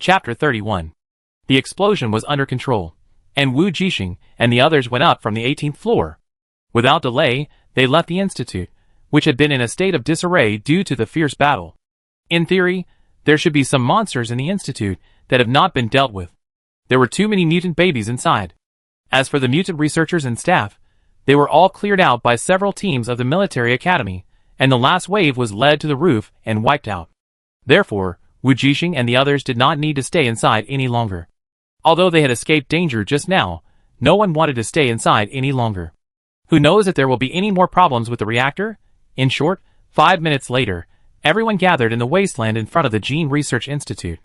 Chapter 31. The explosion was under control, and Wujing and the others went up from the 18th floor. Without delay, they left the institute, which had been in a state of disarray due to the fierce battle. In theory, there should be some monsters in the institute that have not been dealt with. There were too many mutant babies inside. As for the mutant researchers and staff, they were all cleared out by several teams of the military academy, and the last wave was led to the roof and wiped out. Therefore, Wujing and the others did not need to stay inside any longer. Although they had escaped danger just now, no one wanted to stay inside any longer. Who knows if there will be any more problems with the reactor? In short, 5 minutes later, everyone gathered in the wasteland in front of the Gene Research Institute.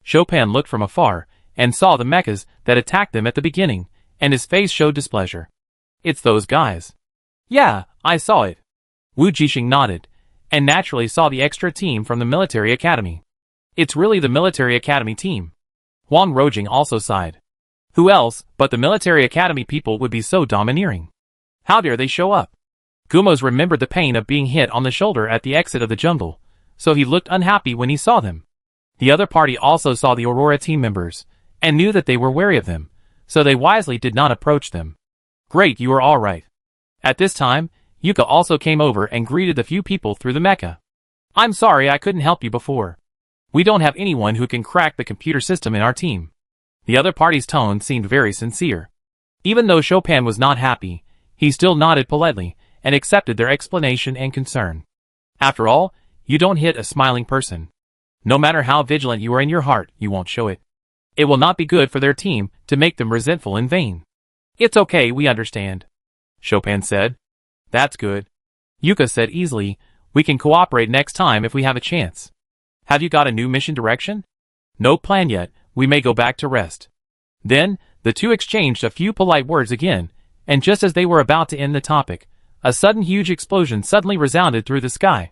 Chopin looked from afar and saw the mechas that attacked them at the beginning, and his face showed displeasure. It's those guys. Yeah, I saw it. Wujing nodded, and naturally saw the extra team from the military academy. It's really the military academy team. Wujing also sighed. Who else but the military academy people would be so domineering? How dare they show up? Gumos remembered the pain of being hit on the shoulder at the exit of the jungle, so he looked unhappy when he saw them. The other party also saw the Aurora team members, and knew that they were wary of them, so they wisely did not approach them. Great, you are all right. At this time, Yuka also came over and greeted the few people through the mecha. I'm sorry I couldn't help you before. We don't have anyone who can crack the computer system in our team. The other party's tone seemed very sincere. Even though Chopin was not happy, he still nodded politely and accepted their explanation and concern. After all, you don't hit a smiling person. No matter how vigilant you are in your heart, you won't show it. It will not be good for their team to make them resentful in vain. It's okay, we understand. Chopin said. That's good. Yuka said easily, we can cooperate next time if we have a chance. Have you got a new mission direction? No plan yet, we may go back to rest. Then, the two exchanged a few polite words again, and just as they were about to end the topic, a sudden huge explosion suddenly resounded through the sky.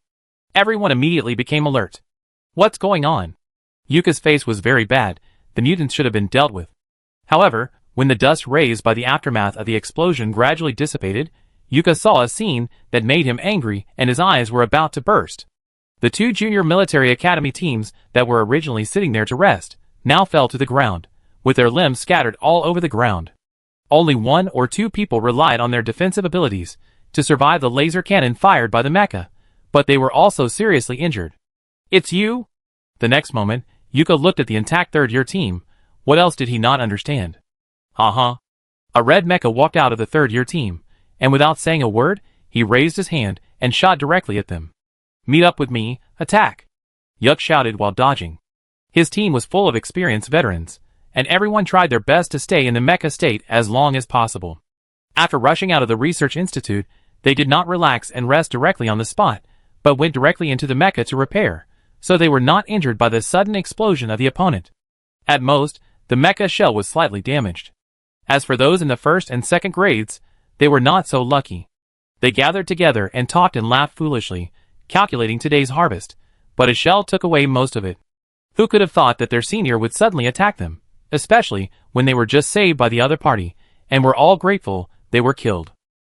Everyone immediately became alert. What's going on? Yuka's face was very bad, the mutants should have been dealt with. However, when the dust raised by the aftermath of the explosion gradually dissipated, Yuka saw a scene that made him angry and his eyes were about to burst. The two junior military academy teams that were originally sitting there to rest, now fell to the ground, with their limbs scattered all over the ground. Only 1 or 2 people relied on their defensive abilities to survive the laser cannon fired by the mecha, but they were also seriously injured. It's you? The next moment, Yuka looked at the intact third-year team. What else did he not understand? Uh-huh. A red mecha walked out of the third-year team, and without saying a word, he raised his hand and shot directly at them. Meet up with me, attack! Yuk shouted while dodging. His team was full of experienced veterans, and everyone tried their best to stay in the mecha state as long as possible. After rushing out of the research institute, they did not relax and rest directly on the spot, but went directly into the mecha to repair, so they were not injured by the sudden explosion of the opponent. At most, the mecha shell was slightly damaged. As for those in the first and second grades, they were not so lucky. They gathered together and talked and laughed foolishly, calculating today's harvest, but a shell took away most of it. Who could have thought that their senior would suddenly attack them, especially when they were just saved by the other party, and were all grateful they were killed.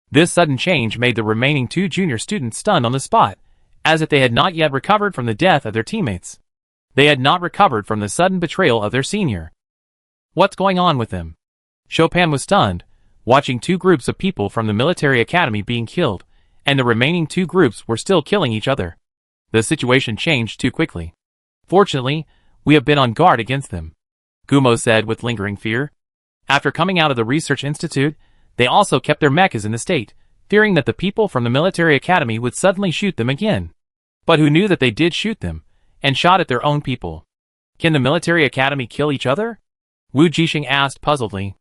This sudden change made the remaining 2 junior students stunned on the spot, as if they had not yet recovered from the death of their teammates. They had not recovered from the sudden betrayal of their senior. What's going on with them? Chopin was stunned, watching 2 groups of people from the military academy being killed, and the remaining 2 groups were still killing each other. The situation changed too quickly. Fortunately, we have been on guard against them, Gumo said with lingering fear. After coming out of the research institute, they also kept their mechas in the state, fearing that the people from the military academy would suddenly shoot them again. But who knew that they did shoot them, and shot at their own people? Can the military academy kill each other? Wujing asked puzzledly.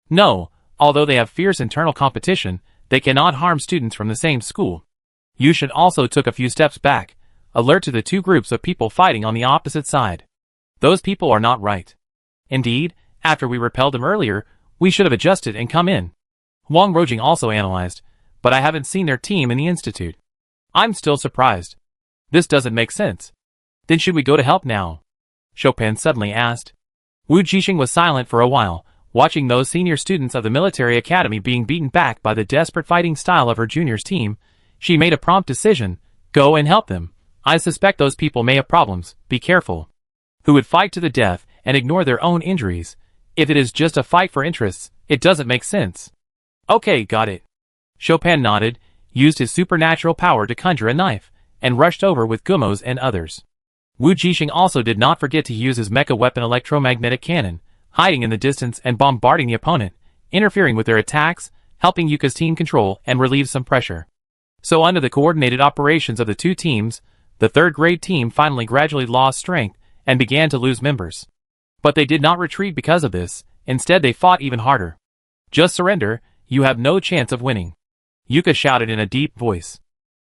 No, although they have fierce internal competition, they cannot harm students from the same school. Yushen also took a few steps back, alert to the 2 groups of people fighting on the opposite side. Those people are not right. Indeed, after we repelled them earlier, we should have adjusted and come in. Wujing also analyzed, but I haven't seen their team in the institute. I'm still surprised. This doesn't make sense. Then should we go to help now? Chopin suddenly asked. Wujing was silent for a while, watching those senior students of the military academy being beaten back by the desperate fighting style of her juniors team. She made a prompt decision. Go and help them. I suspect those people may have problems, be careful. Who would fight to the death and ignore their own injuries. If it is just a fight for interests, it doesn't make sense. Okay, got it. Chopin nodded, used his supernatural power to conjure a knife, and rushed over with Gummo's and others. Wujing also did not forget to use his mecha weapon electromagnetic cannon, hiding in the distance and bombarding the opponent, interfering with their attacks, helping Yuka's team control and relieve some pressure. So under the coordinated operations of the two teams, the third-grade team finally gradually lost strength and began to lose members. But they did not retreat because of this, instead they fought even harder. Just surrender, you have no chance of winning. Yuka shouted in a deep voice.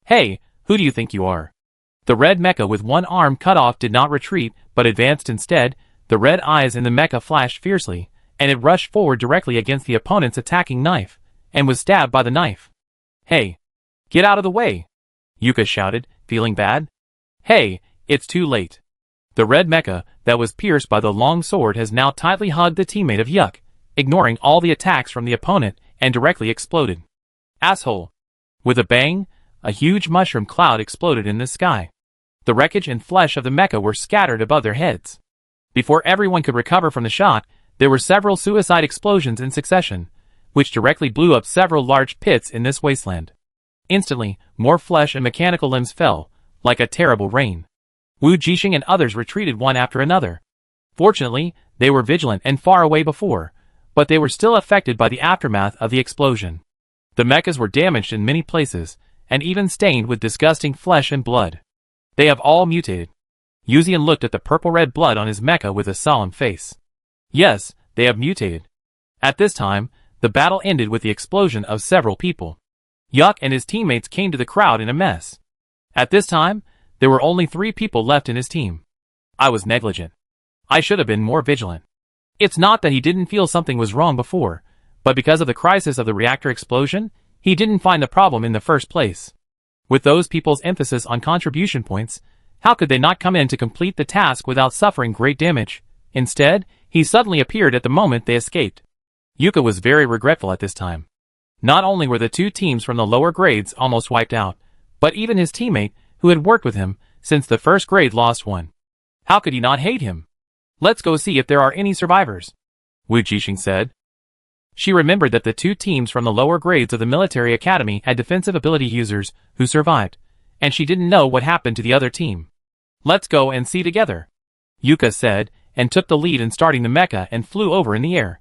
Hey, who do you think you are? The red mecha with one arm cut off did not retreat, but advanced instead. The red eyes in the mecha flashed fiercely, and it rushed forward directly against the opponent's attacking knife, and was stabbed by the knife. Hey! Get out of the way! Yuka shouted, feeling bad. Hey, it's too late. The red mecha, that was pierced by the long sword, has now tightly hugged the teammate of Yuck, ignoring all the attacks from the opponent, and directly exploded. Asshole! With a bang, a huge mushroom cloud exploded in the sky. The wreckage and flesh of the mecha were scattered above their heads. Before everyone could recover from the shock, there were several suicide explosions in succession, which directly blew up several large pits in this wasteland. Instantly, more flesh and mechanical limbs fell, like a terrible rain. Wujing and others retreated one after another. Fortunately, they were vigilant and far away before, but they were still affected by the aftermath of the explosion. The mechas were damaged in many places, and even stained with disgusting flesh and blood. They have all mutated. Yushen looked at the purple-red blood on his mecha with a solemn face. Yes, they have mutated. At this time, the battle ended with the explosion of several people. Yuck and his teammates came to the crowd in a mess. At this time, there were only 3 people left in his team. I was negligent. I should have been more vigilant. It's not that he didn't feel something was wrong before, but because of the crisis of the reactor explosion, he didn't find the problem in the first place. With those people's emphasis on contribution points, how could they not come in to complete the task without suffering great damage? Instead, he suddenly appeared at the moment they escaped. Yuka was very regretful at this time. Not only were the 2 teams from the lower grades almost wiped out, but even his teammate, who had worked with him since the first grade, lost one. How could he not hate him? Let's go see if there are any survivors, Wujing said. She remembered that the 2 teams from the lower grades of the military academy had defensive ability users who survived, and she didn't know what happened to the other team. Let's go and see together, Yuka said, and took the lead in starting the mecha and flew over in the air.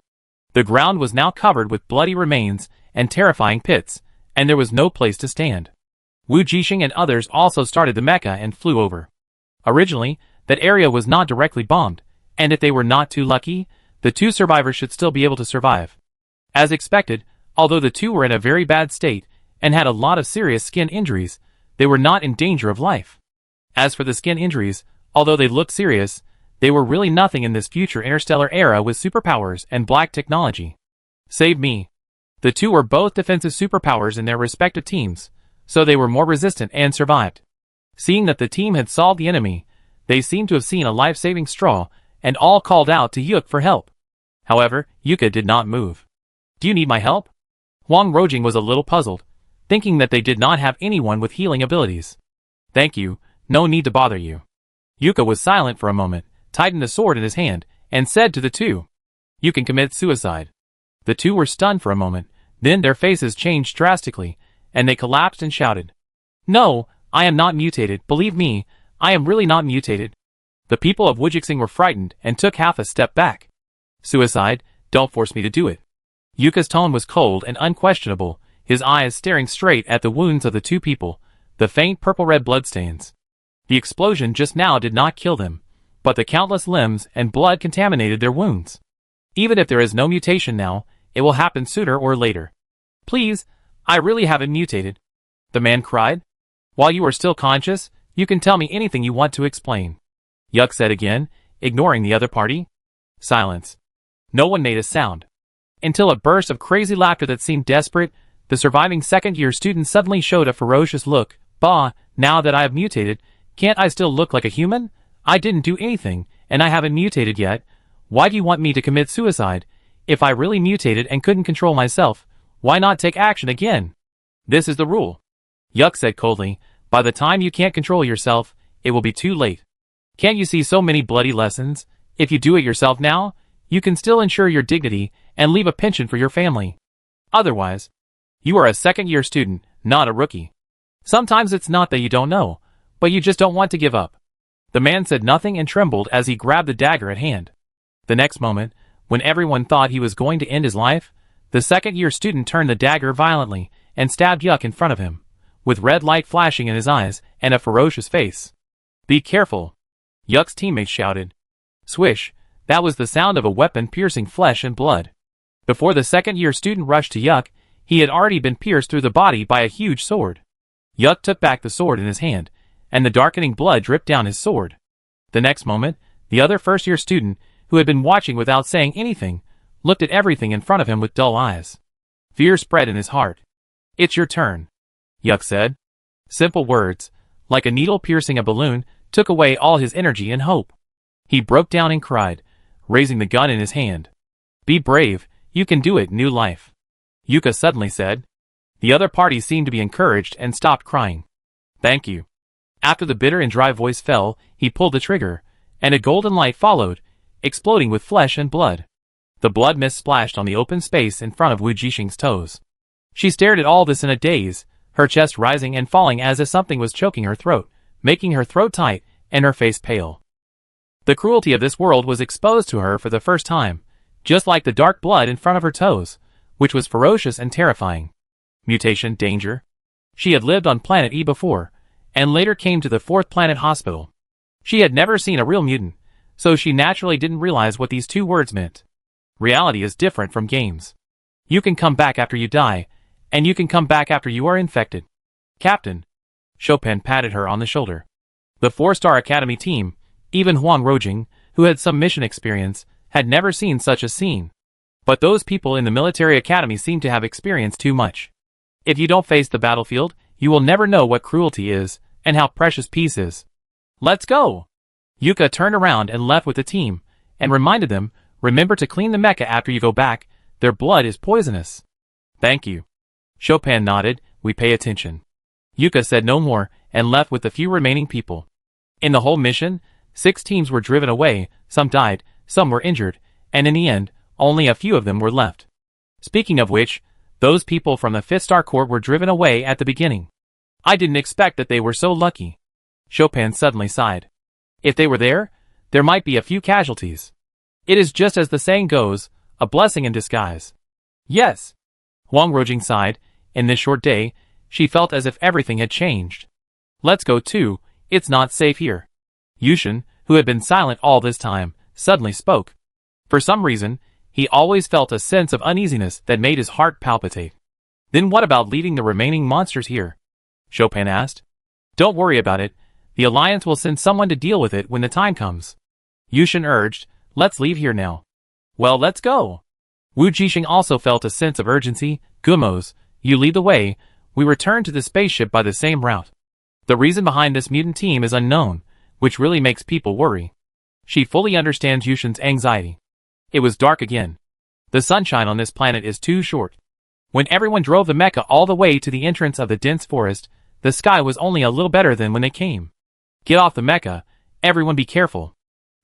The ground was now covered with bloody remains and terrifying pits, and there was no place to stand. Wujing and others also started the mecha and flew over. Originally, that area was not directly bombed, and if they were not too lucky, the 2 survivors should still be able to survive. As expected, although the 2 were in a very bad state and had a lot of serious skin injuries, they were not in danger of life. As for the skin injuries, although they looked serious, they were really nothing in this future interstellar era with superpowers and black technology. Save me. The 2 were both defensive superpowers in their respective teams, so they were more resistant and survived. Seeing that the team had solved the enemy, they seemed to have seen a life-saving straw, and all called out to Yuk for help. However, Yuka did not move. Do you need my help? Wujing was a little puzzled, thinking that they did not have anyone with healing abilities. Thank you, no need to bother you. Yuka was silent for a moment, tightened the sword in his hand, and said to the 2, You can commit suicide. The 2 were stunned for a moment, then their faces changed drastically, and they collapsed and shouted. No, I am not mutated, believe me, I am really not mutated. The people of Wujing were frightened and took half a step back. Suicide, don't force me to do it. Yuka's tone was cold and unquestionable, his eyes staring straight at the wounds of the 2 people, the faint purple-red bloodstains. The explosion just now did not kill them, but the countless limbs and blood contaminated their wounds. Even if there is no mutation now, it will happen sooner or later. Please, I really haven't mutated, the man cried. While you are still conscious, you can tell me anything you want to explain, Yuck said again, ignoring the other party. Silence. No one made a sound. Until a burst of crazy laughter that seemed desperate, the surviving second-year student suddenly showed a ferocious look. Bah, now that I have mutated, can't I still look like a human? I didn't do anything, and I haven't mutated yet. Why do you want me to commit suicide? If I really mutated and couldn't control myself, why not take action again? This is the rule, Yuck said coldly. By the time you can't control yourself, it will be too late. Can't you see so many bloody lessons? If you do it yourself now, you can still ensure your dignity and leave a pension for your family. Otherwise, you are a second-year student, not a rookie. Sometimes it's not that you don't know, but you just don't want to give up. The man said nothing and trembled as he grabbed the dagger at hand. The next moment, when everyone thought he was going to end his life, the second-year student turned the dagger violently and stabbed Yuck in front of him, with red light flashing in his eyes and a ferocious face. "Be careful!" Yuck's teammates shouted. Swish, that was the sound of a weapon piercing flesh and blood. Before the second-year student rushed to Yuck, he had already been pierced through the body by a huge sword. Yuck took back the sword in his hand, and the darkening blood dripped down his sword. The next moment, the other first-year student, who had been watching without saying anything, looked at everything in front of him with dull eyes. Fear spread in his heart. "It's your turn," Yuck said. Simple words, like a needle piercing a balloon, took away all his energy and hope. He broke down and cried, raising the gun in his hand. "Be brave, you can do it, new life," Yuka suddenly said. The other party seemed to be encouraged and stopped crying. "Thank you." After the bitter and dry voice fell, he pulled the trigger, and a golden light followed, exploding with flesh and blood. The blood mist splashed on the open space in front of Wujing's toes. She stared at all this in a daze, her chest rising and falling as if something was choking her throat, making her throat tight and her face pale. The cruelty of this world was exposed to her for the first time, just like the dark blood in front of her toes, which was ferocious and terrifying. Mutation, danger. She had lived on Planet E before, and later came to the fourth planet hospital. She had never seen a real mutant, so she naturally didn't realize what these two words meant. Reality is different from games. You can come back after you die, and you can come back after you are infected. "Captain." Chopin patted her on the shoulder. The 4-star Academy team, even Wujing, who had some mission experience, had never seen such a scene. But those people in the military academy seemed to have experienced too much. If you don't face the battlefield, you will never know what cruelty is, and how precious peace is. "Let's go!" Yuka turned around and left with the team, and reminded them, "Remember to clean the mecha after you go back, their blood is poisonous." "Thank you." Chopin nodded, "We pay attention." Yuka said no more, and left with the few remaining people. In the whole mission, 6 teams were driven away, some died, some were injured, and in the end, only a few of them were left. Speaking of which, those people from the 5th Star Corps were driven away at the beginning. "I didn't expect that they were so lucky." Chopin suddenly sighed. "If they were there, there might be a few casualties. It is just as the saying goes, a blessing in disguise." "Yes." Wujing sighed. In this short day, she felt as if everything had changed. "Let's go too, it's not safe here." Yushen, who had been silent all this time, suddenly spoke. For some reason, he always felt a sense of uneasiness that made his heart palpitate. "Then what about leaving the remaining monsters here?" Chopin asked. "Don't worry about it, the Alliance will send someone to deal with it when the time comes." Yushen urged, "Let's leave here now." "Well, let's go." Wujing also felt a sense of urgency. "Gumos, you lead the way, we return to the spaceship by the same route." The reason behind this mutant team is unknown, which really makes people worry. She fully understands Yushen's anxiety. It was dark again. The sunshine on this planet is too short. When everyone drove the mecha all the way to the entrance of the dense forest, the sky was only a little better than when they came. "Get off the mecha, everyone be careful,"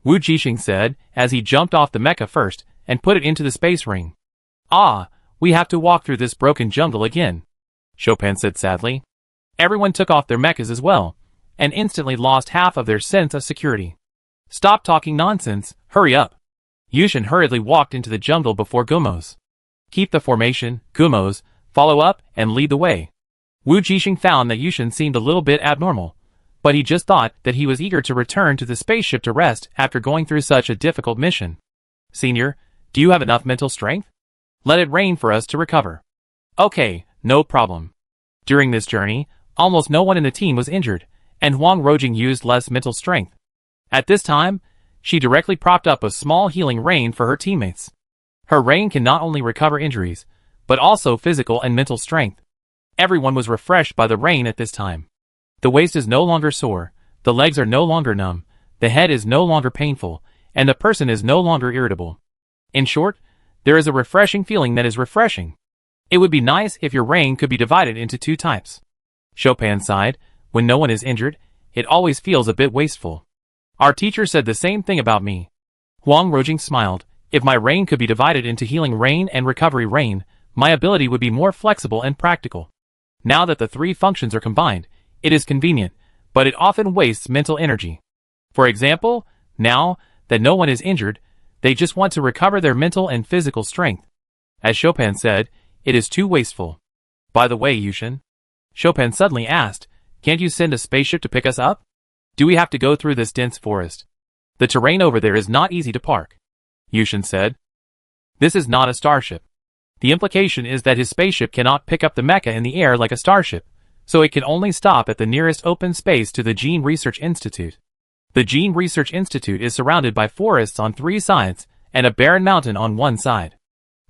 Wujing said as he jumped off the mecha first and put it into the space ring. "Ah, we have to walk through this broken jungle again," Chopin said sadly. Everyone took off their mechas as well, and instantly lost half of their sense of security. "Stop talking nonsense, hurry up." Yushen hurriedly walked into the jungle before Gumos. "Keep the formation, Gumos, follow up and lead the way." Wujing found that Yushen seemed a little bit abnormal, but he just thought that he was eager to return to the spaceship to rest after going through such a difficult mission. "Senior, do you have enough mental strength? Let it rain for us to recover." "Okay, no problem." During this journey, almost no one in the team was injured, and Wujing used less mental strength. At this time, she directly propped up a small healing rain for her teammates. Her rain can not only recover injuries, but also physical and mental strength. Everyone was refreshed by the rain at this time. The waist is no longer sore, the legs are no longer numb, the head is no longer painful, and the person is no longer irritable. In short, there is a refreshing feeling that is refreshing. It would be nice if your rain could be divided into 2 types. Chopin sighed. "When no one is injured, it always feels a bit wasteful. Our teacher said the same thing about me." Wujing smiled. If my rain could be divided into healing rain and recovery rain, my ability would be more flexible and practical. Now that the three functions are combined, it is convenient, but it often wastes mental energy. For example, now that no one is injured, they just want to recover their mental and physical strength. As Chopin said, it is too wasteful. By the way, Yushen, Chopin suddenly asked, can't you send a spaceship to pick us up? Do we have to go through this dense forest? The terrain over there is not easy to park. Yushen said. This is not a starship. The implication is that his spaceship cannot pick up the mecha in the air like a starship, so it can only stop at the nearest open space to the Gene Research Institute. The Gene Research Institute is surrounded by forests on 3 sides and a barren mountain on 1 side.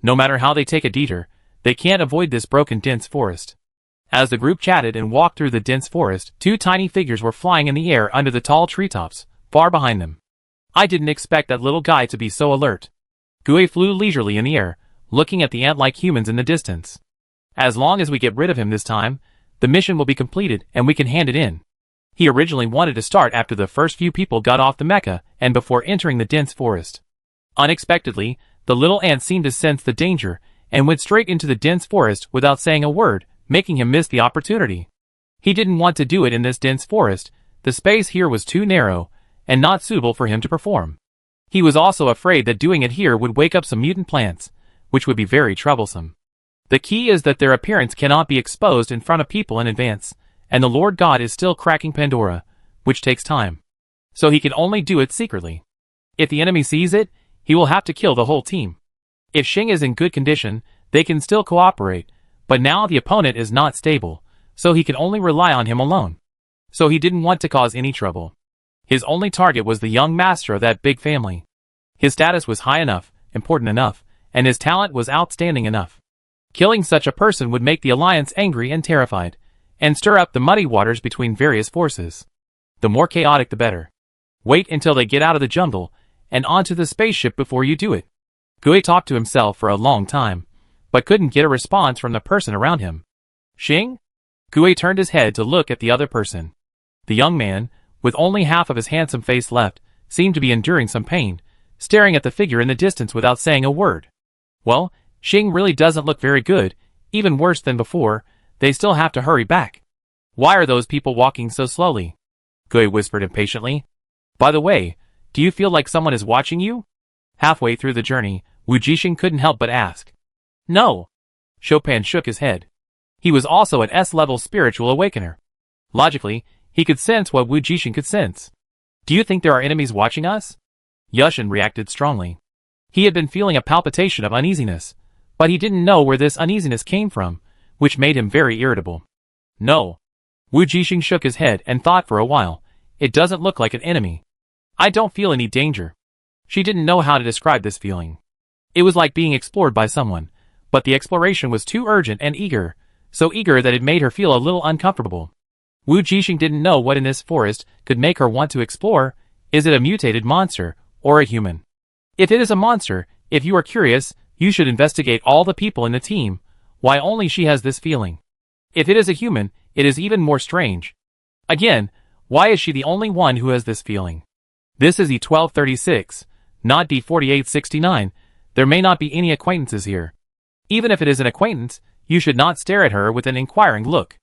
No matter how they take a detour, they can't avoid this broken dense forest. As the group chatted and walked through the dense forest, 2 tiny figures were flying in the air under the tall treetops, far behind them. I didn't expect that little guy to be so alert. Gui flew leisurely in the air, looking at the ant-like humans in the distance. As long as we get rid of him this time, the mission will be completed and we can hand it in. He originally wanted to start after the first few people got off the mecha and before entering the dense forest. Unexpectedly, the little ant seemed to sense the danger and went straight into the dense forest without saying a word, making him miss the opportunity. He didn't want to do it in this dense forest. The space here was too narrow and not suitable for him to perform. He was also afraid that doing it here would wake up some mutant plants, which would be very troublesome. The key is that their appearance cannot be exposed in front of people in advance, and the Lord God is still cracking Pandora, which takes time. So he can only do it secretly. If the enemy sees it, he will have to kill the whole team. If Xing is in good condition, they can still cooperate, but now the opponent is not stable, so he can only rely on him alone. So he didn't want to cause any trouble. His only target was the young master of that big family. His status was high enough, important enough, and his talent was outstanding enough. Killing such a person would make the Alliance angry and terrified, and stir up the muddy waters between various forces. The more chaotic the better. Wait until they get out of the jungle, and onto the spaceship before you do it. Gui talked to himself for a long time, but couldn't get a response from the person around him. Xing? Gui turned his head to look at the other person. The young man, with only half of his handsome face left, seemed to be enduring some pain, staring at the figure in the distance without saying a word. Well, Xing really doesn't look very good, even worse than before. They still have to hurry back. Why are those people walking so slowly? Gui whispered impatiently. By the way, do you feel like someone is watching you? Halfway through the journey, Wujing couldn't help but ask. No. Chopin shook his head. He was also an S-level spiritual awakener. Logically, he could sense what Wujing could sense. Do you think there are enemies watching us? Yushen reacted strongly. He had been feeling a palpitation of uneasiness, but he didn't know where this uneasiness came from, which made him very irritable. No. Wujing shook his head and thought for a while. It doesn't look like an enemy. I don't feel any danger. She didn't know how to describe this feeling. It was like being explored by someone, but the exploration was too urgent and eager, so eager that it made her feel a little uncomfortable. Wujing didn't know what in this forest could make her want to explore. Is it a mutated monster, or a human? If it is a monster, if you are curious, you should investigate all the people in the team. Why only she has this feeling? If it is a human, it is even more strange. Again, why is she the only one who has this feeling? This is E1236, not D4869. There may not be any acquaintances here. Even if it is an acquaintance, you should not stare at her with an inquiring look.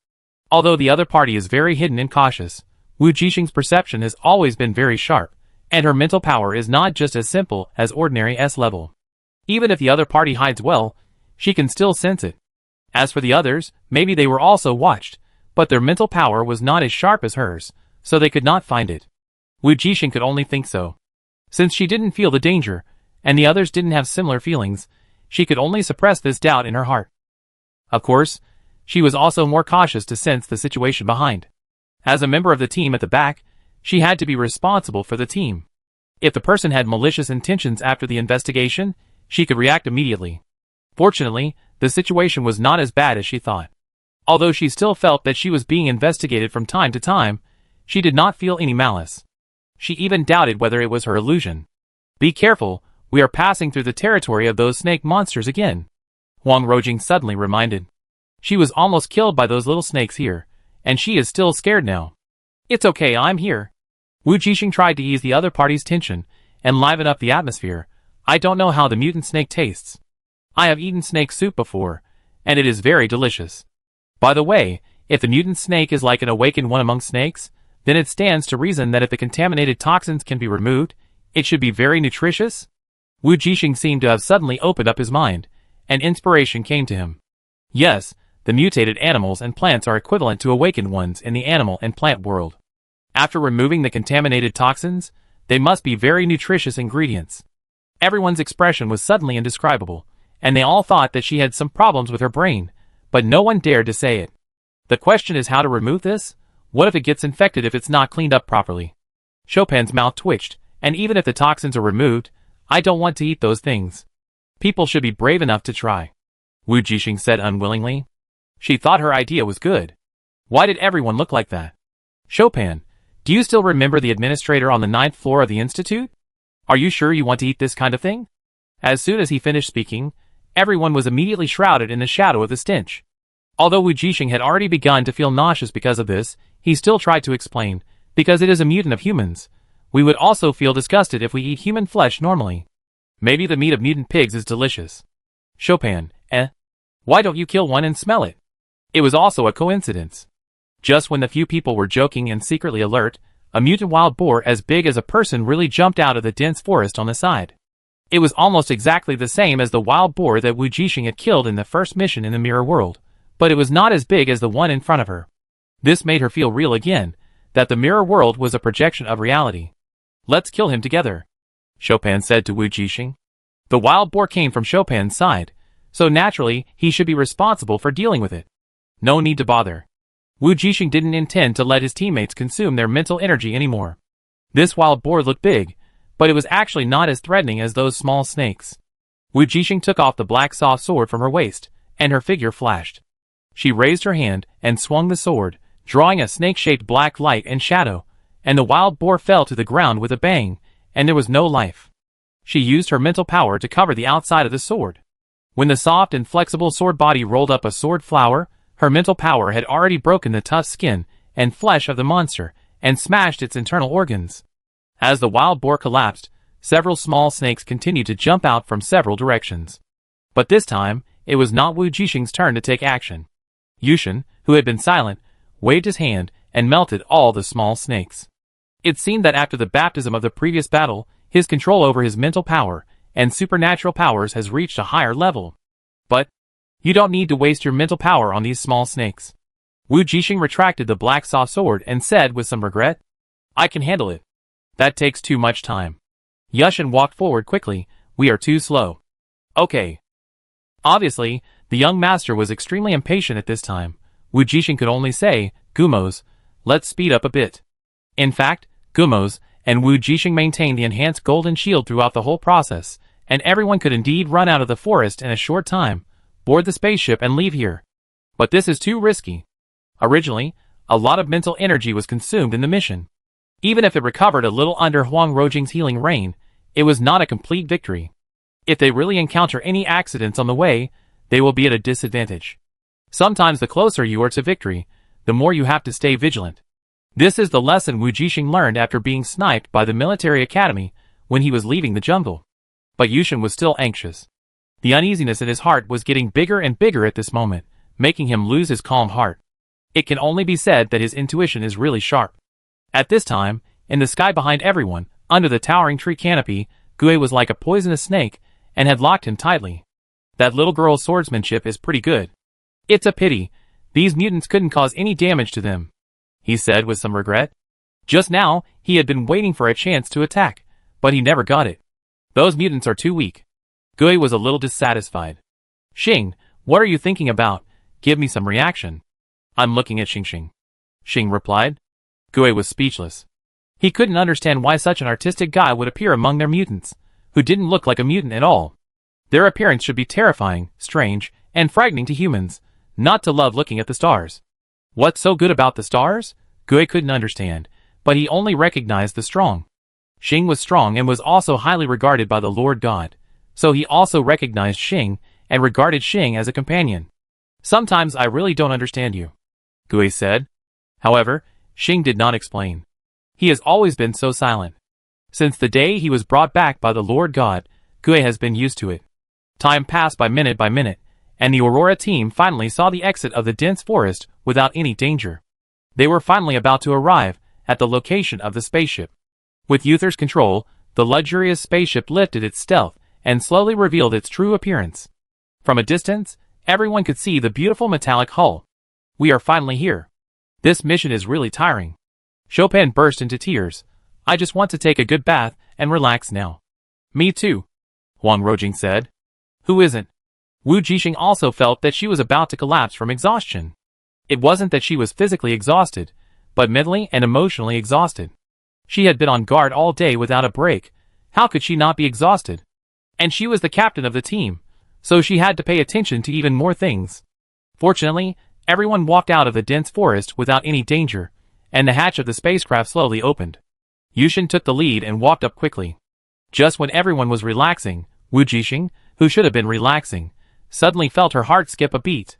Although the other party is very hidden and cautious, Wujing's perception has always been very sharp, and her mental power is not just as simple as ordinary S-level. Even if the other party hides well, she can still sense it. As for the others, maybe they were also watched, but their mental power was not as sharp as hers, so they could not find it. Wujing could only think so. Since she didn't feel the danger, and the others didn't have similar feelings, she could only suppress this doubt in her heart. Of course, she was also more cautious to sense the situation behind. As a member of the team at the back, she had to be responsible for the team. If the person had malicious intentions after the investigation, she could react immediately. Fortunately, the situation was not as bad as she thought. Although she still felt that she was being investigated from time to time, she did not feel any malice. She even doubted whether it was her illusion. Be careful, we are passing through the territory of those snake monsters again. Wujing suddenly reminded. She was almost killed by those little snakes here, and she is still scared now. It's okay, I'm here. Wujing tried to ease the other party's tension, and liven up the atmosphere. I don't know how the mutant snake tastes. I have eaten snake soup before, and it is very delicious. By the way, if the mutant snake is like an awakened one among snakes, then it stands to reason that if the contaminated toxins can be removed, it should be very nutritious? Wujing seemed to have suddenly opened up his mind, and inspiration came to him. Yes, the mutated animals and plants are equivalent to awakened ones in the animal and plant world. After removing the contaminated toxins, they must be very nutritious ingredients. Everyone's expression was suddenly indescribable, and they all thought that she had some problems with her brain, but no one dared to say it. The question is how to remove this? What if it gets infected if it's not cleaned up properly? Chopin's mouth twitched, and even if the toxins are removed, I don't want to eat those things. People should be brave enough to try. Wujing said unwillingly. She thought her idea was good. Why did everyone look like that? Chopin, do you still remember the administrator on the 9th floor of the institute? Are you sure you want to eat this kind of thing? As soon as he finished speaking, everyone was immediately shrouded in the shadow of the stench. Although Wujing had already begun to feel nauseous because of this, he still tried to explain, because it is a mutant of humans. We would also feel disgusted if we eat human flesh normally. Maybe the meat of mutant pigs is delicious. Chopin, why don't you kill one and smell it? It was also a coincidence. Just when the few people were joking and secretly alert, a mutant wild boar as big as a person really jumped out of the dense forest on the side. It was almost exactly the same as the wild boar that Wujing had killed in the first mission in the mirror world, but it was not as big as the one in front of her. This made her feel real again, that the mirror world was a projection of reality. Let's kill him together, Chopin said to Wujing. The wild boar came from Chopin's side, so naturally he should be responsible for dealing with it. No need to bother. Wujing didn't intend to let his teammates consume their mental energy anymore. This wild boar looked big, but it was actually not as threatening as those small snakes. Wujing took off the black soft sword from her waist, and her figure flashed. She raised her hand and swung the sword, drawing a snake-shaped black light and shadow, and the wild boar fell to the ground with a bang, and there was no life. She used her mental power to cover the outside of the sword. When the soft and flexible sword body rolled up a sword flower, her mental power had already broken the tough skin and flesh of the monster and smashed its internal organs. As the wild boar collapsed, several small snakes continued to jump out from several directions. But this time, it was not Wujing's turn to take action. Yushen, who had been silent, waved his hand and melted all the small snakes. It seemed that after the baptism of the previous battle, his control over his mental power and supernatural powers has reached a higher level. But you don't need to waste your mental power on these small snakes. Wujing retracted the black soft sword and said with some regret, I can handle it. That takes too much time. Yushen walked forward quickly. We are too slow. Okay. Obviously, the young master was extremely impatient at this time. Wujing could only say, Gumos, let's speed up a bit. In fact, Gumos and Wujing maintained the enhanced golden shield throughout the whole process, and everyone could indeed run out of the forest in a short time, board the spaceship and leave here. But this is too risky. Originally, a lot of mental energy was consumed in the mission. Even if it recovered a little under Huang Rojing's healing rain, it was not a complete victory. If they really encounter any accidents on the way, they will be at a disadvantage. Sometimes the closer you are to victory, the more you have to stay vigilant. This is the lesson Wujing learned after being sniped by the military academy when he was leaving the jungle. But Yushen was still anxious. The uneasiness in his heart was getting bigger and bigger at this moment, making him lose his calm heart. It can only be said that his intuition is really sharp. At this time, in the sky behind everyone, under the towering tree canopy, Gue was like a poisonous snake and had locked him tightly. That little girl's swordsmanship is pretty good. It's a pity, these mutants couldn't cause any damage to them, he said with some regret. Just now, he had been waiting for a chance to attack, but he never got it. Those mutants are too weak. Gue was a little dissatisfied. Xing, what are you thinking about? Give me some reaction. I'm looking at Xing. Xing replied. Gue was speechless. He couldn't understand why such an artistic guy would appear among their mutants, who didn't look like a mutant at all. Their appearance should be terrifying, strange, and frightening to humans, not to love looking at the stars. What's so good about the stars? Gue couldn't understand, but he only recognized the strong. Xing was strong and was also highly regarded by the Lord God, so he also recognized Xing and regarded Xing as a companion. Sometimes I really don't understand you, Gue said. However, Xing did not explain. He has always been so silent. Since the day he was brought back by the Lord God, Gue has been used to it. Time passed by minute, and the Aurora team finally saw the exit of the dense forest without any danger. They were finally about to arrive at the location of the spaceship. With Uther's control, the luxurious spaceship lifted its stealth and slowly revealed its true appearance. From a distance, everyone could see the beautiful metallic hull. We are finally here. This mission is really tiring. Chopin burst into tears. I just want to take a good bath and relax now. Me too, Wang Rojing said. Who isn't? Wu Jixing also felt that she was about to collapse from exhaustion. It wasn't that she was physically exhausted, but mentally and emotionally exhausted. She had been on guard all day without a break. How could she not be exhausted? And she was the captain of the team, so she had to pay attention to even more things. Fortunately, everyone walked out of the dense forest without any danger, and the hatch of the spacecraft slowly opened. Yushen took the lead and walked up quickly. Just when everyone was relaxing, Wu Jixing, who should have been relaxing, suddenly felt her heart skip a beat.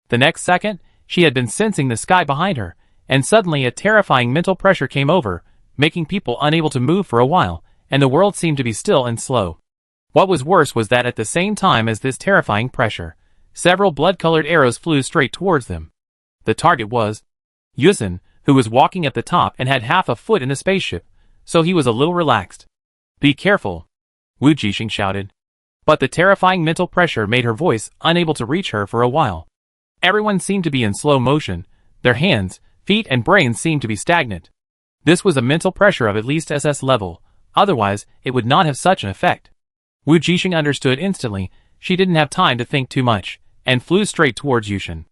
The next second, she had been sensing the sky behind her, and suddenly a terrifying mental pressure came over, making people unable to move for a while, and the world seemed to be still and slow. What was worse was that at the same time as this terrifying pressure, several blood-colored arrows flew straight towards them. The target was Yushen, who was walking at the top and had half a foot in the spaceship, so he was a little relaxed. Be careful, Wu Jixing shouted. But the terrifying mental pressure made her voice unable to reach her for a while. Everyone seemed to be in slow motion. Their hands, feet and brains seemed to be stagnant. This was a mental pressure of at least SS level, otherwise it would not have such an effect. Wu Jixing understood instantly. She didn't have time to think too much, and flew straight towards Yushen.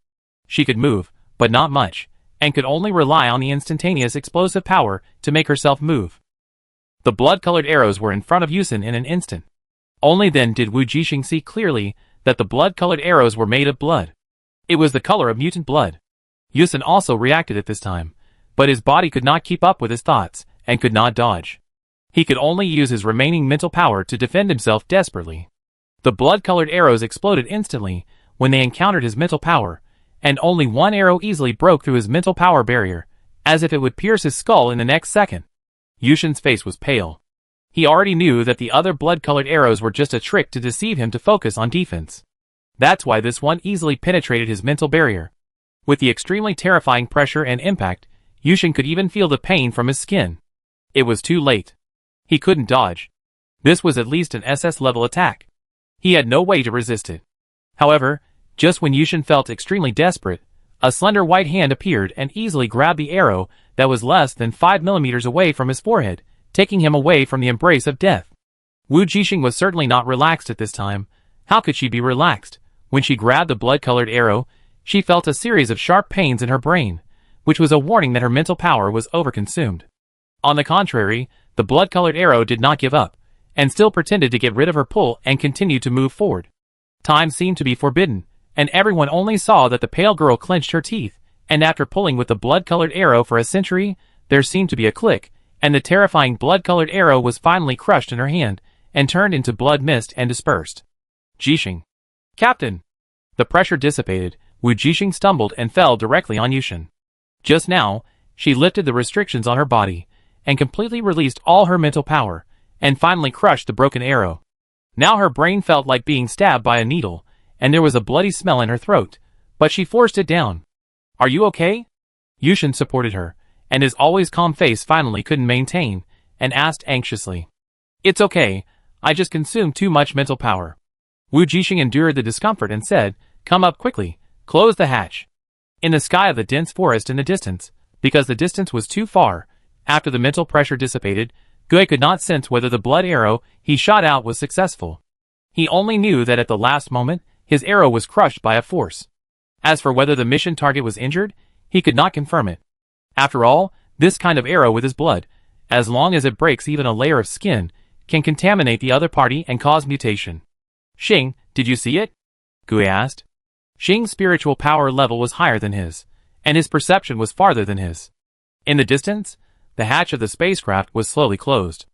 She could move, but not much, and could only rely on the instantaneous explosive power to make herself move. The blood-colored arrows were in front of Yushen in an instant. Only then did Wu Jixing see clearly that the blood-colored arrows were made of blood. It was the color of mutant blood. Yushen also reacted at this time, but his body could not keep up with his thoughts, and could not dodge. He could only use his remaining mental power to defend himself desperately. The blood-colored arrows exploded instantly when they encountered his mental power, and only one arrow easily broke through his mental power barrier, as if it would pierce his skull in the next second. Yushen's face was pale. He already knew that the other blood-colored arrows were just a trick to deceive him to focus on defense. That's why this one easily penetrated his mental barrier. With the extremely terrifying pressure and impact, Yushen could even feel the pain from his skin. It was too late. He couldn't dodge. This was at least an SS-level attack. He had no way to resist it. However, just when Yushen felt extremely desperate, a slender white hand appeared and easily grabbed the arrow that was less than 5 millimeters away from his forehead, taking him away from the embrace of death. Wu Jixing was certainly not relaxed at this time. How could she be relaxed? When she grabbed the blood-colored arrow, she felt a series of sharp pains in her brain, which was a warning that her mental power was overconsumed. On the contrary, the blood-colored arrow did not give up, and still pretended to get rid of her pull and continued to move forward. Time seemed to be forbidden, and everyone only saw that the pale girl clenched her teeth, and after pulling with the blood-colored arrow for a century, there seemed to be a click, and the terrifying blood-colored arrow was finally crushed in her hand, and turned into blood mist and dispersed. Jixing. Captain! The pressure dissipated. Wu Jixing stumbled and fell directly on Yushen. Just now, she lifted the restrictions on her body, and completely released all her mental power, and finally crushed the broken arrow. Now her brain felt like being stabbed by a needle, and there was a bloody smell in her throat, but she forced it down. Are you okay? Yushen supported her, and his always calm face finally couldn't maintain, and asked anxiously. It's okay, I just consumed too much mental power. Wu Jixing endured the discomfort and said, Come up quickly, close the hatch. In the sky of the dense forest in the distance, because the distance was too far, after the mental pressure dissipated, Gue could not sense whether the blood arrow he shot out was successful. He only knew that at the last moment, his arrow was crushed by a force. As for whether the mission target was injured, he could not confirm it. After all, this kind of arrow with his blood, as long as it breaks even a layer of skin, can contaminate the other party and cause mutation. Xing, did you see it? Gue asked. Xing's spiritual power level was higher than his, and his perception was farther than his. In the distance, the hatch of the spacecraft was slowly closed.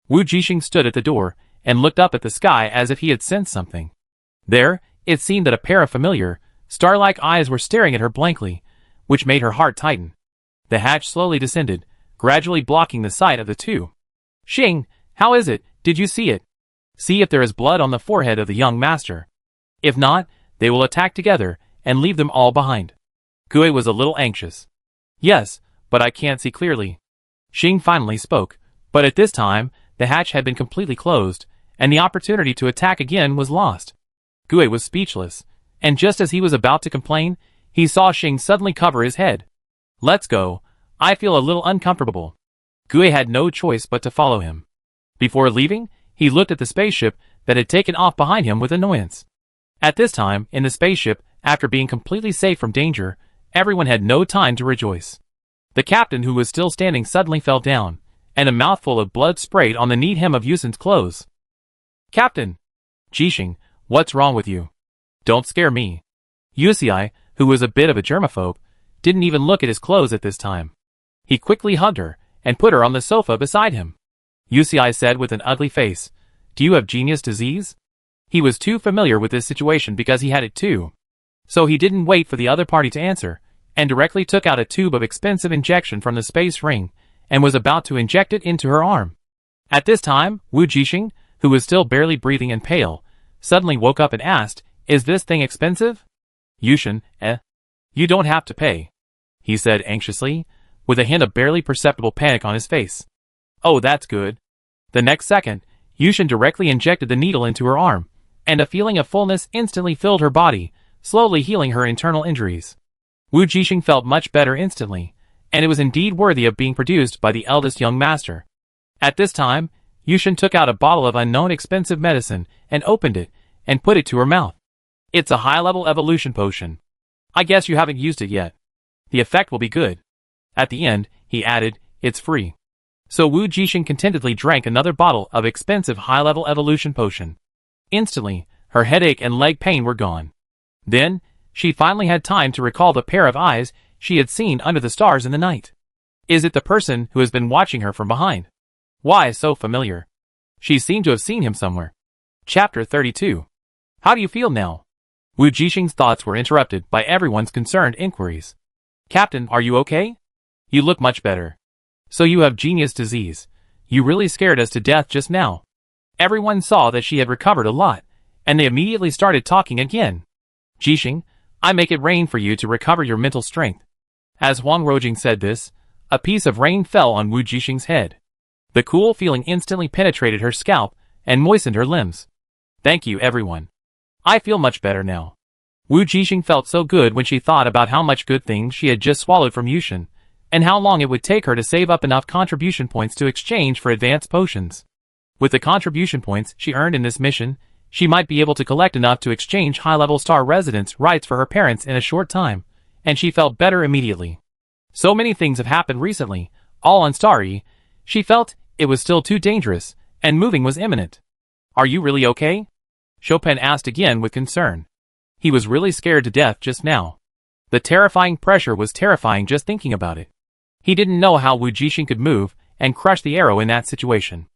Wu Jixing stood at the door and looked up at the sky as if he had sensed something. There, it seemed that a pair of familiar, star-like eyes were staring at her blankly, which made her heart tighten. The hatch slowly descended, gradually blocking the sight of the two. Xing, How is it? Did you see it? See if there is blood on the forehead of the young master. If not, they will attack together and leave them all behind. Gue was a little anxious. Yes, but I can't see clearly. Xing finally spoke, but at this time, the hatch had been completely closed, and the opportunity to attack again was lost. Gue was speechless, and just as he was about to complain, he saw Xing suddenly cover his head. Let's go. I feel a little uncomfortable. Gue had no choice but to follow him. Before leaving, he looked at the spaceship that had taken off behind him with annoyance. At this time, in the spaceship, after being completely safe from danger, everyone had no time to rejoice. The captain, who was still standing, suddenly fell down, and a mouthful of blood sprayed on the neat hem of Yushen's clothes. Captain! Jixing, what's wrong with you? Don't scare me. Yusei, who was a bit of a germaphobe, didn't even look at his clothes at this time. He quickly hugged her and put her on the sofa beside him. Yusei said with an ugly face, "Do you have genius disease?" He was too familiar with this situation because he had it too. So he didn't wait for the other party to answer, and directly took out a tube of expensive injection from the space ring, and was about to inject it into her arm. At this time, Wujing, who was still barely breathing and pale, suddenly woke up and asked, "Is this thing expensive?" Yushen, You don't have to pay, he said anxiously, with a hint of barely perceptible panic on his face. Oh, that's good. The next second, Yushen directly injected the needle into her arm, and a feeling of fullness instantly filled her body, slowly healing her internal injuries. Wujing felt much better instantly, and it was indeed worthy of being produced by the eldest young master. At this time, Yushen took out a bottle of unknown expensive medicine and opened it and put it to her mouth. It's a high-level evolution potion. I guess you haven't used it yet. The effect will be good. At the end, he added, it's free. So Wujing contentedly drank another bottle of expensive high-level evolution potion. Instantly, her headache and leg pain were gone. Then, she finally had time to recall the pair of eyes she had seen under the stars in the night. Is it the person who has been watching her from behind? Why so familiar? She seemed to have seen him somewhere. Chapter 32. How do you feel now? Wujing's thoughts were interrupted by everyone's concerned inquiries. Captain, are you okay? You look much better. So you have genius disease. You really scared us to death just now. Everyone saw that she had recovered a lot, and they immediately started talking again. Jixing, I make it rain for you to recover your mental strength. As Huang Rojing said this, a piece of rain fell on Wujing's head. The cool feeling instantly penetrated her scalp and moistened her limbs. Thank you, everyone. I feel much better now. Wujing felt so good when she thought about how much good things she had just swallowed from Yushen, and how long it would take her to save up enough contribution points to exchange for advanced potions. With the contribution points she earned in this mission, she might be able to collect enough to exchange high-level star residence rights for her parents in a short time, and she felt better immediately. So many things have happened recently, all on Starry. She felt it was still too dangerous, and moving was imminent. Are you really okay? Chopin asked again with concern. He was really scared to death just now. The terrifying pressure was terrifying just thinking about it. He didn't know how Wujing could move and crush the arrow in that situation.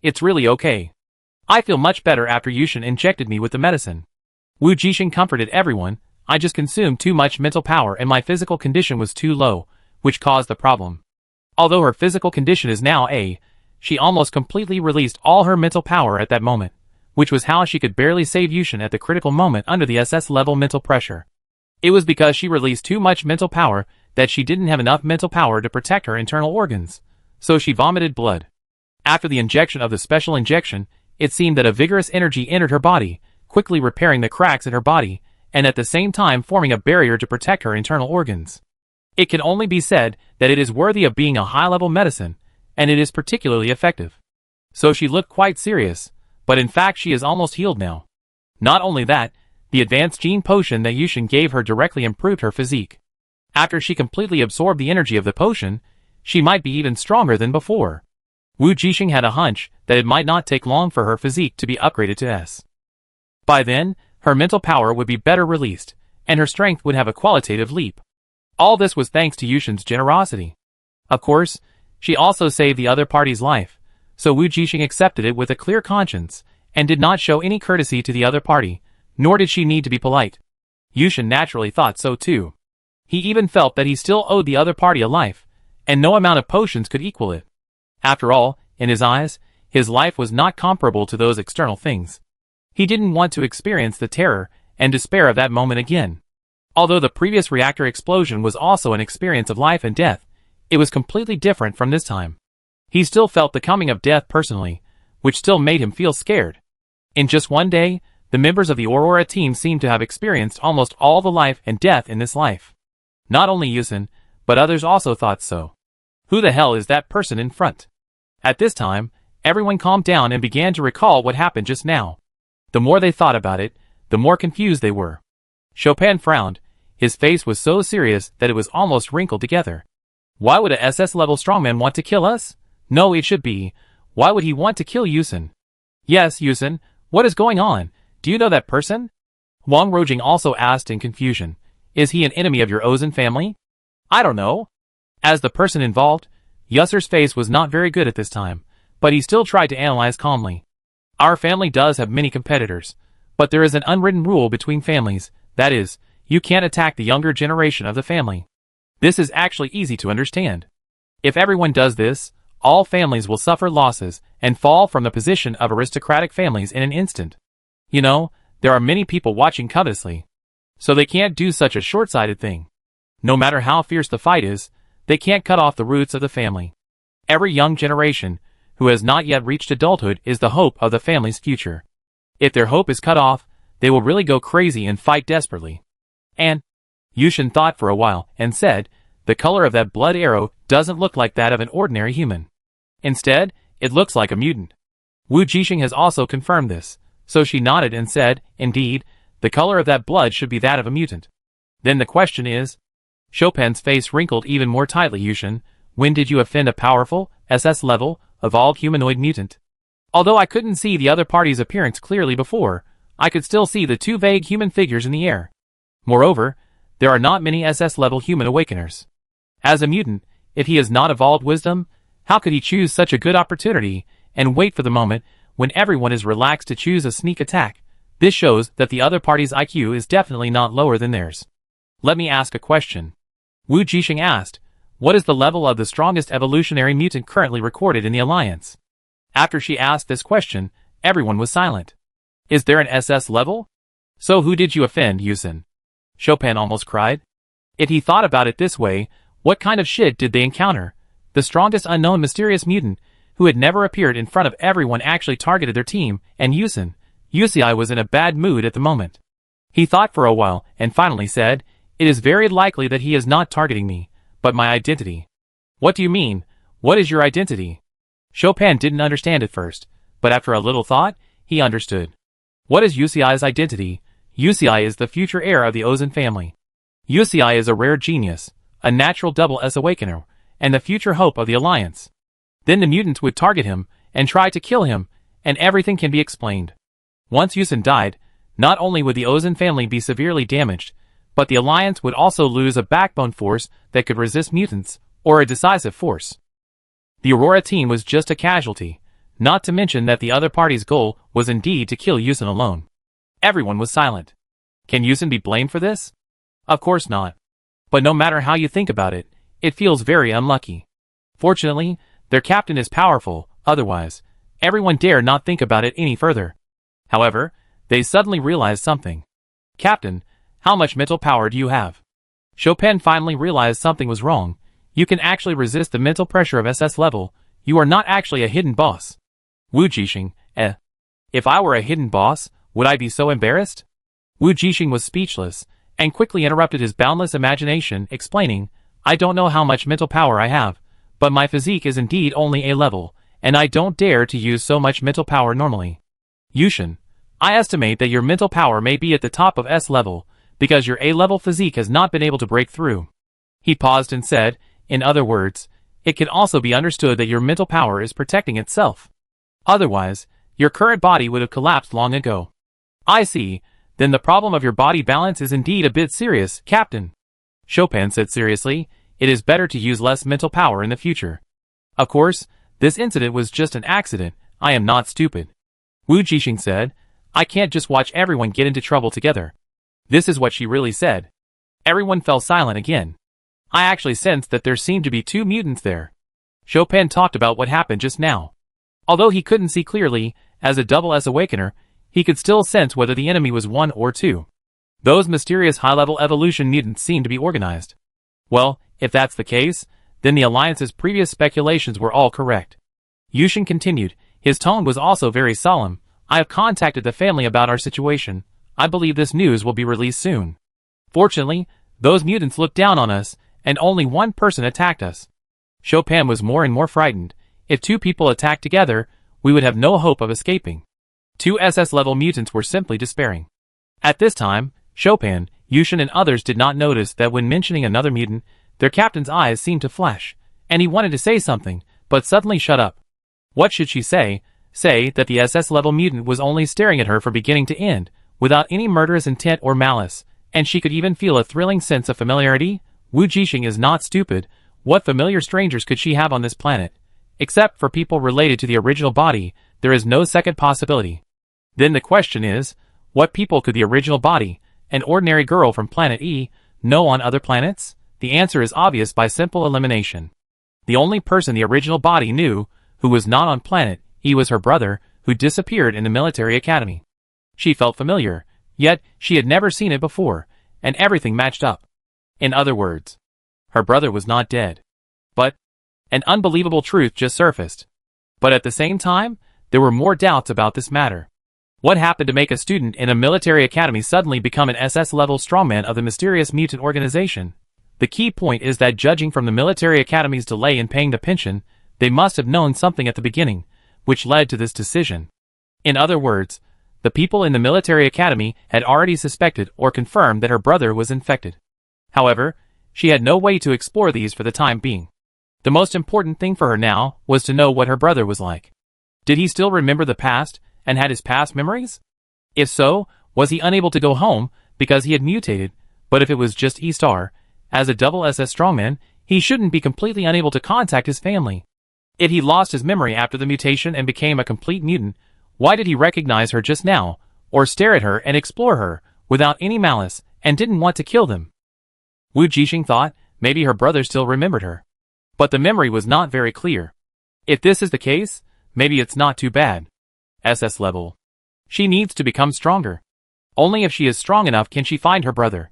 It's really okay. I feel much better after Yushen injected me with the medicine. Wujing comforted everyone. I just consumed too much mental power and my physical condition was too low, which caused the problem. Although her physical condition is now A, she almost completely released all her mental power at that moment, which was how she could barely save Yushen at the critical moment under the SS-level mental pressure. It was because she released too much mental power that she didn't have enough mental power to protect her internal organs, so she vomited blood. After the injection of the special injection, it seemed that a vigorous energy entered her body, quickly repairing the cracks in her body, and at the same time forming a barrier to protect her internal organs. It can only be said that it is worthy of being a high-level medicine, and it is particularly effective. So she looked quite serious, but in fact she is almost healed now. Not only that, the advanced gene potion that Yushen gave her directly improved her physique. After she completely absorbed the energy of the potion, she might be even stronger than before. Wujing had a hunch that it might not take long for her physique to be upgraded to S. By then, her mental power would be better released, and her strength would have a qualitative leap. All this was thanks to Yushen's generosity. Of course, she also saved the other party's life, so Wujing accepted it with a clear conscience, and did not show any courtesy to the other party, nor did she need to be polite. Yushen naturally thought so too. He even felt that he still owed the other party a life, and no amount of potions could equal it. After all, in his eyes, His life was not comparable to those external things. He didn't want to experience the terror and despair of that moment again. Although the previous reactor explosion was also an experience of life and death, it was completely different from this time. He still felt the coming of death personally, which still made him feel scared. In just one day, the members of the Aurora team seemed to have experienced almost all the life and death in this life. Not only Yushen, but others also thought so. Who the hell is that person in front? At this time, everyone calmed down and began to recall what happened just now. The more they thought about it, the more confused they were. Chopin frowned. His face was so serious that it was almost wrinkled together. Why would a SS-level strongman want to kill us? No, it should be, why would he want to kill Yushen? Yes, Yushen, what is going on? Do you know that person? Wujing also asked in confusion. Is he an enemy of your Ozen family? I don't know. As the person involved, Yusser's face was not very good at this time, but he still tried to analyze calmly. Our family does have many competitors, but there is an unwritten rule between families, that is, you can't attack the younger generation of the family. This is actually easy to understand. If everyone does this, all families will suffer losses and fall from the position of aristocratic families in an instant. You know, there are many people watching covetously, so they can't do such a short-sighted thing. No matter how fierce the fight is, they can't cut off the roots of the family. Every young generation who has not yet reached adulthood is the hope of the family's future. If their hope is cut off, they will really go crazy and fight desperately. And Yushen thought for a while and said, the color of that blood arrow doesn't look like that of an ordinary human. Instead, it looks like a mutant. Wujing has also confirmed this, so she nodded and said, indeed, the color of that blood should be that of a mutant. Then the question is, Chopin's face wrinkled even more tightly. Yushen, when did you offend a powerful, SS-level, evolved humanoid mutant? Although I couldn't see the other party's appearance clearly before, I could still see the two vague human figures in the air. Moreover, there are not many SS-level human awakeners. As a mutant, if he has not evolved wisdom, how could he choose such a good opportunity and wait for the moment when everyone is relaxed to choose a sneak attack? This shows that the other party's IQ is definitely not lower than theirs. Let me ask a question. Wujing asked, what is the level of the strongest evolutionary mutant currently recorded in the Alliance? After she asked this question, everyone was silent. Is there an SS level? So who did you offend, Yushen? Chopin almost cried. If he thought about it this way, what kind of shit did they encounter? The strongest unknown mysterious mutant, who had never appeared in front of everyone, actually targeted their team, and Yushen. Yusei was in a bad mood at the moment. He thought for a while, and finally said, it is very likely that he is not targeting me, but my identity. What do you mean? What is your identity? Chopin didn't understand at first, but after a little thought, he understood. What is Yusei's identity? Yusei is the future heir of the Ozen family. Yusei is a rare genius, a natural double S awakener, and the future hope of the Alliance. Then the mutants would target him, and try to kill him, and everything can be explained. Once Yushen died, not only would the Ozen family be severely damaged, but the Alliance would also lose a backbone force that could resist mutants, or a decisive force. The Aurora team was just a casualty, not to mention that the other party's goal was indeed to kill Yushen alone. Everyone was silent. Can Yushen be blamed for this? Of course not. But no matter how you think about it, it feels very unlucky. Fortunately, their captain is powerful, otherwise, everyone dare not think about it any further. However, they suddenly realized something. Captain, how much mental power do you have? Chopin finally realized something was wrong. You can actually resist the mental pressure of SS level. You are not actually a hidden boss. Wujing, If I were a hidden boss, would I be so embarrassed? Wujing was speechless, and quickly interrupted his boundless imagination, explaining, I don't know how much mental power I have, but my physique is indeed only A level, and I don't dare to use so much mental power normally. Yushen, I estimate that your mental power may be at the top of S level, because your A-level physique has not been able to break through. He paused and said, in other words, it can also be understood that your mental power is protecting itself. Otherwise, your current body would have collapsed long ago. I see, then the problem of your body balance is indeed a bit serious, Captain. Chopin said seriously, it is better to use less mental power in the future. Of course, this incident was just an accident, I am not stupid. Wujing said, I can't just watch everyone get into trouble together. This is what she really said. Everyone fell silent again. I actually sensed that there seemed to be two mutants there. Chopin talked about what happened just now. Although he couldn't see clearly, as a double S awakener, he could still sense whether the enemy was one or two. Those mysterious high-level evolution mutants seemed to be organized. Well, if that's the case, then the Alliance's previous speculations were all correct. Yushen continued. His tone was also very solemn. I have contacted the family about our situation. I believe this news will be released soon. Fortunately, those mutants looked down on us, and only one person attacked us. Chopin was more and more frightened. If two people attacked together, we would have no hope of escaping. Two SS-level mutants were simply despairing. At this time, Chopin, Yushen and others did not notice that when mentioning another mutant, their captain's eyes seemed to flash, and he wanted to say something, but suddenly shut up. What should she say? Say that the SS-level mutant was only staring at her from beginning to end, without any murderous intent or malice, and she could even feel a thrilling sense of familiarity? Wujing is not stupid. What familiar strangers could she have on this planet? Except for people related to the original body, there is no second possibility. Then the question is, what people could the original body, an ordinary girl from planet E, know on other planets? The answer is obvious by simple elimination. The only person the original body knew, who was not on planet E, was her brother, who disappeared in the military academy. She felt familiar, yet she had never seen it before, and everything matched up. In other words, her brother was not dead. But an unbelievable truth just surfaced. But at the same time, there were more doubts about this matter. What happened to make a student in a military academy suddenly become an SS-level strongman of the mysterious mutant organization? The key point is that judging from the military academy's delay in paying the pension, they must have known something at the beginning, which led to this decision. In other words, the people in the military academy had already suspected or confirmed that her brother was infected. However, she had no way to explore these for the time being. The most important thing for her now was to know what her brother was like. Did he still remember the past and had his past memories? If so, was he unable to go home because he had mutated? But if it was just E-Star, as a double SS strongman, he shouldn't be completely unable to contact his family. If he lost his memory after the mutation and became a complete mutant, why did he recognize her just now, or stare at her and explore her, without any malice, and didn't want to kill them? Wujing thought maybe her brother still remembered her. But the memory was not very clear. If this is the case, maybe it's not too bad. SS level. She needs to become stronger. Only if she is strong enough can she find her brother.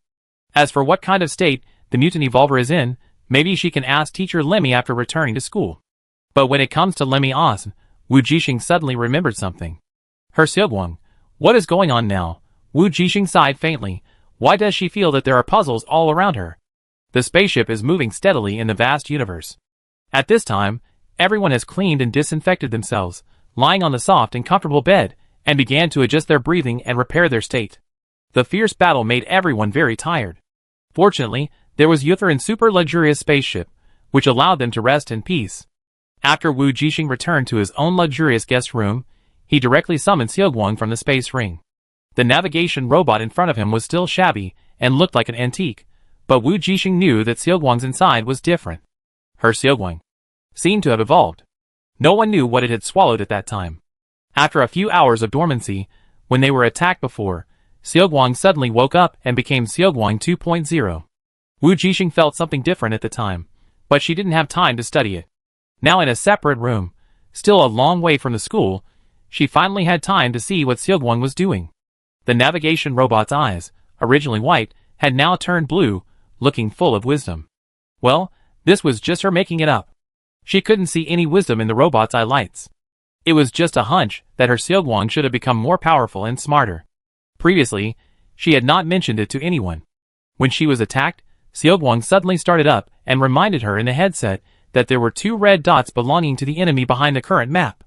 As for what kind of state the mutant evolver is in, maybe she can ask teacher Lemi after returning to school. But when it comes to Lemi Os, Wujing suddenly remembered something. Her Xiaoguang. What is going on now? Wujing sighed faintly. Why does she feel that there are puzzles all around her? The spaceship is moving steadily in the vast universe. At this time, everyone has cleaned and disinfected themselves, lying on the soft and comfortable bed, and began to adjust their breathing and repair their state. The fierce battle made everyone very tired. Fortunately, there was Yuther's super luxurious spaceship, which allowed them to rest in peace. After Wujing returned to his own luxurious guest room, he directly summoned Xiaoguang from the space ring. The navigation robot in front of him was still shabby and looked like an antique, but Wujing knew that Xiaoguang's inside was different. Her Xiaoguang seemed to have evolved. No one knew what it had swallowed at that time. After a few hours of dormancy, when they were attacked before, Xiaoguang suddenly woke up and became Xiaoguang 2.0. Wujing felt something different at the time, but she didn't have time to study it. Now in a separate room, still a long way from the school, she finally had time to see what Xiaoguang was doing. The navigation robot's eyes, originally white, had now turned blue, looking full of wisdom. Well, this was just her making it up. She couldn't see any wisdom in the robot's eye lights. It was just a hunch that her Xiaoguang should have become more powerful and smarter. Previously, she had not mentioned it to anyone. When she was attacked, Xiaoguang suddenly started up and reminded her in the headset that there were 2 red dots belonging to the enemy behind the current map.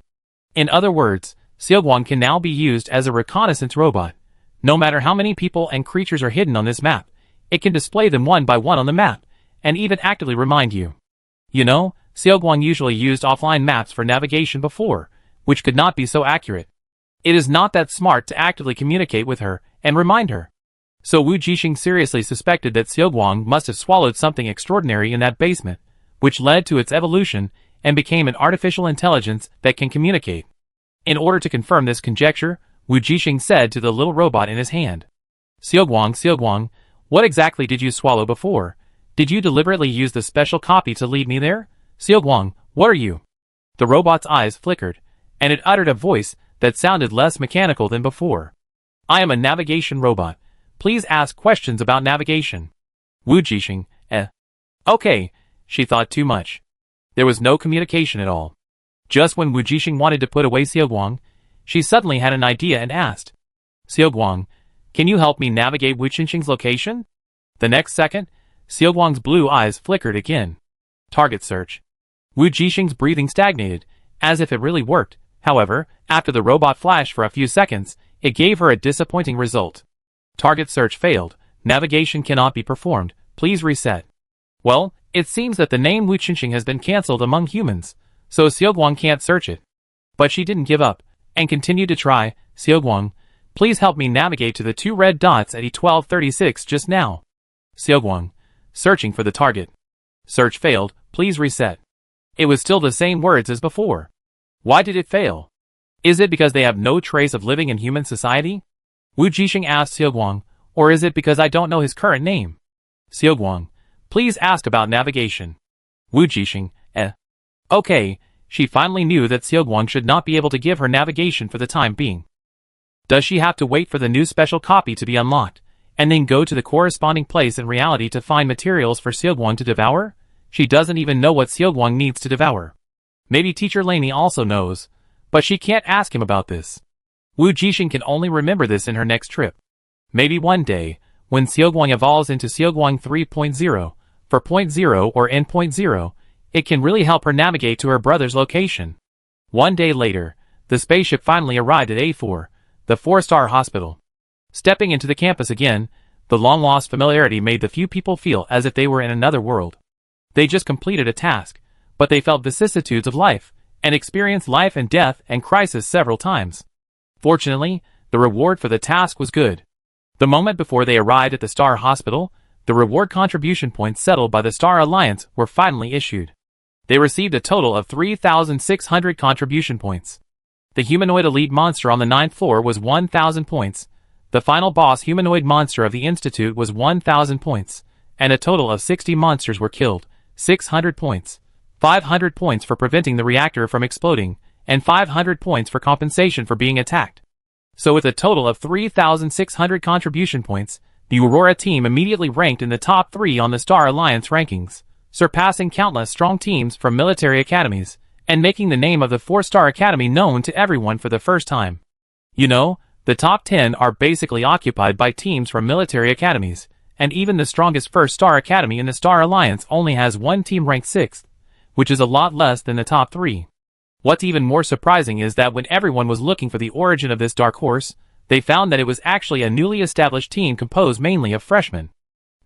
In other words, Xiaoguang can now be used as a reconnaissance robot. No matter how many people and creatures are hidden on this map, it can display them one by one on the map, and even actively remind you. You know, Xiaoguang usually used offline maps for navigation before, which could not be so accurate. It is not that smart to actively communicate with her and remind her. So Wujing seriously suspected that Xiaoguang must have swallowed something extraordinary in that basement, which led to its evolution and became an artificial intelligence that can communicate. In order to confirm this conjecture, Wujing said to the little robot in his hand, Xiaoguang, what exactly did you swallow before? Did you deliberately use the special copy to lead me there? Xiaoguang, what are you? The robot's eyes flickered, and it uttered a voice that sounded less mechanical than before. I am a navigation robot. Please ask questions about navigation. Wujing, Okay, she thought too much. There was no communication at all. Just when Wujing wanted to put away Xiaoguang, she suddenly had an idea and asked, Xiaoguang, can you help me navigate Wujing's location? The next second, Xiaoguang's blue eyes flickered again. Target search. Wujing's breathing stagnated, as if it really worked. However, after the robot flashed for a few seconds, it gave her a disappointing result. Target search failed. Navigation cannot be performed. Please reset. Well, it seems that the name Wujing has been cancelled among humans, so Xiaoguang can't search it. But she didn't give up, and continued to try. Xiaoguang, please help me navigate to the 2 red dots at E1236 just now. Xiaoguang, searching for the target. Search failed. Please reset. It was still the same words as before. Why did it fail? Is it because they have no trace of living in human society? Wujing asked Xiaoguang, or is it because I don't know his current name? Xiaoguang, please ask about navigation. Wujing, Okay, she finally knew that Xiaoguang should not be able to give her navigation for the time being. Does she have to wait for the new special copy to be unlocked, and then go to the corresponding place in reality to find materials for Xiaoguang to devour? She doesn't even know what Xiaoguang needs to devour. Maybe Teacher Lemi also knows, but she can't ask him about this. Wujing can only remember this in her next trip. Maybe one day, when Xiaoguang evolves into Xiaoguang 3.0, for .0 or N.0, it can really help her navigate to her brother's location. One day later, the spaceship finally arrived at A4, the 4-star hospital. Stepping into the campus again, the long-lost familiarity made the few people feel as if they were in another world. They just completed a task, but they felt vicissitudes of life, and experienced life and death and crisis several times. Fortunately, the reward for the task was good. The moment before they arrived at the Star Hospital, the reward contribution points settled by the Star Alliance were finally issued. They received a total of 3,600 contribution points. The humanoid elite monster on the 9th floor was 1,000 points. The final boss humanoid monster of the Institute was 1,000 points, and a total of 60 monsters were killed, 600 points. 500 points for preventing the reactor from exploding, and 500 points for compensation for being attacked. So with a total of 3,600 contribution points, the Aurora team immediately ranked in the top 3 on the Star Alliance rankings, surpassing countless strong teams from military academies, and making the name of the 4-star academy known to everyone for the first time. You know, the top 10 are basically occupied by teams from military academies, and even the strongest 1-star academy in the Star Alliance only has one team ranked 6th, which is a lot less than the top 3. What's even more surprising is that when everyone was looking for the origin of this dark horse, they found that it was actually a newly established team composed mainly of freshmen.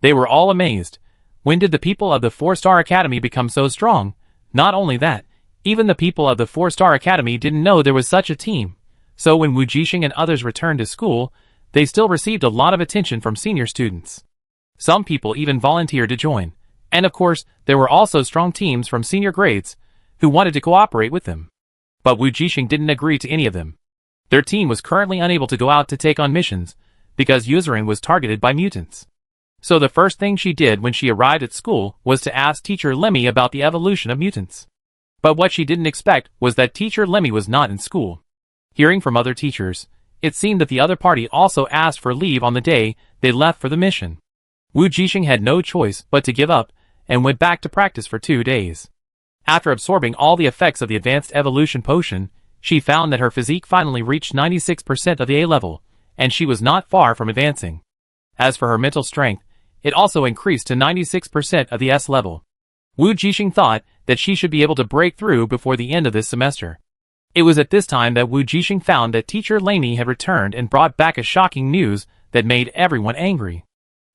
They were all amazed. When did the people of the 4-star academy become so strong? Not only that, even the people of the 4-star academy didn't know there was such a team. So when Wujing and others returned to school, they still received a lot of attention from senior students. Some people even volunteered to join. And of course, there were also strong teams from senior grades who wanted to cooperate with them. But Wujing didn't agree to any of them. Their team was currently unable to go out to take on missions because Yushen was targeted by mutants. So the first thing she did when she arrived at school was to ask Teacher Lemi about the evolution of mutants. But what she didn't expect was that Teacher Lemi was not in school. Hearing from other teachers, it seemed that the other party also asked for leave on the day they left for the mission. Wujing had no choice but to give up and went back to practice for 2 days. After absorbing all the effects of the advanced evolution potion, she found that her physique finally reached 96% of the A level, and she was not far from advancing. As for her mental strength, it also increased to 96% of the S level. Wujing thought that she should be able to break through before the end of this semester. It was at this time that Wujing found that Teacher Lemi had returned and brought back a shocking news that made everyone angry.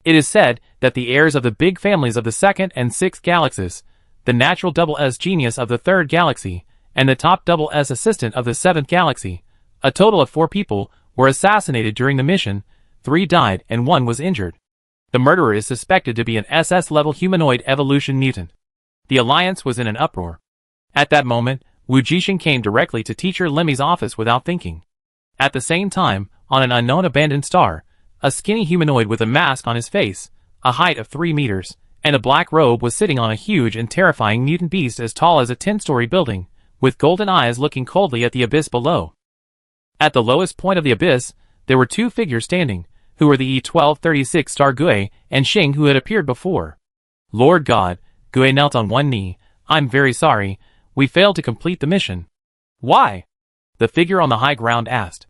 It is said that the heirs of the big families of the 2nd and 6th galaxies, the natural double S genius of the 3rd galaxy, and the top double S assistant of the 7th galaxy, a total of 4 people, were assassinated during the mission. 3 died and 1 was injured. The murderer is suspected to be an SS-level humanoid evolution mutant. The Alliance was in an uproar. At that moment, Wujing came directly to Teacher Lemi's office without thinking. At the same time, on an unknown abandoned star, a skinny humanoid with a mask on his face, a height of 3 meters, and a black robe was sitting on a huge and terrifying mutant beast as tall as a 10-story building, with golden eyes looking coldly at the abyss below. At the lowest point of the abyss, there were two figures standing, who were the E1236 star Gui and Xing who had appeared before. Lord God, Gui knelt on one knee. I'm very sorry, we failed to complete the mission. Why? The figure on the high ground asked.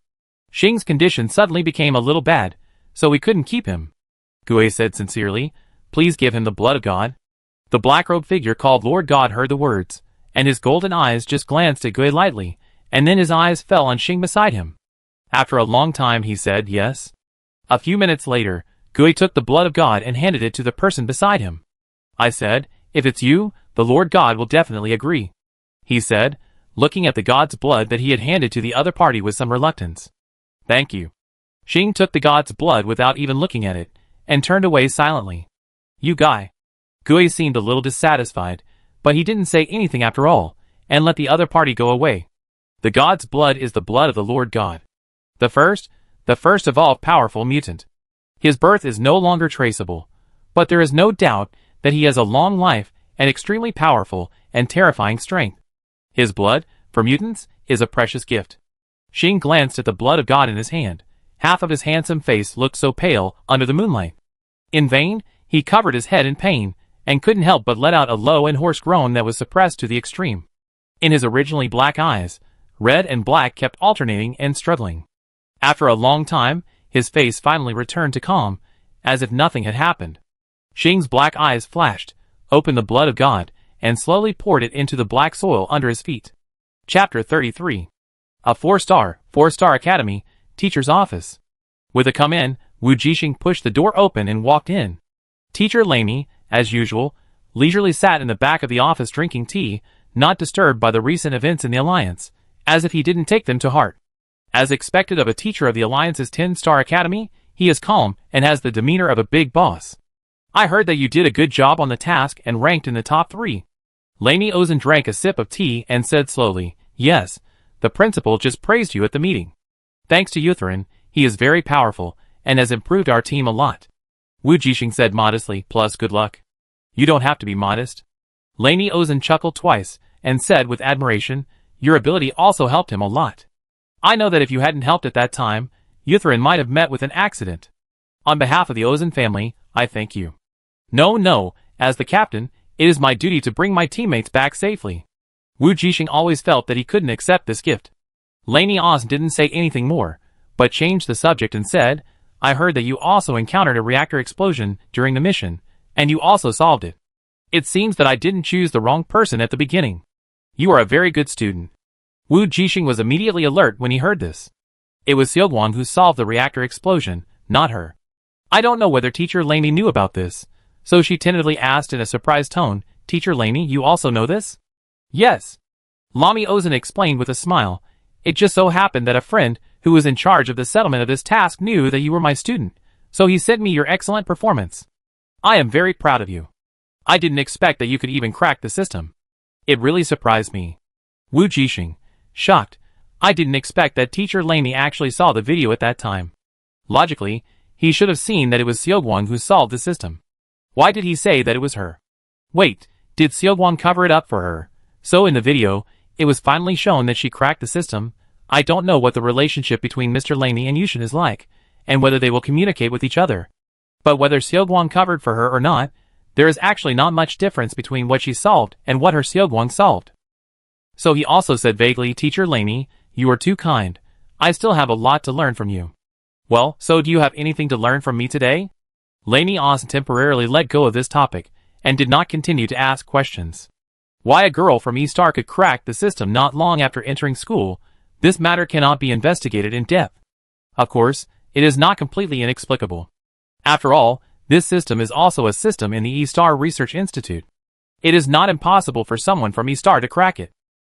Xing's condition suddenly became a little bad, so we couldn't keep him. Gui said sincerely, please give him the blood of God. The black-robed figure called Lord God heard the words, and his golden eyes just glanced at Gui lightly, and then his eyes fell on Xing beside him. After a long time he said yes. A few minutes later, Gui took the blood of God and handed it to the person beside him. I said, if it's you, the Lord God will definitely agree. He said, looking at the God's blood that he had handed to the other party with some reluctance. Thank you. Xing took the God's blood without even looking at it, and turned away silently. You guy. Gui seemed a little dissatisfied, but he didn't say anything after all, and let the other party go away. The God's blood is the blood of the Lord God. The first evolved powerful mutant. His birth is no longer traceable, but there is no doubt that he has a long life and extremely powerful and terrifying strength. His blood, for mutants, is a precious gift. Xing glanced at the blood of God in his hand. Half of his handsome face looked so pale under the moonlight. In vain, he covered his head in pain, and couldn't help but let out a low and hoarse groan that was suppressed to the extreme. In his originally black eyes, red and black kept alternating and struggling. After a long time, his face finally returned to calm, as if nothing had happened. Xing's black eyes flashed, opened the blood of God, and slowly poured it into the black soil under his feet. Chapter 33. A 4-star academy, teacher's office. With a come in, Wujing pushed the door open and walked in. Teacher Lemi, as usual, leisurely sat in the back of the office drinking tea, not disturbed by the recent events in the Alliance, as if he didn't take them to heart. As expected of a teacher of the Alliance's 10-star academy, he is calm and has the demeanor of a big boss. I heard that you did a good job on the task and ranked in the top 3. Lemi Ozen drank a sip of tea and said slowly, yes, the principal just praised you at the meeting. Thanks to Yushen, he is very powerful, and has improved our team a lot. Wujing said modestly, plus good luck. You don't have to be modest. Lemi Ozen chuckled twice, and said with admiration, your ability also helped him a lot. I know that if you hadn't helped at that time, Yushen might have met with an accident. On behalf of the Ozen family, I thank you. No, as the captain, it is my duty to bring my teammates back safely. Wujing always felt that he couldn't accept this gift. Lemi Oz didn't say anything more, but changed the subject and said, I heard that you also encountered a reactor explosion during the mission, and you also solved it. It seems that I didn't choose the wrong person at the beginning. You are a very good student. Wujing was immediately alert when he heard this. It was Xiaoguang who solved the reactor explosion, not her. I don't know whether Teacher Lemi knew about this, so she tentatively asked in a surprised tone, Teacher Lemi, you also know this? Yes. Lemi Ozen explained with a smile. It just so happened that a friend who was in charge of the settlement of this task knew that you were my student, so he sent me your excellent performance. I am very proud of you. I didn't expect that you could even crack the system. It really surprised me. Wujing, shocked. I didn't expect that Teacher Lemi actually saw the video at that time. Logically, he should have seen that it was Xiaoguang who solved the system. Why did he say that it was her? Wait, did Xiaoguang cover it up for her? So in the video, it was finally shown that she cracked the system. I don't know what the relationship between Mr. Lemi and Yushen is like, and whether they will communicate with each other. But whether Xiaoguang covered for her or not, there is actually not much difference between what she solved and what her Xiaoguang solved. So he also said vaguely, Teacher Lemi, you are too kind. I still have a lot to learn from you. Well, so do you have anything to learn from me today? Lemi Oz temporarily let go of this topic, and did not continue to ask questions. Why a girl from E-Star could crack the system not long after entering school, this matter cannot be investigated in depth. Of course, it is not completely inexplicable. After all, this system is also a system in the E-Star Research Institute. It is not impossible for someone from E-Star to crack it.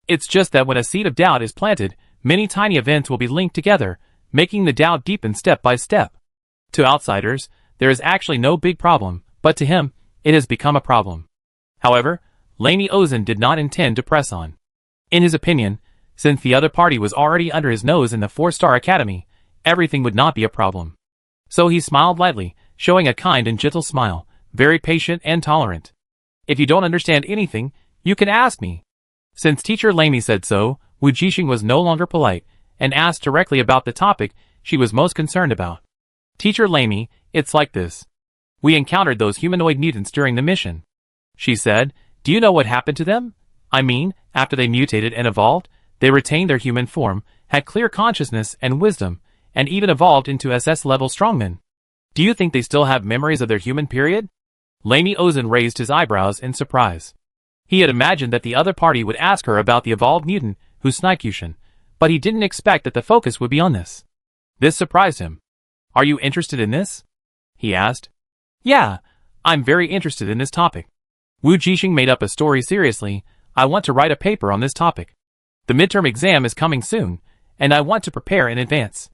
It's just that when a seed of doubt is planted, many tiny events will be linked together, making the doubt deepen step by step. To outsiders, there is actually no big problem, but to him, it has become a problem. However, Lemi Ozen did not intend to press on. In his opinion, since the other party was already under his nose in the 4-star academy, everything would not be a problem. So he smiled lightly, showing a kind and gentle smile, very patient and tolerant. If you don't understand anything, you can ask me. Since teacher Lemi said so, Wujing was no longer polite, and asked directly about the topic she was most concerned about. Teacher Lemi, it's like this. We encountered those humanoid mutants during the mission. She said, do you know what happened to them? I mean, after they mutated and evolved, they retained their human form, had clear consciousness and wisdom, and even evolved into SS-level strongmen. Do you think they still have memories of their human period? Lemi Ozen raised his eyebrows in surprise. He had imagined that the other party would ask her about the evolved mutant who sniped Yushen, but he didn't expect that the focus would be on this. This surprised him. Are you interested in this? He asked. Yeah, I'm very interested in this topic. Wujing made up a story seriously. I want to write a paper on this topic. The midterm exam is coming soon, and I want to prepare in advance.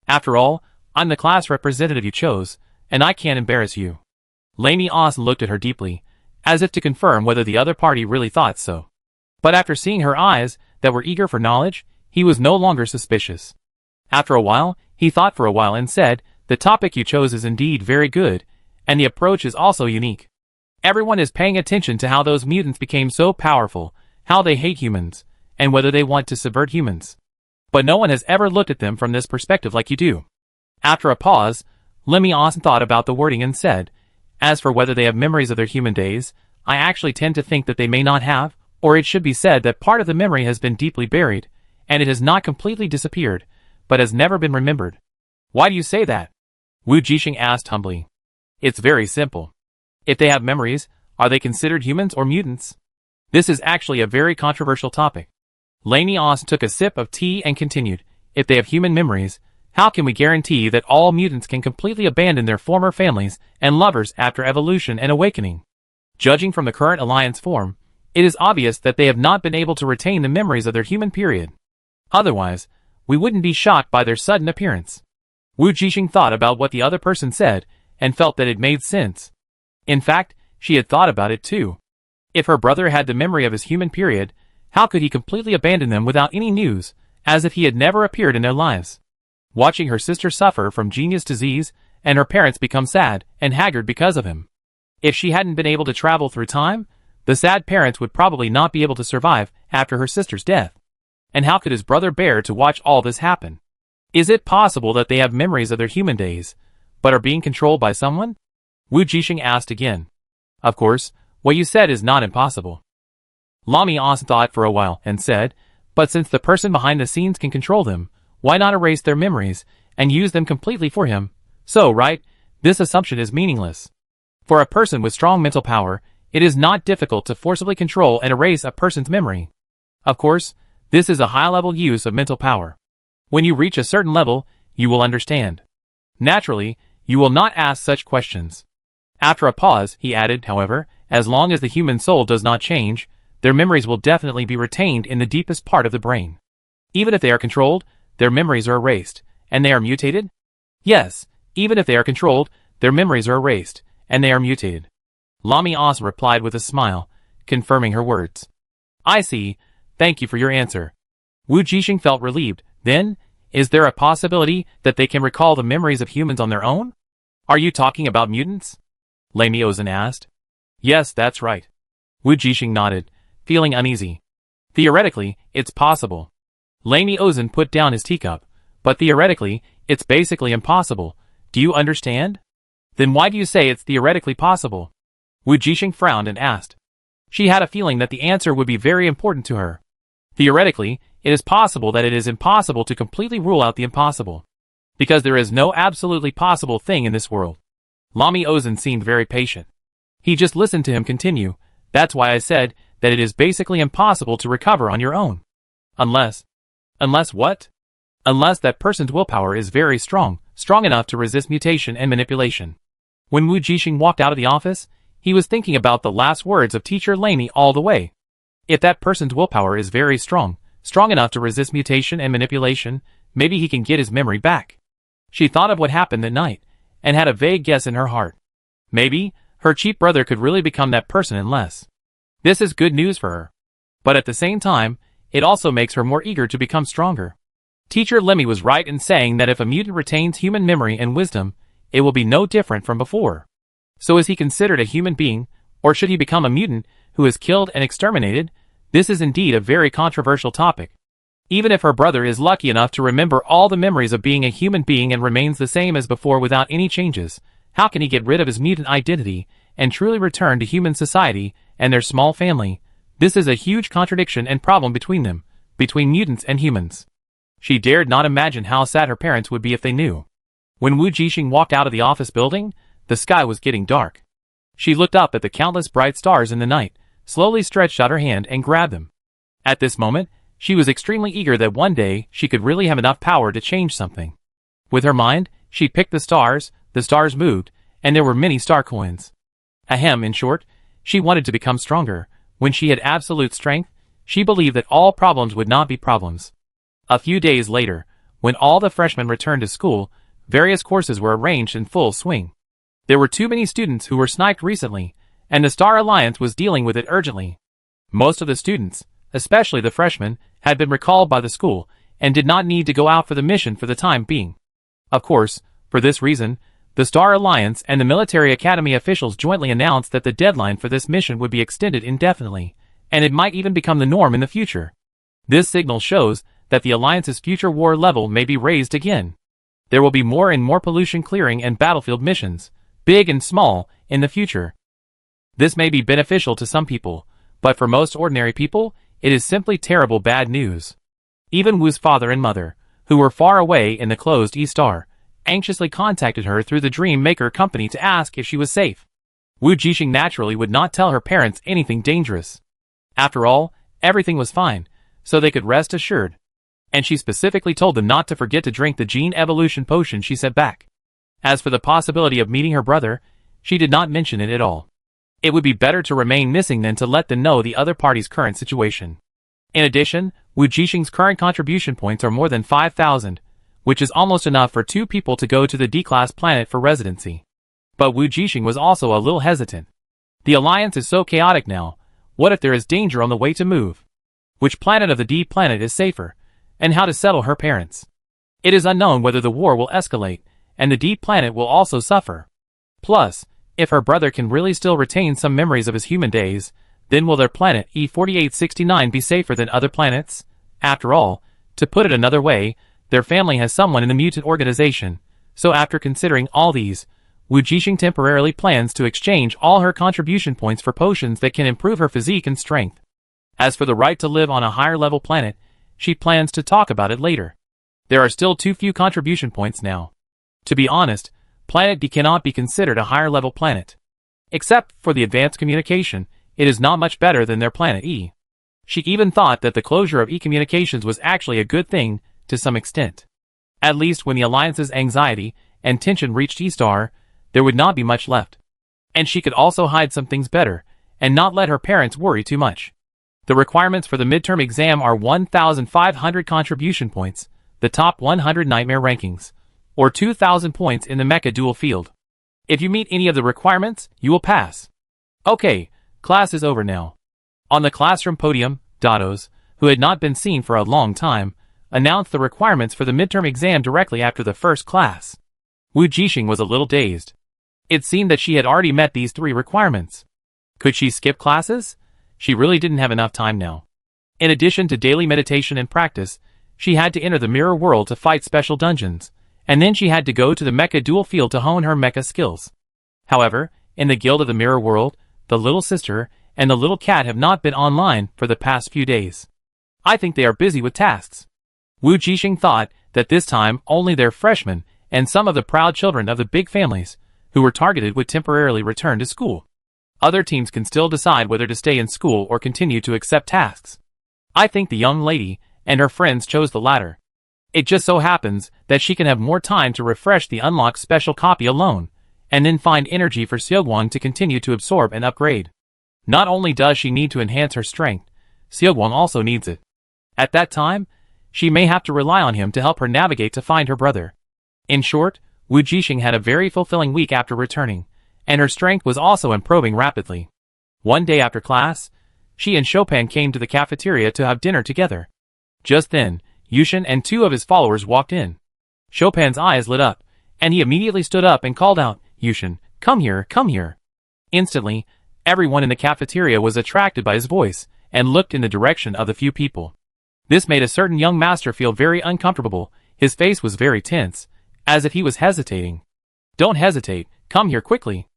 After all, I'm the class representative you chose, and I can't embarrass you. Lemi Oz looked at her deeply, as if to confirm whether the other party really thought so. But after seeing her eyes that were eager for knowledge, he was no longer suspicious. After a while, he thought for a while and said, the topic you chose is indeed very good, and the approach is also unique. Everyone is paying attention to how those mutants became so powerful, how they hate humans, and whether they want to subvert humans. But no one has ever looked at them from this perspective like you do. After a pause, Lemi Oz thought about the wording and said, as for whether they have memories of their human days, I actually tend to think that they may not have, or it should be said that part of the memory has been deeply buried, and it has not completely disappeared, but has never been remembered. Why do you say that? Wujing asked humbly. It's very simple. If they have memories, are they considered humans or mutants? This is actually a very controversial topic. Lemi Oz took a sip of tea and continued, if they have human memories, how can we guarantee that all mutants can completely abandon their former families and lovers after evolution and awakening? Judging from the current alliance form, it is obvious that they have not been able to retain the memories of their human period. Otherwise, we wouldn't be shocked by their sudden appearance. Wujing thought about what the other person said, and felt that it made sense. In fact, she had thought about it too. If her brother had the memory of his human period, how could he completely abandon them without any news, as if he had never appeared in their lives? Watching her sister suffer from genius disease, and her parents become sad and haggard because of him. If she hadn't been able to travel through time, the sad parents would probably not be able to survive after her sister's death. And how could his brother bear to watch all this happen? Is it possible that they have memories of their human days, but are being controlled by someone? Wujing asked again. Of course, what you said is not impossible. Lemi Oz thought for a while and said, but since the person behind the scenes can control them, why not erase their memories and use them completely for him? So, right, this assumption is meaningless. For a person with strong mental power, it is not difficult to forcibly control and erase a person's memory. Of course, this is a high-level use of mental power. When you reach a certain level, you will understand. Naturally, you will not ask such questions. After a pause, he added, however, as long as the human soul does not change, their memories will definitely be retained in the deepest part of the brain. Even if they are controlled, their memories are erased, and they are mutated? Yes, even if they are controlled, their memories are erased, and they are mutated. Lemi Oz replied with a smile, confirming her words. I see, thank you for your answer. Wujing felt relieved. Then, is there a possibility that they can recall the memories of humans on their own? Are you talking about mutants? Lemi Ozen asked. Yes, that's right. Wujing nodded, feeling uneasy. Theoretically, it's possible. Lemi Ozen put down his teacup, but theoretically, it's basically impossible. Do you understand? Then why do you say it's theoretically possible? Wujing frowned and asked. She had a feeling that the answer would be very important to her. Theoretically, it is possible that it is impossible to completely rule out the impossible. Because there is no absolutely possible thing in this world. Lemi Ozen seemed very patient. He just listened to him continue. That's why I said that it is basically impossible to recover on your own. Unless what? Unless that person's willpower is very strong enough to resist mutation and manipulation. When Wujing walked out of the office, he was thinking about the last words of teacher Lemi all the way. If that person's willpower is very strong enough to resist mutation and manipulation, maybe he can get his memory back. She thought of what happened that night, and had a vague guess in her heart. Maybe, her cheap brother could really become that person unless. This is good news for her. But at the same time, it also makes her more eager to become stronger. Teacher Lemi was right in saying that if a mutant retains human memory and wisdom, it will be no different from before. So is he considered a human being, or should he become a mutant who is killed and exterminated? This is indeed a very controversial topic. Even if her brother is lucky enough to remember all the memories of being a human being and remains the same as before without any changes, how can he get rid of his mutant identity and truly return to human society and their small family? This is a huge contradiction and problem between them, between mutants and humans. She dared not imagine how sad her parents would be if they knew. When Wujing walked out of the office building, the sky was getting dark. She looked up at the countless bright stars in the night, slowly stretched out her hand and grabbed them. At this moment, she was extremely eager that one day she could really have enough power to change something. With her mind, she picked the stars moved, and there were many star coins. Ahem, in short, she wanted to become stronger. When she had absolute strength, she believed that all problems would not be problems. A few days later, when all the freshmen returned to school, various courses were arranged in full swing. There were too many students who were sniped recently, and the Star Alliance was dealing with it urgently. Most of the students, especially the freshmen, had been recalled by the school, and did not need to go out for the mission for the time being. Of course, for this reason, the Star Alliance and the Military Academy officials jointly announced that the deadline for this mission would be extended indefinitely, and it might even become the norm in the future. This signal shows that the Alliance's future war level may be raised again. There will be more and more pollution clearing and battlefield missions, big and small, in the future. This may be beneficial to some people, but for most ordinary people, it is simply terrible bad news. Even Wu's father and mother, who were far away in the closed E-Star, anxiously contacted her through the Dream Maker company to ask if she was safe. Wujing naturally would not tell her parents anything dangerous. After all, everything was fine, so they could rest assured. And she specifically told them not to forget to drink the gene evolution potion she sent back. As for the possibility of meeting her brother, she did not mention it at all. It would be better to remain missing than to let them know the other party's current situation. In addition, Wujing's current contribution points are more than 5,000, which is almost enough for 2 people to go to the D-class planet for residency. But Wujing was also a little hesitant. The Alliance is so chaotic now, what if there is danger on the way to move? Which planet of the D planet is safer? And how to settle her parents? It is unknown whether the war will escalate, and the D planet will also suffer. Plus, if her brother can really still retain some memories of his human days, then will their planet E4869 be safer than other planets? After all, to put it another way, their family has someone in the mutant organization, so after considering all these, Wujing temporarily plans to exchange all her contribution points for potions that can improve her physique and strength. As for the right to live on a higher level planet, she plans to talk about it later. There are still too few contribution points now. To be honest, Planet D cannot be considered a higher level planet. Except for the advanced communication, it is not much better than their planet E. She even thought that the closure of E-communications was actually a good thing, to some extent. At least when the Alliance's anxiety and tension reached E-Star, there would not be much left. And she could also hide some things better, and not let her parents worry too much. The requirements for the midterm exam are 1,500 contribution points, the top 100 nightmare rankings, or 2,000 points in the Mecha dual field. If you meet any of the requirements, you will pass. Okay, class is over now. On the classroom podium, Datos, who had not been seen for a long time, announced the requirements for the midterm exam directly after the first class. Wujing was a little dazed. It seemed that she had already met these 3 requirements. Could she skip classes? She really didn't have enough time now. In addition to daily meditation and practice, she had to enter the mirror world to fight special dungeons, and then she had to go to the Mecha dual field to hone her Mecha skills. However, in the guild of the mirror world, the little sister and the little cat have not been online for the past few days. I think they are busy with tasks. Wujing thought that this time only their freshmen and some of the proud children of the big families who were targeted would temporarily return to school. Other teams can still decide whether to stay in school or continue to accept tasks. I think the young lady and her friends chose the latter. It just so happens that she can have more time to refresh the unlocked special copy alone, and then find energy for Xiaoguang to continue to absorb and upgrade. Not only does she need to enhance her strength, Xiaoguang also needs it. At that time, she may have to rely on him to help her navigate to find her brother. In short, Wujing had a very fulfilling week after returning, and her strength was also improving rapidly. One day after class, she and Chopin came to the cafeteria to have dinner together. Just then, Yushen and 2 of his followers walked in. Chopin's eyes lit up, and he immediately stood up and called out, "Yushen, come here, come here." Instantly, everyone in the cafeteria was attracted by his voice, and looked in the direction of the few people. This made a certain young master feel very uncomfortable. His face was very tense, as if he was hesitating. "Don't hesitate, come here quickly."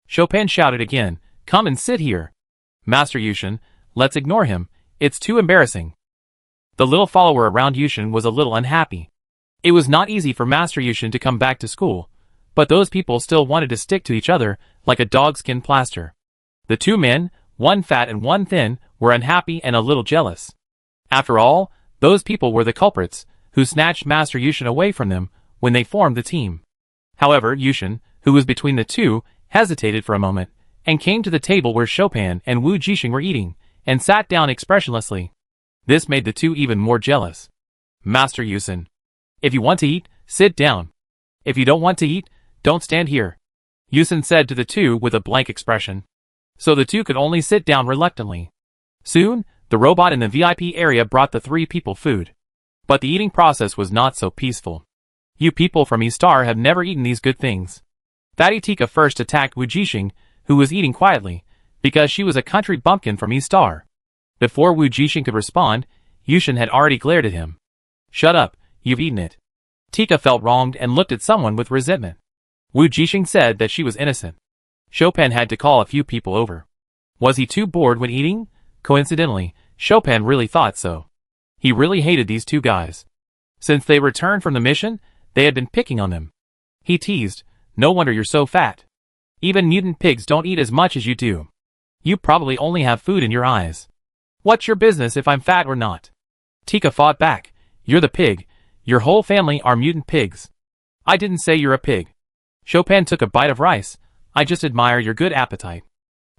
Chopin shouted again, "Come and sit here." "Master Yushen, let's ignore him, it's too embarrassing." The little follower around Yushen was a little unhappy. It was not easy for Master Yushen to come back to school, but those people still wanted to stick to each other like a dogskin plaster. The two men, one fat and one thin, were unhappy and a little jealous. After all, those people were the culprits, who snatched Master Yushen away from them when they formed the team. However, Yushen, who was between the two, hesitated for a moment, and came to the table where Chopin and Wujing were eating, and sat down expressionlessly. This made the two even more jealous. "Master Yushen, if you want to eat, sit down. If you don't want to eat, don't stand here," Yushen said to the two with a blank expression. So the two could only sit down reluctantly. Soon, the robot in the VIP area brought the three people food. But the eating process was not so peaceful. "You people from Eastar have never eaten these good things." Fatty Tika first attacked Wujing, who was eating quietly, because she was a country bumpkin from Eastar. Before Wujing could respond, Yushen had already glared at him. "Shut up, you've eaten it." Tika felt wronged and looked at someone with resentment. Wujing said that she was innocent. Chopin had to call a few people over. Was he too bored when eating? Coincidentally, Chopin really thought so. He really hated these two guys. Since they returned from the mission, they had been picking on them. He teased, "No wonder you're so fat. Even mutant pigs don't eat as much as you do. You probably only have food in your eyes. What's your business if I'm fat or not?" Tika fought back, "You're the pig. Your whole family are mutant pigs." "I didn't say you're a pig." Chopin took a bite of rice. "I just admire your good appetite."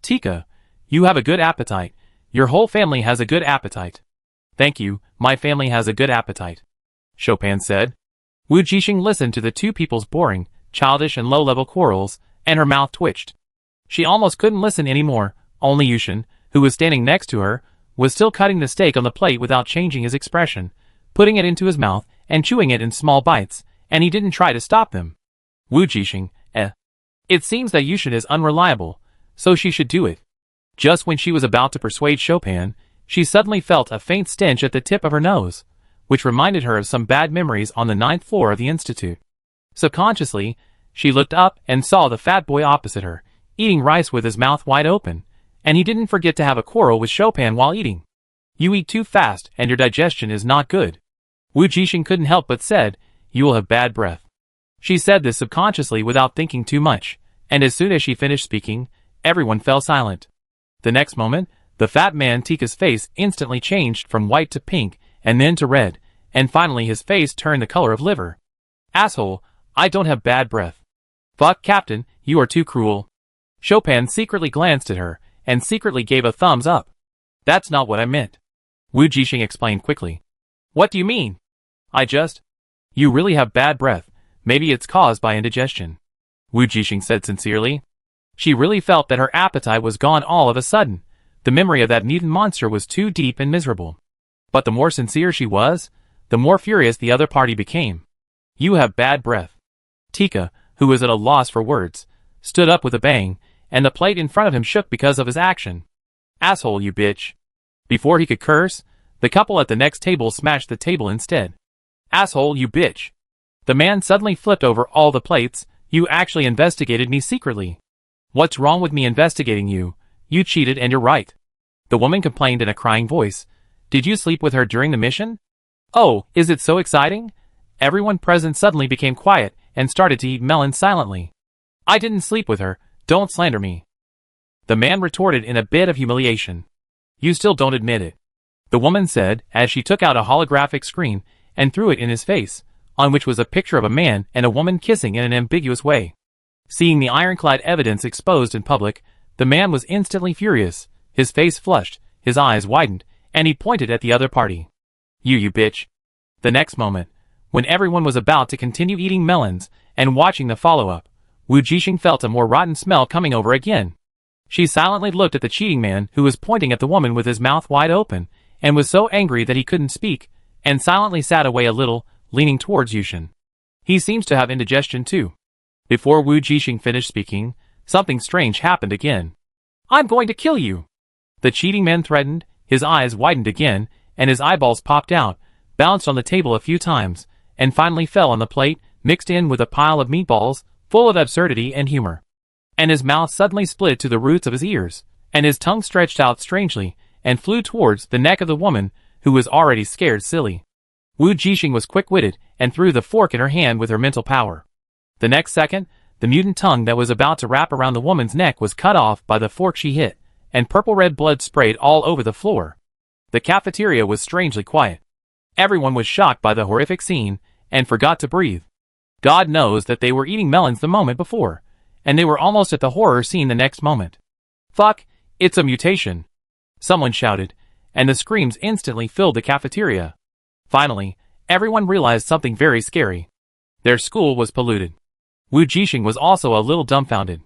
"Tika, you have a good appetite. Your whole family has a good appetite." "Thank you, my family has a good appetite," Chopin said. Wujing listened to the two people's boring, childish and low-level quarrels, and her mouth twitched. She almost couldn't listen anymore. Only Yushen, who was standing next to her, was still cutting the steak on the plate without changing his expression, putting it into his mouth and chewing it in small bites, and he didn't try to stop them. Wujing, It seems that Yushen is unreliable, so she should do it." Just when she was about to persuade Chopin, she suddenly felt a faint stench at the tip of her nose, which reminded her of some bad memories on the 9th floor of the institute. Subconsciously, she looked up and saw the fat boy opposite her, eating rice with his mouth wide open, and he didn't forget to have a quarrel with Chopin while eating. "You eat too fast and your digestion is not good." Wujing couldn't help but said, "You will have bad breath." She said this subconsciously without thinking too much, and as soon as she finished speaking, everyone fell silent. The next moment, the fat man Tika's face instantly changed from white to pink, and then to red, and finally his face turned the color of liver. "Asshole, I don't have bad breath." "Fuck Captain, you are too cruel." Chopin secretly glanced at her, and secretly gave a thumbs up. "That's not what I meant," Wujing explained quickly. "What do you mean?" You really have bad breath. Maybe it's caused by indigestion," Wujing said sincerely. She really felt that her appetite was gone all of a sudden. The memory of that mutant monster was too deep and miserable. But the more sincere she was, the more furious the other party became. "You have bad breath." Tika, who was at a loss for words, stood up with a bang, and the plate in front of him shook because of his action. "Asshole, you bitch." Before he could curse, the couple at the next table smashed the table instead. "Asshole, you bitch." The man suddenly flipped over all the plates. "You actually investigated me secretly." "What's wrong with me investigating you? You cheated and you're right." The woman complained in a crying voice. "Did you sleep with her during the mission?" "Oh, is it so exciting?" Everyone present suddenly became quiet and started to eat melons silently. "I didn't sleep with her, don't slander me." The man retorted in a bit of humiliation. "You still don't admit it," the woman said as she took out a holographic screen and threw it in his face, on which was a picture of a man and a woman kissing in an ambiguous way. Seeing the ironclad evidence exposed in public, the man was instantly furious. His face flushed, his eyes widened, and he pointed at the other party. You bitch." The next moment, when everyone was about to continue eating melons and watching the follow-up, Wujing felt a more rotten smell coming over again. She silently looked at the cheating man who was pointing at the woman with his mouth wide open, and was so angry that he couldn't speak, and silently sat away a little, leaning towards Yushen. He seems to have indigestion too. Before Wujing finished speaking, something strange happened again. "I'm going to kill you," the cheating man threatened, His eyes widened again, and his eyeballs popped out, bounced on the table a few times, and finally fell on the plate, mixed in with a pile of meatballs, full of absurdity and humor. And his mouth suddenly split to the roots of his ears, and his tongue stretched out strangely, and flew towards the neck of the woman, who was already scared silly. Wujing was quick-witted, and threw the fork in her hand with her mental power. The next second, the mutant tongue that was about to wrap around the woman's neck was cut off by the fork she hit, and purple-red blood sprayed all over the floor. The cafeteria was strangely quiet. Everyone was shocked by the horrific scene, and forgot to breathe. God knows that they were eating melons the moment before, and they were almost at the horror scene the next moment. "Fuck, it's a mutation!" someone shouted, and the screams instantly filled the cafeteria. Finally, everyone realized something very scary. Their school was polluted. Wujing was also a little dumbfounded.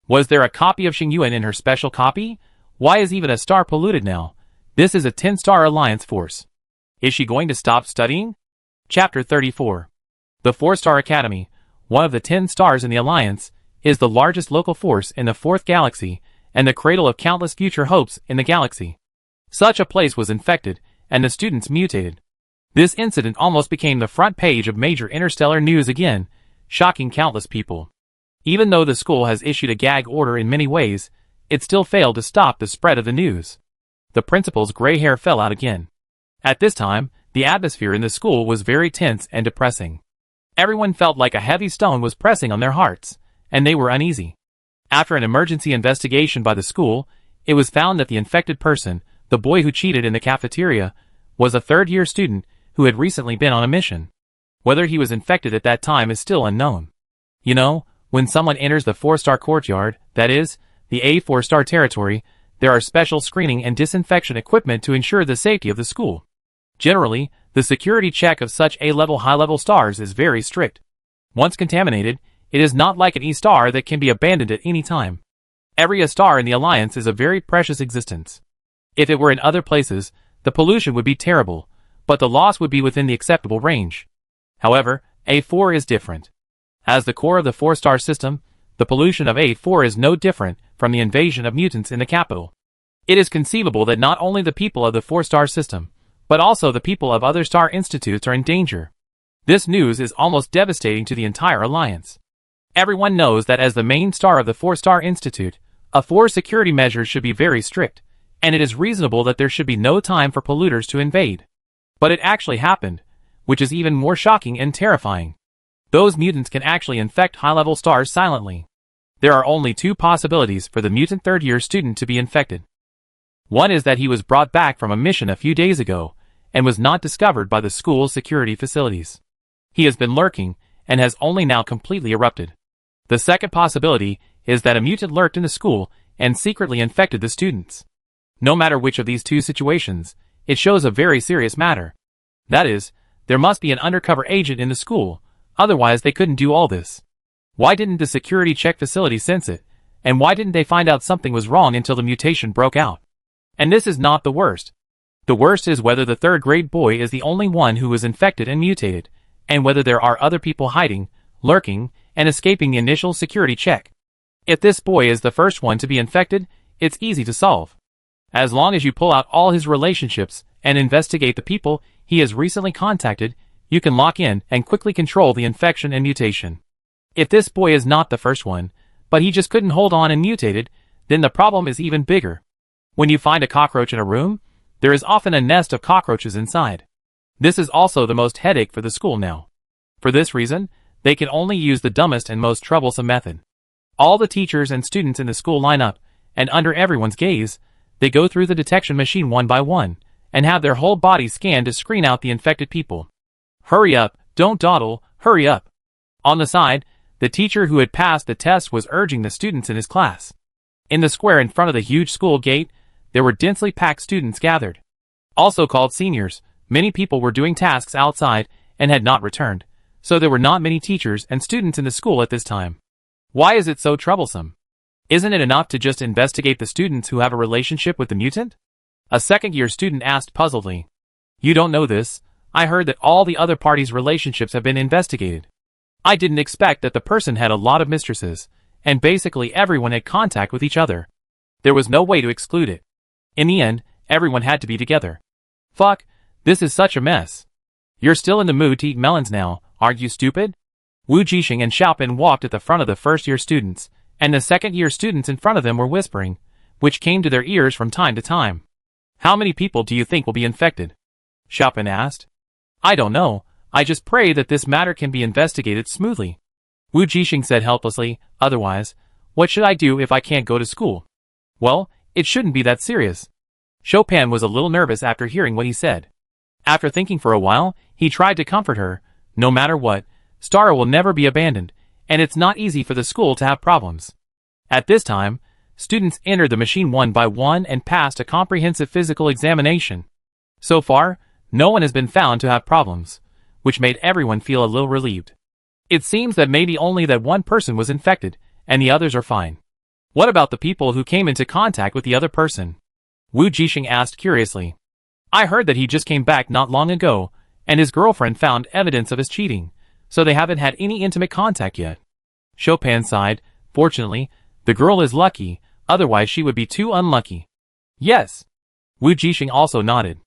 Was there a copy of Xiaoguang in her special copy? Why is even a star polluted now? This is a 10-star alliance force. Is she going to stop studying? Chapter 34. The 4-Star Academy, one of the 10 stars in the alliance, is the largest local force in the 4th galaxy, and the cradle of countless future hopes in the galaxy. Such a place was infected, and the students mutated. This incident almost became the front page of major interstellar news again, shocking countless people. Even though the school has issued a gag order in many ways, it still failed to stop the spread of the news. The principal's gray hair fell out again. At this time, the atmosphere in the school was very tense and depressing. Everyone felt like a heavy stone was pressing on their hearts, and they were uneasy. After an emergency investigation by the school, it was found that the infected person, the boy who cheated in the cafeteria, was a third-year student who had recently been on a mission. Whether he was infected at that time is still unknown. You know, when someone enters the 4-star courtyard, that is, the A4-star territory, there are special screening and disinfection equipment to ensure the safety of the school. Generally, the security check of such A-level high-level stars is very strict. Once contaminated, it is not like an E-star that can be abandoned at any time. Every A-star in the Alliance is a very precious existence. If it were in other places, the pollution would be terrible, but the loss would be within the acceptable range. However, A4 is different. As the core of the 4-star system, the pollution of A4 is no different from the invasion of mutants in the capital. It is conceivable that not only the people of the 4-star system, but also the people of other star institutes are in danger. This news is almost devastating to the entire alliance. Everyone knows that as the main star of the 4-star institute, A4 security measures should be very strict, and it is reasonable that there should be no time for polluters to invade. But it actually happened, which is even more shocking and terrifying. Those mutants can actually infect high-level stars silently. There are only 2 possibilities for the mutant third-year student to be infected. One is that he was brought back from a mission a few days ago, and was not discovered by the school's security facilities. He has been lurking, and has only now completely erupted. The second possibility is that a mutant lurked in the school, and secretly infected the students. No matter which of these 2 situations, it shows a very serious matter. That is, there must be an undercover agent in the school, otherwise they couldn't do all this. Why didn't the security check facility sense it, and why didn't they find out something was wrong until the mutation broke out? And this is not the worst. The worst is whether the third-grade boy is the only one who was infected and mutated, and whether there are other people hiding, lurking, and escaping the initial security check. If this boy is the first one to be infected, it's easy to solve. As long as you pull out all his relationships and investigate the people he has recently contacted, you can lock in and quickly control the infection and mutation. If this boy is not the first one, but he just couldn't hold on and mutated, then the problem is even bigger. When you find a cockroach in a room, there is often a nest of cockroaches inside. This is also the most headache for the school now. For this reason, they can only use the dumbest and most troublesome method. All the teachers and students in the school line up, and under everyone's gaze, they go through the detection machine one by one, and have their whole body scanned to screen out the infected people. Hurry up, don't dawdle, hurry up. On the side, the teacher who had passed the test was urging the students in his class. In the square in front of the huge school gate, there were densely packed students gathered. Also called seniors, many people were doing tasks outside and had not returned, so there were not many teachers and students in the school at this time. Why is it so troublesome? Isn't it enough to just investigate the students who have a relationship with the mutant? A second-year student asked puzzledly. You don't know this, I heard that all the other parties' relationships have been investigated. I didn't expect that the person had a lot of mistresses, and basically everyone had contact with each other. There was no way to exclude it. In the end, Everyone had to be together. Fuck, this is such a mess. You're still in the mood to eat melons now, aren't you stupid? Wujing and Xiaopan walked at the front of the first-year students, and the second-year students in front of them were whispering, which came to their ears from time to time. How many people do you think will be infected? Xiaopan asked. I don't know, I just pray that this matter can be investigated smoothly. Wujing said helplessly, otherwise, what should I do if I can't go to school? Well, it shouldn't be that serious. Xiaopan was a little nervous after hearing what he said. After thinking for a while, he tried to comfort her. No matter what, Star will never be abandoned, and it's not easy for the school to have problems. At this time, students entered the machine one by one and passed a comprehensive physical examination. So far, no one has been found to have problems, which made everyone feel a little relieved. It seems that maybe only that one person was infected, and the others are fine. What about the people who came into contact with the other person? Wujing asked curiously. I heard that he just came back not long ago, and his girlfriend found evidence of his cheating, so they haven't had any intimate contact yet. Xiaopan sighed. Fortunately, the girl is lucky, otherwise she would be too unlucky. Yes. Wujing also nodded.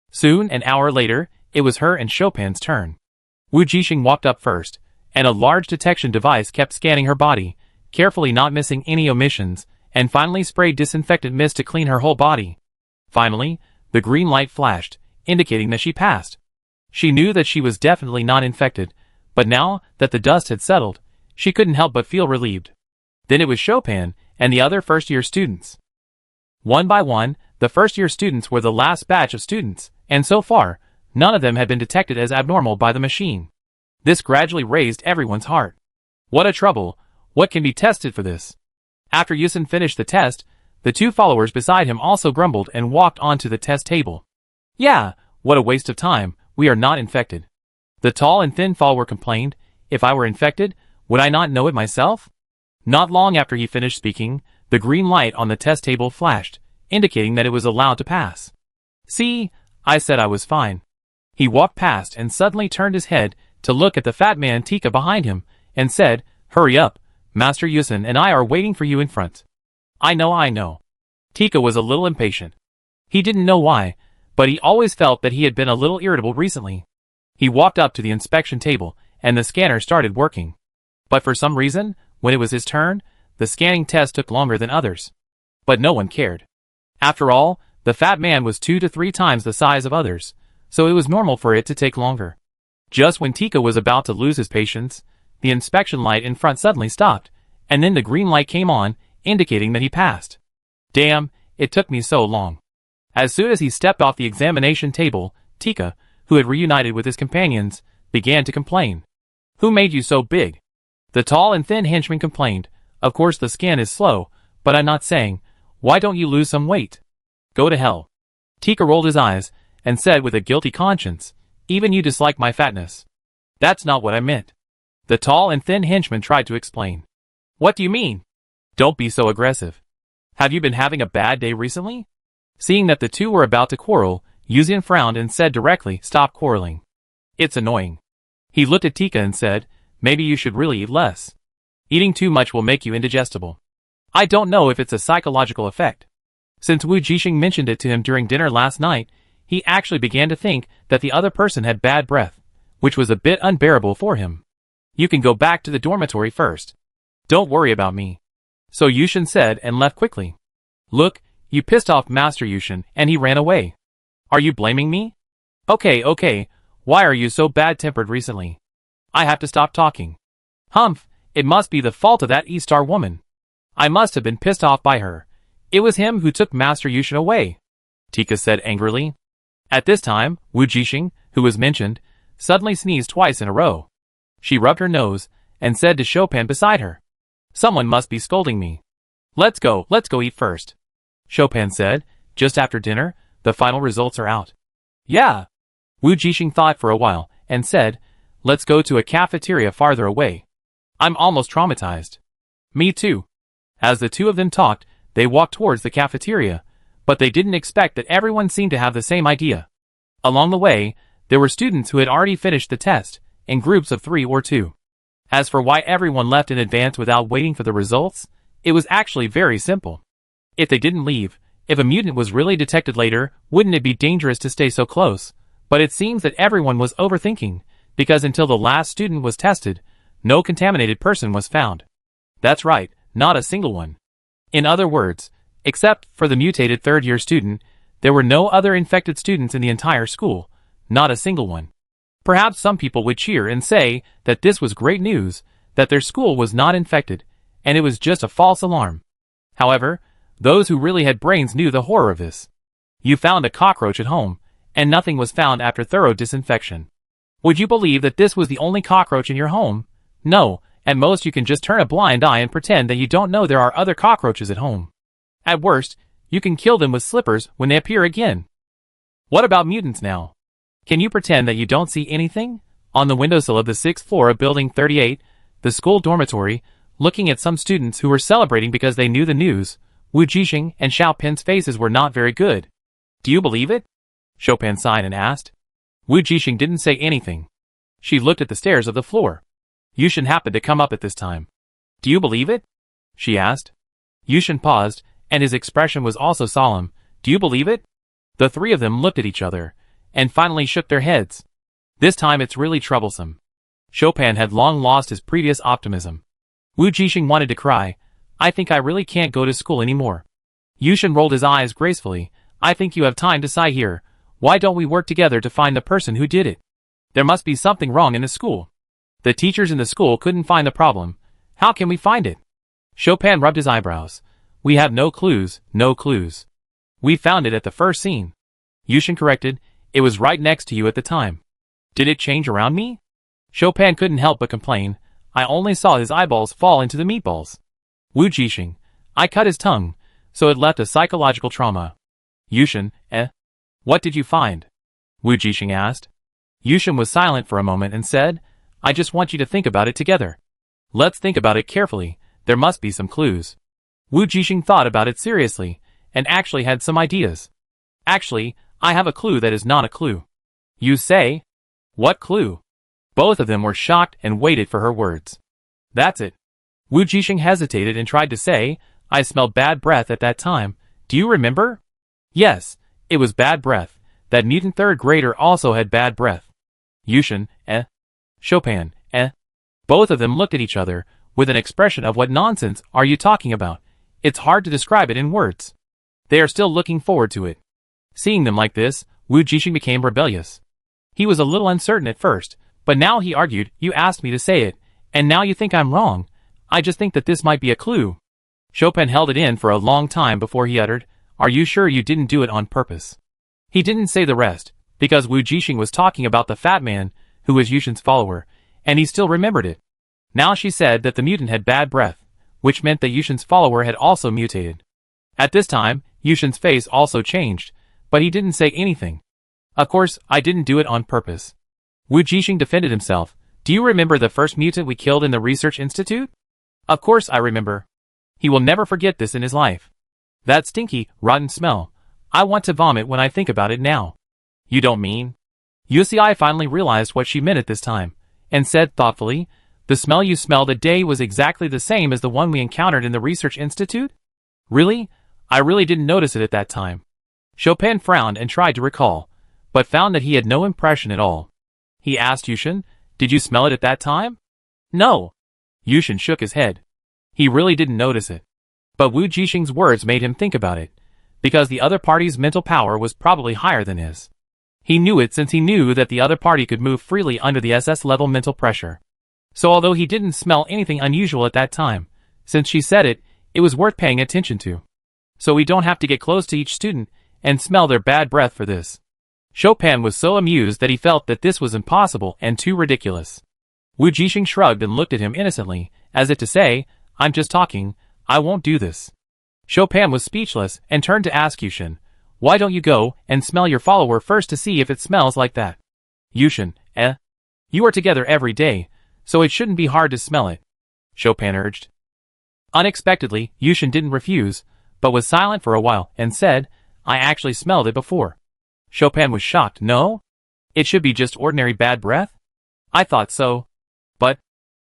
Soon, an hour later, it was her and Xiaopan's turn. Wujing walked up first, and a large detection device kept scanning her body, carefully not missing any omissions, and finally sprayed disinfectant mist to clean her whole body. Finally, the green light flashed, indicating that she passed. She knew that she was definitely not infected, but now that the dust had settled, she couldn't help but feel relieved. Then it was Xiaopan and the other first-year students. One by one, the first-year students were the last batch of students, and so far, none of them had been detected as abnormal by the machine. This gradually raised everyone's heart. What a trouble, what can be tested for this? After Yushen finished the test, the two followers beside him also grumbled and walked onto the test table. Yeah, what a waste of time, we are not infected. The tall and thin follower complained, if I were infected, would I not know it myself? Not long after he finished speaking, the green light on the test table flashed, indicating that it was allowed to pass. See, I said I was fine. He walked past and suddenly turned his head to look at the fat man Tika behind him, and said, hurry up, Master Yushen and I are waiting for you in front. I know. Tika was a little impatient. He didn't know why, but he always felt that he had been a little irritable recently. He walked up to the inspection table, and the scanner started working. But for some reason, when it was his turn, the scanning test took longer than others. But no one cared. After all, the fat man was 2 to 3 times the size of others, so it was normal for it to take longer. Just when Tika was about to lose his patience, the inspection light in front suddenly stopped, and then the green light came on, indicating that he passed. Damn, it took me so long. As soon as he stepped off the examination table, Tika, who had reunited with his companions, began to complain. Who made you so big? The tall and thin henchman complained, of course the scan is slow, but I'm not saying, why don't you lose some weight? Go to hell. Tika rolled his eyes, and said with a guilty conscience, even you dislike my fatness. That's not what I meant. The tall and thin henchman tried to explain. What do you mean? Don't be so aggressive. Have you been having a bad day recently? Seeing that the two were about to quarrel, Yushen frowned and said directly, stop quarreling. It's annoying. He looked at Tika and said, maybe you should really eat less. Eating too much will make you indigestible. I don't know if it's a psychological effect. Since Wujing mentioned it to him during dinner last night, he actually began to think that the other person had bad breath, which was a bit unbearable for him. You can go back to the dormitory first. Don't worry about me. So Yushen said and left quickly. Look, you pissed off Master Yushen and he ran away. Are you blaming me? Okay, why are you so bad-tempered recently? I have to stop talking. Humph, it must be the fault of that E-Star woman. I must have been pissed off by her. It was him who took Master Yushen away, Tika said angrily. At this time, Wujing, who was mentioned, suddenly sneezed twice in a row. She rubbed her nose, and said to Xiaopan beside her, someone must be scolding me. Let's go eat first. Xiaopan said, just after dinner, the final results are out. Yeah. Wujing thought for a while, and said, let's go to a cafeteria farther away. I'm almost traumatized. Me too. As the two of them talked, they walked towards the cafeteria, but they didn't expect that everyone seemed to have the same idea. Along the way, there were students who had already finished the test, in groups of 3 or 2. As for why everyone left in advance without waiting for the results, it was actually very simple. If they didn't leave, If a mutant was really detected later, wouldn't it be dangerous to stay so close? But it seems that everyone was overthinking, because until the last student was tested, no contaminated person was found. That's right, not a single one. In other words, except for the mutated third-year student, there were no other infected students in the entire school, not a single one. Perhaps some people would cheer and say that this was great news, that their school was not infected, and it was just a false alarm. However, those who really had brains knew the horror of this. You found a cockroach at home, and nothing was found after thorough disinfection. Would you believe that this was the only cockroach in your home? No, at most you can just turn a blind eye and pretend that you don't know there are other cockroaches at home. At worst, you can kill them with slippers when they appear again. What about mutants now? Can you pretend that you don't see anything? On the windowsill of the 6th floor of Building 38, the school dormitory, looking at some students who were celebrating because they knew the news, Wujing and Xiaopan's faces were not very good. Do you believe it? Xiaopan sighed and asked. Wujing didn't say anything. She looked at the stairs of the floor. Yushen happened to come up at this time. Do you believe it? She asked. Yushen paused, and his expression was also solemn. Do you believe it? The three of them looked at each other, and finally shook their heads. This time it's really troublesome. Xiaopan had long lost his previous optimism. Wujing wanted to cry. I think I really can't go to school anymore. Yushen rolled his eyes gracefully. I think you have time to sigh here. Why don't we work together to find the person who did it? There must be something wrong in the school. The teachers in the school couldn't find the problem. How can we find it? Xiaopan rubbed his eyebrows. We have no clues, no clues. We found it at the first scene. Yushen corrected. It was right next to you at the time. Did it change around me? Xiaopan couldn't help but complain. I only saw his eyeballs fall into the meatballs. Wujing. I cut his tongue, so it left a psychological trauma. Yushen, What did you find? Wujing asked. Yushen was silent for a moment and said, I just want you to think about it together. Let's think about it carefully. There must be some clues. Wujing thought about it seriously, and actually had some ideas. Actually, I have a clue that is not a clue. You say? What clue? Both of them were shocked and waited for her words. That's it. Wujing hesitated and tried to say, I smelled bad breath at that time. Do you remember? Yes, it was bad breath. That mutant third grader also had bad breath. Yushen, Xiaopan, Both of them looked at each other, with an expression of what nonsense are you talking about? It's hard to describe it in words. They are still looking forward to it. Seeing them like this, Wujing became rebellious. He was a little uncertain at first, but now he argued, you asked me to say it, and now you think I'm wrong. I just think that this might be a clue. Xiaopan held it in for a long time before he uttered, Are you sure you didn't do it on purpose? He didn't say the rest, because Wujing was talking about the fat man, who was Yushen's follower, and he still remembered it. Now she said that the mutant had bad breath, which meant that Yushen's follower had also mutated. At this time, Yushen's face also changed, but he didn't say anything. Of course, I didn't do it on purpose. Wujing defended himself. Do you remember the first mutant we killed in the research institute? Of course I remember. He will never forget this in his life. That stinky, rotten smell. I want to vomit when I think about it now. You don't mean? Yusei finally realized what she meant at this time, and said thoughtfully, The smell you smelled that day was exactly the same as the one we encountered in the research institute? Really? I really didn't notice it at that time. Xiaopan frowned and tried to recall, but found that he had no impression at all. He asked Yushen, Did you smell it at that time? No. Yushen shook his head. He really didn't notice it. But Wujing's words made him think about it, because the other party's mental power was probably higher than his. He knew it since he knew that the other party could move freely under the SS-level mental pressure. So although he didn't smell anything unusual at that time, since she said it, it was worth paying attention to. So we don't have to get close to each student and smell their bad breath for this. Xiaopan was so amused that he felt that this was impossible and too ridiculous. Wujing shrugged and looked at him innocently, as if to say, I'm just talking, I won't do this. Xiaopan was speechless and turned to ask Yushen, Why don't you go and smell your follower first to see if it smells like that? Yushen, You are together every day, so it shouldn't be hard to smell it. Xiaopan urged. Unexpectedly, Yushen didn't refuse, but was silent for a while and said, I actually smelled it before. Xiaopan was shocked. No? It should be just ordinary bad breath? I thought so. But?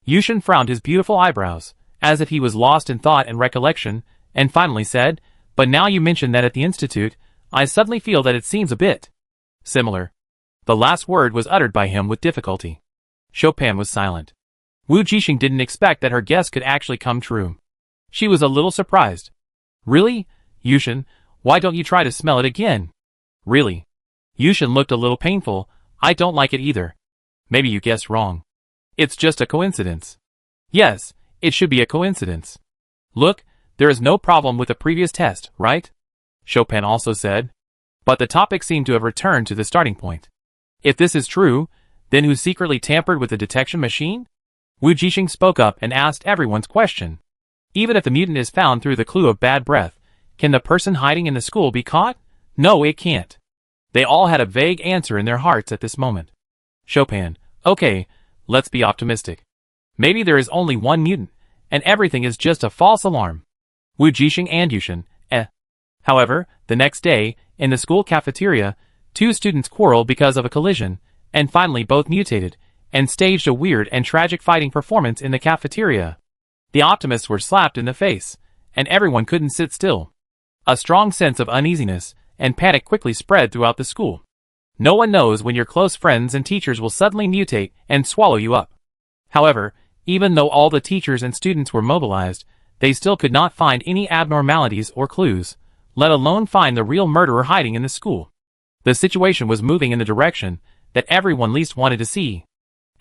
Yushen frowned his beautiful eyebrows, as if he was lost in thought and recollection, and finally said, But now you mention that at the institute, I suddenly feel that it seems a bit similar. The last word was uttered by him with difficulty. Chopin was silent. Wujing didn't expect that her guess could actually come true. She was a little surprised. Really? Yushen, why don't you try to smell it again? Really? Yushen looked a little painful. I don't like it either. Maybe you guessed wrong. It's just a coincidence. Yes, it should be a coincidence. Look, there is no problem with the previous test, right? Chopin also said. But the topic seemed to have returned to the starting point. If this is true, then who secretly tampered with the detection machine? Wujing spoke up and asked everyone's question. Even if the mutant is found through the clue of bad breath, can the person hiding in the school be caught? No, it can't. They all had a vague answer in their hearts at this moment. Chopin, okay, let's be optimistic. Maybe there is only one mutant, and everything is just a false alarm. Wujing and Yushen, However, the next day, in the school cafeteria, two students quarreled because of a collision, and finally both mutated, and staged a weird and tragic fighting performance in the cafeteria. The optimists were slapped in the face, and everyone couldn't sit still. A strong sense of uneasiness and panic quickly spread throughout the school. No one knows when your close friends and teachers will suddenly mutate and swallow you up. However, even though all the teachers and students were mobilized, they still could not find any abnormalities or clues, let alone find the real murderer hiding in the school. The situation was moving in the direction that everyone least wanted to see.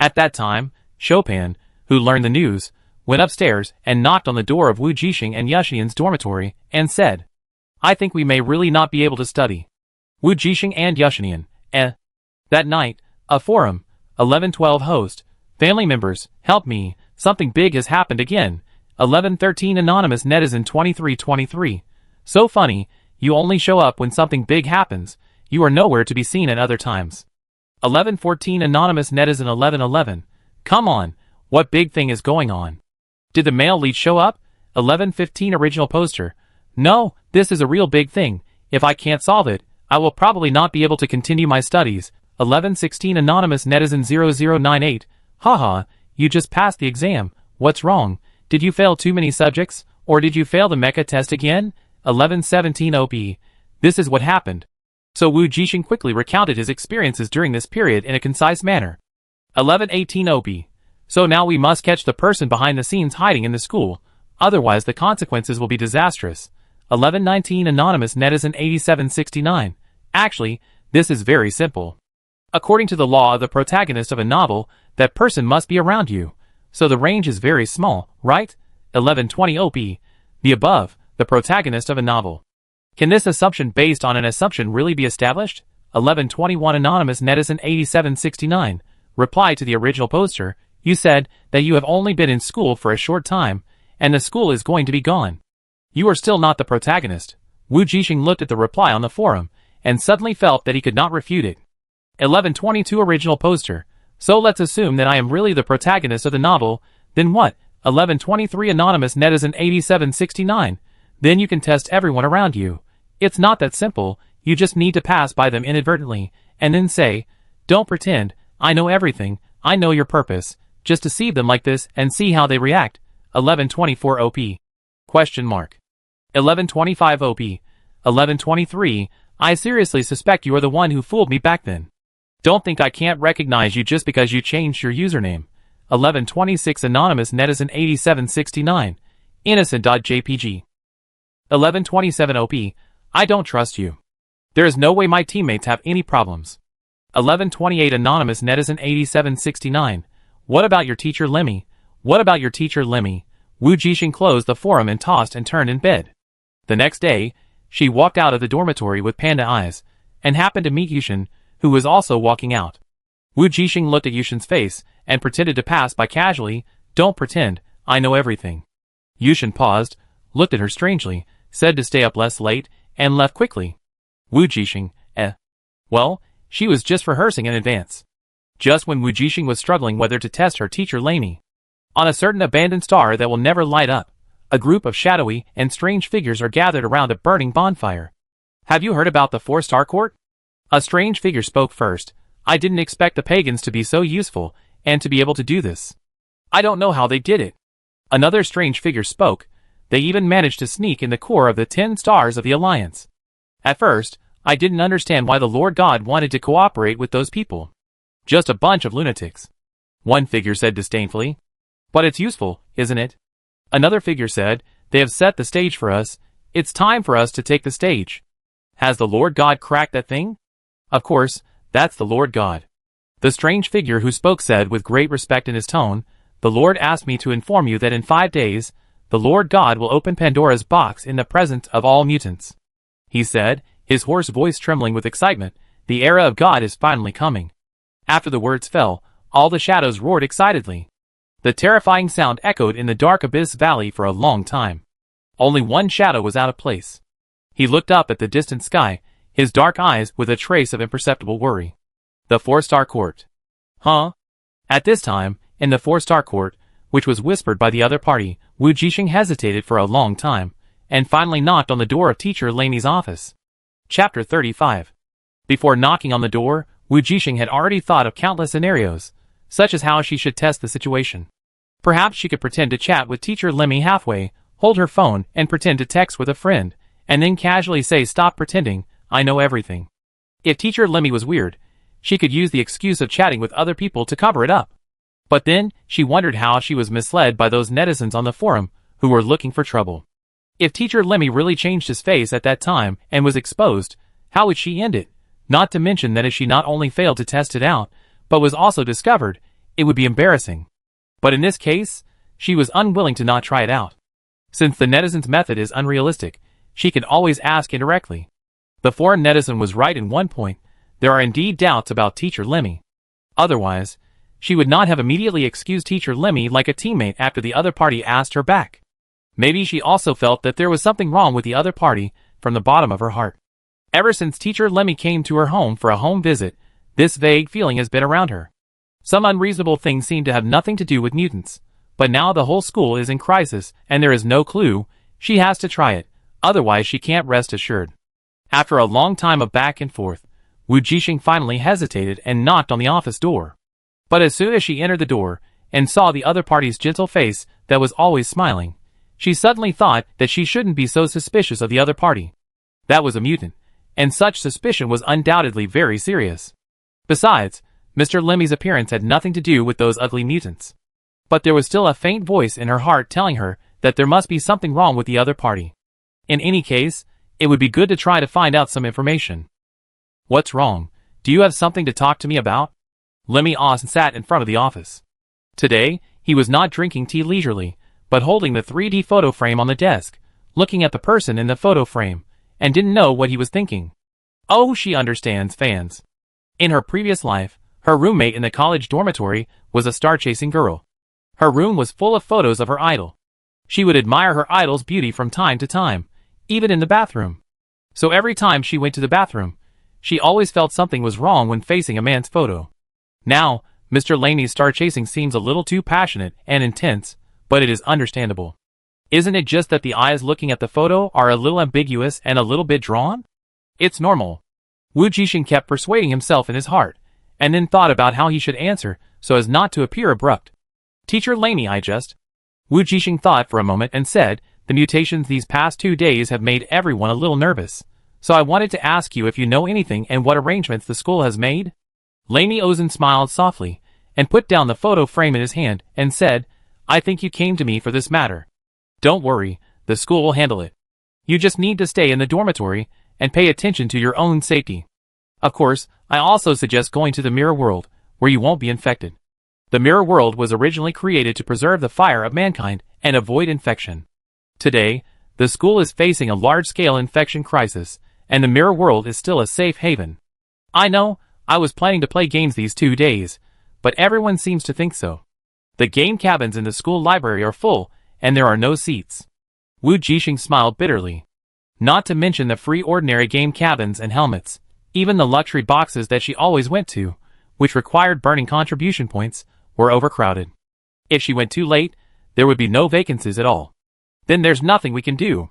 At that time, Chopin, who learned the news, went upstairs and knocked on the door of Wujing and Yushen's dormitory and said, I think we may really not be able to study. Wujing and Yushen, That night, a forum, 1112 host, family members, help me, something big has happened again. 1113 anonymous netizen 2323. So funny, you only show up when something big happens, you are nowhere to be seen at other times. 1114 anonymous netizen 1111. Come on, what big thing is going on? Did the male lead show up? 1115 original poster. No, this is a real big thing. If I can't solve it, I will probably not be able to continue my studies. 1116 anonymous netizen 0098. Haha, you just passed the exam. What's wrong? Did you fail too many subjects? Or did you fail the Mecha test again? 1117 OP. This is what happened. So Wujing quickly recounted his experiences during this period in a concise manner. 1118 OP. So now we must catch the person behind the scenes hiding in the school, otherwise the consequences will be disastrous. 1119 anonymous netizen 8769. Actually, this is very simple. According to the law of the protagonist of a novel, that person must be around you. So the range is very small, right? 1120 OP. The above, the protagonist of a novel. Can this assumption based on an assumption really be established? 1121 anonymous netizen 8769. Reply to the original poster, you said that you have only been in school for a short time, and the school is going to be gone. You are still not the protagonist. Wujing looked at the reply on the forum, and suddenly felt that he could not refute it. 1122 original poster. So let's assume that I am really the protagonist of the novel, then what? 1123 anonymous netizen 8769. Then you can test everyone around you. It's not that simple, you just need to pass by them inadvertently, and then say, don't pretend, I know everything, I know your purpose, just deceive them like this and see how they react. 1124 OP. Question mark. 1125 OP. 1123, I seriously suspect you are the one who fooled me back then. Don't think I can't recognize you just because you changed your username. 1126 anonymous netizen 8769. Innocent.jpg. 1127 OP. I don't trust you. There is no way my teammates have any problems. 1128 anonymous netizen 8769. What about your teacher Lemi? What about your teacher Lemi? Wujing closed the forum and tossed and turned in bed. The next day, she walked out of the dormitory with panda eyes, and happened to meet Yushen, who was also walking out. Wujing looked at Yushen's face, and pretended to pass by casually. Don't pretend, I know everything. Yushen paused, looked at her strangely, said to stay up less late, and left quickly. Wujing, Well, she was just rehearsing in advance. Just when Wujing was struggling whether to test her teacher Lemi. On a certain abandoned star that will never light up, a group of shadowy and strange figures are gathered around a burning bonfire. Have you heard about the 4-star court? A strange figure spoke first. I didn't expect the pagans to be so useful, and to be able to do this. I don't know how they did it. Another strange figure spoke. They even managed to sneak in the core of the 10 stars of the Alliance. At first, I didn't understand why the Lord God wanted to cooperate with those people. Just a bunch of lunatics. One figure said disdainfully. But it's useful, isn't it? Another figure said, they have set the stage for us. It's time for us to take the stage. Has the Lord God cracked that thing? Of course, that's the Lord God. The strange figure who spoke said with great respect in his tone, the Lord asked me to inform you that in 5 days, the Lord God will open Pandora's box in the presence of all mutants. He said, his hoarse voice trembling with excitement, the era of God is finally coming. After the words fell, all the shadows roared excitedly. The terrifying sound echoed in the dark abyss valley for a long time. Only one shadow was out of place. He looked up at the distant sky, his dark eyes with a trace of imperceptible worry. The 4-star court. Huh? At this time, in the 4-star court, which was whispered by the other party, Wujing hesitated for a long time, and finally knocked on the door of teacher Lemi's office. Chapter 35. Before knocking on the door, Wujing had already thought of countless scenarios, such as how she should test the situation. Perhaps she could pretend to chat with teacher Lemi halfway, hold her phone and pretend to text with a friend, and then casually say stop pretending, I know everything. If teacher Lemi was weird, she could use the excuse of chatting with other people to cover it up. But then, she wondered how she was misled by those netizens on the forum, who were looking for trouble. If teacher Lemi really changed his face at that time and was exposed, how would she end it? Not to mention that if she not only failed to test it out, but was also discovered, it would be embarrassing. But in this case, she was unwilling to not try it out. Since the netizen's method is unrealistic, she can always ask indirectly. The foreign netizen was right in one point, there are indeed doubts about teacher Lemi. Otherwise, she would not have immediately excused teacher Lemi like a teammate after the other party asked her back. Maybe she also felt that there was something wrong with the other party from the bottom of her heart. Ever since teacher Lemi came to her home for a home visit, this vague feeling has been around her. Some unreasonable things seem to have nothing to do with mutants, but now the whole school is in crisis and there is no clue, she has to try it, otherwise she can't rest assured. After a long time of back and forth, Wujing finally hesitated and knocked on the office door. But as soon as she entered the door, and saw the other party's gentle face that was always smiling, she suddenly thought that she shouldn't be so suspicious of the other party. That was a mutant, and such suspicion was undoubtedly very serious. Besides, Mr. Lemi's appearance had nothing to do with those ugly mutants. But there was still a faint voice in her heart telling her that there must be something wrong with the other party. In any case, it would be good to try to find out some information. What's wrong? Do you have something to talk to me about? Lemi sat in front of the office. Today, he was not drinking tea leisurely, but holding the 3D photo frame on the desk, looking at the person in the photo frame, and didn't know what he was thinking. Oh, she understands fans. In her previous life, her roommate in the college dormitory was a star-chasing girl. Her room was full of photos of her idol. She would admire her idol's beauty from time to time, even in the bathroom. So every time she went to the bathroom, she always felt something was wrong when facing a man's photo. Now, Mr. Lemi's star-chasing seems a little too passionate and intense, but it is understandable. Isn't it just that the eyes looking at the photo are a little ambiguous and a little bit drawn? It's normal. Wujing kept persuading himself in his heart, and then thought about how he should answer so as not to appear abrupt. Teacher Lemi, Wujing thought for a moment and said, the mutations these past 2 days have made everyone a little nervous, so I wanted to ask you if you know anything and what arrangements the school has made? Lemi smiled softly, and put down the photo frame in his hand, and said, I think you came to me for this matter. Don't worry, the school will handle it. You just need to stay in the dormitory, and pay attention to your own safety. Of course, I also suggest going to the mirror world, where you won't be infected. The mirror world was originally created to preserve the fire of mankind and avoid infection. Today, the school is facing a large-scale infection crisis, and the mirror world is still a safe haven. I know, I was planning to play games these 2 days, but everyone seems to think so. The game cabins in the school library are full, and there are no seats. Wujing smiled bitterly. Not to mention the free ordinary game cabins and helmets, even the luxury boxes that she always went to, which required burning contribution points, were overcrowded. If she went too late, there would be no vacancies at all. Then there's nothing we can do.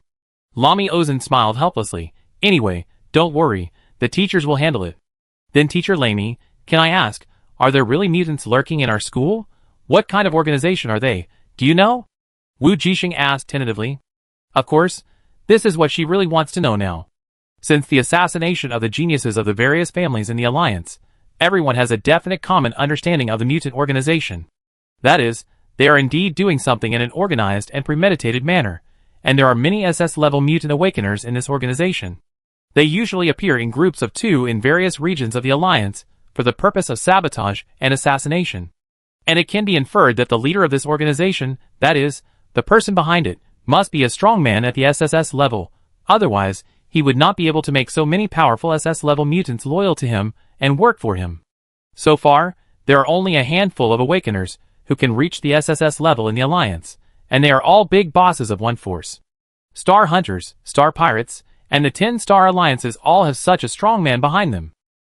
Lemi smiled helplessly. Anyway, don't worry, the teachers will handle it. Then Teacher Lemi, can I ask, are there really mutants lurking in our school? What kind of organization are they, do you know? Wujing asked tentatively. Of course, this is what she really wants to know now. Since the assassination of the geniuses of the various families in the Alliance, everyone has a definite common understanding of the mutant organization. That is, they are indeed doing something in an organized and premeditated manner, and there are many SS-level mutant awakeners in this organization. They usually appear in groups of 2 in various regions of the Alliance for the purpose of sabotage and assassination. And it can be inferred that the leader of this organization, that is, the person behind it, must be a strong man at the SSS level, otherwise, he would not be able to make so many powerful SS-level mutants loyal to him and work for him. So far, there are only a handful of awakeners who can reach the SSS level in the Alliance, and they are all big bosses of one force. Star Hunters, Star Pirates, and the 10-star alliances all have such a strong man behind them.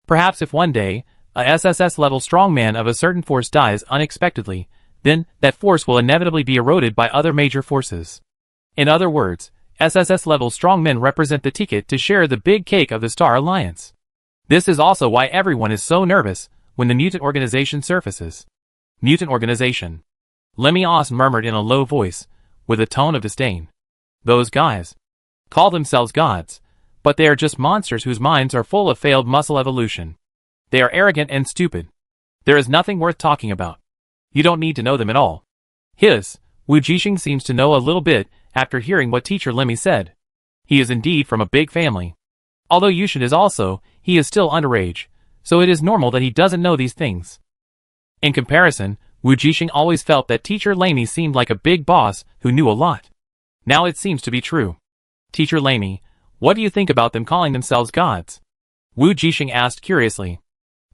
Perhaps if one day, a SSS-level strongman of a certain force dies unexpectedly, then that force will inevitably be eroded by other major forces. In other words, SSS-level strongmen represent the ticket to share the big cake of the Star Alliance. This is also why everyone is so nervous when the mutant organization surfaces. Mutant organization. Lemi murmured in a low voice, with a tone of disdain. Those guys call themselves gods, but they are just monsters whose minds are full of failed muscle evolution. They are arrogant and stupid. There is nothing worth talking about. You don't need to know them at all. Wujing seems to know a little bit after hearing what teacher Lemi said. He is indeed from a big family. Although Yushen is also, he is still underage, so it is normal that he doesn't know these things. In comparison, Wujing always felt that teacher Lemi seemed like a big boss who knew a lot. Now it seems to be true. Teacher Lemi, what do you think about them calling themselves gods? Wujing asked curiously.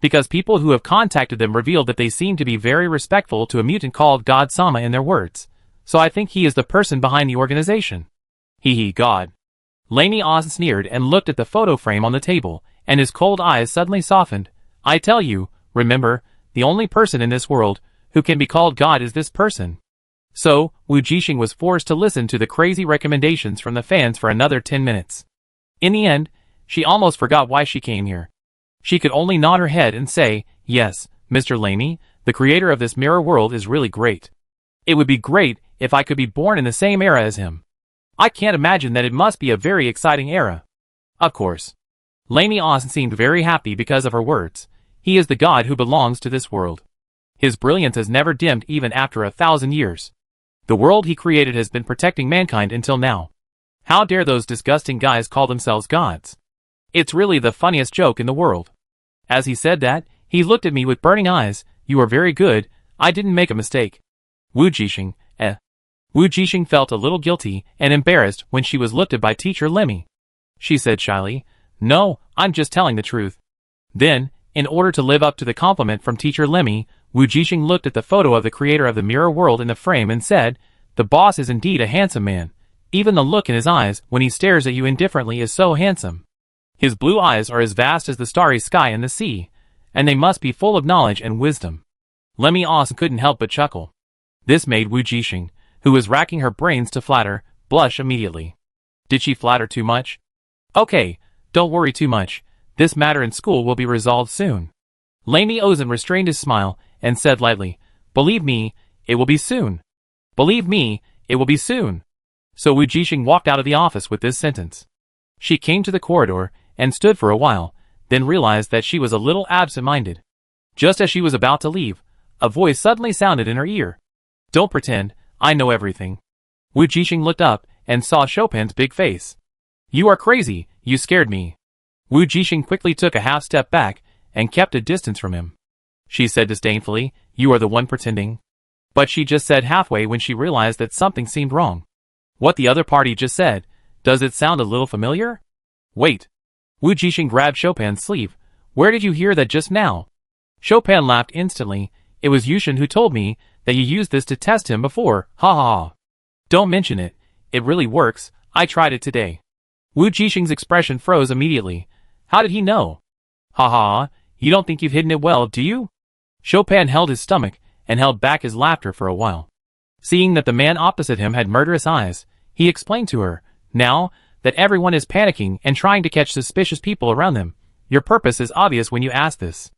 Because people who have contacted them revealed that they seem to be very respectful to a mutant called God-sama in their words. So I think he is the person behind the organization. God. Lemi sneered and looked at the photo frame on the table, and his cold eyes suddenly softened. I tell you, remember, the only person in this world who can be called God is this person. So, Wujing was forced to listen to the crazy recommendations from the fans for another 10 minutes. In the end, she almost forgot why she came here. She could only nod her head and say, yes, Mr. Lemi, the creator of this mirror world is really great. It would be great if I could be born in the same era as him. I can't imagine that it must be a very exciting era. Of course. Lemi seemed very happy because of her words. He is the god who belongs to this world. His brilliance has never dimmed even after 1,000 years. The world he created has been protecting mankind until now. How dare those disgusting guys call themselves gods? It's really the funniest joke in the world. As he said that, he looked at me with burning eyes. You are very good, I didn't make a mistake. Wujing felt a little guilty and embarrassed when she was looked at by teacher Lemi. She said shyly, no, I'm just telling the truth. Then, in order to live up to the compliment from teacher Lemi, Wujing looked at the photo of the creator of the mirror world in the frame and said, the boss is indeed a handsome man. Even the look in his eyes when he stares at you indifferently is so handsome. His blue eyes are as vast as the starry sky and the sea, and they must be full of knowledge and wisdom. Lemi couldn't help but chuckle. This made Wujing, who was racking her brains to flatter, blush immediately. Did she flatter too much? Okay, don't worry too much. This matter in school will be resolved soon. Lemi restrained his smile and said lightly, believe me, it will be soon. Believe me, it will be soon. So Wujing walked out of the office with this sentence. She came to the corridor and stood for a while, then realized that she was a little absent-minded. Just as she was about to leave, a voice suddenly sounded in her ear. Don't pretend, I know everything. Wujing looked up and saw Chopin's big face. You are crazy, you scared me. Wujing quickly took a half step back and kept a distance from him. She said disdainfully, you are the one pretending. But she just said halfway when she realized that something seemed wrong. What the other party just said, does it sound a little familiar? Wait. Wujing grabbed Chopin's sleeve. Where did you hear that just now? Chopin laughed instantly. It was Yushen who told me that you used this to test him before, ha ha ha. Don't mention it, it really works, I tried it today. Wujing's expression froze immediately. How did he know? Ha ha, you don't think you've hidden it well, do you? Chopin held his stomach and held back his laughter for a while. Seeing that the man opposite him had murderous eyes, he explained to her, now that everyone is panicking and trying to catch suspicious people around them, your purpose is obvious when you ask this.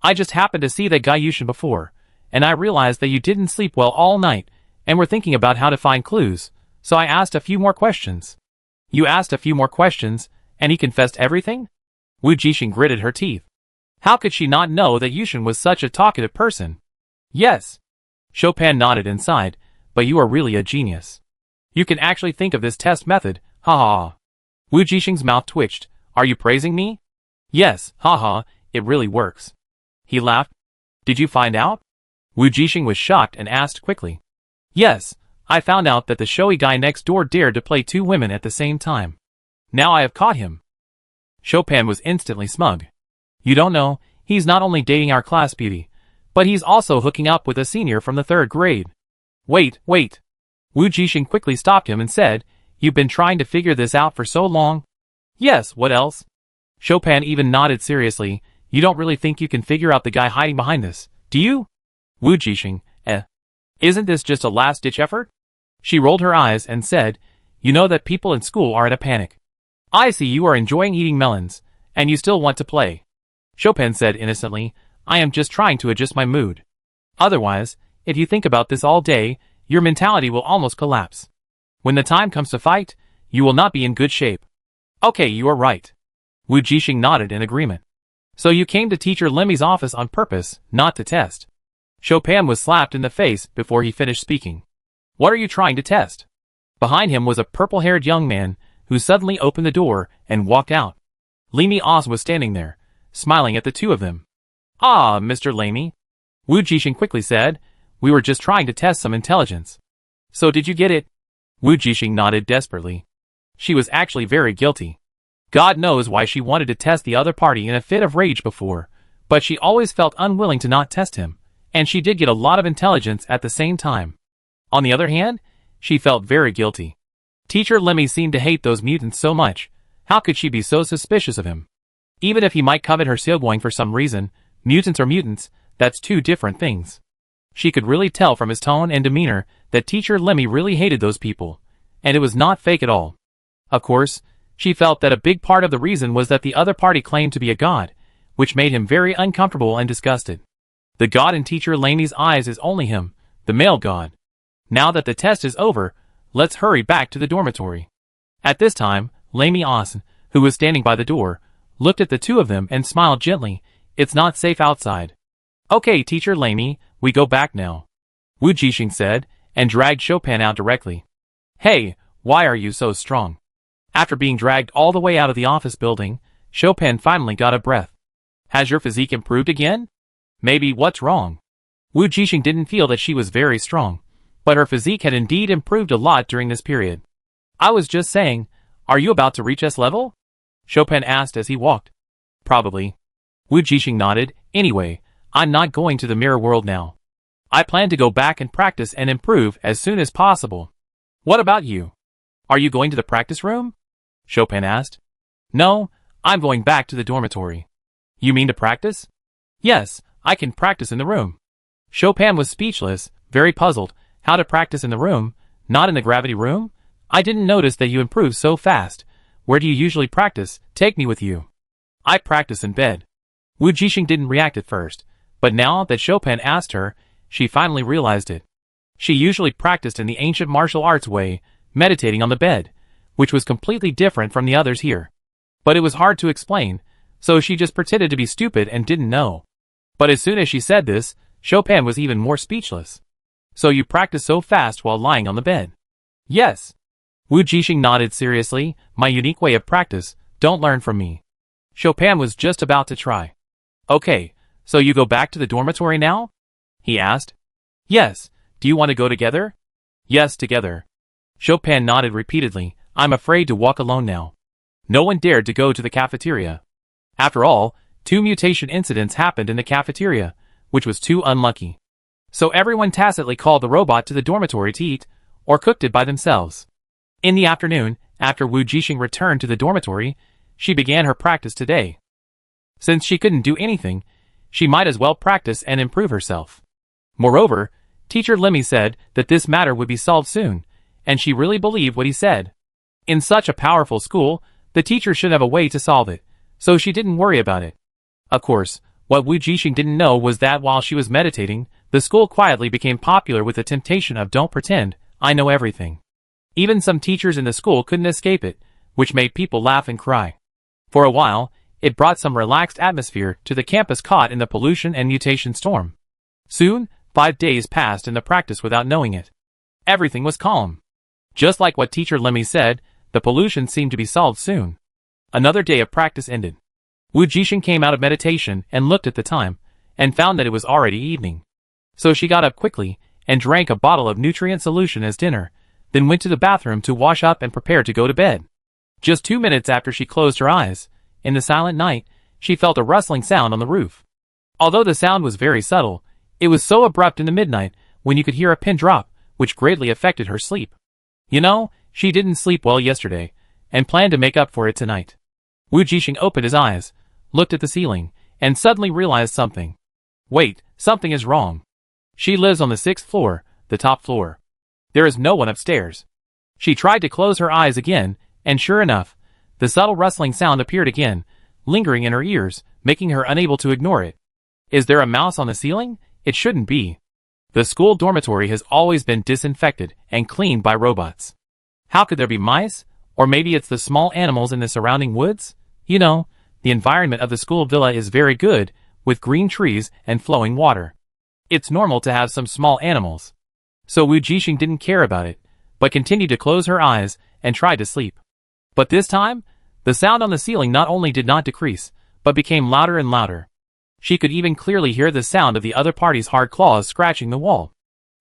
I just happened to see that guy Yushen before, and I realized that you didn't sleep well all night, and were thinking about how to find clues, So I asked a few more questions. You asked a few more questions, and he confessed everything? Wujing gritted her teeth. How could she not know that Yushen was such a talkative person? Yes. Chopin nodded and sighed, but you are really a genius. You can actually think of this test method, haha. Wujing's mouth twitched. Are you praising me? Yes, haha, it really works. He laughed. Did you find out? Wujing was shocked and asked quickly. Yes, I found out that the showy guy next door dared to play 2 women at the same time. Now I have caught him. Chopin was instantly smug. You don't know, he's not only dating our class beauty, but he's also hooking up with a senior from the 3rd grade. Wait. Wujing quickly stopped him and said, You've been trying to figure this out for so long? Yes, what else? Chopin even nodded seriously. You don't really think you can figure out the guy hiding behind this, do you? Wujing, Isn't this just a last-ditch effort? She rolled her eyes and said, You know that people in school are in a panic. I see you are enjoying eating melons, and you still want to play. Chopin said innocently, I am just trying to adjust my mood. Otherwise, if you think about this all day, your mentality will almost collapse. When the time comes to fight, you will not be in good shape. Okay, you are right. Wujing nodded in agreement. So you came to teacher Lemi's office on purpose, not to test. Chopin was slapped in the face before he finished speaking. What are you trying to test? Behind him was a purple-haired young man, who suddenly opened the door and walked out. Lemi was standing there, smiling at the two of them. Ah, Mr. Lemi. Wujing quickly said, We were just trying to test some intelligence. So did you get it? Wujing nodded desperately. She was actually very guilty. God knows why she wanted to test the other party in a fit of rage before, but she always felt unwilling to not test him, and she did get a lot of intelligence at the same time. On the other hand, she felt very guilty. Teacher Lemi seemed to hate those mutants so much. How could she be so suspicious of him? Even if he might covet her Xiaoguang for some reason, mutants are mutants, that's 2 different things. She could really tell from his tone and demeanor that teacher Lemi really hated those people, and it was not fake at all. Of course, she felt that a big part of the reason was that the other party claimed to be a god, which made him very uncomfortable and disgusted. The god in teacher Lemi's eyes is only him, the male god. Now that the test is over, let's hurry back to the dormitory. At this time, Lemi, who was standing by the door, looked at the two of them and smiled gently. It's not safe outside. Okay, teacher Lemi, we go back now. Wujing said, and dragged Chopin out directly. Hey, why are you so strong? After being dragged all the way out of the office building, Chopin finally got a breath. Has your physique improved again? Maybe what's wrong? Wujing didn't feel that she was very strong, but her physique had indeed improved a lot during this period. I was just saying, are you about to reach S level? Chopin asked as he walked. Probably. Wujing nodded. Anyway, I'm not going to the mirror world now. I plan to go back and practice and improve as soon as possible. What about you? Are you going to the practice room? Chopin asked. No, I'm going back to the dormitory. You mean to practice? Yes, I can practice in the room. Chopin was speechless, very puzzled. How to practice in the room, not in the gravity room? I didn't notice that you improved so fast. Where do you usually practice? Take me with you. I practice in bed. Wujing didn't react at first, but now that Chopin asked her, she finally realized it. She usually practiced in the ancient martial arts way, meditating on the bed, which was completely different from the others here. But it was hard to explain, so she just pretended to be stupid and didn't know. But as soon as she said this, Chopin was even more speechless. So you practice so fast while lying on the bed? Yes. Wujing nodded seriously. My unique way of practice, don't learn from me. Chopin was just about to try. Okay, so you go back to the dormitory now? He asked. Yes. Do you want to go together? Yes, together. Chopin nodded repeatedly. I'm afraid to walk alone now. No one dared to go to the cafeteria. After all, 2 mutation incidents happened in the cafeteria, which was too unlucky. So everyone tacitly called the robot to the dormitory to eat, or cooked it by themselves. In the afternoon, after Wujing returned to the dormitory, she began her practice today. Since she couldn't do anything, she might as well practice and improve herself. Moreover, teacher Lemi said that this matter would be solved soon, and she really believed what he said. In such a powerful school, the teacher should have a way to solve it, so she didn't worry about it. Of course, what Wujing didn't know was that while she was meditating, the school quietly became popular with the temptation of don't pretend, I know everything. Even some teachers in the school couldn't escape it, which made people laugh and cry. For a while, it brought some relaxed atmosphere to the campus caught in the pollution and mutation storm. Soon, 5 days passed in the practice without knowing it. Everything was calm. Just like what teacher Lemi said, the pollution seemed to be solved soon. Another day of practice ended. Wujing came out of meditation and looked at the time, and found that it was already evening. So she got up quickly, and drank a bottle of nutrient solution as dinner, then went to the bathroom to wash up and prepare to go to bed. Just 2 minutes after she closed her eyes, in the silent night, she felt a rustling sound on the roof. Although the sound was very subtle, it was so abrupt in the midnight when you could hear a pin drop, which greatly affected her sleep. You know, she didn't sleep well yesterday, and planned to make up for it tonight. Wujing opened his eyes, looked at the ceiling, and suddenly realized something. Wait, something is wrong. She lives on the 6th floor, the top floor. There is no one upstairs. She tried to close her eyes again, and sure enough, the subtle rustling sound appeared again, lingering in her ears, making her unable to ignore it. Is there a mouse on the ceiling? It shouldn't be. The school dormitory has always been disinfected and cleaned by robots. How could there be mice? Or maybe it's the small animals in the surrounding woods? You know, the environment of the school villa is very good, with green trees and flowing water. It's normal to have some small animals. So Wujing didn't care about it, but continued to close her eyes and tried to sleep. But this time, the sound on the ceiling not only did not decrease, but became louder and louder. She could even clearly hear the sound of the other party's hard claws scratching the wall.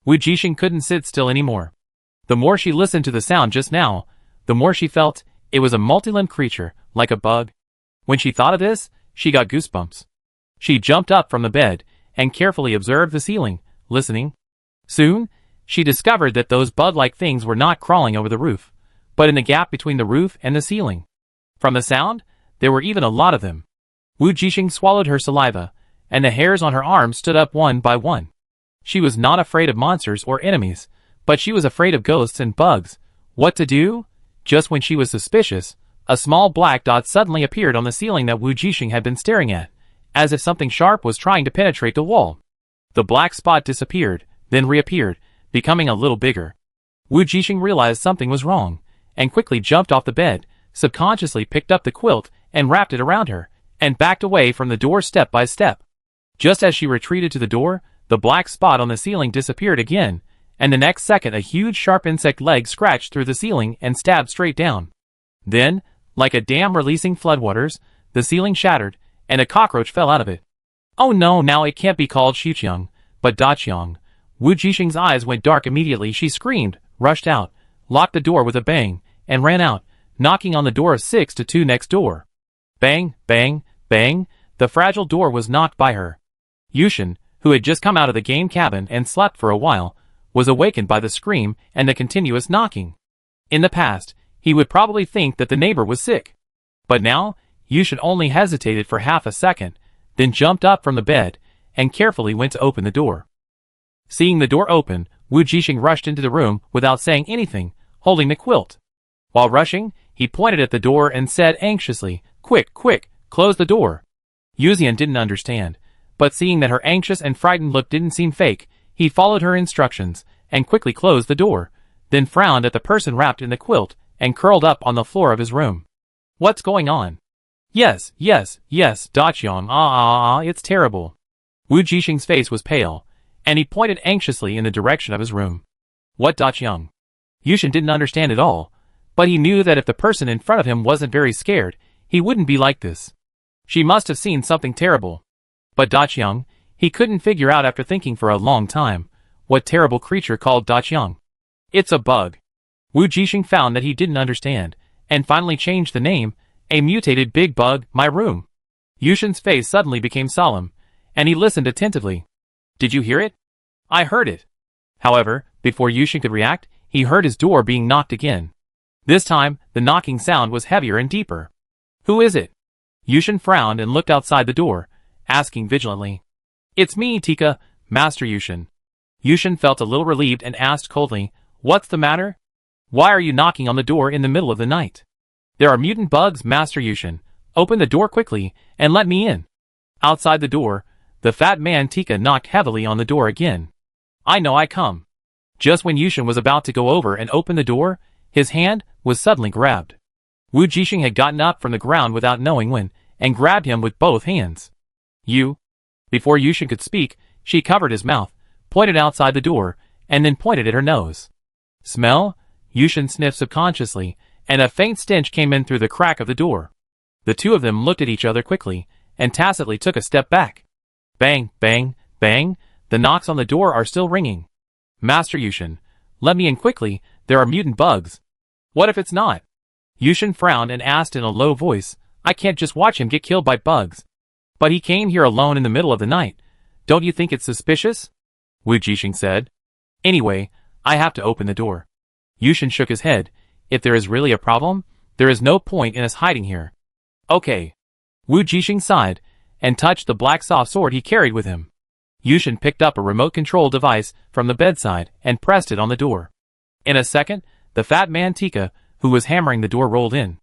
Wujing couldn't sit still anymore. The more she listened to the sound just now, the more she felt it was a multi-limbed creature, like a bug. When she thought of this, she got goosebumps. She jumped up from the bed and carefully observed the ceiling, listening. Soon, she discovered that those bug-like things were not crawling over the roof, but in the gap between the roof and the ceiling. From the sound, there were even a lot of them. Wujing swallowed her saliva, and the hairs on her arms stood up one by one. She was not afraid of monsters or enemies, but she was afraid of ghosts and bugs. What to do? Just when she was suspicious, a small black dot suddenly appeared on the ceiling that Wujing had been staring at, as if something sharp was trying to penetrate the wall. The black spot disappeared, then reappeared, becoming a little bigger. Wujing realized something was wrong, and quickly jumped off the bed, subconsciously picked up the quilt and wrapped it around her, and backed away from the door step by step. Just as she retreated to the door, the black spot on the ceiling disappeared again, and the next second a huge sharp insect leg scratched through the ceiling and stabbed straight down. Then, like a dam releasing floodwaters, the ceiling shattered, and a cockroach fell out of it. Oh no, now it can't be called Xiaoguang, but Daqiang. Wujing's eyes went dark immediately. She screamed, rushed out, locked the door with a bang, and ran out, knocking on the door of 6-2 next door. Bang, bang, bang, the fragile door was knocked by her. Yushen, who had just come out of the game cabin and slept for a while, was awakened by the scream and the continuous knocking. In the past, he would probably think that the neighbor was sick. But now, Yushen only hesitated for half a second, then jumped up from the bed, and carefully went to open the door. Seeing the door open, Wujing rushed into the room without saying anything, holding the quilt. While rushing, he pointed at the door and said anxiously, "Quick, quick, close the door." Yushen didn't understand, but seeing that her anxious and frightened look didn't seem fake, he followed her instructions, and quickly closed the door, then frowned at the person wrapped in the quilt, and curled up on the floor of his room. What's going on? Yes, Daqiang, it's terrible. Wujing's face was pale, and he pointed anxiously in the direction of his room. What Daqiang? Yushen didn't understand at all, but he knew that if the person in front of him wasn't very scared, he wouldn't be like this. She must have seen something terrible. But Daqiang, he couldn't figure out after thinking for a long time, what terrible creature called Daqiang. It's a bug. Wujing found that he didn't understand, and finally changed the name, a mutated big bug, my room. Yushen's face suddenly became solemn, and he listened attentively. Did you hear it? I heard it. However, before Yushen could react, he heard his door being knocked again. This time, the knocking sound was heavier and deeper. Who is it? Yushen frowned and looked outside the door, asking vigilantly. It's me, Tika, Master Yushen. Yushen felt a little relieved and asked coldly, What's the matter? Why are you knocking on the door in the middle of the night? There are mutant bugs, Master Yushen. Open the door quickly, and let me in. Outside the door, the fat man Tika knocked heavily on the door again. I know I come. Just when Yushen was about to go over and open the door, His hand was suddenly grabbed. Wujing had gotten up from the ground without knowing when, and grabbed him with both hands. You? Before Yushen could speak, she covered his mouth, pointed outside the door, and then pointed at her nose. Smell? Yushen sniffed subconsciously, and a faint stench came in through the crack of the door. The two of them looked at each other quickly, and tacitly took a step back. Bang, bang, bang, the knocks on the door are still ringing. Master Yushen, let me in quickly, there are mutant bugs. What if it's not? Yushen frowned and asked in a low voice, I can't just watch him get killed by bugs. But he came here alone in the middle of the night. Don't you think it's suspicious? Wujing said. Anyway, I have to open the door. Yushen shook his head. If there is really a problem, there is no point in us hiding here. Okay. Wujing sighed, and touched the black soft sword he carried with him. Yushen picked up a remote control device from the bedside and pressed it on the door. In a second, the fat man Tika, who was hammering the door, rolled in.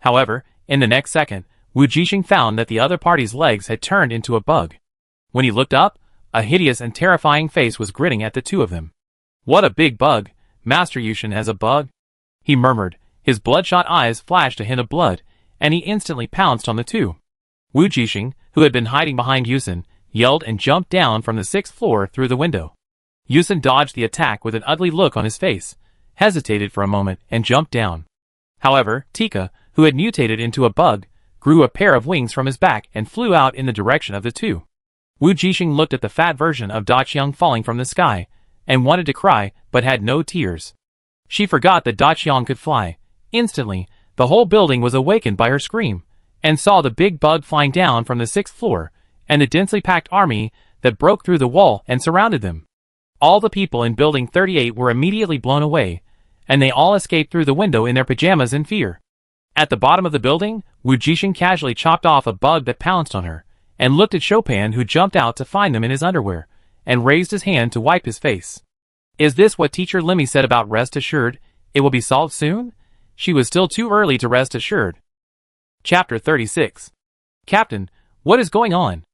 However, in the next second, Wujing found that the other party's legs had turned into a bug. When he looked up, a hideous and terrifying face was grinning at the two of them. What a big bug! Master Yushen has a bug? He murmured. His bloodshot eyes flashed a hint of blood, and he instantly pounced on the two. Wujing, who had been hiding behind Yushen, yelled and jumped down from the 6th floor through the window. Yushen dodged the attack with an ugly look on his face, hesitated for a moment, and jumped down. However, Tika, who had mutated into a bug, grew a pair of wings from his back and flew out in the direction of the two. Wujing looked at the fat version of Daqiang falling from the sky, and wanted to cry, but had no tears. She forgot that Daqiang could fly. Instantly, the whole building was awakened by her scream, and saw the big bug flying down from the 6th floor, and the densely packed army that broke through the wall and surrounded them. All the people in Building 38 were immediately blown away, and they all escaped through the window in their pajamas in fear. At the bottom of the building, Wujing casually chopped off a bug that pounced on her, and looked at Chopin, who jumped out to find them in his underwear, and raised his hand to wipe his face. Is this what Teacher Lemi said about rest assured? It will be solved soon? She was still too early to rest assured. Chapter 36. Captain, what is going on?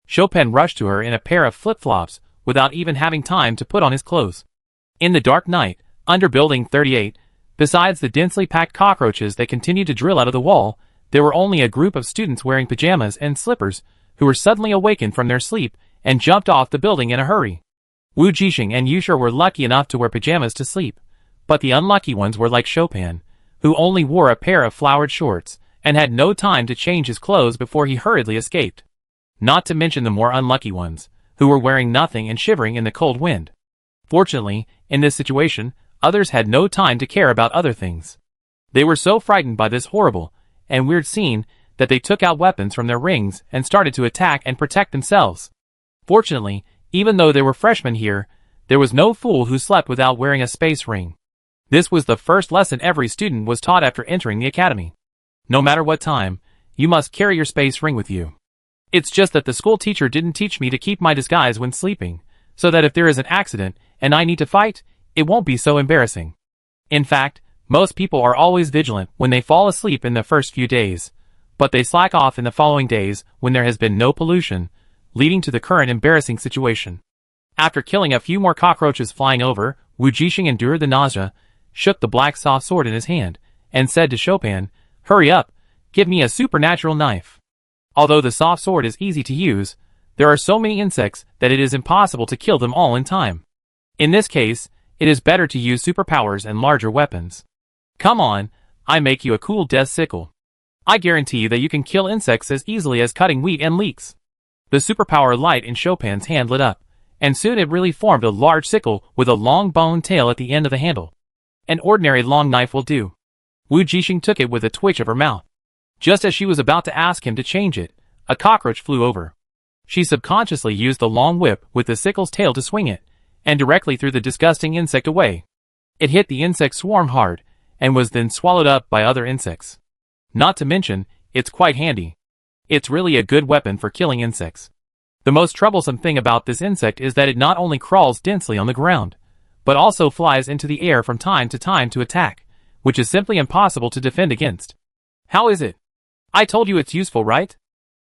Chopin rushed to her in a pair of flip-flops, without even having time to put on his clothes. In the dark night, under Building 38, besides the densely packed cockroaches that continued to drill out of the wall, there were only a group of students wearing pajamas and slippers, who were suddenly awakened from their sleep, and jumped off the building in a hurry. Wujing and Yushen were lucky enough to wear pajamas to sleep, but the unlucky ones were like Chopin, who only wore a pair of flowered shorts, and had no time to change his clothes before he hurriedly escaped. Not to mention the more unlucky ones, who were wearing nothing and shivering in the cold wind. Fortunately, in this situation, others had no time to care about other things. They were so frightened by this horrible and weird scene that they took out weapons from their rings and started to attack and protect themselves. Fortunately, even though there were freshmen here, there was no fool who slept without wearing a space ring. This was the first lesson every student was taught after entering the academy. No matter what time, you must carry your space ring with you. It's just that the school teacher didn't teach me to keep my disguise when sleeping, so that if there is an accident and I need to fight, it won't be so embarrassing. In fact, most people are always vigilant when they fall asleep in the first few days, but they slack off in the following days when there has been no pollution, leading to the current embarrassing situation. After killing a few more cockroaches flying over, Wujing endured the nausea, shook the black soft sword in his hand, and said to Chopin, "Hurry up, give me a supernatural knife." Although the soft sword is easy to use, there are so many insects that it is impossible to kill them all in time. In this case, it is better to use superpowers and larger weapons. Come on, I make you a cool death sickle. I guarantee that you can kill insects as easily as cutting wheat and leeks. The superpower light in Chopin's hand lit up, and soon it really formed a large sickle with a long bone tail at the end of the handle. An ordinary long knife will do. Wujing took it with a twitch of her mouth. Just as she was about to ask him to change it, a cockroach flew over. She subconsciously used the long whip with the sickle's tail to swing it, and directly threw the disgusting insect away. It hit the insect swarm hard, and was then swallowed up by other insects. Not to mention, it's quite handy. It's really a good weapon for killing insects. The most troublesome thing about this insect is that it not only crawls densely on the ground, but also flies into the air from time to attack, which is simply impossible to defend against. How is it? I told you it's useful, right?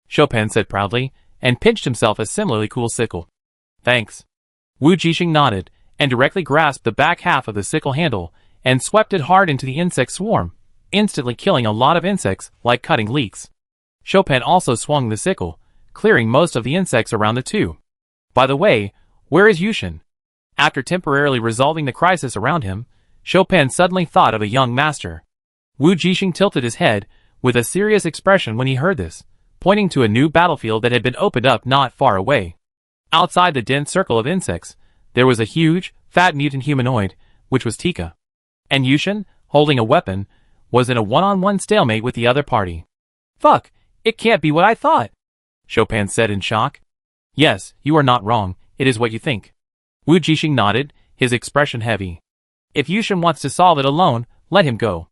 Chopin said proudly, and pinched himself a similarly cool sickle. Thanks. Wujing nodded, and directly grasped the back half of the sickle handle, and swept it hard into the insect swarm, instantly killing a lot of insects like cutting leeks. Chopin also swung the sickle, clearing most of the insects around the two. By the way, where is Yushen? After temporarily resolving the crisis around him, Chopin suddenly thought of a young master. Wujing tilted his head with a serious expression when he heard this, pointing to a new battlefield that had been opened up not far away. Outside the dense circle of insects, there was a huge, fat mutant humanoid, which was Tika. And Yushen, holding a weapon, was in a one-on-one stalemate with the other party. "Fuck, it can't be what I thought," Chopin said in shock. "Yes, you are not wrong, it is what you think." Wujing nodded, his expression heavy. "If Yushen wants to solve it alone, let him go."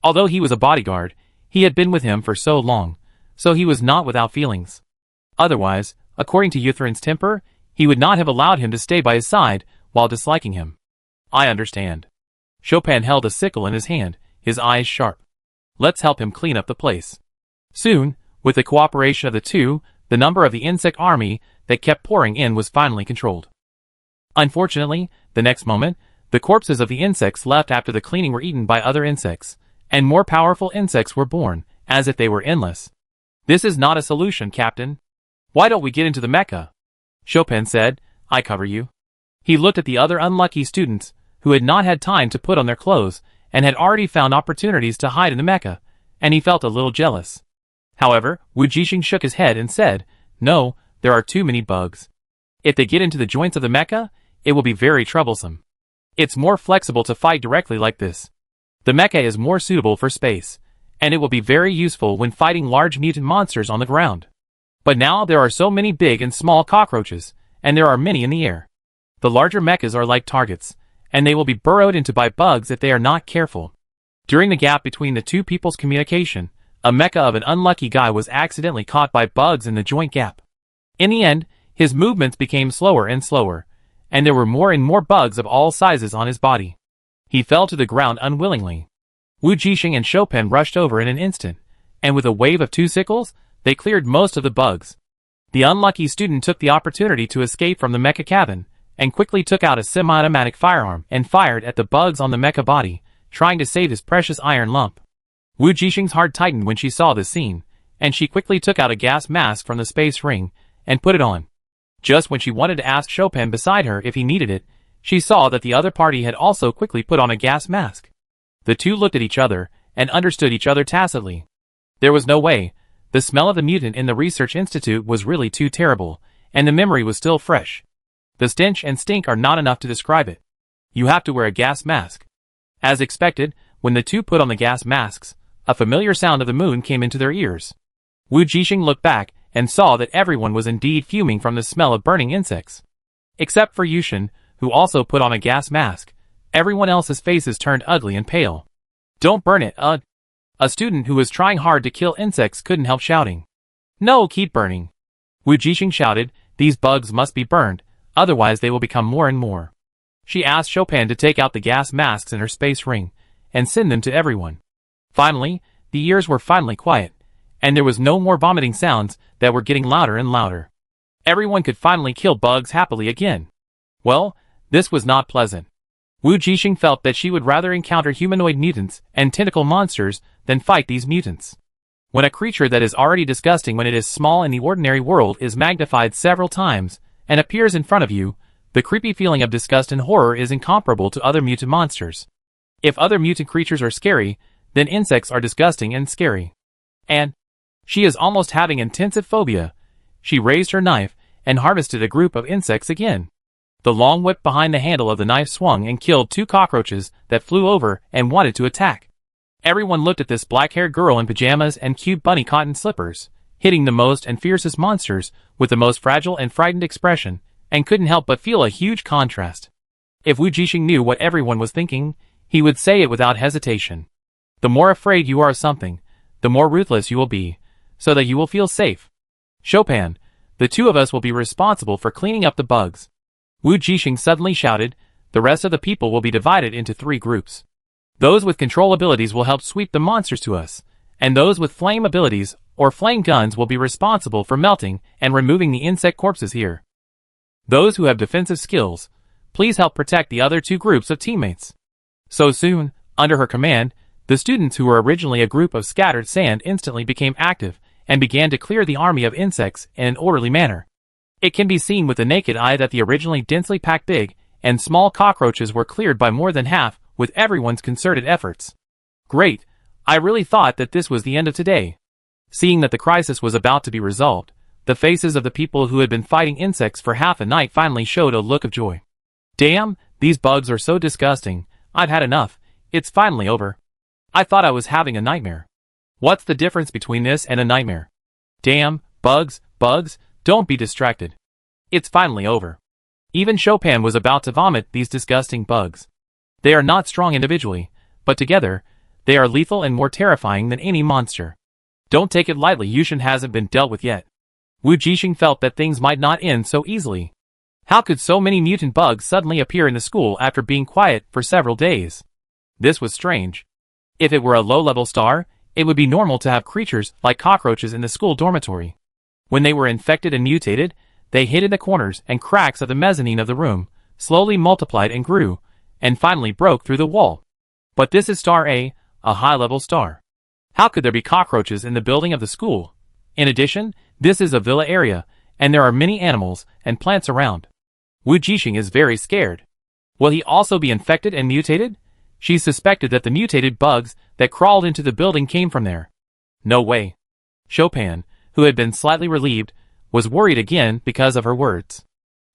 Although he was a bodyguard, he had been with him for so long, so he was not without feelings. Otherwise, according to Yuthrin's temper, he would not have allowed him to stay by his side while disliking him. "I understand." Chopin held a sickle in his hand, his eyes sharp. "Let's help him clean up the place." Soon, with the cooperation of the two, the number of the insect army that kept pouring in was finally controlled. Unfortunately, the next moment, the corpses of the insects left after the cleaning were eaten by other insects, and more powerful insects were born, as if they were endless. "This is not a solution, Captain. Why don't we get into the Mecha?" Chopin said. "I cover you." He looked at the other unlucky students, who had not had time to put on their clothes, and had already found opportunities to hide in the Mecha, and he felt a little jealous. However, Wujing shook his head and said, "No, there are too many bugs. If they get into the joints of the Mecha, it will be very troublesome. It's more flexible to fight directly like this. The Mecha is more suitable for space, and it will be very useful when fighting large mutant monsters on the ground. But now there are so many big and small cockroaches, and there are many in the air. The larger mechas are like targets, and they will be burrowed into by bugs if they are not careful." During the gap between the two people's communication, a mecha of an unlucky guy was accidentally caught by bugs in the joint gap. In the end, his movements became slower and slower, and there were more and more bugs of all sizes on his body. He fell to the ground unwillingly. Wujing and Chopin rushed over in an instant, and with a wave of two sickles, they cleared most of the bugs. The unlucky student took the opportunity to escape from the mecha cabin, and quickly took out a semi-automatic firearm and fired at the bugs on the mecha body, trying to save his precious iron lump. Wujing's heart tightened when she saw this scene, and she quickly took out a gas mask from the space ring, and put it on. Just when she wanted to ask Chopin beside her if he needed it, she saw that the other party had also quickly put on a gas mask. The two looked at each other, and understood each other tacitly. There was no way. The smell of the mutant in the research institute was really too terrible, and the memory was still fresh. The stench and stink are not enough to describe it. You have to wear a gas mask. As expected, when the two put on the gas masks, a familiar sound of the moon came into their ears. Wujing looked back, and saw that everyone was indeed fuming from the smell of burning insects. Except for Yushen, who also put on a gas mask, everyone else's faces turned ugly and pale. "Don't burn it, A student who was trying hard to kill insects couldn't help shouting. "No, keep burning." Wujing shouted, "These bugs must be burned, otherwise they will become more and more." She asked Chopin to take out the gas masks in her space ring, and send them to everyone. Finally, the ears were finally quiet, and there was no more vomiting sounds that were getting louder and louder. Everyone could finally kill bugs happily again. Well, this was not pleasant. Wujing felt that she would rather encounter humanoid mutants and tentacle monsters than fight these mutants. When a creature that is already disgusting when it is small in the ordinary world is magnified several times and appears in front of you, the creepy feeling of disgust and horror is incomparable to other mutant monsters. If other mutant creatures are scary, then insects are disgusting and scary. And she is almost having intensive phobia. She raised her knife and harvested a group of insects again. The long whip behind the handle of the knife swung and killed two cockroaches that flew over and wanted to attack. Everyone looked at this black-haired girl in pajamas and cute bunny cotton slippers, hitting the most and fiercest monsters with the most fragile and frightened expression, and couldn't help but feel a huge contrast. If Wujing knew what everyone was thinking, he would say it without hesitation. The more afraid you are of something, the more ruthless you will be, so that you will feel safe. Chopin, the two of us will be responsible for cleaning up the bugs. Wujing suddenly shouted. The rest of the people will be divided into 3 groups. Those with control abilities will help sweep the monsters to us, and those with flame abilities or flame guns will be responsible for melting and removing the insect corpses here. Those who have defensive skills, please help protect the other 2 groups of teammates. So soon, under her command, the students who were originally a group of scattered sand instantly became active and began to clear the army of insects in an orderly manner. It can be seen with the naked eye that the originally densely packed big and small cockroaches were cleared by more than half with everyone's concerted efforts. Great, I really thought that this was the end of today. Seeing that the crisis was about to be resolved, the faces of the people who had been fighting insects for half a night finally showed a look of joy. Damn, these bugs are so disgusting, I've had enough, it's finally over. I thought I was having a nightmare. What's the difference between this and a nightmare? Damn, bugs, don't be distracted. It's finally over. Even Chopin was about to vomit these disgusting bugs. They are not strong individually, but together, they are lethal and more terrifying than any monster. Don't take it lightly, Yushen hasn't been dealt with yet. Wujing felt that things might not end so easily. How could so many mutant bugs suddenly appear in the school after being quiet for several days? This was strange. If it were a low-level star, it would be normal to have creatures like cockroaches in the school dormitory. When they were infected and mutated, they hid in the corners and cracks of the mezzanine of the room, slowly multiplied and grew, and finally broke through the wall. But this is Star A high-level star. How could there be cockroaches in the building of the school? In addition, this is a villa area, and there are many animals and plants around. Wujing is very scared. Will he also be infected and mutated? She suspected that the mutated bugs that crawled into the building came from there. No way. Chopin, who had been slightly relieved, was worried again because of her words.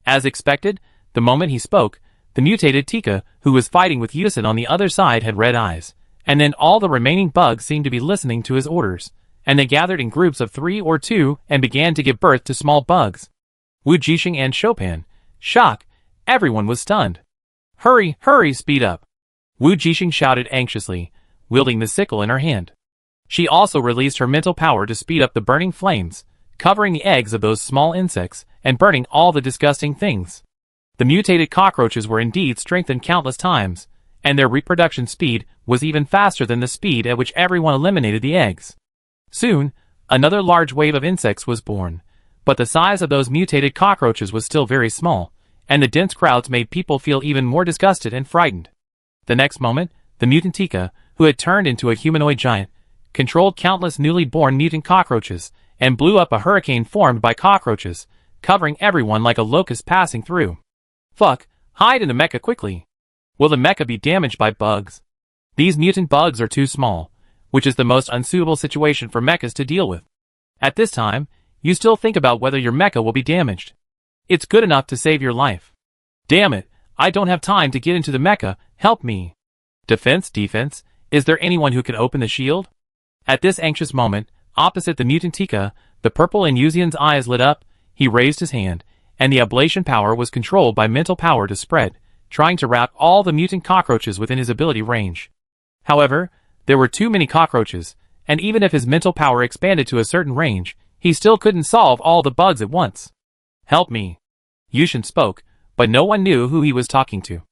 As expected, the moment he spoke, the mutated Tika, who was fighting with Yushen on the other side, had red eyes, and then all the remaining bugs seemed to be listening to his orders, and they gathered in groups of 3 or 2 and began to give birth to small bugs. Wujing and Chopin, shock, everyone was stunned. Hurry, speed up. Wujing shouted anxiously, wielding the sickle in her hand. She also released her mental power to speed up the burning flames, covering the eggs of those small insects and burning all the disgusting things. The mutated cockroaches were indeed strengthened countless times, and their reproduction speed was even faster than the speed at which everyone eliminated the eggs. Soon, another large wave of insects was born, but the size of those mutated cockroaches was still very small, and the dense crowds made people feel even more disgusted and frightened. The next moment, the mutant Tika, who had turned into a humanoid giant, controlled countless newly born mutant cockroaches, and blew up a hurricane formed by cockroaches, covering everyone like a locust passing through. Fuck, hide in the mecha quickly. Will the mecha be damaged by bugs? These mutant bugs are too small, which is the most unsuitable situation for mechas to deal with. At this time, you still think about whether your mecha will be damaged. It's good enough to save your life. Damn it, I don't have time to get into the mecha, help me. Defense, is there anyone who can open the shield? At this anxious moment, opposite the mutant Tika, the purple in Yushen's eyes lit up, he raised his hand, and the ablation power was controlled by mental power to spread, trying to wrap all the mutant cockroaches within his ability range. However, there were too many cockroaches, and even if his mental power expanded to a certain range, he still couldn't solve all the bugs at once. Help me. Yushen spoke, but no one knew who he was talking to.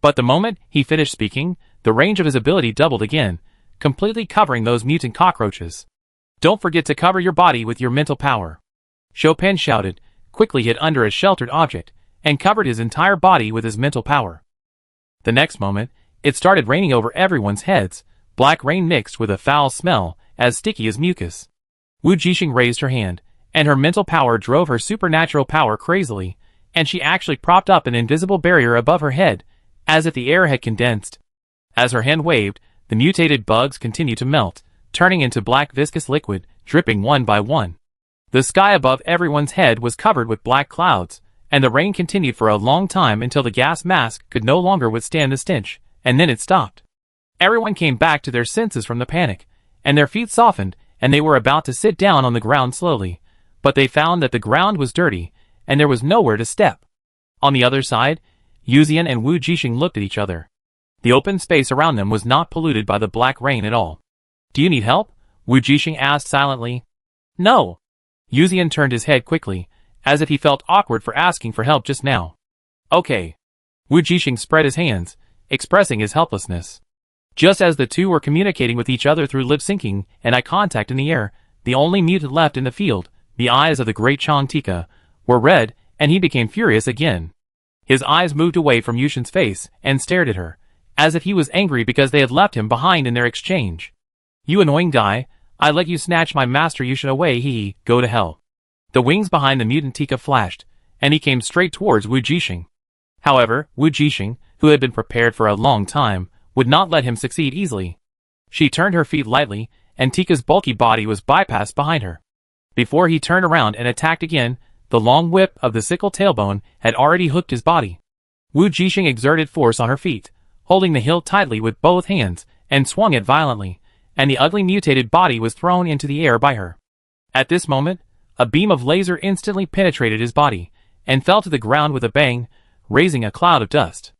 But the moment he finished speaking, the range of his ability doubled again, completely covering those mutant cockroaches. Don't forget to cover your body with your mental power. Chopin shouted, quickly hid under a sheltered object, and covered his entire body with his mental power. The next moment, it started raining over everyone's heads, black rain mixed with a foul smell, as sticky as mucus. Wujing raised her hand, and her mental power drove her supernatural power crazily, and she actually propped up an invisible barrier above her head, as if the air had condensed. As her hand waved, the mutated bugs continued to melt, turning into black viscous liquid, dripping one by one. The sky above everyone's head was covered with black clouds, and the rain continued for a long time until the gas mask could no longer withstand the stench, and then it stopped. Everyone came back to their senses from the panic, and their feet softened, and they were about to sit down on the ground slowly, but they found that the ground was dirty, and there was nowhere to step. On the other side, Yushen and Wujing looked at each other. The open space around them was not polluted by the black rain at all. Do you need help? Wujing asked silently. No. Yushen turned his head quickly, as if he felt awkward for asking for help just now. Okay. Wujing spread his hands, expressing his helplessness. Just as the two were communicating with each other through lip syncing and eye contact in the air, the only mutant left in the field, the eyes of the great Chang Tika, were red, and he became furious again. His eyes moved away from Yushen's face and stared at her, as if he was angry because they had left him behind in their exchange. "You annoying guy, I let you snatch my master Yushen away, hee, go to hell." The wings behind the mutant Tika flashed, and he came straight towards Wujing. However, Wujing, who had been prepared for a long time, would not let him succeed easily. She turned her feet lightly, and Tika's bulky body was bypassed behind her. Before he turned around and attacked again, the long whip of the sickle tailbone had already hooked his body. Wujing exerted force on her feet, holding the hilt tightly with both hands, and swung it violently, and the ugly mutated body was thrown into the air by her. At this moment, a beam of laser instantly penetrated his body, and fell to the ground with a bang, raising a cloud of dust.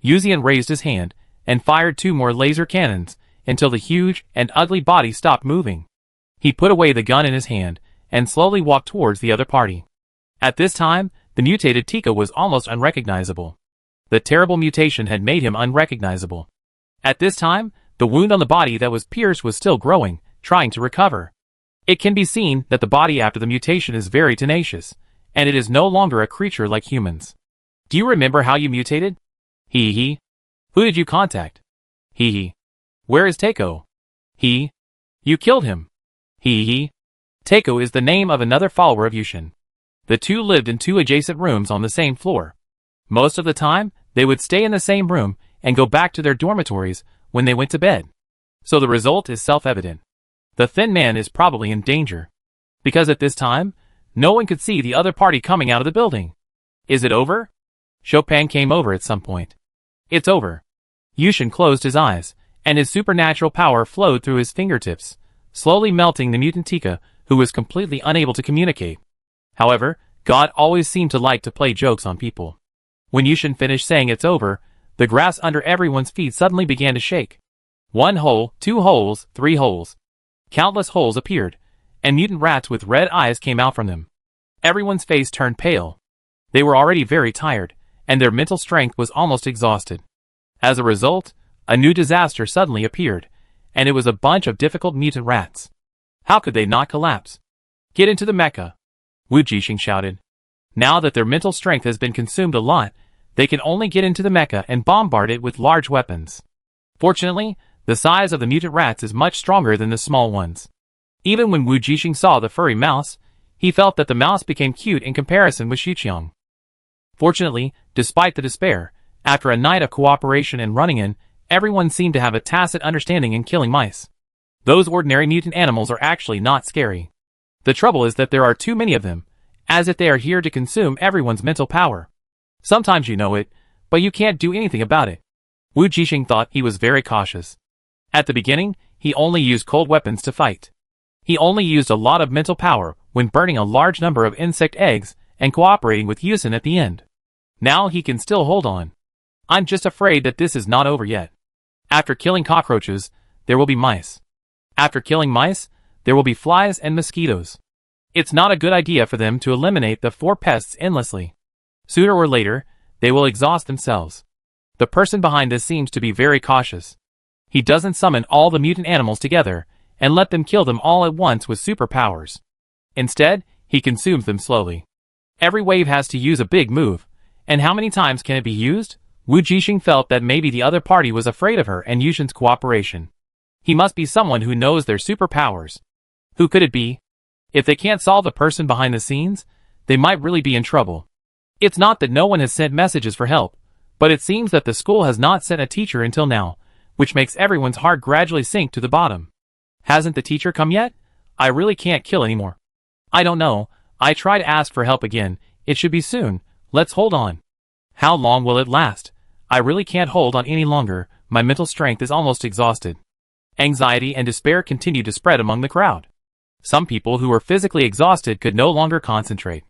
Yushen raised his hand, and fired 2 more laser cannons, until the huge and ugly body stopped moving. He put away the gun in his hand, and slowly walked towards the other party. At this time, the mutated Tika was almost unrecognizable. The terrible mutation had made him unrecognizable. At this time, the wound on the body that was pierced was still growing, trying to recover. It can be seen that the body after the mutation is very tenacious, and it is no longer a creature like humans. "Do you remember how you mutated? Hee hee. Who did you contact? Hee hee. Where is Takeo? He. You killed him. Hee hee." Takeo is the name of another follower of Yushen. The two lived in 2 adjacent rooms on the same floor. Most of the time, they would stay in the same room and go back to their dormitories when they went to bed. So the result is self-evident. The thin man is probably in danger. Because at this time, no one could see the other party coming out of the building. "Is it over?" Xiaoguang came over at some point. "It's over." Yushen closed his eyes, and his supernatural power flowed through his fingertips, slowly melting the mutant Tika, who was completely unable to communicate. However, God always seemed to like to play jokes on people. When Yushen finished saying it's over, the grass under everyone's feet suddenly began to shake. 1 hole, 2 holes, 3 holes. Countless holes appeared, and mutant rats with red eyes came out from them. Everyone's face turned pale. They were already very tired, and their mental strength was almost exhausted. As a result, a new disaster suddenly appeared, and it was a bunch of difficult mutant rats. How could they not collapse? "Get into the mecha," Wujing shouted. Now that their mental strength has been consumed a lot, they can only get into the mecha and bombard it with large weapons. Fortunately, the size of the mutant rats is much stronger than the small ones. Even when Wujing saw the furry mouse, he felt that the mouse became cute in comparison with Xiaoguang. Fortunately, despite the despair, after a night of cooperation and running in, everyone seemed to have a tacit understanding in killing mice. Those ordinary mutant animals are actually not scary. The trouble is that there are too many of them, as if they are here to consume everyone's mental power. Sometimes you know it, but you can't do anything about it. Wujing thought he was very cautious. At the beginning, he only used cold weapons to fight. He only used a lot of mental power when burning a large number of insect eggs and cooperating with Yushen at the end. Now he can still hold on. "I'm just afraid that this is not over yet. After killing cockroaches, there will be mice. After killing mice, there will be flies and mosquitoes. It's not a good idea for them to eliminate the 4 pests endlessly. Sooner or later, they will exhaust themselves." The person behind this seems to be very cautious. He doesn't summon all the mutant animals together and let them kill them all at once with superpowers. Instead, he consumes them slowly. Every wave has to use a big move, and how many times can it be used? Wujing felt that maybe the other party was afraid of her and Yushen's cooperation. He must be someone who knows their superpowers. Who could it be? If they can't solve the person behind the scenes, they might really be in trouble. It's not that no one has sent messages for help, but it seems that the school has not sent a teacher until now, which makes everyone's heart gradually sink to the bottom. Hasn't the teacher come yet? I really can't kill anymore. I don't know, I try to ask for help again, it should be soon, let's hold on. How long will it last? I really can't hold on any longer, my mental strength is almost exhausted. Anxiety and despair continued to spread among the crowd. Some people who were physically exhausted could no longer concentrate.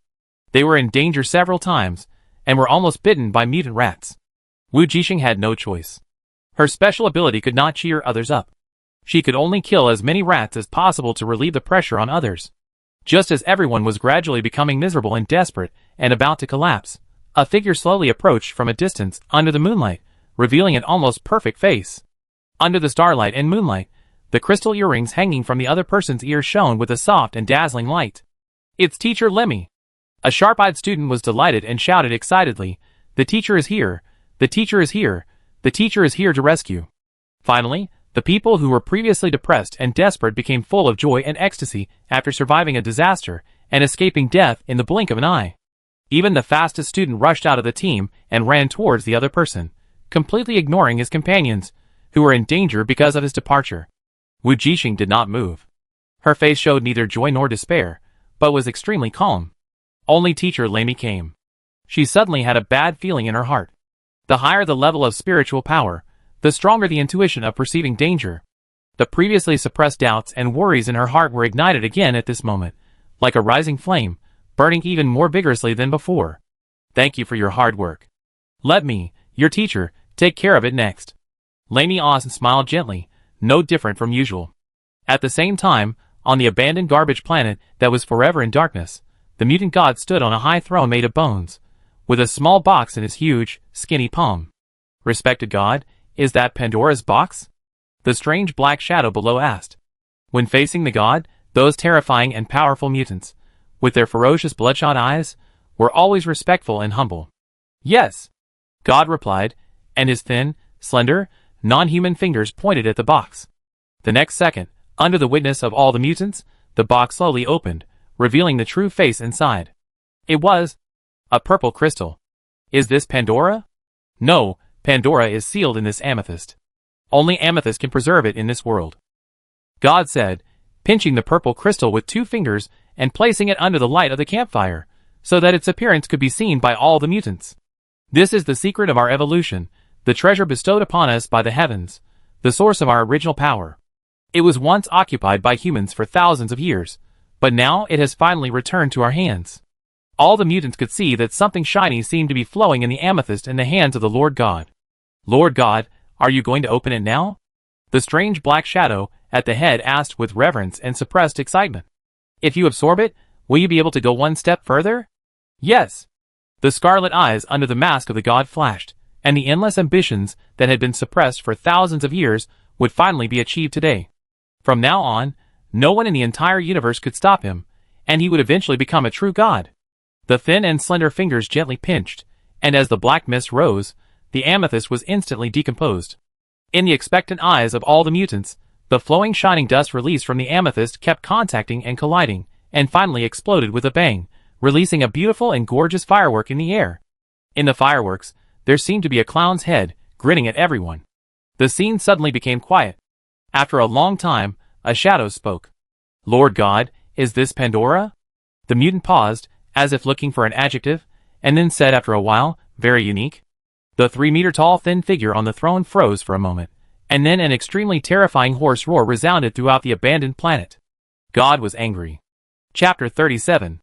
They were in danger several times, and were almost bitten by mutant rats. Wujing had no choice. Her special ability could not cheer others up. She could only kill as many rats as possible to relieve the pressure on others. Just as everyone was gradually becoming miserable and desperate, and about to collapse, a figure slowly approached from a distance under the moonlight, revealing an almost perfect face. Under the starlight and moonlight, the crystal earrings hanging from the other person's ears shone with a soft and dazzling light. "It's Teacher Lemi." A sharp-eyed student was delighted and shouted excitedly, "The teacher is here! The teacher is here! The teacher is here to rescue. Finally, the people who were previously depressed and desperate became full of joy and ecstasy after surviving a disaster and escaping death in the blink of an eye. Even the fastest student rushed out of the team and ran towards the other person, completely ignoring his companions, who were in danger because of his departure. Wujing did not move. Her face showed neither joy nor despair, but was extremely calm. Only teacher Lemi came. She suddenly had a bad feeling in her heart. The higher the level of spiritual power, the stronger the intuition of perceiving danger. The previously suppressed doubts and worries in her heart were ignited again at this moment, like a rising flame, burning even more vigorously than before. Thank you for your hard work. Let me, your teacher, take care of it next. Lemi Austin smiled gently, no different from usual. At the same time, on the abandoned garbage planet that was forever in darkness, the mutant god stood on a high throne made of bones, with a small box in his huge, skinny palm. Respected god, is that Pandora's box? The strange black shadow below asked. When facing the god, those terrifying and powerful mutants, with their ferocious bloodshot eyes, were always respectful and humble. Yes, God replied, and his thin, slender, non-human fingers pointed at the box. The next second, under the witness of all the mutants, the box slowly opened, revealing the true face inside. It was a purple crystal. Is this Pandora? No, Pandora is sealed in this amethyst. Only amethyst can preserve it in this world. God said, pinching the purple crystal with 2 fingers and placing it under the light of the campfire, so that its appearance could be seen by all the mutants. This is the secret of our evolution, the treasure bestowed upon us by the heavens, the source of our original power. It was once occupied by humans for thousands of years, but now it has finally returned to our hands. All the mutants could see that something shiny seemed to be flowing in the amethyst in the hands of the Lord God. Lord God, are you going to open it now? The strange black shadow at the head asked with reverence and suppressed excitement. If you absorb it, will you be able to go one step further? Yes. The scarlet eyes under the mask of the god flashed, and the endless ambitions that had been suppressed for thousands of years would finally be achieved today. From now on, no one in the entire universe could stop him, and he would eventually become a true god. The thin and slender fingers gently pinched, and as the black mist rose, the amethyst was instantly decomposed. In the expectant eyes of all the mutants, the flowing shining dust released from the amethyst kept contacting and colliding, and finally exploded with a bang, releasing a beautiful and gorgeous firework in the air. In the fireworks, there seemed to be a clown's head, grinning at everyone. The scene suddenly became quiet. After a long time, a shadow spoke. Lord God, is this Pandora? The mutant paused, as if looking for an adjective, and then said after a while, very unique. The 3-meter-tall thin figure on the throne froze for a moment, and then an extremely terrifying hoarse roar resounded throughout the abandoned planet. God was angry. Chapter 37.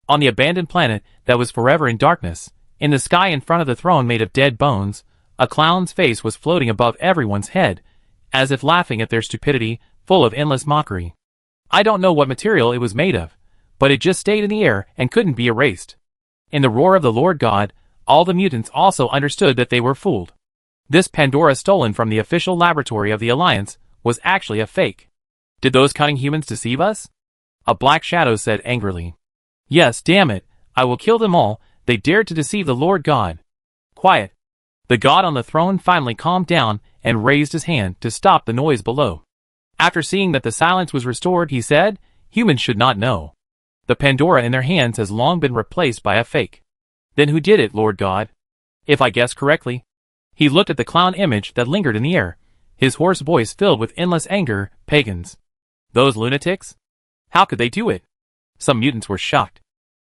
On the abandoned planet that was forever in darkness, in the sky in front of the throne made of dead bones, a clown's face was floating above everyone's head, as if laughing at their stupidity, full of endless mockery. I don't know what material it was made of, but it just stayed in the air and couldn't be erased. In the roar of the Lord God, all the mutants also understood that they were fooled. This Pandora stolen from the official laboratory of the Alliance was actually a fake. Did those cunning humans deceive us? A black shadow said angrily. Yes, damn it, I will kill them all, they dared to deceive the Lord God. Quiet. The god on the throne finally calmed down and raised his hand to stop the noise below. After seeing that the silence was restored, he said, humans should not know. The Pandora in their hands has long been replaced by a fake. Then who did it, Lord God? If I guess correctly. He looked at the clown image that lingered in the air, his hoarse voice filled with endless anger. Pagans. Those lunatics? How could they do it? Some mutants were shocked.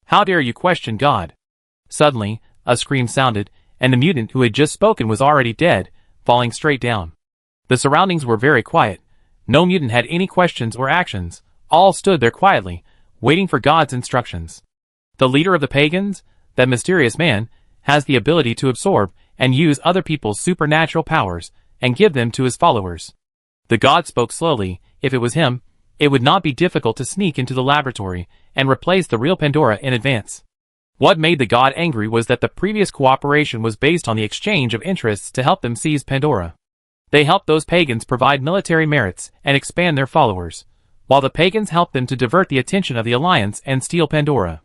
How dare you question God? Suddenly, a scream sounded, and the mutant who had just spoken was already dead, falling straight down. The surroundings were very quiet. No mutant had any questions or actions. All stood there quietly, waiting for God's instructions. The leader of the pagans, that mysterious man, has the ability to absorb and use other people's supernatural powers and give them to his followers. The god spoke slowly. If it was him, it would not be difficult to sneak into the laboratory and replace the real Pandora in advance. What made the god angry was that the previous cooperation was based on the exchange of interests to help them seize Pandora. They helped those pagans provide military merits and expand their followers, while the pagans helped them to divert the attention of the Alliance and steal Pandora.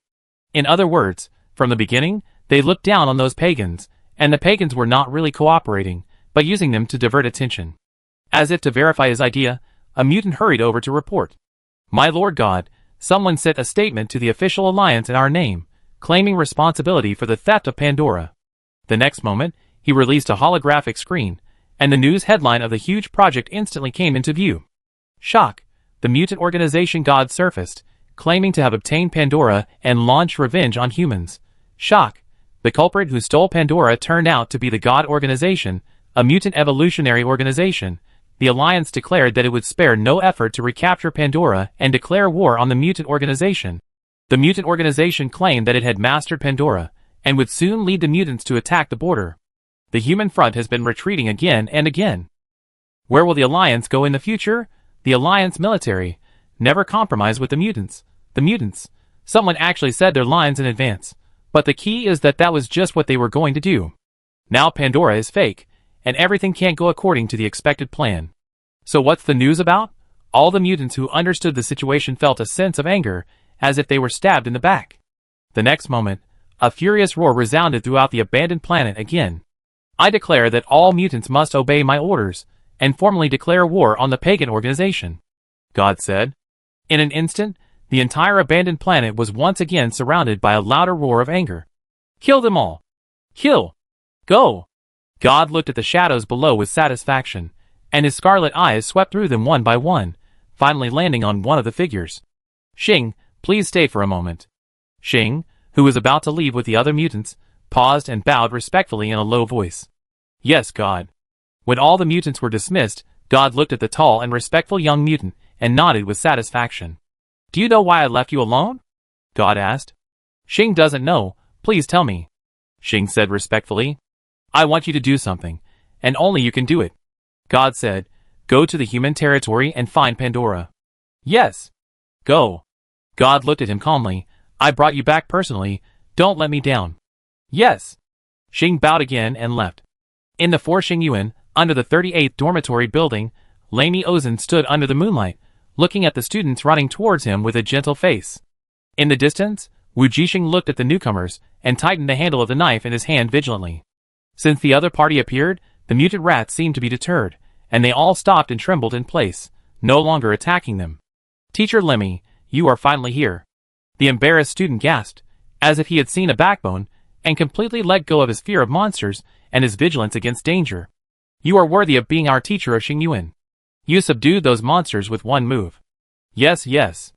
In other words, from the beginning, they looked down on those pagans, and the pagans were not really cooperating. but using them to divert attention. As if to verify his idea, a mutant hurried over to report. My Lord God, someone sent a statement to the official alliance in our name, claiming responsibility for the theft of Pandora. The next moment, he released a holographic screen, and the news headline of the huge project instantly came into view. Shock! The mutant organization God surfaced, claiming to have obtained Pandora and launched revenge on humans. Shock! The culprit who stole Pandora turned out to be the God organization, a mutant evolutionary organization. The alliance declared that it would spare no effort to recapture Pandora and declare war on the mutant organization. The mutant organization claimed that it had mastered Pandora, and would soon lead the mutants to attack the border. The human front has been retreating again and again. Where will the alliance go in the future? The alliance military. Never compromise with the mutants. The mutants. Someone actually said their lines in advance. But the key is that was just what they were going to do. Now Pandora is fake, and everything can't go according to the expected plan. So what's the news about? All the mutants who understood the situation felt a sense of anger, as if they were stabbed in the back. The next moment, a furious roar resounded throughout the abandoned planet again. I declare that all mutants must obey my orders, and formally declare war on the pagan organization, God said. In an instant, the entire abandoned planet was once again surrounded by a louder roar of anger. Kill them all! Kill! Go! God looked at the shadows below with satisfaction, and his scarlet eyes swept through them one by one, finally landing on one of the figures. Xing, please stay for a moment. Xing, who was about to leave with the other mutants, paused and bowed respectfully in a low voice. Yes, God. When all the mutants were dismissed, God looked at the tall and respectful young mutant and nodded with satisfaction. Do you know why I left you alone? God asked. Xing doesn't know, please tell me. Xing said respectfully. I want you to do something, and only you can do it. God said, go to the human territory and find Pandora. Yes. Go. God looked at him calmly. I brought you back personally, don't let me down. Yes. Xing bowed again and left. In the Fort Xingyuan, under the 38th dormitory building, Lemi stood under the moonlight, looking at the students running towards him with a gentle face. In the distance, Wujing looked at the newcomers and tightened the handle of the knife in his hand vigilantly. Since the other party appeared, the mutant rats seemed to be deterred, and they all stopped and trembled in place, no longer attacking them. Teacher Lemi, you are finally here. The embarrassed student gasped, as if he had seen a backbone, and completely let go of his fear of monsters and his vigilance against danger. You are worthy of being our teacher of Xingyuan. You subdued those monsters with one move. Yes, yes.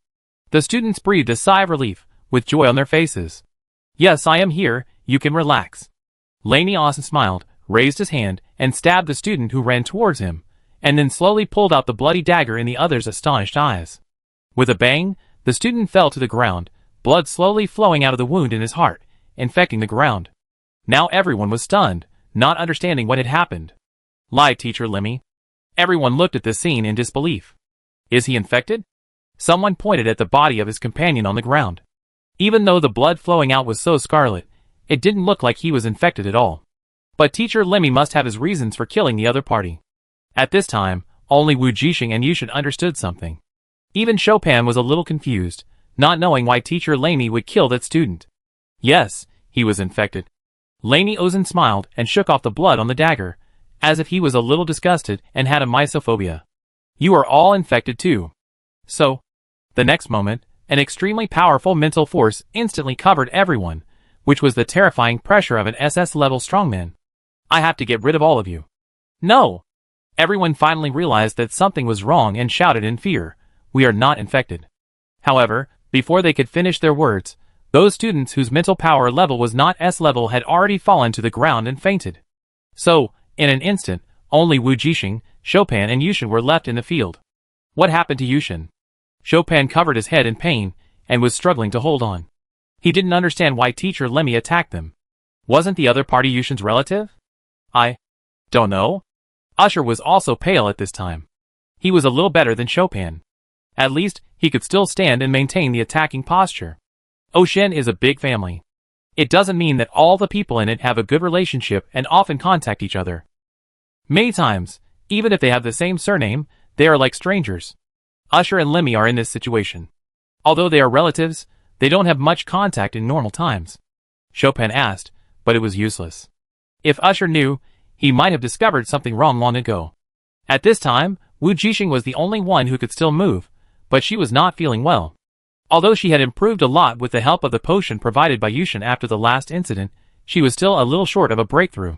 The students breathed a sigh of relief, with joy on their faces. Yes, I am here, you can relax. Lemi smiled, raised his hand, and stabbed the student who ran towards him, and then slowly pulled out the bloody dagger in the other's astonished eyes. With a bang, the student fell to the ground, blood slowly flowing out of the wound in his heart, infecting the ground. Now everyone was stunned, not understanding what had happened. Lie, Teacher Lemi. Everyone looked at this scene in disbelief. Is he infected? Someone pointed at the body of his companion on the ground. Even though the blood flowing out was so scarlet, it didn't look like he was infected at all. But Teacher Lemi must have his reasons for killing the other party. At this time, only Wujing and Yushen understood something. Even Chopin was a little confused, not knowing why Teacher Lemi would kill that student. Yes, he was infected. Lemi smiled and shook off the blood on the dagger, as if he was a little disgusted and had a mysophobia. You are all infected too. So, the next moment, an extremely powerful mental force instantly covered everyone, which was the terrifying pressure of an SS-level strongman. I have to get rid of all of you. No! Everyone finally realized that something was wrong and shouted in fear, we are not infected. However, before they could finish their words, those students whose mental power level was not S-level had already fallen to the ground and fainted. So, in an instant, only Wujing, Chopin and Yushen were left in the field. What happened to Yushen? Chopin covered his head in pain, and was struggling to hold on. He didn't understand why Teacher Lemi attacked them. Wasn't the other party Yushen's relative? I don't know. Usher was also pale at this time. He was a little better than Chopin. At least, he could still stand and maintain the attacking posture. Yushen is a big family. It doesn't mean that all the people in it have a good relationship and often contact each other. Many times, even if they have the same surname, they are like strangers. Usher and Lemi are in this situation. Although they are relatives, they don't have much contact in normal times. Chopin asked, but it was useless. If Usher knew, he might have discovered something wrong long ago. At this time, Wujing was the only one who could still move, but she was not feeling well. Although she had improved a lot with the help of the potion provided by Yushen after the last incident, she was still a little short of a breakthrough.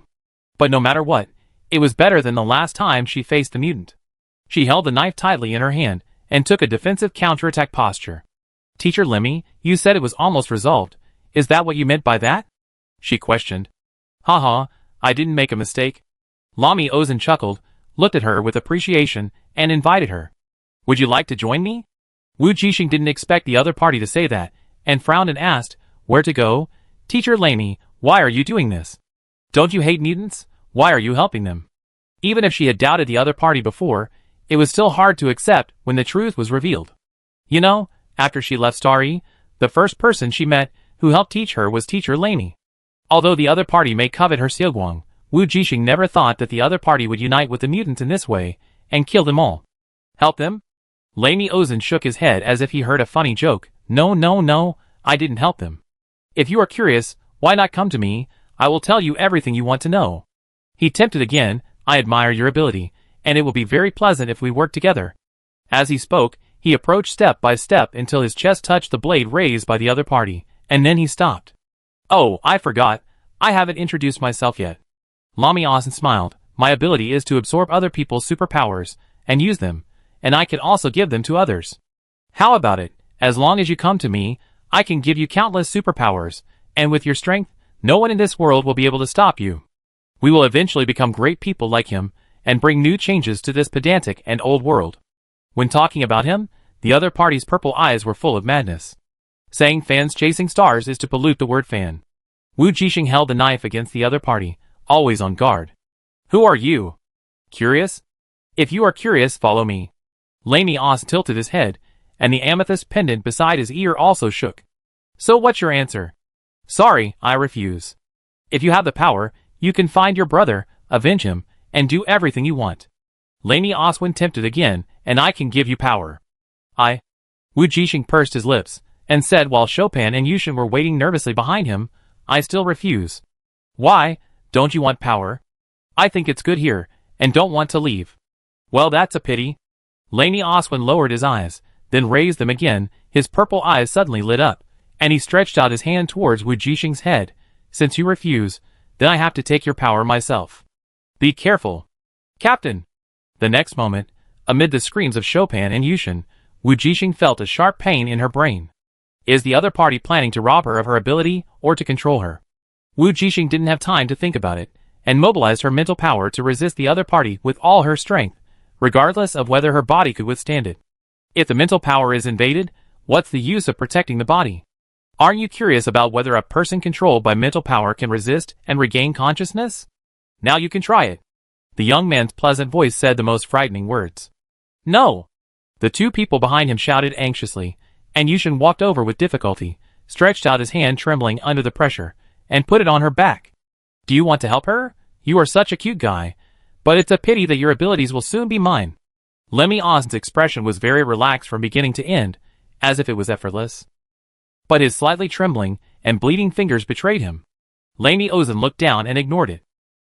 But no matter what, it was better than the last time she faced the mutant. She held the knife tightly in her hand and took a defensive counterattack posture. Teacher Lemi, you said it was almost resolved. Is that what you meant by that? She questioned. Haha, I didn't make a mistake. Lemi Ozan chuckled, looked at her with appreciation, and invited her. Would you like to join me? Wujing didn't expect the other party to say that, and frowned and asked, where to go? Teacher Lemi, why are you doing this? Don't you hate mutants? Why are you helping them? Even if she had doubted the other party before, it was still hard to accept when the truth was revealed. You know, after she left Starry, the first person she met who helped teach her was Teacher Lemi. Although the other party may covet her Xiaoguang, Wujing never thought that the other party would unite with the mutants in this way and kill them all. Help them? Lemi Ozan shook his head as if he heard a funny joke. No, I didn't help them. If you are curious, why not come to me? I will tell you everything you want to know. He tempted again. I admire your ability, and it will be very pleasant if we work together. As he spoke, he approached step by step until his chest touched the blade raised by the other party, and then he stopped. Oh, I forgot. I haven't introduced myself yet. Lemi Ozan smiled. My ability is to absorb other people's superpowers and use them, and I can also give them to others. How about it? As long as you come to me, I can give you countless superpowers, and with your strength, no one in this world will be able to stop you. We will eventually become great people like him, and bring new changes to this pedantic and old world. When talking about him, the other party's purple eyes were full of madness. Saying fans chasing stars is to pollute the word fan. Wujing held the knife against the other party, always on guard. Who are you? Curious? If you are curious, follow me. Lemi Ozan tilted his head, and the amethyst pendant beside his ear also shook. So what's your answer? Sorry, I refuse. If you have the power, you can find your brother, avenge him, and do everything you want. Lemi Ozan tempted again, and I can give you power. Wujing pursed his lips, and said while Chopin and Yushen were waiting nervously behind him, I still refuse. Why? Don't you want power? I think it's good here, and don't want to leave. Well, that's a pity. Lemi Ozan lowered his eyes, then raised them again. His purple eyes suddenly lit up, and he stretched out his hand towards Wujing's head. Since you refuse, then I have to take your power myself. Be careful. Captain! The next moment, amid the screams of Chopin and Yushen, Wujing felt a sharp pain in her brain. Is the other party planning to rob her of her ability or to control her? Wujing didn't have time to think about it, and mobilized her mental power to resist the other party with all her strength, regardless of whether her body could withstand it. If the mental power is invaded, what's the use of protecting the body? Aren't you curious about whether a person controlled by mental power can resist and regain consciousness? Now you can try it. The young man's pleasant voice said the most frightening words. No! The two people behind him shouted anxiously, and Yushen walked over with difficulty, stretched out his hand trembling under the pressure, and put it on her back. Do you want to help her? You are such a cute guy, but it's a pity that your abilities will soon be mine. Lemi Ozan's expression was very relaxed from beginning to end, as if it was effortless. But his slightly trembling and bleeding fingers betrayed him. Lemi Ozan looked down and ignored it.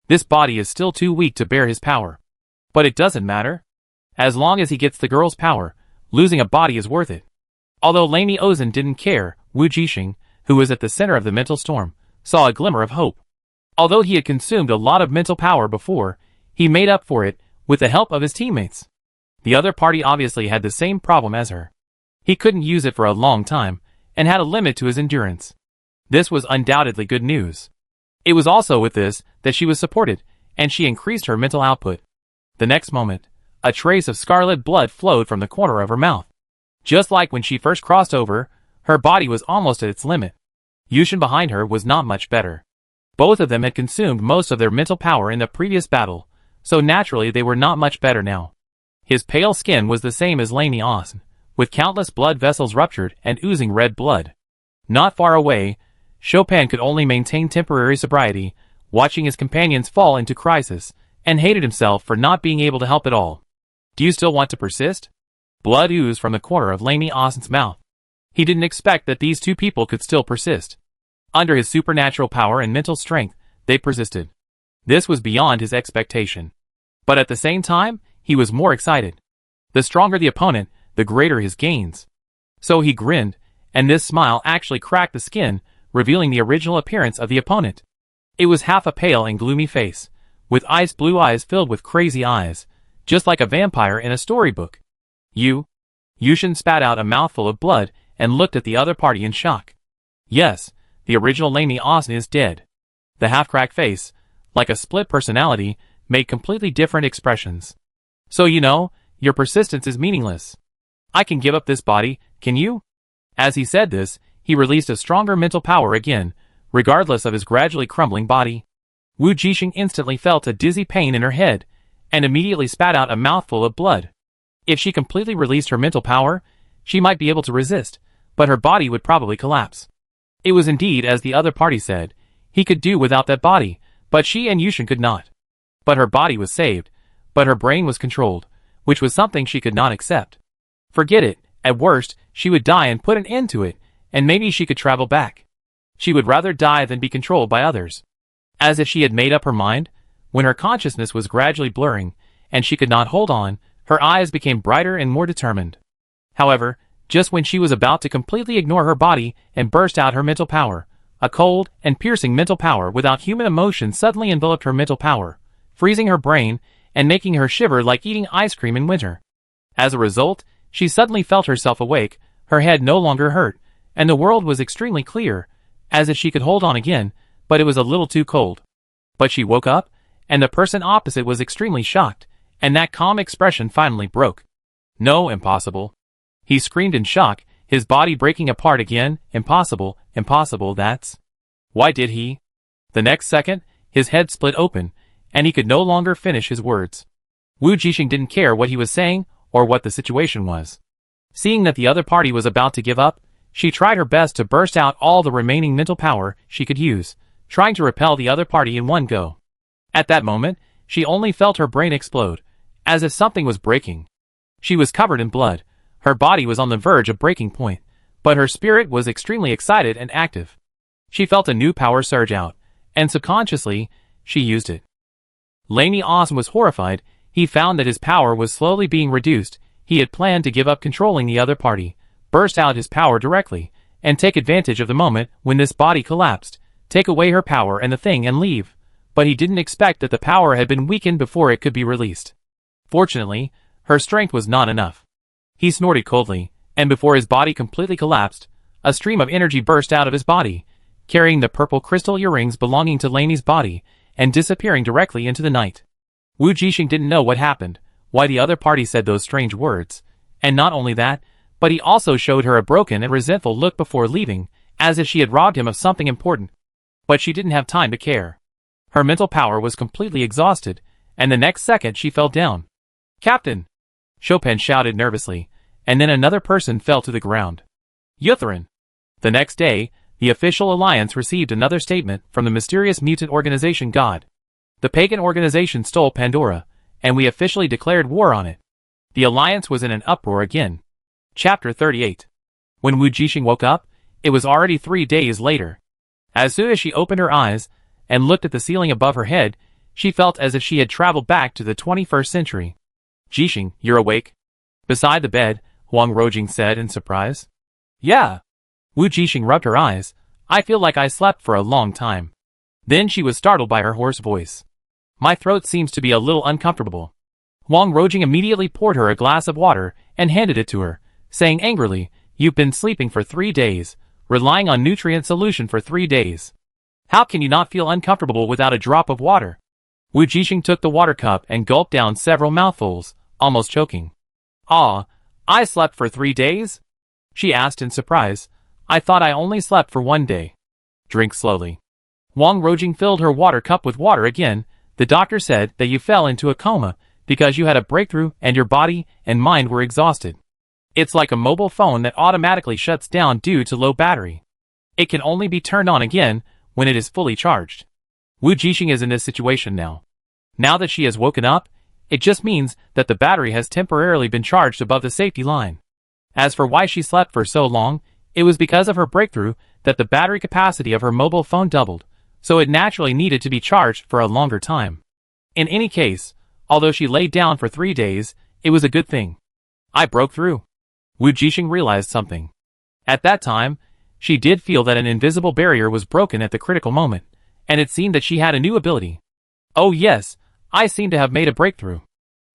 This body is still too weak to bear his power. But it doesn't matter. As long as he gets the girl's power, losing a body is worth it. Although Lemi Ozan didn't care, Wujing, who was at the center of the mental storm, saw a glimmer of hope. Although he had consumed a lot of mental power before, he made up for it with the help of his teammates. The other party obviously had the same problem as her. He couldn't use it for a long time, and had a limit to his endurance. This was undoubtedly good news. It was also with this that she was supported, and she increased her mental output. The next moment, a trace of scarlet blood flowed from the corner of her mouth. Just like when she first crossed over, her body was almost at its limit. Yushen behind her was not much better. Both of them had consumed most of their mental power in the previous battle, so naturally they were not much better now. His pale skin was the same as Lemi Ozan, with countless blood vessels ruptured and oozing red blood. Not far away, Chopin could only maintain temporary sobriety, watching his companions fall into crisis, and hated himself for not being able to help at all. Do you still want to persist? Blood oozed from the corner of Lemi Ozan's mouth. He didn't expect that these two people could still persist. Under his supernatural power and mental strength, they persisted. This was beyond his expectation. But at the same time, he was more excited. The stronger the opponent, the greater his gains. So he grinned, and this smile actually cracked the skin, revealing the original appearance of the opponent. It was half a pale and gloomy face, with ice blue eyes filled with crazy eyes, just like a vampire in a storybook. Yushen spat out a mouthful of blood and looked at the other party in shock. Yes, the original Lemi is dead. The half-cracked face, like a split personality, made completely different expressions. So your persistence is meaningless. I can give up this body, can you? As he said this, he released a stronger mental power again, regardless of his gradually crumbling body. Wujing instantly felt a dizzy pain in her head, and immediately spat out a mouthful of blood. If she completely released her mental power, she might be able to resist, but her body would probably collapse. It was indeed as the other party said, he could do without that body, but she and Yushen could not. But her body was saved, but her brain was controlled, which was something she could not accept. Forget it, at worst, she would die and put an end to it, and maybe she could travel back. She would rather die than be controlled by others. As if she had made up her mind, when her consciousness was gradually blurring, and she could not hold on, her eyes became brighter and more determined. However, just when she was about to completely ignore her body and burst out her mental power, a cold and piercing mental power without human emotion suddenly enveloped her mental power, freezing her brain and making her shiver like eating ice cream in winter. As a result, she suddenly felt herself awake, her head no longer hurt, and the world was extremely clear, as if she could hold on again, but it was a little too cold. But she woke up, and the person opposite was extremely shocked, and that calm expression finally broke. No, impossible. He screamed in shock, his body breaking apart again. Impossible, impossible, that's... Why did he? The next second, his head split open, and he could no longer finish his words. Wujing didn't care what he was saying, or what the situation was. Seeing that the other party was about to give up, she tried her best to burst out all the remaining mental power she could use, trying to repel the other party in one go. At that moment, she only felt her brain explode, as if something was breaking. She was covered in blood, her body was on the verge of breaking point, but her spirit was extremely excited and active. She felt a new power surge out, and subconsciously, she used it. Lemi was horrified. He found that his power was slowly being reduced. He had planned to give up controlling the other party, burst out his power directly, and take advantage of the moment when this body collapsed, take away her power and the thing and leave. But he didn't expect that the power had been weakened before it could be released. Fortunately, her strength was not enough. He snorted coldly, and before his body completely collapsed, a stream of energy burst out of his body, carrying the purple crystal earrings belonging to Lemi's body, and disappearing directly into the night. Wujing didn't know what happened, why the other party said those strange words, and not only that, but he also showed her a broken and resentful look before leaving, as if she had robbed him of something important. But she didn't have time to care. Her mental power was completely exhausted, and the next second she fell down. "Captain!" Chopin shouted nervously, and then another person fell to the ground. Yushen. The next day, the official alliance received another statement from the mysterious mutant organization God. The pagan organization stole Pandora, and we officially declared war on it. The alliance was in an uproar again. Chapter 38. When Wujing woke up, it was already 3 days later. As soon as she opened her eyes and looked at the ceiling above her head, she felt as if she had traveled back to the 21st century. "Jixing, you're awake?" Beside the bed, Wujing said in surprise. "Yeah." Wujing rubbed her eyes. "I feel like I slept for a long time." Then she was startled by her hoarse voice. "My throat seems to be a little uncomfortable." Wujing immediately poured her a glass of water and handed it to her, saying angrily, "You've been sleeping for 3 days, relying on nutrient solution for 3 days. How can you not feel uncomfortable without a drop of water?" Wujing took the water cup and gulped down several mouthfuls, almost choking. "Ah, I slept for 3 days?" she asked in surprise. "I thought I only slept for 1 day." "Drink slowly." Wujing filled her water cup with water again. "The doctor said that you fell into a coma because you had a breakthrough and your body and mind were exhausted. It's like a mobile phone that automatically shuts down due to low battery. It can only be turned on again when it is fully charged. Wujing is in this situation now. Now that she has woken up, it just means that the battery has temporarily been charged above the safety line. As for why she slept for so long, it was because of her breakthrough that the battery capacity of her mobile phone doubled, so it naturally needed to be charged for a longer time. In any case, although she laid down for 3 days, it was a good thing. I broke through. Wujing realized something. At that time, she did feel that an invisible barrier was broken at the critical moment, and it seemed that she had a new ability. Oh yes, I seem to have made a breakthrough.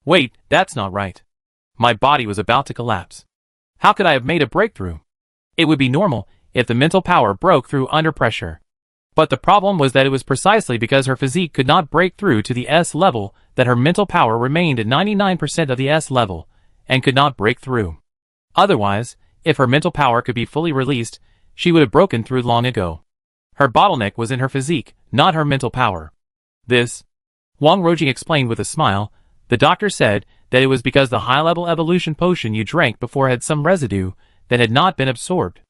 Wait, that's not right. My body was about to collapse. How could I have made a breakthrough? It would be normal if the mental power broke through under pressure. But the problem was that it was precisely because her physique could not break through to the S level that her mental power remained at 99% of the S level, and could not break through. Otherwise, if her mental power could be fully released, she would have broken through long ago. Her bottleneck was in her physique, not her mental power. This, Wujing explained with a smile. The doctor said that it was because the high-level evolution potion you drank before had some residue that had not been absorbed.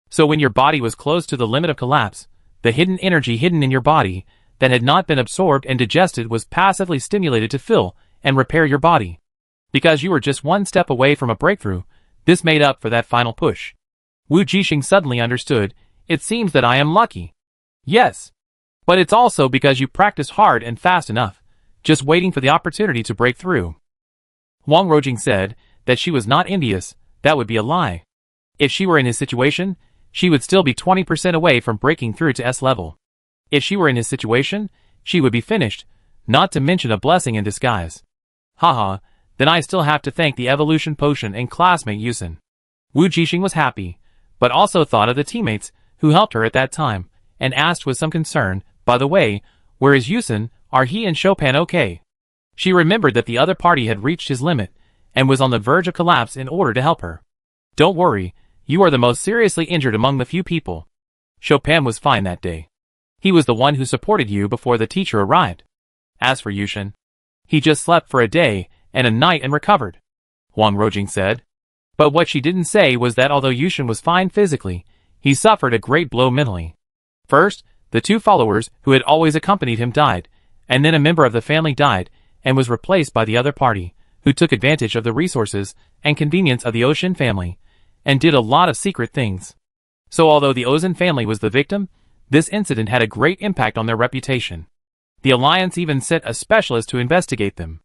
So when your body was close to the limit of collapse, the hidden energy hidden in your body that had not been absorbed and digested was passively stimulated to fill and repair your body. Because you were just one step away from a breakthrough, this made up for that final push. Wujing suddenly understood. It seems that I am lucky. Yes. But it's also because you practiced hard and fast enough, just waiting for the opportunity to break through. Wujing said that she was not envious. That would be a lie. If she were in his situation, she would still be 20% away from breaking through to S level. If she were in his situation, she would be finished, not to mention a blessing in disguise. Haha, then I still have to thank the evolution potion and classmate Yushen. Wujing was happy, but also thought of the teammates who helped her at that time, and asked with some concern, by the way, where is Yushen? Are he and Chopin okay? She remembered that the other party had reached his limit, and was on the verge of collapse in order to help her. Don't worry, you are the most seriously injured among the few people. Chopin was fine that day. He was the one who supported you before the teacher arrived. As for Yushen, he just slept for a day and a night and recovered, Wujing said. But what she didn't say was that although Yushen was fine physically, he suffered a great blow mentally. First, the 2 followers who had always accompanied him died, and then a member of the family died and was replaced by the other party, who took advantage of the resources and convenience of the Ocean family, and did a lot of secret things. So although the Ozen family was the victim, this incident had a great impact on their reputation. The Alliance even sent a specialist to investigate them.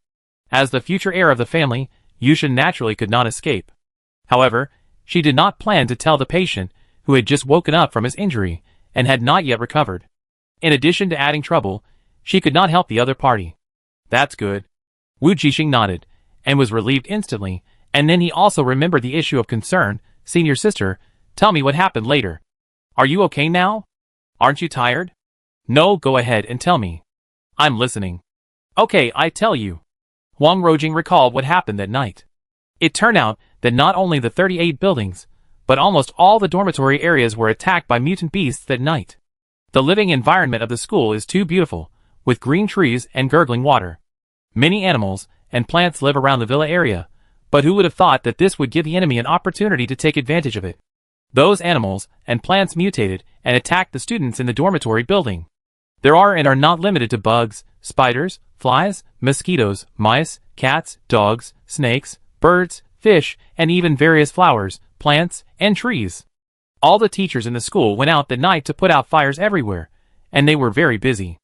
As the future heir of the family, Yushen naturally could not escape. However, she did not plan to tell the patient, who had just woken up from his injury, and had not yet recovered. In addition to adding trouble, she could not help the other party. That's good. Wujing nodded, and was relieved instantly, and then he also remembered the issue of concern. Senior sister, tell me what happened later. Are you okay now? Aren't you tired? No, go ahead and tell me. I'm listening. Okay, I tell you. Wujing recalled what happened that night. It turned out that not only the 38 buildings, but almost all the dormitory areas were attacked by mutant beasts that night. The living environment of the school is too beautiful, with green trees and gurgling water. Many animals and plants live around the villa area, but who would have thought that this would give the enemy an opportunity to take advantage of it? Those animals and plants mutated and attacked the students in the dormitory building. There are and are not limited to bugs, spiders, flies, mosquitoes, mice, cats, dogs, snakes, birds, fish, and even various flowers, plants, and trees. All the teachers in the school went out that night to put out fires everywhere, and they were very busy.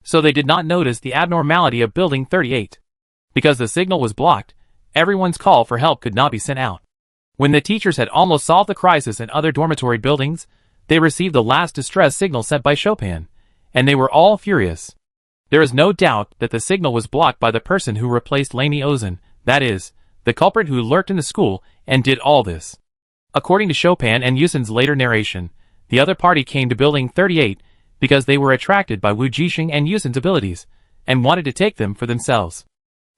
So they did not notice the abnormality of Building 38. Because the signal was blocked, everyone's call for help could not be sent out. When the teachers had almost solved the crisis in other dormitory buildings, they received the last distress signal sent by Chopin, and they were all furious. There is no doubt that the signal was blocked by the person who replaced Lemi Ozen, that is, the culprit who lurked in the school and did all this. According to Chopin and Yushen's later narration, the other party came to Building 38 because they were attracted by Wujing and Yushen's abilities, and wanted to take them for themselves.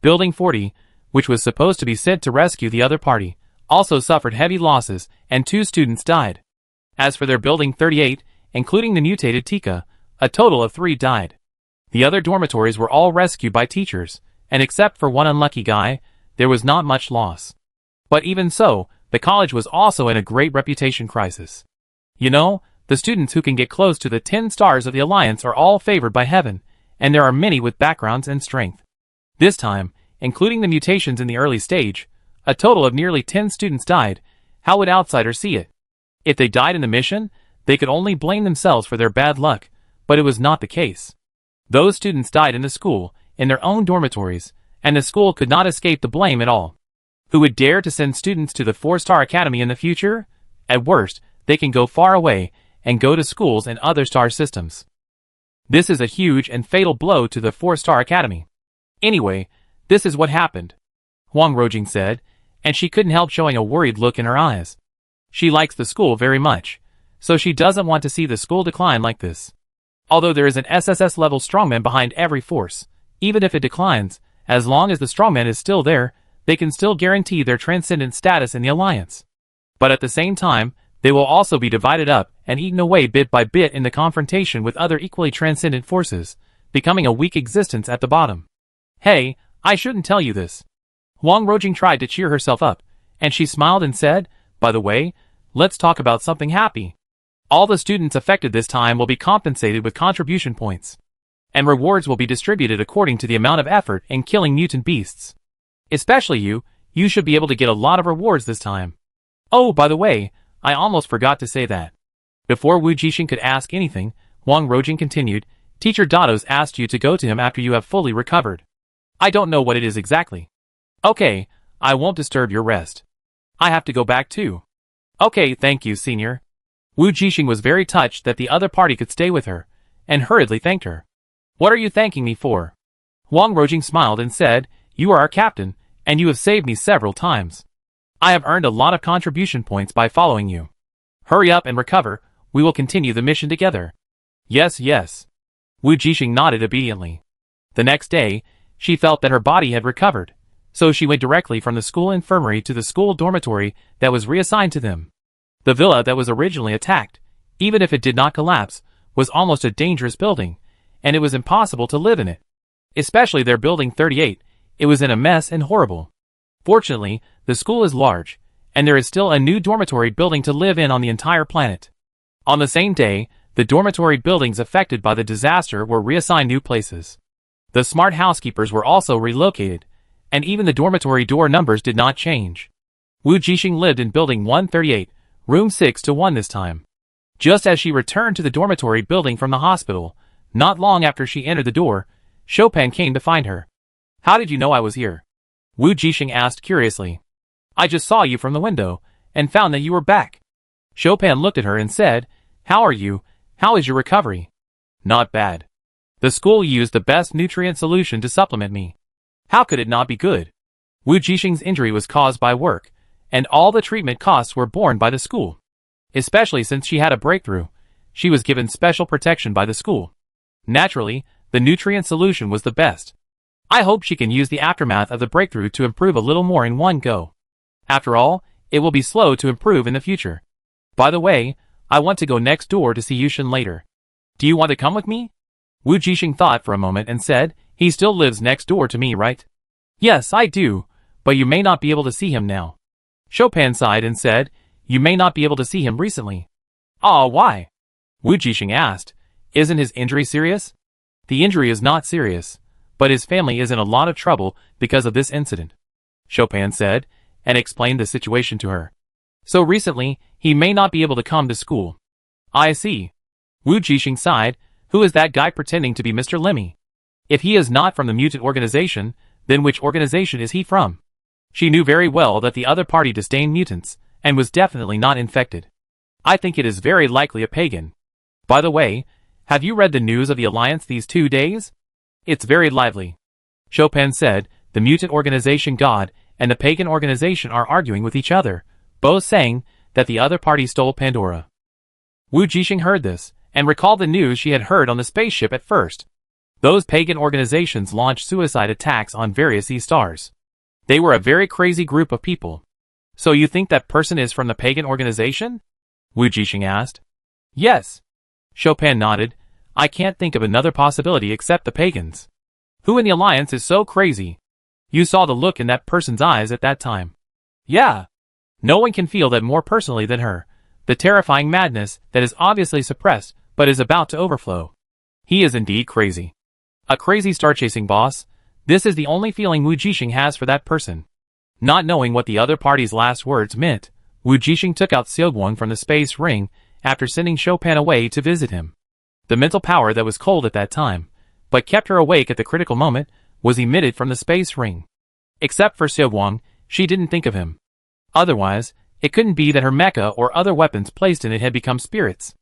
Building 40, which was supposed to be sent to rescue the other party, also suffered heavy losses, and 2 students died. As for their Building 38, including the mutated Tika, a total of 3 died. The other dormitories were all rescued by teachers, and except for one unlucky guy, there was not much loss. But even so, the college was also in a great reputation crisis. You know, the students who can get close to the 10 stars of the Alliance are all favored by heaven, and there are many with backgrounds and strength. This time, including the mutations in the early stage, a total of nearly 10 students died. How would outsiders see it? If they died in the mission, they could only blame themselves for their bad luck, but it was not the case. Those students died in the school, in their own dormitories, and the school could not escape the blame at all. Who would dare to send students to the 4-star academy in the future? At worst, they can go far away and go to schools in other star systems. This is a huge and fatal blow to the 4-star academy. Anyway, this is what happened, Wujing said, and she couldn't help showing a worried look in her eyes. She likes the school very much, so she doesn't want to see the school decline like this. Although there is an SSS-level strongman behind every force, even if it declines, as long as the strongman is still there, they can still guarantee their transcendent status in the alliance. But at the same time, they will also be divided up and eaten away bit by bit in the confrontation with other equally transcendent forces, becoming a weak existence at the bottom. Hey, I shouldn't tell you this. Wujing tried to cheer herself up, and she smiled and said, by the way, let's talk about something happy. All the students affected this time will be compensated with contribution points. And rewards will be distributed according to the amount of effort in killing mutant beasts. Especially you should be able to get a lot of rewards this time. Oh, by the way, I almost forgot to say that. Before Wujing could ask anything, Wujing continued, Teacher Dado's asked you to go to him after you have fully recovered. I don't know what it is exactly. Okay, I won't disturb your rest. I have to go back too. Okay, thank you, senior. Wujing was very touched that the other party could stay with her, and hurriedly thanked her. What are you thanking me for? Wujing smiled and said, you are our captain, and you have saved me several times. I have earned a lot of contribution points by following you. Hurry up and recover, we will continue the mission together. Yes, yes. Wujing nodded obediently. The next day, she felt that her body had recovered, so she went directly from the school infirmary to the school dormitory that was reassigned to them. The villa that was originally attacked, even if it did not collapse, was almost a dangerous building, and it was impossible to live in it. Especially their building 38, it was in a mess and horrible. Fortunately, the school is large, and there is still a new dormitory building to live in on the entire planet. On the same day, the dormitory buildings affected by the disaster were reassigned new places. The smart housekeepers were also relocated, and even the dormitory door numbers did not change. Wujing lived in building 138, room 6-1 this time. Just as she returned to the dormitory building from the hospital, not long after she entered the door, Chopin came to find her. How did you know I was here? Wujing asked curiously. I just saw you from the window, and found that you were back. Chopin looked at her and said, how are you? How is your recovery? Not bad. The school used the best nutrient solution to supplement me. How could it not be good? Wujing's injury was caused by work, and all the treatment costs were borne by the school. Especially since she had a breakthrough, she was given special protection by the school. Naturally, the nutrient solution was the best. I hope she can use the aftermath of the breakthrough to improve a little more in one go. After all, it will be slow to improve in the future. By the way, I want to go next door to see Yushen later. Do you want to come with me? Wujing thought for a moment and said, he still lives next door to me, right? Yes, I do, but you may not be able to see him now. Chopin sighed and said, you may not be able to see him recently. Ah, why? Wujing asked, isn't his injury serious? The injury is not serious, but his family is in a lot of trouble because of this incident. Chopin said, and explained the situation to her. So recently, he may not be able to come to school. I see. Wujing sighed, who is that guy pretending to be Mr. Lemi? If he is not from the Mutant organization, then which organization is he from? She knew very well that the other party disdained mutants, and was definitely not infected. I think it is very likely a pagan. By the way, have you read the news of the Alliance these 2 days? It's very lively. Chopin said, the Mutant organization God and the pagan organization are arguing with each other, both saying that the other party stole Pandora. Wujing heard this, and recalled the news she had heard on the spaceship at first. Those pagan organizations launched suicide attacks on various E-stars. They were a very crazy group of people. So you think that person is from the pagan organization? Wujing asked. Yes. Chopin nodded. I can't think of another possibility except the pagans. Who in the Alliance is so crazy? You saw the look in that person's eyes at that time. Yeah. No one can feel that more personally than her. The terrifying madness that is obviously suppressed but is about to overflow. He is indeed crazy. A crazy star-chasing boss. This is the only feeling Wujing has for that person. Not knowing what the other party's last words meant, Wujing took out Xiaoguang from the space ring after sending Chopin away to visit him. The mental power that was cold at that time, but kept her awake at the critical moment, was emitted from the space ring. Except for Xiaoguang, she didn't think of him. Otherwise, it couldn't be that her mecha or other weapons placed in it had become spirits.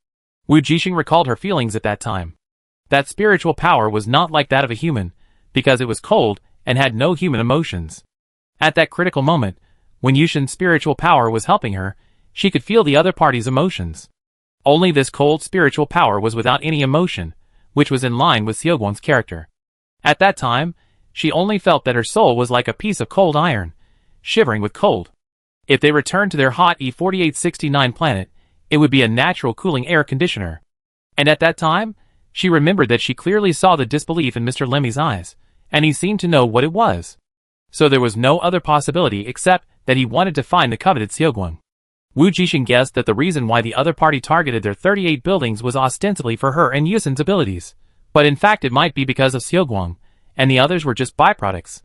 Wujing recalled her feelings at that time. That spiritual power was not like that of a human, because it was cold and had no human emotions. At that critical moment, when Yushen's spiritual power was helping her, she could feel the other party's emotions. Only this cold spiritual power was without any emotion, which was in line with Xiaoguang's character. At that time, she only felt that her soul was like a piece of cold iron, shivering with cold. If they returned to their hot E4869 planet, it would be a natural cooling air conditioner. And at that time, she remembered that she clearly saw the disbelief in Mr. Lemi's eyes, and he seemed to know what it was. So there was no other possibility except that he wanted to find the coveted Xiaoguang. Wujing guessed that the reason why the other party targeted their 38 buildings was ostensibly for her and Yushen's abilities, but in fact it might be because of Xiaoguang, and the others were just byproducts.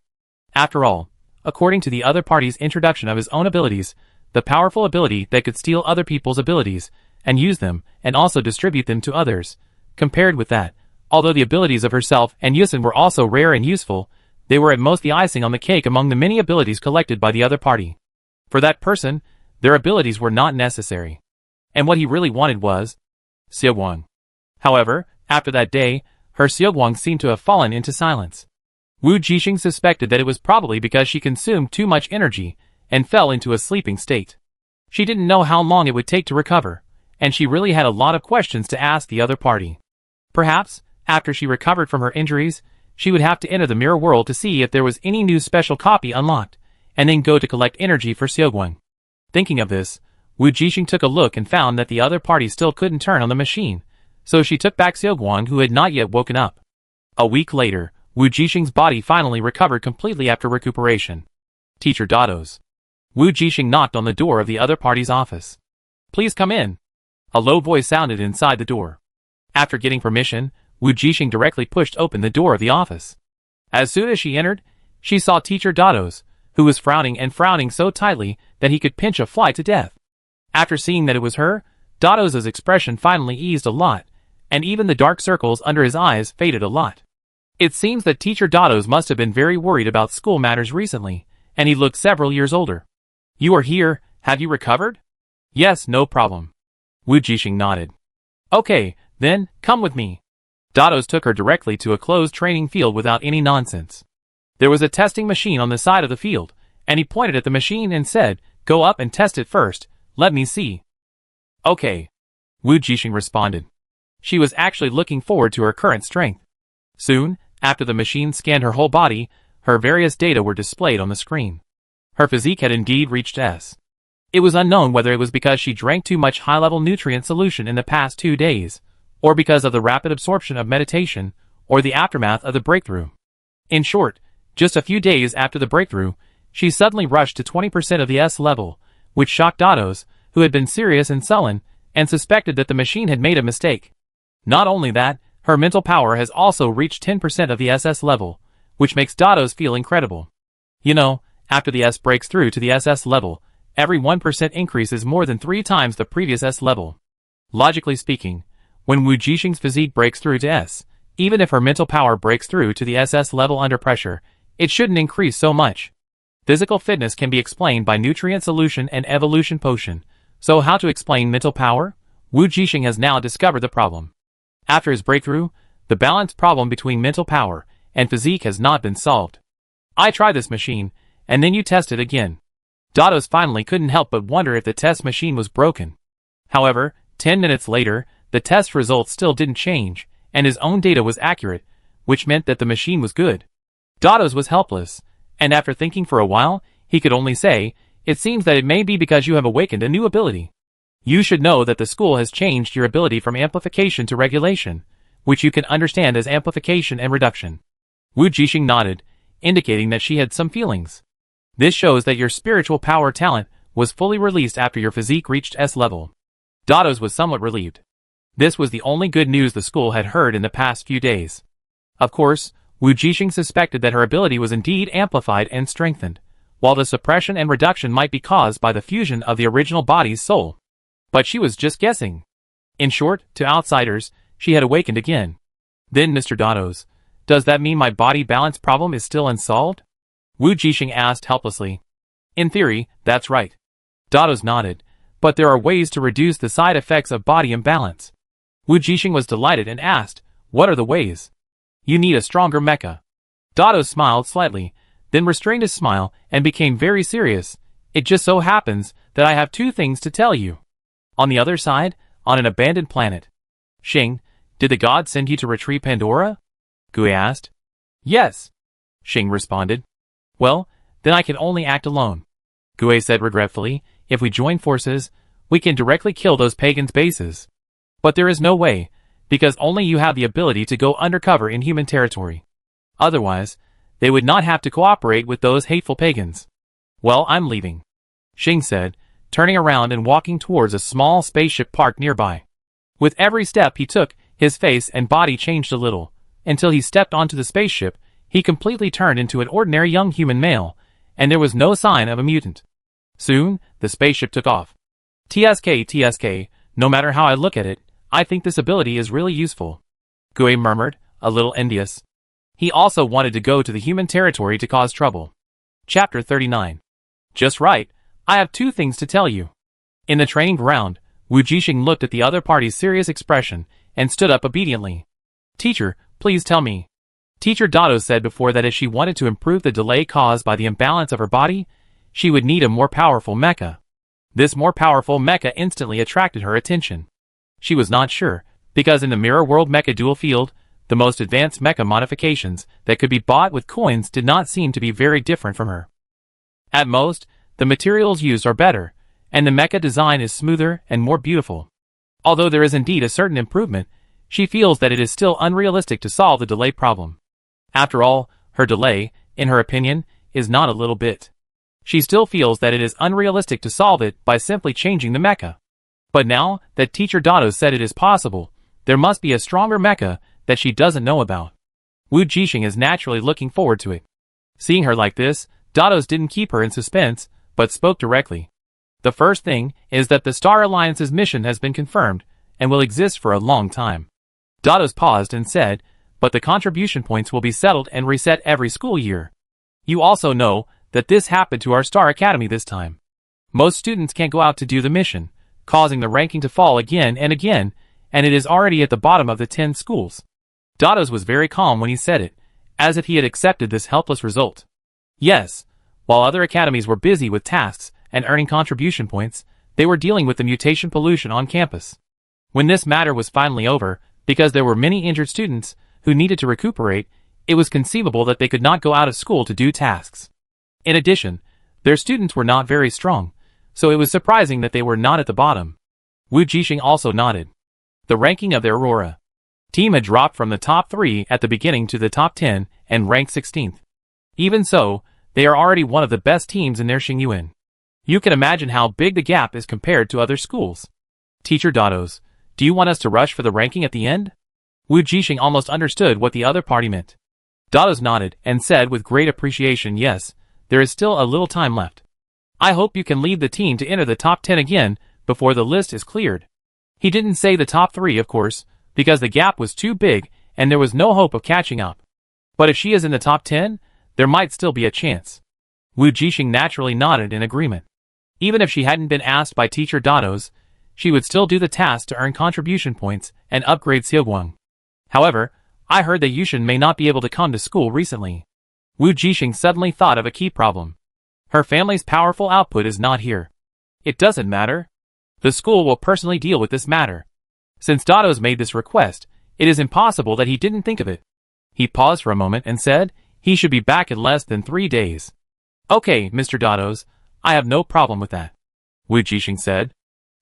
After all, according to the other party's introduction of his own abilities, the powerful ability that could steal other people's abilities, and use them, and also distribute them to others. Compared with that, although the abilities of herself and Yushen were also rare and useful, they were at most the icing on the cake among the many abilities collected by the other party. For that person, their abilities were not necessary. And what he really wanted was Xiaoguang. However, after that day, her Xiaoguang seemed to have fallen into silence. Wujing suspected that it was probably because she consumed too much energy and fell into a sleeping state. She didn't know how long it would take to recover, and she really had a lot of questions to ask the other party. Perhaps, after she recovered from her injuries, she would have to enter the mirror world to see if there was any new special copy unlocked, and then go to collect energy for Xiaoguang. Thinking of this, Wujing took a look and found that the other party still couldn't turn on the machine, so she took back Xiaoguang, who had not yet woken up. A week later, Wujing's body finally recovered completely after recuperation. Teacher Dado's. Wujing knocked on the door of the other party's office. "Please come in." A low voice sounded inside the door. After getting permission, Wujing directly pushed open the door of the office. As soon as she entered, she saw Teacher Dado's, who was frowning so tightly that he could pinch a fly to death. After seeing that it was her, Dado's expression finally eased a lot, and even the dark circles under his eyes faded a lot. It seems that Teacher Dado's must have been very worried about school matters recently, and he looked several years older. "You are here, have you recovered?" "Yes, no problem." Wujing nodded. "Okay, then, come with me." Dado's took her directly to a closed training field without any nonsense. There was a testing machine on the side of the field, and he pointed at the machine and said, "Go up and test it first, let me see." "Okay," Wujing responded. She was actually looking forward to her current strength. Soon, after the machine scanned her whole body, her various data were displayed on the screen. Her physique had indeed reached S. It was unknown whether it was because she drank too much high-level nutrient solution in the past 2 days, or because of the rapid absorption of meditation, or the aftermath of the breakthrough. In short, just a few days after the breakthrough, she suddenly rushed to 20% of the S level, which shocked Dado's, who had been serious and sullen, and suspected that the machine had made a mistake. Not only that, her mental power has also reached 10% of the SS level, which makes Dado's feel incredible. You know, after the S breaks through to the SS level, every 1% increase is more than 3 times the previous S level. Logically speaking, when Wujing's physique breaks through to S, even if her mental power breaks through to the SS level under pressure, it shouldn't increase so much. Physical fitness can be explained by nutrient solution and evolution potion, so how to explain mental power? Wujing has now discovered the problem. After his breakthrough, the balance problem between mental power and physique has not been solved. "I try this machine, and then you test it again." Dado's finally couldn't help but wonder if the test machine was broken. However, 10 minutes later, the test results still didn't change, and his own data was accurate, which meant that the machine was good. Dado's was helpless, and after thinking for a while, he could only say, "It seems that it may be because you have awakened a new ability. You should know that the school has changed your ability from amplification to regulation, which you can understand as amplification and reduction." Wujing nodded, indicating that she had some feelings. "This shows that your spiritual power talent was fully released after your physique reached S level." Dado's was somewhat relieved. This was the only good news the school had heard in the past few days. Of course, Wujing suspected that her ability was indeed amplified and strengthened, while the suppression and reduction might be caused by the fusion of the original body's soul. But she was just guessing. In short, to outsiders, she had awakened again. Then, Mr. Dados, does that mean my body balance problem is still unsolved? Wujing asked helplessly. In theory, that's right. Dados nodded, but there are ways to reduce the side effects of body imbalance. Wujing was delighted and asked, what are the ways? You need a stronger mecha. Dados smiled slightly, then restrained his smile and became very serious. It just so happens that I have 2 things to tell you. On the other side, on an abandoned planet. Xing, did the god send you to retrieve Pandora? Gui asked. Yes. Xing responded. Well, then I can only act alone. Gui said regretfully, if we join forces, we can directly kill those pagans' bases. But there is no way, because only you have the ability to go undercover in human territory. Otherwise, they would not have to cooperate with those hateful pagans. Well, I'm leaving, Xing said, turning around and walking towards a small spaceship parked nearby. With every step he took, his face and body changed a little. Until he stepped onto the spaceship, he completely turned into an ordinary young human male, and there was no sign of a mutant. Soon, the spaceship took off. TSK, no matter how I look at it, I think this ability is really useful, Gui murmured, a little envious. He also wanted to go to the human territory to cause trouble. Chapter 39. Just right, I have 2 things to tell you. In the training ground, Wujing looked at the other party's serious expression and stood up obediently. Teacher, please tell me. Teacher Dados said before that if she wanted to improve the delay caused by the imbalance of her body, she would need a more powerful mecha. This more powerful mecha instantly attracted her attention. She was not sure, because in the Mirror World Mecha Dual Field, the most advanced mecha modifications that could be bought with coins did not seem to be very different from her. At most, the materials used are better, and the mecha design is smoother and more beautiful. Although there is indeed a certain improvement, she feels that it is still unrealistic to solve the delay problem. After all, her delay, in her opinion, is not a little bit. She still feels that it is unrealistic to solve it by simply changing the mecha. But now that Teacher Dados said it is possible, there must be a stronger mecha that she doesn't know about. Wujing is naturally looking forward to it. Seeing her like this, Dados didn't keep her in suspense, but spoke directly. The first thing is that the Star Alliance's mission has been confirmed, and will exist for a long time. Dados paused and said, but the contribution points will be settled and reset every school year. You also know that this happened to our Star Academy this time. Most students can't go out to do the mission, causing the ranking to fall again and again, and it is already at the bottom of the 10 schools. Dados was very calm when he said it, as if he had accepted this helpless result. Yes, while other academies were busy with tasks and earning contribution points, they were dealing with the mutation pollution on campus. When this matter was finally over, because there were many injured students who needed to recuperate, it was conceivable that they could not go out of school to do tasks. In addition, their students were not very strong, so it was surprising that they were not at the bottom. Wujing also nodded. The ranking of the Aurora team had dropped from the top 3 at the beginning to the top 10 and ranked 16th. Even so, they are already one of the best teams in their Xingyuan. You can imagine how big the gap is compared to other schools. Teacher Dados, do you want us to rush for the ranking at the end? Wujing almost understood what the other party meant. Dados nodded and said with great appreciation, yes, there is still a little time left. I hope you can lead the team to enter the top 10 again before the list is cleared. He didn't say the top 3, of course, because the gap was too big and there was no hope of catching up. But if she is in the top 10, there might still be a chance. Wujing naturally nodded in agreement. Even if she hadn't been asked by Teacher Dados, she would still do the task to earn contribution points and upgrade Xiaoguang. However, I heard that Yushen may not be able to come to school recently. Wujing suddenly thought of a key problem. Her family's powerful output is not here. It doesn't matter. The school will personally deal with this matter. Since Dados made this request, it is impossible that he didn't think of it. He paused for a moment and said he should be back in less than 3 days. Okay, Mr. Dados, I have no problem with that, Wujing said.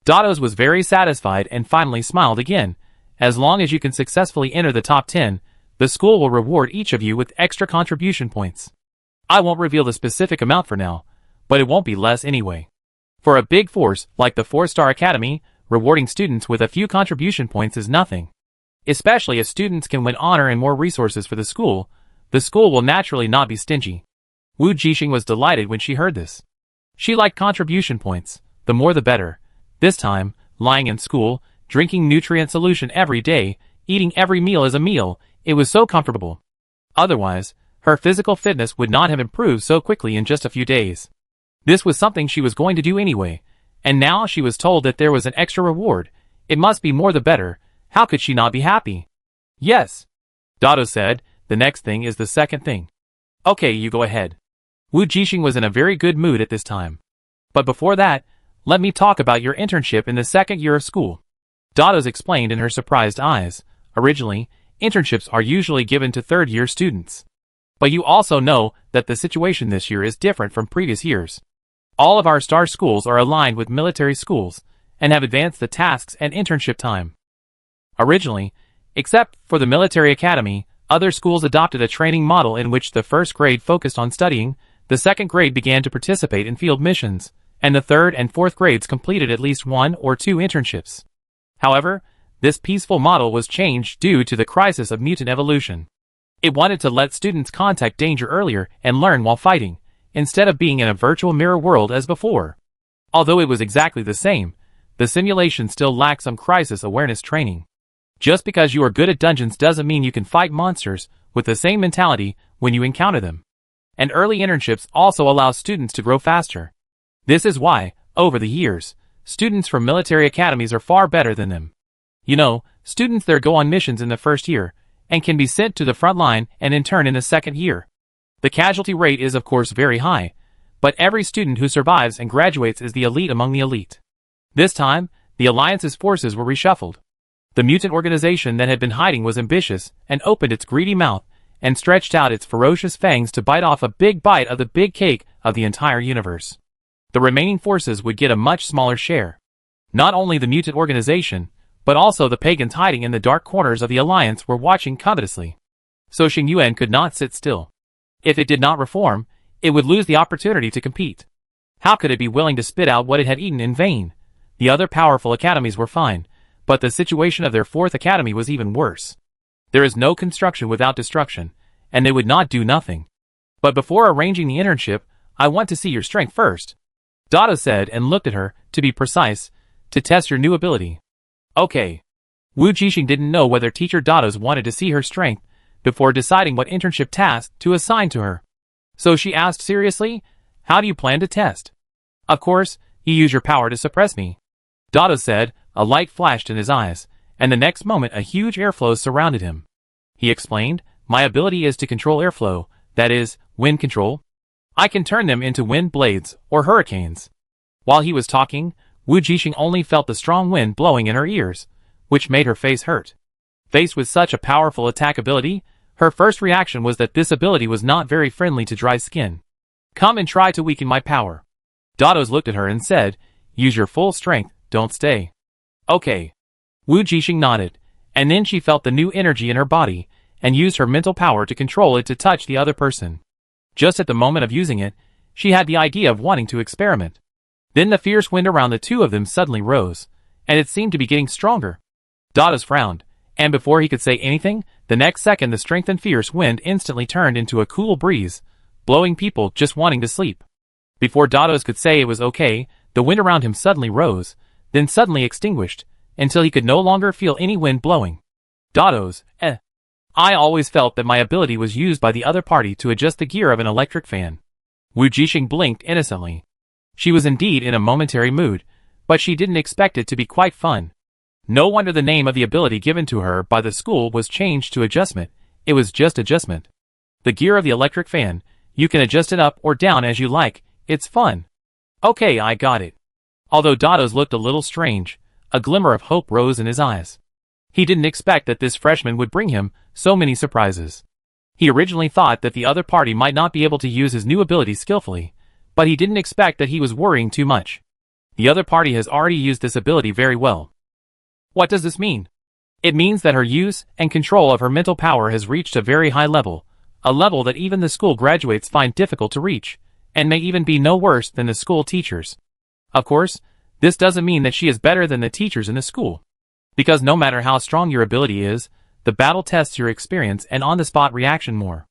Dados was very satisfied and finally smiled again. As long as you can successfully enter the top 10, the school will reward each of you with extra contribution points. I won't reveal the specific amount for now, but it won't be less anyway. For a big force like the 4-Star Academy, rewarding students with a few contribution points is nothing. Especially if students can win honor and more resources for the school will naturally not be stingy. Wujing was delighted when she heard this. She liked contribution points, the more the better. This time, lying in school, drinking nutrient solution every day, eating every meal as a meal, it was so comfortable. Otherwise, her physical fitness would not have improved so quickly in just a few days. This was something she was going to do anyway, and now she was told that there was an extra reward. It must be more the better. How could she not be happy? Yes, Dado said, the next thing is the second thing. Okay, you go ahead. Wujing was in a very good mood at this time. But before that, let me talk about your internship in the second year of school. Dado's explained in her surprised eyes. Originally, internships are usually given to third-year students. But you also know that the situation this year is different from previous years. All of our star schools are aligned with military schools and have advanced the tasks and internship time. Originally, except for the military academy, other schools adopted a training model in which the first grade focused on studying, the second grade began to participate in field missions, and the third and fourth grades completed at least 1 or 2 internships. However, this peaceful model was changed due to the crisis of mutant evolution. It wanted to let students contact danger earlier and learn while fighting, instead of being in a virtual mirror world as before. Although it was exactly the same, the simulation still lacked some crisis awareness training. Just because you are good at dungeons doesn't mean you can fight monsters with the same mentality when you encounter them. And early internships also allow students to grow faster. This is why, over the years, students from military academies are far better than them. You know, students there go on missions in the first year, and can be sent to the front line and in turn in the second year. The casualty rate is of course very high, but every student who survives and graduates is the elite among the elite. This time, the Alliance's forces were reshuffled. The mutant organization that had been hiding was ambitious and opened its greedy mouth and stretched out its ferocious fangs to bite off a big bite of the big cake of the entire universe. The remaining forces would get a much smaller share. Not only the mutant organization, but also the pagans hiding in the dark corners of the Alliance were watching covetously. So Xingyuan could not sit still. If it did not reform, it would lose the opportunity to compete. How could it be willing to spit out what it had eaten in vain? The other powerful academies were fine, but the situation of their fourth academy was even worse. There is no construction without destruction, and they would not do nothing. But before arranging the internship, I want to see your strength first. Dado said and looked at her, to be precise, to test your new ability. Okay. Wujing didn't know whether Teacher Dados wanted to see her strength before deciding what internship task to assign to her. So she asked seriously, how do you plan to test? Of course, you use your power to suppress me. Dado said, a light flashed in his eyes, and the next moment a huge airflow surrounded him. He explained, my ability is to control airflow, that is, wind control. I can turn them into wind blades, or hurricanes. While he was talking, Wujing only felt the strong wind blowing in her ears, which made her face hurt. Faced with such a powerful attack ability, her first reaction was that this ability was not very friendly to dry skin. Come and try to weaken my power. Dados looked at her and said, use your full strength, don't stay. Okay. Wujing nodded, and then she felt the new energy in her body, and used her mental power to control it to touch the other person. Just at the moment of using it, she had the idea of wanting to experiment. Then the fierce wind around the two of them suddenly rose, and it seemed to be getting stronger. Dados frowned, and before he could say anything, the next second the strength and fierce wind instantly turned into a cool breeze, blowing people just wanting to sleep. Before Dados could say it was okay, the wind around him suddenly rose, then suddenly extinguished, until he could no longer feel any wind blowing. Dados, I always felt that my ability was used by the other party to adjust the gear of an electric fan. Wujing blinked innocently. She was indeed in a momentary mood, but she didn't expect it to be quite fun. No wonder the name of the ability given to her by the school was changed to adjustment. It was just adjustment. The gear of the electric fan, you can adjust it up or down as you like, it's fun. Okay, I got it. Although Dados looked a little strange, a glimmer of hope rose in his eyes. He didn't expect that this freshman would bring him so many surprises. He originally thought that the other party might not be able to use his new ability skillfully, but he didn't expect that he was worrying too much. The other party has already used this ability very well. What does this mean? It means that her use and control of her mental power has reached a very high level, a level that even the school graduates find difficult to reach, and may even be no worse than the school teachers. Of course, this doesn't mean that she is better than the teachers in the school. Because no matter how strong your ability is, the battle tests your experience and on-the-spot reaction more.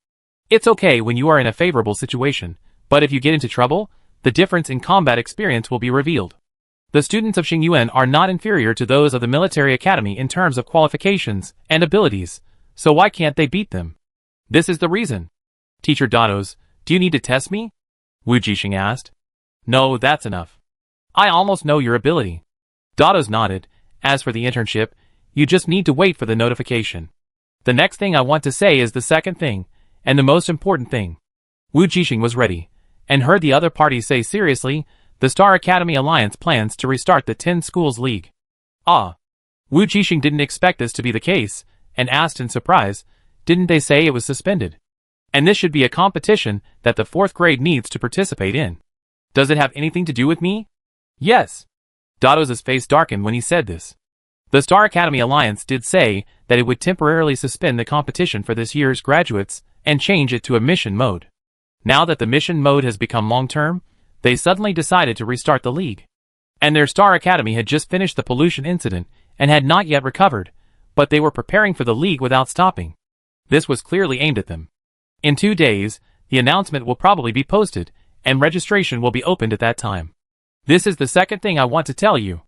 It's okay when you are in a favorable situation, but if you get into trouble, the difference in combat experience will be revealed. The students of Xingyuan are not inferior to those of the military academy in terms of qualifications and abilities, so why can't they beat them? This is the reason. Teacher Dados, do you need to test me? Wujing asked. No, that's enough. I almost know your ability. Dados nodded. As for the internship, you just need to wait for the notification. The next thing I want to say is the second thing, and the most important thing. Wujing was ready, and heard the other parties say seriously, the Star Academy Alliance plans to restart the 10 Schools League. Ah. Wujing didn't expect this to be the case, and asked in surprise, didn't they say it was suspended? And this should be a competition that the 4th grade needs to participate in. Does it have anything to do with me? Yes. Dados' face darkened when he said this. The Star Academy Alliance did say that it would temporarily suspend the competition for this year's graduates and change it to a mission mode. Now that the mission mode has become long-term, they suddenly decided to restart the league. And their Star Academy had just finished the pollution incident and had not yet recovered, but they were preparing for the league without stopping. This was clearly aimed at them. In 2 days, the announcement will probably be posted, and registration will be opened at that time. This is the second thing I want to tell you.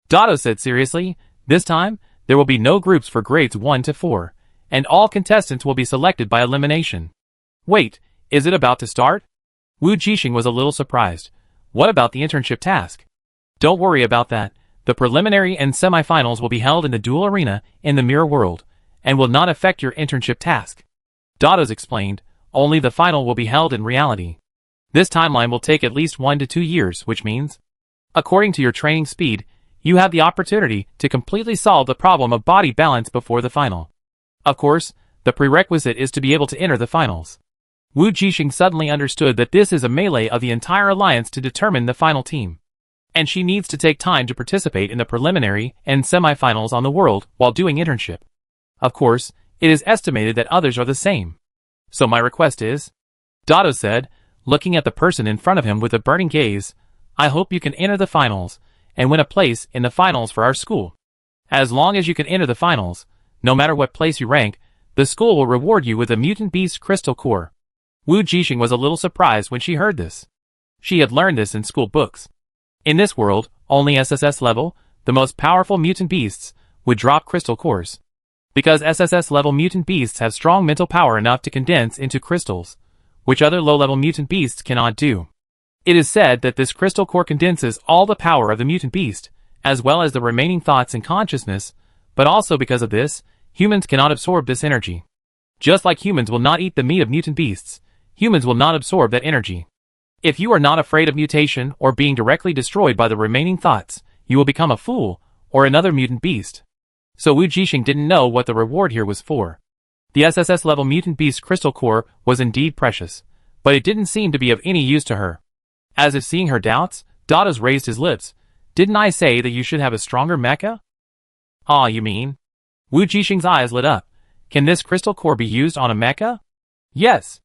Dados said seriously, this time, there will be no groups for grades 1 to 4, and all contestants will be selected by elimination. Wait, is it about to start? Wujing was a little surprised. What about the internship task? Don't worry about that. The preliminary and semifinals will be held in the dual arena in the mirror world, and will not affect your internship task. Dados explained, only the final will be held in reality. This timeline will take at least 1 to 2 years, which means, according to your training speed, you have the opportunity to completely solve the problem of body balance before the final. Of course, the prerequisite is to be able to enter the finals. Wujing suddenly understood that this is a melee of the entire alliance to determine the final team. And she needs to take time to participate in the preliminary and semifinals on the world while doing internship. Of course, it is estimated that others are the same. So my request is, Dados said, looking at the person in front of him with a burning gaze, I hope you can enter the finals and win a place in the finals for our school. As long as you can enter the finals, no matter what place you rank, the school will reward you with a mutant beast crystal core. Wujing was a little surprised when she heard this. She had learned this in school books. In this world, only SSS level, the most powerful mutant beasts, would drop crystal cores. Because SSS level mutant beasts have strong mental power enough to condense into crystals, which other low-level mutant beasts cannot do. It is said that this crystal core condenses all the power of the mutant beast, as well as the remaining thoughts and consciousness, but also because of this, humans cannot absorb this energy. Just like humans will not eat the meat of mutant beasts, humans will not absorb that energy. If you are not afraid of mutation or being directly destroyed by the remaining thoughts, you will become a fool, or another mutant beast. So Wujing didn't know what the reward here was for. The SSS level mutant beast crystal core was indeed precious, but it didn't seem to be of any use to her. As if seeing her doubts, Dados raised his lips. Didn't I say that you should have a stronger mecha? Ah, you mean? Wujing's eyes lit up. Can this crystal core be used on a mecha? Yes.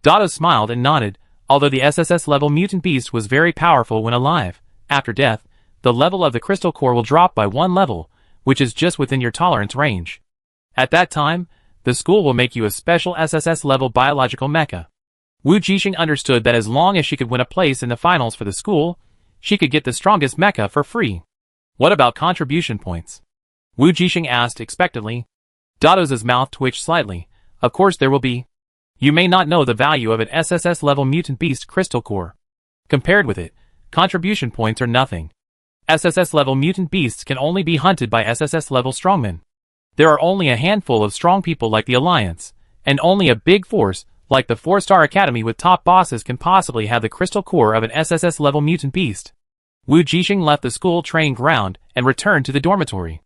Dados smiled and nodded. Although the SSS level mutant beast was very powerful when alive, after death, the level of the crystal core will drop by 1 level, which is just within your tolerance range. At that time, the school will make you a special SSS level biological mecha. Wujing understood that as long as she could win a place in the finals for the school, she could get the strongest mecha for free. What about contribution points? Wujing asked expectantly. Dados' mouth twitched slightly. Of course there will be. You may not know the value of an SSS level mutant beast crystal core. Compared with it, contribution points are nothing. SSS level mutant beasts can only be hunted by SSS level strongmen. There are only a handful of strong people like the Alliance, and only a big force like the 4-star academy with top bosses can possibly have the crystal core of an SSS level mutant beast. Wujing left the school training ground and returned to the dormitory.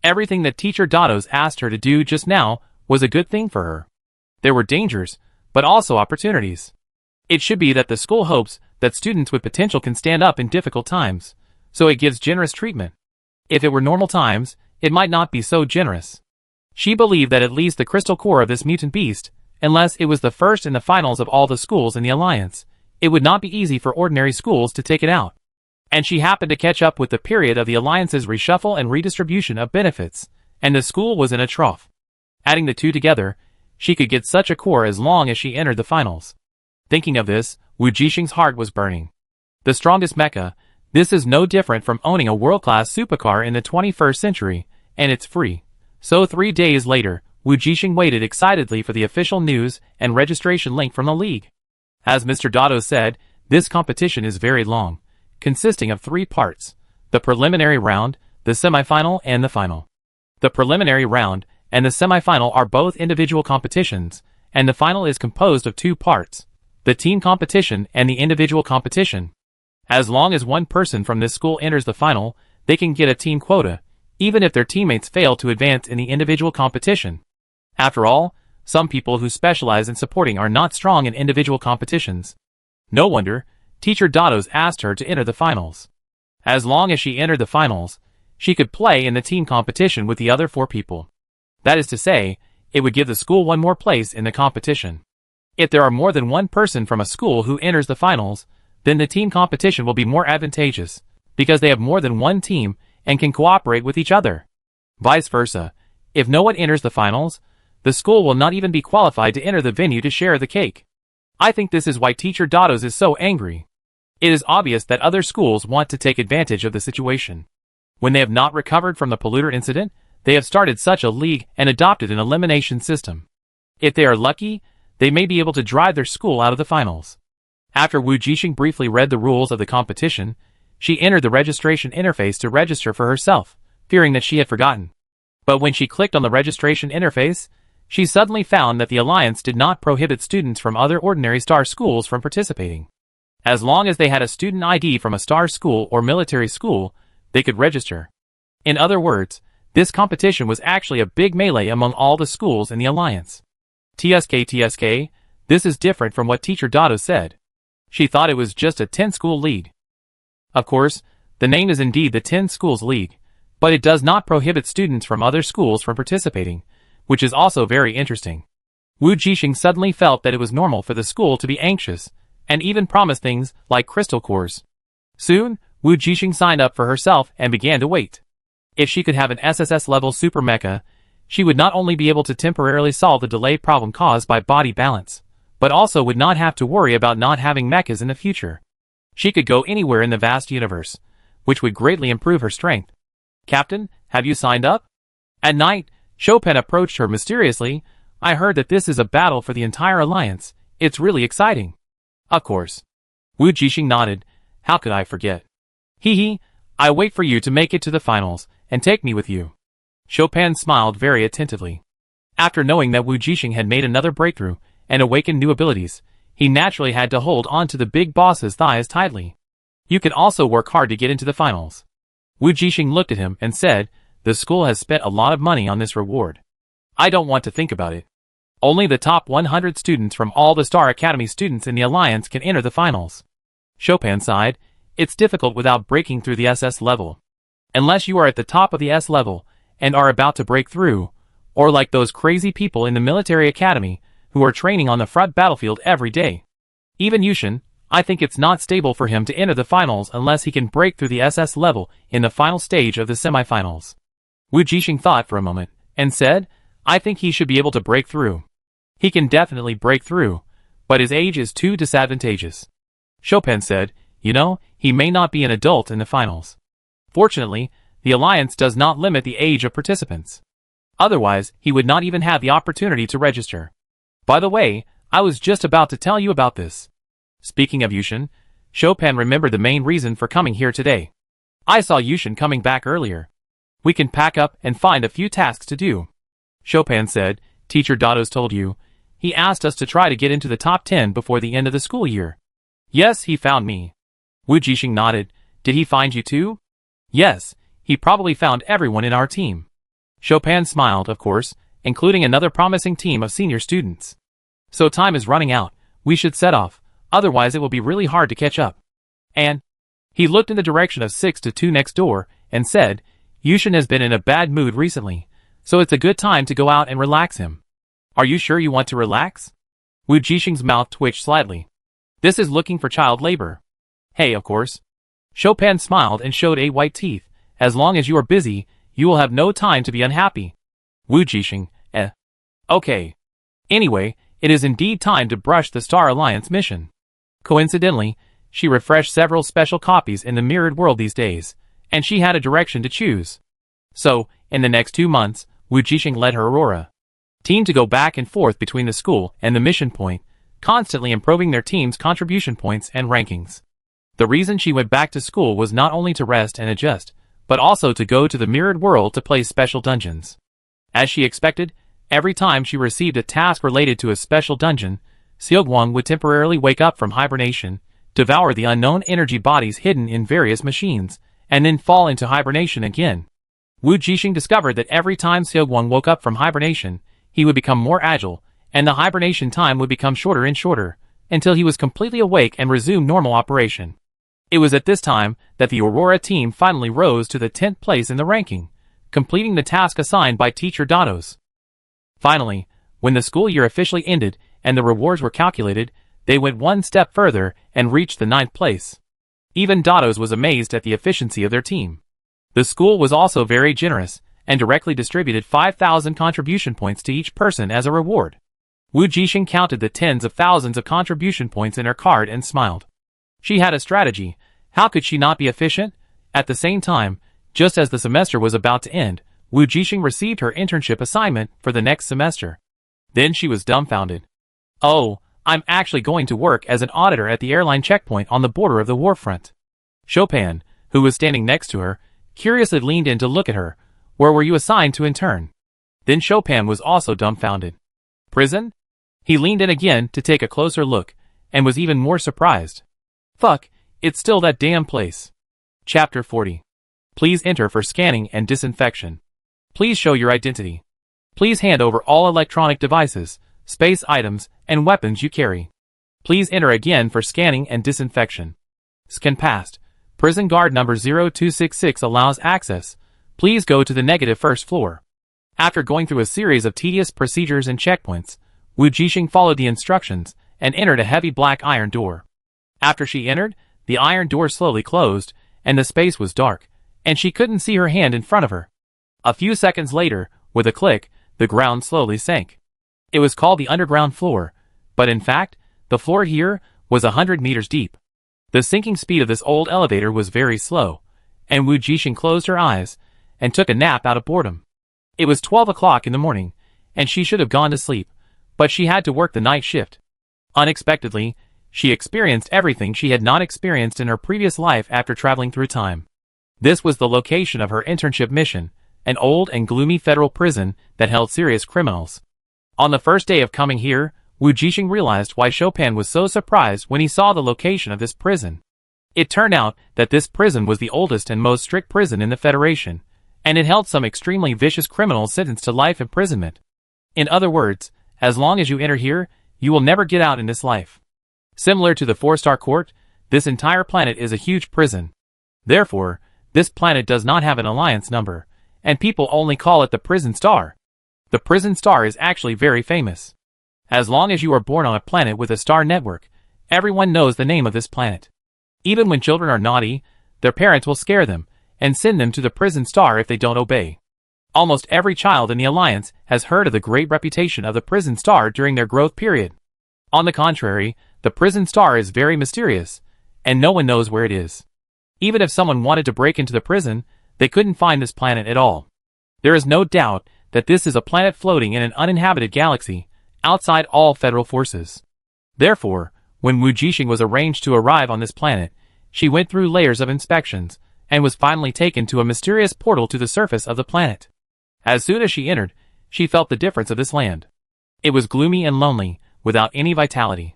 Everything that teacher Dados asked her to do just now was a good thing for her. There were dangers, but also opportunities. It should be that the school hopes that students with potential can stand up in difficult times, so it gives generous treatment. If it were normal times, it might not be so generous. She believed that at least the crystal core of this mutant beast, unless it was the first in the finals of all the schools in the Alliance, it would not be easy for ordinary schools to take it out. And she happened to catch up with the period of the Alliance's reshuffle and redistribution of benefits, and the school was in a trough. Adding the two together, she could get such a core as long as she entered the finals. Thinking of this, Wujing's heart was burning. The strongest mecha, This is no different from owning a world-class supercar in the 21st century, and it's free. So 3 days later, Wujing waited excitedly for the official news and registration link from the league. As Mr. Dotto said, this competition is very long, consisting of 3 parts: the preliminary round, the semifinal, and the final. The preliminary round and the semifinal are both individual competitions, and the final is composed of 2 parts: the team competition and the individual competition. As long as one person from this school enters the final, they can get a team quota, even if their teammates fail to advance in the individual competition. After all, some people who specialize in supporting are not strong in individual competitions. No wonder, Teacher Dotto's asked her to enter the finals. As long as she entered the finals, she could play in the team competition with the other 4 people. That is to say, it would give the school one more place in the competition. If there are more than one person from a school who enters the finals, then the team competition will be more advantageous, because they have more than one team and can cooperate with each other. Vice versa, if no one enters the finals, the school will not even be qualified to enter the venue to share the cake. I think this is why Teacher Dotto's is so angry. It is obvious that other schools want to take advantage of the situation. When they have not recovered from the polluter incident, they have started such a league and adopted an elimination system. If they are lucky, they may be able to drive their school out of the finals. After Wujing briefly read the rules of the competition, she entered the registration interface to register for herself, fearing that she had forgotten. But when she clicked on the registration interface, she suddenly found that the Alliance did not prohibit students from other ordinary star schools from participating. As long as they had a student ID from a star school or military school, they could register. In other words, this competition was actually a big melee among all the schools in the Alliance. TSK, this is different from what Teacher Dotto said. She thought it was just a 10-school league. Of course, the name is indeed the 10 Schools League, but it does not prohibit students from other schools from participating, which is also very interesting. Wujing suddenly felt that it was normal for the school to be anxious, and even promised things like crystal cores. Soon, Wujing signed up for herself and began to wait. If she could have an SSS-level super mecha, she would not only be able to temporarily solve the delay problem caused by body balance, but also would not have to worry about not having mechas in the future. She could go anywhere in the vast universe, which would greatly improve her strength. "Captain, have you signed up?" At night, Chopin approached her mysteriously. "I heard that this is a battle for the entire Alliance. It's really exciting." "Of course." Wujing nodded. "How could I forget?" "Hee, I wait for you to make it to the finals, and take me with you." Chopin smiled very attentively. After knowing that Wujing had made another breakthrough, and awakened new abilities, he naturally had to hold on to the big boss's thighs tightly. "You can also work hard to get into the finals." Wujing looked at him and said, "The school has spent a lot of money on this reward. I don't want to think about it. Only the top 100 students from all the Star Academy students in the Alliance can enter the finals." Chopin sighed. "It's difficult without breaking through the SS level. Unless you are at the top of the S level, and are about to break through, or like those crazy people in the military academy, who are training on the front battlefield every day. Even Yushen, I think it's not stable for him to enter the finals unless he can break through the SS level in the final stage of the semifinals." Wujing thought for a moment, and said, "I think he should be able to break through. He can definitely break through, but his age is too disadvantageous." Chopin said, "You know, he may not be an adult in the finals. Fortunately, the Alliance does not limit the age of participants. Otherwise, he would not even have the opportunity to register. By the way, I was just about to tell you about this." Speaking of Yushen, Chopin remembered the main reason for coming here today. "I saw Yushen coming back earlier. We can pack up and find a few tasks to do." Chopin said, "Teacher Dotto's told you. He asked us to try to get into the top 10 before the end of the school year." "Yes, he found me." Wujing nodded. "Did he find you too?" "Yes, he probably found everyone in our team." Chopin smiled, of course, including another promising team of senior students. "So time is running out. We should set off, otherwise it will be really hard to catch up." And he looked in the direction of 6-2 next door, and said, "Yushen has been in a bad mood recently, so it's a good time to go out and relax him." "Are you sure you want to relax?" Wujing's mouth twitched slightly. "This is looking for child labor." "Hey, of course." Chopin smiled and showed 8 white teeth. "As long as you are busy, you will have no time to be unhappy." Wujing, Okay. Anyway, it is indeed time to brush the Star Alliance mission. Coincidentally, she refreshed several special copies in the mirrored world these days, and she had a direction to choose. So, in the next 2 months, Wujing led her Aurora team to go back and forth between the school and the mission point, constantly improving their team's contribution points and rankings. The reason she went back to school was not only to rest and adjust, but also to go to the mirrored world to play special dungeons. As she expected, every time she received a task related to a special dungeon, Xiaoguang would temporarily wake up from hibernation, devour the unknown energy bodies hidden in various machines, and then fall into hibernation again. Wujing discovered that every time Xiaoguang woke up from hibernation, he would become more agile, and the hibernation time would become shorter and shorter, until he was completely awake and resumed normal operation. It was at this time that the Aurora team finally rose to the 10th place in the ranking, completing the task assigned by Teacher Dados. Finally, when the school year officially ended and the rewards were calculated, they went one step further and reached the 9th place. Even Dados was amazed at the efficiency of their team. The school was also very generous, and directly distributed 5,000 contribution points to each person as a reward. Wujing counted the tens of thousands of contribution points in her card and smiled. She had a strategy. How could she not be efficient? At the same time, just as the semester was about to end, Wujing received her internship assignment for the next semester. Then she was dumbfounded. Oh, I'm actually going to work as an auditor at the airline checkpoint on the border of the warfront. Chopin, who was standing next to her, curiously leaned in to look at her. Where were you assigned to intern? Then Chopin was also dumbfounded. Prison? He leaned in again to take a closer look, and was even more surprised. Fuck, it's still that damn place. Chapter 40. Please enter for scanning and disinfection. Please show your identity. Please hand over all electronic devices, space items, and weapons you carry. Please enter again for scanning and disinfection. Scan passed. Prison guard number 0266 allows access. Please go to the negative first floor. After going through a series of tedious procedures and checkpoints, Wujing followed the instructions and entered a heavy black iron door. After she entered, the iron door slowly closed, and the space was dark, and she couldn't see her hand in front of her. A few seconds later, with a click, the ground slowly sank. It was called the underground floor, but in fact, the floor here was 100 meters deep. The sinking speed of this old elevator was very slow, and Wujing closed her eyes and took a nap out of boredom. It was 12 o'clock in the morning, and she should have gone to sleep, but she had to work the night shift. Unexpectedly, she experienced everything she had not experienced in her previous life after traveling through time. This was the location of her internship mission, an old and gloomy federal prison that held serious criminals. On the first day of coming here, Wujing realized why Chopin was so surprised when he saw the location of this prison. It turned out that this prison was the oldest and most strict prison in the Federation, and it held some extremely vicious criminals sentenced to life imprisonment. In other words, as long as you enter here, you will never get out in this life. Similar to the 4-star court, this entire planet is a huge prison. Therefore, this planet does not have an alliance number, and people only call it the prison star. The prison star is actually very famous. As long as you are born on a planet with a star network, everyone knows the name of this planet. Even when children are naughty, their parents will scare them and send them to the prison star if they don't obey. Almost every child in the Alliance has heard of the great reputation of the prison star during their growth period. On the contrary, the prison star is very mysterious, and no one knows where it is. Even if someone wanted to break into the prison, they couldn't find this planet at all. There is no doubt that this is a planet floating in an uninhabited galaxy, outside all federal forces. Therefore, when Wujing was arranged to arrive on this planet, she went through layers of inspections, and was finally taken to a mysterious portal to the surface of the planet. As soon as she entered, she felt the difference of this land. It was gloomy and lonely, without any vitality.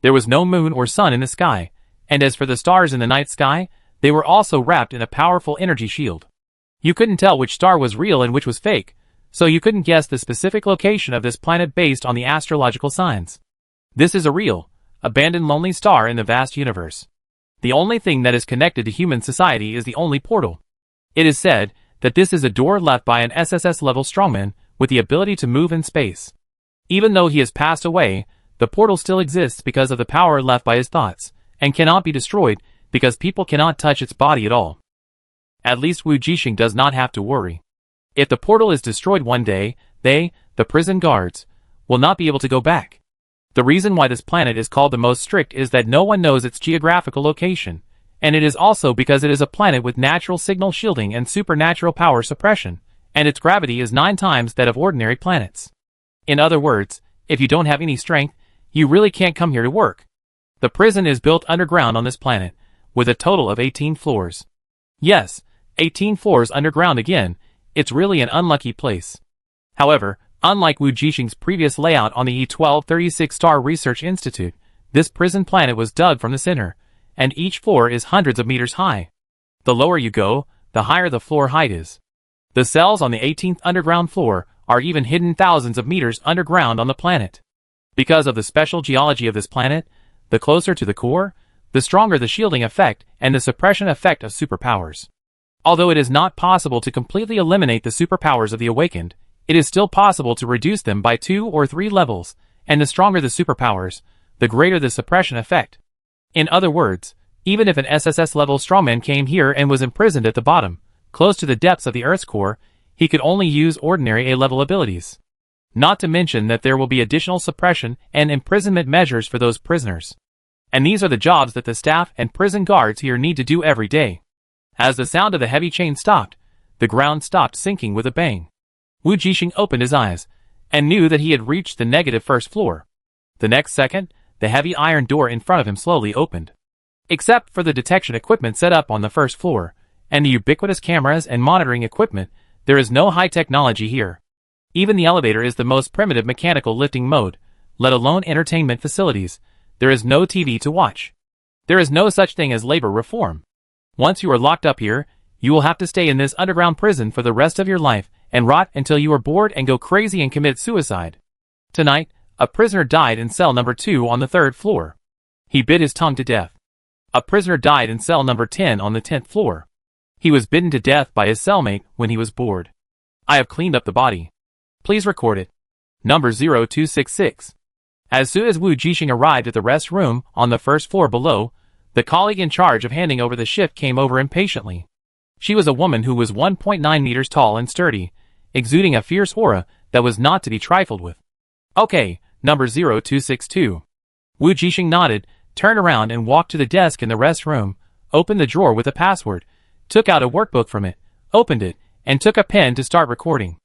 There was no moon or sun in the sky, and as for the stars in the night sky, they were also wrapped in a powerful energy shield. You couldn't tell which star was real and which was fake, so you couldn't guess the specific location of this planet based on the astrological signs. This is a real, abandoned lonely star in the vast universe. The only thing that is connected to human society is the only portal. It is said that this is a door left by an SSS-level strongman with the ability to move in space. Even though he has passed away, the portal still exists because of the power left by his thoughts, and cannot be destroyed because people cannot touch its body at all. At least Wujing does not have to worry. If the portal is destroyed one day, they, the prison guards, will not be able to go back. The reason why this planet is called the most strict is that no one knows its geographical location, and it is also because it is a planet with natural signal shielding and supernatural power suppression, and its gravity is 9 times that of ordinary planets. In other words, if you don't have any strength, you really can't come here to work. The prison is built underground on this planet, with a total of 18 floors. Yes, 18 floors underground again. It's really an unlucky place. However, unlike Wujing's previous layout on the E1236 Star Research Institute, this prison planet was dug from the center, and each floor is hundreds of meters high. The lower you go, the higher the floor height is. The cells on the 18th underground floor are even hidden thousands of meters underground on the planet. Because of the special geology of this planet, the closer to the core, the stronger the shielding effect and the suppression effect of superpowers. Although it is not possible to completely eliminate the superpowers of the awakened, it is still possible to reduce them by 2 or 3 levels, and the stronger the superpowers, the greater the suppression effect. In other words, even if an SSS-level strongman came here and was imprisoned at the bottom, close to the depths of the Earth's core, he could only use ordinary A-level abilities. Not to mention that there will be additional suppression and imprisonment measures for those prisoners. And these are the jobs that the staff and prison guards here need to do every day. As the sound of the heavy chain stopped, the ground stopped sinking with a bang. Wujing opened his eyes, and knew that he had reached the negative first floor. The next second, the heavy iron door in front of him slowly opened. Except for the detection equipment set up on the first floor, and the ubiquitous cameras and monitoring equipment, there is no high technology here. Even the elevator is the most primitive mechanical lifting mode, let alone entertainment facilities. There is no TV to watch. There is no such thing as labor reform. Once you are locked up here, you will have to stay in this underground prison for the rest of your life and rot until you are bored and go crazy and commit suicide. Tonight, a prisoner died in cell number 2 on the 3rd floor. He bit his tongue to death. A prisoner died in cell number 10 on the 10th floor. He was bitten to death by his cellmate when he was bored. I have cleaned up the body. Please record it. Number 0266. As soon as Wujing arrived at the rest room on the 1st floor below, the colleague in charge of handing over the shift came over impatiently. She was a woman who was 1.9 meters tall and sturdy, exuding a fierce aura that was not to be trifled with. Okay, number 0262. Wujing nodded, turned around and walked to the desk in the rest room, opened the drawer with a password, took out a workbook from it, opened it, and took a pen to start recording.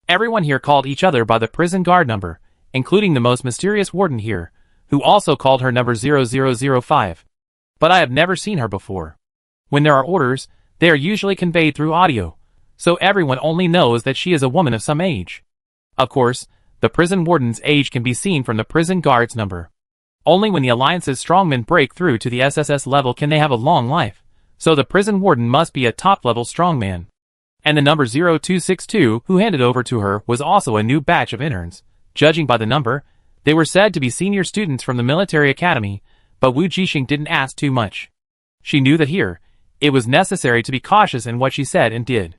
Everyone here called each other by the prison guard number, including the most mysterious warden here, who also called her number 0005. But I have never seen her before. When there are orders, they are usually conveyed through audio, so everyone only knows that she is a woman of some age. Of course, the prison warden's age can be seen from the prison guard's number. Only when the Alliance's strongmen break through to the SSS level can they have a long life, so the prison warden must be a top-level strongman. And the number 0262 who handed over to her was also a new batch of interns. Judging by the number, they were said to be senior students from the military academy, but Wujing didn't ask too much. She knew that here, it was necessary to be cautious in what she said and did.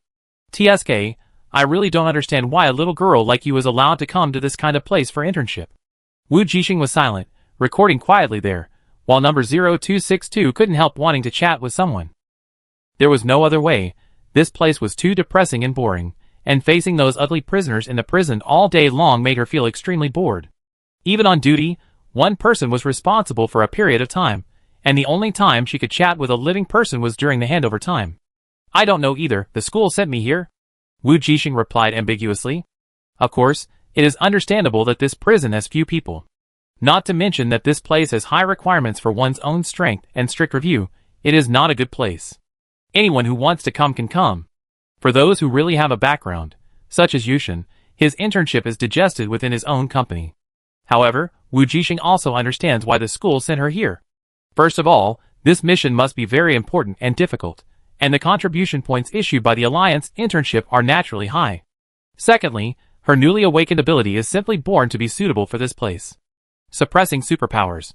TSK, I really don't understand why a little girl like you is allowed to come to this kind of place for internship. Wujing was silent, recording quietly there, while number 0262 couldn't help wanting to chat with someone. There was no other way. This place was too depressing and boring, and facing those ugly prisoners in the prison all day long made her feel extremely bored. Even on duty, one person was responsible for a period of time, and the only time she could chat with a living person was during the handover time. I don't know either, the school sent me here. Wujing replied ambiguously. Of course, it is understandable that this prison has few people. Not to mention that this place has high requirements for one's own strength and strict review. It is not a good place. Anyone who wants to come can come. For those who really have a background, such as Yushen, his internship is digested within his own company. However, Wujing also understands why the school sent her here. First of all, this mission must be very important and difficult, and the contribution points issued by the Alliance internship are naturally high. Secondly, her newly awakened ability is simply born to be suitable for this place. Suppressing superpowers.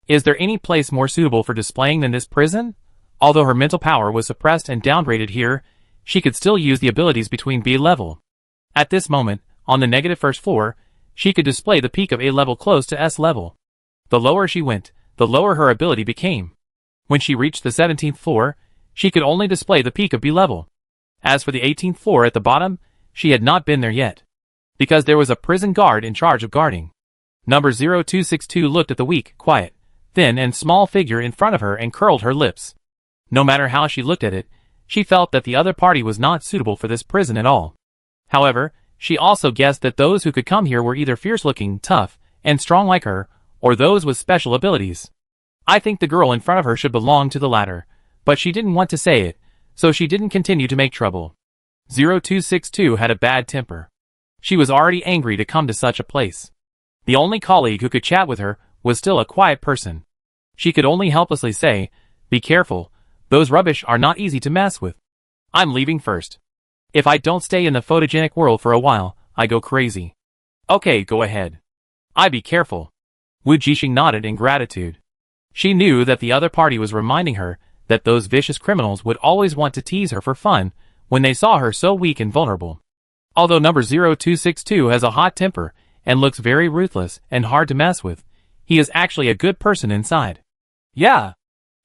Is there any place more suitable for displaying than this prison? Although her mental power was suppressed and downgraded here, she could still use the abilities between B level. At this moment, on the negative first floor, she could display the peak of A level close to S level. The lower she went, the lower her ability became. When she reached the 17th floor, she could only display the peak of B level. As for the 18th floor at the bottom, she had not been there yet, because there was a prison guard in charge of guarding. Number 0262 looked at the weak, quiet, thin and small figure in front of her and curled her lips. No matter how she looked at it, she felt that the other party was not suitable for this prison at all. However, she also guessed that those who could come here were either fierce-looking, tough, and strong like her, or those with special abilities. I think the girl in front of her should belong to the latter, but she didn't want to say it, so she didn't continue to make trouble. 0262 had a bad temper. She was already angry to come to such a place. The only colleague who could chat with her was still a quiet person. She could only helplessly say, "Be careful, those rubbish are not easy to mess with. I'm leaving first. If I don't stay in the photogenic world for a while, I go crazy." "Okay, go ahead." "I be careful." Wujing nodded in gratitude. She knew that the other party was reminding her that those vicious criminals would always want to tease her for fun when they saw her so weak and vulnerable. Although number 0262 has a hot temper and looks very ruthless and hard to mess with, he is actually a good person inside. "Yeah."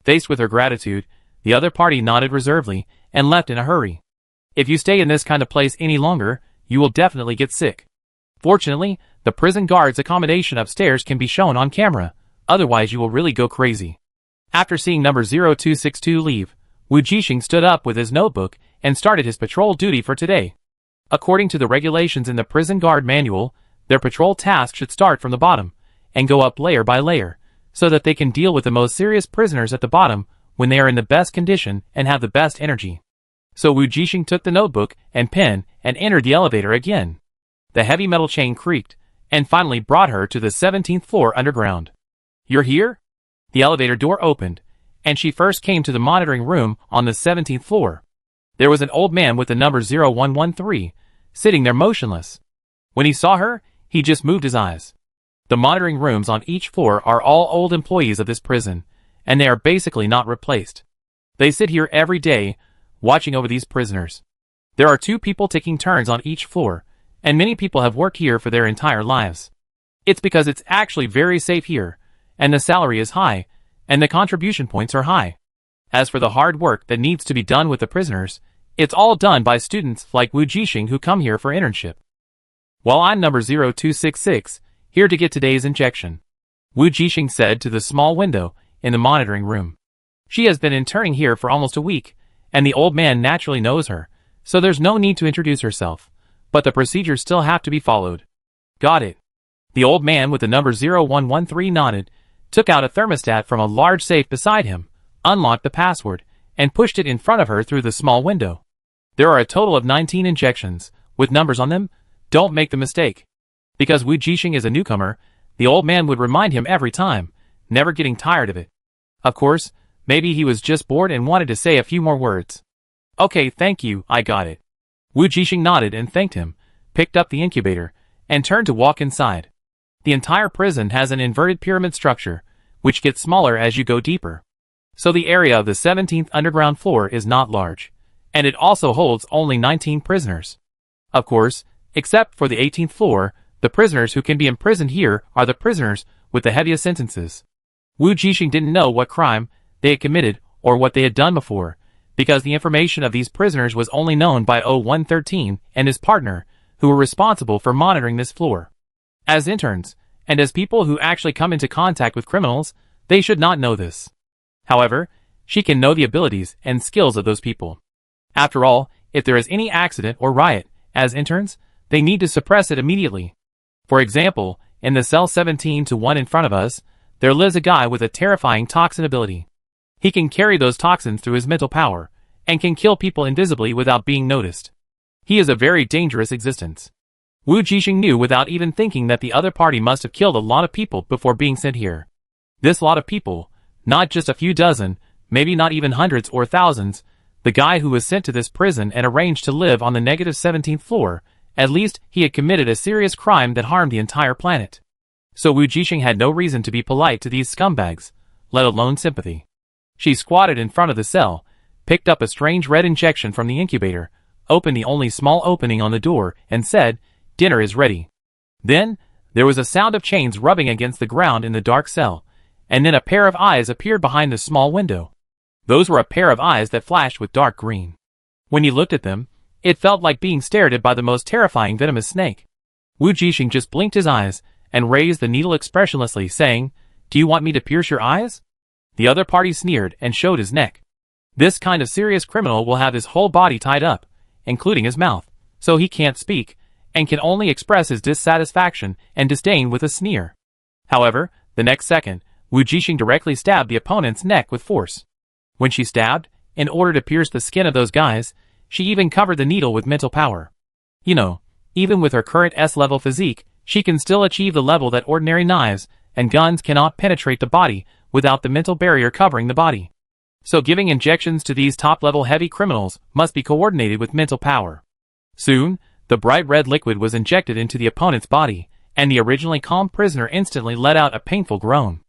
Faced with her gratitude, the other party nodded reservedly and left in a hurry. "If you stay in this kind of place any longer, you will definitely get sick. Fortunately, the prison guard's accommodation upstairs can be shown on camera, otherwise you will really go crazy." After seeing number 0262 leave, Wujing stood up with his notebook and started his patrol duty for today. According to the regulations in the prison guard manual, their patrol task should start from the bottom and go up layer by layer, so that they can deal with the most serious prisoners at the bottom when they are in the best condition and have the best energy. So Wujing took the notebook and pen and entered the elevator again. The heavy metal chain creaked and finally brought her to the 17th floor underground. "You're here?" The elevator door opened, and she first came to the monitoring room on the 17th floor. There was an old man with the number 0113, sitting there motionless. When he saw her, he just moved his eyes. The monitoring rooms on each floor are all old employees of this prison, and they are basically not replaced. They sit here every day, watching over these prisoners. There are 2 people taking turns on each floor, and many people have worked here for their entire lives. It's because it's actually very safe here, and the salary is high, and the contribution points are high. As for the hard work that needs to be done with the prisoners, it's all done by students like Wujing who come here for internship. "Well, I'm number 0266, here to get today's injection," Wujing said to the small window in the monitoring room. She has been interning here for almost a week, and the old man naturally knows her, so there's no need to introduce herself, but the procedures still have to be followed. "Got it." The old man with the number 0113 nodded, took out a thermostat from a large safe beside him, unlocked the password, and pushed it in front of her through the small window. There are a total of 19 injections, with numbers on them. Don't make the mistake. Because Wujing is a newcomer, the old man would remind him every time, never getting tired of it. Of course, maybe he was just bored and wanted to say a few more words. "Okay, thank you, I got it." Wujing nodded and thanked him, picked up the incubator, and turned to walk inside. The entire prison has an inverted pyramid structure, which gets smaller as you go deeper. So the area of the 17th underground floor is not large, and it also holds only 19 prisoners. Of course, except for the 18th floor, the prisoners who can be imprisoned here are the prisoners with the heaviest sentences. Wujing didn't know what crime they had committed or what they had done before, because the information of these prisoners was only known by 0113 and his partner, who were responsible for monitoring this floor. As interns, and as people who actually come into contact with criminals, they should not know this. However, she can know the abilities and skills of those people. After all, if there is any accident or riot, as interns, they need to suppress it immediately. For example, in the cell 17-1 in front of us, there lives a guy with a terrifying toxin ability. He can carry those toxins through his mental power, and can kill people invisibly without being noticed. He is a very dangerous existence. Wujing knew without even thinking that the other party must have killed a lot of people before being sent here. This lot of people, not just a few dozen, maybe not even hundreds or thousands, the guy who was sent to this prison and arranged to live on the negative 17th floor, at least he had committed a serious crime that harmed the entire planet. So Wujing had no reason to be polite to these scumbags, let alone sympathy. She squatted in front of the cell, picked up a strange red injection from the incubator, opened the only small opening on the door, and said, "Dinner is ready." Then, there was a sound of chains rubbing against the ground in the dark cell, and then a pair of eyes appeared behind the small window. Those were a pair of eyes that flashed with dark green. When he looked at them, it felt like being stared at by the most terrifying venomous snake. Wujing just blinked his eyes, and raised the needle expressionlessly, saying, "Do you want me to pierce your eyes?" The other party sneered and showed his neck. This kind of serious criminal will have his whole body tied up, including his mouth, so he can't speak, and can only express his dissatisfaction and disdain with a sneer. However, the next second, Wujing directly stabbed the opponent's neck with force. When she stabbed, in order to pierce the skin of those guys, she even covered the needle with mental power. You know, even with her current S-level physique, she can still achieve the level that ordinary knives and guns cannot penetrate the body without the mental barrier covering the body. So giving injections to these top-level heavy criminals must be coordinated with mental power. Soon, the bright red liquid was injected into the opponent's body, and the originally calm prisoner instantly let out a painful groan.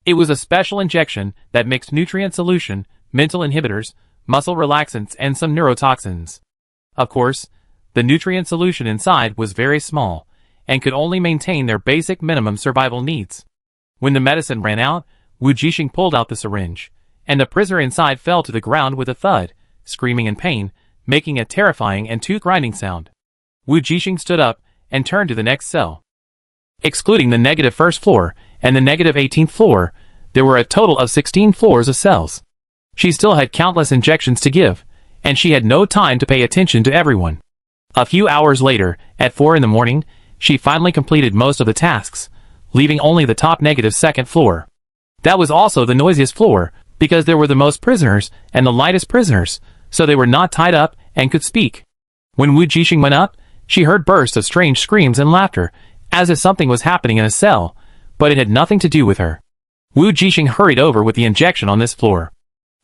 It was a special injection that mixed nutrient solution, mental inhibitors, muscle relaxants, and some neurotoxins. Of course, the nutrient solution inside was very small, and could only maintain their basic minimum survival needs. When the medicine ran out, Wujing pulled out the syringe, and the prisoner inside fell to the ground with a thud, screaming in pain, making a terrifying and tooth-grinding sound. Wujing stood up and turned to the next cell. Excluding the negative first floor and the negative 18th floor, there were a total of 16 floors of cells. She still had countless injections to give, and she had no time to pay attention to everyone. A few hours later, at 4 in the morning, she finally completed most of the tasks, leaving only the top negative second floor. That was also the noisiest floor, because there were the most prisoners and the lightest prisoners, so they were not tied up and could speak. When Wujing went up, she heard bursts of strange screams and laughter, as if something was happening in a cell, but it had nothing to do with her. Wujing hurried over with the injection on this floor.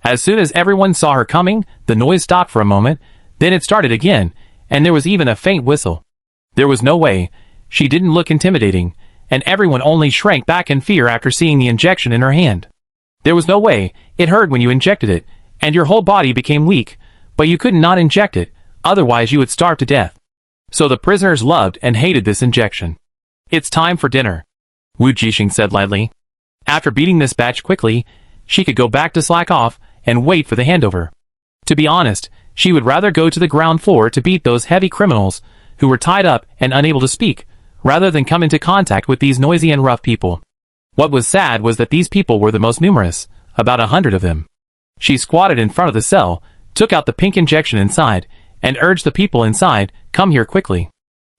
As soon as everyone saw her coming, the noise stopped for a moment, then it started again, and there was even a faint whistle. There was no way, she didn't look intimidating, and everyone only shrank back in fear after seeing the injection in her hand. There was no way, it hurt when you injected it, and your whole body became weak, but you could not inject it, otherwise you would starve to death. So the prisoners loved and hated this injection. "It's time for dinner," Wujing said lightly. After beating this batch quickly, she could go back to slack off and wait for the handover. To be honest, she would rather go to the ground floor to beat those heavy criminals who were tied up and unable to speak, rather than come into contact with these noisy and rough people. What was sad was that these people were the most numerous, about 100 of them. She squatted in front of the cell, took out the pink injection inside, and urged the people inside, "Come here quickly."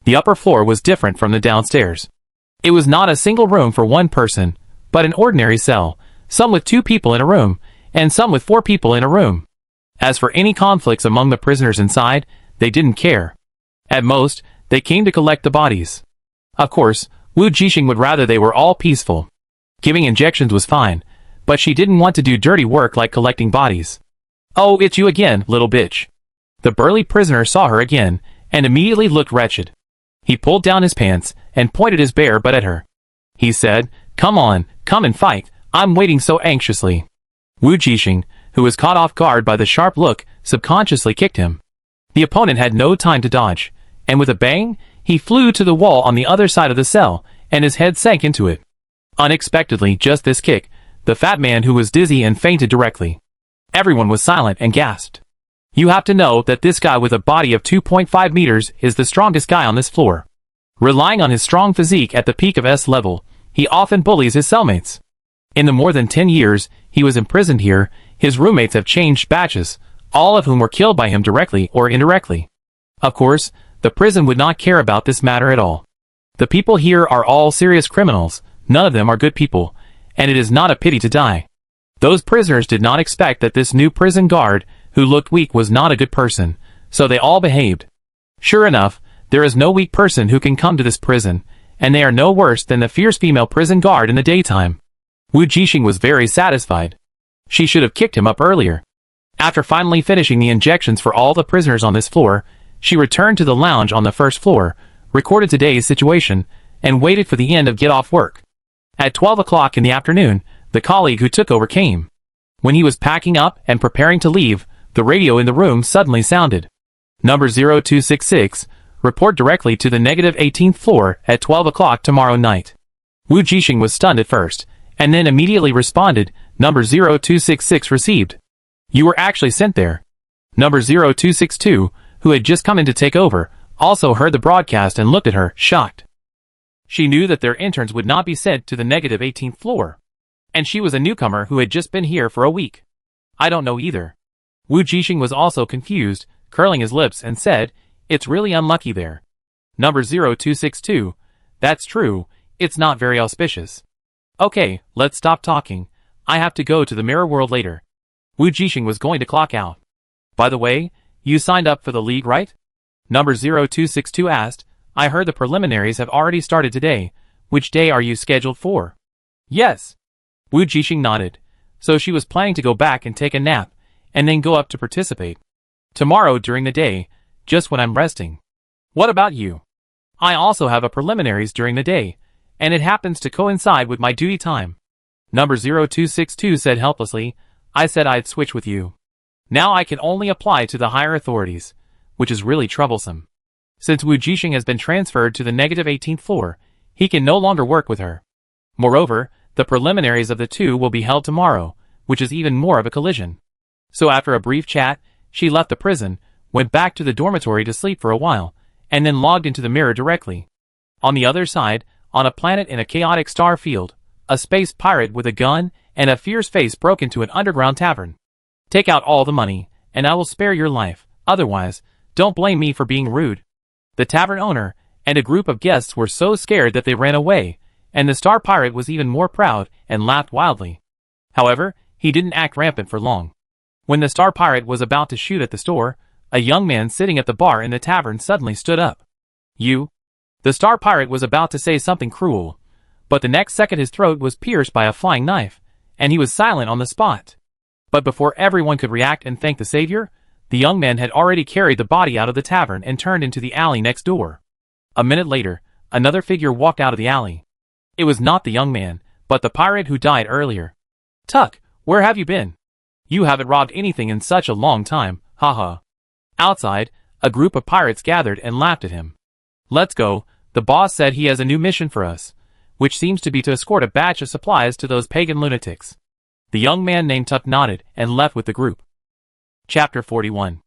The upper floor was different from the downstairs. It was not a single room for one person, but an ordinary cell, some with 2 people in a room, and some with 4 people in a room. As for any conflicts among the prisoners inside, they didn't care. At most, they came to collect the bodies. Of course, Wujing would rather they were all peaceful. Giving injections was fine, but she didn't want to do dirty work like collecting bodies. "Oh, it's you again, little bitch." The burly prisoner saw her again, and immediately looked wretched. He pulled down his pants, and pointed his bare butt at her. He said, "Come on, come and fight, I'm waiting so anxiously." Wujing, who was caught off guard by the sharp look, subconsciously kicked him. The opponent had no time to dodge, and with a bang, he flew to the wall on the other side of the cell, and his head sank into it. Unexpectedly, just this kick, the fat man who was dizzy and fainted directly. Everyone was silent and gasped. You have to know that this guy with a body of 2.5 meters is the strongest guy on this floor. Relying on his strong physique at the peak of S level, he often bullies his cellmates. In the more than 10 years he was imprisoned here, his roommates have changed batches, all of whom were killed by him directly or indirectly. Of course, the prison would not care about this matter at all. The people here are all serious criminals, none of them are good people, and it is not a pity to die. Those prisoners did not expect that this new prison guard, who looked weak, was not a good person, so they all behaved. Sure enough, there is no weak person who can come to this prison, and they are no worse than the fierce female prison guard in the daytime. Wujing was very satisfied. She should have kicked him up earlier. After finally finishing the injections for all the prisoners on this floor, she returned to the lounge on the first floor, recorded today's situation, and waited for the end of get off work. At 12 o'clock in the afternoon, the colleague who took over came. When he was packing up and preparing to leave, the radio in the room suddenly sounded. Number 0266, report directly to the negative 18th floor at 12 o'clock tomorrow night. Wujing was stunned at first, and then immediately responded, number 0266 received. You were actually sent there. Number 0262, who had just come in to take over, also heard the broadcast and looked at her, shocked. She knew that their interns would not be sent to the negative 18th floor. And she was a newcomer who had just been here for a week. I don't know either. Wujing was also confused, curling his lips and said, "It's really unlucky there. Number 0262, that's true, it's not very auspicious. Okay, let's stop talking, I have to go to the mirror world later." Wujing was going to clock out. "By the way, you signed up for the league, right?" Number 0262 asked. "I heard the preliminaries have already started today. Which day are you scheduled for?" "Yes." Wujing nodded. So she was planning to go back and take a nap, and then go up to participate. "Tomorrow during the day, just when I'm resting." "What about you?" "I also have a preliminaries during the day, and it happens to coincide with my duty time." Number 0262 said helplessly, "I said I'd switch with you. Now I can only apply to the higher authorities, which is really troublesome. Since Wujing has been transferred to the negative 18th floor, he can no longer work with her. Moreover, the preliminaries of the two will be held tomorrow, which is even more of a collision." So after a brief chat, she left the prison, went back to the dormitory to sleep for a while, and then logged into the mirror directly. On the other side, on a planet in a chaotic star field, a space pirate with a gun and a fierce face broke into an underground tavern. "Take out all the money, and I will spare your life, otherwise, don't blame me for being rude." The tavern owner and a group of guests were so scared that they ran away, and the star pirate was even more proud and laughed wildly. However, he didn't act rampant for long. When the star pirate was about to shoot at the store, a young man sitting at the bar in the tavern suddenly stood up. "You?" The star pirate was about to say something cruel, but the next second his throat was pierced by a flying knife, and he was silent on the spot. But before everyone could react and thank the savior, the young man had already carried the body out of the tavern and turned into the alley next door. A minute later, another figure walked out of the alley. It was not the young man, but the pirate who died earlier. "Tuck, where have you been? You haven't robbed anything in such a long time, haha." Outside, a group of pirates gathered and laughed at him. "Let's go, the boss said he has a new mission for us, which seems to be to escort a batch of supplies to those pagan lunatics." The young man named Tuck nodded and left with the group. Chapter 41.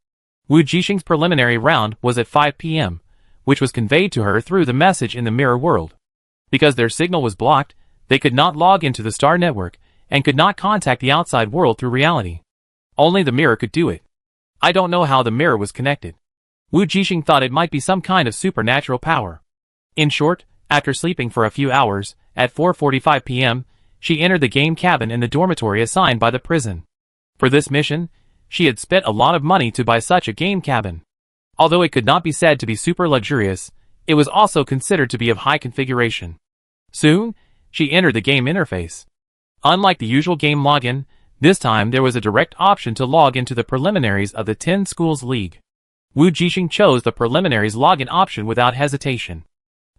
Wujing's preliminary round was at 5 p.m., which was conveyed to her through the message in the mirror world. Because their signal was blocked, they could not log into the star network, and could not contact the outside world through reality. Only the mirror could do it. I don't know how the mirror was connected. Wujing thought it might be some kind of supernatural power. In short, after sleeping for a few hours, at 4:45 p.m., she entered the game cabin in the dormitory assigned by the prison. For this mission, she had spent a lot of money to buy such a game cabin. Although it could not be said to be super luxurious, it was also considered to be of high configuration. Soon, she entered the game interface. Unlike the usual game login, this time there was a direct option to log into the preliminaries of the 10 Schools League. Wujing chose the preliminaries login option without hesitation.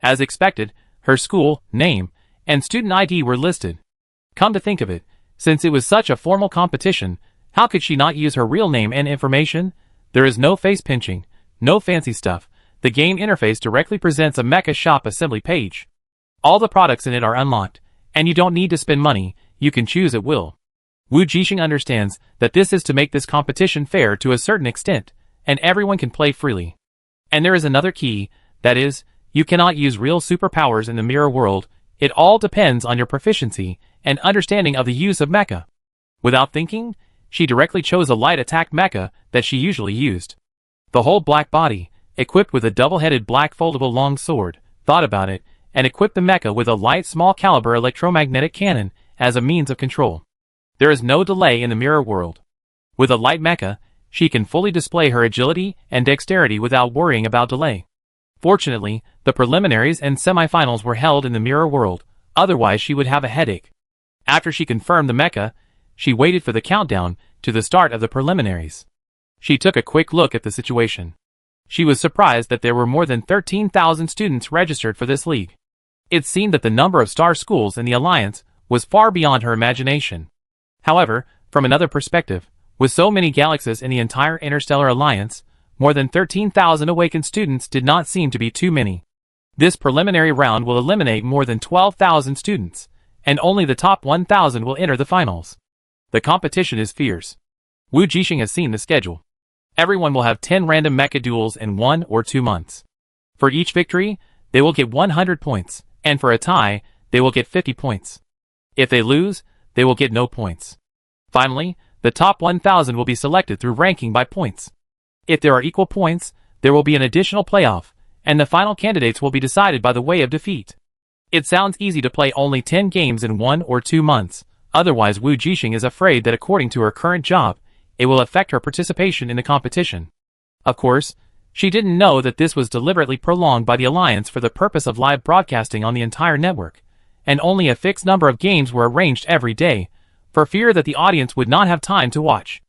As expected, her school, name, and student ID were listed. Come to think of it, since it was such a formal competition, how could she not use her real name and information? There is no face pinching, no fancy stuff. The game interface directly presents a Mecha shop assembly page. All the products in it are unlocked, and you don't need to spend money, you can choose at will. Wujing understands that this is to make this competition fair to a certain extent, and everyone can play freely. And there is another key, that is, you cannot use real superpowers in the mirror world. It all depends on your proficiency and understanding of the use of Mecha. Without thinking, she directly chose a light attack Mecha that she usually used. The whole black body, equipped with a double-headed black foldable long sword, thought about it, and equipped the Mecha with a light small caliber electromagnetic cannon as a means of control. There is no delay in the mirror world. With a light Mecha, she can fully display her agility and dexterity without worrying about delay. Fortunately, the preliminaries and semifinals were held in the mirror world, otherwise she would have a headache. After she confirmed the Mecha, she waited for the countdown to the start of the preliminaries. She took a quick look at the situation. She was surprised that there were more than 13,000 students registered for this league. It seemed that the number of star schools in the Alliance was far beyond her imagination. However, from another perspective, with so many galaxies in the entire Interstellar Alliance, more than 13,000 awakened students did not seem to be too many. This preliminary round will eliminate more than 12,000 students, and only the top 1,000 will enter the finals. The competition is fierce. Wujing has seen the schedule. Everyone will have 10 random Mecha duels in 1 or 2 months. For each victory, they will get 100 points, and for a tie, they will get 50 points. If they lose, they will get no points. Finally, the top 1,000 will be selected through ranking by points. If there are equal points, there will be an additional playoff, and the final candidates will be decided by the way of defeat. It sounds easy to play only 10 games in 1 or 2 months, otherwise Wujing is afraid that according to her current job, it will affect her participation in the competition. Of course, she didn't know that this was deliberately prolonged by the Alliance for the purpose of live broadcasting on the entire network, and only a fixed number of games were arranged every day, for fear that the audience would not have time to watch.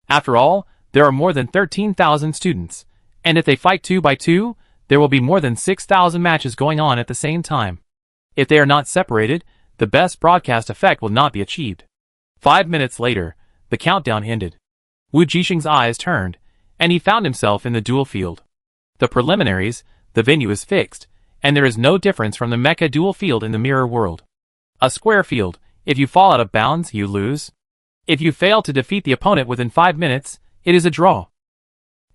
After all, there are more than 13,000 students, and if they fight 2 by 2, there will be more than 6,000 matches going on at the same time. If they are not separated, the best broadcast effect will not be achieved. 5 minutes later, the countdown ended. Wujing's eyes turned, and he found himself in the duel field. The preliminaries, the venue is fixed, and there is no difference from the Mecha duel field in the mirror world. A square field, if you fall out of bounds, you lose. If you fail to defeat the opponent within 5 minutes, it is a draw.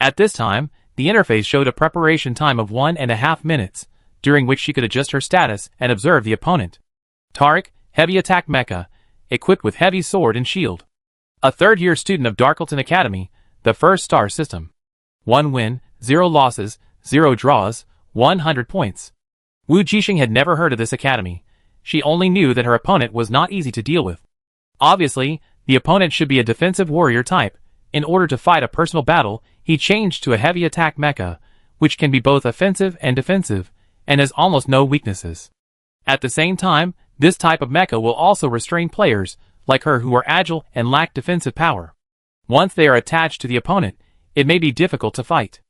At this time, the interface showed a preparation time of 1.5 minutes, during which she could adjust her status and observe the opponent. Tariq, heavy attack mecha, equipped with heavy sword and shield. A third-year student of Darkleton Academy, the first star system. 1 win, 0 losses, 0 draws, 100 points. Wujing had never heard of this academy. She only knew that her opponent was not easy to deal with. Obviously, the opponent should be a defensive warrior type. In order to fight a personal battle, he changed to a heavy attack mecha, which can be both offensive and defensive, and has almost no weaknesses. At the same time, this type of mecha will also restrain players, like her, who are agile and lack defensive power. Once they are attached to the opponent, it may be difficult to fight.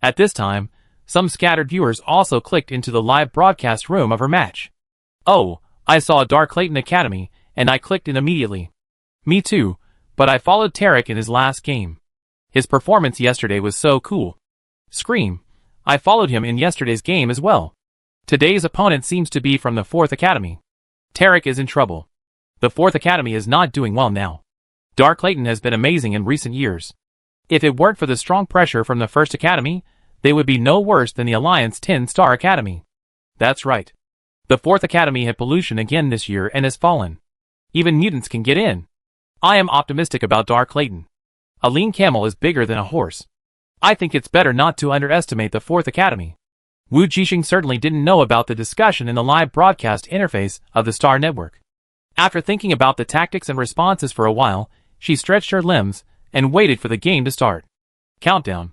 At this time, some scattered viewers also clicked into the live broadcast room of her match. Oh, I saw Darkleton Academy, and I clicked in immediately. Me too, but I followed Tariq in his last game. His performance yesterday was so cool. Scream. I followed him in yesterday's game as well. Today's opponent seems to be from the 4th Academy. Tariq is in trouble. The 4th Academy is not doing well now. Darkleton has been amazing in recent years. If it weren't for the strong pressure from the 1st Academy, they would be no worse than the Alliance 10-star Academy. That's right. The 4th Academy had pollution again this year and has fallen. Even mutants can get in. I am optimistic about Darkleton. A lean camel is bigger than a horse. I think it's better not to underestimate the 4th Academy. Wujing certainly didn't know about the discussion in the live broadcast interface of the Star Network. After thinking about the tactics and responses for a while, she stretched her limbs and waited for the game to start. Countdown.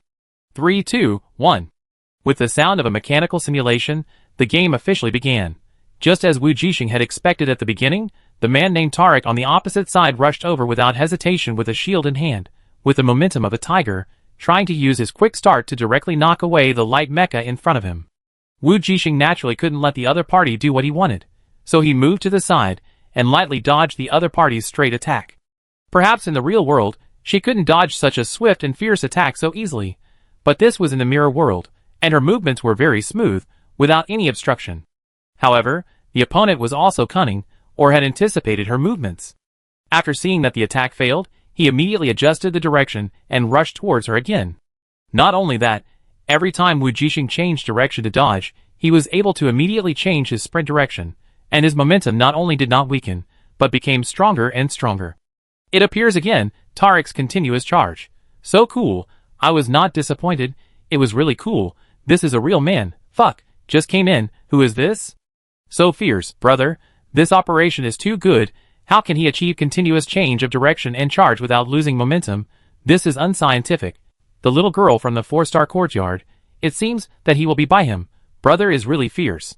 3, 2, 1. With the sound of a mechanical simulation, the game officially began. Just as Wujing had expected at the beginning, the man named Tariq on the opposite side rushed over without hesitation with a shield in hand, with the momentum of a tiger, trying to use his quick start to directly knock away the light mecha in front of him. Wujing naturally couldn't let the other party do what he wanted, so he moved to the side and lightly dodged the other party's straight attack. Perhaps in the real world, she couldn't dodge such a swift and fierce attack so easily, but this was in the mirror world, and her movements were very smooth, without any obstruction. However, the opponent was also cunning, or had anticipated her movements. After seeing that the attack failed, he immediately adjusted the direction and rushed towards her again. Not only that, every time Wujing changed direction to dodge, he was able to immediately change his sprint direction, and his momentum not only did not weaken, but became stronger and stronger. It appears again, Tariq's continuous charge. So cool, I was not disappointed, it was really cool, this is a real man, fuck, just came in, who is this? So fierce, brother, this operation is too good, how can he achieve continuous change of direction and charge without losing momentum? This is unscientific. The little girl from the 4-star courtyard, it seems that he will be by him, brother is really fierce.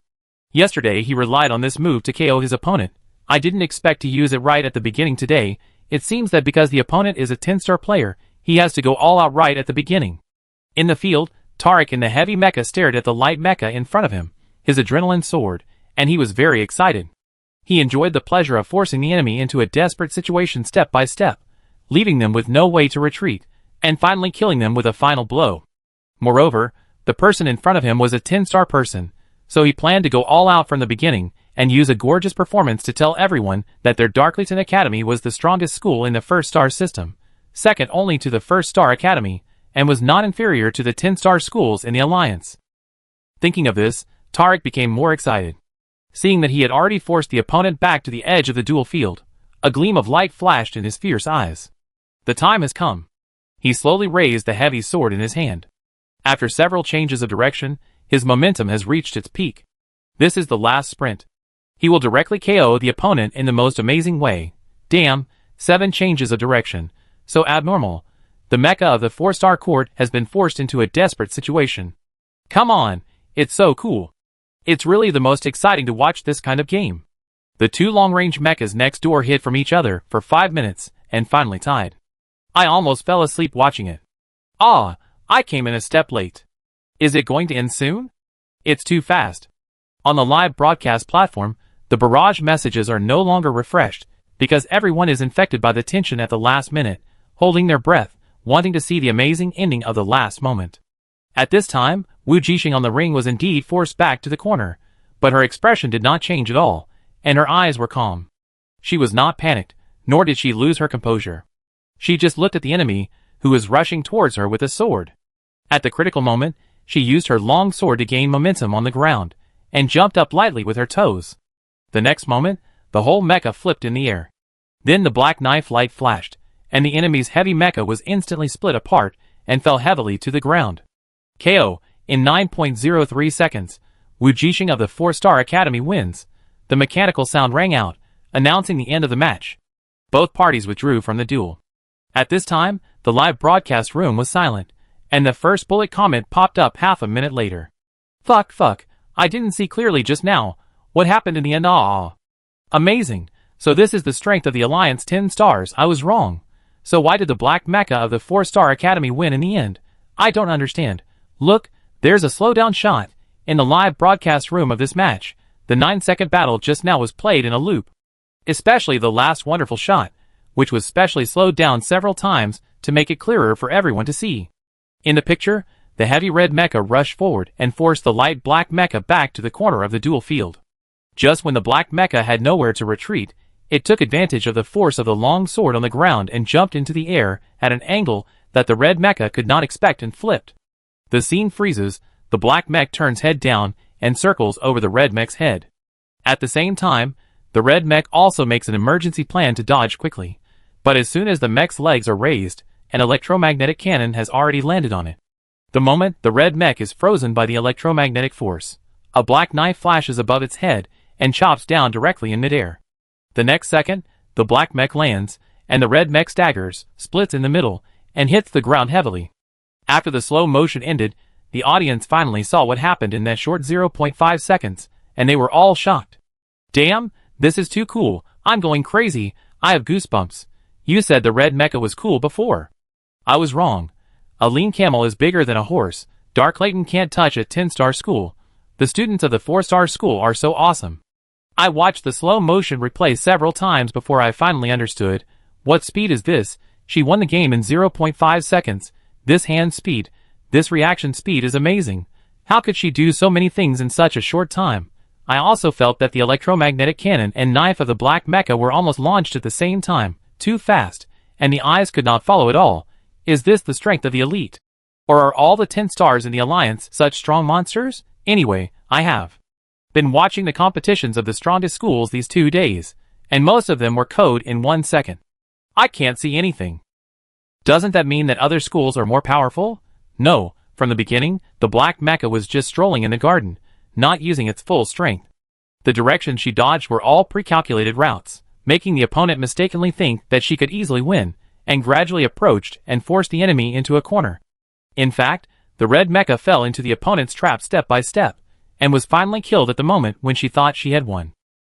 Yesterday he relied on this move to KO his opponent. I didn't expect to use it right at the beginning today. It seems that because the opponent is a 10-star player, he has to go all out right at the beginning. In the field, Tariq in the heavy mecha stared at the light mecha in front of him, his adrenaline soared, and he was very excited. He enjoyed the pleasure of forcing the enemy into a desperate situation step by step, leaving them with no way to retreat, and finally killing them with a final blow. Moreover, the person in front of him was a 10-star person, so he planned to go all out from the beginning and use a gorgeous performance to tell everyone that their Darkleton Academy was the strongest school in the 1st-star system, second only to the 1st-star Academy, and was not inferior to the 10-star schools in the Alliance. Thinking of this, Tariq became more excited. Seeing that he had already forced the opponent back to the edge of the duel field, a gleam of light flashed in his fierce eyes. The time has come. He slowly raised the heavy sword in his hand. After several changes of direction, his momentum has reached its peak. This is the last sprint. He will directly KO the opponent in the most amazing way. Damn, 7 changes of direction. So abnormal. The Mecha of the 4-star court has been forced into a desperate situation. Come on, it's so cool. It's really the most exciting to watch this kind of game. The 2 long-range mechas next door hit from each other for 5 minutes and finally tied. I almost fell asleep watching it. Ah, I came in a step late. Is it going to end soon? It's too fast. On the live broadcast platform, the barrage messages are no longer refreshed because everyone is infected by the tension at the last minute, holding their breath, wanting to see the amazing ending of the last moment. At this time, Wujing on the ring was indeed forced back to the corner, but her expression did not change at all, and her eyes were calm. She was not panicked, nor did she lose her composure. She just looked at the enemy, who was rushing towards her with a sword. At the critical moment, she used her long sword to gain momentum on the ground, and jumped up lightly with her toes. The next moment, the whole mecha flipped in the air. Then the black knife light flashed, and the enemy's heavy mecha was instantly split apart and fell heavily to the ground. KO, in 9.03 seconds, Wujing of the 4-star Academy wins. The mechanical sound rang out, announcing the end of the match. Both parties withdrew from the duel. At this time, the live broadcast room was silent, and the first bullet comment popped up half a minute later. Fuck, I didn't see clearly just now. What happened in the end? Amazing. So this is the strength of the Alliance 10 stars. I was wrong. So why did the black mecha of the 4-star Academy win in the end? I don't understand. Look, there's a slowdown shot. In the live broadcast room of this match, the 9-second battle just now was played in a loop. Especially the last wonderful shot, which was specially slowed down several times to make it clearer for everyone to see. In the picture, the heavy red mecha rushed forward and forced the light black mecha back to the corner of the duel field. Just when the black mecha had nowhere to retreat, it took advantage of the force of the long sword on the ground and jumped into the air at an angle that the red mecha could not expect and flipped. The scene freezes, the black mech turns head down and circles over the red mech's head. At the same time, the red mech also makes an emergency plan to dodge quickly, but as soon as the mech's legs are raised, an electromagnetic cannon has already landed on it. The moment the red mech is frozen by the electromagnetic force, a black knife flashes above its head and chops down directly in midair. The next second, the black mech lands, and the red mech staggers, splits in the middle, and hits the ground heavily. After the slow motion ended, the audience finally saw what happened in that short 0.5 seconds, and they were all shocked. Damn, this is too cool. I'm going crazy. I have goosebumps. You said the red mecha was cool before. I was wrong. A lean camel is bigger than a horse. Dark Layton can't touch a 10-star school. The students of the 4-star school are so awesome. I watched the slow motion replay several times before I finally understood. What speed is this? She won the game in 0.5 seconds. This hand speed, this reaction speed is amazing. How could she do so many things in such a short time? I also felt that the electromagnetic cannon and knife of the black mecha were almost launched at the same time, too fast, and the eyes could not follow at all. Is this the strength of the elite? Or are all the 10 stars in the Alliance such strong monsters? Anyway, I have been watching the competitions of the strongest schools these 2 days, and most of them were code in 1 second. I can't see anything. Doesn't that mean that other schools are more powerful? No, from the beginning, the black mecha was just strolling in the garden, not using its full strength. The directions she dodged were all pre-calculated routes, making the opponent mistakenly think that she could easily win, and gradually approached and forced the enemy into a corner. In fact, the red mecha fell into the opponent's trap step by step, and was finally killed at the moment when she thought she had won.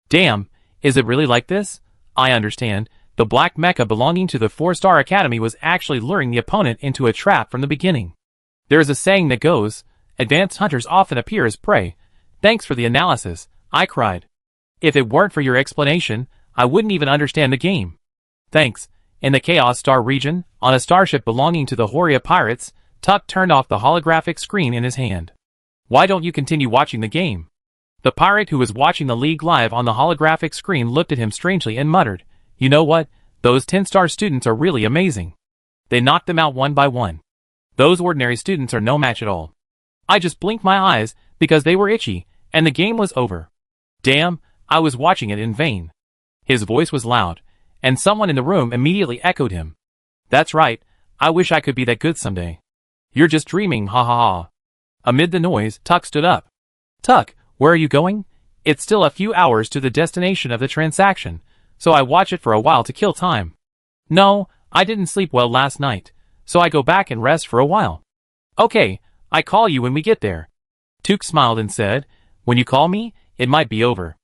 Damn, is it really like this? I understand. The black mecha belonging to the 4-star Academy was actually luring the opponent into a trap from the beginning. There is a saying that goes, advanced hunters often appear as prey. Thanks for the analysis, I cried. If it weren't for your explanation, I wouldn't even understand the game. Thanks. In the Chaos Star region, on a starship belonging to the Horia pirates, Tuck turned off the holographic screen in his hand. Why don't you continue watching the game? The pirate who was watching the league live on the holographic screen looked at him strangely and muttered, you know what? Those 10-star students are really amazing. They knocked them out one by one. Those ordinary students are no match at all. I just blinked my eyes because they were itchy, and the game was over. Damn, I was watching it in vain. His voice was loud, and someone in the room immediately echoed him. That's right, I wish I could be that good someday. You're just dreaming, ha ha ha. Amid the noise, Tuck stood up. Tuck, where are you going? It's still a few hours to the destination of the transaction, so I watch it for a while to kill time. No, I didn't sleep well last night, so I go back and rest for a while. Okay, I call you when we get there. Tuck smiled and said, when you call me, it might be over.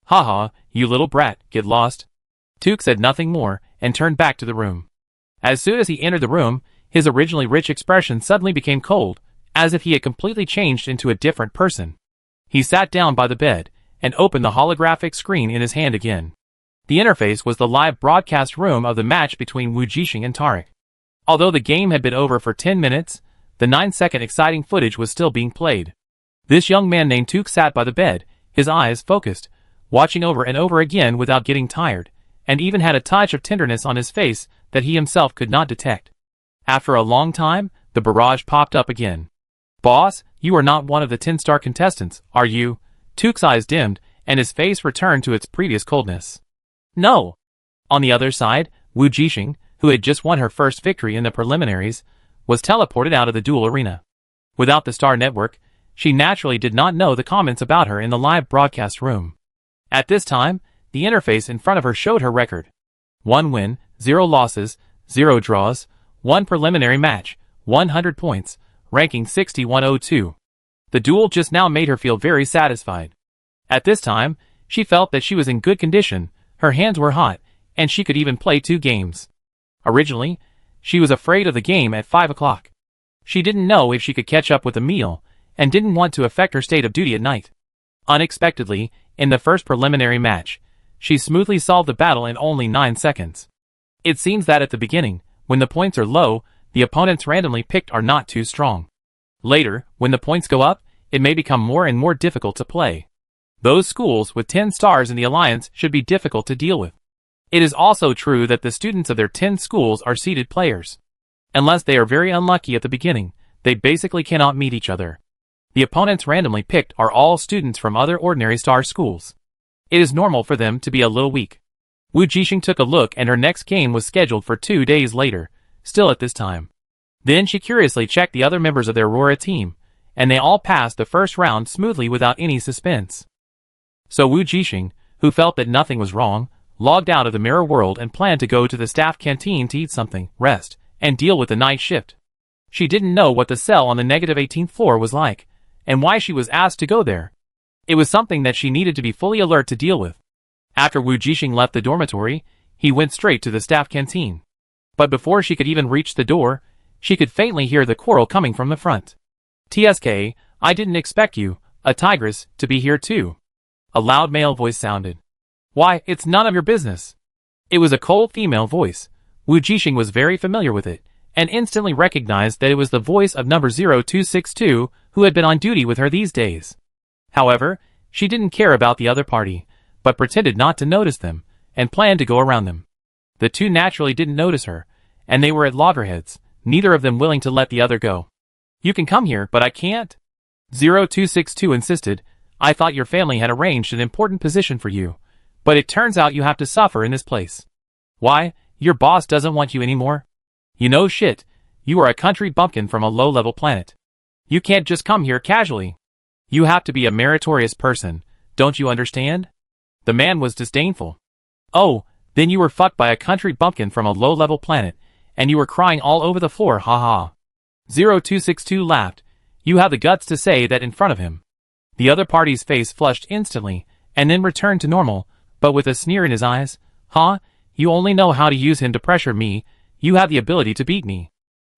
Haha, you little brat, get lost. Tuck said nothing more and turned back to the room. As soon as he entered the room, his originally rich expression suddenly became cold, as if he had completely changed into a different person. He sat down by the bed and opened the holographic screen in his hand again. The interface was the live broadcast room of the match between Wujing and Tarek. Although the game had been over for 10 minutes, the 9-second exciting footage was still being played. This young man named Tuck sat by the bed, his eyes focused, watching over and over again without getting tired, and even had a touch of tenderness on his face that he himself could not detect. After a long time, the barrage popped up again. Boss, you are not one of the 10-star contestants, are you? Tuck's eyes dimmed, and his face returned to its previous coldness. No. On the other side, Wujing, who had just won her first victory in the preliminaries, was teleported out of the duel arena. Without the Star Network, she naturally did not know the comments about her in the live broadcast room. At this time, the interface in front of her showed her record. 1 win, 0 losses, 0 draws, 1 preliminary match, 100 points, ranking 6102. The duel just now made her feel very satisfied. At this time, she felt that she was in good condition, her hands were hot, and she could even play 2 games. Originally, she was afraid of the game at 5 o'clock. She didn't know if she could catch up with a meal, and didn't want to affect her state of duty at night. Unexpectedly, in the first preliminary match, she smoothly solved the battle in only 9 seconds. It seems that at the beginning, when the points are low, the opponents randomly picked are not too strong. Later, when the points go up, it may become more and more difficult to play. Those schools with 10 stars in the alliance should be difficult to deal with. It is also true that the students of their 10 schools are seeded players. Unless they are very unlucky at the beginning, they basically cannot meet each other. The opponents randomly picked are all students from other ordinary star schools. It is normal for them to be a little weak. Wujing took a look and her next game was scheduled for 2 days later, still at this time. Then she curiously checked the other members of their Aurora team, and they all passed the first round smoothly without any suspense. So Wujing, who felt that nothing was wrong, logged out of the mirror world and planned to go to the staff canteen to eat something, rest, and deal with the night shift. She didn't know what the cell on the -18th floor was like, and why she was asked to go there. It was something that she needed to be fully alert to deal with. After Wujing left the dormitory, he went straight to the staff canteen. But before she could even reach the door, she could faintly hear the quarrel coming from the front. "TSK, I didn't expect you, a tigress, to be here too." A loud male voice sounded. "Why, it's none of your business." It was a cold female voice. Wujing was very familiar with it, and instantly recognized that it was the voice of number 0262, who had been on duty with her these days. However, she didn't care about the other party, but pretended not to notice them, and planned to go around them. The two naturally didn't notice her, and they were at loggerheads, neither of them willing to let the other go. "You can come here, but I can't." 0262 insisted. "I thought your family had arranged an important position for you, but it turns out you have to suffer in this place. Why, your boss doesn't want you anymore? You know shit, you are a country bumpkin from a low-level planet. You can't just come here casually. You have to be a meritorious person, don't you understand?" The man was disdainful. "Oh, then you were fucked by a country bumpkin from a low-level planet, and you were crying all over the floor, haha." 0262 laughed. "You have the guts to say that in front of him." The other party's face flushed instantly, and then returned to normal, but with a sneer in his eyes. "Huh? You only know how to use him to pressure me, you have the ability to beat me.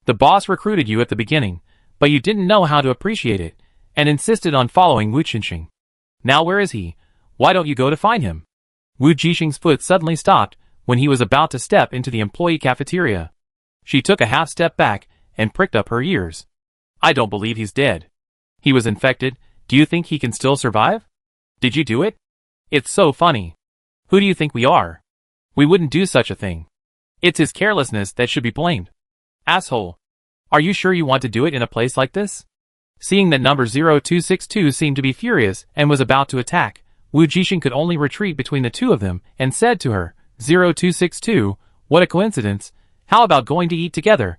The boss recruited you at the beginning, but you didn't know how to appreciate it, and insisted on following Wujing. Now where is he? Why don't you go to find him?" Wujing's foot suddenly stopped when he was about to step into the employee cafeteria. She took a half step back and pricked up her ears. "I don't believe he's dead. He was infected. Do you think he can still survive? Did you do it? It's so funny. Who do you think we are? We wouldn't do such a thing. It's his carelessness that should be blamed. Asshole. Are you sure you want to do it in a place like this?" Seeing that number 0262 seemed to be furious and was about to attack, Wujing could only retreat between the two of them and said to her, 0262, what a coincidence, how about going to eat together?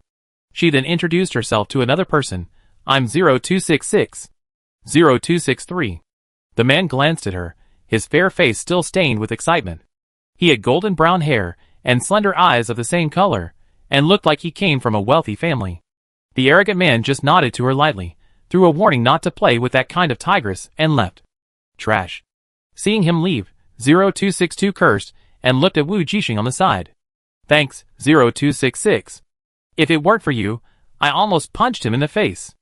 She then introduced herself to another person, I'm 0266. 0263. The man glanced at her, his fair face still stained with excitement. He had golden brown hair and slender eyes of the same color, and looked like he came from a wealthy family. The arrogant man just nodded to her lightly, threw a warning not to play with that kind of tigress, and left. Trash. Seeing him leave, 0262 cursed and looked at Wujing on the side. Thanks, 0266. If it weren't for you, I almost punched him in the face.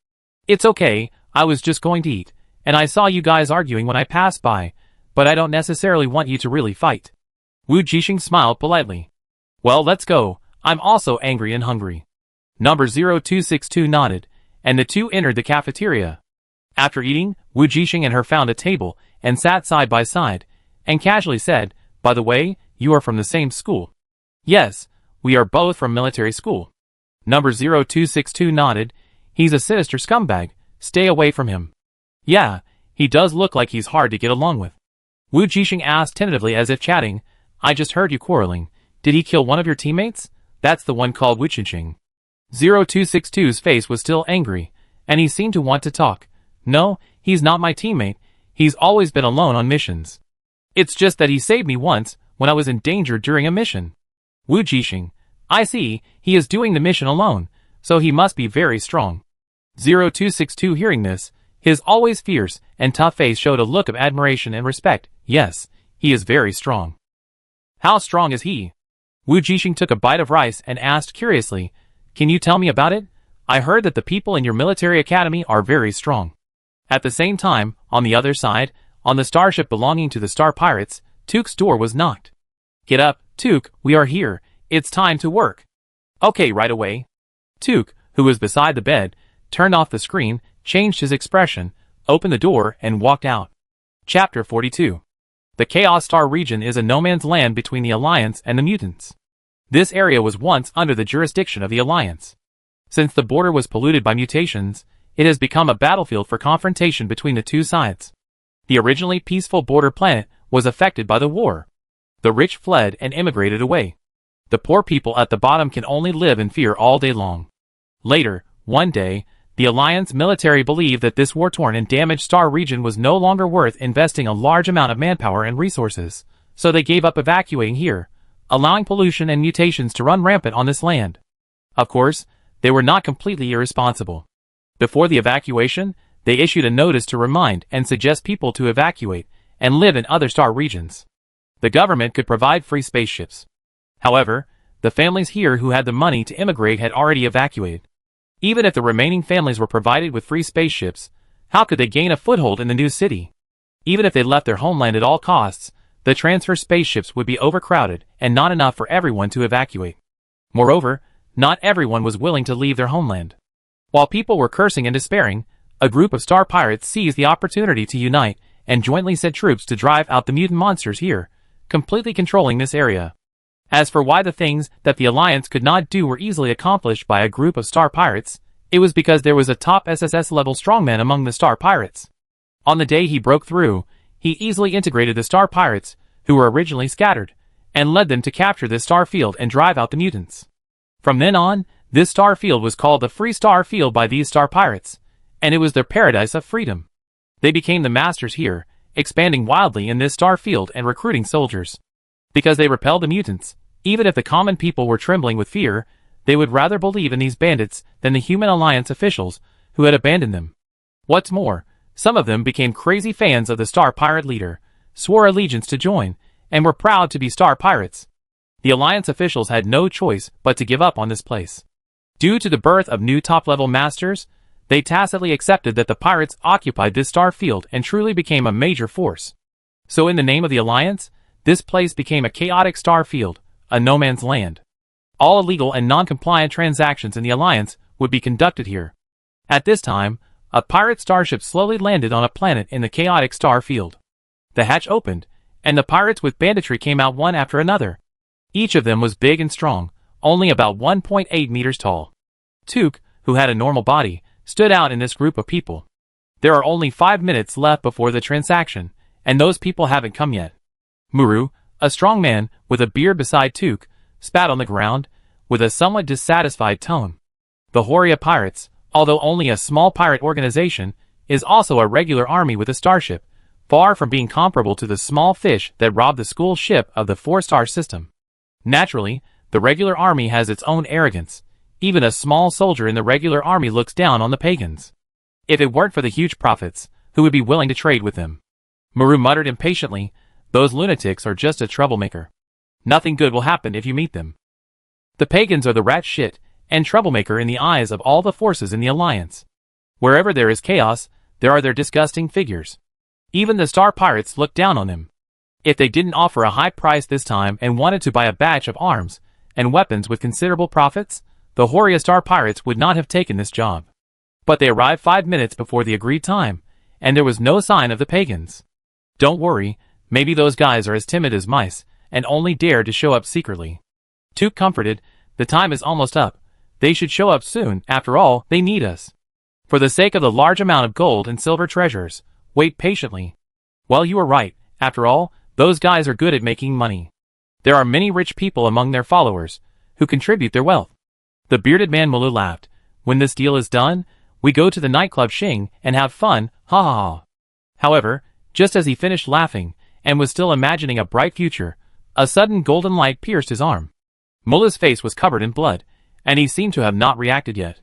It's okay, I was just going to eat, and I saw you guys arguing when I passed by, but I don't necessarily want you to really fight. Wujing smiled politely. Well, let's go, I'm also angry and hungry. Number 0262 nodded, and the two entered the cafeteria. After eating, Wujing and her found a table and sat side by side, and casually said, by the way, you are from the same school. Yes, we are both from military school. Number 0262 nodded, he's a sinister scumbag, stay away from him. Yeah, he does look like he's hard to get along with. Wujing asked tentatively as if chatting, I just heard you quarreling, did he kill one of your teammates? That's the one called Wujing. 0262's face was still angry, and he seemed to want to talk. No, he's not my teammate, he's always been alone on missions. It's just that he saved me once, when I was in danger during a mission. Wujing, I see, he is doing the mission alone, so he must be very strong. 0262 hearing this, his always fierce and tough face showed a look of admiration and respect. Yes, he is very strong. How strong is he? Wujing took a bite of rice and asked curiously, can you tell me about it? I heard that the people in your military academy are very strong. At the same time, on the other side, on the starship belonging to the Star Pirates, Took's door was knocked. Get up, Took, we are here, it's time to work. Okay, right away. Took, who was beside the bed, turned off the screen, changed his expression, opened the door, and walked out. Chapter 42. The Chaos Star region is a no-man's land between the Alliance and the Mutants. This area was once under the jurisdiction of the Alliance. Since the border was polluted by mutations, it has become a battlefield for confrontation between the two sides. The originally peaceful border planet was affected by the war. The rich fled and immigrated away. The poor people at the bottom can only live in fear all day long. Later, one day, the Alliance military believed that this war-torn and damaged star region was no longer worth investing a large amount of manpower and resources, so they gave up evacuating here, allowing pollution and mutations to run rampant on this land. Of course, they were not completely irresponsible. Before the evacuation, they issued a notice to remind and suggest people to evacuate and live in other star regions. The government could provide free spaceships. However, the families here who had the money to immigrate had already evacuated. Even if the remaining families were provided with free spaceships, how could they gain a foothold in the new city? Even if they left their homeland at all costs, the transfer spaceships would be overcrowded and not enough for everyone to evacuate. Moreover, not everyone was willing to leave their homeland. While people were cursing and despairing, a group of star pirates seized the opportunity to unite and jointly sent troops to drive out the mutant monsters here, completely controlling this area. As for why the things that the Alliance could not do were easily accomplished by a group of star pirates, it was because there was a top SSS-level strongman among the star pirates. On the day he broke through, he easily integrated the star pirates, who were originally scattered, and led them to capture this star field and drive out the mutants. From then on, this star field was called the Free Star Field by these star pirates, and it was their paradise of freedom. They became the masters here, expanding wildly in this star field and recruiting soldiers. Because they repelled the mutants, even if the common people were trembling with fear, they would rather believe in these bandits than the Human Alliance officials who had abandoned them. What's more, some of them became crazy fans of the star pirate leader, swore allegiance to join, and were proud to be star pirates. The Alliance officials had no choice but to give up on this place. Due to the birth of new top-level masters, they tacitly accepted that the pirates occupied this star field and truly became a major force. So in the name of the Alliance, this place became a chaotic star field, a no-man's land. All illegal and non-compliant transactions in the Alliance would be conducted here. At this time, a pirate starship slowly landed on a planet in the chaotic star field. The hatch opened, and the pirates with banditry came out one after another. Each of them was big and strong, only about 1.8 meters tall. Took, who had a normal body, stood out in this group of people. There are only 5 minutes left before the transaction, and those people haven't come yet. Muru, a strong man with a beard beside Took, spat on the ground with a somewhat dissatisfied tone. The Horia Pirates, although only a small pirate organization, is also a regular army with a starship, far from being comparable to the small fish that robbed the school ship of the 4-star system. Naturally, the regular army has its own arrogance. Even a small soldier in the regular army looks down on the pagans. If it weren't for the huge profits, who would be willing to trade with them? Muru muttered impatiently, those lunatics are just a troublemaker. Nothing good will happen if you meet them. The pagans are the rat shit and troublemaker in the eyes of all the forces in the alliance. Wherever there is chaos, there are their disgusting figures. Even the star pirates look down on them. If they didn't offer a high price this time and wanted to buy a batch of arms and weapons with considerable profits, the Horia star pirates would not have taken this job. But they arrived 5 minutes before the agreed time, and there was no sign of the pagans. Don't worry, maybe those guys are as timid as mice, and only dare to show up secretly. Took comforted, the time is almost up. They should show up soon, after all, they need us. For the sake of the large amount of gold and silver treasures, wait patiently. Well, you are right, after all, those guys are good at making money. There are many rich people among their followers, who contribute their wealth. The bearded man Mulu laughed. When this deal is done, we go to the nightclub Xing and have fun, ha ha ha. However, just as he finished laughing, and was still imagining a bright future, a sudden golden light pierced his arm. Mulu's face was covered in blood, and he seemed to have not reacted yet.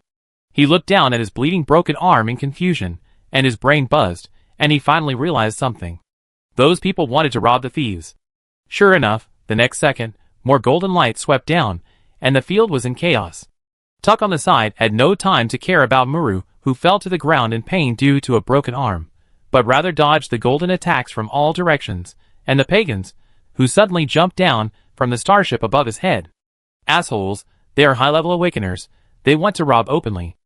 He looked down at his bleeding broken arm in confusion, and his brain buzzed, and he finally realized something. Those people wanted to rob the thieves. Sure enough, the next second, more golden light swept down, and the field was in chaos. Tuck on the side had no time to care about Muru, who fell to the ground in pain due to a broken arm, but rather dodged the golden attacks from all directions, and the pagans, who suddenly jumped down from the starship above his head. Assholes, they are high-level awakeners, they want to rob openly.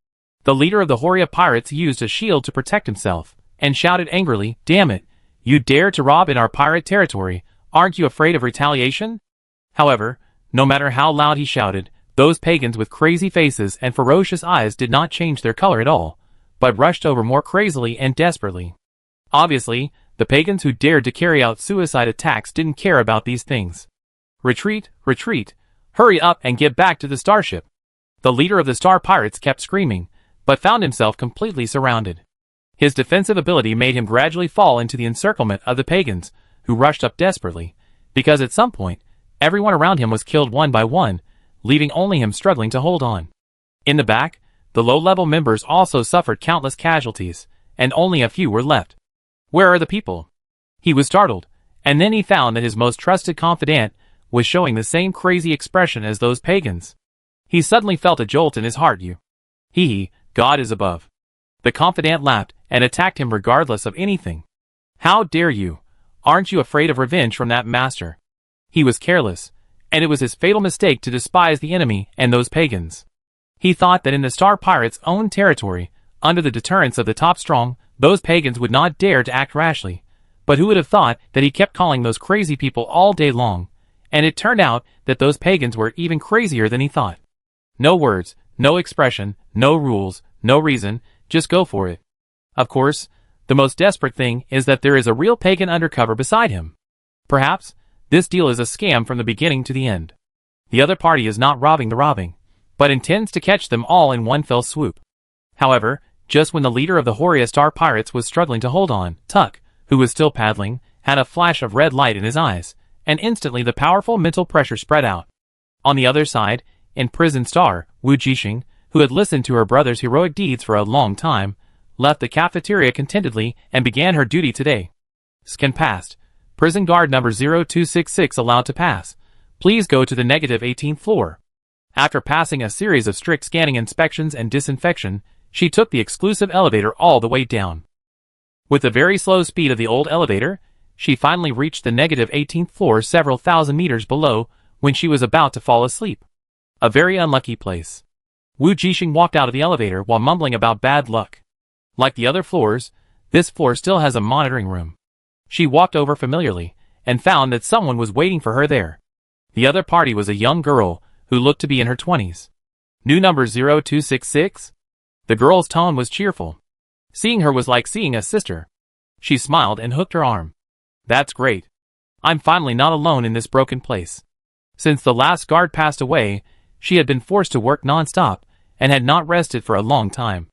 The leader of the Horia pirates used a shield to protect himself, and shouted angrily, damn it, you dare to rob in our pirate territory, aren't you afraid of retaliation? However, no matter how loud he shouted, those pagans with crazy faces and ferocious eyes did not change their color at all, but rushed over more crazily and desperately. Obviously, the pagans who dared to carry out suicide attacks didn't care about these things. Retreat, retreat, hurry up and get back to the starship. The leader of the star pirates kept screaming, but found himself completely surrounded. His defensive ability made him gradually fall into the encirclement of the pagans, who rushed up desperately, because at some point, everyone around him was killed one by one, leaving only him struggling to hold on. In the back, the low-level members also suffered countless casualties, and only a few were left. Where are the people? He was startled, and then he found that his most trusted confidant was showing the same crazy expression as those pagans. He suddenly felt a jolt in his heart. God is above. The confidant laughed and attacked him regardless of anything. How dare you? Aren't you afraid of revenge from that master? He was careless, and it was his fatal mistake to despise the enemy and those pagans. He thought that in the Star Pirates' own territory, under the deterrence of the top strong, those pagans would not dare to act rashly. But who would have thought that he kept calling those crazy people all day long? And it turned out that those pagans were even crazier than he thought. No words, no expression, no rules, no reason, just go for it. Of course, the most desperate thing is that there is a real pagan undercover beside him. Perhaps, this deal is a scam from the beginning to the end. The other party is not robbing the robbing, but intends to catch them all in one fell swoop. However, just when the leader of the Horia Star Pirates was struggling to hold on, Tuck, who was still paddling, had a flash of red light in his eyes, and instantly the powerful mental pressure spread out. On the other side, in Prison Star, Wujing, who had listened to her brother's heroic deeds for a long time, left the cafeteria contentedly and began her duty today. Scan passed. Prison guard number 0266 allowed to pass. Please go to the -18th floor. After passing a series of strict scanning inspections and disinfection, she took the exclusive elevator all the way down. With the very slow speed of the old elevator, she finally reached the -18th floor several thousand meters below when she was about to fall asleep. A very unlucky place. Wujing walked out of the elevator while mumbling about bad luck. Like the other floors, this floor still has a monitoring room. She walked over familiarly, and found that someone was waiting for her there. The other party was a young girl, who looked to be in her 20s. New number 0266? The girl's tone was cheerful. Seeing her was like seeing a sister. She smiled and hooked her arm. That's great. I'm finally not alone in this broken place. Since the last guard passed away, she had been forced to work non-stop and had not rested for a long time.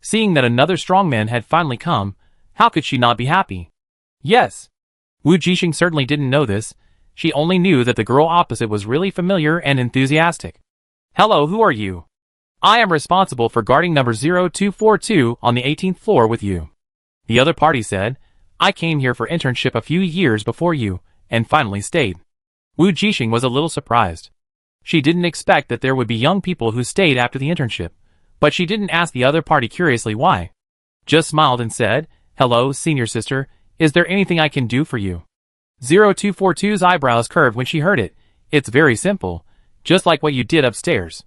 Seeing that another strongman had finally come, how could she not be happy? Yes. Wujing certainly didn't know this. She only knew that the girl opposite was really familiar and enthusiastic. Hello, who are you? I am responsible for guarding number 0242 on the 18th floor with you. The other party said, I came here for internship a few years before you, and finally stayed. Wujing was a little surprised. She didn't expect that there would be young people who stayed after the internship, but she didn't ask the other party curiously why. Just smiled and said, Hello, senior sister, is there anything I can do for you? 0242's eyebrows curved when she heard it. It's very simple, just like what you did upstairs.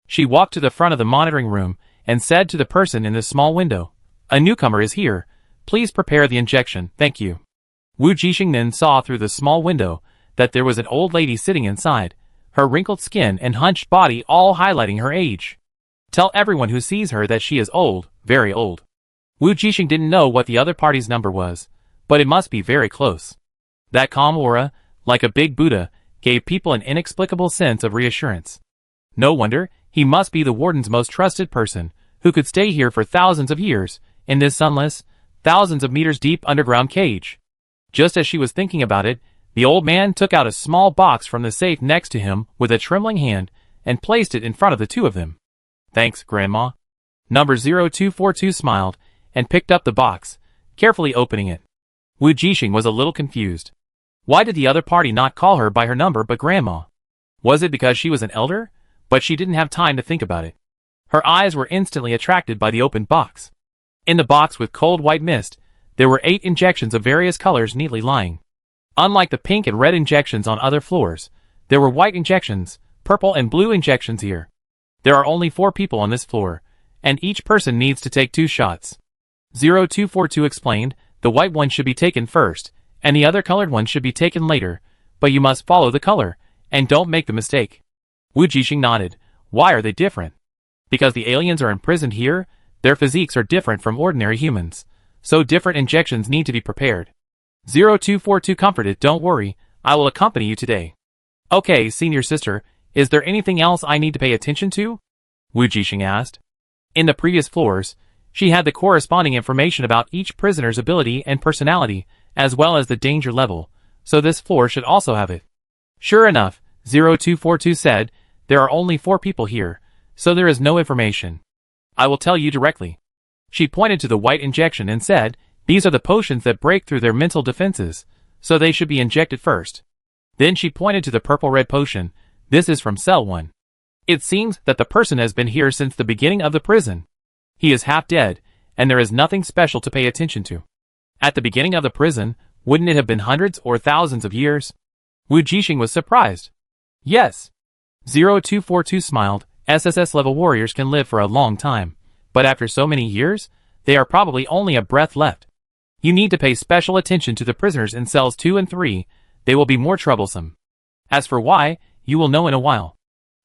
She walked to the front of the monitoring room and said to the person in the small window, A newcomer is here. Please prepare the injection, thank you. Wujing then saw through the small window that there was an old lady sitting inside, her wrinkled skin and hunched body all highlighting her age. Tell everyone who sees her that she is old, very old. Wujing didn't know what the other party's number was, but it must be very close. That calm aura, like a big Buddha, gave people an inexplicable sense of reassurance. No wonder, he must be the warden's most trusted person, who could stay here for thousands of years, in this sunless, thousands of meters deep underground cage. Just as she was thinking about it, the old man took out a small box from the safe next to him with a trembling hand and placed it in front of the two of them. Thanks, Grandma. Number 0242 smiled and picked up the box, carefully opening it. Wujing was a little confused. Why did the other party not call her by her number but Grandma? Was it because she was an elder? But she didn't have time to think about it. Her eyes were instantly attracted by the open box. In the box with cold white mist, there were 8 injections of various colors neatly lying. Unlike the pink and red injections on other floors, there were white injections, purple and blue injections here. There are only 4 people on this floor, and each person needs to take 2 shots. 0242 explained, the white one should be taken first, and the other colored one should be taken later, but you must follow the color, and don't make the mistake. Wujing nodded. Why are they different? Because the aliens are imprisoned here, their physiques are different from ordinary humans, so different injections need to be prepared. 0242 comforted, don't worry, I will accompany you today. Okay, senior sister, is there anything else I need to pay attention to? Wujing asked. In the previous floors, she had the corresponding information about each prisoner's ability and personality, as well as the danger level, so this floor should also have it. Sure enough, 0242 said, there are only 4 people here, so there is no information. I will tell you directly. She pointed to the white injection and said, these are the potions that break through their mental defenses, so they should be injected first. Then she pointed to the purple-red potion. This is from Cell 1. It seems that the person has been here since the beginning of the prison. He is half dead, and there is nothing special to pay attention to. At the beginning of the prison, wouldn't it have been hundreds or thousands of years? Wujing was surprised. Yes. 0242 smiled. SSS level warriors can live for a long time, but after so many years, they are probably only a breath left. You need to pay special attention to the prisoners in cells 2 and 3, they will be more troublesome. As for why, you will know in a while.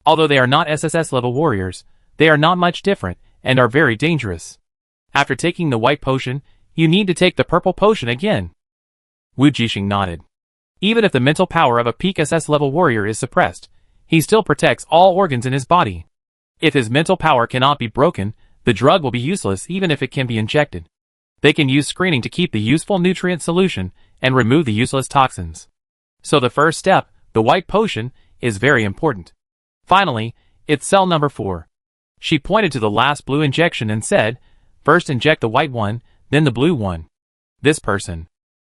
Although they are not SSS level warriors, they are not much different, and are very dangerous. After taking the white potion, you need to take the purple potion again. Wujing nodded. Even if the mental power of a peak SS level warrior is suppressed, he still protects all organs in his body. If his mental power cannot be broken, the drug will be useless even if it can be injected. They can use screening to keep the useful nutrient solution and remove the useless toxins. So the first step, the white potion, is very important. Finally, it's cell number 4. She pointed to the last blue injection and said, first inject the white one, then the blue one. This person.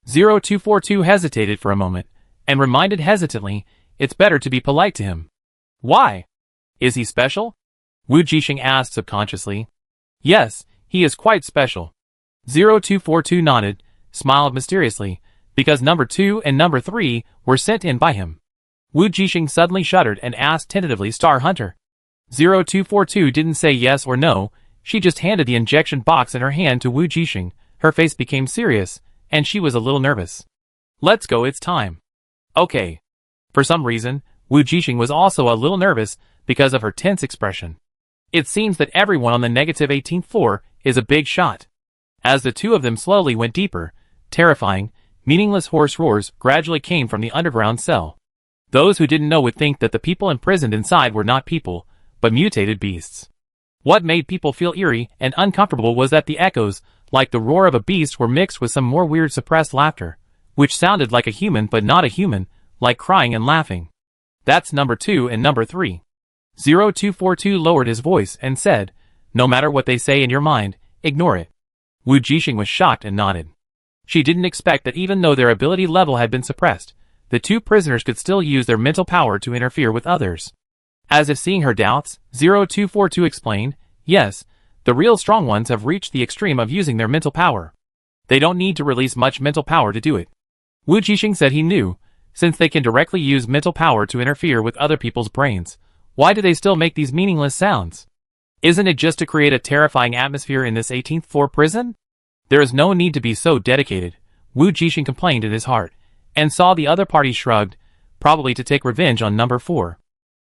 0242 hesitated for a moment, and reminded hesitantly, it's better to be polite to him. Why? Is he special? Wujing asked subconsciously. Yes, he is quite special. 0242 nodded, smiled mysteriously, because number 2 and number 3 were sent in by him. Wujing suddenly shuddered and asked tentatively, Star Hunter. 0242 didn't say yes or no, she just handed the injection box in her hand to Wujing. Her face became serious, and she was a little nervous. Let's go, it's time. Okay. For some reason, Wujing was also a little nervous because of her tense expression. It seems that everyone on the negative 18th floor is a big shot. As the two of them slowly went deeper, terrifying, Meaningless hoarse roars gradually came from the underground cell. Those who didn't know would think that the people imprisoned inside were not people, but mutated beasts. What made people feel eerie and uncomfortable was that the echoes, like the roar of a beast, were mixed with some more weird suppressed laughter, which sounded like a human but not a human, like crying and laughing. That's number 2 and number 3. 0242 lowered his voice and said, "No matter what they say in your mind, ignore it." Wujing was shocked and nodded. She didn't expect that even though their ability level had been suppressed, the two prisoners could still use their mental power to interfere with others. As if seeing her doubts, 0242 explained, "Yes, the real strong ones have reached the extreme of using their mental power. They don't need to release much mental power to do it." Wujing said he knew, since they can directly use mental power to interfere with other people's brains, why do they still make these meaningless sounds? Isn't it just to create a terrifying atmosphere in this 18th floor prison? There is no need to be so dedicated, Wujing complained in his heart, and saw the other party shrugged, probably to take revenge on number 4.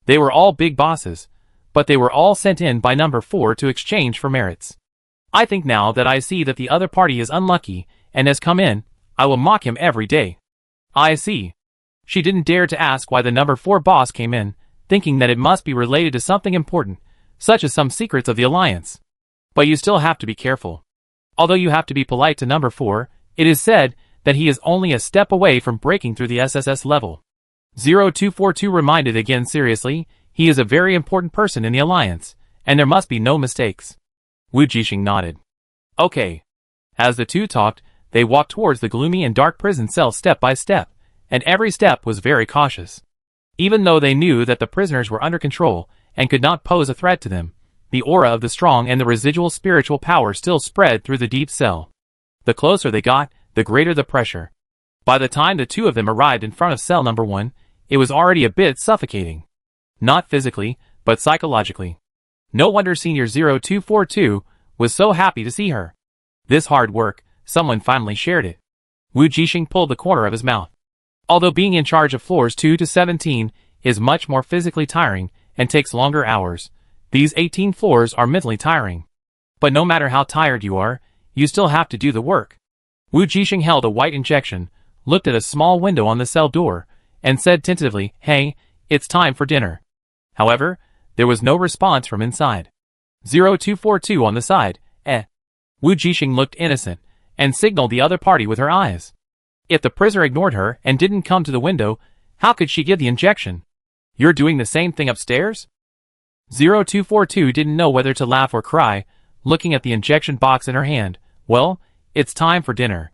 They were all big bosses, but they were all sent in by number 4 to exchange for merits. I think now that I see that the other party is unlucky and has come in, I will mock him every day. I see. She didn't dare to ask why the number 4 boss came in, thinking that it must be related to something important, such as some secrets of the Alliance. But you still have to be careful. Although you have to be polite to number 4, it is said that he is only a step away from breaking through the SSS level. 0242 reminded again seriously, he is a very important person in the Alliance, and there must be no mistakes. Wujing nodded. Okay. As the two talked, they walked towards the gloomy and dark prison cell step by step, and every step was very cautious. Even though they knew that the prisoners were under control and could not pose a threat to them, the aura of the strong and the residual spiritual power still spread through the deep cell. The closer they got, the greater the pressure. By the time the two of them arrived in front of cell number 1, it was already a bit suffocating. Not physically, but psychologically. No wonder Senior 0242 was so happy to see her. This hard work, someone finally shared it. Wujing pulled the corner of his mouth. Although being in charge of floors 2 to 17 is much more physically tiring and takes longer hours, these 18 floors are mentally tiring. But no matter how tired you are, you still have to do the work. Wujing held a white injection, looked at a small window on the cell door, and said tentatively, "Hey, it's time for dinner." However, there was no response from inside. 0242 on the side, Wujing looked innocent, and signaled the other party with her eyes. If the prisoner ignored her and didn't come to the window, how could she give the injection? "You're doing the same thing upstairs?" 0242 didn't know whether to laugh or cry, looking at the injection box in her hand. "Well, it's time for dinner."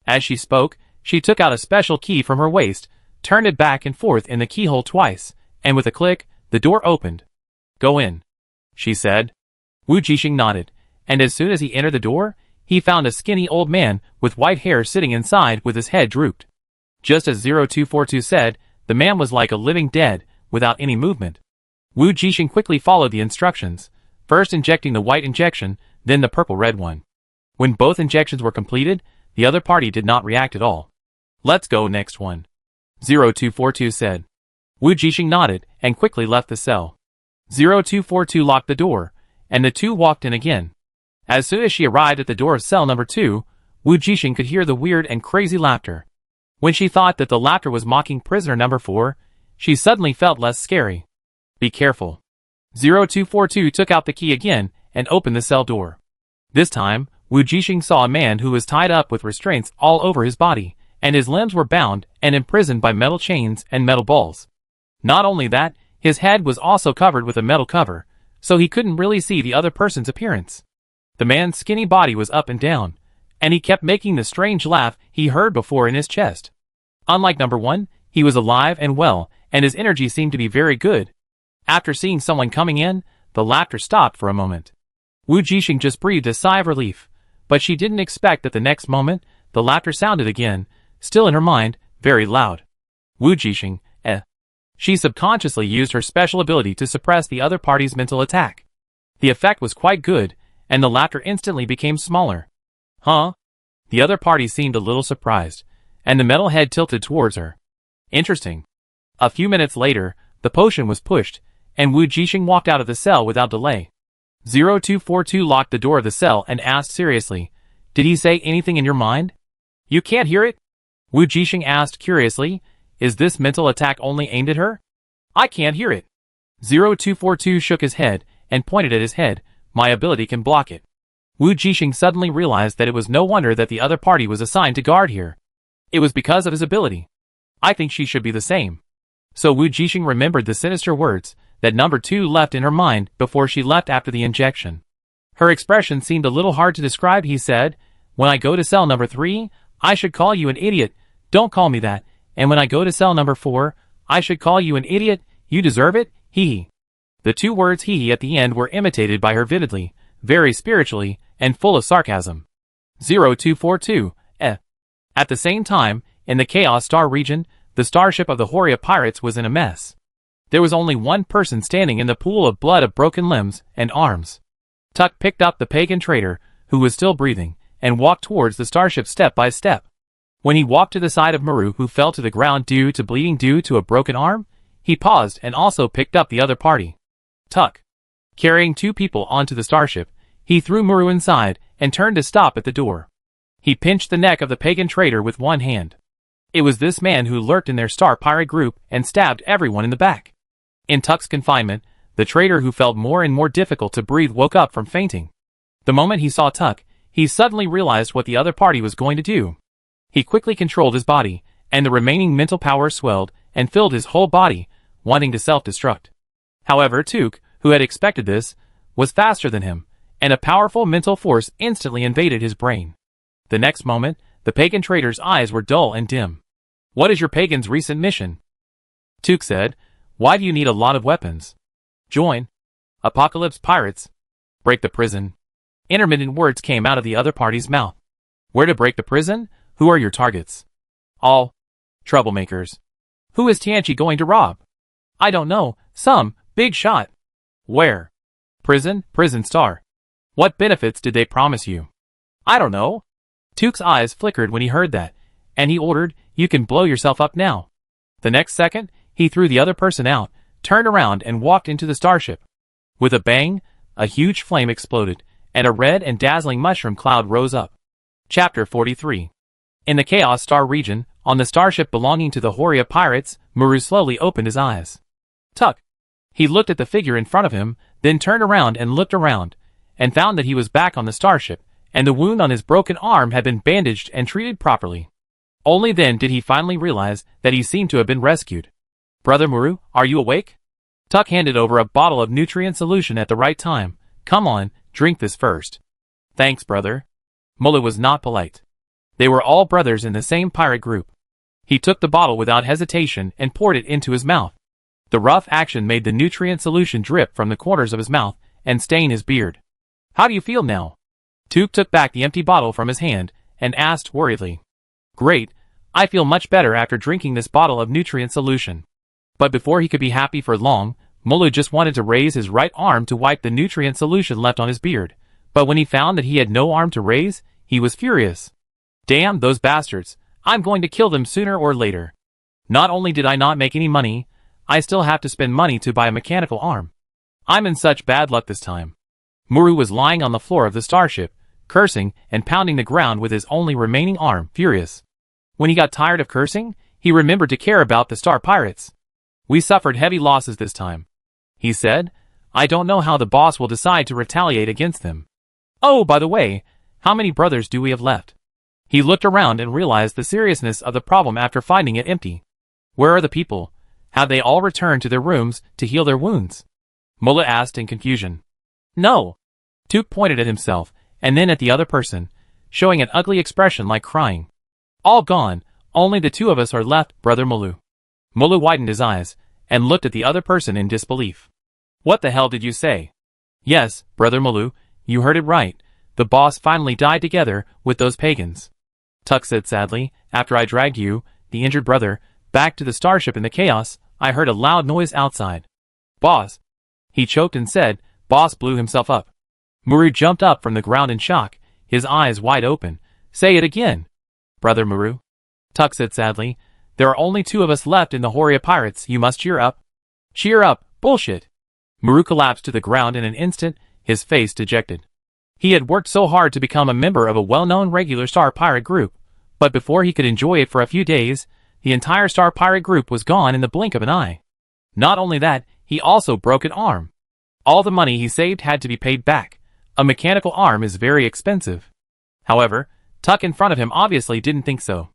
As she spoke, she took out a special key from her waist, turned it back and forth in the keyhole twice, and with a click, the door opened. "Go in," she said. Wujing nodded, and as soon as he entered the door, he found a skinny old man with white hair sitting inside with his head drooped. Just as 0242 said, the man was like a living dead, without any movement. Wujing quickly followed the instructions, first injecting the white injection, then the purple-red one. When both injections were completed, the other party did not react at all. "Let's go next one," 0242 said. Wujing nodded and quickly left the cell. 0242 locked the door, and the two walked in again. As soon as she arrived at the door of cell number 2, Wujing could hear the weird and crazy laughter. When she thought that the laughter was mocking prisoner number 4, she suddenly felt less scary. "Be careful." 0242 took out the key again and opened the cell door. This time, Wujing saw a man who was tied up with restraints all over his body, and his limbs were bound and imprisoned by metal chains and metal balls. Not only that, his head was also covered with a metal cover, so he couldn't really see the other person's appearance. The man's skinny body was up and down, and he kept making the strange laugh he heard before in his chest. Unlike number 1, he was alive and well, and his energy seemed to be very good. After seeing someone coming in, the laughter stopped for a moment. Wujing just breathed a sigh of relief, but she didn't expect that the next moment, the laughter sounded again, still in her mind, very loud. Wujing, She subconsciously used her special ability to suppress the other party's mental attack. The effect was quite good, and the laughter instantly became smaller. "Huh?" The other party seemed a little surprised, and the metal head tilted towards her. "Interesting." A few minutes later, the potion was pushed, and Wujing walked out of the cell without delay. 0242 locked the door of the cell and asked seriously, "Did he say anything in your mind?" "You can't hear it?" Wujing asked curiously. Is this mental attack only aimed at her? I can't hear it. 0242 shook his head and pointed at his head. My ability can block it. Wujing suddenly realized that it was no wonder that the other party was assigned to guard here. It was because of his ability. I think she should be the same. So Wujing remembered the sinister words that number 2 left in her mind before she left after the injection. Her expression seemed a little hard to describe. He said, when I go to cell number 3, I should call you an idiot. Don't call me that. And when I go to cell number 4, I should call you an idiot. You deserve it, hee. The 2 words hee at the end were imitated by her vividly, very spiritually, and full of sarcasm. 0242, At the same time, in the Chaos Star region, the starship of the Horia pirates was in a mess. There was only one person standing in the pool of blood of broken limbs and arms. Tuck picked up the pagan traitor, who was still breathing, and walked towards the starship step by step. When he walked to the side of Maru, who fell to the ground due to bleeding due to a broken arm, he paused and also picked up the other party. Tuck. Carrying 2 people onto the starship, he threw Maru inside and turned to stop at the door. He pinched the neck of the pagan traitor with one hand. It was this man who lurked in their star pirate group and stabbed everyone in the back. In Tuck's confinement, the traitor, who felt more and more difficult to breathe, woke up from fainting. The moment he saw Tuck, he suddenly realized what the other party was going to do. He quickly controlled his body, and the remaining mental power swelled and filled his whole body, wanting to self-destruct. However, Tuck, who had expected this, was faster than him, and a powerful mental force instantly invaded his brain. The next moment, the pagan traitor's eyes were dull and dim. What is your pagan's recent mission? Tuck said. Why do you need a lot of weapons? Join Apocalypse Pirates. Break the prison. Intermittent words came out of the other party's mouth. Where to break the prison? Who are your targets? All troublemakers. Who is Tianchi going to rob? I don't know. Some big shot. Where? Prison star. What benefits did they promise you? I don't know. Tuck's eyes flickered when he heard that, and he ordered, you can blow yourself up now. The next second, he threw the other person out, turned around and walked into the starship. With a bang, a huge flame exploded, and a red and dazzling mushroom cloud rose up. Chapter 43. In the Chaos Star region, on the starship belonging to the Horia pirates, Maru slowly opened his eyes. Tuck. He looked at the figure in front of him, then turned around and looked around, and found that he was back on the starship, and the wound on his broken arm had been bandaged and treated properly. Only then did he finally realize that he seemed to have been rescued. Brother Maru, are you awake? Tuck handed over a bottle of nutrient solution at the right time. Come on, drink this first. Thanks, brother. Mulu was not polite. They were all brothers in the same pirate group. He took the bottle without hesitation and poured it into his mouth. The rough action made the nutrient solution drip from the corners of his mouth and stain his beard. How do you feel now? Tuck took back the empty bottle from his hand and asked worriedly. Great, I feel much better after drinking this bottle of nutrient solution. But before he could be happy for long, Mulu just wanted to raise his right arm to wipe the nutrient solution left on his beard. But when he found that he had no arm to raise, he was furious. Damn those bastards, I'm going to kill them sooner or later. Not only did I not make any money, I still have to spend money to buy a mechanical arm. I'm in such bad luck this time. Muru was lying on the floor of the starship, cursing and pounding the ground with his only remaining arm, furious. When he got tired of cursing, he remembered to care about the star pirates. We suffered heavy losses this time, he said. I don't know how the boss will decide to retaliate against them. Oh, by the way, how many brothers do we have left? He looked around and realized the seriousness of the problem after finding it empty. Where are the people? Have they all returned to their rooms to heal their wounds? Mullah asked in confusion. No. Tuck pointed at himself, and then at the other person, showing an ugly expression like crying. All gone, only the 2 of us are left, Brother Mulu. Mulu widened his eyes, and looked at the other person in disbelief. What the hell did you say? Yes, Brother Mulu, you heard it right. The boss finally died together with those pagans. Tuck said sadly. After I dragged you, the injured brother, back to the starship in the chaos, I heard a loud noise outside. Boss. He choked and said, Boss blew himself up. Muru jumped up from the ground in shock, his eyes wide open. Say it again. Brother Muru. Tuck said sadly. There are only 2 of us left in the Horia pirates. You must cheer up. Cheer up, bullshit. Muru collapsed to the ground in an instant, his face dejected. He had worked so hard to become a member of a well-known regular star pirate group, But before he could enjoy it for a few days, the entire star pirate group was gone in the blink of an eye. Not only that, he also broke an arm. All the money he saved had to be paid back. A mechanical arm is very expensive. However, Tuck in front of him obviously didn't think so.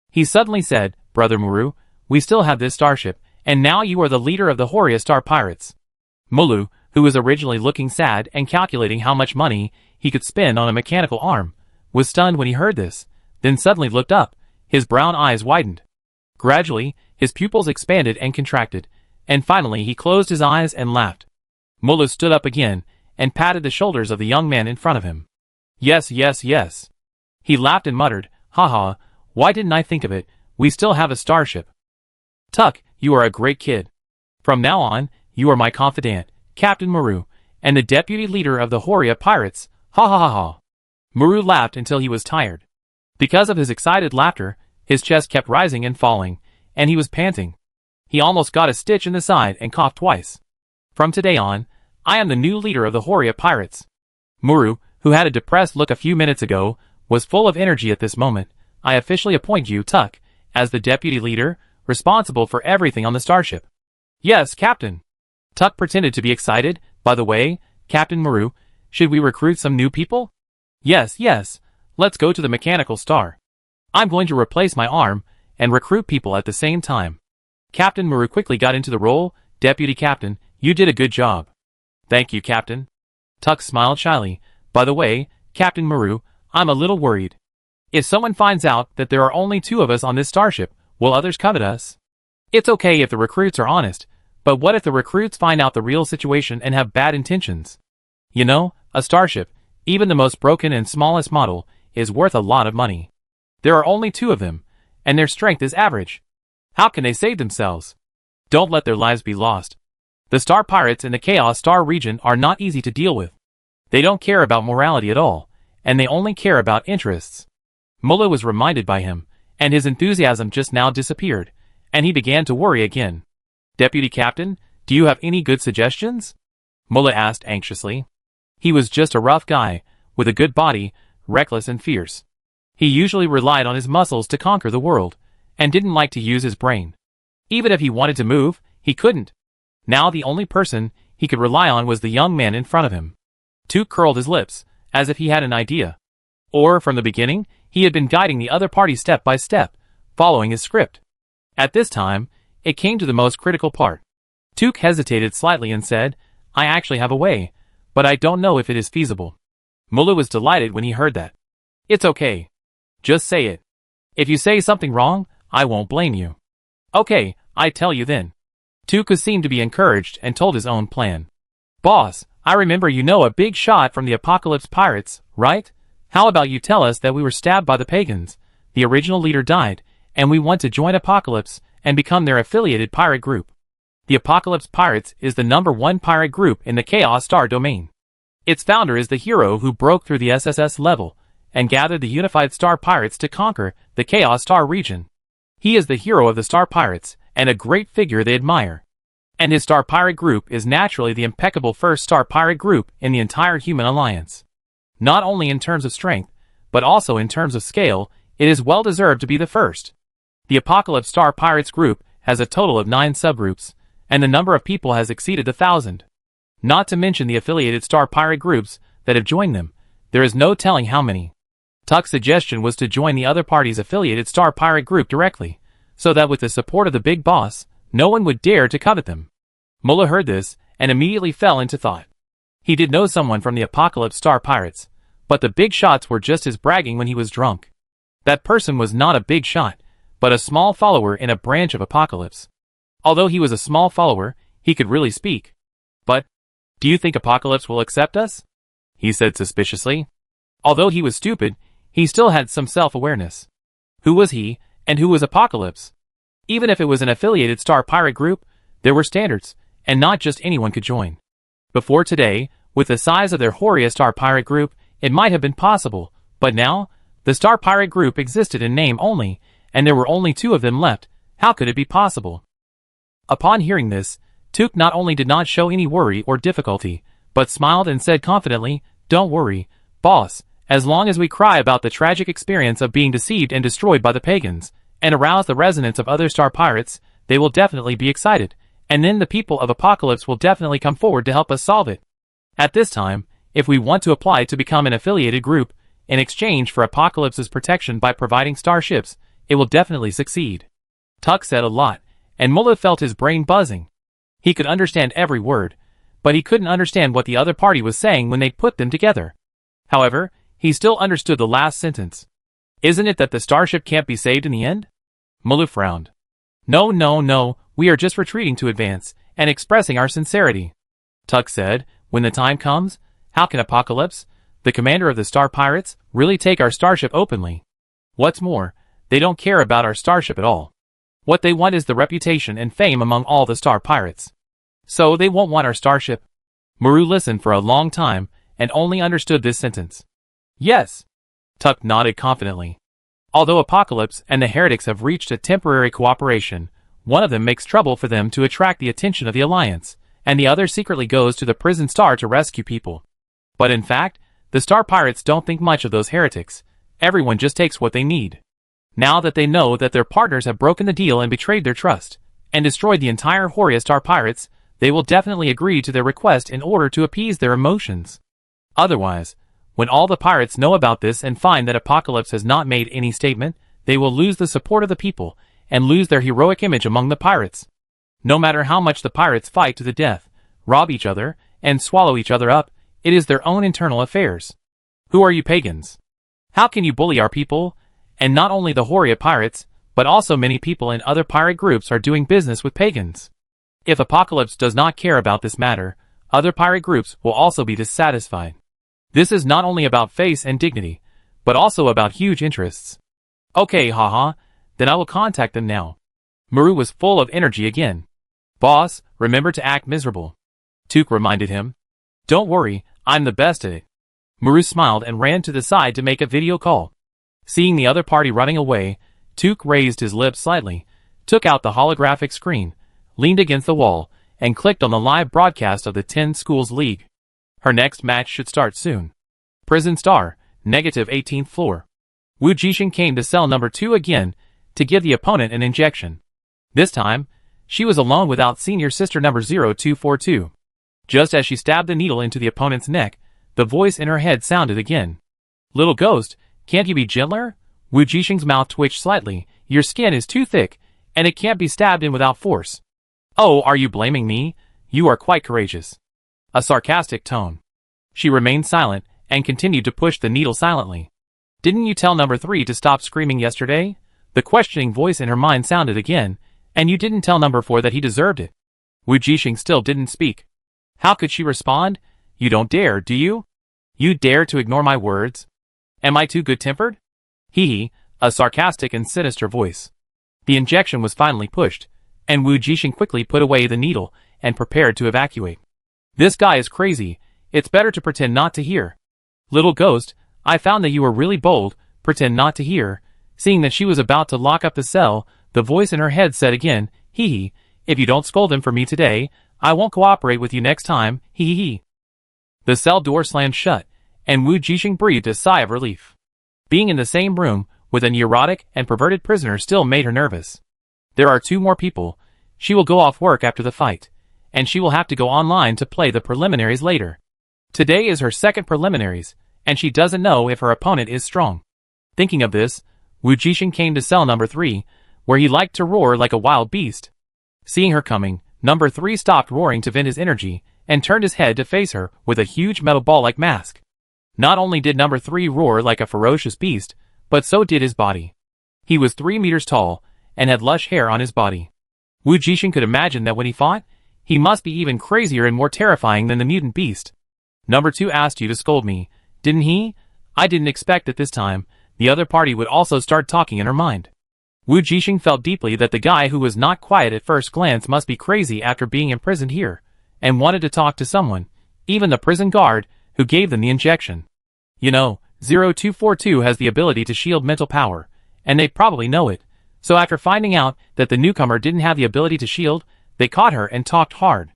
He suddenly said, "Brother Muru, we still have this starship, and now you are the leader of the Horia Star Pirates." Mulu, who was originally looking sad and calculating how much money he could spend on a mechanical arm, was stunned when he heard this, then suddenly looked up. His brown eyes widened. Gradually, his pupils expanded and contracted, and finally he closed his eyes and laughed. Mulu stood up again and patted the shoulders of the young man in front of him. "Yes, yes, yes." He laughed and muttered, "Haha, why didn't I think of it? We still have a starship." "Tuck, you are a great kid. From now on, you are my confidant, Captain Muru, and the deputy leader of the Horia Pirates. Ha ha ha ha." Muru laughed until he was tired. Because of his excited laughter, his chest kept rising and falling, and he was panting. He almost got a stitch in the side and coughed twice. "From today on, I am the new leader of the Horia Pirates." Muru, who had a depressed look a few minutes ago, was full of energy at this moment. "I officially appoint you, Tuck, as the deputy leader, responsible for everything on the starship." "Yes, Captain." Tuck pretended to be excited. "By the way, Captain Muru, should we recruit some new people?" "Yes, yes, let's go to the mechanical star. I'm going to replace my arm and recruit people at the same time." Captain Muru quickly got into the role. "Deputy Captain, you did a good job." "Thank you, Captain." Tuck smiled shyly. "By the way, Captain Muru, I'm a little worried. If someone finds out that there are only 2 of us on this starship, will others covet us? It's okay if the recruits are honest, but what if the recruits find out the real situation and have bad intentions? You know, a starship, even the most broken and smallest model, is worth a lot of money. There are only 2 of them, and their strength is average. How can they save themselves? Don't let their lives be lost. The star pirates in the Chaos Star region are not easy to deal with. They don't care about morality at all, and they only care about interests." Mulu was reminded by him, and his enthusiasm just now disappeared, and he began to worry again. "Deputy Captain, do you have any good suggestions?" Mulu asked anxiously. He was just a rough guy, with a good body, reckless and fierce. He usually relied on his muscles to conquer the world, and didn't like to use his brain. Even if he wanted to move, he couldn't. Now the only person he could rely on was the young man in front of him. Tuke curled his lips, as if he had an idea. Or, from the beginning, he had been guiding the other party step by step, following his script. At this time, it came to the most critical part. Tuke hesitated slightly and said, "I actually have a way, but I don't know if it is feasible." Mulu was delighted when he heard that. "It's okay. Just say it. If you say something wrong, I won't blame you." "Okay, I tell you then." Tuke seemed to be encouraged and told his own plan. "Boss, I remember you know a big shot from the Apocalypse Pirates, right? How about you tell us that we were stabbed by the pagans, the original leader died, and we want to join Apocalypse and become their affiliated pirate group. The Apocalypse Pirates is the #1 pirate group in the Chaos Star domain. Its founder is the hero who broke through the SSS level and gathered the unified Star Pirates to conquer the Chaos Star region. He is the hero of the Star Pirates and a great figure they admire. And his Star Pirate group is naturally the impeccable first Star Pirate group in the entire human alliance. Not only in terms of strength, but also in terms of scale, it is well deserved to be the first. The Apocalypse Star Pirates group has a total of 9 subgroups, and the number of people has exceeded 1,000. Not to mention the affiliated Star Pirate groups that have joined them, there is no telling how many. Tuck's suggestion was to join the other party's affiliated Star Pirate group directly, so that with the support of the big boss, no one would dare to covet them. Mullah heard this, and immediately fell into thought. He did know someone from the Apocalypse Star Pirates, but the big shots were just his bragging when he was drunk. That person was not a big shot, but a small follower in a branch of Apocalypse. Although he was a small follower, he could really speak. "But, do you think Apocalypse will accept us?" he said suspiciously. Although he was stupid, he still had some self-awareness. Who was he, and who was Apocalypse? Even if it was an affiliated Star Pirate group, there were standards, and not just anyone could join. Before today, with the size of their Horia Star Pirate group, it might have been possible, but now, the Star Pirate group existed in name only, and there were only 2 of them left. How could it be possible? Upon hearing this, Tuke not only did not show any worry or difficulty, but smiled and said confidently, "Don't worry, boss, As long as we cry about the tragic experience of being deceived and destroyed by the pagans, and arouse the resonance of other star pirates, they will definitely be excited, and then the people of Apocalypse will definitely come forward to help us solve it. At this time, if we want to apply to become an affiliated group, in exchange for Apocalypse's protection by providing starships, it will definitely succeed. Tuck said a lot, and Mullah felt his brain buzzing. He could understand every word, but he couldn't understand what the other party was saying when they put them together. However, he still understood the last sentence. Isn't it that the starship can't be saved in the end? Mullah frowned. No, we are just retreating to advance, and expressing our sincerity. Tuck said, when the time comes, how can Apocalypse, the commander of the Star Pirates, really take our starship openly? What's more, they don't care about our starship at all. What they want is the reputation and fame among all the Star Pirates. So they won't want our starship. Maru listened for a long time, and only understood this sentence. Yes. Tuck nodded confidently. Although Apocalypse and the heretics have reached a temporary cooperation, one of them makes trouble for them to attract the attention of the Alliance, and the other secretly goes to the prison star to rescue people. But in fact, the Star Pirates don't think much of those heretics. Everyone just takes what they need. Now that they know that their partners have broken the deal and betrayed their trust, and destroyed the entire Horia Star Pirates, they will definitely agree to their request in order to appease their emotions. Otherwise, when all the pirates know about this and find that Apocalypse has not made any statement, they will lose the support of the people, and lose their heroic image among the pirates. No matter how much the pirates fight to the death, rob each other, and swallow each other up, it is their own internal affairs. Who are you pagans? How can you bully our people? And not only the Horia pirates, but also many people in other pirate groups are doing business with pagans. If Apocalypse does not care about this matter, other pirate groups will also be dissatisfied. This is not only about face and dignity, but also about huge interests. Okay, haha, then I will contact them now. Maru was full of energy again. Boss, remember to act miserable. Tuke reminded him. Don't worry, I'm the best at it. Maru smiled and ran to the side to make a video call. Seeing the other party running away, Tuke raised his lips slightly, took out the holographic screen, leaned against the wall, and clicked on the live broadcast of the 10 Schools League. Her next match should start soon. Prison Star, -18th floor. Wujing came to cell number 2 again, to give the opponent an injection. This time, she was alone without senior sister number 0242. Just as she stabbed the needle into the opponent's neck, the voice in her head sounded again. Little ghost, can't you be gentler? Wujing's mouth twitched slightly. Your skin is too thick, and it can't be stabbed in without force. Oh, are you blaming me? You are quite courageous. A sarcastic tone. She remained silent, and continued to push the needle silently. Didn't you tell number 3 to stop screaming yesterday? The questioning voice in her mind sounded again, and you didn't tell number 4 that he deserved it. Wujing still didn't speak. How could she respond? You don't dare, do you? You dare to ignore my words? Am I too good-tempered? Hee, a sarcastic and sinister voice. The injection was finally pushed, and Wujing quickly put away the needle and prepared to evacuate. This guy is crazy. It's better to pretend not to hear. Little ghost, I found that you were really bold. Pretend not to hear. Seeing that she was about to lock up the cell, the voice in her head said again, hee, if you don't scold him for me today, I won't cooperate with you next time, hee. The cell door slammed shut, and Wujing breathed a sigh of relief. Being in the same room with a neurotic and perverted prisoner still made her nervous. There are 2 more people. She will go off work after the fight, and she will have to go online to play the preliminaries later. Today is her second preliminaries, and she doesn't know if her opponent is strong. Thinking of this, Wujing came to cell number 3, where he liked to roar like a wild beast. Seeing her coming, number 3 stopped roaring to vent his energy, and turned his head to face her with a huge metal ball-like mask. Not only did number 3 roar like a ferocious beast, but so did his body. He was 3 meters tall, and had lush hair on his body. Wujing could imagine that when he fought, he must be even crazier and more terrifying than the mutant beast. Number 2 asked you to scold me, didn't he? I didn't expect that this time, the other party would also start talking in her mind. Wujing felt deeply that the guy who was not quiet at first glance must be crazy after being imprisoned here, and wanted to talk to someone, even the prison guard, who gave them the injection. You know, 0242 has the ability to shield mental power, and they probably know it, so after finding out that the newcomer didn't have the ability to shield, they caught her and talked hard.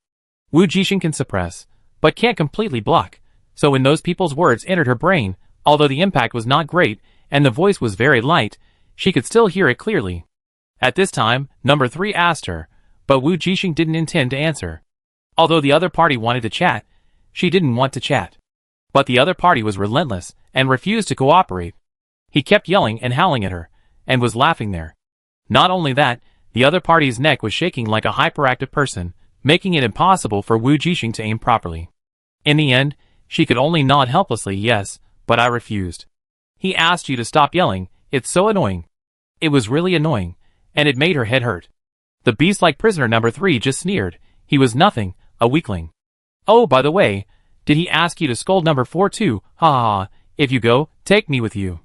Wujing can suppress, but can't completely block, so when those people's words entered her brain, Although the impact was not great, and the voice was very light, she could still hear it clearly. At this time, number 3 asked her, but Wujing didn't intend to answer. Although the other party wanted to chat, she didn't want to chat. But the other party was relentless, and refused to cooperate. He kept yelling and howling at her, and was laughing there. Not only that, the other party's neck was shaking like a hyperactive person, making it impossible for Wujing to aim properly. In the end, she could only nod helplessly yes, but I refused. He asked you to stop yelling, it's so annoying. It was really annoying, and it made her head hurt. The beast-like prisoner number 3 just sneered, he was nothing, a weakling. Oh, by the way, did he ask you to scold number 4 too? Ha ha ha, if you go, take me with you.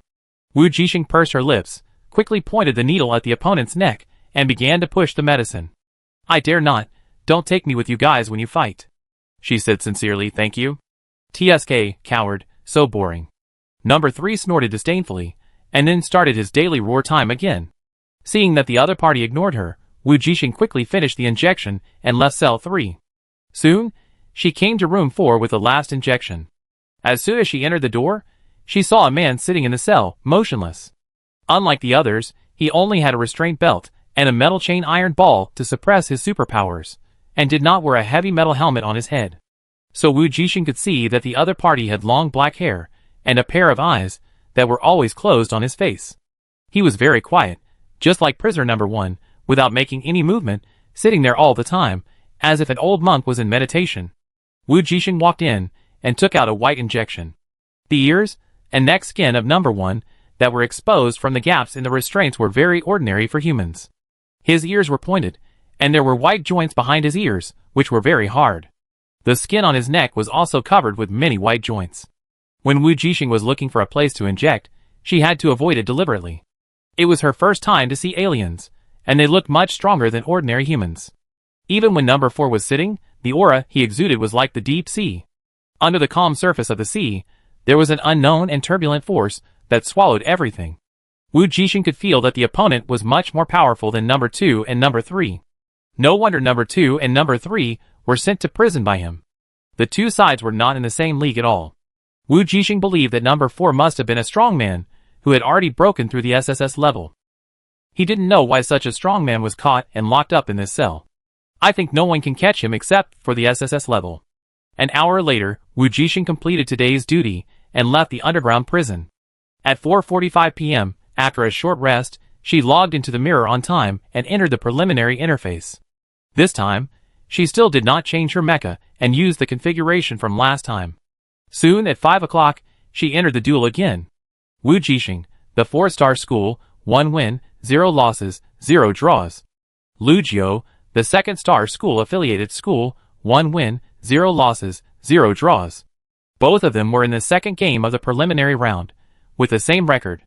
Wujing pursed her lips, quickly pointed the needle at the opponent's neck, and began to push the medicine. I dare not, don't take me with you guys when you fight. She said sincerely, thank you. TSK, coward, so boring. Number 3 snorted disdainfully, and then started his daily roar time again. Seeing that the other party ignored her, Wujing quickly finished the injection and left cell 3. Soon, she came to room 4 with the last injection. As soon as she entered the door, she saw a man sitting in the cell, motionless. Unlike the others, he only had a restraint belt and a metal chain iron ball to suppress his superpowers, and did not wear a heavy metal helmet on his head. So Wujing could see that the other party had long black hair and a pair of eyes that were always closed on his face. He was very quiet, just like prisoner number 1, without making any movement, sitting there all the time, as if an old monk was in meditation. Wujing walked in and took out a white injection. The ears and neck skin of number 1 that were exposed from the gaps in the restraints were very ordinary for humans. His ears were pointed, and there were white joints behind his ears, which were very hard. The skin on his neck was also covered with many white joints. When Wujing was looking for a place to inject, she had to avoid it deliberately. It was her first time to see aliens, and they looked much stronger than ordinary humans. Even when number 4 was sitting, the aura he exuded was like the deep sea. Under the calm surface of the sea, there was an unknown and turbulent force that swallowed everything. Wujing could feel that the opponent was much more powerful than number 2 and number 3. No wonder number 2 and number 3 were sent to prison by him. The two sides were not in the same league at all. Wujing believed that number 4 must have been a strong man, who had already broken through the SSS level. He didn't know why such a strong man was caught and locked up in this cell. I think no one can catch him except for the SSS level. An hour later, Wujing completed today's duty and left the underground prison. At 4:45 p.m., after a short rest, she logged into the mirror on time and entered the preliminary interface. This time, she still did not change her mecha and used the configuration from last time. Soon at 5 o'clock, she entered the duel again. Wujing, the 4-star school, 1 win, 0 losses, 0 draws. Lujiu, the 2nd-star school affiliated school, 1 win, 0 losses, 0 draws. Both of them were in the second game of the preliminary round, with the same record.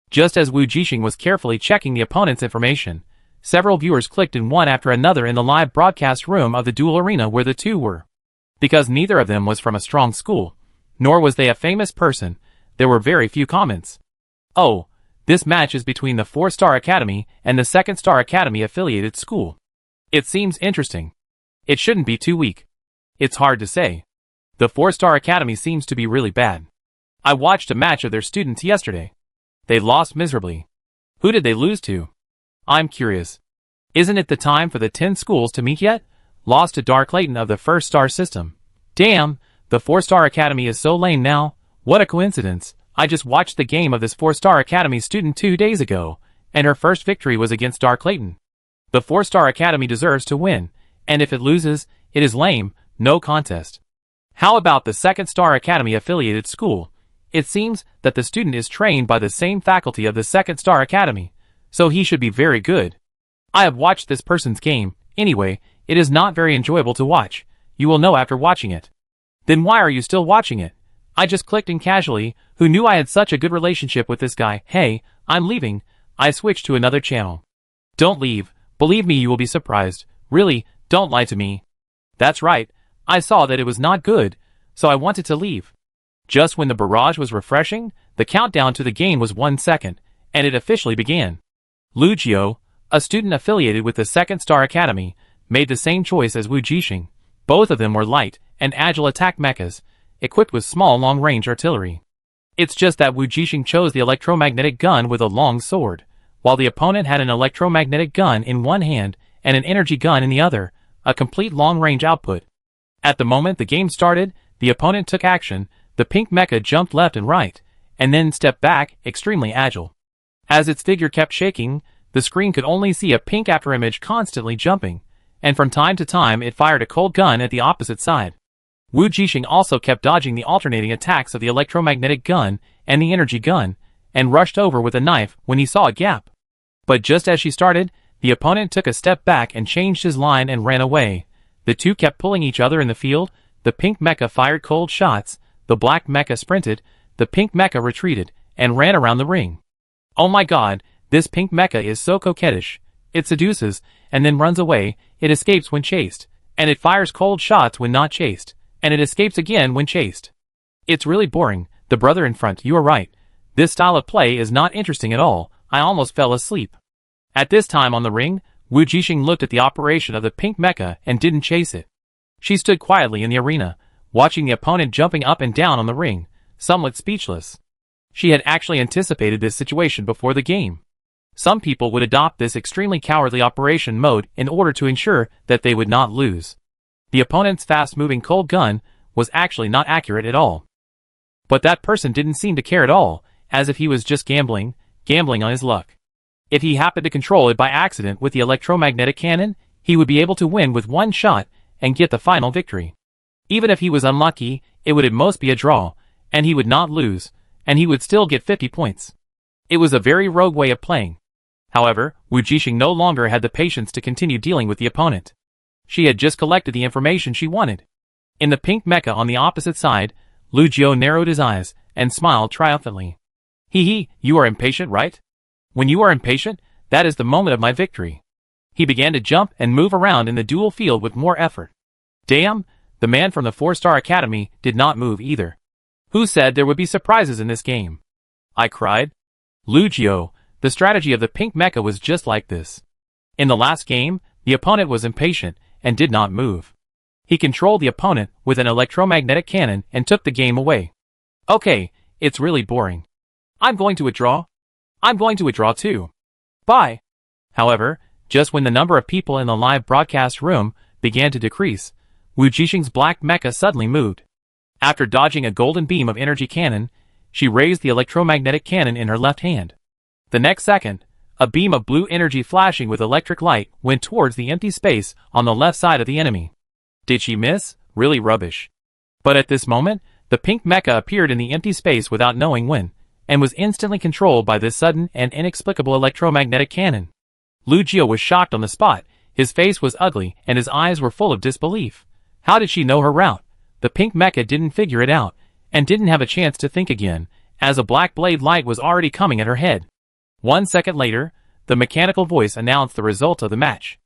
Just as Wujing was carefully checking the opponent's information, several viewers clicked in one after another in the live broadcast room of the duel arena where the two were. Because neither of them was from a strong school, nor was they a famous person, there were very few comments. Oh, this match is between the 4-star academy and the 2nd-star academy affiliated school. It seems interesting. It shouldn't be too weak. It's hard to say. The 4-star academy seems to be really bad. I watched a match of their students yesterday. They lost miserably. Who did they lose to? I'm curious. Isn't it the time for the 10 schools to meet yet? Lost to Dark Layton of the 1st-star system. Damn, the 4-star academy is so lame now. What a coincidence. I just watched the game of this 4-star academy student 2 days ago, and her first victory was against Dark Layton. The 4-star academy deserves to win, and if it loses, it is lame, no contest. How about the 2nd-star academy affiliated school? It seems that the student is trained by the same faculty of the 2nd-star academy, so he should be very good. I have watched this person's game. Anyway, it is not very enjoyable to watch. You will know after watching it. Then why are you still watching it? I just clicked in casually. Who knew I had such a good relationship with this guy? Hey, I'm leaving. I switched to another channel. Don't leave. Believe me, you will be surprised. Really, don't lie to me. That's right. I saw that it was not good, so I wanted to leave. Just when the barrage was refreshing, the countdown to the game was 1 second, and it officially began. Lujiu, a student affiliated with the 2nd-star academy, made the same choice as Wujing. Both of them were light and agile attack mechas, equipped with small long-range artillery. It's just that Wujing chose the electromagnetic gun with a long sword, while the opponent had an electromagnetic gun in one hand and an energy gun in the other, a complete long-range output. At the moment the game started, the opponent took action, the pink mecha jumped left and right, and then stepped back, extremely agile. As its figure kept shaking, the screen could only see a pink afterimage constantly jumping, and from time to time it fired a cold gun at the opposite side. Wujing also kept dodging the alternating attacks of the electromagnetic gun and the energy gun, and rushed over with a knife when he saw a gap. But just as she started, the opponent took a step back and changed his line and ran away. The two kept pulling each other in the field, the pink mecha fired cold shots, the black mecha sprinted, the pink mecha retreated, and ran around the ring. Oh my god, this pink mecha is so coquettish. It seduces, and then runs away, it escapes when chased, and it fires cold shots when not chased, and it escapes again when chased. It's really boring, the brother in front, you are right. This style of play is not interesting at all, I almost fell asleep. At this time on the ring, Wujing looked at the operation of the pink mecha and didn't chase it. She stood quietly in the arena, watching the opponent jumping up and down on the ring, somewhat speechless. She had actually anticipated this situation before the game. Some people would adopt this extremely cowardly operation mode in order to ensure that they would not lose. The opponent's fast-moving cold gun was actually not accurate at all. But that person didn't seem to care at all, as if he was just gambling on his luck. If he happened to control it by accident with the electromagnetic cannon, he would be able to win with one shot and get the final victory. Even if he was unlucky, it would at most be a draw, and he would not lose, and he would still get 50 points. It was a very rogue way of playing. However, Wujing no longer had the patience to continue dealing with the opponent. She had just collected the information she wanted. In the pink mecha on the opposite side, Lu Jiu narrowed his eyes and smiled triumphantly. Hee, you are impatient, right? When you are impatient, that is the moment of my victory. He began to jump and move around in the dual field with more effort. Damn, the man from the 4-star academy did not move either. Who said there would be surprises in this game? I cried. Lu Jiu, the strategy of the pink mecha was just like this. In the last game, the opponent was impatient and did not move. He controlled the opponent with an electromagnetic cannon and took the game away. Okay, it's really boring. I'm going to withdraw. I'm going to withdraw too. Bye. However, just when the number of people in the live broadcast room began to decrease, Wujing's black mecha suddenly moved. After dodging a golden beam of energy cannon, she raised the electromagnetic cannon in her left hand. The next second, a beam of blue energy flashing with electric light went towards the empty space on the left side of the enemy. Did she miss? Really rubbish. But at this moment, the pink mecha appeared in the empty space without knowing when, and was instantly controlled by this sudden and inexplicable electromagnetic cannon. Lu Jiu was shocked on the spot, his face was ugly and his eyes were full of disbelief. How did she know her route? The pink mecha didn't figure it out, and didn't have a chance to think again, as a black blade light was already coming at her head. 1 second later, the mechanical voice announced the result of the match.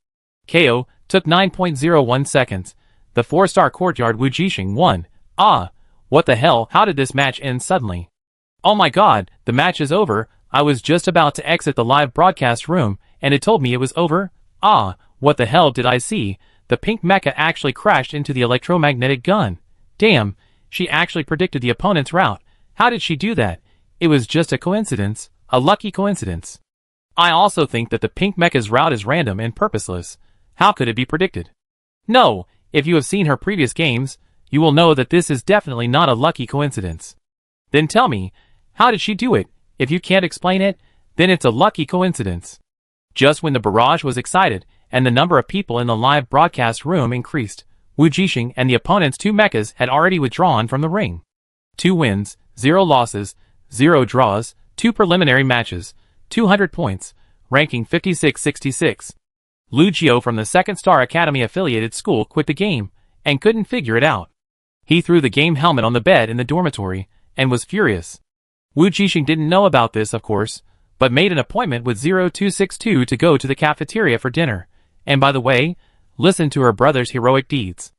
KO took 9.01 seconds. The 4-star courtyard Wujing won. Ah, what the hell, how did this match end suddenly? Oh my god, the match is over. I was just about to exit the live broadcast room, and it told me it was over. Ah, what the hell did I see? The pink mecha actually crashed into the electromagnetic gun. Damn, she actually predicted the opponent's route. How did she do that? It was just a coincidence, a lucky coincidence. I also think that the pink mecha's route is random and purposeless. How could it be predicted? No, if you have seen her previous games, you will know that this is definitely not a lucky coincidence. Then tell me, how did she do it? If you can't explain it, then it's a lucky coincidence. Just when the barrage was excited, and the number of people in the live broadcast room increased, Wujing and the opponent's 2 mechas had already withdrawn from the ring. 2 wins, 0 losses, 0 draws, 2 preliminary matches, 200 points, ranking 56-66. Lu Jiu from the 2-star academy affiliated school quit the game, and couldn't figure it out. He threw the game helmet on the bed in the dormitory, and was furious. Wujing didn't know about this, of course, but made an appointment with 0262 to go to the cafeteria for dinner, and by the way, listen to her brother's heroic deeds.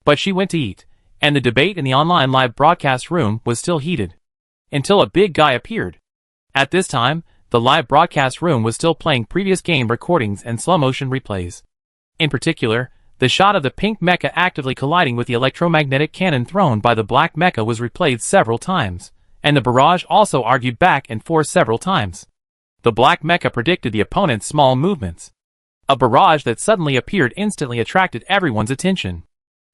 But she went to eat, and the debate in the online live broadcast room was still heated. Until a big guy appeared. At this time, the live broadcast room was still playing previous game recordings and slow-motion replays. In particular, the shot of the pink mecha actively colliding with the electromagnetic cannon thrown by the black mecha was replayed several times, and the barrage also argued back and forth several times. The black mecha predicted the opponent's small movements. A barrage that suddenly appeared instantly attracted everyone's attention.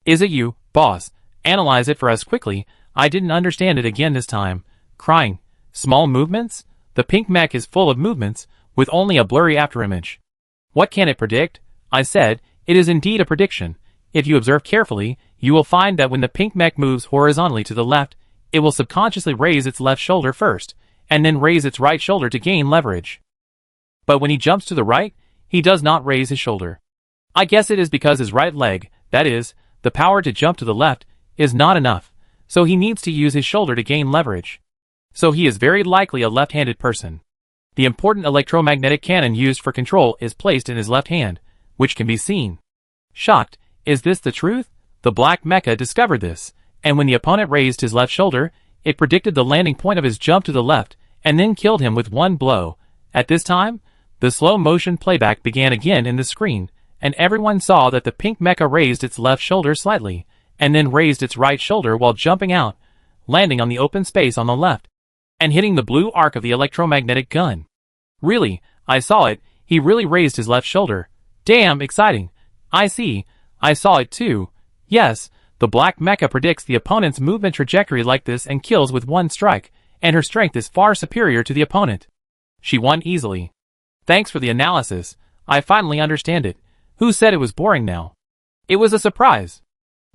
Is it you, boss? Analyze it for us quickly. I didn't understand it again this time. Crying. Small movements? The pink mech is full of movements, with only a blurry afterimage. What can it predict? I said, it is indeed a prediction. If you observe carefully, you will find that when the pink mech moves horizontally to the left, it will subconsciously raise its left shoulder first, and then raise its right shoulder to gain leverage. But when he jumps to the right, he does not raise his shoulder. I guess it is because his right leg, that is, the power to jump to the left, is not enough, so he needs to use his shoulder to gain leverage. So he is very likely a left-handed person. The important electromagnetic cannon used for control is placed in his left hand, which can be seen. Shocked, is this the truth? The black mecha discovered this, and when the opponent raised his left shoulder, it predicted the landing point of his jump to the left, and then killed him with one blow. At this time, the slow-motion playback began again in the screen, and everyone saw that the pink mecha raised its left shoulder slightly, and then raised its right shoulder while jumping out, landing on the open space on the left, and hitting the blue arc of the electromagnetic gun. Really, I saw it, he really raised his left shoulder. Damn, exciting. I see, I saw it too. Yes, the black mecha predicts the opponent's movement trajectory like this and kills with one strike, and her strength is far superior to the opponent. She won easily. Thanks for the analysis, I finally understand it. Who said it was boring now? It was a surprise.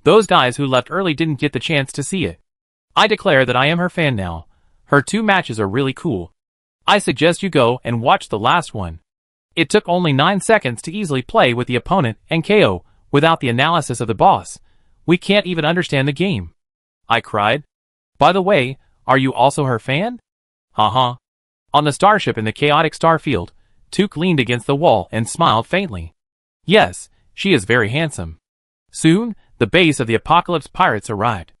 Those guys who left early didn't get the chance to see it. I declare that I am her fan now. Her 2 matches are really cool. I suggest you go and watch the last one. It took only 9 seconds to easily play with the opponent and KO, without the analysis of the boss. We can't even understand the game. I cried. By the way, are you also her fan? Haha. On the starship in the chaotic star field, Tuke leaned against the wall and smiled faintly. Yes, she is very handsome. Soon, the base of the Apocalypse Pirates arrived.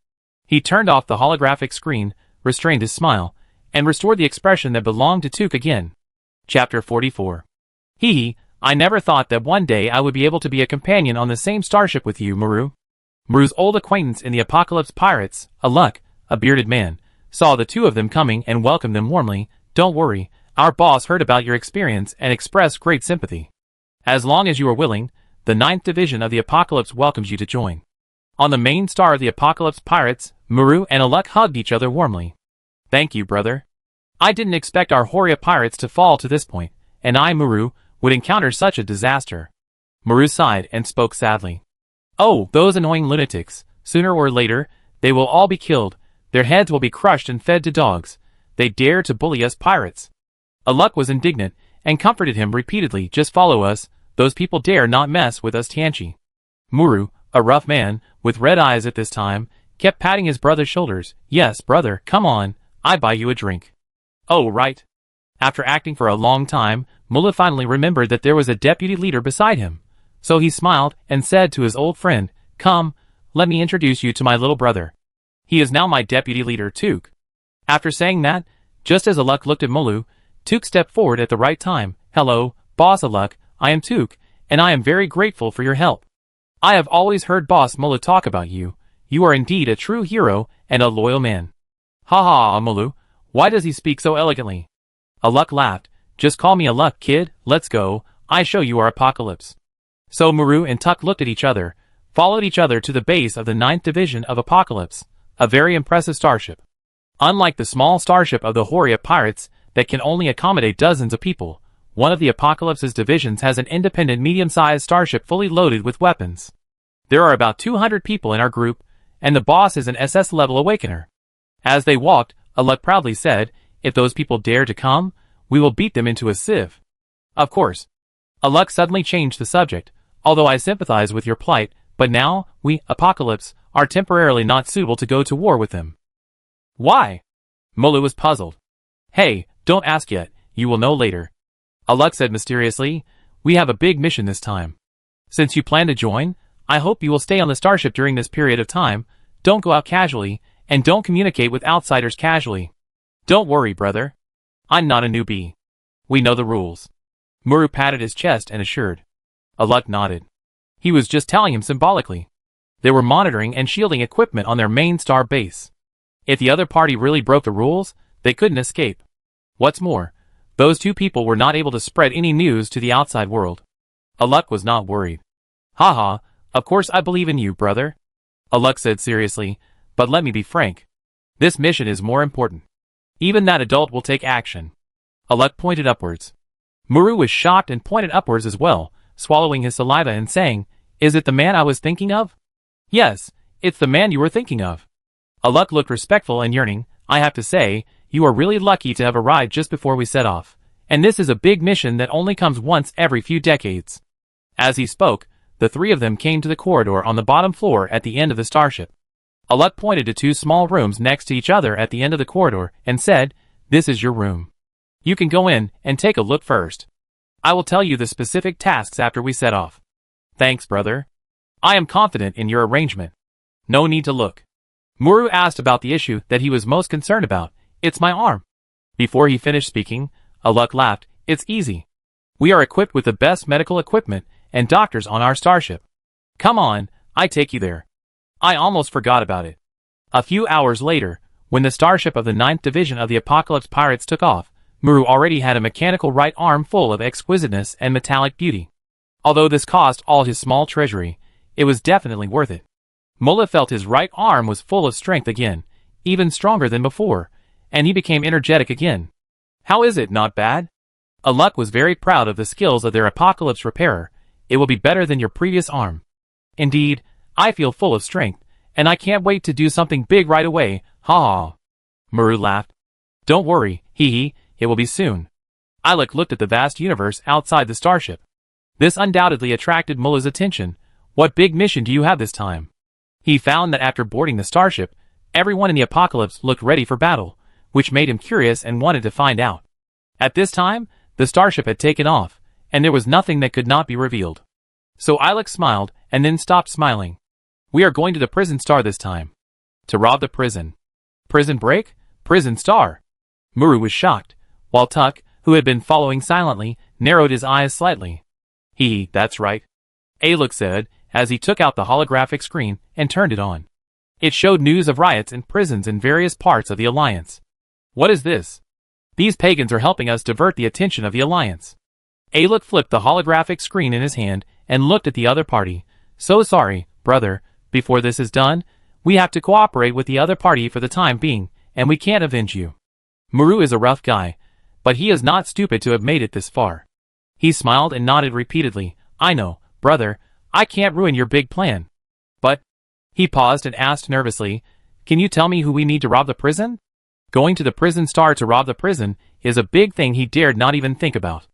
He turned off the holographic screen, restrained his smile, and restored the expression that belonged to Tuke again. Chapter 44. Hee, I never thought that one day I would be able to be a companion on the same starship with you, Muru. Muru's old acquaintance in the Apocalypse Pirates, Aluk, a bearded man, saw the 2 of them coming and welcomed them warmly. Don't worry, our boss heard about your experience and expressed great sympathy. As long as you are willing, the 9th Division of the Apocalypse welcomes you to join. On the main star of the Apocalypse Pirates, Muru and Aluk hugged each other warmly. Thank you, brother. I didn't expect our Horia pirates to fall to this point, and I, Muru, would encounter such a disaster. Muru sighed and spoke sadly. Oh, those annoying lunatics. Sooner or later, they will all be killed. Their heads will be crushed and fed to dogs. They dare to bully us pirates. Aluk was indignant, and comforted him repeatedly. Just follow us. Those people dare not mess with us, Tianchi. Muru, a rough man, with red eyes at this time, kept patting his brother's shoulders. Yes, brother, come on. I buy you a drink. Oh, right. After acting for a long time, Mullah finally remembered that there was a deputy leader beside him. So he smiled and said to his old friend, Come, let me introduce you to my little brother. He is now my deputy leader, Tuke. After saying that, just as Aluk looked at Mulu, Tuke stepped forward at the right time. Hello, Boss Aluk, I am Tuke, and I am very grateful for your help. I have always heard Boss Mulu talk about you. You are indeed a true hero and a loyal man. Ha ha, Mulu, why does he speak so elegantly? Aluk laughed. Just call me Aluk, kid, let's go, I show you our apocalypse. So Muru and Tuck looked at each other, followed each other to the base of the 9th Division of Apocalypse, a very impressive starship. Unlike the small starship of the Horia pirates that can only accommodate dozens of people, one of the Apocalypse's divisions has an independent medium-sized starship fully loaded with weapons. There are about 200 people in our group, and the boss is an SS-level Awakener. As they walked, Aluk proudly said, if those people dare to come, we will beat them into a sieve. Of course. Aluk suddenly changed the subject. Although I sympathize with your plight, but now, we, Apocalypse, are temporarily not suitable to go to war with them. Why? Molu was puzzled. Hey, don't ask yet, you will know later. Aluk said mysteriously, we have a big mission this time. Since you plan to join, I hope you will stay on the starship during this period of time, don't go out casually, and don't communicate with outsiders casually. Don't worry, brother. I'm not a newbie. We know the rules. Muru patted his chest and assured. Aluk nodded. He was just telling him symbolically. They were monitoring and shielding equipment on their main star base. If the other party really broke the rules, they couldn't escape. What's more, those two people were not able to spread any news to the outside world. Aluk was not worried. Haha, of course I believe in you, brother. Aluk said seriously, but let me be frank. This mission is more important. Even that adult will take action. Aluk pointed upwards. Muru was shocked and pointed upwards as well, swallowing his saliva and saying, "Is it the man I was thinking of?" "Yes, it's the man you were thinking of." Aluk looked respectful and yearning. "I have to say, you are really lucky to have arrived just before we set off, and this is a big mission that only comes once every few decades." As he spoke, the three of them came to the corridor on the bottom floor at the end of the starship. Aluk pointed to two small rooms next to each other at the end of the corridor and said, "This is your room. You can go in and take a look first. I will tell you the specific tasks after we set off." "Thanks, brother. I am confident in your arrangement. No need to look." Muru asked about the issue that he was most concerned about. "It's my arm." Before he finished speaking, Aluk laughed. "It's easy. We are equipped with the best medical equipment and doctors on our starship. Come on, I take you there." I almost forgot about it. A few hours later, when the starship of the 9th Division of the Apocalypse Pirates took off, Muru already had a mechanical right arm full of exquisiteness and metallic beauty. Although this cost all his small treasury, it was definitely worth it. Mullah felt his right arm was full of strength again, even stronger than before, and he became energetic again. "How is it, not bad?" Aluk was very proud of the skills of their Apocalypse repairer. "It will be better than your previous arm." "Indeed, I feel full of strength, and I can't wait to do something big right away, ha ha." Muru laughed. "Don't worry, hee hee, it will be soon." Aluk looked at the vast universe outside the starship. This undoubtedly attracted Mullah's attention. "What big mission do you have this time?" He found that after boarding the starship, everyone in the Apocalypse looked ready for battle, which made him curious and wanted to find out. At this time, the starship had taken off, and there was nothing that could not be revealed. So Aluk smiled, and then stopped smiling. "We are going to the prison star this time. To rob the prison." "Prison break? Prison star?" Muru was shocked, while Tuck, who had been following silently, narrowed his eyes slightly. "Hee, that's right," Aluk said, as he took out the holographic screen and turned it on. It showed news of riots in prisons in various parts of the Alliance. "What is this? These pagans are helping us divert the attention of the Alliance." Aluk flipped the holographic screen in his hand and looked at the other party. "So sorry, brother, before this is done, we have to cooperate with the other party for the time being, and we can't avenge you." Muru is a rough guy, but he is not stupid to have made it this far. He smiled and nodded repeatedly. "I know, brother, I can't ruin your big plan. But..." He paused and asked nervously, "Can you tell me who we need to rob the prison?" Going to the prison star to rob the prison is a big thing he dared not even think about.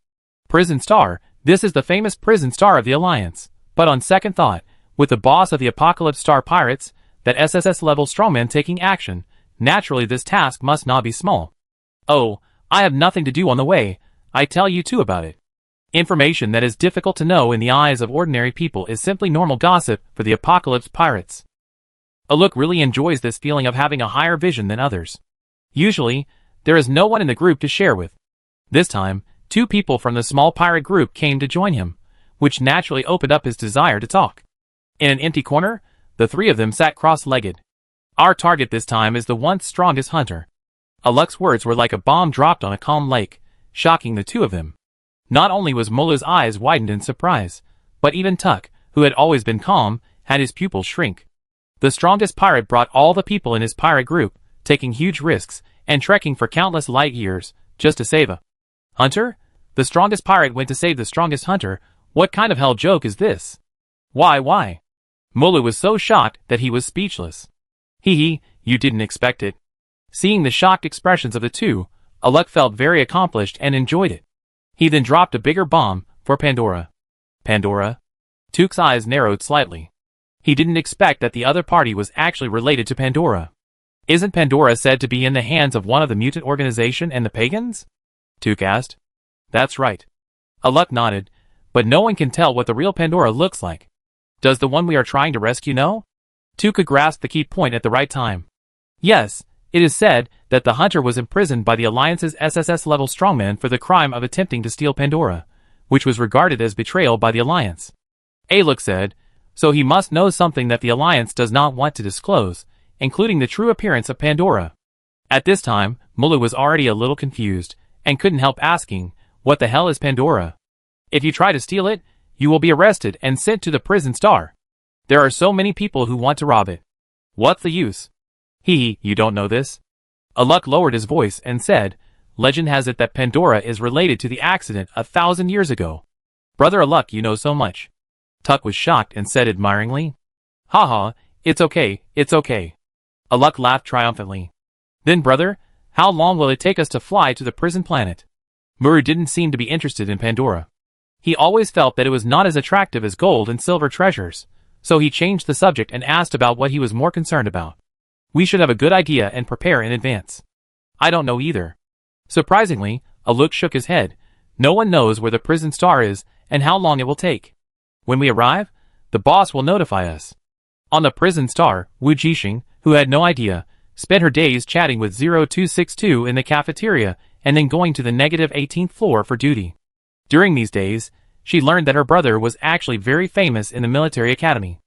Prison star, this is the famous prison star of the Alliance. But on second thought, with the boss of the Apocalypse Star Pirates, that SSS-level strongman taking action, naturally this task must not be small. "Oh, I have nothing to do on the way, I tell you too about it." Information that is difficult to know in the eyes of ordinary people is simply normal gossip for the Apocalypse Pirates. Aluk really enjoys this feeling of having a higher vision than others. Usually, there is no one in the group to share with. This time, two people from the small pirate group came to join him, which naturally opened up his desire to talk. In an empty corner, the three of them sat cross-legged. "Our target this time is the once strongest hunter." Aluk's words were like a bomb dropped on a calm lake, shocking the two of them. Not only was Mullah's eyes widened in surprise, but even Tuck, who had always been calm, had his pupils shrink. The strongest pirate brought all the people in his pirate group, taking huge risks, and trekking for countless light years, just to save a hunter? The strongest pirate went to save the strongest hunter. What kind of hell joke is this? Why? Mullah was so shocked that he was speechless. Hee, you didn't expect it. Seeing the shocked expressions of the two, Aluk felt very accomplished and enjoyed it. He then dropped a bigger bomb for Pandora. Pandora? Tuk's eyes narrowed slightly. He didn't expect that the other party was actually related to Pandora. Isn't Pandora said to be in the hands of one of the mutant organization and the pagans? Tuk asked. That's right. Aluk nodded, but no one can tell what the real Pandora looks like. Does the one we are trying to rescue know? Tuk could grasp the key point at the right time. Yes, it is said that the hunter was imprisoned by the Alliance's SSS-level strongman for the crime of attempting to steal Pandora, which was regarded as betrayal by the Alliance. Aluk said, so he must know something that the Alliance does not want to disclose, including the true appearance of Pandora. At this time, Mulu was already a little confused, and couldn't help asking, "What the hell is Pandora? If you try to steal it, you will be arrested and sent to the prison star. There are so many people who want to rob it. What's the use?" You don't know this?" Aluk lowered his voice and said, "Legend has it that Pandora is related to the accident 1,000 years ago." "Brother Aluk, you know so much." Tuk was shocked and said admiringly, "Haha, it's okay, it's okay." Aluk laughed triumphantly. "Then brother, how long will it take us to fly to the prison planet?" Muru didn't seem to be interested in Pandora. He always felt that it was not as attractive as gold and silver treasures, so he changed the subject and asked about what he was more concerned about. "We should have a good idea and prepare in advance." "I don't know either." Surprisingly, Aluk shook his head. "No one knows where the prison star is and how long it will take. When we arrive, the boss will notify us." On the prison star, Wujing, who had no idea, spent her days chatting with 0262 in the cafeteria and then going to the -18th floor for duty. During these days, she learned that her brother was actually very famous in the military academy.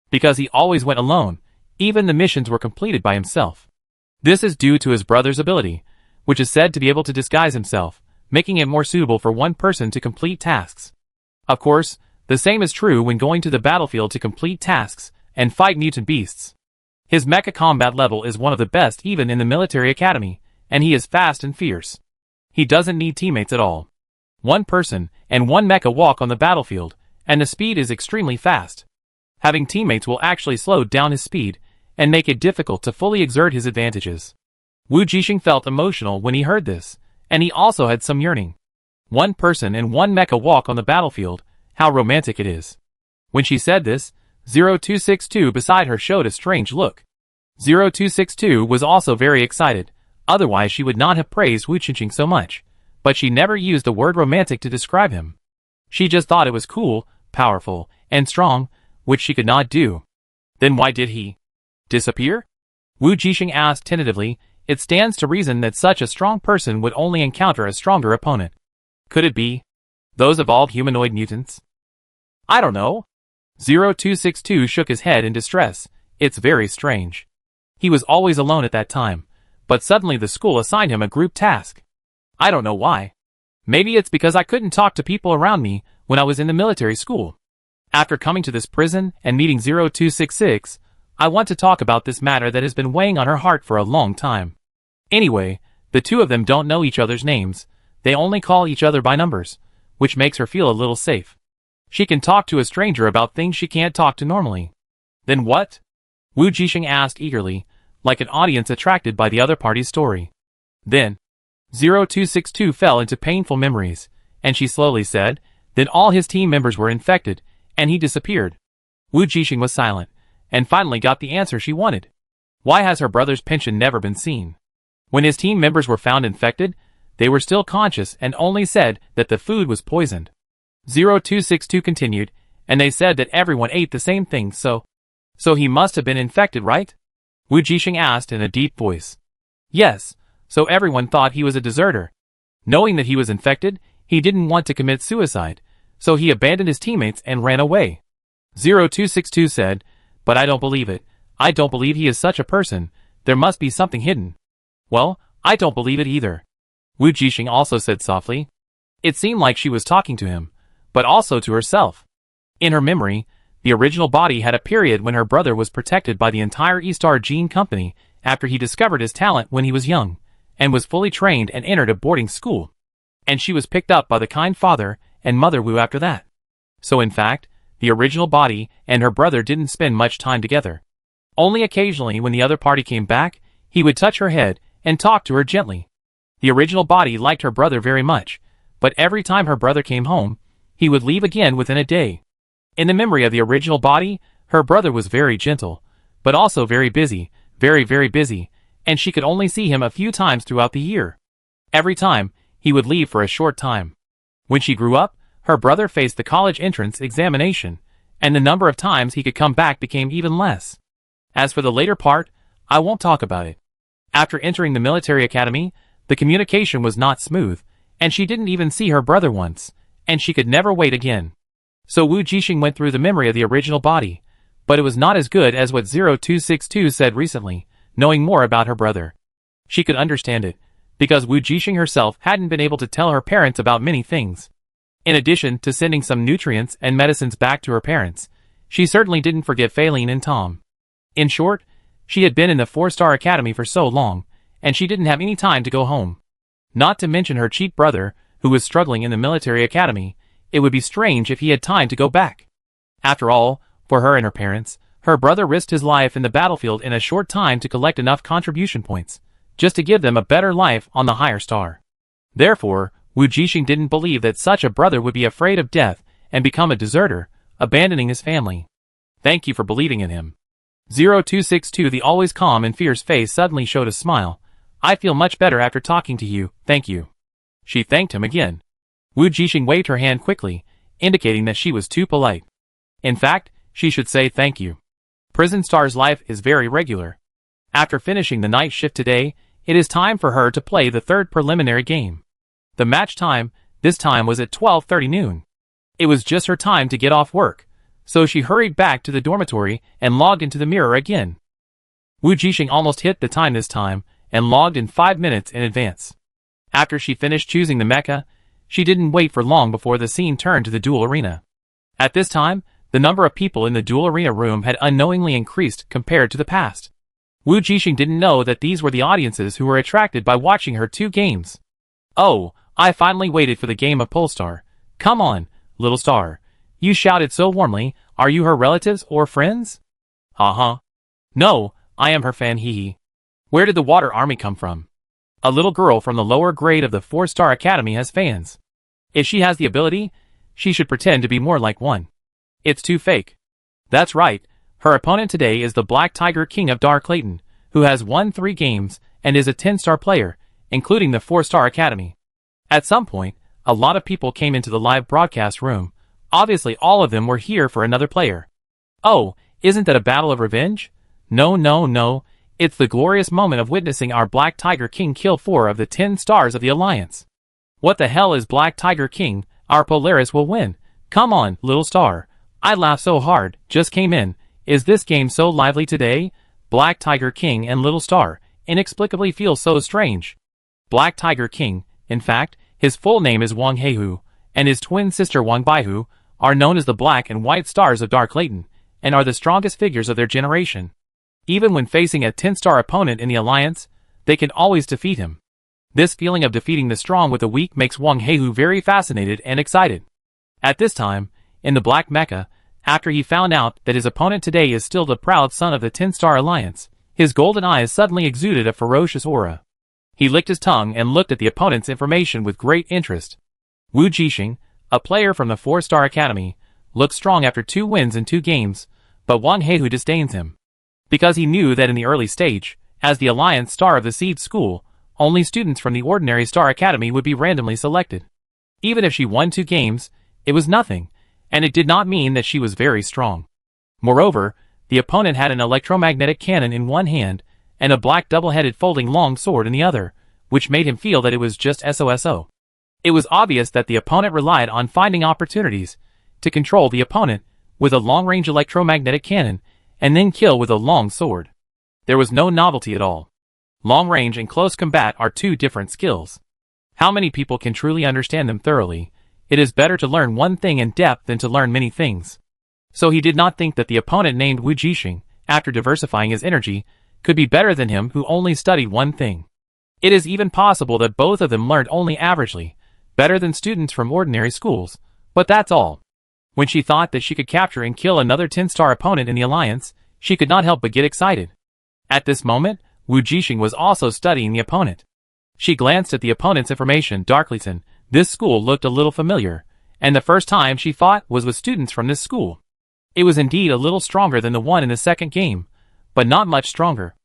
Because he always went alone, even the missions were completed by himself. This is due to his brother's ability, which is said to be able to disguise himself, making it more suitable for one person to complete tasks. Of course, the same is true when going to the battlefield to complete tasks and fight mutant beasts. His mecha combat level is one of the best even in the military academy, and he is fast and fierce. He doesn't need teammates at all. One person and one mecha walk on the battlefield, and the speed is extremely fast. Having teammates will actually slow down his speed and make it difficult to fully exert his advantages. Wujing felt emotional when he heard this, and he also had some yearning. One person and one mecha walk on the battlefield, how romantic it is. When she said this, 0262 beside her showed a strange look. 0262 was also very excited, otherwise she would not have praised Wujing so much, but she never used the word romantic to describe him. She just thought it was cool, powerful, and strong, which she could not do. Then why did he disappear? Wujing asked tentatively. It stands to reason that such a strong person would only encounter a stronger opponent. Could it be those evolved humanoid mutants? I don't know. 0262 shook his head in distress. It's very strange. He was always alone at that time, but suddenly the school assigned him a group task. I don't know why. Maybe it's because I couldn't talk to people around me when I was in the military school. After coming to this prison and meeting 0266, I want to talk about this matter that has been weighing on her heart for a long time. Anyway, the two of them don't know each other's names, they only call each other by numbers, which makes her feel a little safe. She can talk to a stranger about things she can't talk to normally. Then what? Wujing asked eagerly, like an audience attracted by the other party's story. Then 0262 fell into painful memories, and she slowly said, then all his team members were infected, and he disappeared. Wujing was silent, and finally got the answer she wanted. Why has her brother's pension never been seen? When his team members were found infected, they were still conscious and only said that the food was poisoned. 0262 continued, and they said that everyone ate the same thing, so he must have been infected, right? Wujing asked in a deep voice. Yes, so everyone thought he was a deserter. Knowing that he was infected, he didn't want to commit suicide, so he abandoned his teammates and ran away. 0262 said, but I don't believe it. I don't believe he is such a person. There must be something hidden. Well, I don't believe it either. Wujing also said softly. It seemed like she was talking to him, but also to herself. In her memory, the original body had a period when her brother was protected by the entire E-Star Gene Company after he discovered his talent when he was young, and was fully trained and entered a boarding school. And she was picked up by the kind father and mother Wu after that. So in fact, the original body and her brother didn't spend much time together. Only occasionally when the other party came back, he would touch her head and talk to her gently. The original body liked her brother very much, but every time her brother came home, he would leave again within a day. In the memory of the original body, her brother was very gentle, but also very busy, very busy, and she could only see him a few times throughout the year. Every time, he would leave for a short time. When she grew up, her brother faced the college entrance examination, and the number of times he could come back became even less. As for the later part, I won't talk about it. After entering the military academy, the communication was not smooth, and she didn't even see her brother once, and she could never wait again. So Wujing went through the memory of the original body, but it was not as good as what 0262 said recently, knowing more about her brother. She could understand it, because Wujing herself hadn't been able to tell her parents about many things. In addition to sending some nutrients and medicines back to her parents, she certainly didn't forget Faylene and Tom. In short, she had been in the 4-star academy for so long, and she didn't have any time to go home. Not to mention her cheat brother, who was struggling in the military academy. It would be strange if he had time to go back. After all, for her and her parents, her brother risked his life in the battlefield in a short time to collect enough contribution points, just to give them a better life on the higher star. Therefore, Wujing didn't believe that such a brother would be afraid of death and become a deserter, abandoning his family. Thank you for believing in him. 0262 The always calm and fierce face suddenly showed a smile. I feel much better after talking to you, thank you. She thanked him again. Wujing waved her hand quickly, indicating that she was too polite. In fact, she should say thank you. Prison Star's life is very regular. After finishing the night shift today, it is time for her to play the third preliminary game. The match time, this time was at 12:30 noon. It was just her time to get off work, so she hurried back to the dormitory and logged into the mirror again. Wujing almost hit the time this time, and logged in 5 minutes in advance. After she finished choosing the mecha, she didn't wait for long before the scene turned to the duel arena. At this time, the number of people in the duel arena room had unknowingly increased compared to the past. Wujing didn't know that these were the audiences who were attracted by watching her 2 games. Oh, I finally waited for the game of Polestar. Come on, little star. You shouted so warmly, are you her relatives or friends? No, I am her fan hee. Where did the water army come from? A little girl from the lower grade of the 4-star academy has fans. If she has the ability, she should pretend to be more like one. It's too fake. That's right, her opponent today is the Black Tiger King of Dark Layton, who has won 3 games and is a 10-star player, including the 4-star academy. At some point, a lot of people came into the live broadcast room. Obviously all of them were here for another player. Oh, isn't that a battle of revenge? No. It's the glorious moment of witnessing our Black Tiger King kill 4 of the 10 stars of the Alliance. What the hell is Black Tiger King? Our Polaris will win. Come on, little star. I laughed so hard, just came in. Is this game so lively today? Black Tiger King and Little Star inexplicably feel so strange. Black Tiger King, in fact, his full name is Wang Heihu, and his twin sister Wang Baihu, are known as the Black and White Stars of Dark Layton, and are the strongest figures of their generation. Even when facing a 10-star opponent in the Alliance, they can always defeat him. This feeling of defeating the strong with the weak makes Wang Heihu very fascinated and excited. At this time, in the Black Mecha, after he found out that his opponent today is still the proud son of the 10-star Alliance, his golden eyes suddenly exuded a ferocious aura. He licked his tongue and looked at the opponent's information with great interest. Wujing, a player from the 4-star academy, looked strong after 2 wins in 2 games, but Wang Heihu disdains him. Because he knew that in the early stage, as the Alliance star of the Seed School, only students from the ordinary Star Academy would be randomly selected. Even if she won 2 games, it was nothing, and it did not mean that she was very strong. Moreover, the opponent had an electromagnetic cannon in one hand, and a black double-headed folding long sword in the other, which made him feel that it was just SOSO. It was obvious that the opponent relied on finding opportunities to control the opponent with a long-range electromagnetic cannon, and then kill with a long sword. There was no novelty at all. Long range and close combat are 2 different skills. How many people can truly understand them thoroughly? It is better to learn one thing in depth than to learn many things. So he did not think that the opponent named Wujing, after diversifying his energy, could be better than him who only studied one thing. It is even possible that both of them learned only averagely, better than students from ordinary schools, but that's all. When she thought that she could capture and kill another 10-star opponent in the Alliance, she could not help but get excited. At this moment, Wujing was also studying the opponent. She glanced at the opponent's information. Darklyton, this school looked a little familiar, and the first time she fought was with students from this school. It was indeed a little stronger than the one in the second game, but not much stronger.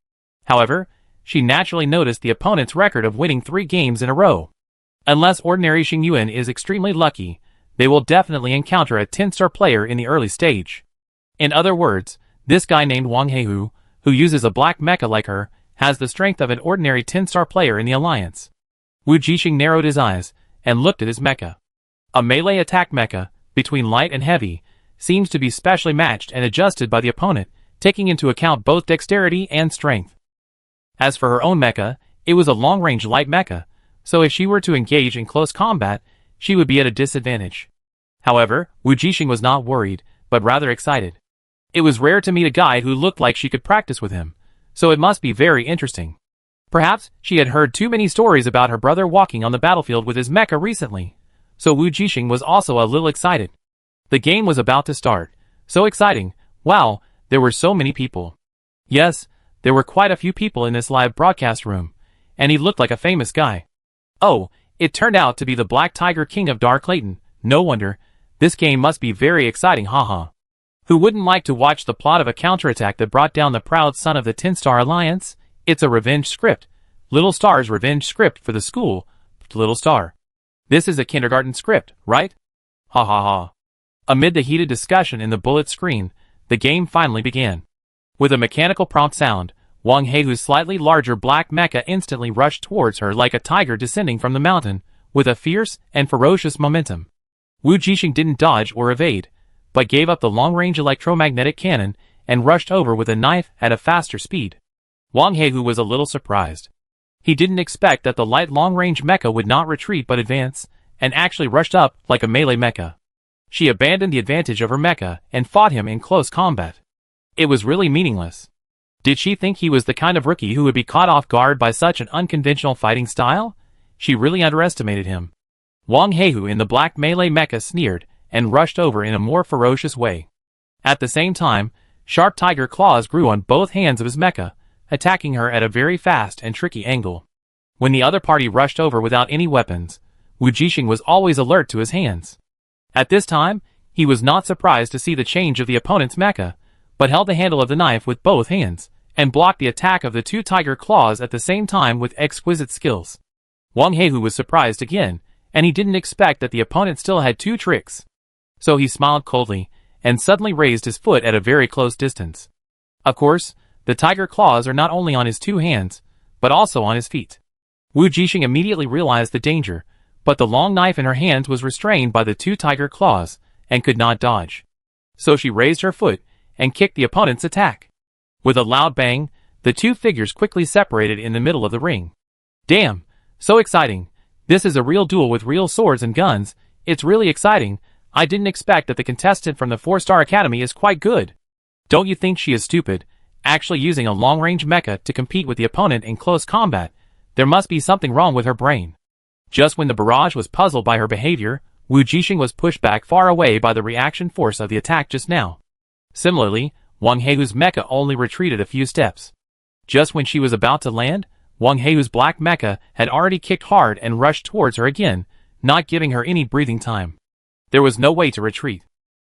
However, she naturally noticed the opponent's record of winning 3 games in a row. Unless ordinary Xingyuan is extremely lucky, they will definitely encounter a 10-star player in the early stage. In other words, this guy named Wang Heihu, who uses a black mecha like her, has the strength of an ordinary 10-star player in the Alliance. Wujing narrowed his eyes and looked at his mecha. A melee attack mecha, between light and heavy, seems to be specially matched and adjusted by the opponent, taking into account both dexterity and strength. As for her own mecha, it was a long-range light mecha, so if she were to engage in close combat, she would be at a disadvantage. However, Wujing was not worried, but rather excited. It was rare to meet a guy who looked like she could practice with him, so it must be very interesting. Perhaps she had heard too many stories about her brother walking on the battlefield with his mecha recently, so Wujing was also a little excited. The game was about to start. So exciting. Wow, there were so many people. Yes, there were quite a few people in this live broadcast room, and he looked like a famous guy. Oh, it turned out to be the Black Tiger King of Dark Layton. No wonder. This game must be very exciting, haha. Who wouldn't like to watch the plot of a counterattack that brought down the proud son of the 10-Star Alliance? It's a revenge script. Little Star's revenge script for the school. Little Star. This is a kindergarten script, right? Ha ha ha. Amid the heated discussion in the bullet screen, the game finally began. With a mechanical prompt sound, Wang Heihu's slightly larger black mecha instantly rushed towards her like a tiger descending from the mountain, with a fierce and ferocious momentum. Wujing didn't dodge or evade, but gave up the long-range electromagnetic cannon and rushed over with a knife at a faster speed. Wang Heihu was a little surprised. He didn't expect that the light long-range mecha would not retreat but advance, and actually rushed up like a melee mecha. She abandoned the advantage of her mecha and fought him in close combat. It was really meaningless. Did she think he was the kind of rookie who would be caught off guard by such an unconventional fighting style? She really underestimated him. Wang Heihu in the black melee mecha sneered and rushed over in a more ferocious way. At the same time, sharp tiger claws grew on both hands of his mecha, attacking her at a very fast and tricky angle. When the other party rushed over without any weapons, Wujing was always alert to his hands. At this time, he was not surprised to see the change of the opponent's mecha, but held the handle of the knife with both hands, and blocked the attack of the two tiger claws at the same time with exquisite skills. Wang Heihu was surprised again, and he didn't expect that the opponent still had two tricks. So he smiled coldly, and suddenly raised his foot at a very close distance. Of course, the tiger claws are not only on his two hands, but also on his feet. Wujing immediately realized the danger, but the long knife in her hands was restrained by the two tiger claws, and could not dodge. So she raised her foot, and kicked the opponent's attack. With a loud bang, the two figures quickly separated in the middle of the ring. Damn, so exciting. This is a real duel with real swords and guns. It's really exciting. I didn't expect that the contestant from the 4-Star Academy is quite good. Don't you think she is stupid, actually using a long-range mecha to compete with the opponent in close combat? There must be something wrong with her brain. Just when the barrage was puzzled by her behavior, Wujing was pushed back far away by the reaction force of the attack just now. Similarly, Wang Heihu's mecha only retreated a few steps. Just when she was about to land, Wang Heihu's black mecha had already kicked hard and rushed towards her again, not giving her any breathing time. There was no way to retreat.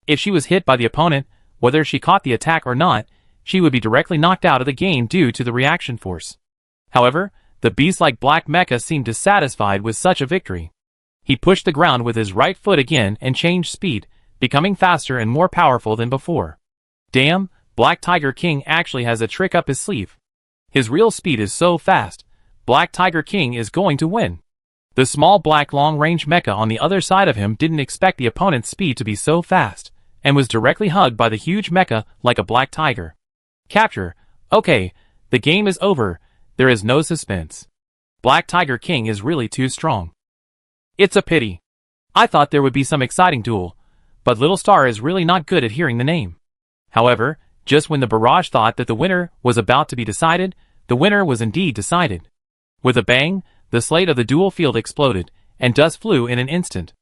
If she was hit by the opponent, whether she caught the attack or not, she would be directly knocked out of the game due to the reaction force. However, the beast-like black mecha seemed dissatisfied with such a victory. He pushed the ground with his right foot again and changed speed, becoming faster and more powerful than before. Damn, Black Tiger King actually has a trick up his sleeve. His real speed is so fast, Black Tiger King is going to win. The small black long-range mecha on the other side of him didn't expect the opponent's speed to be so fast, and was directly hugged by the huge mecha like a black tiger. Capture. Okay, the game is over. There is no suspense. Black Tiger King is really too strong. It's a pity. I thought there would be some exciting duel, but Little Star is really not good at hearing the name. However, just when the barrage thought that the winner was about to be decided, the winner was indeed decided. With a bang, the slate of the duel field exploded, and dust flew in an instant.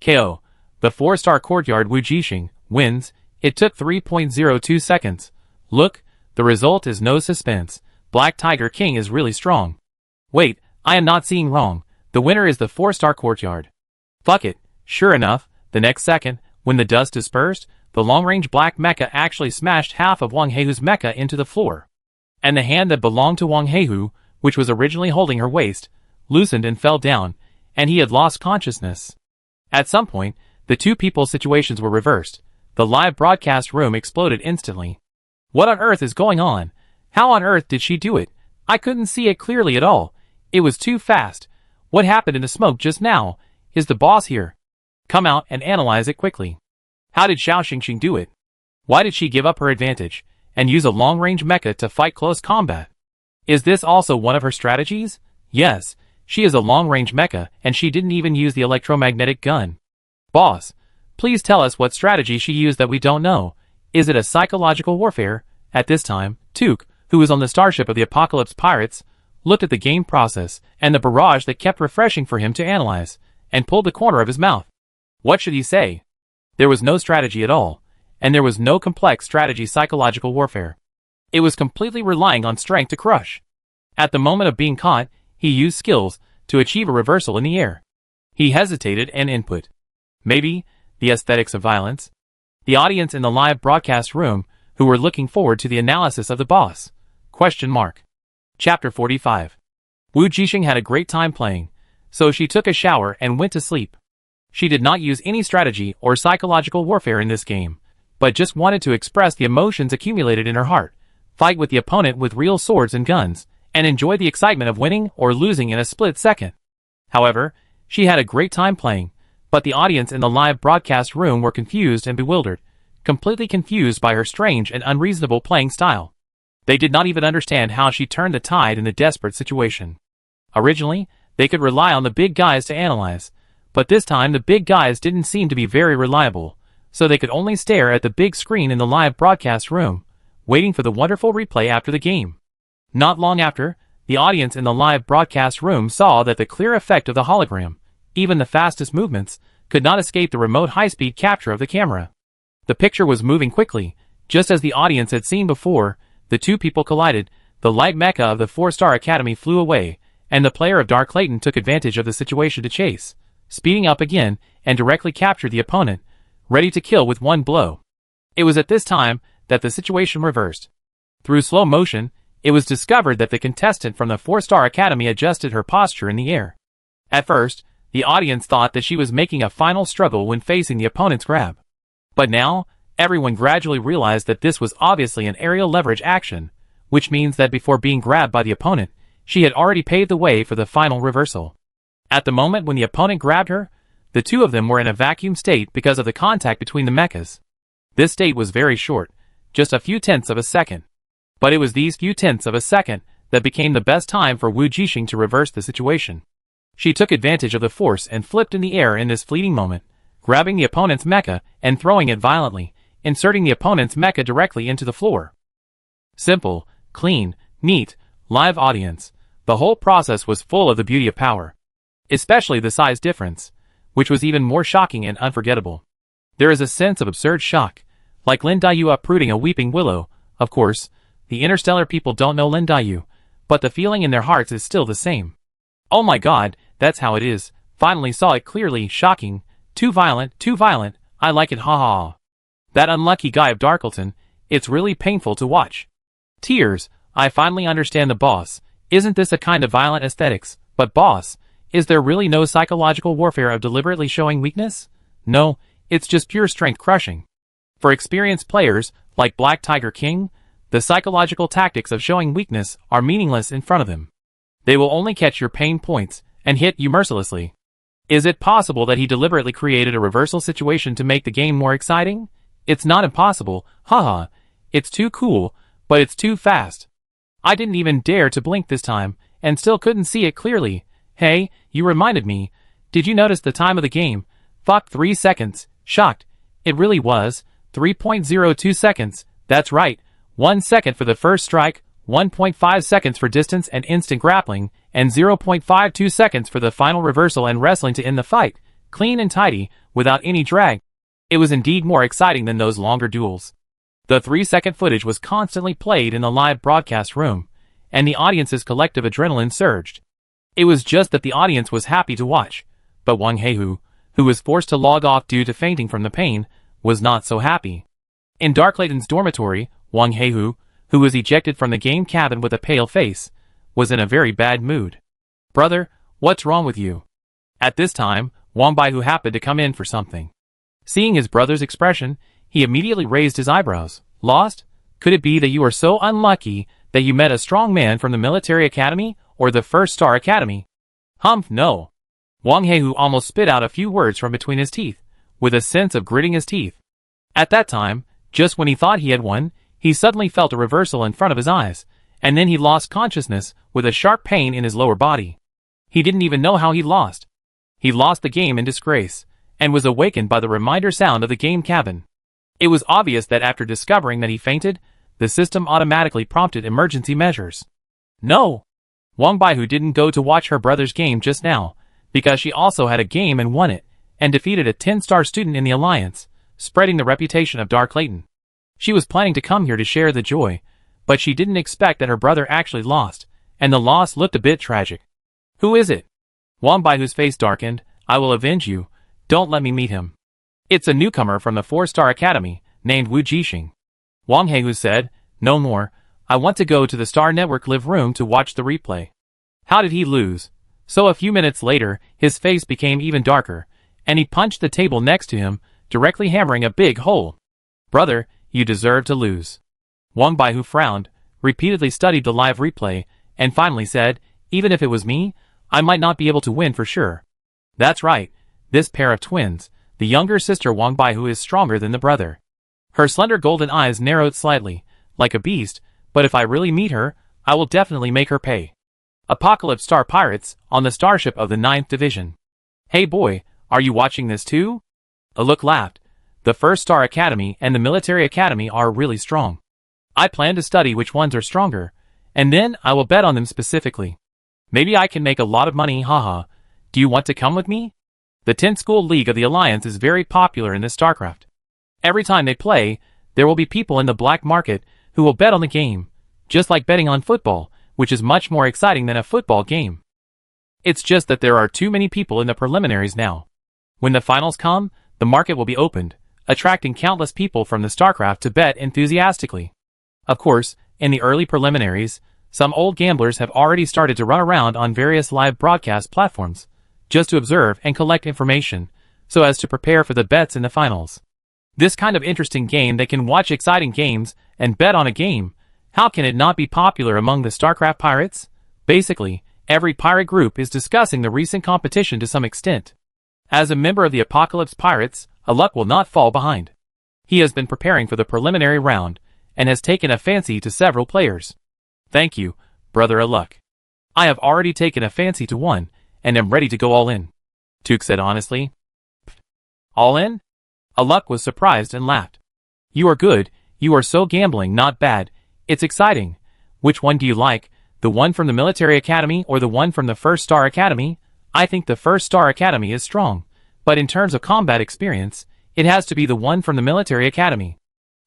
KO. The 4-star courtyard Wujing wins. It took 3.02 seconds. Look, the result is no suspense. Black Tiger King is really strong. Wait, I am not seeing wrong. The winner is the 4-star courtyard. Fuck it. Sure enough, the next second, when the dust dispersed, the long-range black mecha actually smashed half of Wang Heihu's mecha into the floor. And the hand that belonged to Wang Heihu, which was originally holding her waist, loosened and fell down, and he had lost consciousness. At some point, the two people's situations were reversed. The live broadcast room exploded instantly. What on earth is going on? How on earth did she do it? I couldn't see it clearly at all. It was too fast. What happened in the smoke just now? Is the boss here? Come out and analyze it quickly. How did Xiaoguang do it? Why did she give up her advantage, and use a long-range mecha to fight close combat? Is this also one of her strategies? Yes, she is a long-range mecha and she didn't even use the electromagnetic gun. Boss, please tell us what strategy she used that we don't know. Is it a psychological warfare? At this time, Took, who was on the starship of the Apocalypse Pirates, looked at the game process and the barrage that kept refreshing for him to analyze, and pulled the corner of his mouth. What should he say? There was no strategy at all, and there was no complex strategy psychological warfare. It was completely relying on strength to crush. At the moment of being caught, he used skills to achieve a reversal in the air. He hesitated and input. Maybe the aesthetics of violence. The audience in the live broadcast room, who were looking forward to the analysis of the boss. Chapter 45. Wujing had a great time playing, so she took a shower and went to sleep. She did not use any strategy or psychological warfare in this game, but just wanted to express the emotions accumulated in her heart, fight with the opponent with real swords and guns, and enjoy the excitement of winning or losing in a split second. However, she had a great time playing, but the audience in the live broadcast room were confused and bewildered, completely confused by her strange and unreasonable playing style. They did not even understand how she turned the tide in the desperate situation. Originally, they could rely on the big guys to analyze, but this time the big guys didn't seem to be very reliable, so they could only stare at the big screen in the live broadcast room, waiting for the wonderful replay after the game. Not long after, the audience in the live broadcast room saw that the clear effect of the hologram, even the fastest movements, could not escape the remote high-speed capture of the camera. The picture was moving quickly, just as the audience had seen before. The two people collided, the light mecha of the 4-star academy flew away, and the player of Dark Layton took advantage of the situation to chase, speeding up again, and directly captured the opponent, ready to kill with one blow. It was at this time that the situation reversed. Through slow motion, it was discovered that the contestant from the 4-star academy adjusted her posture in the air. At first, the audience thought that she was making a final struggle when facing the opponent's grab. But now, everyone gradually realized that this was obviously an aerial leverage action, which means that before being grabbed by the opponent, she had already paved the way for the final reversal. At the moment when the opponent grabbed her, the two of them were in a vacuum state because of the contact between the mechas. This state was very short, just a few tenths of a second. But it was these few tenths of a second that became the best time for Wujing to reverse the situation. She took advantage of the force and flipped in the air in this fleeting moment, grabbing the opponent's mecha and throwing it violently, inserting the opponent's mecha directly into the floor. Simple, clean, neat, live audience. The whole process was full of the beauty of power. Especially the size difference, which was even more shocking and unforgettable. There is a sense of absurd shock, like Lin Dayu uprooting a weeping willow. Of course, the interstellar people don't know Lin Dayu, but the feeling in their hearts is still the same. Oh my god, that's how it is. Finally saw it clearly. Shocking. Too violent, I like it, haha. That unlucky guy of Darkleton, it's really painful to watch. Tears, I finally understand the boss. Isn't this a kind of violent aesthetics? But boss, is there really no psychological warfare of deliberately showing weakness? No, it's just pure strength crushing. For experienced players, like Black Tiger King, the psychological tactics of showing weakness are meaningless in front of them. They will only catch your pain points and hit you mercilessly. Is it possible that he deliberately created a reversal situation to make the game more exciting? It's not impossible, haha. It's too cool, but it's too fast. I didn't even dare to blink this time, and still couldn't see it clearly. Hey, you reminded me. Did you notice the time of the game? Fuck, 3 seconds. Shocked. It really was. 3.02 seconds. That's right. 1 second for the first strike, 1.5 seconds for distance and instant grappling, and 0.52 seconds for the final reversal and wrestling to end the fight. Clean and tidy, without any drag. It was indeed more exciting than those longer duels. The 3-second footage was constantly played in the live broadcast room, and the audience's collective adrenaline surged. It was just that the audience was happy to watch, but Wang Heihu, who was forced to log off due to fainting from the pain, was not so happy. In Dark Layton's dormitory, Wang Heihu, who was ejected from the game cabin with a pale face, was in a very bad mood. Brother, what's wrong with you? At this time, Wang Baihu happened to come in for something. Seeing his brother's expression, he immediately raised his eyebrows. Lost? Could it be that you are so unlucky that you met a strong man from the military academy or the 1-star academy? Humph, no. Wang Heihu almost spit out a few words from between his teeth, with a sense of gritting his teeth. At that time, just when he thought he had won, he suddenly felt a reversal in front of his eyes, and then he lost consciousness with a sharp pain in his lower body. He didn't even know how he lost. He lost the game in disgrace, and was awakened by the reminder sound of the game cabin. It was obvious that after discovering that he fainted, the system automatically prompted emergency measures. No! Wang Bai, who didn't go to watch her brother's game just now, because she also had a game and won it, and defeated a 10-star student in the alliance, spreading the reputation of Dark Leighton. She was planning to come here to share the joy, but she didn't expect that her brother actually lost, and the loss looked a bit tragic. Who is it? Wang Bai, whose face darkened. I will avenge you. Don't let me meet him. It's a newcomer from the 4-star academy, named Wujing. Wang He, who said, no more. I want to go to the Star Network live room to watch the replay. How did he lose? So a few minutes later, his face became even darker, and he punched the table next to him, directly hammering a big hole. Brother, you deserve to lose. Wang Bai, who frowned, repeatedly studied the live replay, and finally said, even if it was me, I might not be able to win for sure. That's right, this pair of twins, the younger sister Wang Bai, who is stronger than the brother. Her slender golden eyes narrowed slightly, like a beast, but if I really meet her, I will definitely make her pay. Apocalypse Star Pirates, on the starship of the 9th Division. Hey boy, are you watching this too? Alok laughed. The 1st Star Academy and the Military Academy are really strong. I plan to study which ones are stronger, and then I will bet on them specifically. Maybe I can make a lot of money, haha. Do you want to come with me? The 10 School League of the Alliance is very popular in this StarCraft. Every time they play, there will be people in the black market who will bet on the game, just like betting on football, which is much more exciting than a football game. It's just that there are too many people in the preliminaries now. When the finals come, the market will be opened, attracting countless people from the StarCraft to bet enthusiastically. Of course, in the early preliminaries, some old gamblers have already started to run around on various live broadcast platforms, just to observe and collect information, so as to prepare for the bets in the finals. This kind of interesting game, they can watch exciting games and bet on a game. How can it not be popular among the StarCraft pirates? Basically, every pirate group is discussing the recent competition to some extent. As a member of the Apocalypse Pirates, Alok will not fall behind. He has been preparing for the preliminary round, and has taken a fancy to several players. Thank you, brother Alok. I have already taken a fancy to one, and am ready to go all in. Tuk said honestly. All in? Alok was surprised and laughed. You are good, you are so gambling, not bad, it's exciting. Which one do you like, the one from the Military Academy or the one from the 1st Star Academy? I think the 1st Star Academy is strong, but in terms of combat experience, it has to be the one from the Military Academy.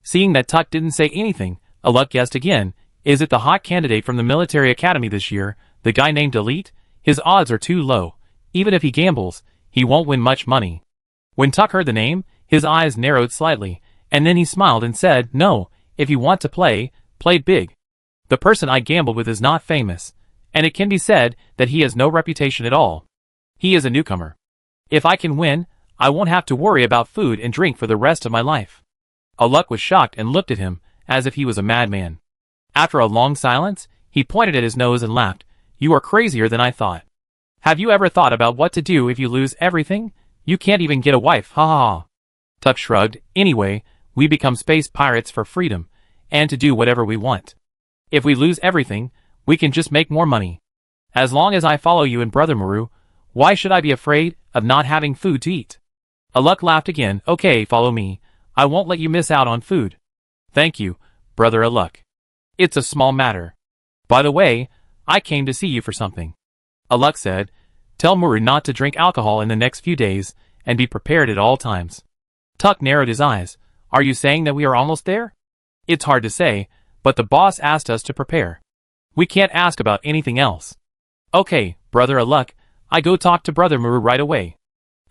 Seeing that Tuk didn't say anything, Alok guessed again, is it the hot candidate from the Military Academy this year, the guy named Elite? His odds are too low. Even if he gambles, he won't win much money. When Tuk heard the name, his eyes narrowed slightly, and then he smiled and said, no, if you want to play, play big. The person I gambled with is not famous, and it can be said that he has no reputation at all. He is a newcomer. If I can win, I won't have to worry about food and drink for the rest of my life. Alok was shocked and looked at him, as if he was a madman. After a long silence, he pointed at his nose and laughed. You are crazier than I thought. Have you ever thought about what to do if you lose everything? You can't even get a wife, ha ha ha. Tuk shrugged. Anyway, we become space pirates for freedom, and to do whatever we want. If we lose everything, we can just make more money. As long as I follow you and Brother Maru, why should I be afraid of not having food to eat? Alok laughed again. Okay, follow me. I won't let you miss out on food. Thank you, Brother Alok. It's a small matter. By the way, I came to see you for something. Alok said, tell Maru not to drink alcohol in the next few days, and be prepared at all times. Tuk narrowed his eyes. Are you saying that we are almost there? It's hard to say, but the boss asked us to prepare. We can't ask about anything else. Okay, Brother Alok, I go talk to Brother Maru right away.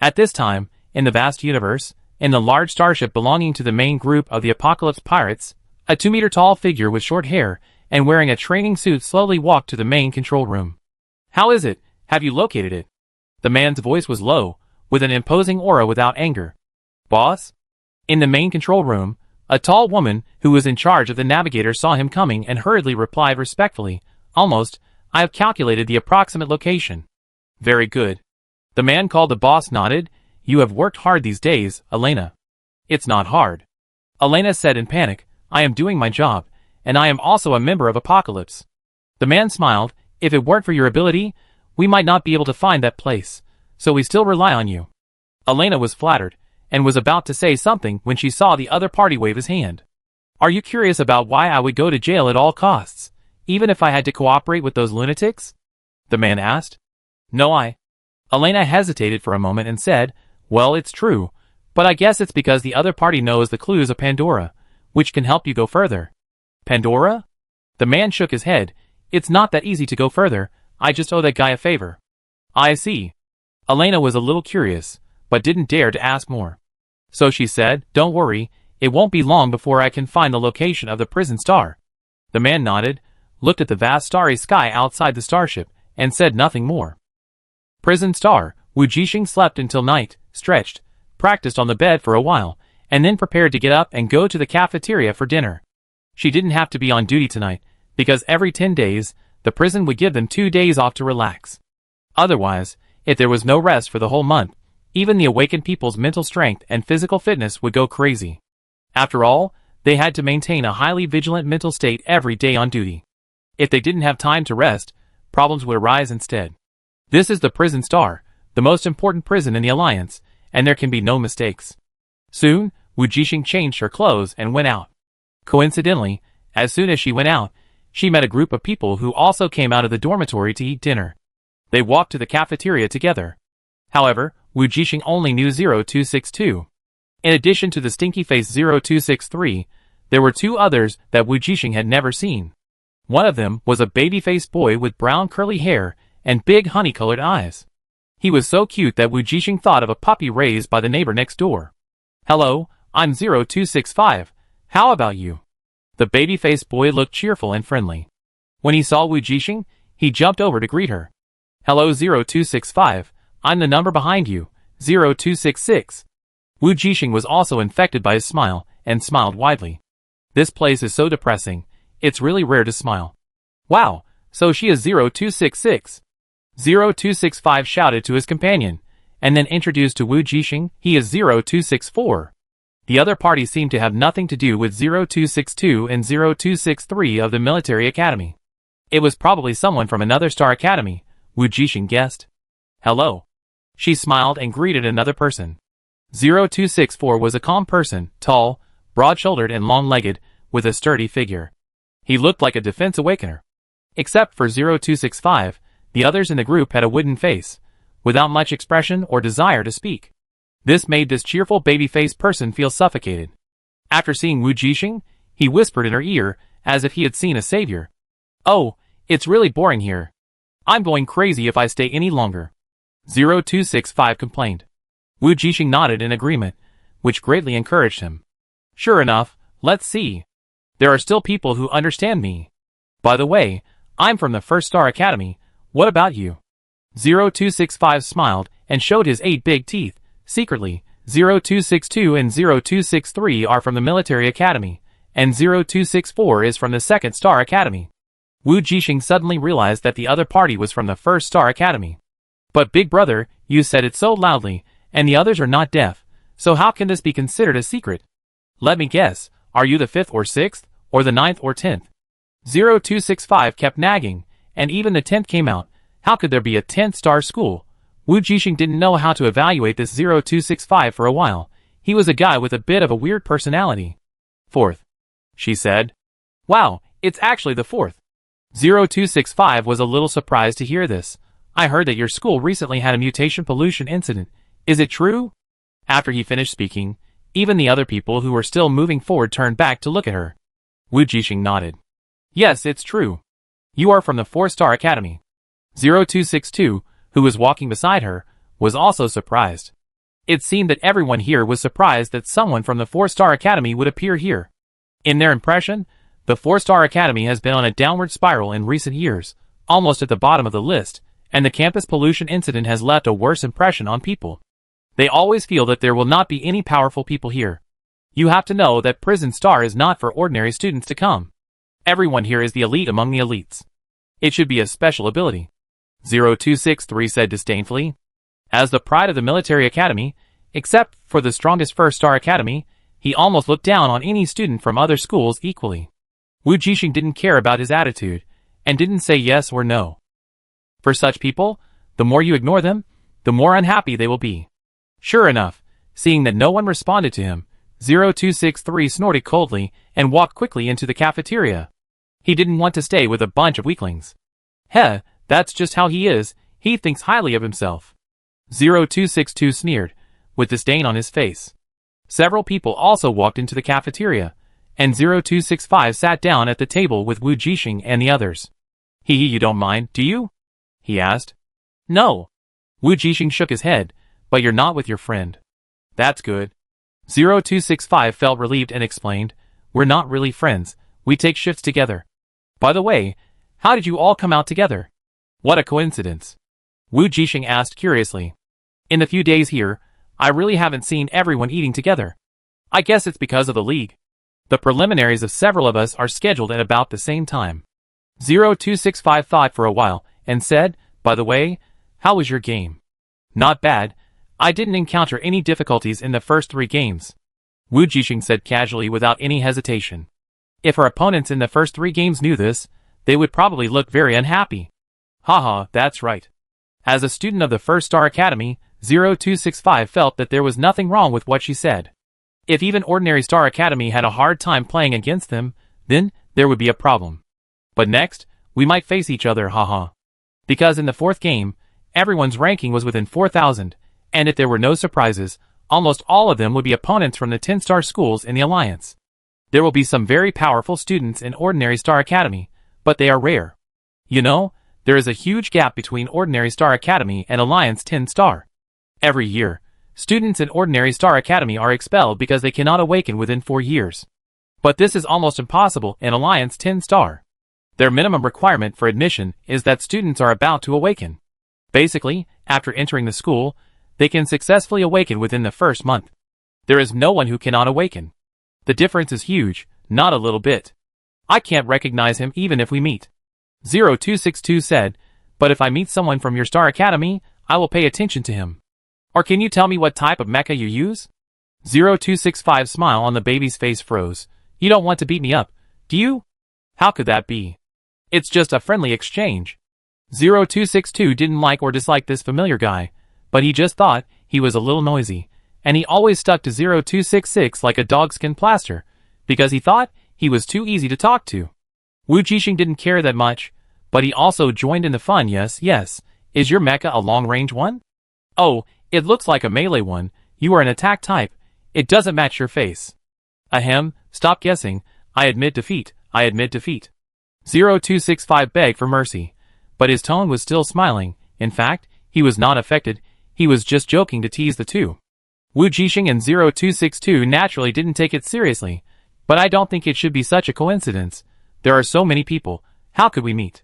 At this time, in the vast universe, in the large starship belonging to the main group of the Apocalypse Pirates, a 2-meter-tall figure with short hair and wearing a training suit slowly walked to the main control room. How is it? Have you located it? The man's voice was low, with an imposing aura without anger. Boss? In the main control room, a tall woman who was in charge of the navigator saw him coming and hurriedly replied respectfully, almost, I have calculated the approximate location. Very good. The man called the boss nodded. You have worked hard these days, Elena. It's not hard. Elena said in panic, I am doing my job, and I am also a member of Apocalypse. The man smiled. If it weren't for your ability, we might not be able to find that place, so we still rely on you. Elena was flattered, and was about to say something when she saw the other party wave his hand. Are you curious about why I would go to jail at all costs, even if I had to cooperate with those lunatics? The man asked. No, Elena hesitated for a moment and said, well, it's true, but I guess it's because the other party knows the clues of Pandora, which can help you go further. Pandora? The man shook his head. It's not that easy to go further, I just owe that guy a favor. I see. Elena was a little curious, but didn't dare to ask more. So she said, don't worry, it won't be long before I can find the location of the prison star. The man nodded, looked at the vast starry sky outside the starship, and said nothing more. Prison star. Wujing slept until night, stretched, practiced on the bed for a while, and then prepared to get up and go to the cafeteria for dinner. She didn't have to be on duty tonight, because every 10 days, the prison would give them 2 days off to relax. Otherwise, if there was no rest for the whole month, even the awakened people's mental strength and physical fitness would go crazy. After all, they had to maintain a highly vigilant mental state every day on duty. If they didn't have time to rest, problems would arise instead. This is the prison star, the most important prison in the Alliance, and there can be no mistakes. Soon, Wujing changed her clothes and went out. Coincidentally, as soon as she went out, she met a group of people who also came out of the dormitory to eat dinner. They walked to the cafeteria together. However, Wujing only knew 0262. In addition to the stinky-faced 0263, there were 2 others that Wujing had never seen. One of them was a baby-faced boy with brown curly hair and big honey-colored eyes. He was so cute that Wujing thought of a puppy raised by the neighbor next door. Hello, I'm 0265. How about you? The baby-faced boy looked cheerful and friendly. When he saw Wujing, he jumped over to greet her. Hello 0265, I'm the number behind you, 0266. Wujing was also infected by his smile, and smiled widely. This place is so depressing, it's really rare to smile. Wow, so she is 0266. 0265 shouted to his companion, and then introduced to Wujing, he is 0264. The other party seemed to have nothing to do with 0262 and 0263 of the military academy. It was probably someone from another star academy, Wujing guessed. Hello. She smiled and greeted another person. 0264 was a calm person, tall, broad-shouldered and long-legged, with a sturdy figure. He looked like a defense awakener. Except for 0265, the others in the group had a wooden face, without much expression or desire to speak. This made this cheerful baby-faced person feel suffocated. After seeing Wujing, he whispered in her ear, as if he had seen a savior. Oh, it's really boring here. I'm going crazy if I stay any longer. 0265 complained. Wujing nodded in agreement, which greatly encouraged him. Sure enough, let's see. There are still people who understand me. By the way, I'm from the First Star Academy, what about you? 0265 smiled and showed his 8 big teeth. Secretly, 0262 and 0263 are from the Military Academy, and 0264 is from the Second Star Academy. Wujing suddenly realized that the other party was from the First Star Academy. But big brother, you said it so loudly, and the others are not deaf, so how can this be considered a secret? Let me guess, are you the 5th or 6th, or the 9th or 10th? 0265 kept nagging, and even the 10th came out. How could there be a 10th star school? Wujing didn't know how to evaluate this 0265 for a while. He was a guy with a bit of a weird personality. 4th. She said. Wow, it's actually the 4th. 0265 was a little surprised to hear this. I heard that your school recently had a mutation pollution incident. Is it true? After he finished speaking, even the other people who were still moving forward turned back to look at her. Wujing nodded. Yes, it's true. You are from the 4-Star Academy. 0262, who was walking beside her, was also surprised. It seemed that everyone here was surprised that someone from the 4-Star Academy would appear here. In their impression, the 4-Star Academy has been on a downward spiral in recent years, almost at the bottom of the list, and the campus pollution incident has left a worse impression on people. They always feel that there will not be any powerful people here. You have to know that Prison Star is not for ordinary students to come. Everyone here is the elite among the elites. It should be a special ability. 0263 said disdainfully. As the pride of the military academy, except for the strongest 1st Star Academy, he almost looked down on any student from other schools equally. Wujing didn't care about his attitude, and didn't say yes or no. For such people, the more you ignore them, the more unhappy they will be. Sure enough, seeing that no one responded to him, 0263 snorted coldly and walked quickly into the cafeteria. He didn't want to stay with a bunch of weaklings. Heh, that's just how he is, he thinks highly of himself. 0262 sneered, with disdain on his face. Several people also walked into the cafeteria, and 0265 sat down at the table with Wujing and the others. You don't mind, do you? He asked. No. Wujing shook his head, but you're not with your friend. That's good. 0265 felt relieved and explained, we're not really friends, we take shifts together. By the way, how did you all come out together? What a coincidence. Wujing asked curiously. In the few days here, I really haven't seen everyone eating together. I guess it's because of the league. The preliminaries of several of us are scheduled at about the same time. 0265 thought for a while, and said, by the way, how was your game? Not bad. I didn't encounter any difficulties in the first 3 games. Wujing said casually without any hesitation. If her opponents in the first 3 games knew this, they would probably look very unhappy. Haha, that's right. As a student of the First Star Academy, 0265 felt that there was nothing wrong with what she said. If even ordinary Star Academy had a hard time playing against them, then there would be a problem. But next, we might face each other, haha. Because in the 4th game, everyone's ranking was within 4,000, and if there were no surprises, almost all of them would be opponents from the 10-star schools in the Alliance. There will be some very powerful students in Ordinary Star Academy, but they are rare. You know, there is a huge gap between Ordinary Star Academy and Alliance 10-star. Every year, students in Ordinary Star Academy are expelled because they cannot awaken within 4 years. But this is almost impossible in Alliance 10-star. Their minimum requirement for admission is that students are about to awaken. Basically, after entering the school, they can successfully awaken within the first month. There is no one who cannot awaken. The difference is huge, not a little bit. I can't recognize him even if we meet. 0262 said, but if I meet someone from your Star Academy, I will pay attention to him. Or can you tell me what type of mecha you use? 0265's smile on the baby's face froze. You don't want to beat me up, do you? How could that be? It's just a friendly exchange. 0262 didn't like or dislike this familiar guy, but he just thought he was a little noisy, and he always stuck to 0266 like a dogskin plaster, because he thought he was too easy to talk to. Wujing didn't care that much, but he also joined in the fun. Yes, is your mecha a long-range one? Oh, it looks like a melee one, you are an attack type, it doesn't match your face. Ahem, stop guessing, I admit defeat. 0265 begged for mercy, but his tone was still smiling. In fact, he was not affected, he was just joking to tease the two. Wujing and 0262 naturally didn't take it seriously, but I don't think it should be such a coincidence. There are so many people, how could we meet?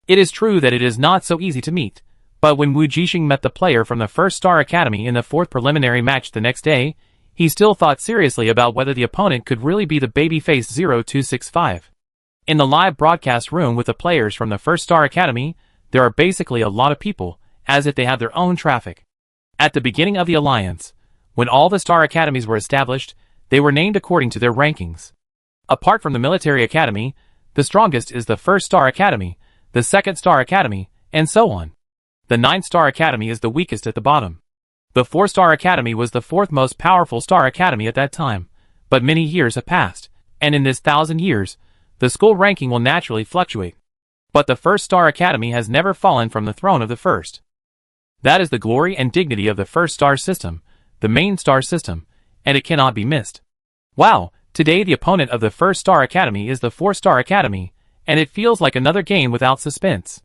It is true that it is not so easy to meet, but when Wujing met the player from the First Star Academy in the 4th preliminary match the next day, he still thought seriously about whether the opponent could really be the babyface 0265. In the live broadcast room with the players from the First Star Academy, there are basically a lot of people, as if they have their own traffic. At the beginning of the Alliance, when all the Star Academies were established, they were named according to their rankings. Apart from the Military Academy, the strongest is the First Star Academy, the Second Star Academy, and so on. The 9th Star Academy is the weakest at the bottom. The 4-Star Academy was the 4th most powerful Star Academy at that time, but many years have passed, and in this 1,000 years, the school ranking will naturally fluctuate. But the First Star Academy has never fallen from the throne of the first. That is the glory and dignity of the First Star System, the main star system, and it cannot be missed. Wow, today the opponent of the First Star Academy is the 4-Star Academy, and it feels like another game without suspense.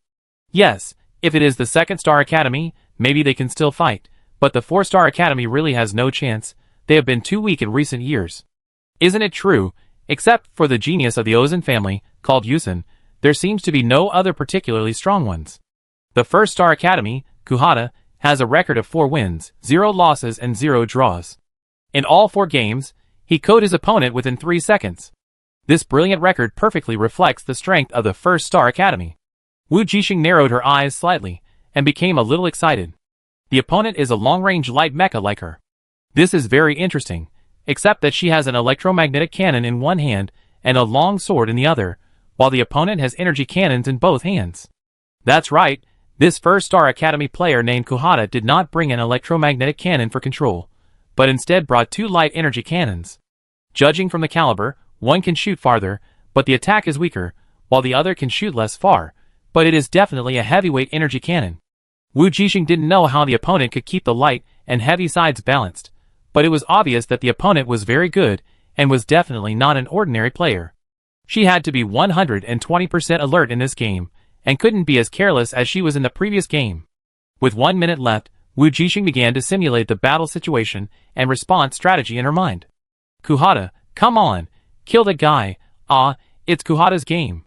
Yes, if it is the Second Star Academy, maybe they can still fight, but the 4-Star Academy really has no chance, they have been too weak in recent years. Isn't it true? Except for the genius of the Ozen family, called Yushen, there seems to be no other particularly strong ones. The First Star Academy, Kuhata, has a record of 4 wins, 0 losses and 0 draws. In all 4 games, he KO'd his opponent within 3 seconds. This brilliant record perfectly reflects the strength of the First Star Academy. Wujing narrowed her eyes slightly, and became a little excited. The opponent is a long-range light mecha like her. This is very interesting, except that she has an electromagnetic cannon in one hand and a long sword in the other, while the opponent has energy cannons in both hands. That's right, this first Star Academy player named Kuhata did not bring an electromagnetic cannon for control, but instead brought 2 light energy cannons. Judging from the caliber, one can shoot farther, but the attack is weaker, while the other can shoot less far, but it is definitely a heavyweight energy cannon. Wujing didn't know how the opponent could keep the light and heavy sides balanced, but it was obvious that the opponent was very good and was definitely not an ordinary player. She had to be 120% alert in this game, and couldn't be as careless as she was in the previous game. With 1 minute left, Wujing began to simulate the battle situation and response strategy in her mind. Kuhata, come on, kill that guy, it's Kuhata's game.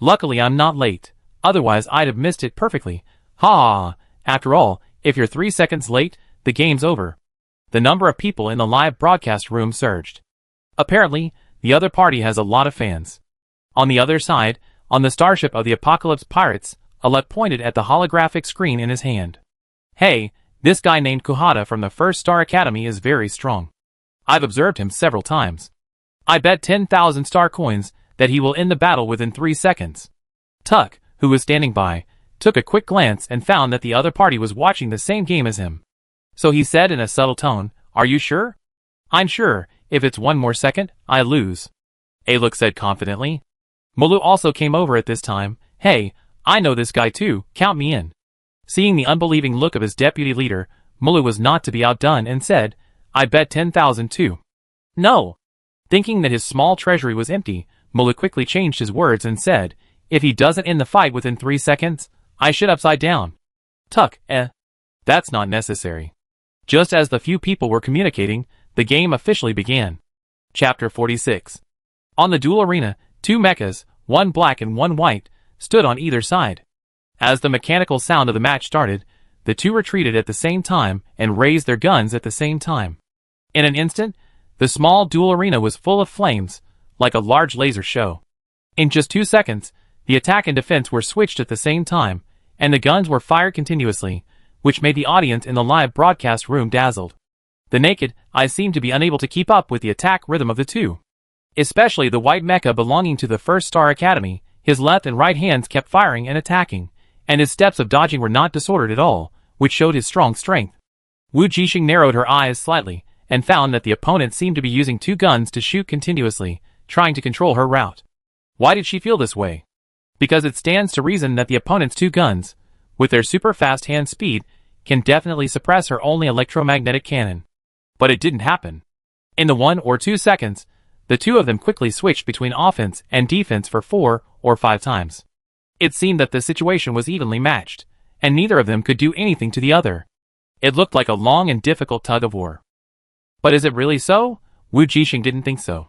Luckily I'm not late, otherwise I'd have missed it perfectly, ha. After all, if you're 3 seconds late, the game's over. The number of people in the live broadcast room surged. Apparently, the other party has a lot of fans. On the other side, on the starship of the Apocalypse Pirates, Alec pointed at the holographic screen in his hand. Hey, this guy named Kuhata from the First Star Academy is very strong. I've observed him several times. I bet 10,000 star coins that he will end the battle within 3 seconds. Tuck, who was standing by, took a quick glance and found that the other party was watching the same game as him. So he said in a subtle tone, "Are you sure?" "I'm sure. If it's 1 more second, I lose," Alec said confidently. Molu also came over at this time. "Hey, I know this guy too, count me in." Seeing the unbelieving look of his deputy leader, Molu was not to be outdone and said, "I bet 10,000 too." "No." Thinking that his small treasury was empty, Molu quickly changed his words and said, "If he doesn't end the fight within 3 seconds, I should upside down." Tuck, that's not necessary. Just as the few people were communicating, the game officially began. Chapter 46. On the duel arena, 2 mechas, one black and one white, stood on either side. As the mechanical sound of the match started, the 2 retreated at the same time and raised their guns at the same time. In an instant, the small duel arena was full of flames, like a large laser show. In just 2 seconds, the attack and defense were switched at the same time, and the guns were fired continuously, which made the audience in the live broadcast room dazzled. The naked eye seemed to be unable to keep up with the attack rhythm of the 2. Especially the white mecha belonging to the First Star Academy, his left and right hands kept firing and attacking, and his steps of dodging were not disordered at all, which showed his strong strength. Wujing narrowed her eyes slightly, and found that the opponent seemed to be using 2 guns to shoot continuously, trying to control her route. Why did she feel this way? Because it stands to reason that the opponent's 2 guns, with their super fast hand speed, can definitely suppress her only electromagnetic cannon. But it didn't happen. In the 1 or 2 seconds, the 2 of them quickly switched between offense and defense for 4 or 5 times. It seemed that the situation was evenly matched, and neither of them could do anything to the other. It looked like a long and difficult tug of war. But is it really so? Wujing didn't think so.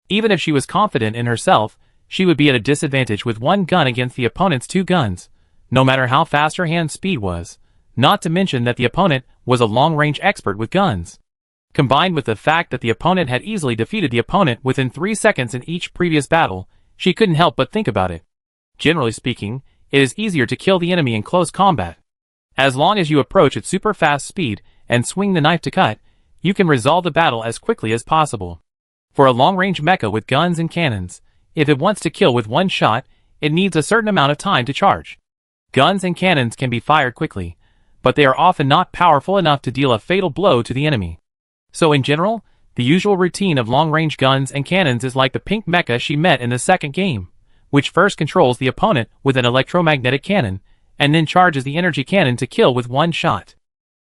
Even if she was confident in herself, she would be at a disadvantage with 1 gun against the opponent's 2 guns, no matter how fast her hand speed was, not to mention that the opponent was a long-range expert with guns. Combined with the fact that the opponent had easily defeated the opponent within 3 seconds in each previous battle, she couldn't help but think about it. Generally speaking, it is easier to kill the enemy in close combat. As long as you approach at super fast speed and swing the knife to cut, you can resolve the battle as quickly as possible. For a long-range mecha with guns and cannons, if it wants to kill with 1 shot, it needs a certain amount of time to charge. Guns and cannons can be fired quickly, but they are often not powerful enough to deal a fatal blow to the enemy. So in general, the usual routine of long-range guns and cannons is like the pink mecha she met in the second game, which first controls the opponent with an electromagnetic cannon, and then charges the energy cannon to kill with 1 shot.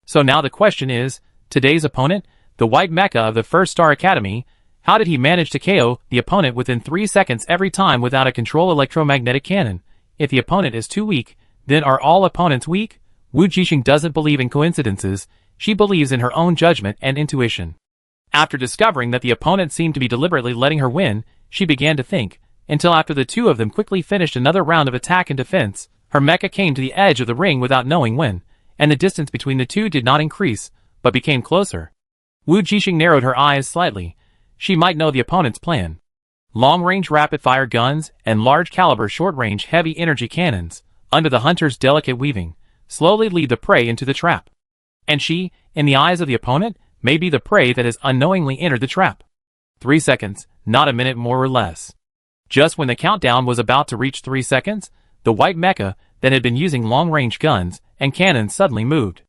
So now the question is, today's opponent, the white mecha of the First Star Academy, how did he manage to KO the opponent within 3 seconds every time without a control electromagnetic cannon? If the opponent is too weak, then are all opponents weak? Wujing doesn't believe in coincidences, she believes in her own judgment and intuition. After discovering that the opponent seemed to be deliberately letting her win, she began to think, until after the 2 of them quickly finished another round of attack and defense, her mecha came to the edge of the ring without knowing when, and the distance between the 2 did not increase, but became closer. Wujing narrowed her eyes slightly. She might know the opponent's plan. Long-range rapid-fire guns and large-caliber short-range heavy-energy cannons, under the hunter's delicate weaving, slowly lead the prey into the trap. And she, in the eyes of the opponent, may be the prey that has unknowingly entered the trap. 3 seconds, not a minute more or less. Just when the countdown was about to reach 3 seconds, the white mecha that had been using long-range guns and cannons suddenly moved.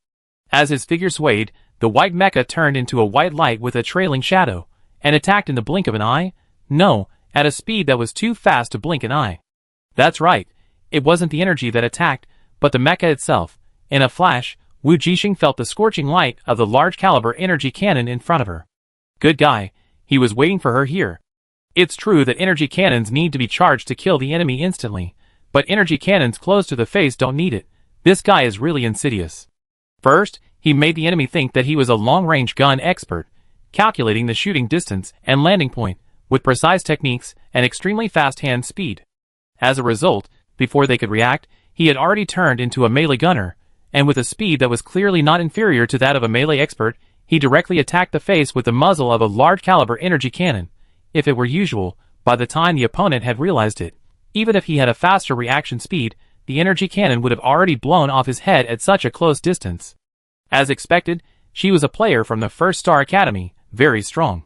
As his figure swayed, the white mecha turned into a white light with a trailing shadow, and attacked in the blink of an eye? No, at a speed that was too fast to blink an eye. That's right, it wasn't the energy that attacked, but the mecha itself. In a flash, Wujing felt the scorching light of the large-caliber energy cannon in front of her. Good guy, he was waiting for her here. It's true that energy cannons need to be charged to kill the enemy instantly, but energy cannons close to the face don't need it. This guy is really insidious. First, he made the enemy think that he was a long-range gun expert, calculating the shooting distance and landing point, with precise techniques and extremely fast hand speed. As a result, before they could react, he had already turned into a melee gunner, and with a speed that was clearly not inferior to that of a melee expert, he directly attacked the face with the muzzle of a large-caliber energy cannon. If it were usual, by the time the opponent had realized it, even if he had a faster reaction speed, the energy cannon would have already blown off his head at such a close distance. As expected, she was a player from the First Star Academy, very strong.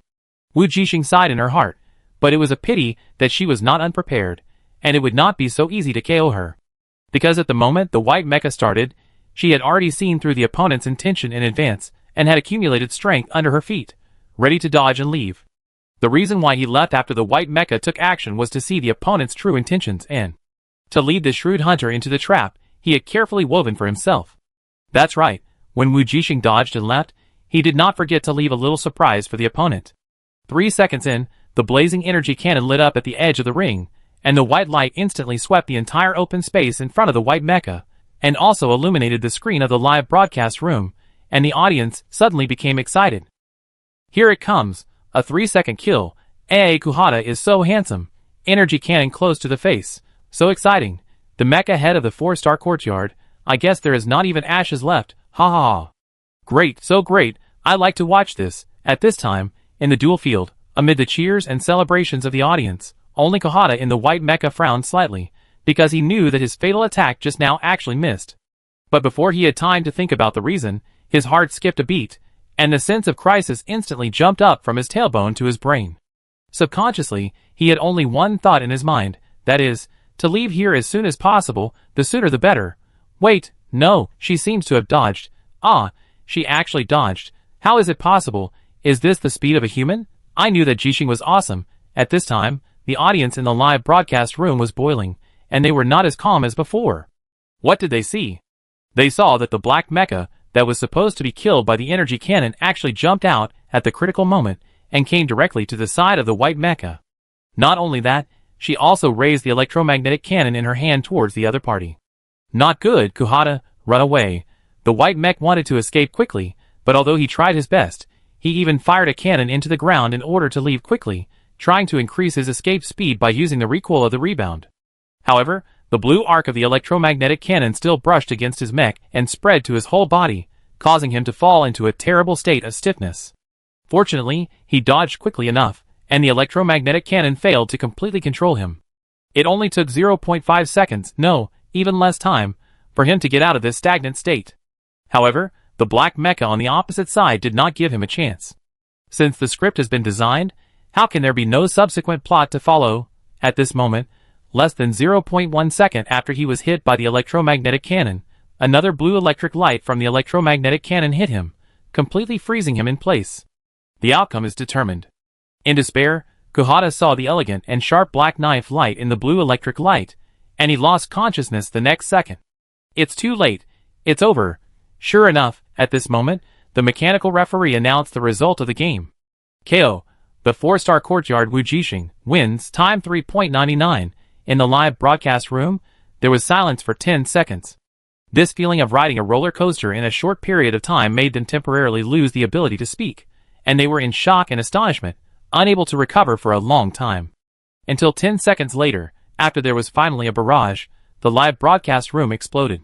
Wujing sighed in her heart, but it was a pity that she was not unprepared, and it would not be so easy to KO her. Because at the moment the white mecha started, she had already seen through the opponent's intention in advance, and had accumulated strength under her feet, ready to dodge and leave. The reason why he left after the white mecha took action was to see the opponent's true intentions and to lead the shrewd hunter into the trap he had carefully woven for himself. That's right, when Wujing dodged and left, he did not forget to leave a little surprise for the opponent. 3 seconds in, the blazing energy cannon lit up at the edge of the ring, and the white light instantly swept the entire open space in front of the white mecha, and also illuminated the screen of the live broadcast room, and the audience suddenly became excited. Here it comes. A 3-second kill. Kuhata is so handsome. Energy cannon close to the face. So exciting. The mecha head of the 4-star courtyard. I guess there is not even ashes left. Ha ha ha. Great, so great. I like to watch this. At this time, in the duel field, amid the cheers and celebrations of the audience, only Kuhata in the white mecha frowned slightly, because he knew that his fatal attack just now actually missed. But before he had time to think about the reason, his heart skipped a beat, and the sense of crisis instantly jumped up from his tailbone to his brain. Subconsciously, he had only one thought in his mind, that is, to leave here as soon as possible, the sooner the better. Wait, no, she seems to have dodged. Ah, she actually dodged. How is it possible? Is this the speed of a human? I knew that Jixing was awesome. At this time, the audience in the live broadcast room was boiling, and they were not as calm as before. What did they see? They saw that the black mecha that was supposed to be killed by the energy cannon actually jumped out at the critical moment and came directly to the side of the white mecha. Not only that, she also raised the electromagnetic cannon in her hand towards the other party. Not good, Kuhata, run away. The white mech wanted to escape quickly, but although he tried his best, he even fired a cannon into the ground in order to leave quickly, trying to increase his escape speed by using the recoil of the rebound. However, the blue arc of the electromagnetic cannon still brushed against his mech and spread to his whole body, causing him to fall into a terrible state of stiffness. Fortunately, he dodged quickly enough, and the electromagnetic cannon failed to completely control him. It only took 0.5 seconds, no, even less time, for him to get out of this stagnant state. However, the black mecha on the opposite side did not give him a chance. Since the script has been designed, how can there be no subsequent plot to follow? At this moment, less than 0.1 second after he was hit by the electromagnetic cannon, another blue electric light from the electromagnetic cannon hit him, completely freezing him in place. The outcome is determined. In despair, Kuhata saw the elegant and sharp black knife light in the blue electric light, and he lost consciousness the next second. It's too late. It's over. Sure enough, at this moment, the mechanical referee announced the result of the game. KO. The 4-star courtyard Wujing wins, time 3.99. In the live broadcast room, there was silence for 10 seconds. This feeling of riding a roller coaster in a short period of time made them temporarily lose the ability to speak, and they were in shock and astonishment, unable to recover for a long time. Until 10 seconds later, after there was finally a barrage, the live broadcast room exploded.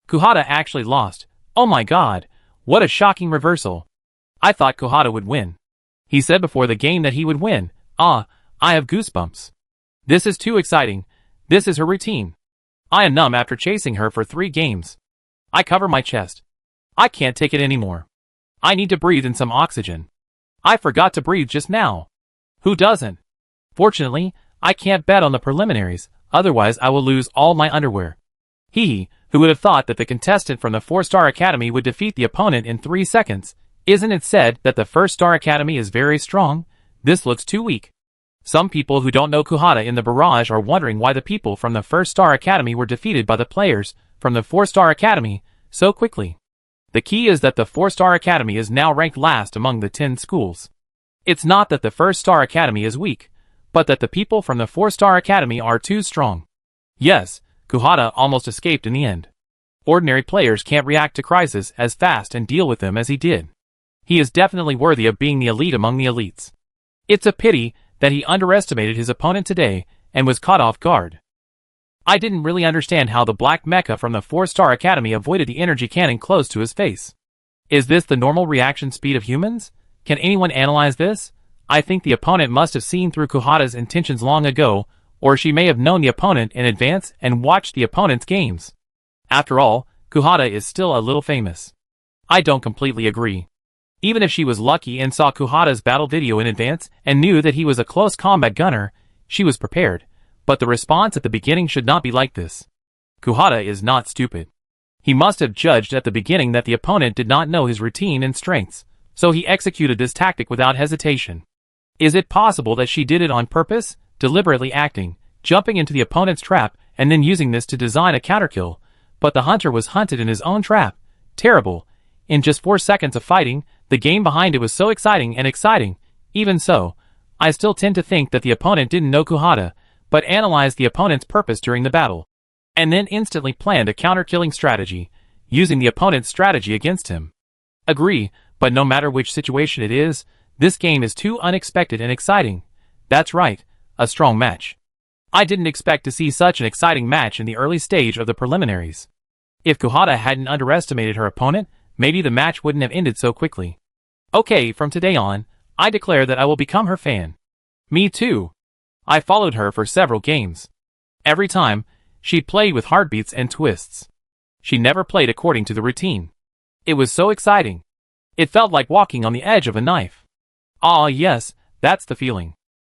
Kuhata actually lost. Oh my god, what a shocking reversal. I thought Kuhata would win. He said before the game that he would win. Ah, I have goosebumps. This is too exciting. This is her routine. I am numb after chasing her for 3 games. I cover my chest. I can't take it anymore. I need to breathe in some oxygen. I forgot to breathe just now. Who doesn't? Fortunately, I can't bet on the preliminaries, otherwise I will lose all my underwear. Who would have thought that the contestant from the 4-Star Academy would defeat the opponent in 3 seconds? Isn't it said that the 1-Star Academy is very strong? This looks too weak. Some people who don't know Kuhada in the barrage are wondering why the people from the 1-Star Academy were defeated by the players from the 4-Star Academy so quickly. The key is that the 4-Star Academy is now ranked last among the 10 schools. It's not that the 1-Star Academy is weak, but that the people from the 4-Star Academy are too strong. Yes, Kuhada almost escaped in the end. Ordinary players can't react to crises as fast and deal with them as he did. He is definitely worthy of being the elite among the elites. It's a pity that he underestimated his opponent today and was caught off guard. I didn't really understand how the black mecha from the 4-Star Academy avoided the energy cannon close to his face. Is this the normal reaction speed of humans? Can anyone analyze this? I think the opponent must have seen through Kuhada's intentions long ago, or she may have known the opponent in advance and watched the opponent's games. After all, Kuhada is still a little famous. I don't completely agree. Even if she was lucky and saw Kuhada's battle video in advance and knew that he was a close combat gunner, she was prepared. But the response at the beginning should not be like this. Kuhada is not stupid. He must have judged at the beginning that the opponent did not know his routine and strengths, so he executed this tactic without hesitation. Is it possible that she did it on purpose, deliberately acting, jumping into the opponent's trap, and then using this to design a counterkill? But the hunter was hunted in his own trap. Terrible. In just 4 seconds of fighting, the game behind it was so exciting. Even so, I still tend to think that the opponent didn't know Kuhada, but analyzed the opponent's purpose during the battle, and then instantly planned a counter-killing strategy, using the opponent's strategy against him. Agree, but no matter which situation it is, this game is too unexpected and exciting. That's right, a strong match. I didn't expect to see such an exciting match in the early stage of the preliminaries. If Kuhada hadn't underestimated her opponent, maybe the match wouldn't have ended so quickly. Okay, from today on, I declare that I will become her fan. Me too. I followed her for several games. Every time, she played with heartbeats and twists. She never played according to the routine. It was so exciting. It felt like walking on the edge of a knife. Ah yes, that's the feeling.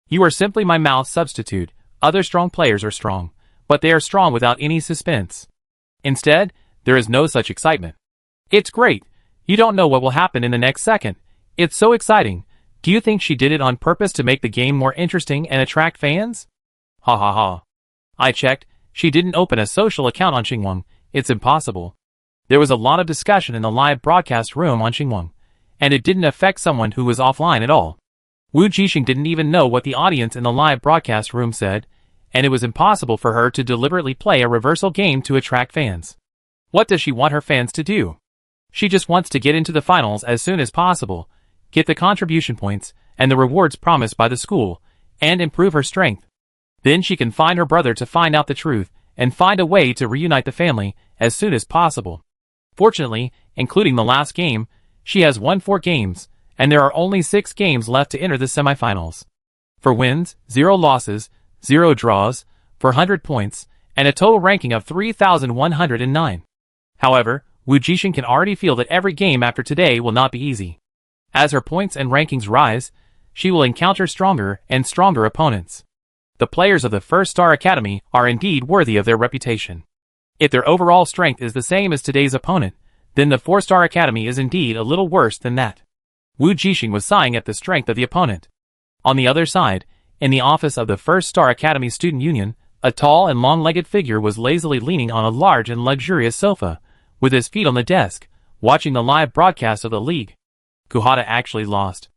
You are simply my mouth substitute. Other strong players are strong, but they are strong without any suspense. Instead, there is no such excitement. It's great. You don't know what will happen in the next second. It's so exciting. Do you think she did it on purpose to make the game more interesting and attract fans? Ha ha ha. I checked, she didn't open a social account on Xiaoguang. It's impossible. There was a lot of discussion in the live broadcast room on Xiaoguang, and it didn't affect someone who was offline at all. Wujing didn't even know what the audience in the live broadcast room said, and it was impossible for her to deliberately play a reversal game to attract fans. What does she want her fans to do? She just wants to get into the finals as soon as possible, get the contribution points and the rewards promised by the school, and improve her strength. Then she can find her brother to find out the truth and find a way to reunite the family as soon as possible. Fortunately, including the last game, she has won 4 games, and there are only 6 games left to enter the semifinals. For wins, 0 losses, 0 draws, for 100 points, and a total ranking of 3,109. However, Wujing can already feel that every game after today will not be easy. As her points and rankings rise, she will encounter stronger and stronger opponents. The players of the 1-Star Academy are indeed worthy of their reputation. If their overall strength is the same as today's opponent, then the 4-Star Academy is indeed a little worse than that. Wujing was sighing at the strength of the opponent. On the other side, in the office of the 1-Star Academy Student Union, a tall and long-legged figure was lazily leaning on a large and luxurious sofa, with his feet on the desk, watching the live broadcast of the league. Kuhada actually lost.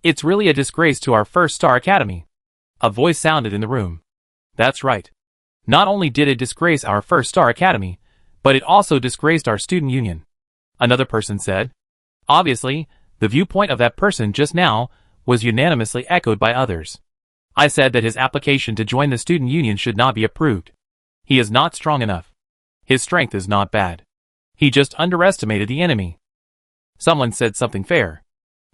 It's really a disgrace to our 1-Star Academy. A voice sounded in the room. That's right. Not only did it disgrace our 1-Star Academy, but it also disgraced our student union. Another person said. Obviously, the viewpoint of that person just now was unanimously echoed by others. I said that his application to join the student union should not be approved. He is not strong enough. His strength is not bad. He just underestimated the enemy. Someone said something fair.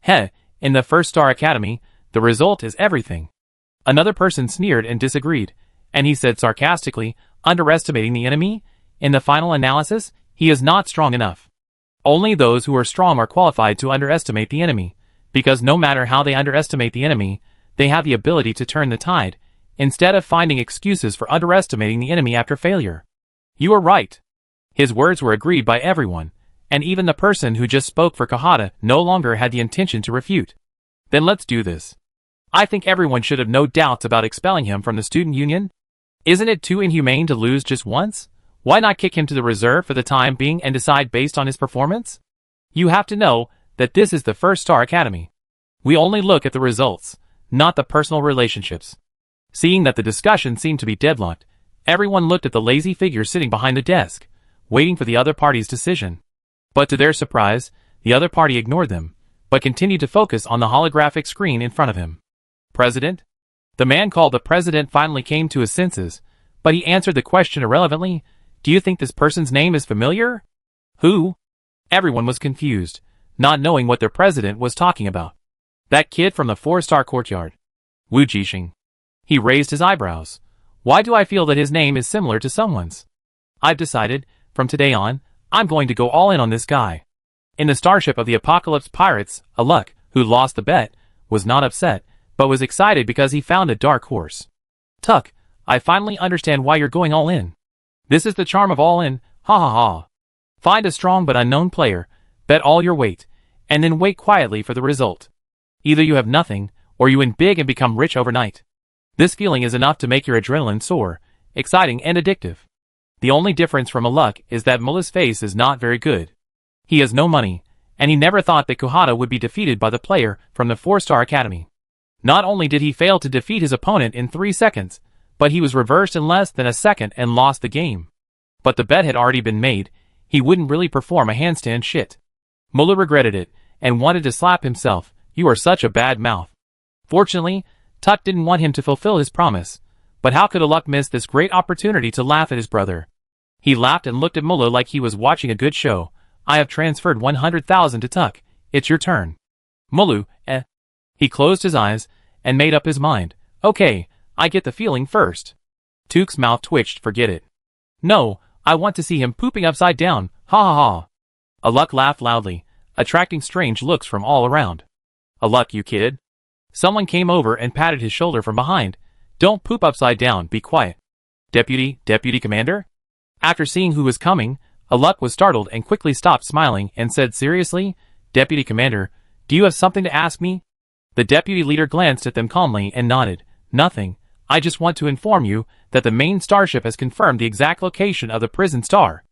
In the 1-Star Academy, the result is everything. Another person sneered and disagreed, and he said sarcastically, underestimating the enemy? In the final analysis, he is not strong enough. Only those who are strong are qualified to underestimate the enemy, because no matter how they underestimate the enemy, they have the ability to turn the tide, instead of finding excuses for underestimating the enemy after failure. You are right. His words were agreed by everyone, and even the person who just spoke for Kahada no longer had the intention to refute. Then let's do this. I think everyone should have no doubts about expelling him from the student union. Isn't it too inhumane to lose just once? Why not kick him to the reserve for the time being and decide based on his performance? You have to know that this is the First Star Academy. We only look at the results, not the personal relationships. Seeing that the discussion seemed to be deadlocked, everyone looked at the lazy figure sitting behind the desk, waiting for the other party's decision. But to their surprise, the other party ignored them, but continued to focus on the holographic screen in front of him. President? The man called the president finally came to his senses, but he answered the question irrelevantly. Do you think this person's name is familiar? Who? Everyone was confused, not knowing what their president was talking about. That kid from the 4-star courtyard. Wujing. He raised his eyebrows. Why do I feel that his name is similar to someone's? I've decided, from today on, I'm going to go all in on this guy. In the starship of the Apocalypse Pirates, Aluk, who lost the bet, was not upset, but was excited because he found a dark horse. Tuck, I finally understand why you're going all in. This is the charm of all in, ha ha ha. Find a strong but unknown player, bet all your weight, and then wait quietly for the result. Either you have nothing, or you win big and become rich overnight. This feeling is enough to make your adrenaline soar, exciting and addictive. The only difference from Aluk is that Mullah's face is not very good. He has no money, and he never thought that Kuhada would be defeated by the player from the 4-star academy. Not only did he fail to defeat his opponent in 3 seconds, but he was reversed in less than a second and lost the game. But the bet had already been made, he wouldn't really perform a handstand shit. Mullah regretted it, and wanted to slap himself. You are such a bad mouth. Fortunately, Tut didn't want him to fulfill his promise, but how could Aluk miss this great opportunity to laugh at his brother? He laughed and looked at Mullah like he was watching a good show. I have transferred 100,000 to Tuck. It's your turn. Mullah, He closed his eyes, and made up his mind. Okay, I get the feeling first. Tuk's mouth twitched. Forget it. No, I want to see him pooping upside down. Ha ha ha. Aluk laughed loudly, attracting strange looks from all around. Aluk, you kid. Someone came over and patted his shoulder from behind. Don't poop upside down, be quiet. Deputy Commander? After seeing who was coming, Aluk was startled and quickly stopped smiling and said seriously, Deputy Commander, do you have something to ask me? The deputy leader glanced at them calmly and nodded. Nothing, I just want to inform you that the main starship has confirmed the exact location of the prison star.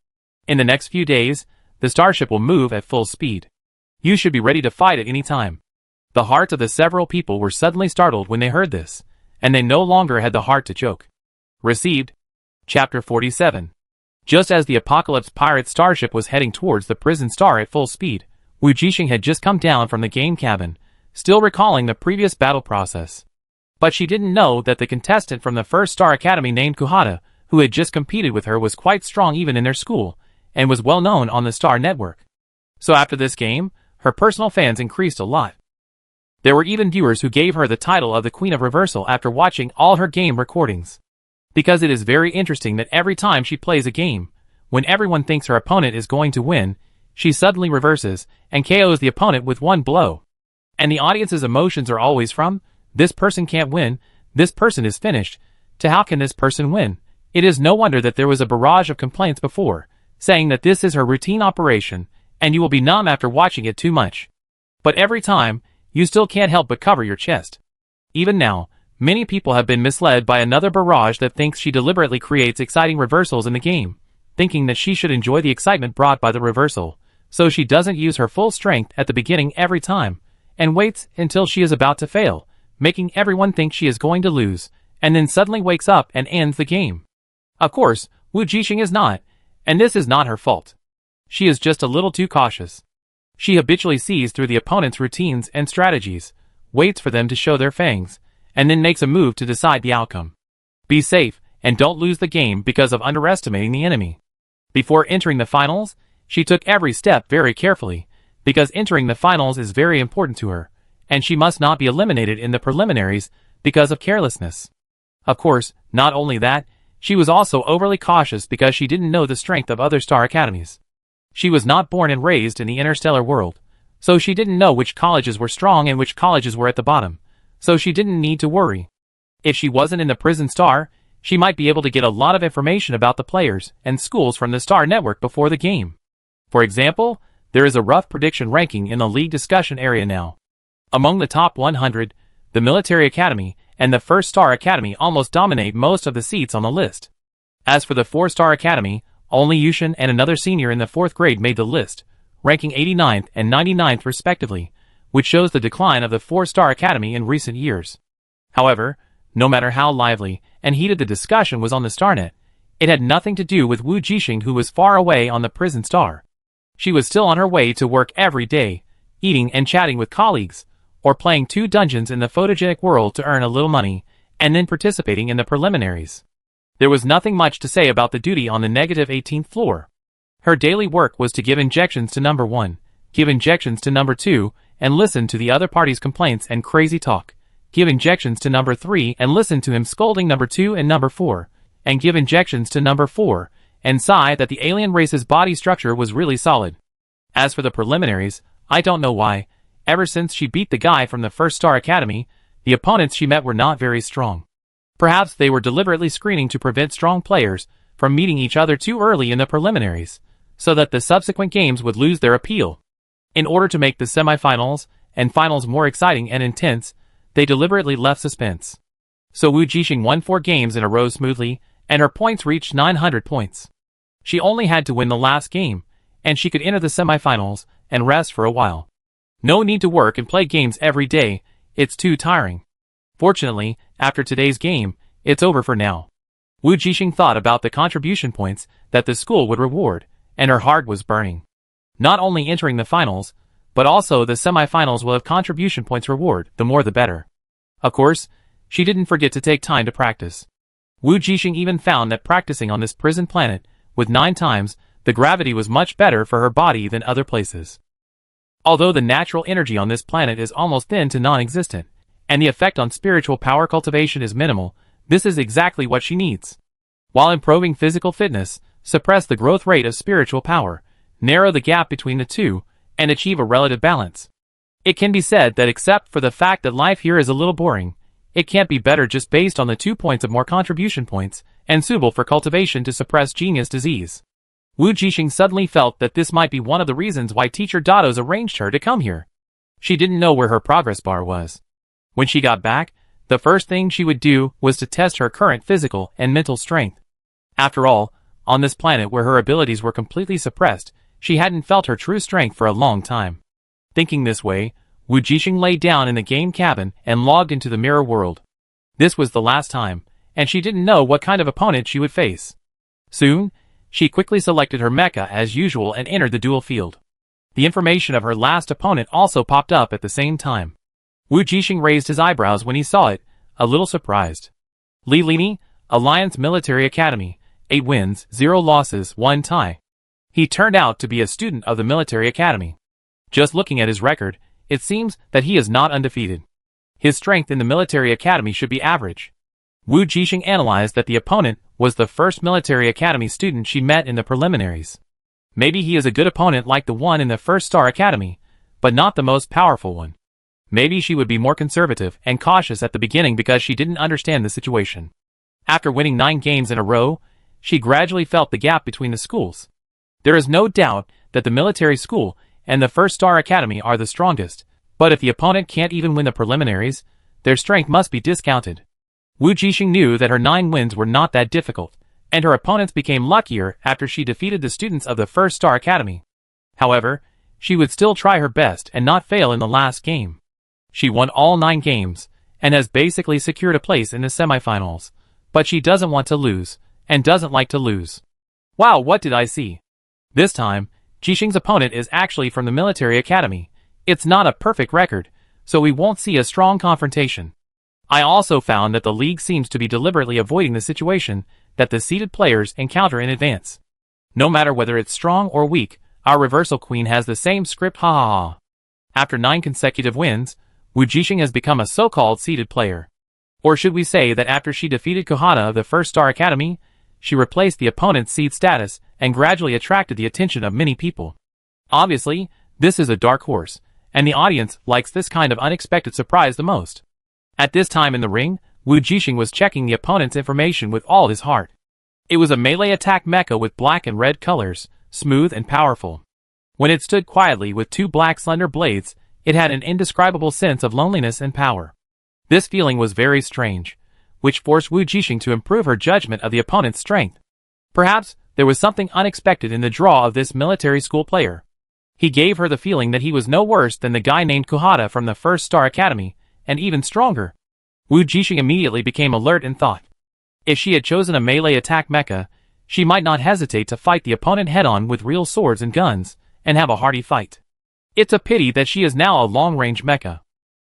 In the next few days, the starship will move at full speed. You should be ready to fight at any time. The hearts of the several people were suddenly startled when they heard this, and they no longer had the heart to joke. Received. Chapter 47. Just as the Apocalypse Pirate starship was heading towards the prison star at full speed, Wujing had just come down from the game cabin, still recalling the previous battle process. But she didn't know that the contestant from the 1st Star Academy named Kuhada, who had just competed with her, was quite strong even in their school, and was well known on the Star Network. So after this game, her personal fans increased a lot. There were even viewers who gave her the title of the Queen of Reversal after watching all her game recordings. Because it is very interesting that every time she plays a game, when everyone thinks her opponent is going to win, she suddenly reverses and KOs the opponent with one blow. And the audience's emotions are always from, this person can't win, this person is finished, to how can this person win? It is no wonder that there was a barrage of complaints before, saying that this is her routine operation, and you will be numb after watching it too much. But every time, you still can't help but cover your chest. Even now, many people have been misled by another barrage that thinks she deliberately creates exciting reversals in the game, thinking that she should enjoy the excitement brought by the reversal, so she doesn't use her full strength at the beginning every time, and waits until she is about to fail, making everyone think she is going to lose, and then suddenly wakes up and ends the game. Of course, Wujing is not, and this is not her fault. She is just a little too cautious. She habitually sees through the opponent's routines and strategies, waits for them to show their fangs, and then makes a move to decide the outcome. Be safe, and don't lose the game because of underestimating the enemy. Before entering the finals, she took every step very carefully, because entering the finals is very important to her, and she must not be eliminated in the preliminaries because of carelessness. Of course, not only that, she was also overly cautious because she didn't know the strength of other star academies. She was not born and raised in the interstellar world, so she didn't know which colleges were strong and which colleges were at the bottom, so she didn't need to worry. If she wasn't in the Prison Star, she might be able to get a lot of information about the players and schools from the Star Network before the game. For example, there is a rough prediction ranking in the league discussion area now. Among the top 100, the Military Academy and the First Star Academy almost dominate most of the seats on the list. As for the 4-Star Academy, only Yushen and another senior in the 4th grade made the list, ranking 89th and 99th respectively, which shows the decline of the 4-Star Academy in recent years. However, no matter how lively and heated the discussion was on the StarNet, it had nothing to do with Wujing, who was far away on the Prison Star. She was still on her way to work every day, eating and chatting with colleagues, or playing 2 dungeons in the photogenic world to earn a little money, and then participating in the preliminaries. There was nothing much to say about the duty on the negative 18th floor. Her daily work was to give injections to number 1, give injections to number 2, and listen to the other party's complaints and crazy talk, give injections to number 3 and listen to him scolding number 2 and number 4, and give injections to number 4, and sigh that the alien race's body structure was really solid. As for the preliminaries, I don't know why, ever since she beat the guy from the First Star Academy, the opponents she met were not very strong. Perhaps they were deliberately screening to prevent strong players from meeting each other too early in the preliminaries, so that the subsequent games would lose their appeal. In order to make the semifinals and finals more exciting and intense, they deliberately left suspense. So Wujing won 4 games in a row smoothly, and her points reached 900 points. She only had to win the last game, and she could enter the semifinals and rest for a while. No need to work and play games every day, it's too tiring. Fortunately, after today's game, it's over for now. Wujing thought about the contribution points that the school would reward, and her heart was burning. Not only entering the finals, but also the semifinals will have contribution points reward, the more the better. Of course, she didn't forget to take time to practice. Wujing even found that practicing on this prison planet, with 9 times, the gravity was much better for her body than other places. Although the natural energy on this planet is almost thin to non-existent, and the effect on spiritual power cultivation is minimal, this is exactly what she needs. While improving physical fitness, suppress the growth rate of spiritual power, narrow the gap between the two, and achieve a relative balance. It can be said that except for the fact that life here is a little boring, it can't be better just based on the 2 points of more contribution points, and suitable for cultivation to suppress genius disease. Wujing suddenly felt that this might be one of the reasons why Teacher Dados arranged her to come here. She didn't know where her progress bar was. When she got back, the first thing she would do was to test her current physical and mental strength. After all, on this planet where her abilities were completely suppressed, she hadn't felt her true strength for a long time. Thinking this way, Wujing lay down in the game cabin and logged into the mirror world. This was the last time, and she didn't know what kind of opponent she would face. Soon, she quickly selected her mecha as usual and entered the duel field. The information of her last opponent also popped up at the same time. Wujing raised his eyebrows when he saw it, a little surprised. Lemi, Alliance Military Academy, 8 wins, 0 losses, 1 tie. He turned out to be a student of the Military Academy. Just looking at his record, it seems that he is not undefeated. His strength in the Military Academy should be average. Wujing analyzed that the opponent was the first Military Academy student she met in the preliminaries. Maybe he is a good opponent like the one in the First Star Academy, but not the most powerful one. Maybe she would be more conservative and cautious at the beginning because she didn't understand the situation. After winning 9 games in a row, she gradually felt the gap between the schools. There is no doubt that the military school and the First Star Academy are the strongest, but if the opponent can't even win the preliminaries, their strength must be discounted. Wujing knew that her 9 wins were not that difficult, and her opponents became luckier after she defeated the students of the First Star Academy. However, she would still try her best and not fail in the last game. She won all 9 games, and has basically secured a place in the semifinals, but she doesn't want to lose, and doesn't like to lose. Wow, what did I see? This time, Wujing's opponent is actually from the Military Academy. It's not a perfect record, so we won't see a strong confrontation. I also found that the league seems to be deliberately avoiding the situation that the seeded players encounter in advance. No matter whether it's strong or weak, our reversal queen has the same script, ha ha ha. After 9 consecutive wins, Wujing has become a so-called seeded player. Or should we say that after she defeated Kohana of the First Star Academy, she replaced the opponent's seed status and gradually attracted the attention of many people. Obviously, this is a dark horse, and the audience likes this kind of unexpected surprise the most. At this time in the ring, Wujing was checking the opponent's information with all his heart. It was a melee attack mecha with black and red colors, smooth and powerful. When it stood quietly with two black slender blades, it had an indescribable sense of loneliness and power. This feeling was very strange, which forced Wujing to improve her judgment of the opponent's strength. Perhaps there was something unexpected in the draw of this military school player. He gave her the feeling that he was no worse than the guy named Kuhata from the First Star Academy, and even stronger. Wujing immediately became alert and thought, if she had chosen a melee attack mecha, she might not hesitate to fight the opponent head-on with real swords and guns, and have a hearty fight. It's a pity that she is now a long-range mecha.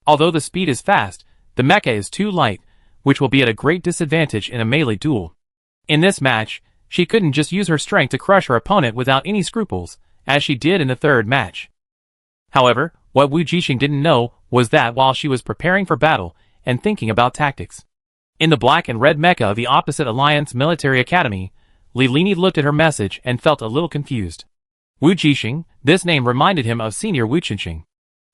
Although the speed is fast, the mecha is too light, which will be at a great disadvantage in a melee duel. In this match, she couldn't just use her strength to crush her opponent without any scruples, as she did in the third match. However, what Wujing didn't know was that while she was preparing for battle and thinking about tactics, in the black and red mecha of the opposite Alliance Military Academy, Lemi looked at her message and felt a little confused. Wujing, this name reminded him of Senior Wujing.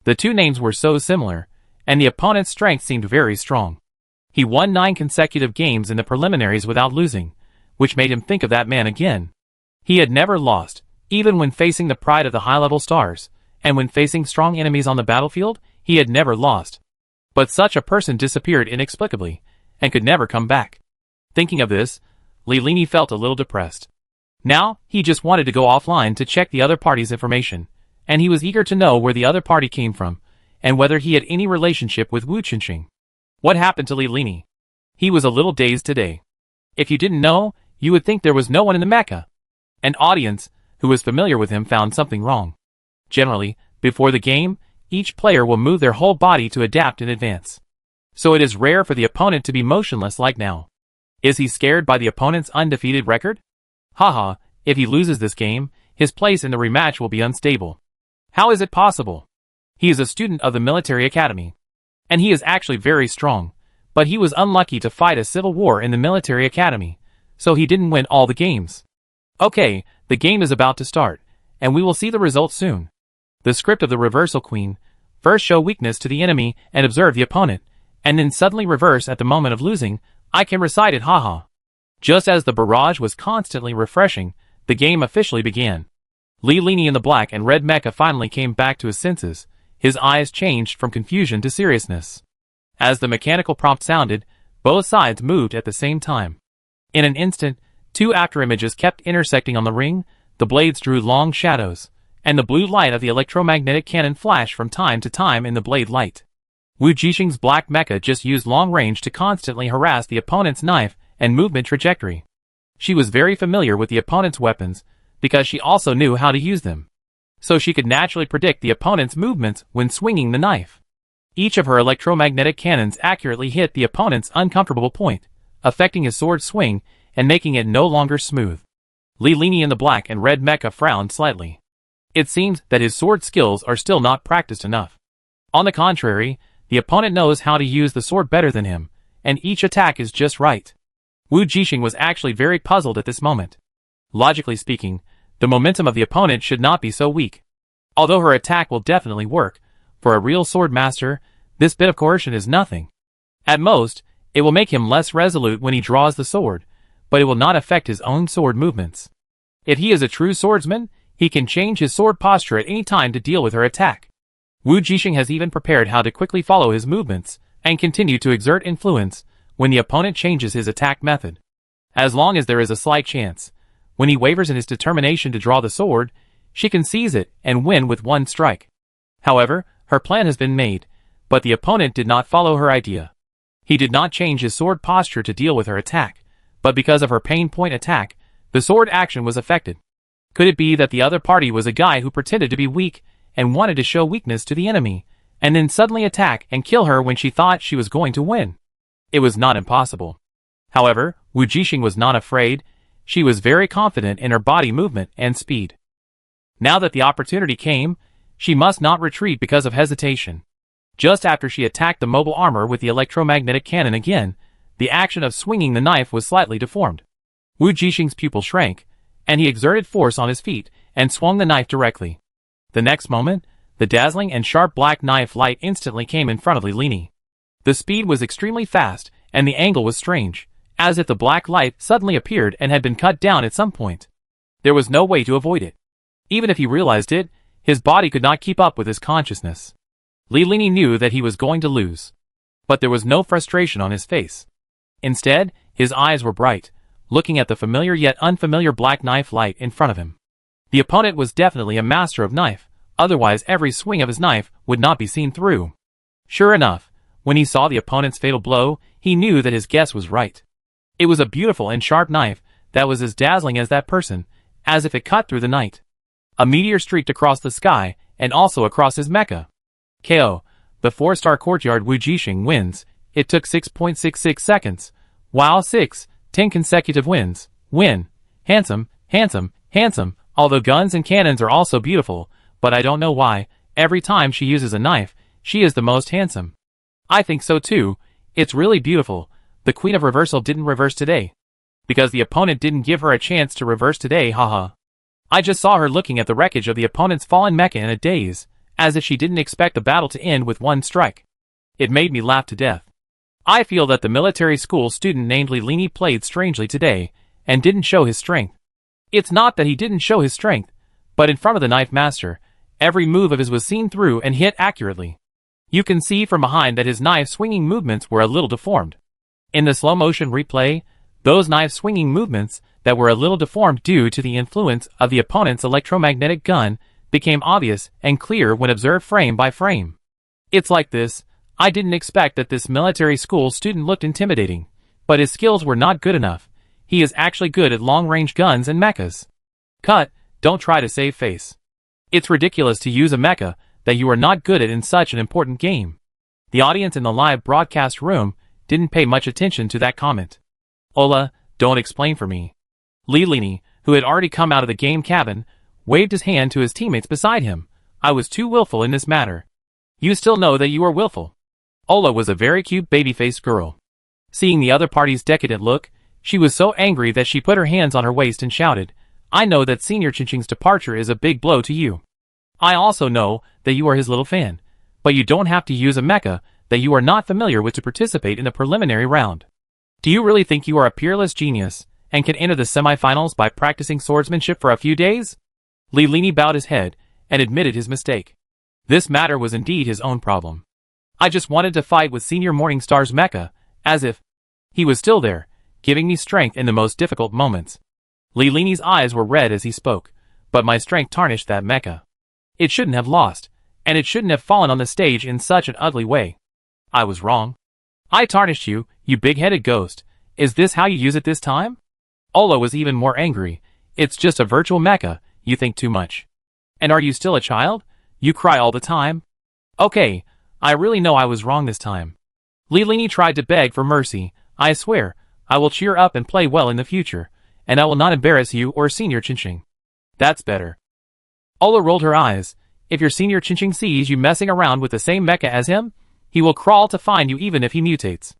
The two names were so similar, and the opponent's strength seemed very strong. He won 9 consecutive games in the preliminaries without losing, which made him think of that man again. He had never lost, even when facing the pride of the high-level stars, and when facing strong enemies on the battlefield, he had never lost. But such a person disappeared inexplicably, and could never come back. Thinking of this, Lemi felt a little depressed. Now, he just wanted to go offline to check the other party's information, and he was eager to know where the other party came from, and whether he had any relationship with Wujing. What happened to Lemi? He was a little dazed today. If you didn't know, you would think there was no one in the mecha. An audience, who was familiar with him, found something wrong. Generally, before the game, each player will move their whole body to adapt in advance. So it is rare for the opponent to be motionless like now. Is he scared by the opponent's undefeated record? Haha, if he loses this game, his place in the rematch will be unstable. How is it possible? He is a student of the military academy. And he is actually very strong, but he was unlucky to fight a civil war in the military academy, so he didn't win all the games. Okay, the game is about to start, and we will see the results soon. The script of the Reversal Queen: first show weakness to the enemy and observe the opponent, and then suddenly reverse at the moment of losing. I can recite it, haha. Just as the barrage was constantly refreshing, the game officially began. Lemi in the black and red mecha finally came back to his senses. His eyes changed from confusion to seriousness. As the mechanical prompt sounded, both sides moved at the same time. In an instant, two afterimages kept intersecting on the ring, the blades drew long shadows, and the blue light of the electromagnetic cannon flashed from time to time in the blade light. Wujing's black mecha just used long range to constantly harass the opponent's knife and movement trajectory. She was very familiar with the opponent's weapons, because she also knew how to use them. So she could naturally predict the opponent's movements when swinging the knife. Each of her electromagnetic cannons accurately hit the opponent's uncomfortable point, affecting his sword swing and making it no longer smooth. Lemi in the black and red mecha frowned slightly. It seems that his sword skills are still not practiced enough. On the contrary, the opponent knows how to use the sword better than him, and each attack is just right. Wujing was actually very puzzled at this moment. Logically speaking, the momentum of the opponent should not be so weak. Although her attack will definitely work, for a real sword master, this bit of coercion is nothing. At most, it will make him less resolute when he draws the sword, but it will not affect his own sword movements. If he is a true swordsman, he can change his sword posture at any time to deal with her attack. Wujing has even prepared how to quickly follow his movements and continue to exert influence when the opponent changes his attack method. As long as there is a slight chance, when he wavers in his determination to draw the sword, she can seize it and win with one strike. However, her plan has been made, but the opponent did not follow her idea. He did not change his sword posture to deal with her attack, but because of her pain point attack, the sword action was affected. Could it be that the other party was a guy who pretended to be weak and wanted to show weakness to the enemy, and then suddenly attack and kill her when she thought she was going to win? It was not impossible. However, Wujing was not afraid. She was very confident in her body movement and speed. Now that the opportunity came, she must not retreat because of hesitation. Just after she attacked the mobile armor with the electromagnetic cannon again, the action of swinging the knife was slightly deformed. Wujing's pupil shrank, and he exerted force on his feet and swung the knife directly. The next moment, the dazzling and sharp black knife light instantly came in front of Lemi. The speed was extremely fast, and the angle was strange, as if the black light suddenly appeared and had been cut down at some point. There was no way to avoid it. Even if he realized it, his body could not keep up with his consciousness. Lemi knew that he was going to lose. But there was no frustration on his face. Instead, his eyes were bright, looking at the familiar yet unfamiliar black knife light in front of him. The opponent was definitely a master of knife, otherwise every swing of his knife would not be seen through. Sure enough, when he saw the opponent's fatal blow, he knew that his guess was right. It was a beautiful and sharp knife that was as dazzling as that person, as if it cut through the night. A meteor streaked across the sky, and also across his mecha. KO. The 4-star courtyard Wujing wins. It took 6.66 seconds. Wow, 10 consecutive wins. Win. Handsome, handsome, handsome. Although guns and cannons are also beautiful, but I don't know why, every time she uses a knife, she is the most handsome. I think so too. It's really beautiful. The Queen of Reversal didn't reverse today. Because the opponent didn't give her a chance to reverse today, haha. I just saw her looking at the wreckage of the opponent's fallen mecha in a daze, as if she didn't expect the battle to end with one strike. It made me laugh to death. I feel that the military school student named Lemi played strangely today, and didn't show his strength. It's not that he didn't show his strength, but in front of the knife master, every move of his was seen through and hit accurately. You can see from behind that his knife swinging movements were a little deformed. In the slow motion replay, those knife swinging movements that were a little deformed due to the influence of the opponent's electromagnetic gun became obvious and clear when observed frame by frame. It's like this. I didn't expect that this military school student looked intimidating, but his skills were not good enough. He is actually good at long-range guns and mechas. Cut, don't try to save face. It's ridiculous to use a mecha that you are not good at in such an important game. The audience in the live broadcast room didn't pay much attention to that comment. Ola, don't explain for me. Lemi, who had already come out of the game cabin, waved his hand to his teammates beside him. I was too willful in this matter. You still know that you are willful. Ola was a very cute baby-faced girl. Seeing the other party's decadent look, she was so angry that she put her hands on her waist and shouted, I know that Senior Chinching's departure is a big blow to you. I also know that you are his little fan, but you don't have to use a mecha that you are not familiar with to participate in the preliminary round. Do you really think you are a peerless genius, and can enter the semifinals by practicing swordsmanship for a few days? Lemi bowed his head, and admitted his mistake. This matter was indeed his own problem. I just wanted to fight with Senior Morningstar's mecha, as if he was still there, giving me strength in the most difficult moments. Lemi's eyes were red as he spoke, but my strength tarnished that mecha. It shouldn't have lost, and it shouldn't have fallen on the stage in such an ugly way. I was wrong. I tarnished you, you big-headed ghost. Is this how you use it this time? Ola was even more angry. It's just a virtual mecha, you think too much. And are you still a child? You cry all the time? Okay, I really know I was wrong this time. Lemi tried to beg for mercy. I swear, I will cheer up and play well in the future, and I will not embarrass you or Senior Chinching. That's better. Ola rolled her eyes. If your Senior Chinching sees you messing around with the same mecha as him, he will crawl to find you even if he mutates.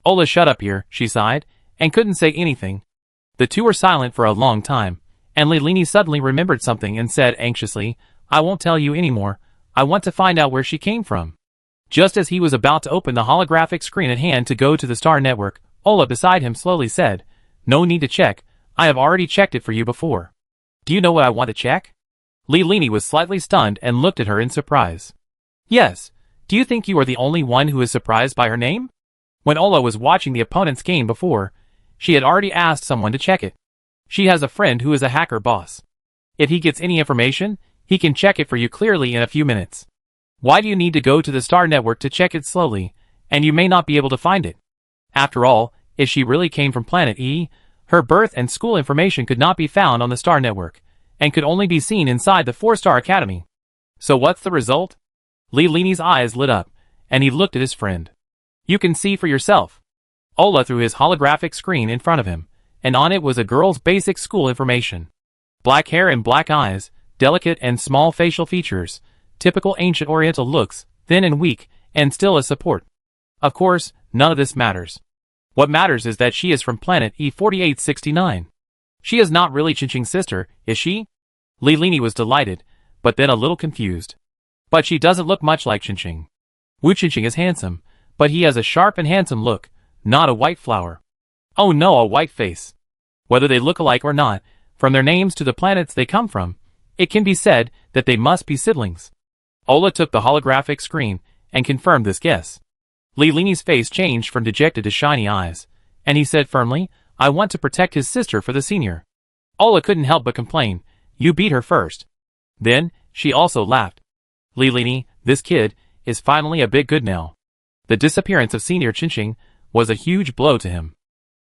Ola, shut up here, she sighed, and couldn't say anything. The two were silent for a long time, and Lemi suddenly remembered something and said anxiously, I won't tell you anymore. I want to find out where she came from. Just as he was about to open the holographic screen at hand to go to the Star Network, Ola beside him slowly said, No need to check. I have already checked it for you before. Do you know what I want to check? Lemi was slightly stunned and looked at her in surprise. Yes. Do you think you are the only one who is surprised by her name? When Ola was watching the opponent's game before, she had already asked someone to check it. She has a friend who is a hacker boss. If he gets any information, he can check it for you clearly in a few minutes. Why do you need to go to the Star Network to check it slowly, and you may not be able to find it? After all, if she really came from Planet E, her birth and school information could not be found on the Star Network, and could only be seen inside the 4-star Academy. So what's the result? Lemi's eyes lit up, and he looked at his friend. You can see for yourself. Ola threw his holographic screen in front of him, and on it was a girl's basic school information. Black hair and black eyes, delicate and small facial features, typical ancient oriental looks, thin and weak, and still a support. Of course, none of this matters. What matters is that she is from planet E4869. She is not really Chinching's sister, is she? Lemi was delighted, but then a little confused. But she doesn't look much like Chinching. Wu Chinching is handsome, but he has a sharp and handsome look, Not a white flower. Oh no, a white face. Whether they look alike or not, from their names to the planets they come from, it can be said that they must be siblings. Ola took the holographic screen and confirmed this guess. Limi's face changed from dejected to shiny eyes, and he said firmly, I want to protect his sister for the senior. Ola couldn't help but complain, you beat her first. Then, she also laughed. Limi, this kid, is finally a bit good now. The disappearance of Senior Chinching was a huge blow to him.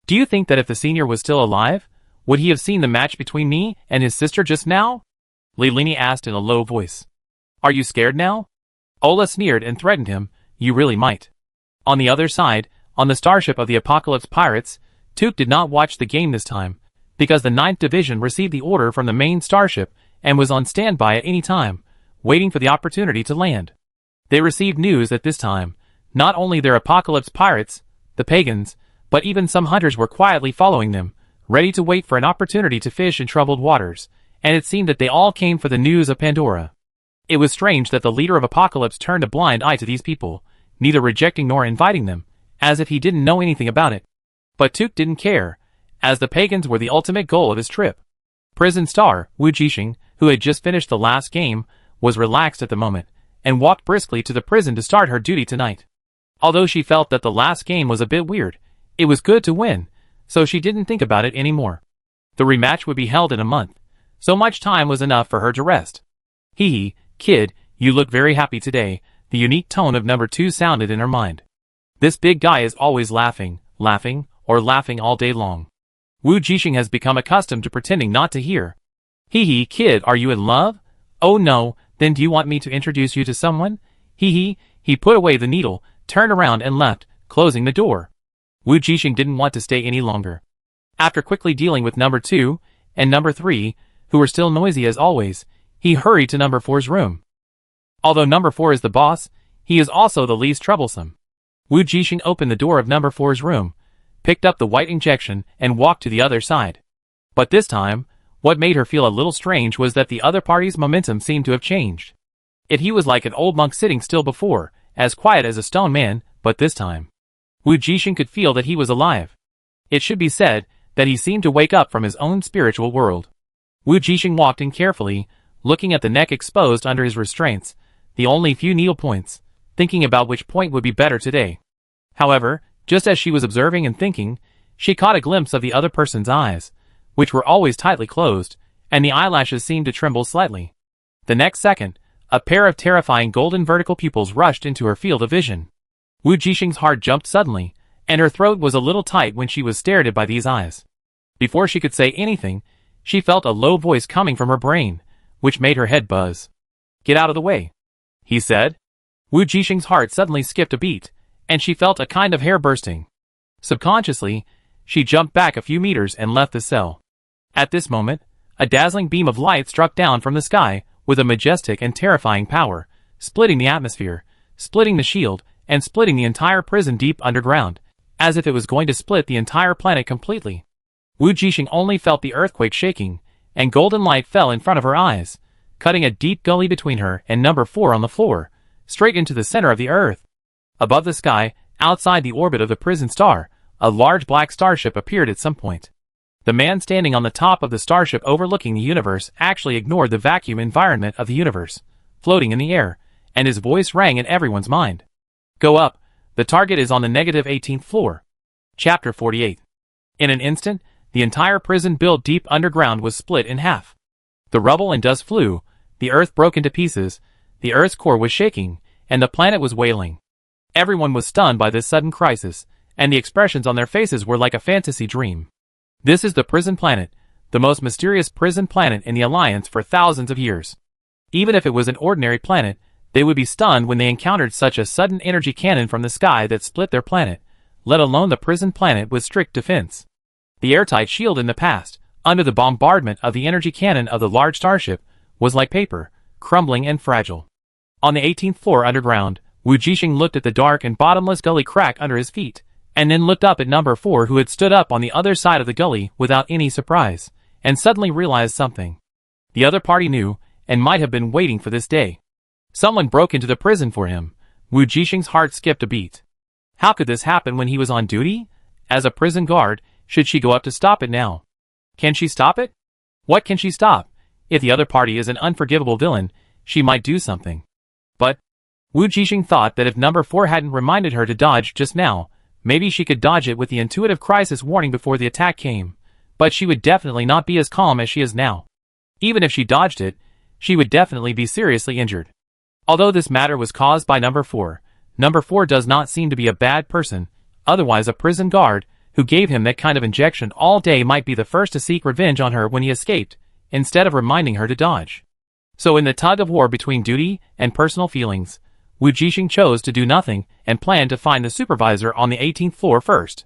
Do you think that if the senior was still alive, would he have seen the match between me and his sister just now? Limi asked in a low voice. Are you scared now? Ola sneered and threatened him, you really might. On the other side, on the starship of the Apocalypse Pirates, Took did not watch the game this time, because the 9th Division received the order from the main starship and was on standby at any time, waiting for the opportunity to land. They received news at this time. Not only their Apocalypse Pirates, the pagans, but even some hunters were quietly following them, ready to wait for an opportunity to fish in troubled waters, and it seemed that they all came for the news of Pandora. It was strange that the leader of Apocalypse turned a blind eye to these people, neither rejecting nor inviting them, as if he didn't know anything about it. But Took didn't care, as the pagans were the ultimate goal of his trip. Prison star, Wujing, who had just finished the last game, was relaxed at the moment, and walked briskly to the prison to start her duty tonight. Although she felt that the last game was a bit weird, it was good to win, so she didn't think about it anymore. The rematch would be held in a month, so much time was enough for her to rest. Hee, kid, you look very happy today, the unique tone of number 2 sounded in her mind. This big guy is always laughing all day long. Wujing has become accustomed to pretending not to hear. Hee, kid, are you in love? Oh no, then do you want me to introduce you to someone? He put away the needle, turned around and left, closing the door. Wujing didn't want to stay any longer. After quickly dealing with number 2 and number 3, who were still noisy as always, he hurried to number 4's room. Although number 4 is the boss, he is also the least troublesome. Wujing opened the door of number 4's room, picked up the white injection, and walked to the other side. But this time, what made her feel a little strange was that the other party's momentum seemed to have changed. He was like an old monk sitting still before, as quiet as a stone man, but this time, Wujing could feel that he was alive. It should be said that he seemed to wake up from his own spiritual world. Wujing walked in carefully, looking at the neck exposed under his restraints, the only few needle points, thinking about which point would be better today. However, just as she was observing and thinking, she caught a glimpse of the other person's eyes, which were always tightly closed, and the eyelashes seemed to tremble slightly. The next second, a pair of terrifying golden vertical pupils rushed into her field of vision. Wujing's heart jumped suddenly, and her throat was a little tight when she was stared at by these eyes. Before she could say anything, she felt a low voice coming from her brain, which made her head buzz. Get out of the way, he said. Wujing's heart suddenly skipped a beat, and she felt a kind of hair bursting. Subconsciously, she jumped back a few meters and left the cell. At this moment, a dazzling beam of light struck down from the sky with a majestic and terrifying power, splitting the atmosphere, splitting the shield, and splitting the entire prison deep underground, as if it was going to split the entire planet completely. Wujing only felt the earthquake shaking, and golden light fell in front of her eyes, cutting a deep gully between her and number 4 on the floor, straight into the center of the earth. Above the sky, outside the orbit of the prison star, a large black starship appeared at some point. The man standing on the top of the starship overlooking the universe actually ignored the vacuum environment of the universe, floating in the air, and his voice rang in everyone's mind. Go up, the target is on the -18th floor. Chapter 48. In an instant, the entire prison built deep underground was split in half. The rubble and dust flew, the earth broke into pieces, the earth's core was shaking, and the planet was wailing. Everyone was stunned by this sudden crisis, and the expressions on their faces were like a fantasy dream. This is the prison planet, the most mysterious prison planet in the Alliance for thousands of years. Even if it was an ordinary planet, they would be stunned when they encountered such a sudden energy cannon from the sky that split their planet, let alone the prison planet with strict defense. The airtight shield in the past, under the bombardment of the energy cannon of the large starship, was like paper, crumbling and fragile. On the 18th floor underground, Wujing looked at the dark and bottomless gully crack under his feet, and then looked up at number 4 who had stood up on the other side of the gully without any surprise, and suddenly realized something. The other party knew, and might have been waiting for this day. Someone broke into the prison for him. Wujing's heart skipped a beat. How could this happen when he was on duty? As a prison guard, should she go up to stop it now? Can she stop it? What can she stop? If the other party is an unforgivable villain, she might do something. But Wujing thought that if number 4 hadn't reminded her to dodge just now, maybe she could dodge it with the intuitive crisis warning before the attack came. But she would definitely not be as calm as she is now. Even if she dodged it, she would definitely be seriously injured. Although this matter was caused by number 4 does not seem to be a bad person, otherwise a prison guard who gave him that kind of injection all day might be the first to seek revenge on her when he escaped, instead of reminding her to dodge. So in the tug of war between duty and personal feelings, Wujing chose to do nothing and planned to find the supervisor on the 18th floor first.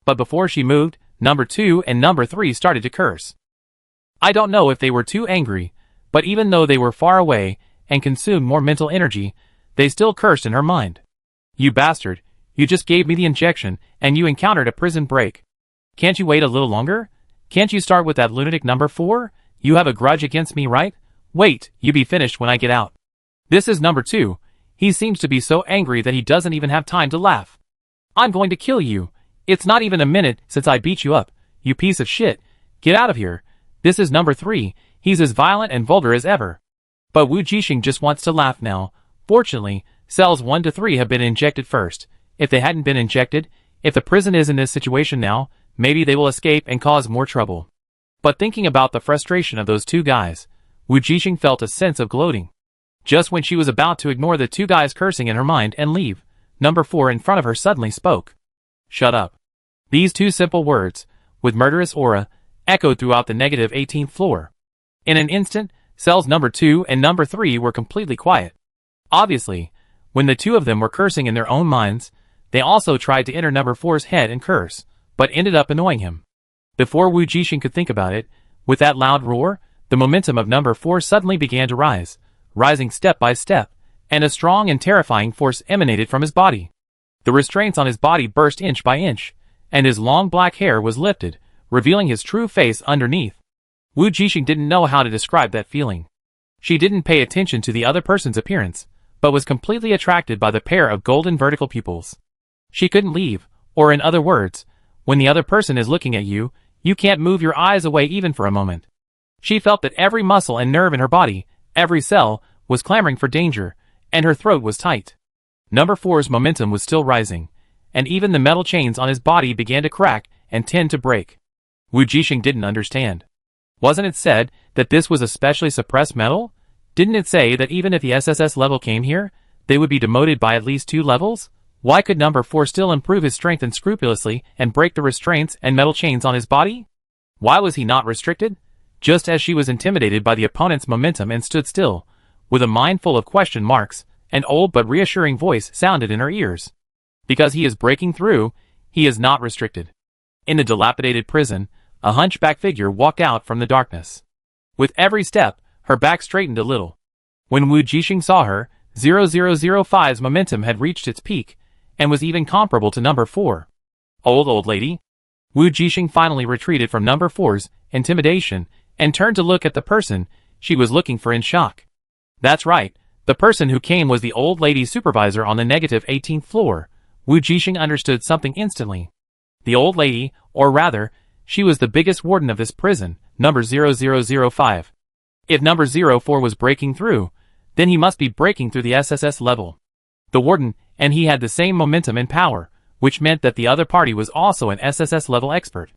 But before she moved, number 2 and number 3 started to curse. I don't know if they were too angry, but even though they were far away and consumed more mental energy, they still cursed in her mind. You bastard, you just gave me the injection and you encountered a prison break. Can't you wait a little longer? Can't you start with that lunatic number 4? You have a grudge against me, right? Wait, you be finished when I get out. This is number 2. He seems to be so angry that he doesn't even have time to laugh. I'm going to kill you. It's not even a minute since I beat you up, you piece of shit. Get out of here. This is number 3. He's as violent and vulgar as ever. But Wujing just wants to laugh now. Fortunately, cells 1 to 3 have been injected first. If they hadn't been injected, if the prison is in this situation now, maybe they will escape and cause more trouble. But thinking about the frustration of those two guys, Wujing felt a sense of gloating. Just when she was about to ignore the two guys cursing in her mind and leave, number 4 in front of her suddenly spoke. Shut up. These two simple words, with murderous aura, echoed throughout the negative 18th floor. In an instant, cells number 2 and number 3 were completely quiet. Obviously, when the two of them were cursing in their own minds, they also tried to enter number 4's head and curse, but ended up annoying him. Before Wujing could think about it, with that loud roar, the momentum of number 4 suddenly began to rise, rising step by step, and a strong and terrifying force emanated from his body. The restraints on his body burst inch by inch, and his long black hair was lifted, revealing his true face underneath. Wujing didn't know how to describe that feeling. She didn't pay attention to the other person's appearance, but was completely attracted by the pair of golden vertical pupils. She couldn't leave, or in other words, when the other person is looking at you, you can't move your eyes away even for a moment. She felt that every muscle and nerve in her body, every cell, was clamoring for danger, and her throat was tight. Number 4's momentum was still rising, and even the metal chains on his body began to crack and tend to break. Wujing didn't understand. Wasn't it said that this was a specially suppressed metal? Didn't it say that even if the SSS level came here, they would be demoted by at least 2 levels? Why could number 4 still improve his strength unscrupulously and break the restraints and metal chains on his body? Why was he not restricted? Just as she was intimidated by the opponent's momentum and stood still, with a mind full of question marks, an old but reassuring voice sounded in her ears. Because he is breaking through, he is not restricted. In the dilapidated prison, a hunchback figure walked out from the darkness. With every step, her back straightened a little. When Wujing saw her, 0005's momentum had reached its peak, and was even comparable to number 4. Old lady? Wujing finally retreated from number 4's intimidation, and turned to look at the person she was looking for in shock. That's right, the person who came was the old lady's supervisor on the negative 18th floor. Wujing understood something instantly. The old lady, or rather, she was the biggest warden of this prison, number 0005. If number 04 was breaking through, then he must be breaking through the SSS level. The warden, and he had the same momentum and power, which meant that the other party was also an SSS level expert.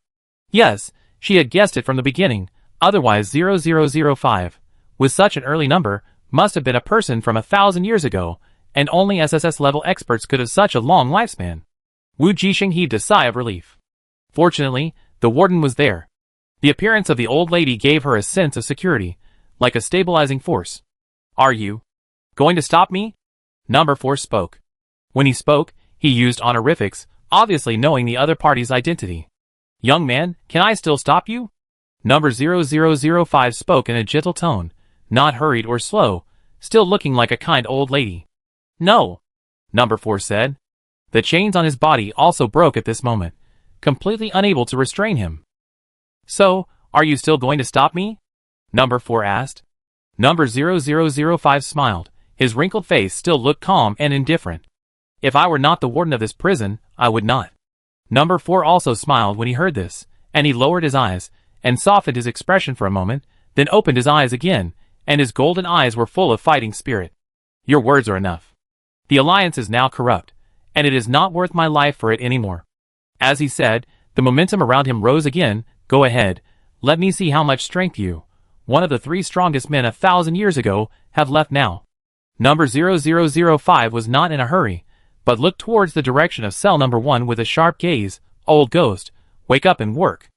Yes, she had guessed it from the beginning, otherwise 0005, with such an early number, must have been a person from 1,000 years ago, and only SSS level experts could have such a long lifespan. Wujing heaved a sigh of relief. Fortunately, the warden was there. The appearance of the old lady gave her a sense of security, like a stabilizing force. Are you going to stop me? Number 4 spoke. When he spoke, he used honorifics, obviously knowing the other party's identity. Young man, can I still stop you? Number 0005 spoke in a gentle tone, not hurried or slow, still looking like a kind old lady. No, Number 4 said. The chains on his body also broke at this moment, completely unable to restrain him. So, are you still going to stop me? Number 4 asked. Number 0005 smiled, his wrinkled face still looked calm and indifferent. If I were not the warden of this prison, I would not. Number 4 also smiled when he heard this, and he lowered his eyes, and softened his expression for a moment, then opened his eyes again, and his golden eyes were full of fighting spirit. Your words are enough. The alliance is now corrupt, and it is not worth my life for it anymore. As he said, the momentum around him rose again. Go ahead, let me see how much strength you, one of the 3 strongest men 1,000 years ago, have left now. Number 0005 was not in a hurry, but looked towards the direction of cell number 1 with a sharp gaze. Old ghost, wake up and work.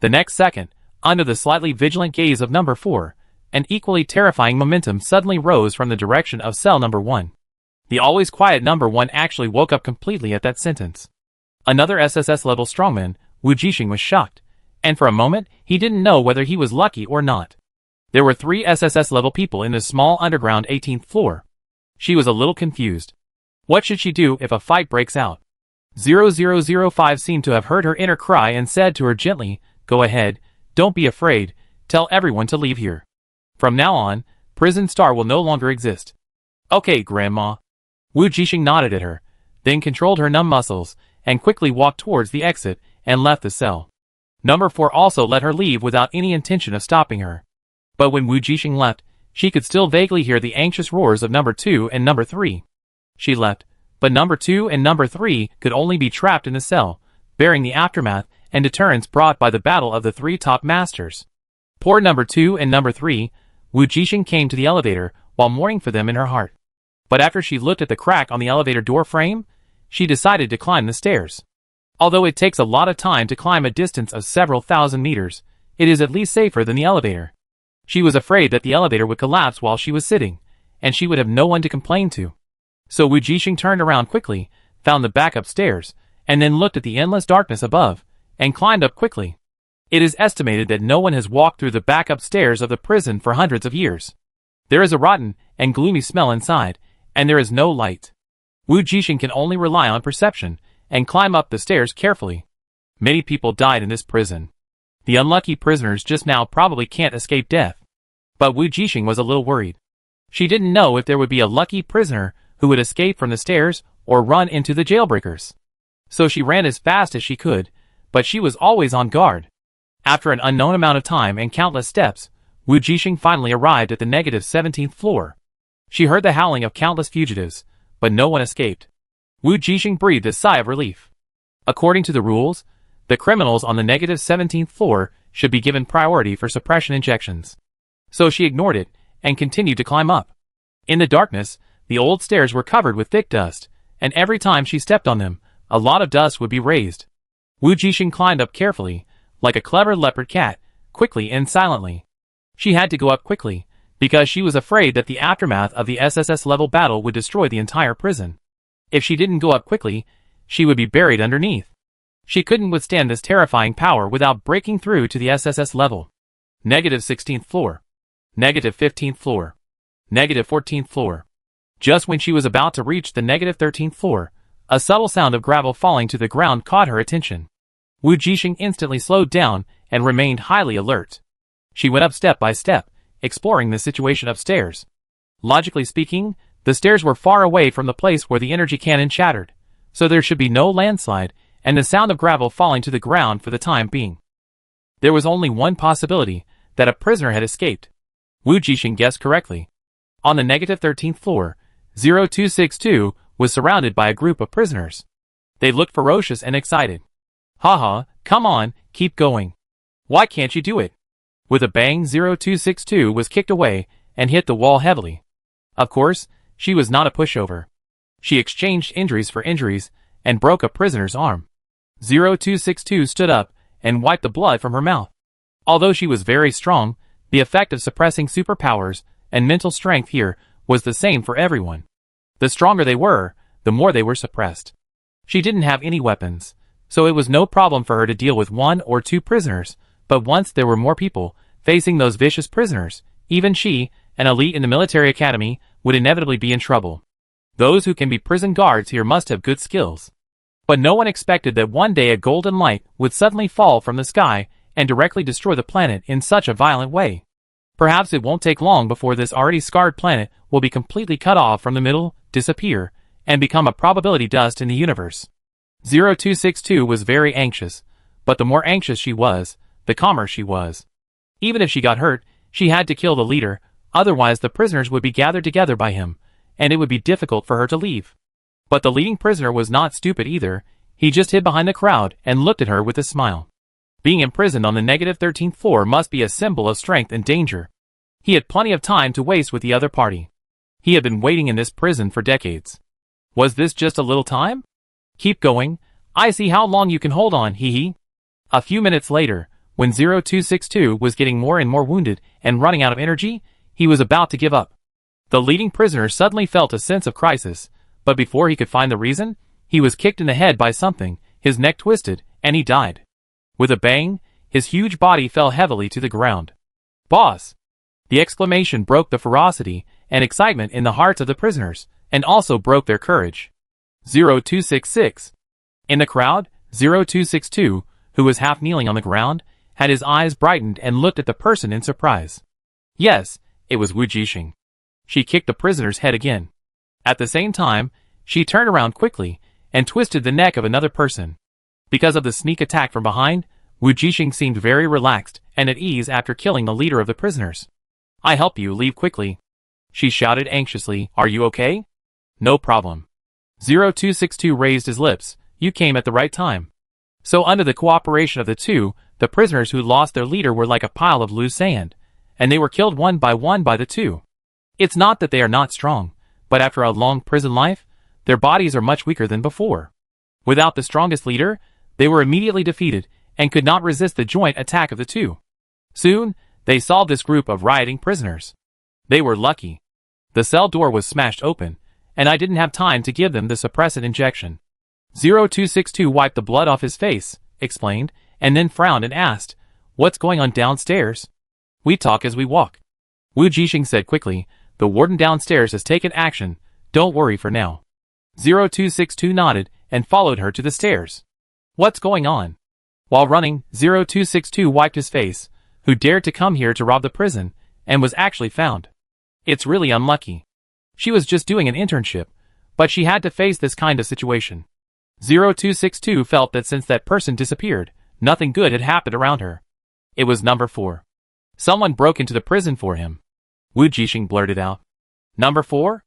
The next second, under the slightly vigilant gaze of number 4, an equally terrifying momentum suddenly rose from the direction of cell number 1. The always quiet number 1 actually woke up completely at that sentence. Another SSS-level strongman, Wujing, was shocked, and for a moment he didn't know whether he was lucky or not. There were 3 SSS-level people in the small underground 18th floor. She was a little confused. What should she do if a fight breaks out? 0005 seemed to have heard her inner cry and said to her gently, go ahead, don't be afraid, tell everyone to leave here. From now on, Prison Star will no longer exist. Okay, Grandma. Wujing nodded at her, then controlled her numb muscles, and quickly walked towards the exit, and left the cell. Number 4 also let her leave without any intention of stopping her. But when Wujing left, she could still vaguely hear the anxious roars of number 2 and number 3. She left, but number 2 and number 3 could only be trapped in the cell, bearing the aftermath and deterrence brought by the battle of the 3 top masters. Poor number 2 and number 3, Wujing came to the elevator while mourning for them in her heart. But after she looked at the crack on the elevator door frame, she decided to climb the stairs. Although it takes a lot of time to climb a distance of several thousand meters, it is at least safer than the elevator. She was afraid that the elevator would collapse while she was sitting, and she would have no one to complain to. So Wujing turned around quickly, found the backup stairs, and then looked at the endless darkness above, and climbed up quickly. It is estimated that no one has walked through the backup stairs of the prison for hundreds of years. There is a rotten and gloomy smell inside, and there is no light. Wujing can only rely on perception, and climb up the stairs carefully. Many people died in this prison. The unlucky prisoners just now probably can't escape death. But Wujing was a little worried. She didn't know if there would be a lucky prisoner who would escape from the stairs or run into the jailbreakers. So she ran as fast as she could, but she was always on guard. After an unknown amount of time and countless steps, Wujing finally arrived at the -17th floor. She heard the howling of countless fugitives, but no one escaped. Wujing breathed a sigh of relief. According to the rules, the criminals on the -17th floor should be given priority for suppression injections. So she ignored it, and continued to climb up. In the darkness, the old stairs were covered with thick dust, and every time she stepped on them, a lot of dust would be raised. Wujing climbed up carefully, like a clever leopard cat, quickly and silently. She had to go up quickly, because she was afraid that the aftermath of the SSS-level battle would destroy the entire prison. If she didn't go up quickly, she would be buried underneath. She couldn't withstand this terrifying power without breaking through to the SSS level. -16th floor. -15th floor. -14th floor. Just when she was about to reach the -13th floor, a subtle sound of gravel falling to the ground caught her attention. Wujing instantly slowed down and remained highly alert. She went up step by step, exploring the situation upstairs. Logically speaking, the stairs were far away from the place where the energy cannon shattered, so there should be no landslide and the sound of gravel falling to the ground for the time being. There was only one possibility, that a prisoner had escaped. Wujing guessed correctly. On the -13th floor, 0262 was surrounded by a group of prisoners. They looked ferocious and excited. Haha, come on, keep going. Why can't you do it? With a bang, 0262 was kicked away and hit the wall heavily. Of course, she was not a pushover. She exchanged injuries for injuries and broke a prisoner's arm. 0262 stood up and wiped the blood from her mouth. Although she was very strong, the effect of suppressing superpowers and mental strength here was the same for everyone. The stronger they were, the more they were suppressed. She didn't have any weapons, so it was no problem for her to deal with 1 or 2 prisoners, but once there were more people facing those vicious prisoners, even she, an elite in the military academy, would inevitably be in trouble. Those who can be prison guards here must have good skills. But no one expected that one day a golden light would suddenly fall from the sky and directly destroy the planet in such a violent way. Perhaps it won't take long before this already scarred planet will be completely cut off from the middle, disappear, and become a probability dust in the universe. 0262 was very anxious, but the more anxious she was, the calmer she was. Even if she got hurt, she had to kill the leader, otherwise the prisoners would be gathered together by him, and it would be difficult for her to leave. But the leading prisoner was not stupid either. He just hid behind the crowd and looked at her with a smile. Being imprisoned on the -13th floor must be a symbol of strength and danger. He had plenty of time to waste with the other party. He had been waiting in this prison for decades. Was this just a little time? Keep going. I see how long you can hold on, hee. A few minutes later, when 0262 was getting more and more wounded and running out of energy, he was about to give up. The leading prisoner suddenly felt a sense of crisis, but before he could find the reason, he was kicked in the head by something, his neck twisted, and he died. With a bang, his huge body fell heavily to the ground. Boss! The exclamation broke the ferocity and excitement in the hearts of the prisoners, and also broke their courage. 0266. In the crowd, 0262, who was half kneeling on the ground, had his eyes brightened and looked at the person in surprise. Yes, it was Wujing. She kicked the prisoner's head again. At the same time, she turned around quickly and twisted the neck of another person. Because of the sneak attack from behind, Wujing seemed very relaxed and at ease after killing the leader of the prisoners. I help you leave quickly. She shouted anxiously, are you okay? No problem. 0262 raised his lips, you came at the right time. So under the cooperation of the two, the prisoners who lost their leader were like a pile of loose sand, and they were killed one by the two. It's not that they are not strong, but after a long prison life, their bodies are much weaker than before. Without the strongest leader, they were immediately defeated and could not resist the joint attack of the two. Soon, they saw this group of rioting prisoners. They were lucky. The cell door was smashed open, and I didn't have time to give them the suppressant injection. 0262 wiped the blood off his face, explained, and then frowned and asked, what's going on downstairs? We talk as we walk. Wujing said quickly, the warden downstairs has taken action, don't worry for now. 0262 nodded and followed her to the stairs. What's going on? While running, 0262 wiped his face, who dared to come here to rob the prison, and was actually found. It's really unlucky. She was just doing an internship, but she had to face this kind of situation. 0262 felt that since that person disappeared, nothing good had happened around her. It was number 4. Someone broke into the prison for him. Wujing blurted out. Number 4?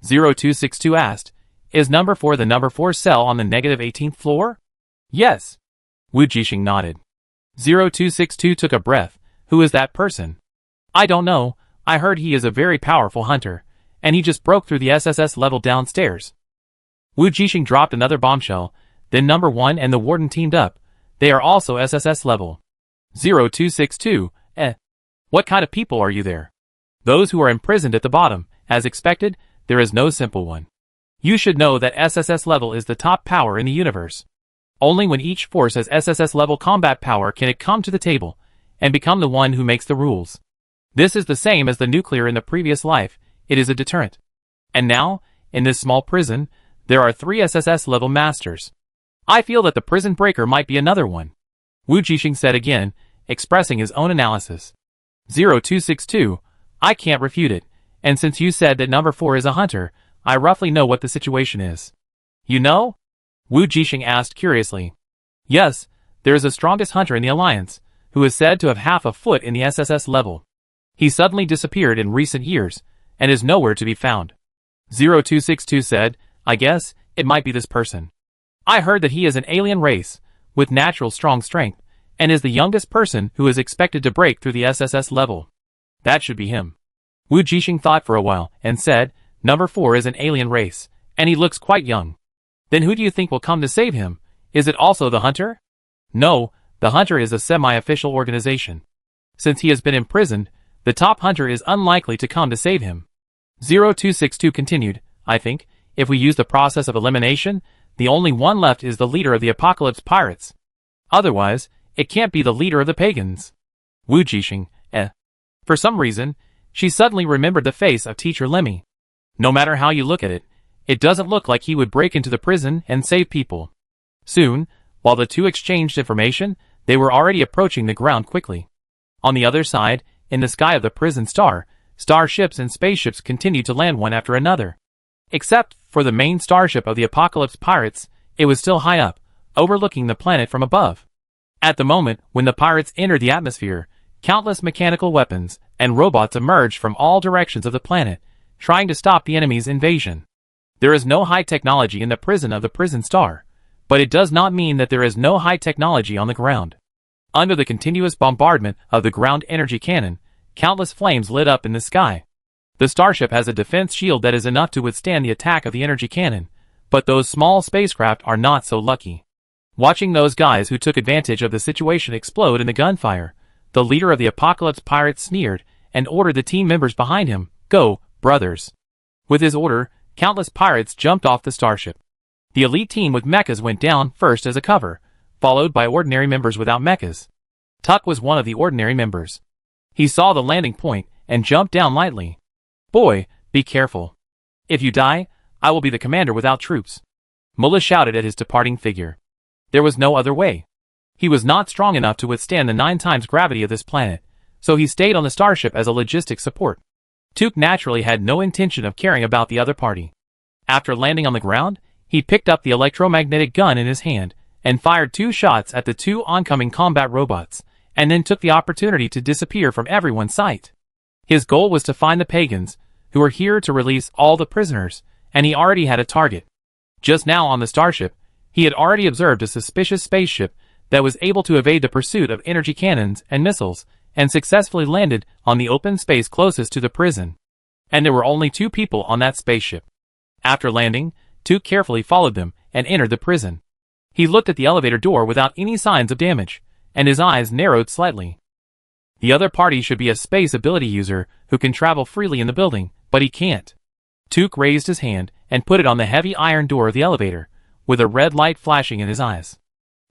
0262 asked, is number 4 the number 4 cell on the -18th floor? Yes. Wujing nodded. 0262 took a breath. Who is that person? I don't know. I heard he is a very powerful hunter, and he just broke through the SSS level downstairs. Wujing dropped another bombshell, then number 1 and the warden teamed up. They are also SSS level. 0262, What kind of people are you there? Those who are imprisoned at the bottom. As expected, there is no simple one. You should know that SSS level is the top power in the universe. Only when each force has SSS level combat power can it come to the table, and become the one who makes the rules. This is the same as the nuclear in the previous life, it is a deterrent. And now, in this small prison, there are 3 SSS level masters. I feel that the prison breaker might be another one. Wujing said again, expressing his own analysis. 0262, I can't refute it, and since you said that number 4 is a hunter, I roughly know what the situation is. You know? Wujing asked curiously. Yes, there is the strongest hunter in the Alliance, who is said to have half a foot in the SSS level. He suddenly disappeared in recent years, and is nowhere to be found. 0262 said, I guess, it might be this person. I heard that he is an alien race, with natural strong strength, and is the youngest person who is expected to break through the SSS level. That should be him. Wujing thought for a while, and said, number 4 is an alien race, and he looks quite young. Then who do you think will come to save him? Is it also the hunter? No, the hunter is a semi-official organization. Since he has been imprisoned, the top hunter is unlikely to come to save him. 0262 continued, I think, if we use the process of elimination, the only one left is the leader of the Apocalypse Pirates. Otherwise, it can't be the leader of the pagans. Wujing, For some reason, she suddenly remembered the face of teacher Lemi. No matter how you look at it, it doesn't look like he would break into the prison and save people. Soon, while the two exchanged information, they were already approaching the ground quickly. On the other side, in the sky of the prison starships and spaceships continued to land one after another. Except for the main starship of the Apocalypse Pirates, It was still high up, overlooking the planet from above. At the moment when the pirates entered the atmosphere, countless mechanical weapons and robots emerged from all directions of the planet, trying to stop the enemy's invasion. There is no high technology in the prison of the prison star, but it does not mean that there is no high technology on the ground. Under the continuous bombardment of the ground energy cannon, countless flames lit up in the sky. The starship has a defense shield that is enough to withstand the attack of the energy cannon, but those small spacecraft are not so lucky. Watching those guys who took advantage of the situation explode in the gunfire, the leader of the Apocalypse Pirates sneered and ordered the team members behind him, "Go, brothers." With his order, countless pirates jumped off the starship. The elite team with mechas went down first as a cover, followed by ordinary members without mechas. Tuck was one of the ordinary members. He saw the landing point and jumped down lightly. "Boy, be careful. If you die, I will be the commander without troops." Mullah shouted at his departing figure. There was no other way. He was not strong enough to withstand the 9 times gravity of this planet, so he stayed on the starship as a logistics support. Tuk naturally had no intention of caring about the other party. After landing on the ground, he picked up the electromagnetic gun in his hand and fired 2 shots at the 2 oncoming combat robots, and then took the opportunity to disappear from everyone's sight. His goal was to find the pagans, who were here to release all the prisoners, and he already had a target. Just now on the starship, he had already observed a suspicious spaceship that was able to evade the pursuit of energy cannons and missiles, and successfully landed on the open space closest to the prison. And there were only 2 people on that spaceship. After landing, Tuk carefully followed them and entered the prison. He looked at the elevator door without any signs of damage, and his eyes narrowed slightly. The other party should be a space ability user who can travel freely in the building, but he can't. Tuk raised his hand and put it on the heavy iron door of the elevator, with a red light flashing in his eyes.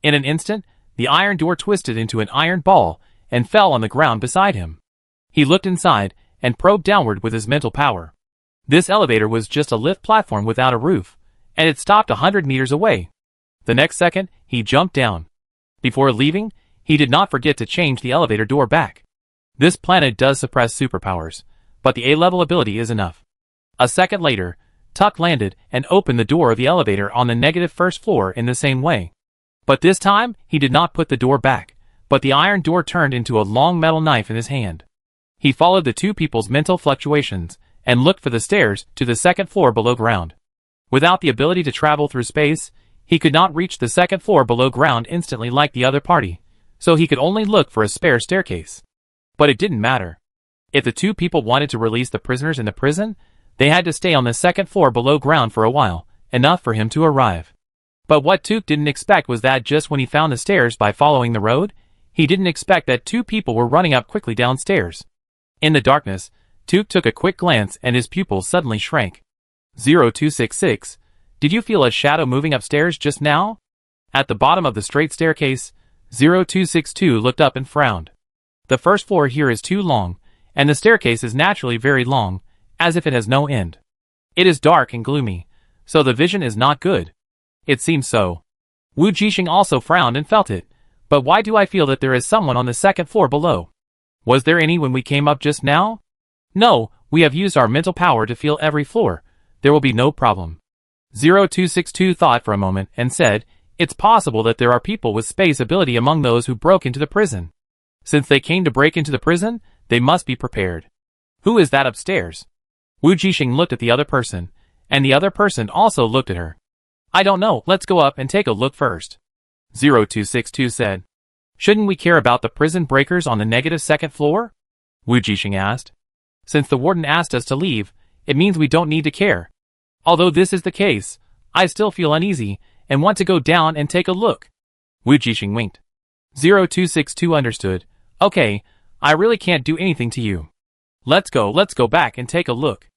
In an instant, the iron door twisted into an iron ball and fell on the ground beside him. He looked inside and probed downward with his mental power. This elevator was just a lift platform without a roof, and it stopped 100 meters away. The next second, he jumped down. Before leaving, he did not forget to change the elevator door back. This planet does suppress superpowers, but the A-level ability is enough. A second later, Tuck landed and opened the door of the elevator on the negative first floor in the same way. But this time, he did not put the door back, but the iron door turned into a long metal knife in his hand. He followed the 2 people's mental fluctuations and looked for the stairs to the second floor below ground. Without the ability to travel through space, he could not reach the second floor below ground instantly like the other party, so he could only look for a spare staircase. But it didn't matter. If the 2 people wanted to release the prisoners in the prison, they had to stay on the second floor below ground for a while, enough for him to arrive. But what Tuk didn't expect was that just when he found the stairs by following the road, he didn't expect that 2 people were running up quickly downstairs. In the darkness, Tuk took a quick glance and his pupils suddenly shrank. 0266, did you feel a shadow moving upstairs just now? At the bottom of the straight staircase, 0262 looked up and frowned. The first floor here is too long, and the staircase is naturally very long, as if it has no end. It is dark and gloomy, so the vision is not good. It seems so. Wujing also frowned and felt it, but why do I feel that there is someone on the second floor below? Was there any when we came up just now? No, we have used our mental power to feel every floor. There will be no problem. 0262 thought for a moment and said, it's possible that there are people with space ability among those who broke into the prison. Since they came to break into the prison, they must be prepared. Who is that upstairs? Wujing looked at the other person, and the other person also looked at her. I don't know, let's go up and take a look first. 0262 said. Shouldn't we care about the prison breakers on the negative second floor? Wujing asked. Since the warden asked us to leave, it means we don't need to care. Although this is the case, I still feel uneasy and want to go down and take a look. Wujing winked. 0262 understood. Okay, I really can't do anything to you. Let's go back and take a look.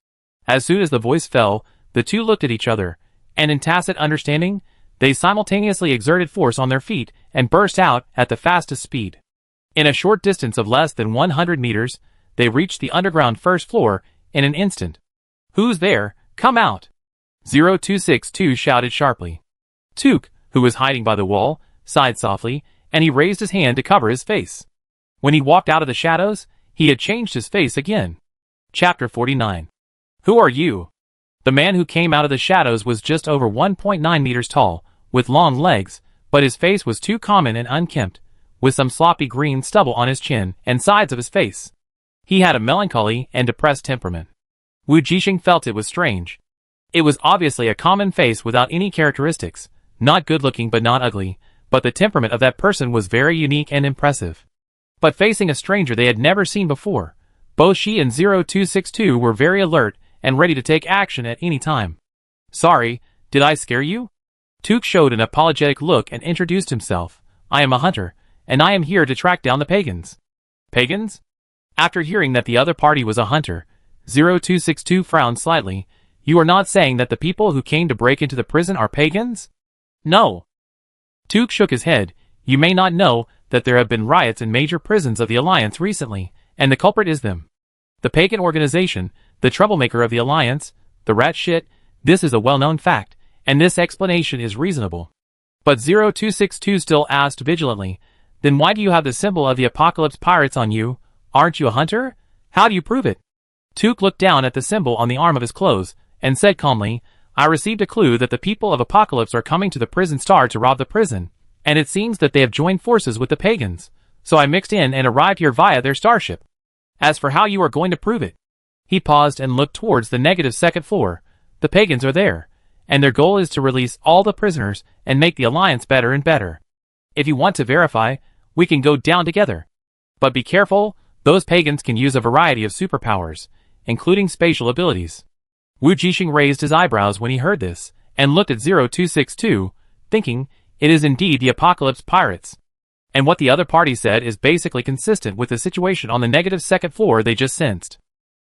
As soon as the voice fell, the 2 looked at each other, and in tacit understanding, they simultaneously exerted force on their feet and burst out at the fastest speed. In a short distance of less than 100 meters, they reached the underground first floor in an instant. Who's there? Come out! 0262 shouted sharply. Tuk, who was hiding by the wall, sighed softly, and he raised his hand to cover his face. When he walked out of the shadows, he had changed his face again. Chapter 49. Who are you? The man who came out of the shadows was just over 1.9 meters tall, with long legs, but his face was too common and unkempt, with some sloppy green stubble on his chin and sides of his face. He had a melancholy and depressed temperament. Wujing felt it was strange. It was obviously a common face without any characteristics, not good-looking but not ugly, but the temperament of that person was very unique and impressive. But facing a stranger they had never seen before, both she and 0262 were very alert and ready to take action at any time. "Sorry, did I scare you?" Tuk showed an apologetic look and introduced himself. "I am a hunter, and I am here to track down the pagans." "Pagans?" After hearing that the other party was a hunter, 0262 frowned slightly. "You are not saying that the people who came to break into the prison are pagans?" "No." Tuk shook his head. "You may not know that there have been riots in major prisons of the Alliance recently, and the culprit is them. The pagan organization, the troublemaker of the Alliance, the rat shit, this is a well-known fact, and this explanation is reasonable." But 0262 still asked vigilantly, "Then why do you have the symbol of the Apocalypse Pirates on you? Aren't you a hunter? How do you prove it?" Tuk looked down at the symbol on the arm of his clothes, and said calmly, "I received a clue that the people of Apocalypse are coming to the prison star to rob the prison, and it seems that they have joined forces with the pagans, so I mixed in and arrived here via their starship. As for how you are going to prove it..." He paused and looked towards the -2nd floor. "The pagans are there, and their goal is to release all the prisoners and make the Alliance better and better. If you want to verify, we can go down together. But be careful, those pagans can use a variety of superpowers, including spatial abilities." Wujing raised his eyebrows when he heard this, and looked at 0262, thinking, it is indeed the Apocalypse Pirates. And what the other party said is basically consistent with the situation on the -2nd floor they just sensed.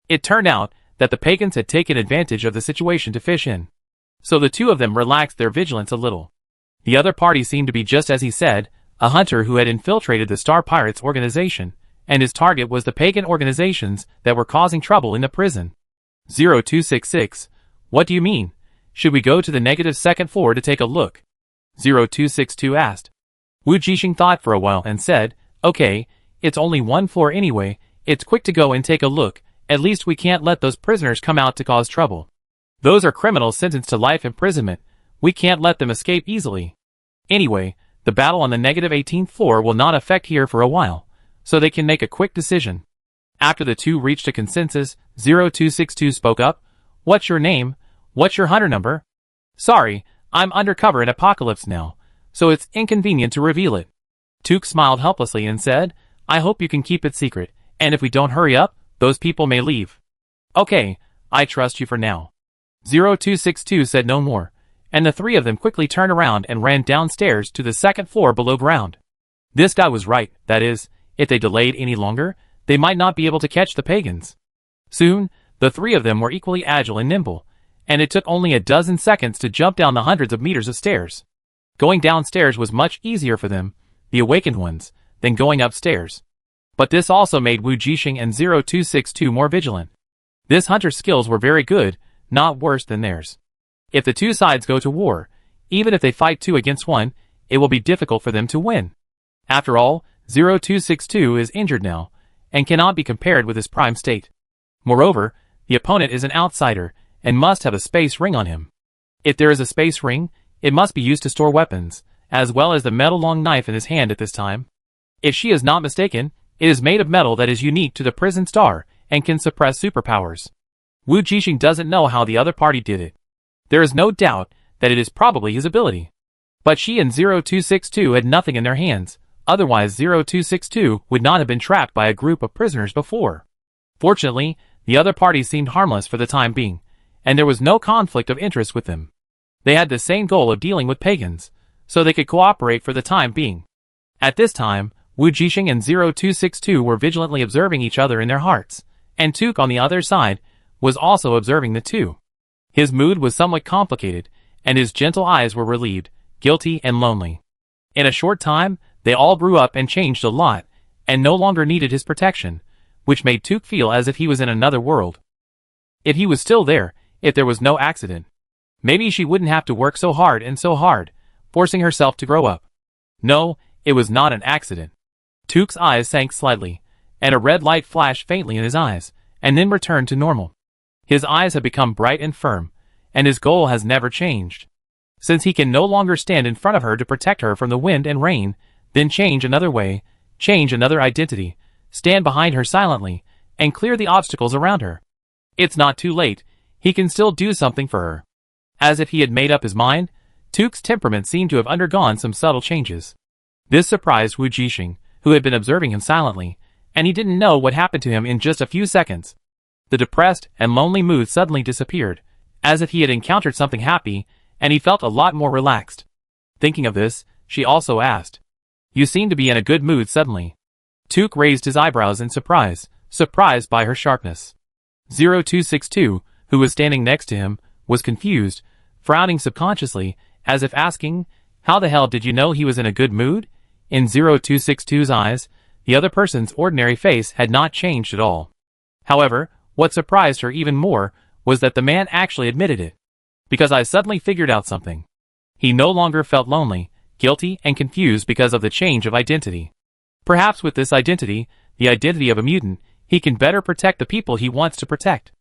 It turned out that the pagans had taken advantage of the situation to fish in. So the two of them relaxed their vigilance a little. The other party seemed to be just as he said, a hunter who had infiltrated the Star Pirates organization, and his target was the pagan organizations that were causing trouble in the prison. 0266, what do you mean? Should we go to the -2nd floor to take a look? 0262 asked. Wujing thought for a while and said, okay, it's only one floor anyway, it's quick to go and take a look, at least we can't let those prisoners come out to cause trouble. Those are criminals sentenced to life imprisonment, we can't let them escape easily. Anyway, the battle on the -18th floor will not affect here for a while, so they can make a quick decision. After the two reached a consensus, 0262 spoke up, what's your name? What's your hunter number? Sorry, I'm undercover in Apocalypse now, so it's inconvenient to reveal it. Tuk smiled helplessly and said, I hope you can keep it secret, and if we don't hurry up, those people may leave. Okay, I trust you for now. 0262 said no more, and the three of them quickly turned around and ran downstairs to the 2nd floor below ground. This guy was right, that is, if they delayed any longer, they might not be able to catch the pagans. Soon, the three of them were equally agile and nimble, and it took only a dozen seconds to jump down the hundreds of meters of stairs. Going downstairs was much easier for them, the awakened ones, than going upstairs. But this also made Wujing and 0262 more vigilant. This hunter's skills were very good, not worse than theirs. If the two sides go to war, even if they fight 2 against 1, it will be difficult for them to win. After all, 0262 is injured now, and cannot be compared with his prime state. Moreover, the opponent is an outsider, and must have a space ring on him. If there is a space ring, it must be used to store weapons, as well as the metal long knife in his hand at this time. If she is not mistaken, it is made of metal that is unique to the prison star, and can suppress superpowers. Wujing doesn't know how the other party did it. There is no doubt that it is probably his ability. But she and 0262 had nothing in their hands, otherwise 0262 would not have been trapped by a group of prisoners before. Fortunately, the other party seemed harmless for the time being, and there was no conflict of interest with them. They had the same goal of dealing with pagans, so they could cooperate for the time being. At this time, Wujing and 0262 were vigilantly observing each other in their hearts, and Tuk on the other side was also observing the two. His mood was somewhat complicated, and his gentle eyes were relieved, guilty and lonely. In a short time, they all grew up and changed a lot, and no longer needed his protection, which made Tuk feel as if he was in another world. If he was still there, if there was no accident, maybe she wouldn't have to work so hard, forcing herself to grow up. No, it was not an accident. Tuk's eyes sank slightly, and a red light flashed faintly in his eyes, and then returned to normal. His eyes have become bright and firm, and his goal has never changed. Since he can no longer stand in front of her to protect her from the wind and rain, then change another way, change another identity, stand behind her silently, and clear the obstacles around her. It's not too late, he can still do something for her. As if he had made up his mind, Tuk's temperament seemed to have undergone some subtle changes. This surprised Wujing, who had been observing him silently, and he didn't know what happened to him in just a few seconds. The depressed and lonely mood suddenly disappeared, as if he had encountered something happy, and he felt a lot more relaxed. Thinking of this, she also asked, "You seem to be in a good mood suddenly." Tuk raised his eyebrows in surprise, surprised by her sharpness. 0262, who was standing next to him, was confused, frowning subconsciously, as if asking, "How the hell did you know he was in a good mood?" In 0262's eyes, the other person's ordinary face had not changed at all. However, what surprised her even more was that the man actually admitted it. "Because I suddenly figured out something." He no longer felt lonely, guilty, and confused because of the change of identity. Perhaps with this identity, the identity of a mutant, he can better protect the people he wants to protect,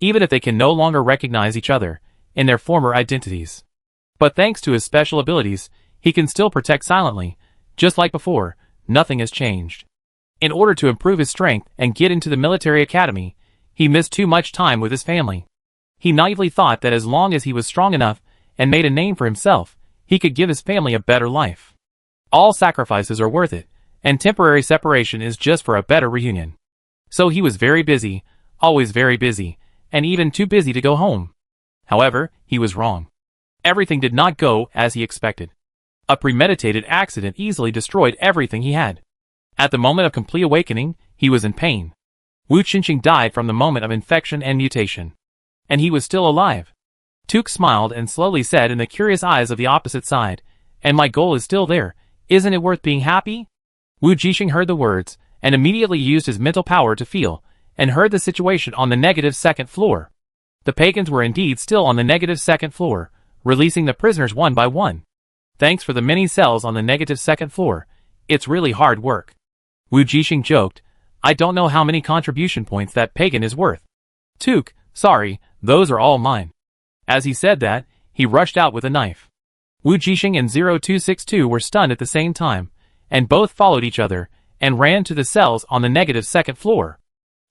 even if they can no longer recognize each other in their former identities. But thanks to his special abilities, he can still protect silently. Just like before, nothing has changed. In order to improve his strength and get into the military academy, he missed too much time with his family. He naively thought that as long as he was strong enough and made a name for himself, he could give his family a better life. All sacrifices are worth it, and temporary separation is just for a better reunion. So he was very busy, always very busy, and even too busy to go home. However, he was wrong. Everything did not go as he expected. A premeditated accident easily destroyed everything he had. At the moment of complete awakening, he was in pain. Wujing died from the moment of infection and mutation. And he was still alive. Tuk smiled and slowly said in the curious eyes of the opposite side, "And my goal is still there, isn't it worth being happy?" Wujing heard the words, and immediately used his mental power to feel, and heard the situation on the negative second floor. The pagans were indeed still on the negative second floor, releasing the prisoners one by one. "Thanks for the many cells on the negative second floor, it's really hard work." Wujing joked, "I don't know how many contribution points that pagan is worth." "Tuk, sorry, those are all mine." As he said that, he rushed out with a knife. Wujing and 0262 were stunned at the same time, and both followed each other, and ran to the cells on the negative second floor.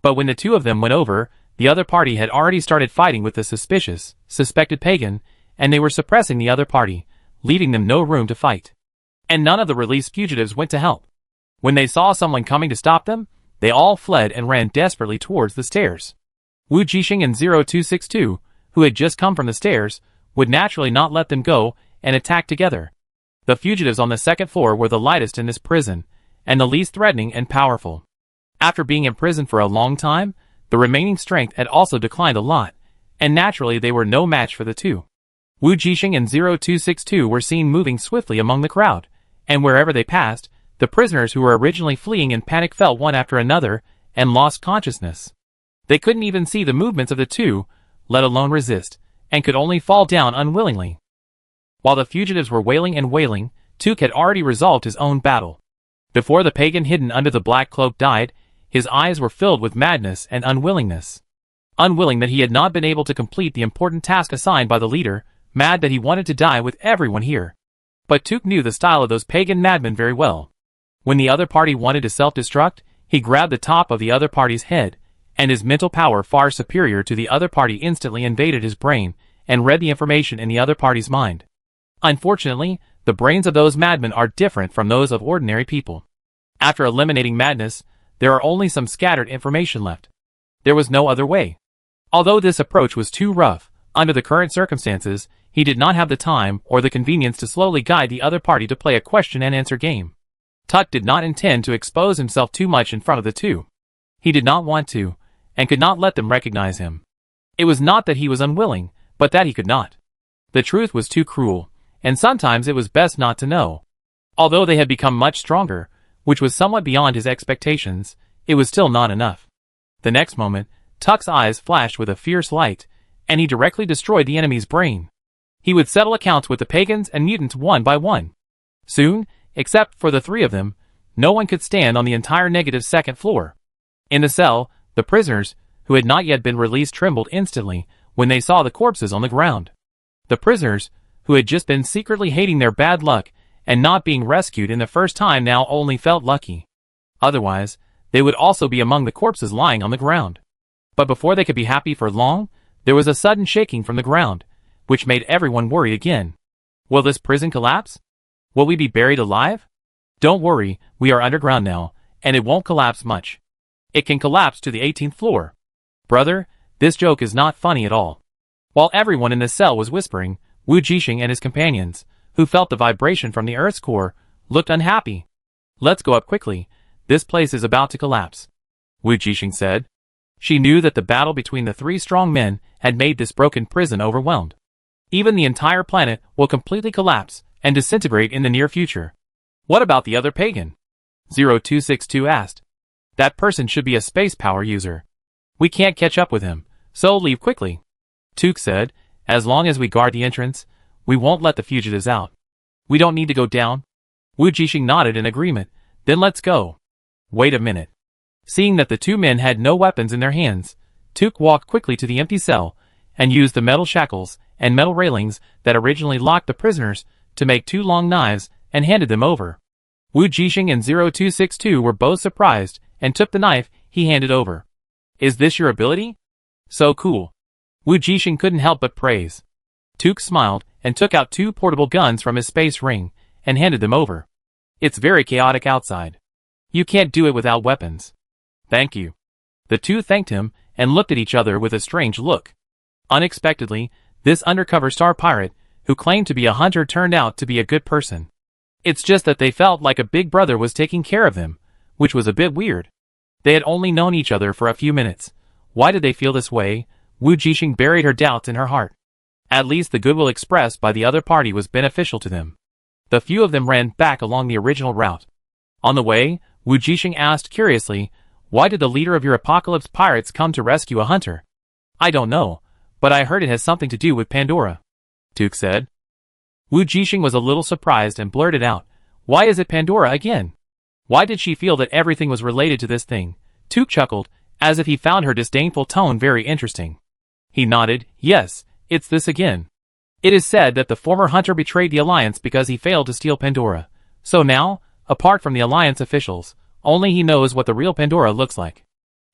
But when the two of them went over, the other party had already started fighting with the suspected pagan, and they were suppressing the other party, leaving them no room to fight. And none of the released fugitives went to help. When they saw someone coming to stop them, they all fled and ran desperately towards the stairs. Wujing and 0262, who had just come from the stairs, would naturally not let them go and attack together. The fugitives on the second floor were the lightest in this prison, and the least threatening and powerful. After being in prison for a long time, the remaining strength had also declined a lot, and naturally they were no match for the two. Wujing and 0262 were seen moving swiftly among the crowd, and wherever they passed, the prisoners who were originally fleeing in panic fell one after another, and lost consciousness. They couldn't even see the movements of the two, let alone resist, and could only fall down unwillingly. While the fugitives were wailing and wailing, Tuk had already resolved his own battle. Before the pagan hidden under the black cloak died, his eyes were filled with madness and unwillingness. Unwilling that he had not been able to complete the important task assigned by the leader, mad that he wanted to die with everyone here. But Tuk knew the style of those pagan madmen very well. When the other party wanted to self-destruct, he grabbed the top of the other party's head, and his mental power far superior to the other party instantly invaded his brain, and read the information in the other party's mind. Unfortunately, the brains of those madmen are different from those of ordinary people. After eliminating madness, there are only some scattered information left. There was no other way. Although this approach was too rough, under the current circumstances, he did not have the time or the convenience to slowly guide the other party to play a question-and-answer game. Tuk did not intend to expose himself too much in front of the two. He did not want to, and could not let them recognize him. It was not that he was unwilling, but that he could not. The truth was too cruel, and sometimes it was best not to know. Although they had become much stronger, which was somewhat beyond his expectations, it was still not enough. The next moment, Tuk's eyes flashed with a fierce light, and he directly destroyed the enemy's brain. He would settle accounts with the pagans and mutants one by one. Soon, except for the three of them, no one could stand on the entire negative second floor. In the cell, the prisoners, who had not yet been released, trembled instantly when they saw the corpses on the ground. The prisoners, who had just been secretly hating their bad luck and not being rescued in the first time now only felt lucky. Otherwise, they would also be among the corpses lying on the ground. But before they could be happy for long, there was a sudden shaking from the ground, which made everyone worry again. Will this prison collapse? Will we be buried alive? Don't worry, we are underground now, and it won't collapse much. It can collapse to the 18th floor. Brother, this joke is not funny at all. While everyone in the cell was whispering, Wujing and his companions, who felt the vibration from the Earth's core, looked unhappy. Let's go up quickly. This place is about to collapse, Wujing said. She knew that the battle between the three strong men had made this broken prison overwhelmed. Even the entire planet will completely collapse and disintegrate in the near future. What about the other pagan? 0262 asked. That person should be a space power user. We can't catch up with him, so leave quickly. Tuk said, as long as we guard the entrance, we won't let the fugitives out. We don't need to go down. Wujing nodded in agreement, then let's go. Wait a minute. Seeing that the two men had no weapons in their hands, Tuk walked quickly to the empty cell and used the metal shackles and metal railings that originally locked the prisoners to make two long knives and handed them over. Wujing and 0262 were both surprised and took the knife he handed over. Is this your ability? So cool. Wujing couldn't help but praise. Tuk smiled and took out two portable guns from his space ring and handed them over. It's very chaotic outside. You can't do it without weapons. Thank you. The two thanked him and looked at each other with a strange look. Unexpectedly, this undercover star pirate, who claimed to be a hunter, turned out to be a good person. It's just that they felt like a big brother was taking care of them, which was a bit weird. They had only known each other for a few minutes. Why did they feel this way? Wujing buried her doubts in her heart. At least the goodwill expressed by the other party was beneficial to them. The few of them ran back along the original route. On the way, Wujing asked curiously, why did the leader of your apocalypse pirates come to rescue a hunter? I don't know, but I heard it has something to do with Pandora, Tuk said. Wujing was a little surprised and blurted out, why is it Pandora again? Why did she feel that everything was related to this thing? Tuk chuckled, as if he found her disdainful tone very interesting. He nodded, yes, it's this again. It is said that the former hunter betrayed the Alliance because he failed to steal Pandora. So now, apart from the Alliance officials, only he knows what the real Pandora looks like.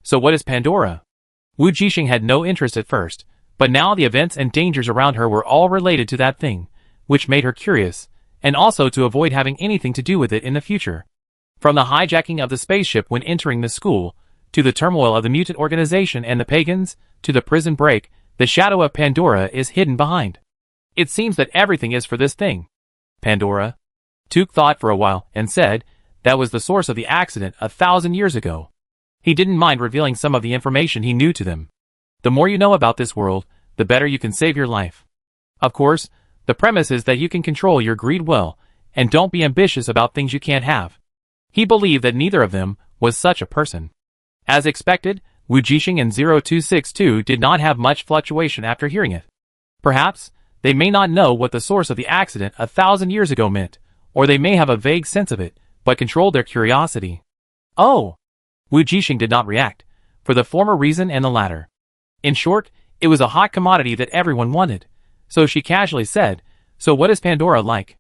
So what is Pandora? Wujing had no interest at first, but now the events and dangers around her were all related to that thing, which made her curious, and also to avoid having anything to do with it in the future. From the hijacking of the spaceship when entering the school, to the turmoil of the mutant organization and the pagans, to the prison break, the shadow of Pandora is hidden behind. It seems that everything is for this thing. Pandora? Tuk thought for a while and said, that was the source of the accident 1,000 years ago. He didn't mind revealing some of the information he knew to them. The more you know about this world, the better you can save your life. Of course, the premise is that you can control your greed well, and don't be ambitious about things you can't have. He believed that neither of them was such a person. As expected, Wujing and 0262 did not have much fluctuation after hearing it. Perhaps, they may not know what the source of the accident 1,000 years ago meant, or they may have a vague sense of it, but controlled their curiosity. Oh! Wujing did not react, for the former reason and the latter. In short, it was a hot commodity that everyone wanted, so she casually said, so what is Pandora like?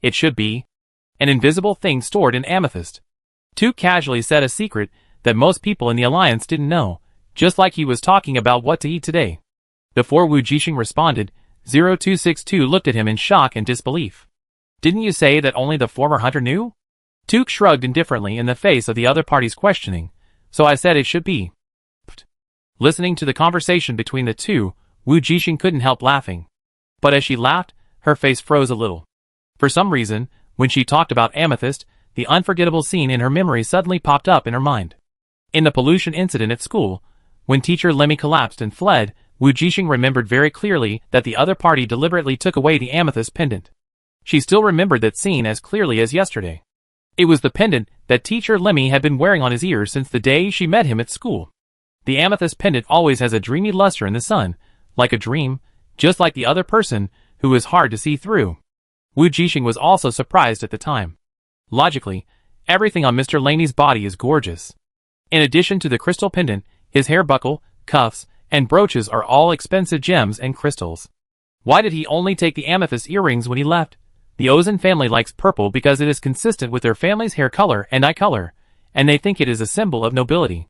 It should be an invisible thing stored in amethyst. Tuk casually said a secret that most people in the Alliance didn't know, just like he was talking about what to eat today. Before Wujing responded, 0262 looked at him in shock and disbelief. Didn't you say that only the former hunter knew? Tuk shrugged indifferently in the face of the other party's questioning, so I said it should be. Listening to the conversation between the two, Wujing couldn't help laughing. But as she laughed, her face froze a little. For some reason, when she talked about amethyst, the unforgettable scene in her memory suddenly popped up in her mind. In the pollution incident at school, when teacher Lemi collapsed and fled, Wujing remembered very clearly that the other party deliberately took away the amethyst pendant. She still remembered that scene as clearly as yesterday. It was the pendant that teacher Lemi had been wearing on his ear since the day she met him at school. The amethyst pendant always has a dreamy luster in the sun, like a dream, just like the other person, who is hard to see through. Wujing was also surprised at the time. Logically, everything on Mr. Laney's body is gorgeous. In addition to the crystal pendant, his hair buckle, cuffs, and brooches are all expensive gems and crystals. Why did he only take the amethyst earrings when he left? The Ozan family likes purple because it is consistent with their family's hair color and eye color, and they think it is a symbol of nobility.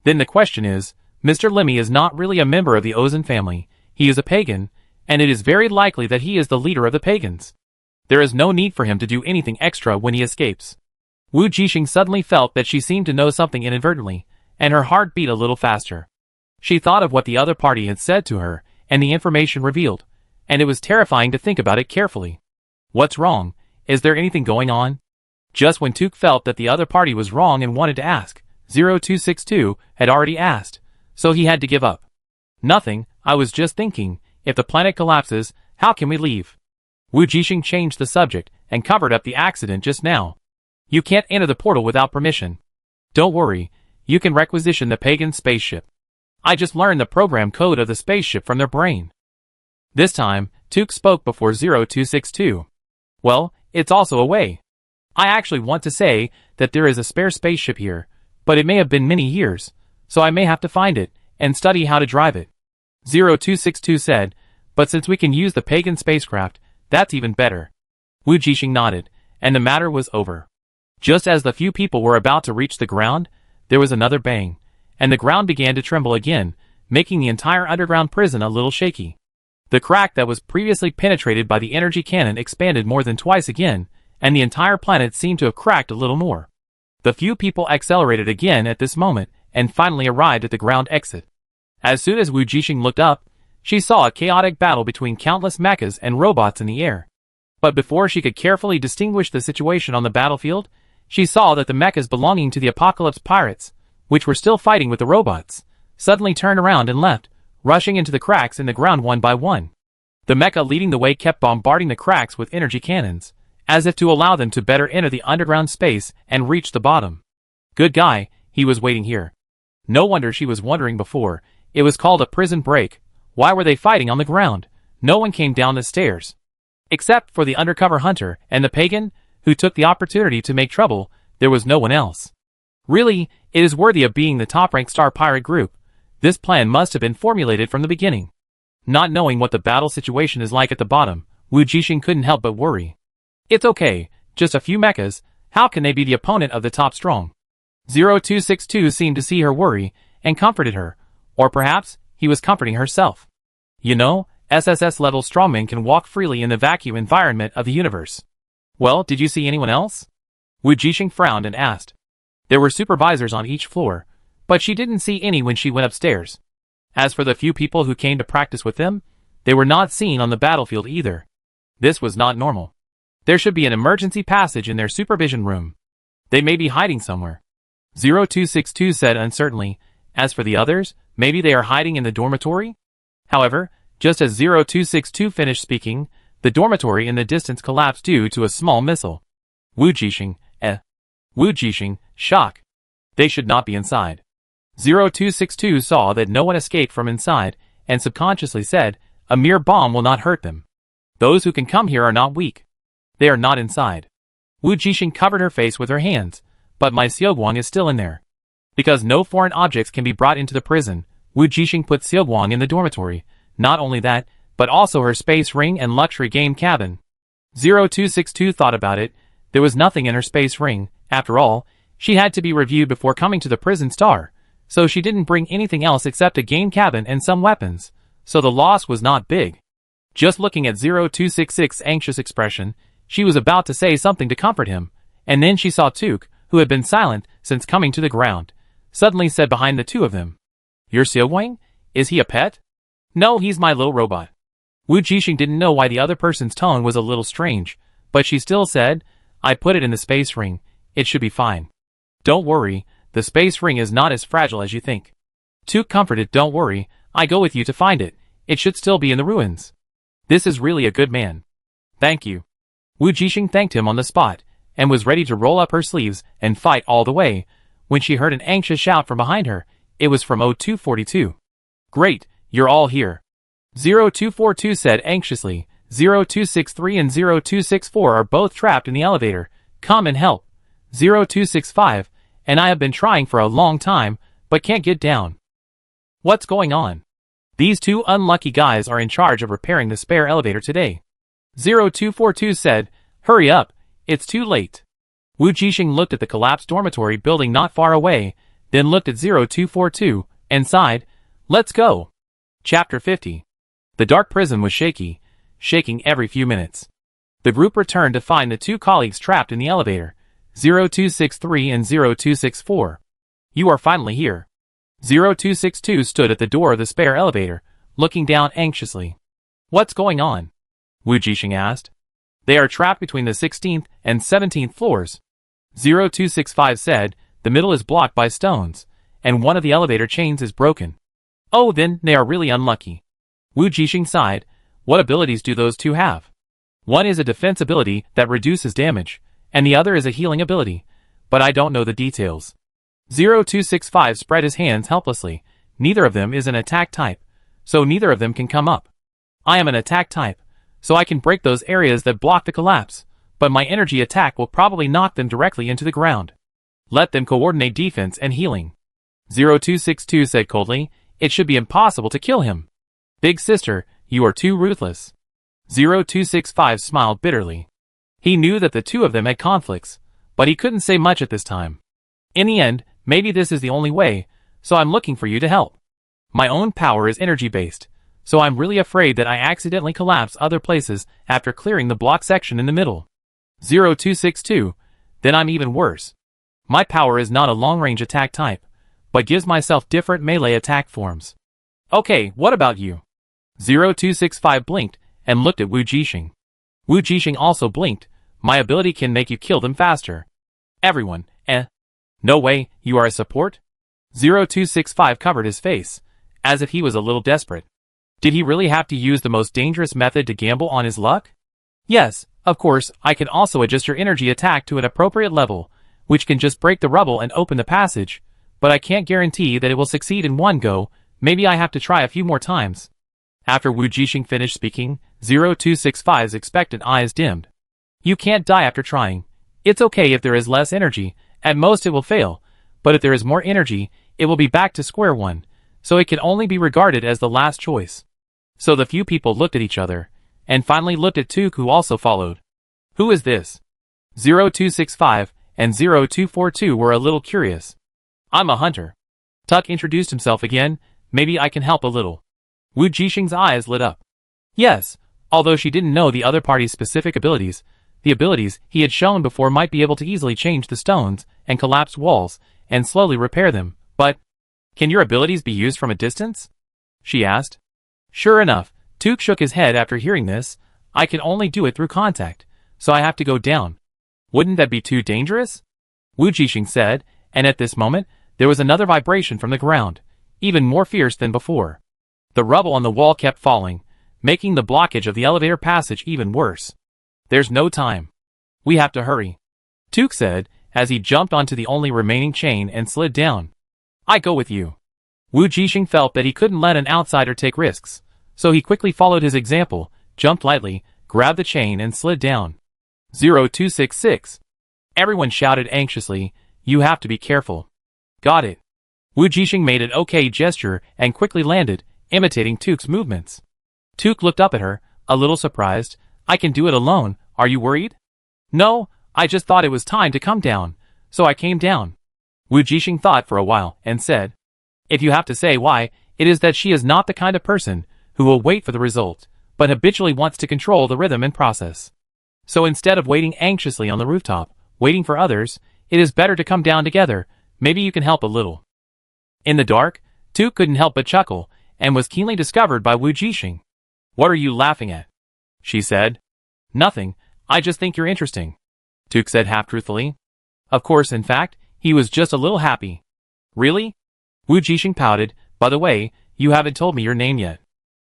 Then the question is, Mr. Lemi is not really a member of the Ozan family, he is a pagan, and it is very likely that he is the leader of the pagans. There is no need for him to do anything extra when he escapes. Wujing suddenly felt that she seemed to know something inadvertently, and her heart beat a little faster. She thought of what the other party had said to her, and the information revealed, and it was terrifying to think about it carefully. What's wrong? Is there anything going on? Just when Tuk felt that the other party was wrong and wanted to ask, 0262 had already asked, so he had to give up. Nothing, I was just thinking, if the planet collapses, how can we leave? Wujing changed the subject and covered up the accident just now. You can't enter the portal without permission. Don't worry, you can requisition the pagan spaceship. I just learned the program code of the spaceship from their brain. This time, Tuk spoke before 0262. Well, it's also a way. I actually want to say that there is a spare spaceship here, but it may have been many years, so I may have to find it and study how to drive it. 0262 said, but since we can use the pagan spacecraft, that's even better. Wujing nodded, and the matter was over. Just as the few people were about to reach the ground, there was another bang, and the ground began to tremble again, making the entire underground prison a little shaky. The crack that was previously penetrated by the energy cannon expanded more than twice again, and the entire planet seemed to have cracked a little more. The few people accelerated again at this moment, and finally arrived at the ground exit. As soon as Wujing looked up, she saw a chaotic battle between countless mechas and robots in the air. But before she could carefully distinguish the situation on the battlefield, she saw that the mechas belonging to the Apocalypse Pirates, which were still fighting with the robots, suddenly turned around and left, rushing into the cracks in the ground one by one. The mecha leading the way kept bombarding the cracks with energy cannons, as if to allow them to better enter the underground space and reach the bottom. Good guy, he was waiting here. No wonder she was wondering before, it was called a prison break. Why were they fighting on the ground? No one came down the stairs. Except for the undercover hunter and the pagan, who took the opportunity to make trouble, there was no one else. Really, it is worthy of being the top-ranked star pirate group. This plan must have been formulated from the beginning. Not knowing what the battle situation is like at the bottom, Wujing couldn't help but worry. It's okay, just a few mechas, how can they be the opponent of the top strong? 0262 seemed to see her worry, and comforted her, or perhaps, he was comforting herself. You know, SSS-level strongmen can walk freely in the vacuum environment of the universe. Well, did you see anyone else? Wujing frowned and asked. There were supervisors on each floor, but she didn't see any when she went upstairs. As for the few people who came to practice with them, they were not seen on the battlefield either. This was not normal. There should be an emergency passage in their supervision room. They may be hiding somewhere. 0262 said uncertainly. As for the others, maybe they are hiding in the dormitory? However, just as 0262 finished speaking, the dormitory in the distance collapsed due to a small missile. Wujing, shock. They should not be inside. 0262 saw that no one escaped from inside, and subconsciously said, a mere bomb will not hurt them. Those who can come here are not weak. They are not inside. Wujing covered her face with her hands, but my Xiaoguang is still in there. Because no foreign objects can be brought into the prison, Wujing put Xiaoguang in the dormitory. Not only that, but also her space ring and luxury game cabin. 0262 thought about it. There was nothing in her space ring. After all, she had to be reviewed before coming to the prison star, so she didn't bring anything else except a game cabin and some weapons, so the loss was not big. Just looking at 0266's anxious expression, she was about to say something to comfort him, and then she saw Tuk, who had been silent since coming to the ground, suddenly said behind the two of them, "You're Xiaoguang? Is he a pet?" "No, he's my little robot." Wujing didn't know why the other person's tone was a little strange, but she still said, "I put it in the space ring. It should be fine. Don't worry, the space ring is not as fragile as you think." Tuk comforted, "Don't worry, I go with you to find it. It should still be in the ruins." This is really a good man. Thank you. Wujing thanked him on the spot, and was ready to roll up her sleeves and fight all the way, when she heard an anxious shout from behind her. It was from 0242. "Great, you're all here." 0242 said anxiously. 0263 and 0264 are both trapped in the elevator. Come and help. 0265, and I have been trying for a long time, but can't get down. What's going on? These two unlucky guys are in charge of repairing the spare elevator today. 0242 said, hurry up, it's too late. Wujing looked at the collapsed dormitory building not far away, then looked at 0242, and sighed, let's go. Chapter 50. The dark prison was shaking every few minutes. The group returned to find the two colleagues trapped in the elevator, 0263 and 0264. You are finally here. 0262 stood at the door of the spare elevator, looking down anxiously. What's going on? Wujing asked. They are trapped between the 16th and 17th floors. 0265 said, the middle is blocked by stones, and one of the elevator chains is broken. Oh, then they are really unlucky. Wujing sighed. What abilities do those two have? One is a defense ability that reduces damage, and the other is a healing ability, but I don't know the details. 0265 spread his hands helplessly. Neither of them is an attack type, so neither of them can come up. I am an attack type, so I can break those areas that block the collapse, but my energy attack will probably knock them directly into the ground. Let them coordinate defense and healing. 0262 said coldly, it should be impossible to kill him. Big sister, you are too ruthless. 0265 smiled bitterly. He knew that the two of them had conflicts, but he couldn't say much at this time. In the end, maybe this is the only way, so I'm looking for you to help. My own power is energy-based, so I'm really afraid that I accidentally collapse other places after clearing the block section in the middle. 0262, then I'm even worse. My power is not a long-range attack type, but gives myself different melee attack forms. Okay, what about you? 0265 blinked and looked at Wujing. Wujing also blinked. My ability can make you kill them faster. Everyone, no way, you are a support? 0265 covered his face, as if he was a little desperate. Did he really have to use the most dangerous method to gamble on his luck? Yes, of course, I can also adjust your energy attack to an appropriate level, which can just break the rubble and open the passage, but I can't guarantee that it will succeed in one go. Maybe I have to try a few more times. After Wujing finished speaking, 0265's expectant eyes dimmed. You can't die after trying. It's okay if there is less energy, at most it will fail, but if there is more energy, it will be back to square one, so it can only be regarded as the last choice. So the few people looked at each other, and finally looked at Tuk, who also followed. Who is this? 0265 and 0242 were a little curious. I'm a hunter. Tuk introduced himself again. Maybe I can help a little. Wujing's eyes lit up. Yes, although she didn't know the other party's specific abilities, the abilities he had shown before might be able to easily change the stones and collapse walls and slowly repair them, but can your abilities be used from a distance? She asked. Sure enough, Tuk shook his head after hearing this. I can only do it through contact, so I have to go down. Wouldn't that be too dangerous? Wujing said, and at this moment, there was another vibration from the ground, even more fierce than before. The rubble on the wall kept falling, making the blockage of the elevator passage even worse. There's no time. We have to hurry. Tuk said, as he jumped onto the only remaining chain and slid down. I go with you. Wujing felt that he couldn't let an outsider take risks, so he quickly followed his example, jumped lightly, grabbed the chain and slid down. 0266. Everyone shouted anxiously, you have to be careful. Got it. Wujing made an okay gesture and quickly landed, imitating Tuk's movements. Tuk looked up at her, a little surprised. I can do it alone, are you worried? No, I just thought it was time to come down, so I came down. Wujing thought for a while and said, if you have to say why, it is that she is not the kind of person who will wait for the result, but habitually wants to control the rhythm and process. So instead of waiting anxiously on the rooftop, waiting for others, it is better to come down together. Maybe you can help a little. In the dark, Tuk couldn't help but chuckle, and was keenly discovered by Wujing. What are you laughing at? She said. Nothing, I just think you're interesting. Tuk said half-truthfully. Of course, in fact, he was just a little happy. Really? Wujing pouted. By the way, you haven't told me your name yet.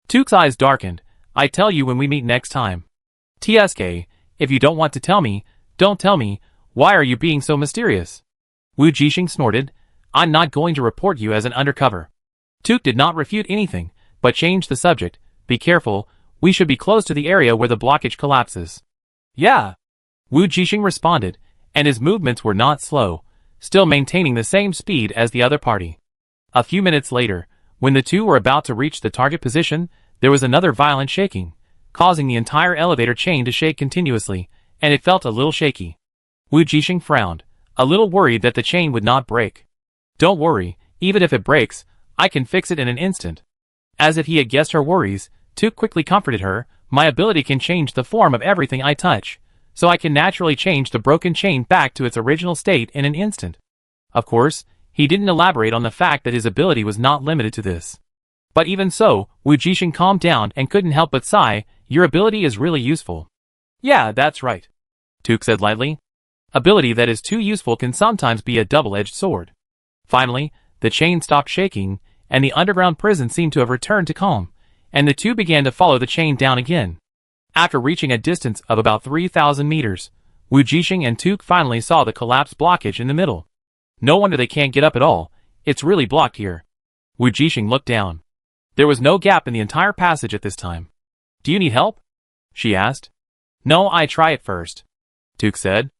Tuk's eyes darkened. I tell you when we meet next time. TSK, if you don't want to tell me, don't tell me. Why are you being so mysterious? Wujing snorted. I'm not going to report you as an undercover. Tuk did not refute anything, but changed the subject. Be careful, we should be close to the area where the blockage collapses. Yeah. Wujing responded, and his movements were not slow, still maintaining the same speed as the other party. A few minutes later, When the two were about to reach the target position, there was another violent shaking, causing the entire elevator chain to shake continuously, and it felt a little shaky. Wujing frowned, a little worried that the chain would not break. "Don't worry, even if it breaks, I can fix it in an instant." As if he had guessed her worries, Tuk quickly comforted her, "My ability can change the form of everything I touch, so I can naturally change the broken chain back to its original state in an instant." Of course, he didn't elaborate on the fact that his ability was not limited to this. But even so, Wujing calmed down and couldn't help but sigh, "Your ability is really useful." "Yeah, that's right," Tuk said lightly. "Ability that is too useful can sometimes be a double-edged sword." Finally, the chain stopped shaking, and the underground prison seemed to have returned to calm, and the two began to follow the chain down again. After reaching a distance of about 3,000 meters, Wujing and Tuk finally saw the collapsed blockage in the middle. "No wonder they can't get up at all, it's really blocked here." Wujing looked down. There was no gap in the entire passage at this time. "Do you need help?" she asked. "No, I try it first," Tuk said.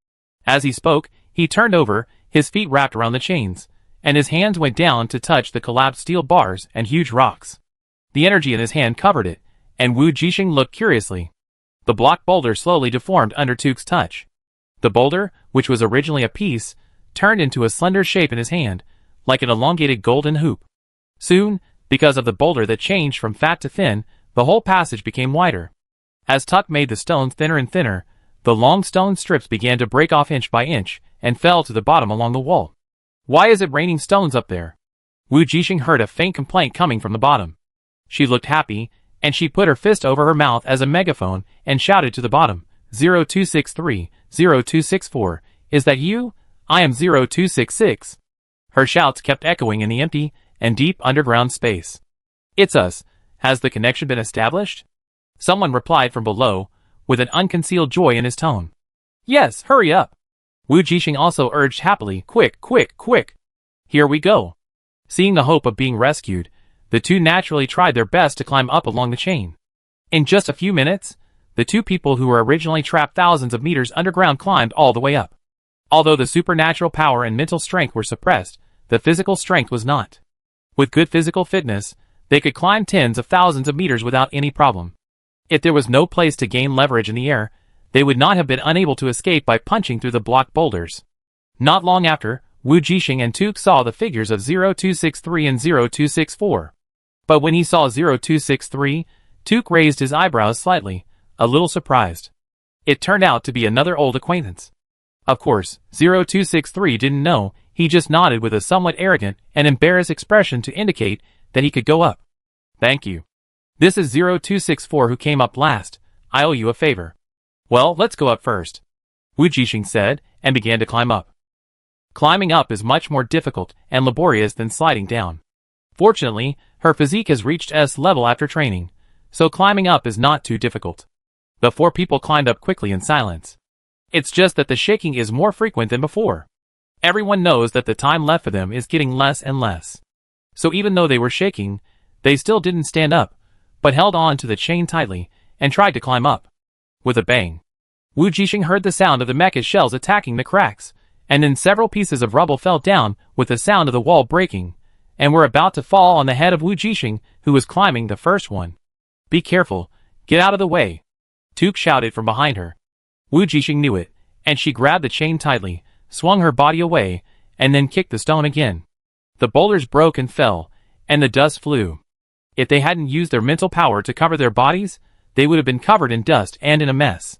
As he spoke, he turned over, his feet wrapped around the chains, and his hands went down to touch the collapsed steel bars and huge rocks. The energy in his hand covered it, and Wujing looked curiously. The block boulder slowly deformed under Tuk's touch. The boulder, which was originally a piece, turned into a slender shape in his hand, like an elongated golden hoop. Soon, because of the boulder that changed from fat to thin, the whole passage became wider. As Tuk made the stones thinner and thinner, the long stone strips began to break off inch by inch, and fell to the bottom along the wall. "Why is it raining stones up there?" Wujing heard a faint complaint coming from the bottom. She looked happy, and she put her fist over her mouth as a megaphone and shouted to the bottom, 0263, 0264, "Is that you? I am 0266. Her shouts kept echoing in the empty and deep underground space. "It's us. Has the connection been established?" Someone replied from below, with an unconcealed joy in his tone. "Yes, hurry up." Wujing also urged happily, "Quick, quick, quick. Here we go." Seeing the hope of being rescued, the two naturally tried their best to climb up along the chain. In just a few minutes, the two people who were originally trapped thousands of meters underground climbed all the way up. Although the supernatural power and mental strength were suppressed, the physical strength was not. With good physical fitness, they could climb tens of thousands of meters without any problem. If there was no place to gain leverage in the air, they would not have been unable to escape by punching through the blocked boulders. Not long after, Wujing and Tuk saw the figures of 0263 and 0264. But when he saw 0263, Tuk raised his eyebrows slightly, a little surprised. It turned out to be another old acquaintance. Of course, 0263 didn't know, he just nodded with a somewhat arrogant and embarrassed expression to indicate that he could go up. "Thank you. This is 0264 who came up last. I owe you a favor." "Well, let's go up first," Wujing said, and began to climb up. Climbing up is much more difficult and laborious than sliding down. Fortunately, her physique has reached S level after training, so climbing up is not too difficult. The four people climbed up quickly in silence. It's just that the shaking is more frequent than before. Everyone knows that the time left for them is getting less and less. So even though they were shaking, they still didn't stand up, but held on to the chain tightly, and tried to climb up. With a bang, Wujing heard the sound of the mecha's shells attacking the cracks, and then several pieces of rubble fell down with the sound of the wall breaking, and were about to fall on the head of Wujing, who was climbing the first one. "Be careful, get out of the way," Tuk shouted from behind her. Wujing knew it, and she grabbed the chain tightly, swung her body away, and then kicked the stone again. The boulders broke and fell, and the dust flew. If they hadn't used their mental power to cover their bodies, they would have been covered in dust and in a mess.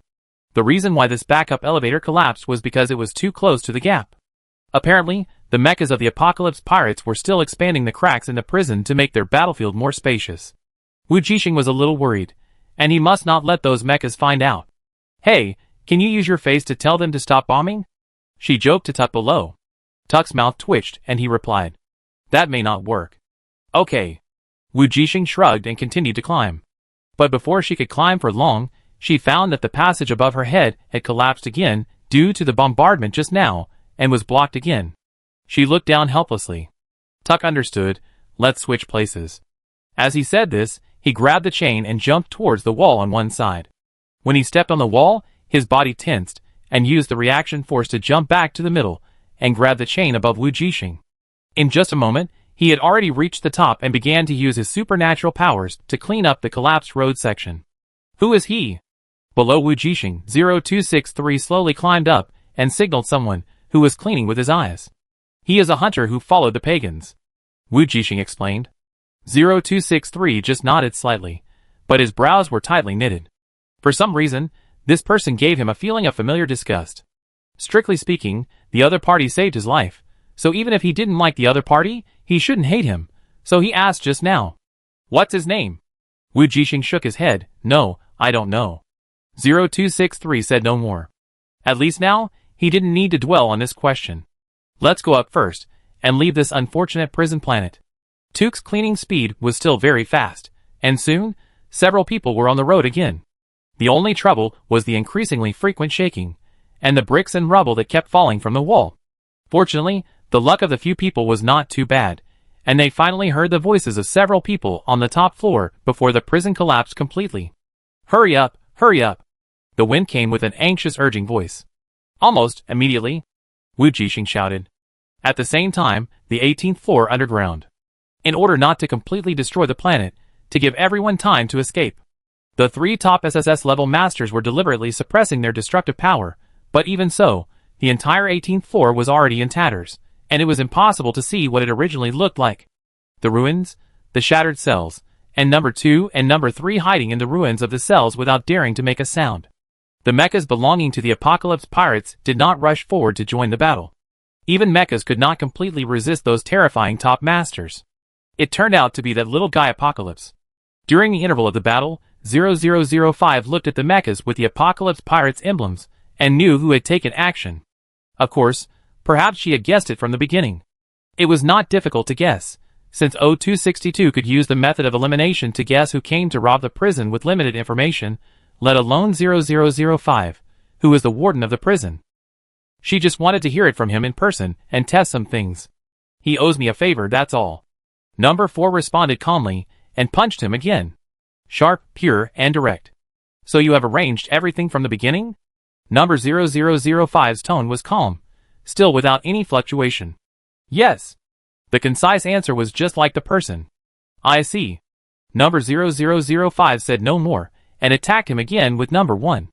The reason why this backup elevator collapsed was because it was too close to the gap. Apparently, the mechas of the Apocalypse pirates were still expanding the cracks in the prison to make their battlefield more spacious. Wujing was a little worried, and he must not let those mechas find out. "Hey, can you use your face to tell them to stop bombing?" she joked to Tuk below. Tuk's mouth twitched, and he replied, "That may not work." "Okay." Wujing shrugged and continued to climb. But before she could climb for long, she found that the passage above her head had collapsed again due to the bombardment just now, and was blocked again. She looked down helplessly. Tuk understood. "Let's switch places." As he said this, he grabbed the chain and jumped towards the wall on one side. When he stepped on the wall, his body tensed, and used the reaction force to jump back to the middle, and grab the chain above Wujing. In just a moment, he had already reached the top and began to use his supernatural powers to clean up the collapsed road section. Who is he? Below Wujing, 0263 slowly climbed up and signaled someone who was cleaning with his eyes. He is a hunter who followed the pagans, Wujing explained. 0263 just nodded slightly, but his brows were tightly knitted. For some reason, this person gave him a feeling of familiar disgust. Strictly speaking, the other party saved his life, so even if he didn't like the other party, he shouldn't hate him, so he asked just now. What's his name? Wujing shook his head. No, I don't know. 0263 said no more. At least now, he didn't need to dwell on this question. Let's go up first, and leave this unfortunate prison planet. Tuke's cleaning speed was still very fast, and soon, several people were on the road again. The only trouble was the increasingly frequent shaking, and the bricks and rubble that kept falling from the wall. Fortunately, the luck of the few people was not too bad, and they finally heard the voices of several people on the top floor before the prison collapsed completely. Hurry up, hurry up! The wind came with an anxious urging voice. Almost immediately, Wujing shouted. At the same time, the 18th floor underground. In order not to completely destroy the planet, to give everyone time to escape. The 3 top SSS level masters were deliberately suppressing their destructive power, but even so, the entire 18th floor was already in tatters, and it was impossible to see what it originally looked like. The ruins, the shattered cells, and number 2 and number 3 hiding in the ruins of the cells without daring to make a sound. The mechas belonging to the Apocalypse Pirates did not rush forward to join the battle. Even mechas could not completely resist those terrifying top masters. It turned out to be that little guy Apocalypse. During the interval of the battle, 0005 looked at the mechas with the Apocalypse Pirates emblems, and knew who had taken action. Of course, perhaps she had guessed it from the beginning. It was not difficult to guess, since 0262 could use the method of elimination to guess who came to rob the prison with limited information, let alone 0005, who was the warden of the prison. She just wanted to hear it from him in person and test some things. He owes me a favor, that's all. Number 4 responded calmly, and punched him again. Sharp, pure, and direct. So you have arranged everything from the beginning? Number 0005's tone was calm, still without any fluctuation. Yes. The concise answer was just like the person. I see. Number 0005 said no more, and attacked him again with number 1.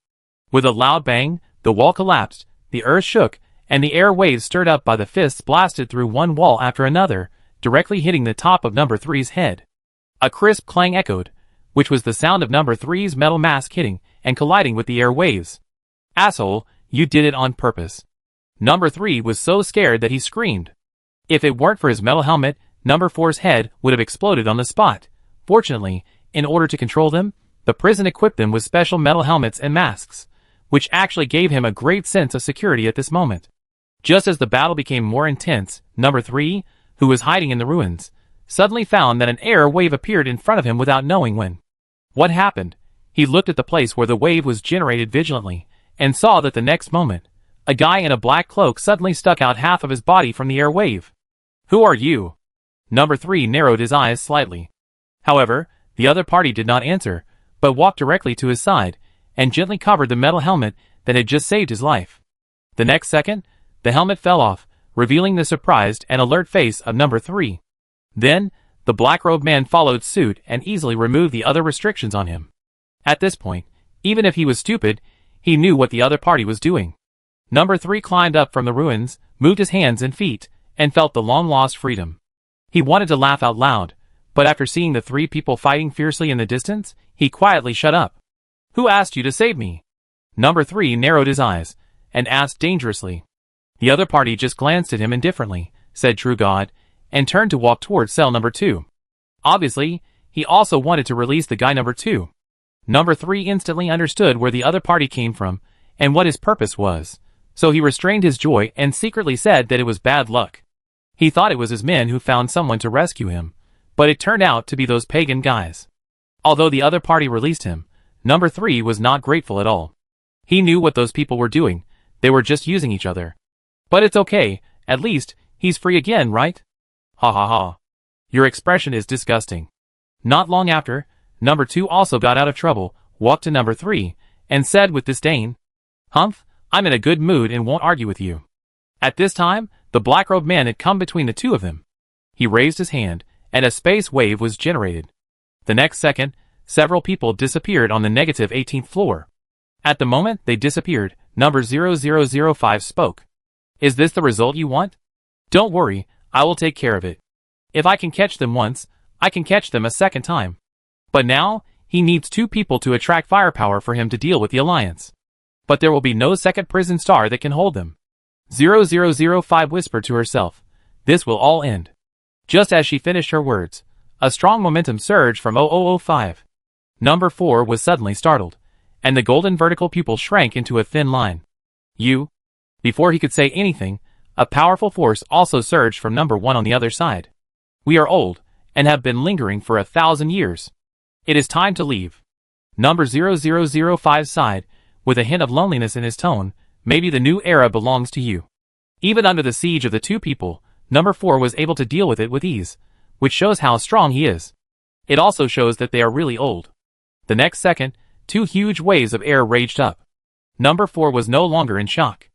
With a loud bang, the wall collapsed, the earth shook, and the air waves stirred up by the fists blasted through one wall after another, directly hitting the top of number 3's head. A crisp clang echoed, which was the sound of number 3's metal mask hitting and colliding with the air waves. Asshole, you did it on purpose. Number 3 was so scared that he screamed. If it weren't for his metal helmet, number 4's head would have exploded on the spot. Fortunately, in order to control them, the prison equipped them with special metal helmets and masks, which actually gave him a great sense of security at this moment. Just as the battle became more intense, number 3, who was hiding in the ruins, suddenly found that an air wave appeared in front of him without knowing when. What happened? He looked at the place where the wave was generated vigilantly, and saw that the next moment, a guy in a black cloak suddenly stuck out half of his body from the air wave. Who are you? Number 3 narrowed his eyes slightly. However, the other party did not answer, but walked directly to his side, and gently covered the metal helmet that had just saved his life. The next second, the helmet fell off, revealing the surprised and alert face of number 3. Then, the black-robed man followed suit and easily removed the other restrictions on him. At this point, even if he was stupid, he knew what the other party was doing. Number 3 climbed up from the ruins, moved his hands and feet, and felt the long-lost freedom. He wanted to laugh out loud, but after seeing the 3 people fighting fiercely in the distance, he quietly shut up. Who asked you to save me? Number 3 narrowed his eyes, and asked dangerously. The other party just glanced at him indifferently, said True God, and turned to walk towards cell number 2. Obviously, he also wanted to release the guy number 2. Number 3 instantly understood where the other party came from, and what his purpose was, so he restrained his joy and secretly said that it was bad luck. He thought it was his men who found someone to rescue him, but it turned out to be those pagan guys. Although the other party released him, number 3 was not grateful at all. He knew what those people were doing, they were just using each other. But it's okay, at least, he's free again, right? Ha ha ha. Your expression is disgusting. Not long after, number 2 also got out of trouble, walked to number 3, and said with disdain, Humph, I'm in a good mood and won't argue with you. At this time, the black-robed man had come between the two of them. He raised his hand, and a space wave was generated. The next second, several people disappeared on the negative 18th floor. At the moment they disappeared, number 0005 spoke. Is this the result you want? Don't worry, I will take care of it. If I can catch them once, I can catch them a second time. But now, he needs 2 people to attract firepower for him to deal with the alliance. But there will be no second prison star that can hold them. 0005 whispered to herself. This will all end. Just as she finished her words, a strong momentum surged from 0005. Number 4 was suddenly startled, and the golden vertical pupil shrank into a thin line. You? Before he could say anything, a powerful force also surged from number 1 on the other side. We are old, and have been lingering for 1,000 years. It is time to leave. Number 0005 sighed, with a hint of loneliness in his tone. Maybe the new era belongs to you. Even under the siege of the 2 people, number 4 was able to deal with it with ease, which shows how strong he is. It also shows that they are really old. The next second, 2 huge waves of air raged up. Number 4 was no longer in shock.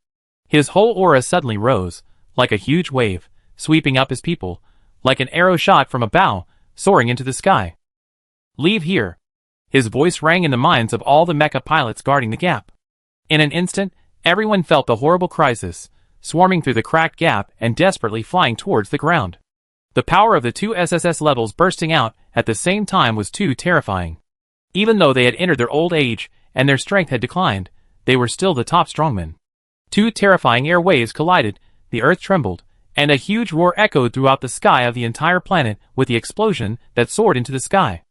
His whole aura suddenly rose, like a huge wave, sweeping up his people, like an arrow shot from a bow, soaring into the sky. Leave here. His voice rang in the minds of all the mecha pilots guarding the gap. In an instant, everyone felt the horrible crisis, swarming through the cracked gap and desperately flying towards the ground. The power of the 2 SSS levels bursting out at the same time was too terrifying. Even though they had entered their old age and their strength had declined, they were still the top strongmen. 2 terrifying air waves collided, the earth trembled, and a huge roar echoed throughout the sky of the entire planet with the explosion that soared into the sky.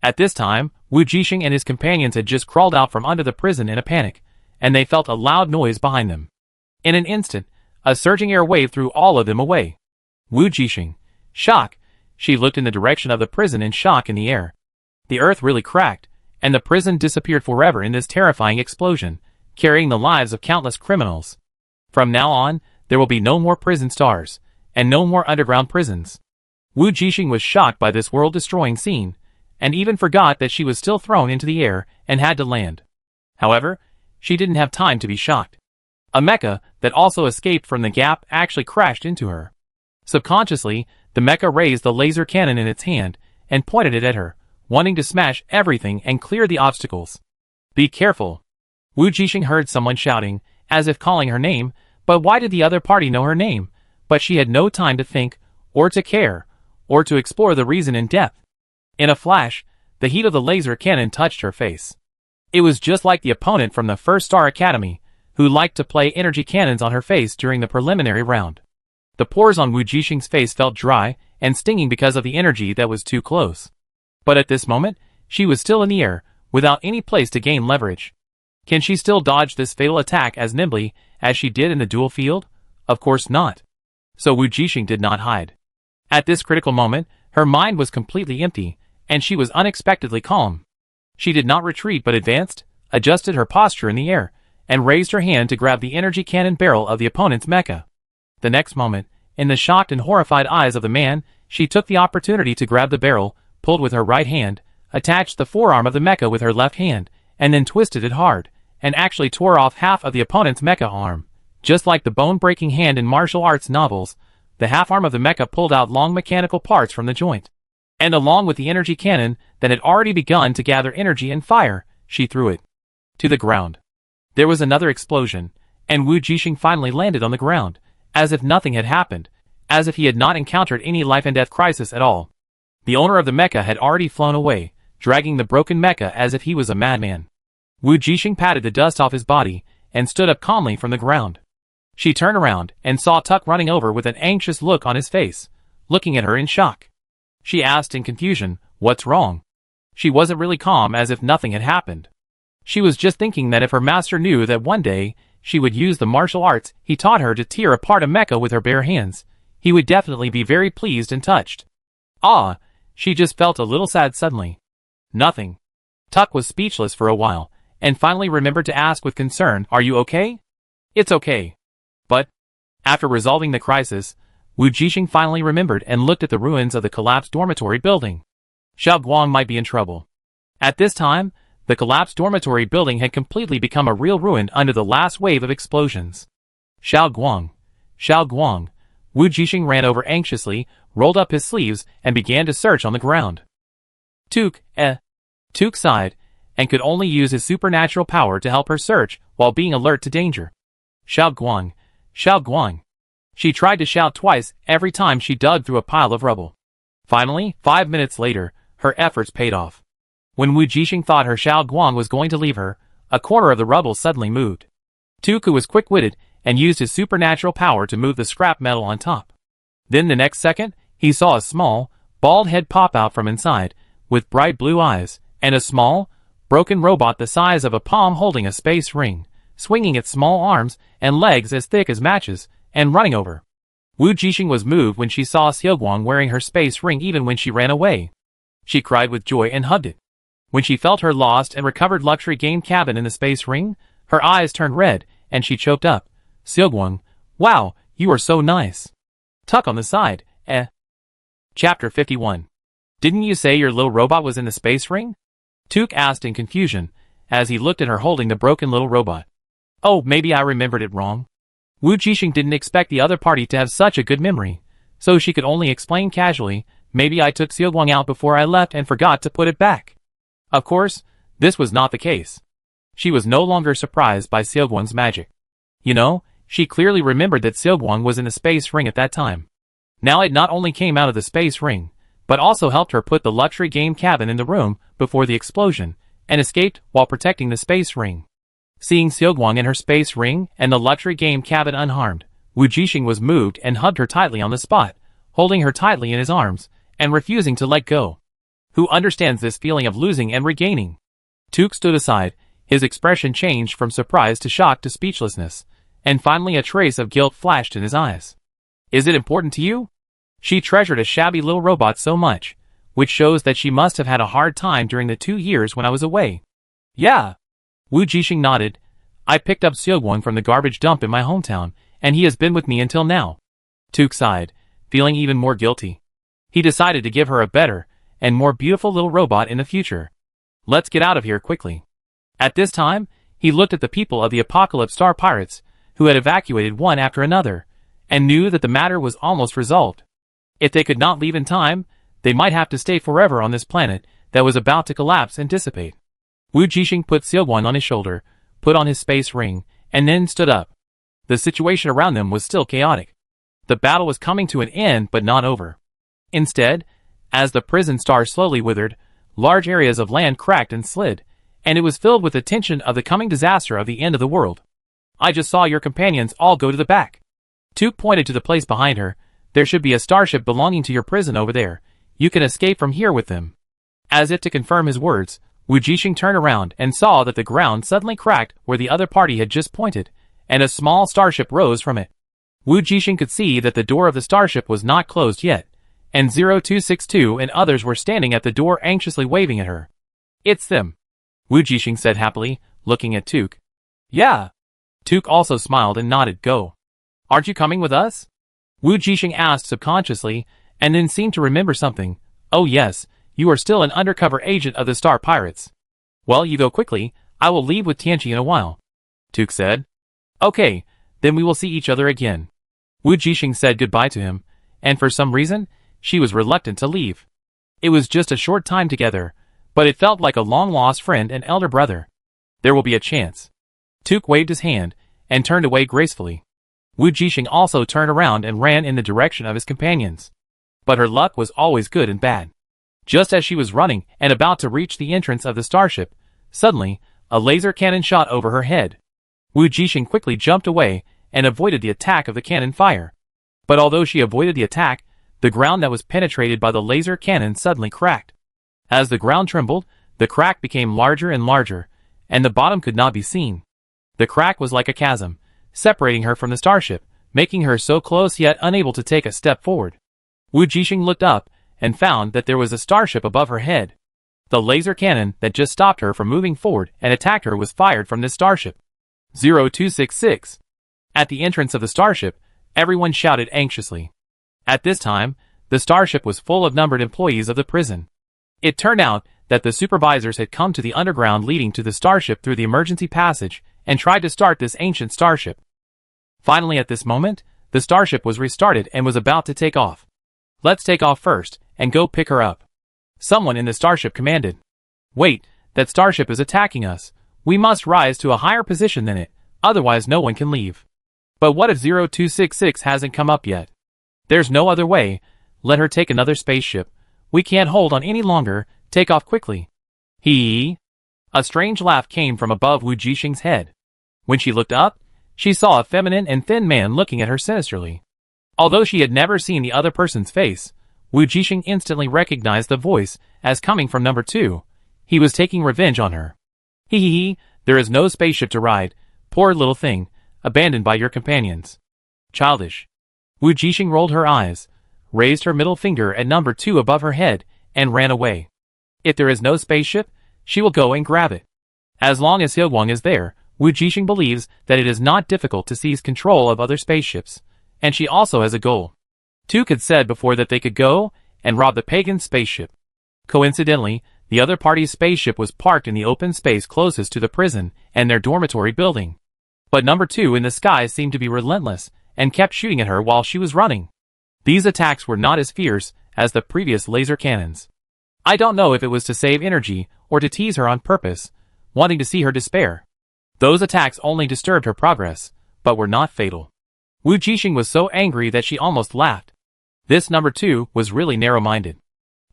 At this time, Wujing and his companions had just crawled out from under the prison in a panic, and they felt a loud noise behind them. In an instant, a surging air wave threw all of them away. Wujing, shock, she looked in the direction of the prison in shock in the air. The earth really cracked, and the prison disappeared forever in this terrifying explosion, carrying the lives of countless criminals. From now on, there will be no more prison stars, and no more underground prisons. Wujing was shocked by this world-destroying scene, and even forgot that she was still thrown into the air and had to land. However, she didn't have time to be shocked. A mecha that also escaped from the gap actually crashed into her. Subconsciously, the mecha raised the laser cannon in its hand and pointed it at her, wanting to smash everything and clear the obstacles. Be careful. Wujing heard someone shouting, as if calling her name, but why did the other party know her name? But she had no time to think, or to care, or to explore the reason in depth. In a flash, the heat of the laser cannon touched her face. It was just like the opponent from the First Star Academy, who liked to play energy cannons on her face during the preliminary round. The pores on Wujing's face felt dry and stinging because of the energy that was too close. But at this moment, she was still in the air, without any place to gain leverage. Can she still dodge this fatal attack as nimbly as she did in the dual field? Of course not. So Wujing did not hide. At this critical moment, her mind was completely empty, and she was unexpectedly calm. She did not retreat but advanced, adjusted her posture in the air, and raised her hand to grab the energy cannon barrel of the opponent's mecha. The next moment, in the shocked and horrified eyes of the man, she took the opportunity to grab the barrel, pulled with her right hand, attached the forearm of the mecha with her left hand, and then twisted it hard, and actually tore off half of the opponent's mecha arm. Just like the bone-breaking hand in martial arts novels, the half arm of the mecha pulled out long mechanical parts from the joint. And along with the energy cannon that had already begun to gather energy and fire, she threw it to the ground. There was another explosion, and Wujing finally landed on the ground, as if nothing had happened, as if he had not encountered any life-and-death crisis at all. The owner of the mecha had already flown away, dragging the broken mecha as if he was a madman. Wujing patted the dust off his body, and stood up calmly from the ground. She turned around, and saw Tuck running over with an anxious look on his face, looking at her in shock. She asked in confusion, "What's wrong?" She wasn't really calm, as if nothing had happened. She was just thinking that if her master knew that one day she would use the martial arts he taught her to tear apart a mecha with her bare hands, he would definitely be very pleased and touched. She just felt a little sad suddenly. Nothing. Tuck was speechless for a while, and finally remembered to ask with concern, "Are you okay?" "It's okay." But, after resolving the crisis, Wujing finally remembered and looked at the ruins of the collapsed dormitory building. Xiaoguang might be in trouble. At this time, the collapsed dormitory building had completely become a real ruin under the last wave of explosions. Xiaoguang. Xiaoguang. Wujing ran over anxiously, rolled up his sleeves, and began to search on the ground. Tuk sighed, and could only use his supernatural power to help her search while being alert to danger. Xiaoguang, Xiaoguang. She tried to shout twice every time she dug through a pile of rubble. Finally, 5 minutes later, her efforts paid off. When Wujing thought her Xiaoguang was going to leave her, a corner of the rubble suddenly moved. Tuku was quick-witted and used his supernatural power to move the scrap metal on top. Then the next second, he saw a small, bald head pop out from inside, with bright blue eyes, and a small, broken robot the size of a palm holding a space ring, swinging its small arms and legs as thick as matches, and running over. Wujing was moved when she saw Xiaoguang wearing her space ring even when she ran away. She cried with joy and hugged it. When she felt her lost and recovered luxury game cabin in the space ring, her eyes turned red, and she choked up. Xiaoguang, wow, you are so nice. Tuck on the side, Chapter 51. Didn't you say your little robot was in the space ring? Tuk asked in confusion, as he looked at her holding the broken little robot. Oh, maybe I remembered it wrong. Wujing didn't expect the other party to have such a good memory, so she could only explain casually, maybe I took Xiaoguang out before I left and forgot to put it back. Of course, this was not the case. She was no longer surprised by Xiaoguang's magic. You know, she clearly remembered that Xiaoguang was in the space ring at that time. Now it not only came out of the space ring, but also helped her put the luxury game cabin in the room before the explosion, and escaped while protecting the space ring. Seeing Xiaoguang in her space ring and the luxury game cabin unharmed, Wujing was moved and hugged her tightly on the spot, holding her tightly in his arms, and refusing to let go. Who understands this feeling of losing and regaining? Tuk stood aside, his expression changed from surprise to shock to speechlessness, and finally a trace of guilt flashed in his eyes. Is it important to you? She treasured a shabby little robot so much, which shows that she must have had a hard time during the 2 years when I was away. Yeah. Wujing nodded. I picked up Xiaoguang from the garbage dump in my hometown, and he has been with me until now. Tuk sighed, feeling even more guilty. He decided to give her a better and more beautiful little robot in the future. Let's get out of here quickly. At this time, he looked at the people of the Apocalypse Star Pirates, who had evacuated one after another, and knew that the matter was almost resolved. If they could not leave in time, they might have to stay forever on this planet that was about to collapse and dissipate. Wujing put Xiaoguang on his shoulder, put on his space ring, and then stood up. The situation around them was still chaotic. The battle was coming to an end but not over. Instead, as the prison star slowly withered, large areas of land cracked and slid, and it was filled with the tension of the coming disaster of the end of the world. I just saw your companions all go to the back. Tuk pointed to the place behind her. There should be a starship belonging to your prison over there. You can escape from here with them. As if to confirm his words, Wujing turned around and saw that the ground suddenly cracked where the other party had just pointed, and a small starship rose from it. Wujing could see that the door of the starship was not closed yet, and 0262 and others were standing at the door anxiously waving at her. It's them, Wujing said happily, looking at Tuk. Yeah. Tuk also smiled and nodded. Go. Aren't you coming with us? Wujing asked subconsciously, and then seemed to remember something. Oh yes, you are still an undercover agent of the Star Pirates. Well, you go quickly, I will leave with Tianqi in a while. Tuk said. Okay, then we will see each other again. Wujing said goodbye to him, and for some reason, she was reluctant to leave. It was just a short time together, but it felt like a long-lost friend and elder brother. There will be a chance. Tuk waved his hand, and turned away gracefully. Wujing also turned around and ran in the direction of his companions. But her luck was always good and bad. Just as she was running and about to reach the entrance of the starship, suddenly, a laser cannon shot over her head. Wujing quickly jumped away and avoided the attack of the cannon fire. But although she avoided the attack, the ground that was penetrated by the laser cannon suddenly cracked. As the ground trembled, the crack became larger and larger, and the bottom could not be seen. The crack was like a chasm, separating her from the starship, making her so close yet unable to take a step forward. Wujing looked up and found that there was a starship above her head. The laser cannon that just stopped her from moving forward and attacked her was fired from this starship. 0266. At the entrance of the starship, everyone shouted anxiously. At this time, the starship was full of numbered employees of the prison. It turned out that the supervisors had come to the underground leading to the starship through the emergency passage and tried to start this ancient starship. Finally, at this moment, the starship was restarted and was about to take off. Let's take off first, and go pick her up. Someone in the starship commanded. Wait, that starship is attacking us. We must rise to a higher position than it, otherwise no one can leave. But what if 0266 hasn't come up yet? There's no other way. Let her take another spaceship. We can't hold on any longer. Take off quickly. Hee. A strange laugh came from above Wu Jixing's head. When she looked up, she saw a feminine and thin man looking at her sinisterly. Although she had never seen the other person's face, Wu Jixing instantly recognized the voice as coming from number 2. He was taking revenge on her. Hee, there is no spaceship to ride, poor little thing, abandoned by your companions. Childish. Wu Jixing rolled her eyes, raised her middle finger at number 2 above her head, and ran away. If there is no spaceship, she will go and grab it. As long as Xiaoguang is there, Wu Jixing believes that it is not difficult to seize control of other spaceships, and she also has a goal. Tika had said before that they could go and rob the pagan spaceship. Coincidentally, the other party's spaceship was parked in the open space closest to the prison and their dormitory building. But number 2 in the sky seemed to be relentless and kept shooting at her while she was running. These attacks were not as fierce as the previous laser cannons. I don't know if it was to save energy or to tease her on purpose, wanting to see her despair. Those attacks only disturbed her progress, but were not fatal. Wu Jixing was so angry that she almost laughed. This number 2 was really narrow-minded.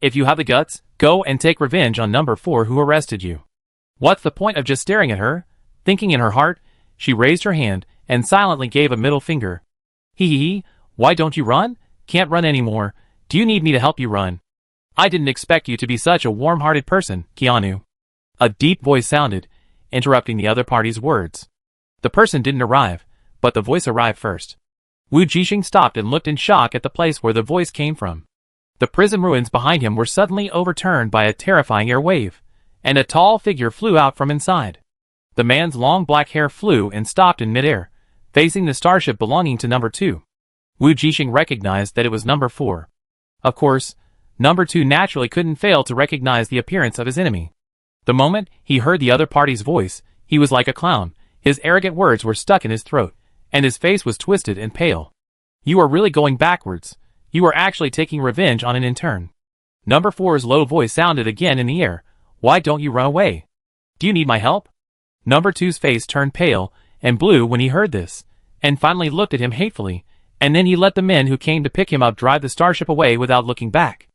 If you have the guts, go and take revenge on number 4 who arrested you. What's the point of just staring at her? Thinking in her heart, she raised her hand and silently gave a middle finger. Hee, why don't you run? Can't run anymore. Do you need me to help you run? I didn't expect you to be such a warm-hearted person, Keanu. A deep voice sounded, interrupting the other party's words. The person didn't arrive, but the voice arrived first. Wu Jixing stopped and looked in shock at the place where the voice came from. The prison ruins behind him were suddenly overturned by a terrifying air wave, and a tall figure flew out from inside. The man's long black hair flew and stopped in midair, facing the starship belonging to number 2. Wu Jixing recognized that it was number 4. Of course, number 2 naturally couldn't fail to recognize the appearance of his enemy. The moment he heard the other party's voice, he was like a clown. His arrogant words were stuck in his throat, and his face was twisted and pale. You are really going backwards. You are actually taking revenge on an intern. Number 4's low voice sounded again in the air. Why don't you run away? Do you need my help? Number 2's face turned pale and blue when he heard this, and finally looked at him hatefully, and then he let the men who came to pick him up drive the starship away without looking back.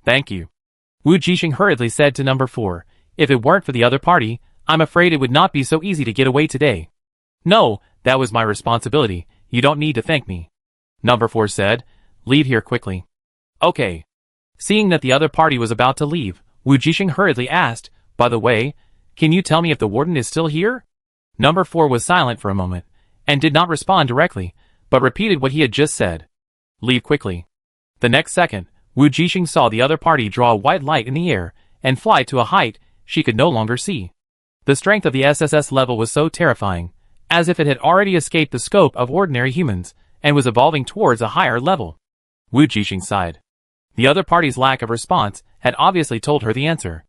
Thank you. Wu Jixing hurriedly said to number 4, if it weren't for the other party, I'm afraid it would not be so easy to get away today. No, that was my responsibility. You don't need to thank me. Number 4 said, leave here quickly. Okay. Seeing that the other party was about to leave, Wu Jixing hurriedly asked, by the way, can you tell me if the warden is still here? Number 4 was silent for a moment, and did not respond directly, but repeated what he had just said. Leave quickly. The next second, Wu Jixing saw the other party draw a white light in the air, and fly to a height she could no longer see. The strength of the SSS level was so terrifying, as if it had already escaped the scope of ordinary humans, and was evolving towards a higher level. Wu Jixing sighed. The other party's lack of response had obviously told her the answer.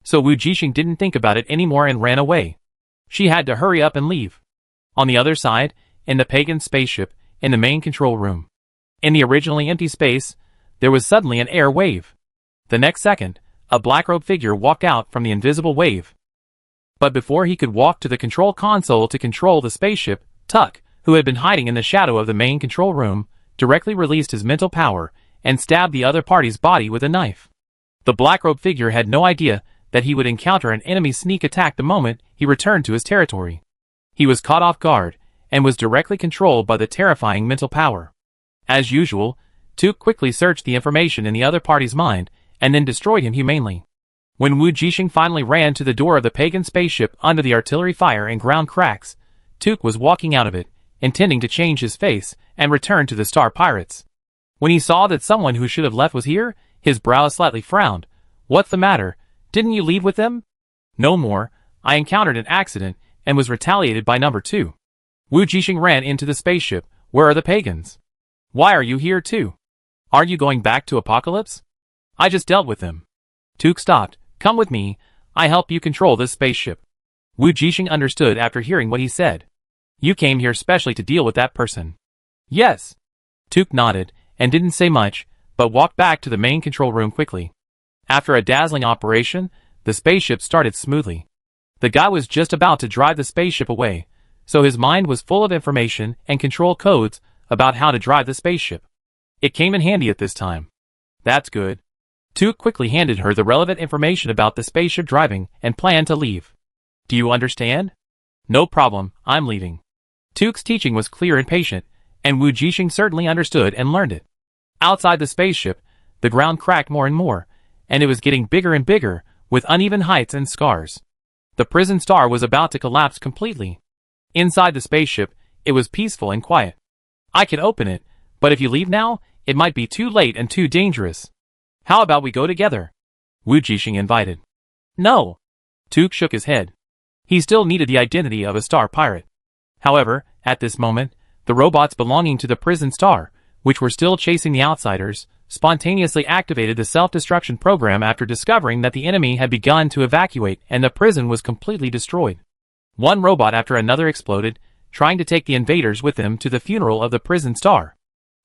So Wu Jixing didn't think about it anymore and ran away. She had to hurry up and leave. On the other side, in the pagan spaceship, in the main control room. In the originally empty space, there was suddenly an air wave. The next second, a black-robed figure walked out from the invisible wave. But before he could walk to the control console to control the spaceship, Tuck, who had been hiding in the shadow of the main control room, directly released his mental power and stabbed the other party's body with a knife. The black-robed figure had no idea that he would encounter an enemy sneak attack the moment he returned to his territory. He was caught off guard and was directly controlled by the terrifying mental power. As usual, Tuck quickly searched the information in the other party's mind and then destroyed him humanely. When Wu Jixing finally ran to the door of the pagan spaceship under the artillery fire and ground cracks, Tuck was walking out of it, intending to change his face and return to the Star Pirates. When he saw that someone who should have left was here, his brow slightly frowned. What's the matter? Didn't you leave with them? No more. I encountered an accident and was retaliated by number 2. Wu Jixing ran into the spaceship. Where are the pagans? Why are you here too? Aren't you going back to Apocalypse? I just dealt with them. Tuck stopped. Come with me. I help you control this spaceship. Wu Jixing understood after hearing what he said. You came here specially to deal with that person. Yes. Tuck nodded and didn't say much, but walked back to the main control room quickly. After a dazzling operation, the spaceship started smoothly. The guy was just about to drive the spaceship away, so his mind was full of information and control codes about how to drive the spaceship. It came in handy at this time. That's good. Tuk quickly handed her the relevant information about the spaceship driving and planned to leave. Do you understand? No problem, I'm leaving. Tuk's teaching was clear and patient, and Wujing certainly understood and learned it. Outside the spaceship, the ground cracked more and more, and it was getting bigger and bigger, with uneven heights and scars. The prison star was about to collapse completely. Inside the spaceship, it was peaceful and quiet. I can open it, but if you leave now, it might be too late and too dangerous. How about we go together? Wujing invited. No. Tuk shook his head. He still needed the identity of a star pirate. However, at this moment, the robots belonging to the prison star, which were still chasing the outsiders, spontaneously activated the self-destruction program after discovering that the enemy had begun to evacuate and the prison was completely destroyed. One robot after another exploded, trying to take the invaders with them to the funeral of the prison star.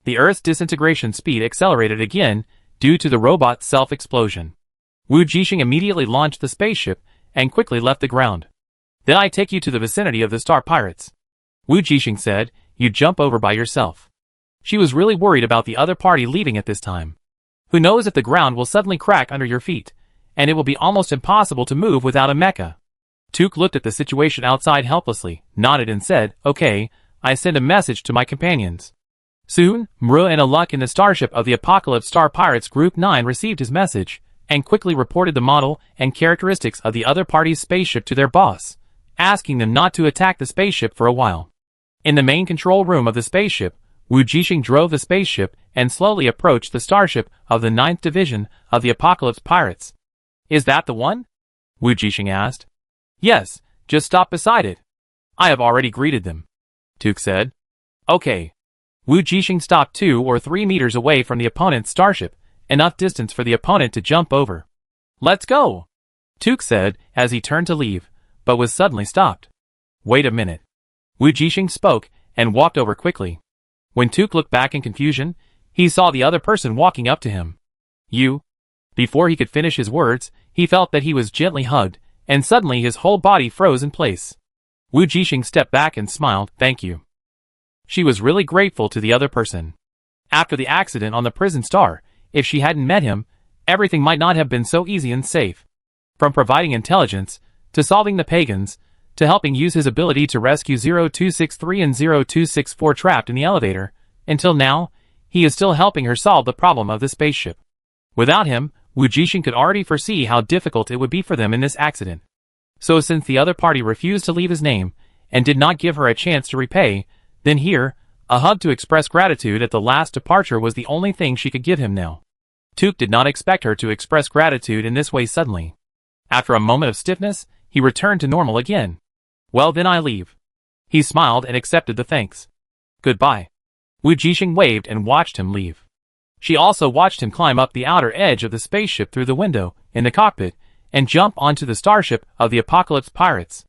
The Earth's disintegration speed accelerated again due to the robot's self-explosion. Wujing immediately launched the spaceship and quickly left the ground. Then I take you to the vicinity of the star pirates. Wujing said, you jump over by yourself. She was really worried about the other party leaving at this time. Who knows if the ground will suddenly crack under your feet, and it will be almost impossible to move without a mecha. Tuk looked at the situation outside helplessly, nodded and said, okay, I send a message to my companions. Soon, Mru and Aluk in the starship of the Apocalypse Star Pirates Group 9 received his message, and quickly reported the model and characteristics of the other party's spaceship to their boss, asking them not to attack the spaceship for a while. In the main control room of the spaceship, Wujing drove the spaceship and slowly approached the starship of the 9th Division of the Apocalypse Pirates. Is that the one? Wujing asked. Yes, just stop beside it. I have already greeted them. Tuk said. Okay. Wujing stopped 2 or 3 meters away from the opponent's starship, enough distance for the opponent to jump over. Let's go, Tuk said as he turned to leave, but was suddenly stopped. Wait a minute. Wujing spoke and walked over quickly. When Tuk looked back in confusion, he saw the other person walking up to him. You? Before he could finish his words, he felt that he was gently hugged, and suddenly his whole body froze in place. Wujing stepped back and smiled, thank you. She was really grateful to the other person. After the accident on the prison star, if she hadn't met him, everything might not have been so easy and safe. From providing intelligence, to solving the pagans, to helping use his ability to rescue 0263 and 0264 trapped in the elevator, until now, he is still helping her solve the problem of the spaceship. Without him, Wujing could already foresee how difficult it would be for them in this accident. So since the other party refused to leave his name, and did not give her a chance to repay, then here, a hug to express gratitude at the last departure was the only thing she could give him now. Tuk did not expect her to express gratitude in this way suddenly. After a moment of stiffness, he returned to normal again. Well then I leave. He smiled and accepted the thanks. Goodbye. Wujing waved and watched him leave. She also watched him climb up the outer edge of the spaceship through the window in the cockpit and jump onto the starship of the Apocalypse Pirates.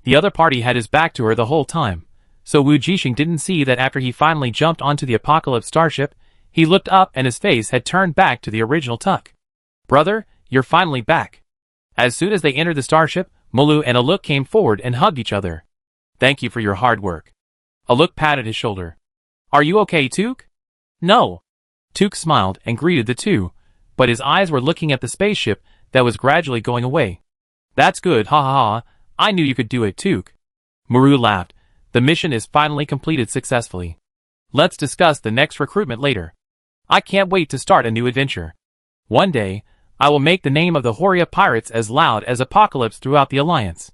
The other party had his back to her the whole time, so Wujing didn't see that after he finally jumped onto the Apocalypse starship, he looked up and his face had turned back to the original Tuk. Brother, you're finally back. As soon as they entered the starship, Mulu and Aluk came forward and hugged each other. Thank you for your hard work. Aluk patted his shoulder. Are you okay, Tuk? No. Tuk smiled and greeted the two, but his eyes were looking at the spaceship that was gradually going away. That's good, ha ha ha, I knew you could do it, Tuk. Muru laughed. The mission is finally completed successfully. Let's discuss the next recruitment later. I can't wait to start a new adventure. One day, I will make the name of the Horia Pirates as loud as Apocalypse throughout the Alliance.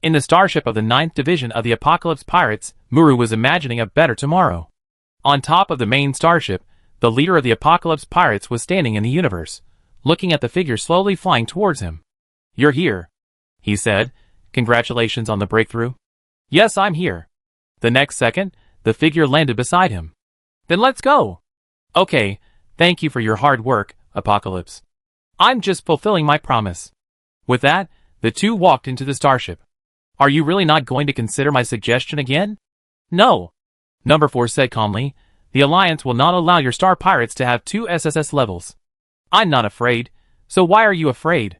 In the starship of the 9th Division of the Apocalypse Pirates, Muru was imagining a better tomorrow. On top of the main starship, the leader of the Apocalypse Pirates was standing in the universe, looking at the figure slowly flying towards him. You're here, he said. Congratulations on the breakthrough. Yes, I'm here. The next second, the figure landed beside him. Then let's go. Okay, thank you for your hard work, Apocalypse. I'm just fulfilling my promise. With that, the two walked into the starship. Are you really not going to consider my suggestion again? No. Number 4 said calmly, The Alliance will not allow your star pirates to have 2 SSS levels. I'm not afraid, so why are you afraid?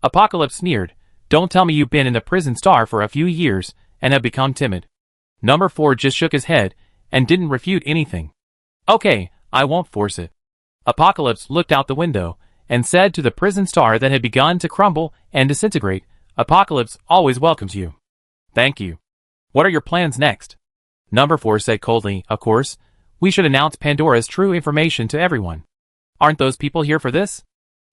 Apocalypse sneered. Don't tell me you've been in the prison star for a few years and have become timid. Number 4 just shook his head and didn't refute anything. Okay, I won't force it. Apocalypse looked out the window and said to the prison star that had begun to crumble and disintegrate, Apocalypse always welcomes you. Thank you. What are your plans next? Number 4 said coldly, of course, we should announce Pandora's true information to everyone. Aren't those people here for this?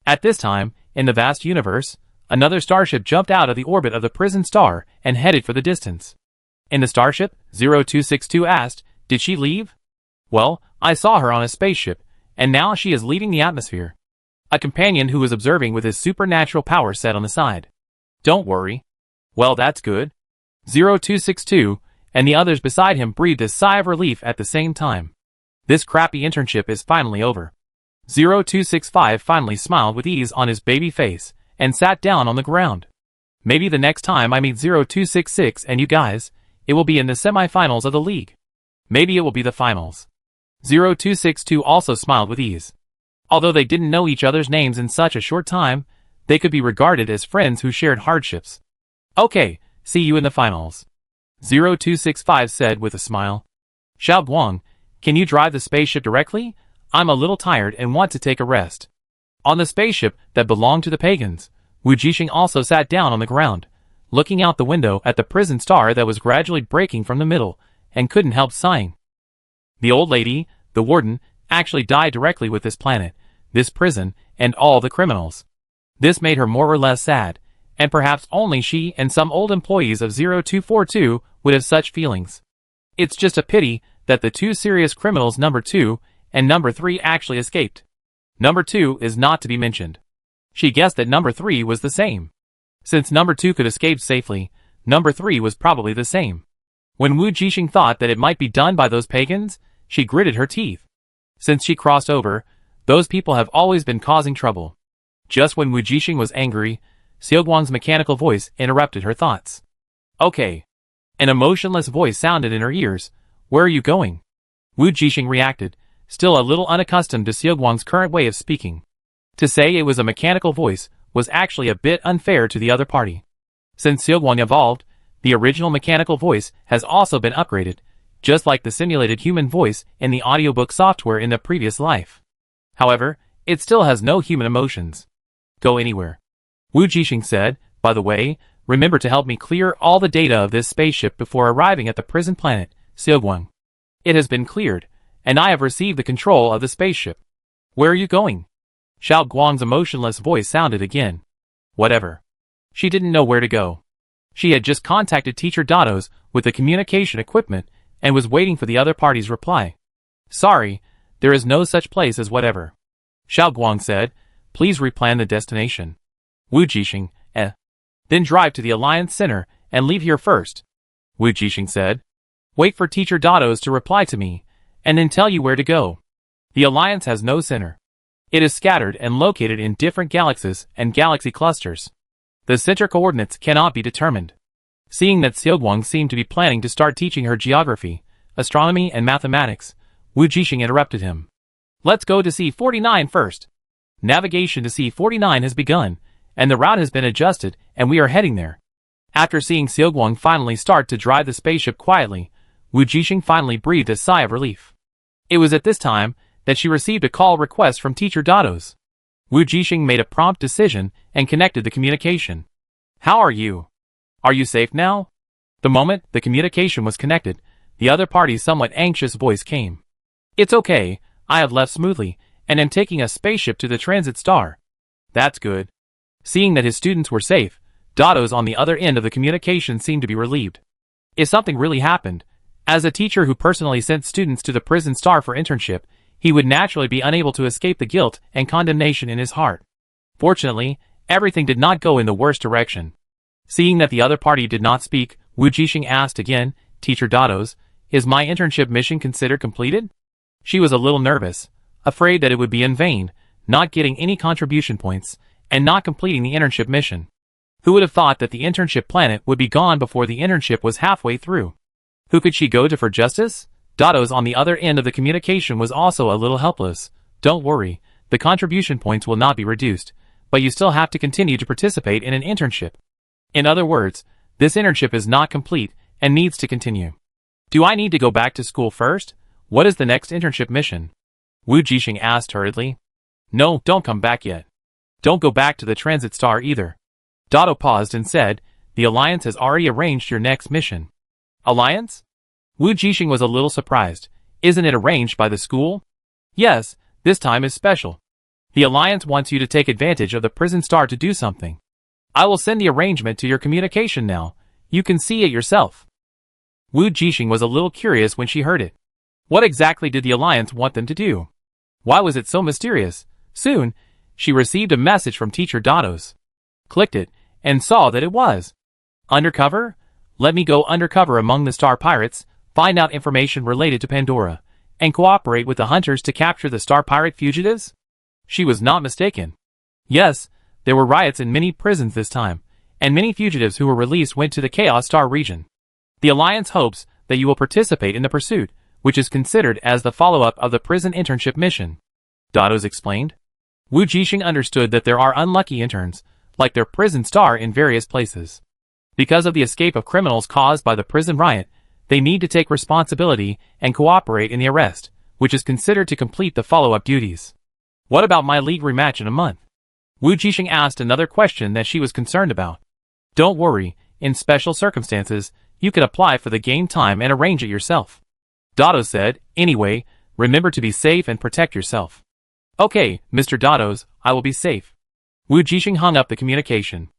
At this time, in the vast universe, another starship jumped out of the orbit of the prison star and headed for the distance. In the starship, 0262 asked, did she leave? Well, I saw her on a spaceship, and now she is leaving the atmosphere. A companion who was observing with his supernatural power said on the side. Don't worry. Well, that's good. 0262 and the others beside him breathed a sigh of relief at the same time. This crappy internship is finally over. 0265 finally smiled with ease on his baby face and sat down on the ground. Maybe the next time I meet 0266 and you guys, it will be in the semifinals of the league. Maybe it will be the finals. 0262 also smiled with ease. Although they didn't know each other's names in such a short time, they could be regarded as friends who shared hardships. Okay, see you in the finals. 0265 said with a smile. Xiaoguang, can you drive the spaceship directly? I'm a little tired and want to take a rest. On the spaceship that belonged to the pagans, Wujing also sat down on the ground, looking out the window at the prison star that was gradually breaking from the middle, and couldn't help sighing. The old lady, the warden, actually died directly with this planet, this prison, and all the criminals. This made her more or less sad, and perhaps only she and some old employees of 0242 would have such feelings. It's just a pity that the 2 serious criminals number 2 and number 3 actually escaped. Number 2 is not to be mentioned. She guessed that number 3 was the same. Since number 2 could escape safely, number 3 was probably the same. When Wujing thought that it might be done by those pagans, she gritted her teeth. Since she crossed over, those people have always been causing trouble. Just when Wujing was angry, Xiaoguang's mechanical voice interrupted her thoughts. Okay. An emotionless voice sounded in her ears. Where are you going? Wujing reacted, still a little unaccustomed to Xiaoguang's current way of speaking. To say it was a mechanical voice was actually a bit unfair to the other party. Since Xiaoguang evolved, the original mechanical voice has also been upgraded, just like the simulated human voice in the audiobook software in the previous life. However, it still has no human emotions. Go anywhere. Wujing said, by the way, remember to help me clear all the data of this spaceship before arriving at the prison planet, Xiaoguang. It has been cleared, and I have received the control of the spaceship. Where are you going? Xiaoguang's emotionless voice sounded again. Whatever. She didn't know where to go. She had just contacted Teacher Dados with the communication equipment and was waiting for the other party's reply. Sorry, there is no such place as whatever. Xiaoguang said, please replan the destination. Wujing, Then drive to the Alliance Center and leave here first. Wujing said. Wait for Teacher Dados to reply to me, and then tell you where to go. The Alliance has no center. It is scattered and located in different galaxies and galaxy clusters. The center coordinates cannot be determined. Seeing that Xiaoguang seemed to be planning to start teaching her geography, astronomy and mathematics, Wujing interrupted him. Let's go to C49 first. Navigation to C49 has begun, and the route has been adjusted, and we are heading there. After seeing Xiaoguang finally start to drive the spaceship quietly, Wujing finally breathed a sigh of relief. It was at this time that she received a call request from Teacher Dados. Wujing made a prompt decision and connected the communication. How are you? Are you safe now? The moment the communication was connected, the other party's somewhat anxious voice came. It's okay, I have left smoothly, and am taking a spaceship to the transit star. That's good. Seeing that his students were safe, Dados on the other end of the communication seemed to be relieved. If something really happened, as a teacher who personally sent students to the prison star for internship, he would naturally be unable to escape the guilt and condemnation in his heart. Fortunately, everything did not go in the worst direction. Seeing that the other party did not speak, Wujing asked again, Teacher Dados, is my internship mission considered completed? She was a little nervous, afraid that it would be in vain, not getting any contribution points, and not completing the internship mission. Who would have thought that the internship planet would be gone before the internship was halfway through? Who could she go to for justice? Dados on the other end of the communication was also a little helpless. Don't worry, the contribution points will not be reduced, but you still have to continue to participate in an internship. In other words, this internship is not complete and needs to continue. Do I need to go back to school first? What is the next internship mission? Wujing asked hurriedly. No, don't come back yet. Don't go back to the transit star either. Dado paused and said, the Alliance has already arranged your next mission. Alliance? Wujing was a little surprised. Isn't it arranged by the school? Yes, this time is special. The Alliance wants you to take advantage of the prison star to do something. I will send the arrangement to your communication now. You can see it yourself. Wujing was a little curious when she heard it. What exactly did the Alliance want them to do? Why was it so mysterious? Soon, she received a message from Teacher Dados. Clicked it, and saw that it was Undercover? Let me go undercover among the Star Pirates, find out information related to Pandora, and cooperate with the hunters to capture the Star Pirate fugitives? She was not mistaken. Yes, there were riots in many prisons this time, and many fugitives who were released went to the Chaos Star region. The Alliance hopes that you will participate in the pursuit, which is considered as the follow-up of the prison internship mission. Dados explained. Wujing understood that there are unlucky interns, like their prison star in various places. Because of the escape of criminals caused by the prison riot, they need to take responsibility and cooperate in the arrest, which is considered to complete the follow-up duties. What about my league rematch in a month? Wujing asked another question that she was concerned about. Don't worry, in special circumstances, you can apply for the game time and arrange it yourself. Dados said, anyway, remember to be safe and protect yourself. Okay, Mr. Dados, I will be safe. Wujing hung up the communication.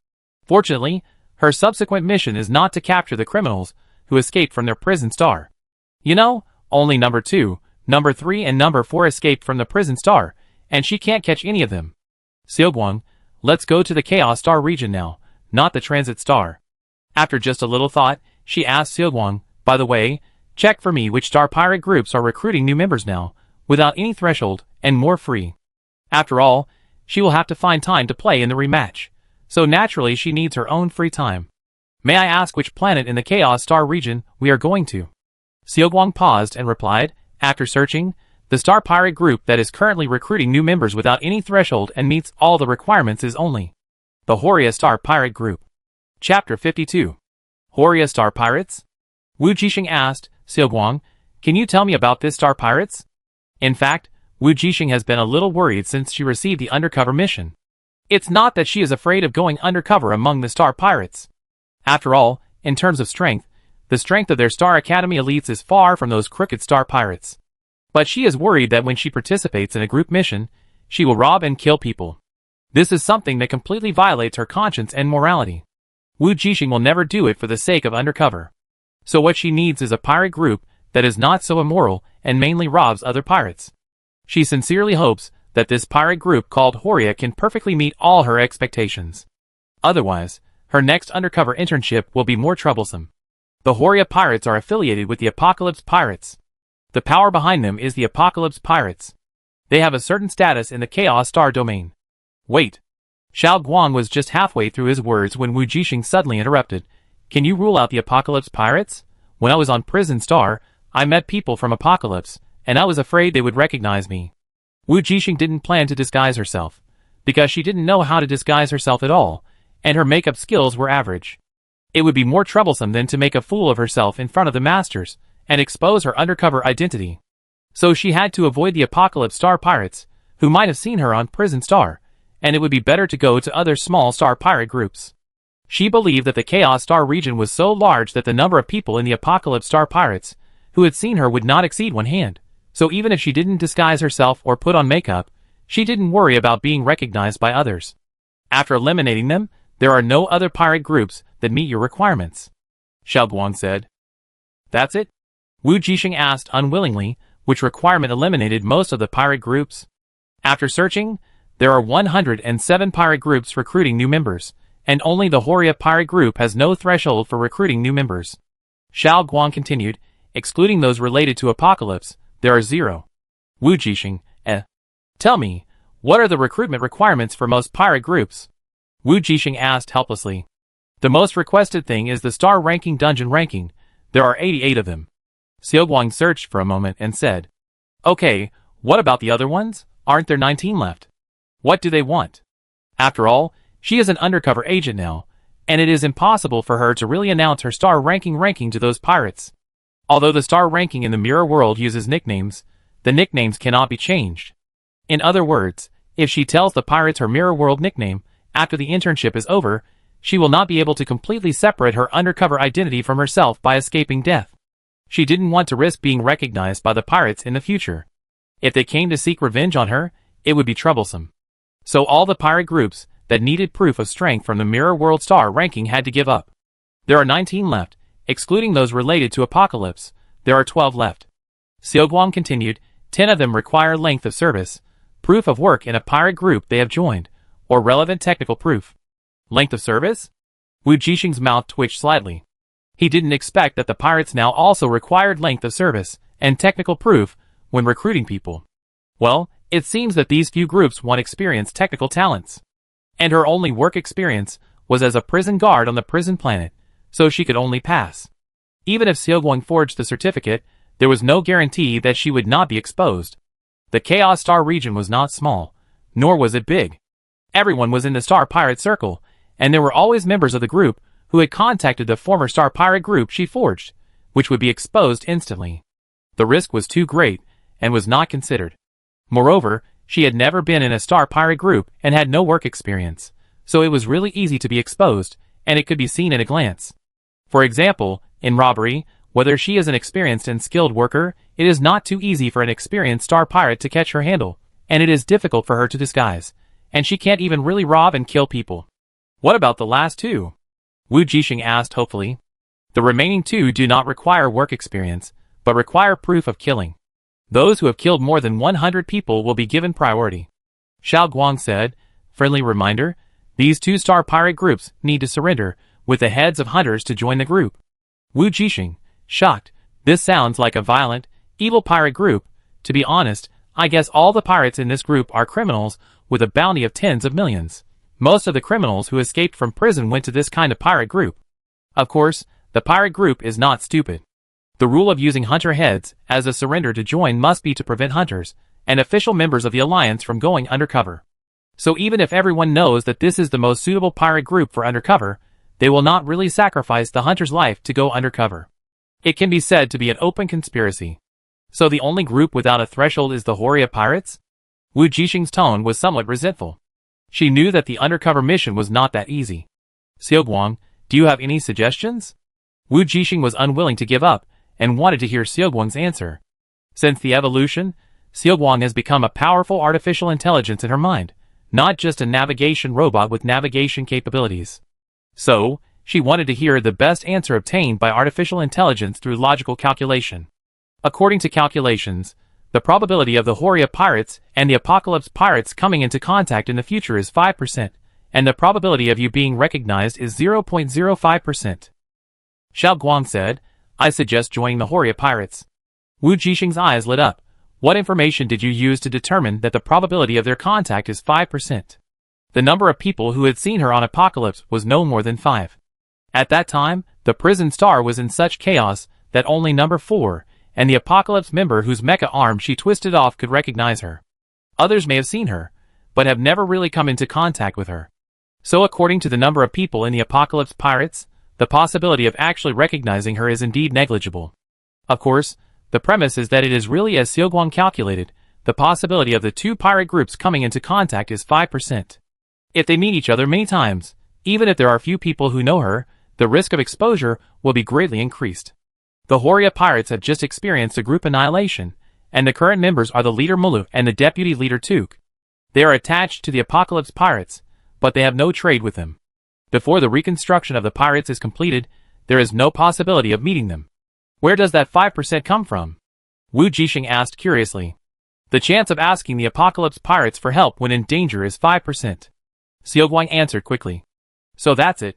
Fortunately, her subsequent mission is not to capture the criminals who escaped from their prison star. You know, only number 2, number 3 and number 4 escaped from the prison star, and she can't catch any of them. Xiaoguang, let's go to the Chaos Star region now, not the transit star. After just a little thought, she asked Xiaoguang, by the way, check for me which Star Pirate groups are recruiting new members now, without any threshold, and more free. After all, she will have to find time to play in the rematch, so naturally she needs her own free time. May I ask which planet in the Chaos Star region we are going to? Xiaoguang paused and replied, after searching, the Star Pirate group that is currently recruiting new members without any threshold and meets all the requirements is only the Horia Star Pirate group. Chapter 52. Horia Star Pirates? Wujing asked, Xiaoguang, can you tell me about this Star Pirates? In fact, Wujing has been a little worried since she received the undercover mission. It's not that she is afraid of going undercover among the Star Pirates. After all, in terms of strength, the strength of their Star Academy elites is far from those crooked Star Pirates. But she is worried that when she participates in a group mission, she will rob and kill people. This is something that completely violates her conscience and morality. Wujing will never do it for the sake of undercover. So what she needs is a pirate group that is not so immoral and mainly robs other pirates. She sincerely hopes that this pirate group called Horia can perfectly meet all her expectations. Otherwise, her next undercover internship will be more troublesome. The Horia Pirates are affiliated with the Apocalypse Pirates. The power behind them is the Apocalypse Pirates. They have a certain status in the Chaos Star domain. Wait. Xiaoguang was just halfway through his words when Wujing suddenly interrupted. Can you rule out the Apocalypse Pirates? When I was on Prison Star, I met people from Apocalypse, and I was afraid they would recognize me. Wujing didn't plan to disguise herself, because she didn't know how to disguise herself at all, and her makeup skills were average. It would be more troublesome than to make a fool of herself in front of the masters, and expose her undercover identity. So she had to avoid the Apocalypse Star Pirates, who might have seen her on Prison Star, and it would be better to go to other small Star Pirate groups. She believed that the Chaos Star region was so large that the number of people in the Apocalypse Star Pirates who had seen her would not exceed one hand, so even if she didn't disguise herself or put on makeup, she didn't worry about being recognized by others. After eliminating them, there are no other pirate groups that meet your requirements. Xiaoguang said. That's it? Wujing asked unwillingly, which requirement eliminated most of the pirate groups. After searching, there are 107 pirate groups recruiting new members, and only the Horia pirate group has no threshold for recruiting new members. Xiaoguang continued, excluding those related to Apocalypse, there are 0. Wujing, Tell me, what are the recruitment requirements for most pirate groups? Wujing asked helplessly. The most requested thing is the star ranking dungeon ranking. There are 88 of them. Xiaoguang searched for a moment and said, "Okay, what about the other ones? Aren't there 19 left? What do they want?" After all, she is an undercover agent now, and it is impossible for her to really announce her star ranking to those pirates. Although the star ranking in the mirror world uses nicknames, the nicknames cannot be changed. In other words, if she tells the pirates her mirror world nickname after the internship is over, she will not be able to completely separate her undercover identity from herself by escaping death. She didn't want to risk being recognized by the pirates in the future. If they came to seek revenge on her, it would be troublesome. So all the pirate groups that needed proof of strength from the mirror world star ranking had to give up. There are 19 left, excluding those related to Apocalypse. There are 12 left. Xiaoguang continued, 10 of them require length of service, proof of work in a pirate group they have joined, or relevant technical proof. Length of service? Wujing's mouth twitched slightly. He didn't expect that the pirates now also required length of service and technical proof when recruiting people. Well, it seems that these few groups want experienced technical talents. And her only work experience was as a prison guard on the prison planet, so she could only pass. Even if Xiaoguang forged the certificate, there was no guarantee that she would not be exposed. The Chaos Star region was not small, nor was it big. Everyone was in the Star Pirate Circle, and there were always members of the group who had contacted the former Star Pirate group she forged, which would be exposed instantly. The risk was too great, and was not considered. Moreover, she had never been in a Star Pirate group and had no work experience, so it was really easy to be exposed, and it could be seen at a glance. For example, in robbery, whether she is an experienced and skilled worker, it is not too easy for an experienced Star Pirate to catch her handle, and it is difficult for her to disguise, and she can't even really rob and kill people. What about the last two? Wujing asked hopefully. The remaining two do not require work experience, but require proof of killing. Those who have killed more than 100 people will be given priority. Xiaoguang said, friendly reminder, these two Star Pirate groups need to surrender, with the heads of hunters to join the group. Wujing, shocked, this sounds like a violent, evil pirate group. To be honest, I guess all the pirates in this group are criminals with a bounty of tens of millions. Most of the criminals who escaped from prison went to this kind of pirate group. Of course, the pirate group is not stupid. The rule of using hunter heads as a surrender to join must be to prevent hunters and official members of the alliance from going undercover. So even if everyone knows that this is the most suitable pirate group for undercover, they will not really sacrifice the hunter's life to go undercover. It can be said to be an open conspiracy. So the only group without a threshold is the Horia pirates? Wujing's tone was somewhat resentful. She knew that the undercover mission was not that easy. Xiaoguang, do you have any suggestions? Wujing was unwilling to give up, and wanted to hear Xiaoguang's answer. Since the evolution, Xiaoguang has become a powerful artificial intelligence in her mind, not just a navigation robot with navigation capabilities. So, she wanted to hear the best answer obtained by artificial intelligence through logical calculation. According to calculations, the probability of the Horia pirates and the Apocalypse pirates coming into contact in the future is 5%, and the probability of you being recognized is 0.05%. Xiaoguang said, I suggest joining the Horia pirates. Wujing's eyes lit up. What information did you use to determine that the probability of their contact is 5%? The number of people who had seen her on Apocalypse was no more than 5. At that time, the prison star was in such chaos that only number 4, and the Apocalypse member whose mecha arm she twisted off could recognize her. Others may have seen her, but have never really come into contact with her. So according to the number of people in the Apocalypse pirates, the possibility of actually recognizing her is indeed negligible. Of course, the premise is that it is really as Xiaoguang calculated, the possibility of the two pirate groups coming into contact is 5%. If they meet each other many times, even if there are few people who know her, the risk of exposure will be greatly increased. The Horia pirates have just experienced a group annihilation, and the current members are the leader Mulu and the deputy leader Tuk. They are attached to the Apocalypse pirates, but they have no trade with them. Before the reconstruction of the pirates is completed, there is no possibility of meeting them. Where does that 5% come from? Wujing asked curiously. The chance of asking the Apocalypse pirates for help when in danger is 5%. Xiaoguang answered quickly. So that's it.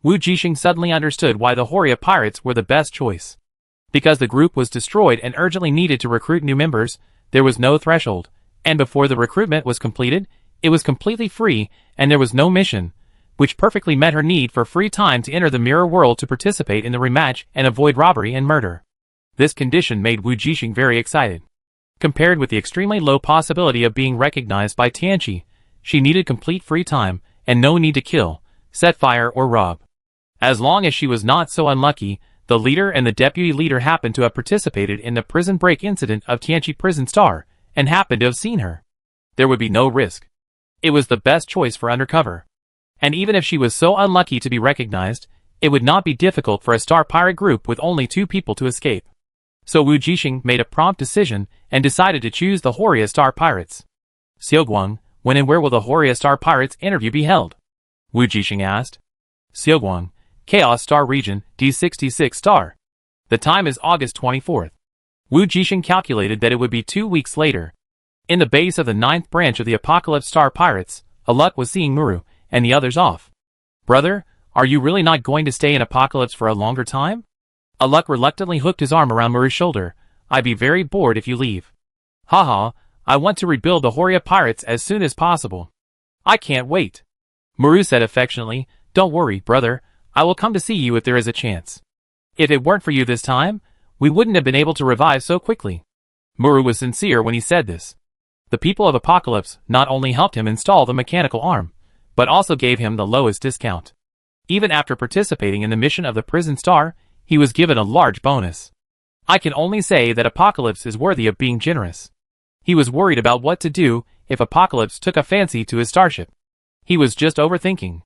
Wujing suddenly understood why the Horia pirates were the best choice. Because the group was destroyed and urgently needed to recruit new members, there was no threshold, and before the recruitment was completed, it was completely free, and there was no mission, which perfectly met her need for free time to enter the mirror world to participate in the rematch and avoid robbery and murder. This condition made Wujing very excited. Compared with the extremely low possibility of being recognized by Tianqi, she needed complete free time and no need to kill, set fire or rob. As long as she was not so unlucky, the leader and the deputy leader happened to have participated in the prison break incident of Tianqi Prison Star and happened to have seen her. There would be no risk. It was the best choice for Undercover. And even if she was so unlucky to be recognized, it would not be difficult for a star pirate group with only 2 people to escape. So Wujing made a prompt decision and decided to choose the Horia Star Pirates. Xiaoguang, when and where will the Horia Star Pirates interview be held? Wujing asked. Xiaoguang, Chaos Star Region, D66 Star. The time is August 24th. Wujing calculated that it would be 2 weeks later. In the base of the 9th branch of the Apocalypse Star Pirates, Aluk was seeing Muru and the others off. Brother, are you really not going to stay in Apocalypse for a longer time? Aluk reluctantly hooked his arm around Muru's shoulder. I'd be very bored if you leave. Haha, I want to rebuild the Horia Pirates as soon as possible. I can't wait. Muru said affectionately, don't worry, brother, I will come to see you if there is a chance. If it weren't for you this time, we wouldn't have been able to revive so quickly. Muru was sincere when he said this. The people of Apocalypse not only helped him install the mechanical arm, but also gave him the lowest discount. Even after participating in the mission of the Prison Star, he was given a large bonus. I can only say that Apocalypse is worthy of being generous. He was worried about what to do if Apocalypse took a fancy to his starship. He was just overthinking.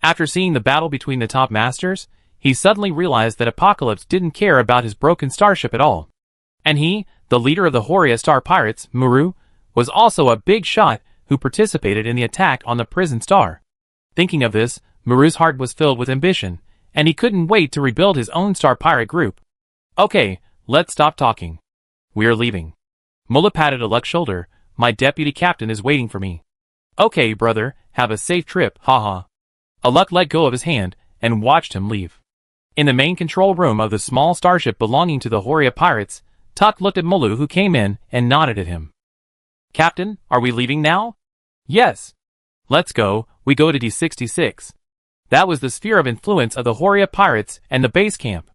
After seeing the battle between the top masters, he suddenly realized that Apocalypse didn't care about his broken starship at all. And he, the leader of the Horia Star Pirates, Muru, was also a big shot who participated in the attack on the Prison Star. Thinking of this, Muru's heart was filled with ambition, and he couldn't wait to rebuild his own star pirate group. Okay, let's stop talking. We are leaving. Mullah patted Aluk's shoulder. My deputy captain is waiting for me. Okay, brother, have a safe trip, haha. Aluk let go of his hand and watched him leave. In the main control room of the small starship belonging to the Horia Pirates, Tuk looked at Mulu who came in and nodded at him. Captain, are we leaving now? Yes. Let's go, we go to D66. That was the sphere of influence of the Horia Pirates and the base camp.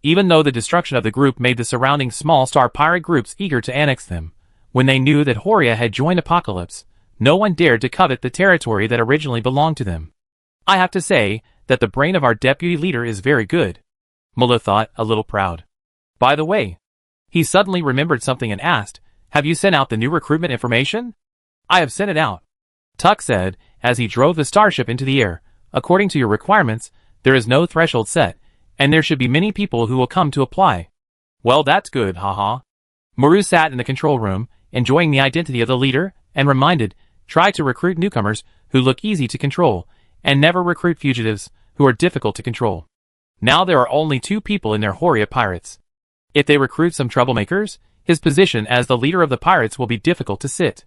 Even though the destruction of the group made the surrounding small star pirate groups eager to annex them, when they knew that Horia had joined Apocalypse, no one dared to covet the territory that originally belonged to them. I have to say that the brain of our deputy leader is very good. Mullah thought, a little proud. By the way, he suddenly remembered something and asked, have you sent out the new recruitment information? I have sent it out. Tuk said, as he drove the starship into the air. According to your requirements, there is no threshold set, and there should be many people who will come to apply. Well, that's good, haha. Muru sat in the control room, enjoying the identity of the leader, and reminded, try to recruit newcomers who look easy to control, and never recruit fugitives who are difficult to control. Now there are only 2 people in their Horia Pirates. If they recruit some troublemakers, his position as the leader of the pirates will be difficult to sit.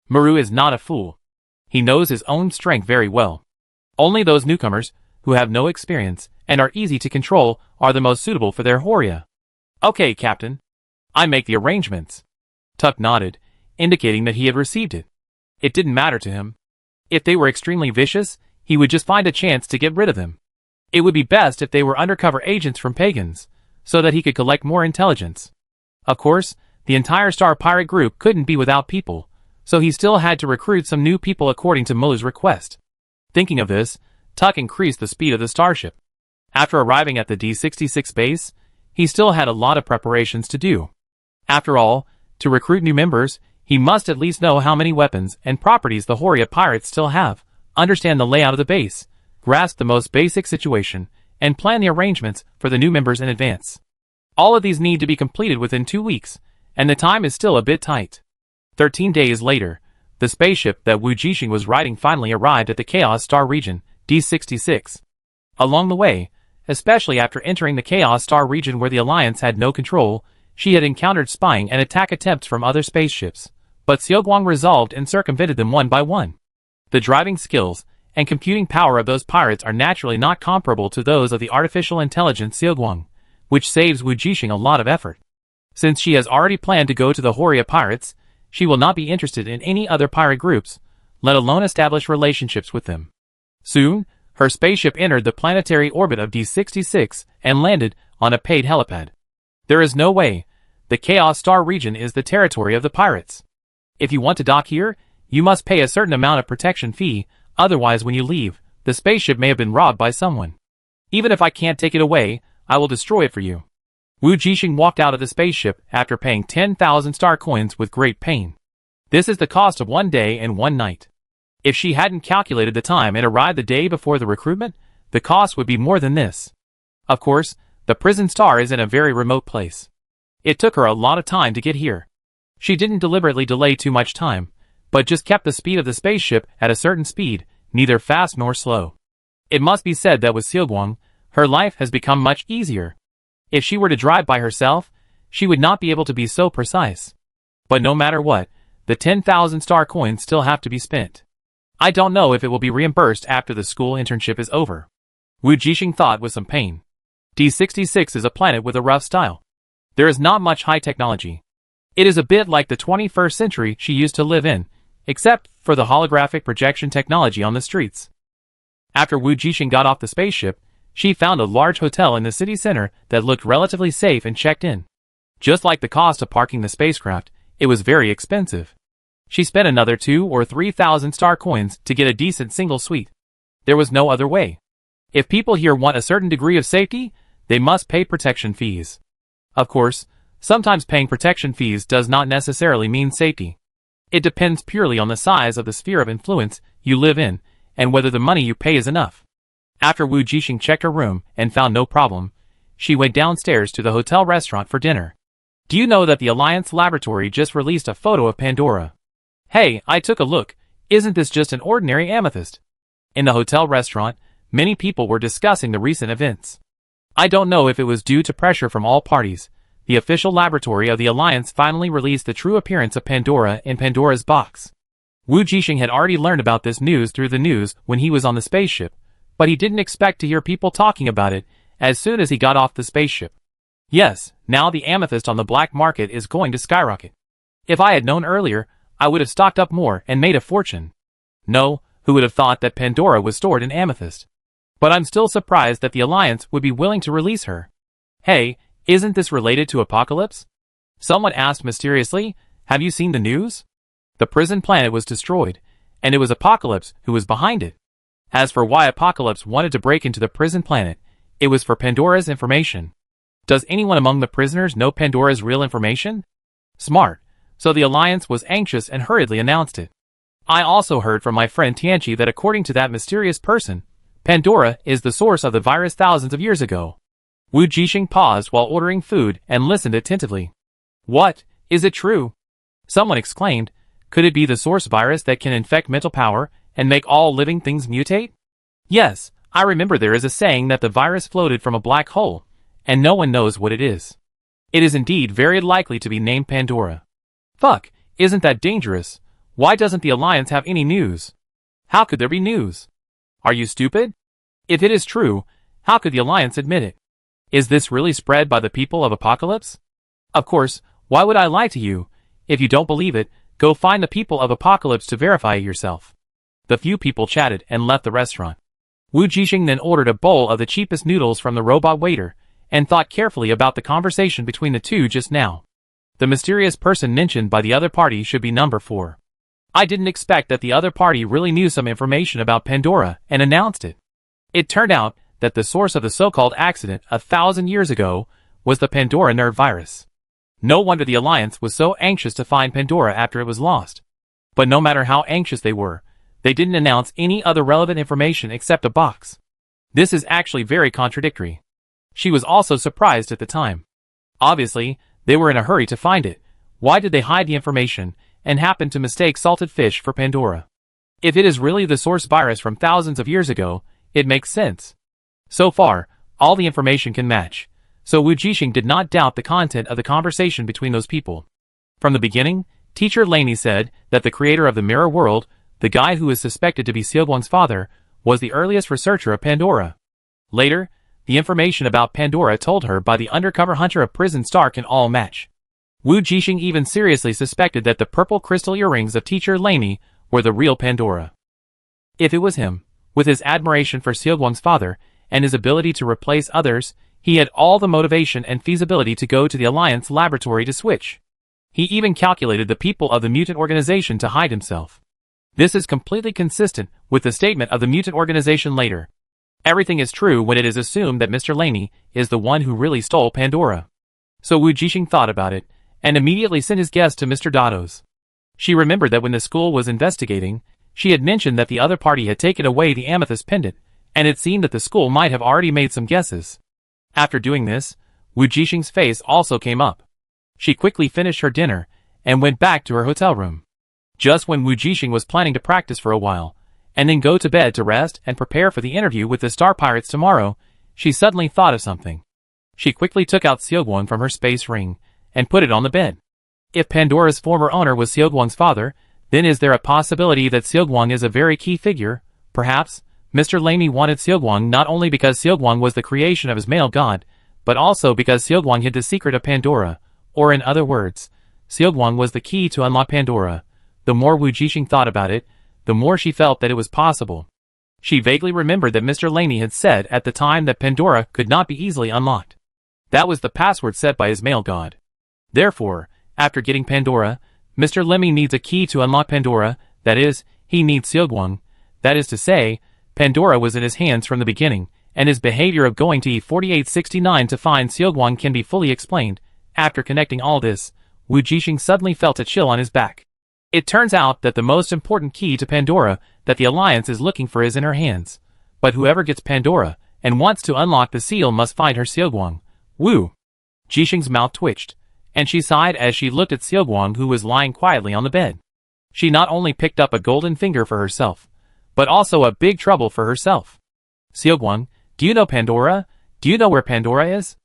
Muru is not a fool. He knows his own strength very well. Only those newcomers, who have no experience and are easy to control, are the most suitable for their Horia. Okay, Captain. I make the arrangements. Tuk nodded, indicating that he had received it. It didn't matter to him. If they were extremely vicious, he would just find a chance to get rid of them. It would be best if they were undercover agents from pagans, so that he could collect more intelligence. Of course, the entire Star Pirate group couldn't be without people, so he still had to recruit some new people according to Mulu's request. Thinking of this, Tuk increased the speed of the starship. After arriving at the D66 base, he still had a lot of preparations to do. After all, to recruit new members, he must at least know how many weapons and properties the Horia Pirates still have, understand the layout of the base, grasp the most basic situation, and plan the arrangements for the new members in advance. All of these need to be completed within 2 weeks, and the time is still a bit tight. 13 days later, the spaceship that Wujing was riding finally arrived at the Chaos Star region, D66. Along the way, especially after entering the Chaos Star region where the Alliance had no control, she had encountered spying and attack attempts from other spaceships, but Xiaoguang resolved and circumvented them one by one. The driving skills and computing power of those pirates are naturally not comparable to those of the artificial intelligence Xiaoguang, which saves Wujing a lot of effort. Since she has already planned to go to the Horia Pirates, she will not be interested in any other pirate groups, let alone establish relationships with them. Soon, her spaceship entered the planetary orbit of D66 and landed on a paid helipad. There is no way. The Chaos Star region is the territory of the pirates. If you want to dock here, you must pay a certain amount of protection fee, otherwise when you leave, the spaceship may have been robbed by someone. Even if I can't take it away, I will destroy it for you. Wujing walked out of the spaceship after paying 10,000 star coins with great pain. This is the cost of 1 day and 1 night. If she hadn't calculated the time and arrived the day before the recruitment, the cost would be more than this. Of course, the prison star is in a very remote place. It took her a lot of time to get here. She didn't deliberately delay too much time, but just kept the speed of the spaceship at a certain speed, neither fast nor slow. It must be said that with Xiaoguang, her life has become much easier. If she were to drive by herself, she would not be able to be so precise. But no matter what, the 10,000 star coins still have to be spent. I don't know if it will be reimbursed after the school internship is over. Wujing thought with some pain. D66 is a planet with a rough style. There is not much high technology. It is a bit like the 21st century she used to live in, except for the holographic projection technology on the streets. After Wujing got off the spaceship, she found a large hotel in the city center that looked relatively safe and checked in. Just like the cost of parking the spacecraft, it was very expensive. She spent another 2,000 or 3,000 star coins to get a decent single suite. There was no other way. If people here want a certain degree of safety, they must pay protection fees. Of course, sometimes paying protection fees does not necessarily mean safety. It depends purely on the size of the sphere of influence you live in, and whether the money you pay is enough. After Wujing checked her room and found no problem, she went downstairs to the hotel restaurant for dinner. Do you know that the Alliance Laboratory just released a photo of Pandora? Hey, I took a look. Isn't this just an ordinary amethyst? In the hotel restaurant, many people were discussing the recent events. I don't know if it was due to pressure from all parties. The official laboratory of the Alliance finally released the true appearance of Pandora in Pandora's box. Wujing had already learned about this news through the news when he was on the spaceship, but he didn't expect to hear people talking about it as soon as he got off the spaceship. Yes, now the amethyst on the black market is going to skyrocket. If I had known earlier, I would have stocked up more and made a fortune. No, who would have thought that Pandora was stored in amethyst? But I'm still surprised that the Alliance would be willing to release her. Hey, isn't this related to Apocalypse? Someone asked mysteriously, have you seen the news? The prison planet was destroyed, and it was Apocalypse who was behind it. As for why Apocalypse wanted to break into the prison planet, it was for Pandora's information. Does anyone among the prisoners know Pandora's real information? Smart. So the Alliance was anxious and hurriedly announced it. I also heard from my friend Tianchi that according to that mysterious person, Pandora is the source of the virus thousands of years ago. Wujing paused while ordering food and listened attentively. What? Is it true? Someone exclaimed, could it be the source virus that can infect mental power and make all living things mutate? Yes, I remember there is a saying that the virus floated from a black hole, and no one knows what it is. It is indeed very likely to be named Pandora. Fuck, isn't that dangerous? Why doesn't the Alliance have any news? How could there be news? Are you stupid? If it is true, how could the Alliance admit it? Is this really spread by the people of Apocalypse? Of course, why would I lie to you? If you don't believe it, go find the people of Apocalypse to verify it yourself. The few people chatted and left the restaurant. Wujing then ordered a bowl of the cheapest noodles from the robot waiter, and thought carefully about the conversation between the two just now. The mysterious person mentioned by the other party should be number 4. I didn't expect that the other party really knew some information about Pandora and announced it. It turned out that the source of the so-called accident 1,000 years ago was the Pandora nerve virus. No wonder the Alliance was so anxious to find Pandora after it was lost. But no matter how anxious they were, they didn't announce any other relevant information except a box. This is actually very contradictory. She was also surprised at the time. Obviously, they were in a hurry to find it. Why did they hide the information and happen to mistake salted fish for Pandora? If it is really the source virus from thousands of years ago, it makes sense. So far, all the information can match, so Wujing did not doubt the content of the conversation between those people. From the beginning, Teacher Lemi said that the creator of the mirror world, the guy who is suspected to be Xiaoguang's father, was the earliest researcher of Pandora. Later, the information about Pandora told her by the undercover hunter of Prison Star can all match. Wujing even seriously suspected that the purple crystal earrings of Teacher Lemi were the real Pandora. If it was him, with his admiration for Xiaoguang's father and his ability to replace others, He had all the motivation and feasibility to go to the Alliance laboratory to switch. He even calculated the people of the Mutant organization to hide himself. This is completely consistent with the statement of the Mutant organization later. Everything is true when it is assumed that Mr. Lemi is the one who really stole Pandora. So Wujing thought about it, and immediately sent his guess to Mr. Dado's. She remembered that when the school was investigating, she had mentioned that the other party had taken away the amethyst pendant, and it seemed that the school might have already made some guesses. After doing this, Wujing's face also came up. She quickly finished her dinner, and went back to her hotel room. Just when Wujing was planning to practice for a while, and then go to bed to rest and prepare for the interview with the Star Pirates tomorrow, she suddenly thought of something. She quickly took out Xiaoguang from her space ring, and put it on the bed. If Pandora's former owner was Xiaoguang's father, then is there a possibility that Xiaoguang is a very key figure? Perhaps, Mr. Lemi wanted Xiaoguang not only because Xiaoguang was the creation of his male god, but also because Xiaoguang hid the secret of Pandora, or in other words, Xiaoguang was the key to unlock Pandora. The more Wujing thought about it, the more she felt that it was possible. She vaguely remembered that Mr. Lemi had said at the time that Pandora could not be easily unlocked. That was the password set by his male god. Therefore, after getting Pandora, Mr. Lemi needs a key to unlock Pandora, that is, he needs Xiaoguang. That is to say, Pandora was in his hands from the beginning, and his behavior of going to EP31 to find Xiaoguang can be fully explained. After connecting all this, Wujing suddenly felt a chill on his back. It turns out that the most important key to Pandora that the Alliance is looking for is in her hands. But whoever gets Pandora and wants to unlock the seal must find her Xiaoguang. Wu! Jixing's mouth twitched, and she sighed as she looked at Xiaoguang, who was lying quietly on the bed. She not only picked up a golden finger for herself, but also a big trouble for herself. Xiaoguang, do you know Pandora? Do you know where Pandora is?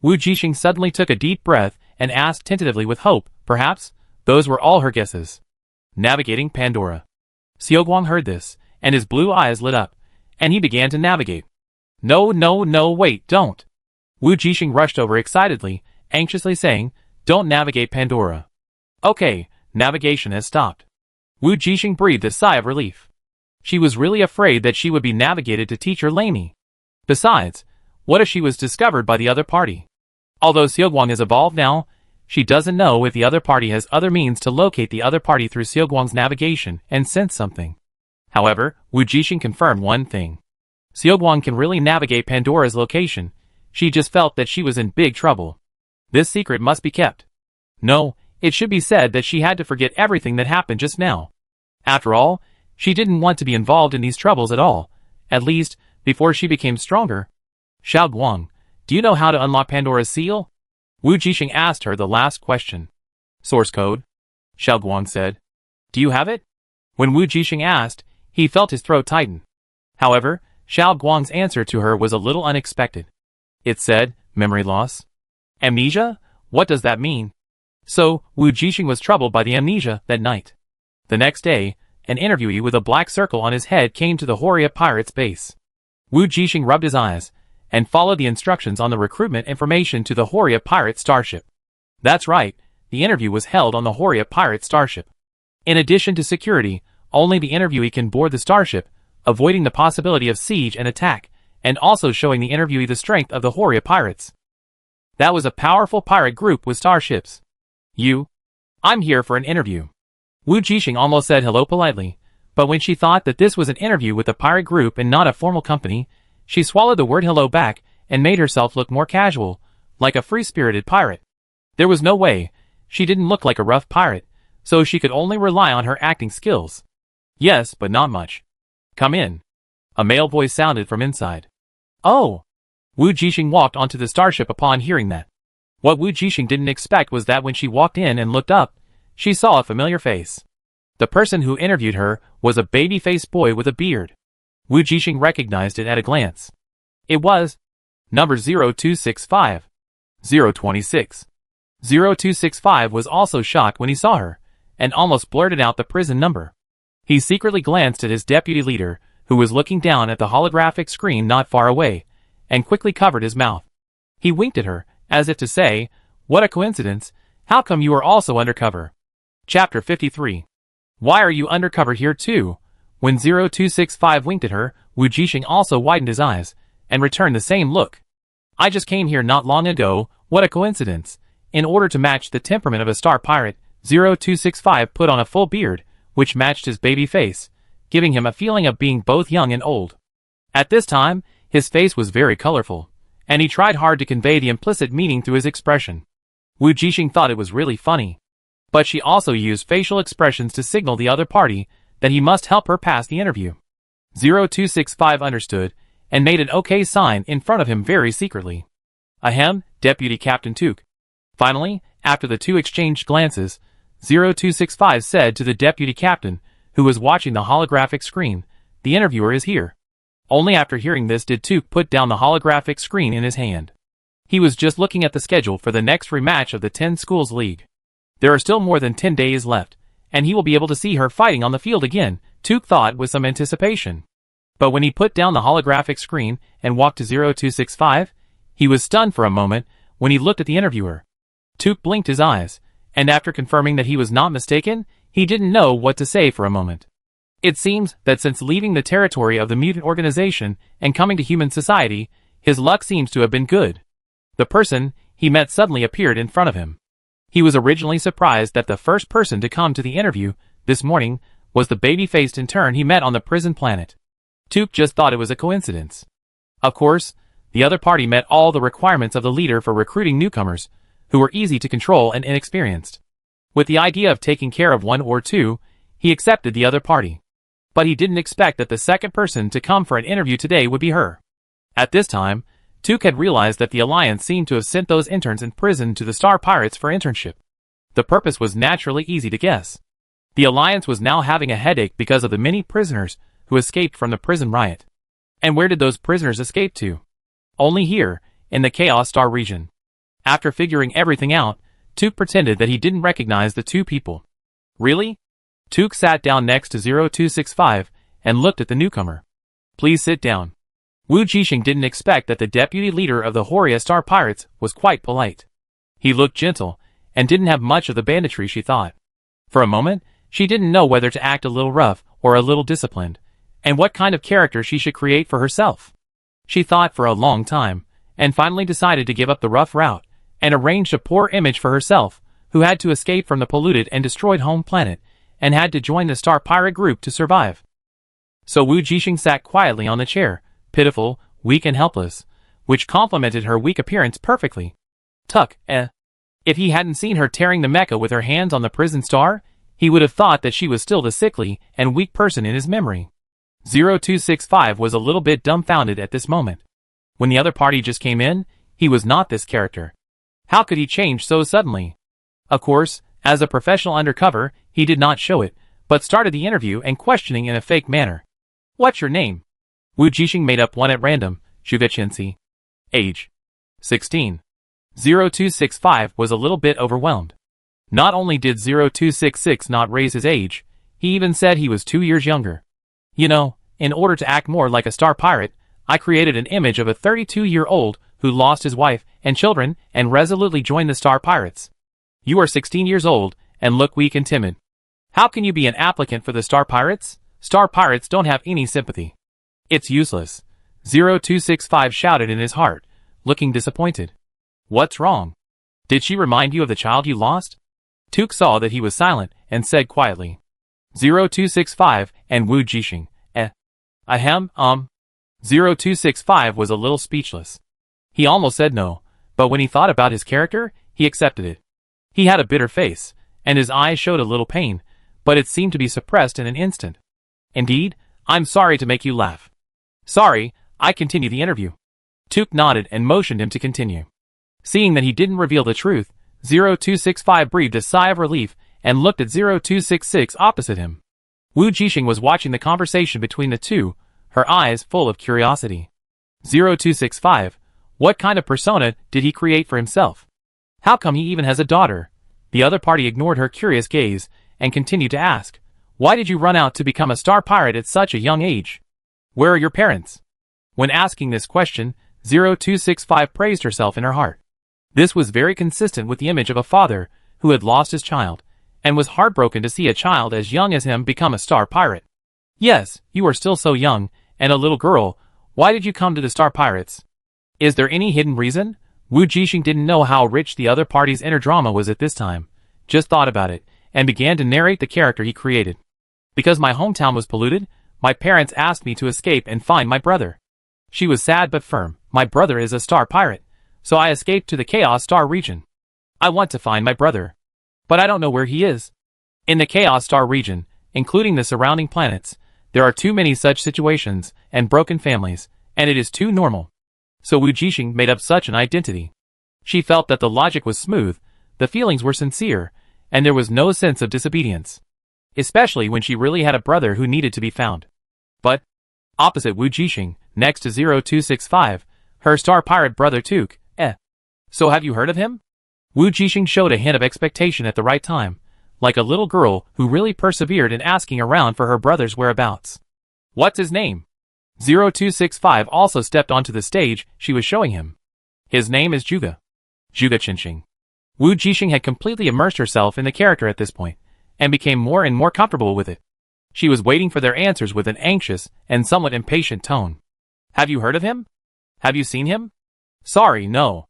Wujing suddenly took a deep breath and asked tentatively with hope. Perhaps those were all her guesses. Navigating Pandora. Xiaoguang heard this, and his blue eyes lit up, and he began to navigate. No, wait, don't. Wujing rushed over excitedly, anxiously saying, don't navigate Pandora. Okay, navigation has stopped. Wujing breathed a sigh of relief. She was really afraid that she would be navigated to teacher Lemi. Besides, what if she was discovered by the other party? Although Xiaoguang is evolved now, she doesn't know if the other party has other means to locate the other party through Xiaoguang's navigation and sense something. However, Wujing confirmed one thing. Xiaoguang can really navigate Pandora's location. She just felt that she was in big trouble. This secret must be kept. No, it should be said that she had to forget everything that happened just now. After all, she didn't want to be involved in these troubles at all, at least, before she became stronger. Xiaoguang, do you know how to unlock Pandora's seal? Wujing asked her the last question. Source code? Xiaoguang said. Do you have it? When Wujing asked, he felt his throat tighten. However, Xiaoguang's answer to her was a little unexpected. It said, memory loss. Amnesia? What does that mean? So, Wujing was troubled by the amnesia that night. The next day, an interviewee with a black circle on his head came to the Horia Pirates base. Wujing rubbed his eyes, and followed the instructions on the recruitment information to the Horia Pirate starship. That's right, the interview was held on the Horia Pirate starship. In addition to security, only the interviewee can board the starship, avoiding the possibility of siege and attack, and also showing the interviewee the strength of the Horia Pirates. That was a powerful pirate group with starships. I'm here for an interview. Wujing almost said hello politely, but when she thought that this was an interview with a pirate group and not a formal company, she swallowed the word hello back and made herself look more casual, like a free-spirited pirate. There was no way, she didn't look like a rough pirate, so she could only rely on her acting skills. Yes, but not much. Come in. A male voice sounded from inside. Oh! Wujing walked onto the starship upon hearing that. What Wujing didn't expect was that when she walked in and looked up, she saw a familiar face. The person who interviewed her was a baby-faced boy with a beard. Wujing recognized it at a glance. It was number 0265. 026. 0265 was also shocked when he saw her, and almost blurted out the prison number. He secretly glanced at his deputy leader, who was looking down at the holographic screen not far away, and quickly covered his mouth. He winked at her, as if to say, what a coincidence, how come you are also undercover? Chapter 53. Why are you undercover here too? When 0265 winked at her, Wujing also widened his eyes, and returned the same look. I just came here not long ago, what a coincidence. In order to match the temperament of a star pirate, 0265 put on a full beard, which matched his baby face, giving him a feeling of being both young and old. At this time, his face was very colorful, and he tried hard to convey the implicit meaning through his expression. Wujing thought it was really funny. But she also used facial expressions to signal the other party that he must help her pass the interview. 0265 understood, and made an OK sign in front of him very secretly. Ahem, Deputy Captain Tuk. Finally, after the two exchanged glances, 0265 said to the Deputy Captain, who was watching the holographic screen, "The interviewer is here." Only after hearing this did Tuk put down the holographic screen in his hand. He was just looking at the schedule for the next rematch of the 10 Schools League. There are still more than 10 days left, and he will be able to see her fighting on the field again, Tuk thought with some anticipation. But when he put down the holographic screen and walked to 0265, he was stunned for a moment when he looked at the interviewer. Tuk blinked his eyes, and after confirming that he was not mistaken, he didn't know what to say for a moment. It seems that since leaving the territory of the mutant organization and coming to human society, his luck seems to have been good. The person he met suddenly appeared in front of him. He was originally surprised that the first person to come to the interview this morning was the baby-faced intern he met on the prison planet. Tuk just thought it was a coincidence. Of course, the other party met all the requirements of the leader for recruiting newcomers, who were easy to control and inexperienced. With the idea of taking care of one or two, he accepted the other party. But he didn't expect that the second person to come for an interview today would be her. At this time, Tuk had realized that the Alliance seemed to have sent those interns in prison to the Star Pirates for internship. The purpose was naturally easy to guess. The Alliance was now having a headache because of the many prisoners who escaped from the prison riot. And where did those prisoners escape to? Only here, in the Chaos Star region. After figuring everything out, Tuk pretended that he didn't recognize the two people. Really? Tuk sat down next to 0265 and looked at the newcomer. Please sit down. Wujing didn't expect that the deputy leader of the Horia Star Pirates was quite polite. He looked gentle, and didn't have much of the banditry she thought. For a moment, she didn't know whether to act a little rough or a little disciplined, and what kind of character she should create for herself. She thought for a long time, and finally decided to give up the rough route, and arranged a poor image for herself, who had to escape from the polluted and destroyed home planet, and had to join the Star Pirate group to survive. So Wujing sat quietly on the chair, pitiful, weak and helpless, which complemented her weak appearance perfectly. If he hadn't seen her tearing the mecha with her hands on the prison star, he would have thought that she was still the sickly and weak person in his memory. 0265 was a little bit dumbfounded at this moment. When the other party just came in, he was not this character. How could he change so suddenly? Of course, as a professional undercover, he did not show it, but started the interview and questioning in a fake manner. What's your name? Wujing made up one at random, Shuvechensi. Age. 16. 0265 was a little bit overwhelmed. Not only did 0266 not raise his age, he even said he was 2 years younger. You know, in order to act more like a star pirate, I created an image of a 32-year-old who lost his wife and children and resolutely joined the Star Pirates. You are 16 years old and look weak and timid. How can you be an applicant for the Star Pirates? Star Pirates don't have any sympathy. It's useless. 0265 shouted in his heart, looking disappointed. What's wrong? Did she remind you of the child you lost? Tuk saw that he was silent and said quietly. 0265 and Wujing. 0265 was a little speechless. He almost said no, but when he thought about his character, he accepted it. He had a bitter face, and his eyes showed a little pain, but it seemed to be suppressed in an instant. Indeed, I'm sorry to make you laugh. Sorry, I continue the interview. Tuk nodded and motioned him to continue. Seeing that he didn't reveal the truth, 0265 breathed a sigh of relief and looked at 0266 opposite him. Wujing was watching the conversation between the two, her eyes full of curiosity. 0265, what kind of persona did he create for himself? How come he even has a daughter? The other party ignored her curious gaze and continued to ask, why did you run out to become a star pirate at such a young age? Where are your parents? When asking this question, 0265 praised herself in her heart. This was very consistent with the image of a father who had lost his child, and was heartbroken to see a child as young as him become a star pirate. Yes, you are still so young, and a little girl, why did you come to the Star Pirates? Is there any hidden reason? Wujing didn't know how rich the other party's inner drama was at this time. Just thought about it, and began to narrate the character he created. Because my hometown was polluted, my parents asked me to escape and find my brother. She was sad but firm. My brother is a star pirate, so I escaped to the Chaos Star region. I want to find my brother, but I don't know where he is. In the Chaos Star region, including the surrounding planets, there are too many such situations and broken families, and it is too normal. So Wujing made up such an identity. She felt that the logic was smooth, the feelings were sincere, and there was no sense of disobedience. Especially when she really had a brother who needed to be found. But, opposite Wujing, next to 0265, her star pirate brother Tika. So have you heard of him? Wujing showed a hint of expectation at the right time, like a little girl who really persevered in asking around for her brother's whereabouts. What's his name? 0265 also stepped onto the stage she was showing him. His name is Juga. Juga Qinxing. Wujing had completely immersed herself in the character at this point, and became more and more comfortable with it. She was waiting for their answers with an anxious and somewhat impatient tone. Have you heard of him? Have you seen him? Sorry, no.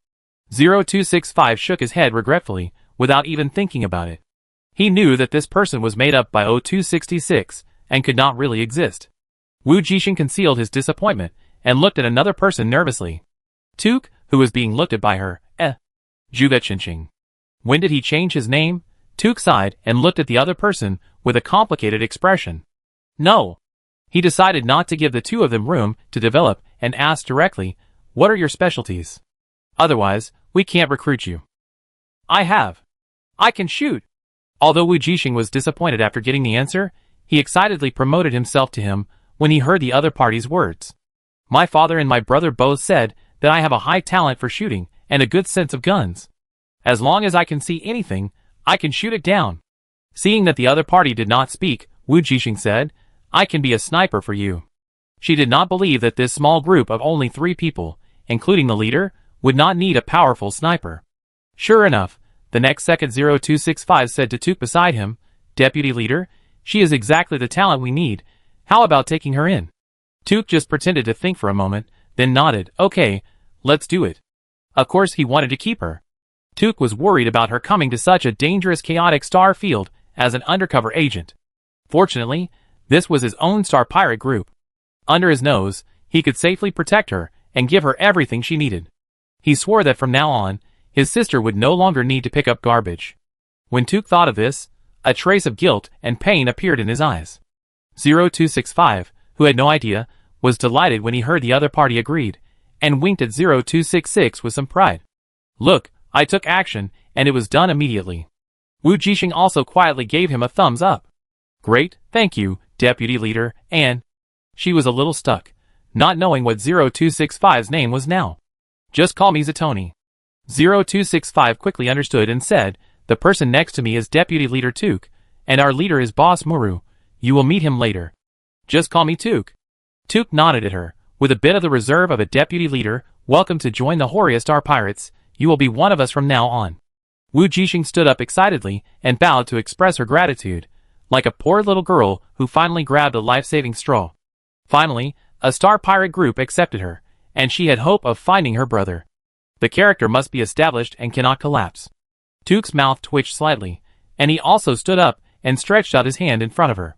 0265 shook his head regretfully, without even thinking about it. He knew that this person was made up by 0266, and could not really exist. Wujing concealed his disappointment, and looked at another person nervously. Tika, who was being looked at by her. Juga Qinxing. When did he change his name? Tika sighed and looked at the other person with a complicated expression. No. He decided not to give the two of them room to develop and asked directly, what are your specialties? Otherwise, we can't recruit you. I can shoot. Although Wujing was disappointed after getting the answer, he excitedly promoted himself to him when he heard the other party's words. My father and my brother both said that I have a high talent for shooting and a good sense of guns. As long as I can see anything, I can shoot it down. Seeing that the other party did not speak, Wujing said, I can be a sniper for you. She did not believe that this small group of only 3 people, including the leader, would not need a powerful sniper. Sure enough, the next second 0265 said to Tika beside him, Deputy Leader, she is exactly the talent we need. How about taking her in? Tika just pretended to think for a moment, then nodded, okay, let's do it. Of course he wanted to keep her. Tika was worried about her coming to such a dangerous chaotic star field as an undercover agent. Fortunately, this was his own star pirate group. Under his nose, he could safely protect her and give her everything she needed. He swore that from now on, his sister would no longer need to pick up garbage. When Tika thought of this, a trace of guilt and pain appeared in his eyes. 0265, who had no idea, was delighted when he heard the other party agreed, and winked at 0266 with some pride. Look, I took action, and it was done immediately. Wujing also quietly gave him a thumbs up. Great, thank you, Deputy Leader, and... She was a little stuck, not knowing what 0265's name was now. Just call me Zatoni. 0265 quickly understood and said, the person next to me is Deputy Leader Tika, and our leader is Boss Muru. You will meet him later. Just call me Tika. Tika nodded at her, with a bit of the reserve of a deputy leader. Welcome to join the Horia Star Pirates. You will be one of us from now on. Wujing stood up excitedly and bowed to express her gratitude, like a poor little girl who finally grabbed a life-saving straw. Finally, a star pirate group accepted her, and she had hope of finding her brother. The character must be established and cannot collapse. Tika's mouth twitched slightly, and he also stood up and stretched out his hand in front of her.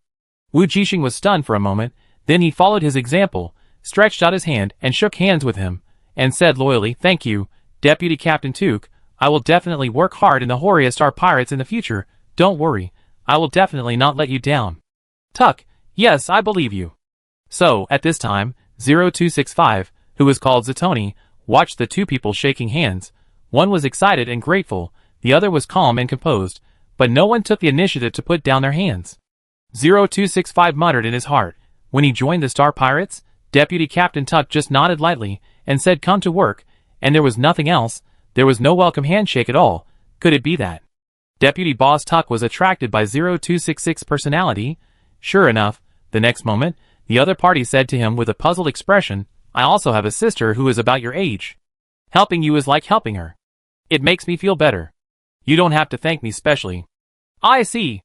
Wujing was stunned for a moment, then he followed his example, stretched out his hand and shook hands with him, and said loyally, thank you, Deputy Captain Tika. I will definitely work hard in the Horia Star Pirates in the future. Don't worry, I will definitely not let you down. Tika, yes, I believe you. So, at this time, 0265, who was called Zatoni, watched the two people shaking hands. One was excited and grateful, the other was calm and composed, but no one took the initiative to put down their hands. 0265 muttered in his heart. When he joined the Star Pirates, Deputy Captain Tika just nodded lightly and said come to work, and there was nothing else. There was no welcome handshake at all. Could it be that Deputy Boss Tika was attracted by 0266's personality? Sure enough, the next moment, the other party said to him with a puzzled expression, I also have a sister who is about your age. Helping you is like helping her. It makes me feel better. You don't have to thank me specially. I see.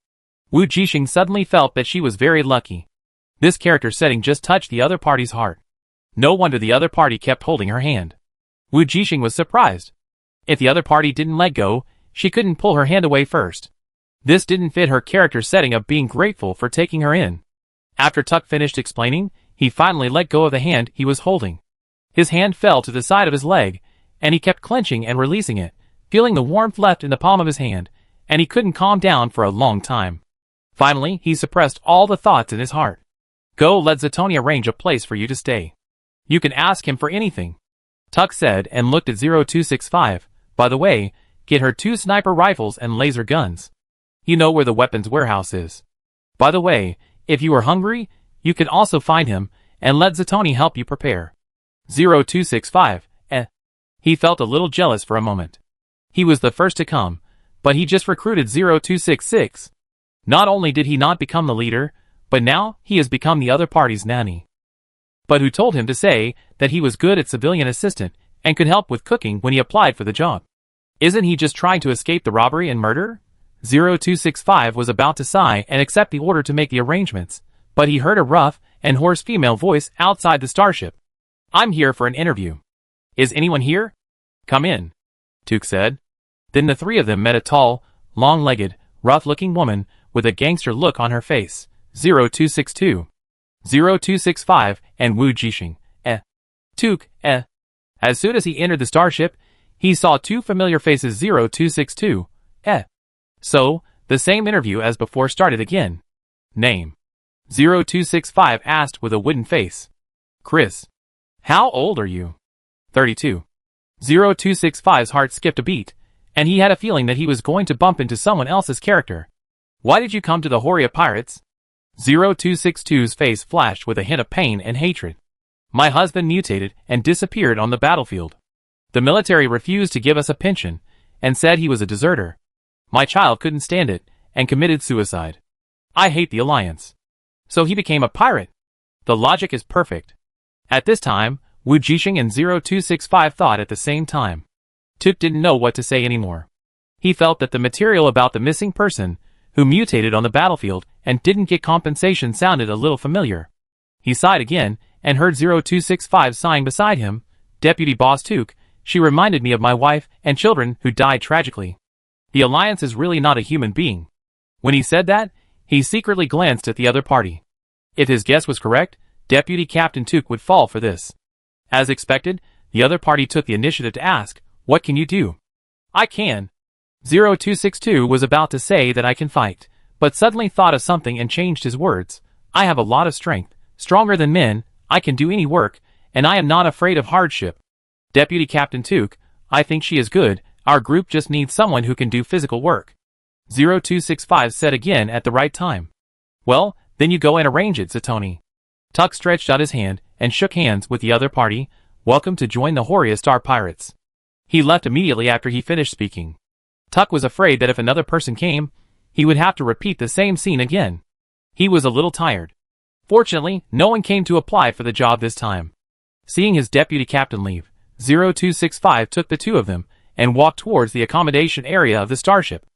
Wujing suddenly felt that she was very lucky. This character setting just touched the other party's heart. No wonder the other party kept holding her hand. Wujing was surprised. If the other party didn't let go, she couldn't pull her hand away first. This didn't fit her character setting of being grateful for taking her in. After Tuck finished explaining, he finally let go of the hand he was holding. His hand fell to the side of his leg, and he kept clenching and releasing it, feeling the warmth left in the palm of his hand, and he couldn't calm down for a long time. Finally, he suppressed all the thoughts in his heart. Go, let Zatoni arrange a place for you to stay. You can ask him for anything, Tuck said and looked at 0265. By the way, get her 2 sniper rifles and laser guns. You know where the weapons warehouse is. By the way, if you are hungry, you can also find him, and let Zatoni help you prepare. 0265, He felt a little jealous for a moment. He was the first to come, but he just recruited 0266. Not only did he not become the leader, but now he has become the other party's nanny. But who told him to say that he was good at civilian assistant and could help with cooking when he applied for the job? Isn't he just trying to escape the robbery and murder? 0265 was about to sigh and accept the order to make the arrangements, but he heard a rough and hoarse female voice outside the starship. I'm here for an interview. Is anyone here? Come in, Tuk said. Then the 3 of them met a tall, long-legged, rough-looking woman with a gangster look on her face. 0262. 0265 and Wujing. Tuk. As soon as he entered the starship, he saw 2 familiar faces. 0262. So, the same interview as before started again. Name. 0265 asked with a wooden face. Chris. How old are you? 32. 0265's heart skipped a beat, and he had a feeling that he was going to bump into someone else's character. Why did you come to the Horia Pirates? 0262's face flashed with a hint of pain and hatred. My husband mutated and disappeared on the battlefield. The military refused to give us a pension, and said he was a deserter. My child couldn't stand it, and committed suicide. I hate the Alliance. So he became a pirate. The logic is perfect. At this time, Wujing and 0265 thought at the same time. Tuk didn't know what to say anymore. He felt that the material about the missing person, who mutated on the battlefield and didn't get compensation, sounded a little familiar. He sighed again, and heard 0265 sighing beside him. Deputy Boss Tuk, she reminded me of my wife and children who died tragically. The Alliance is really not a human being. When he said that, he secretly glanced at the other party. If his guess was correct, Deputy Captain Tuk would fall for this. As expected, the other party took the initiative to ask, what can you do? I can. 0262 was about to say that I can fight, but suddenly thought of something and changed his words. I have a lot of strength, stronger than men, I can do any work, and I am not afraid of hardship. Deputy Captain Tuk, I think she is good. Our group just needs someone who can do physical work. 0265 said again at the right time. Well, then you go and arrange it, Zatoni. Tuk stretched out his hand and shook hands with the other party. Welcome to join the Horia Star Pirates. He left immediately after he finished speaking. Tuk was afraid that if another person came, he would have to repeat the same scene again. He was a little tired. Fortunately, no one came to apply for the job this time. Seeing his deputy captain leave, 0265 took the 2 of them and walked towards the accommodation area of the starship.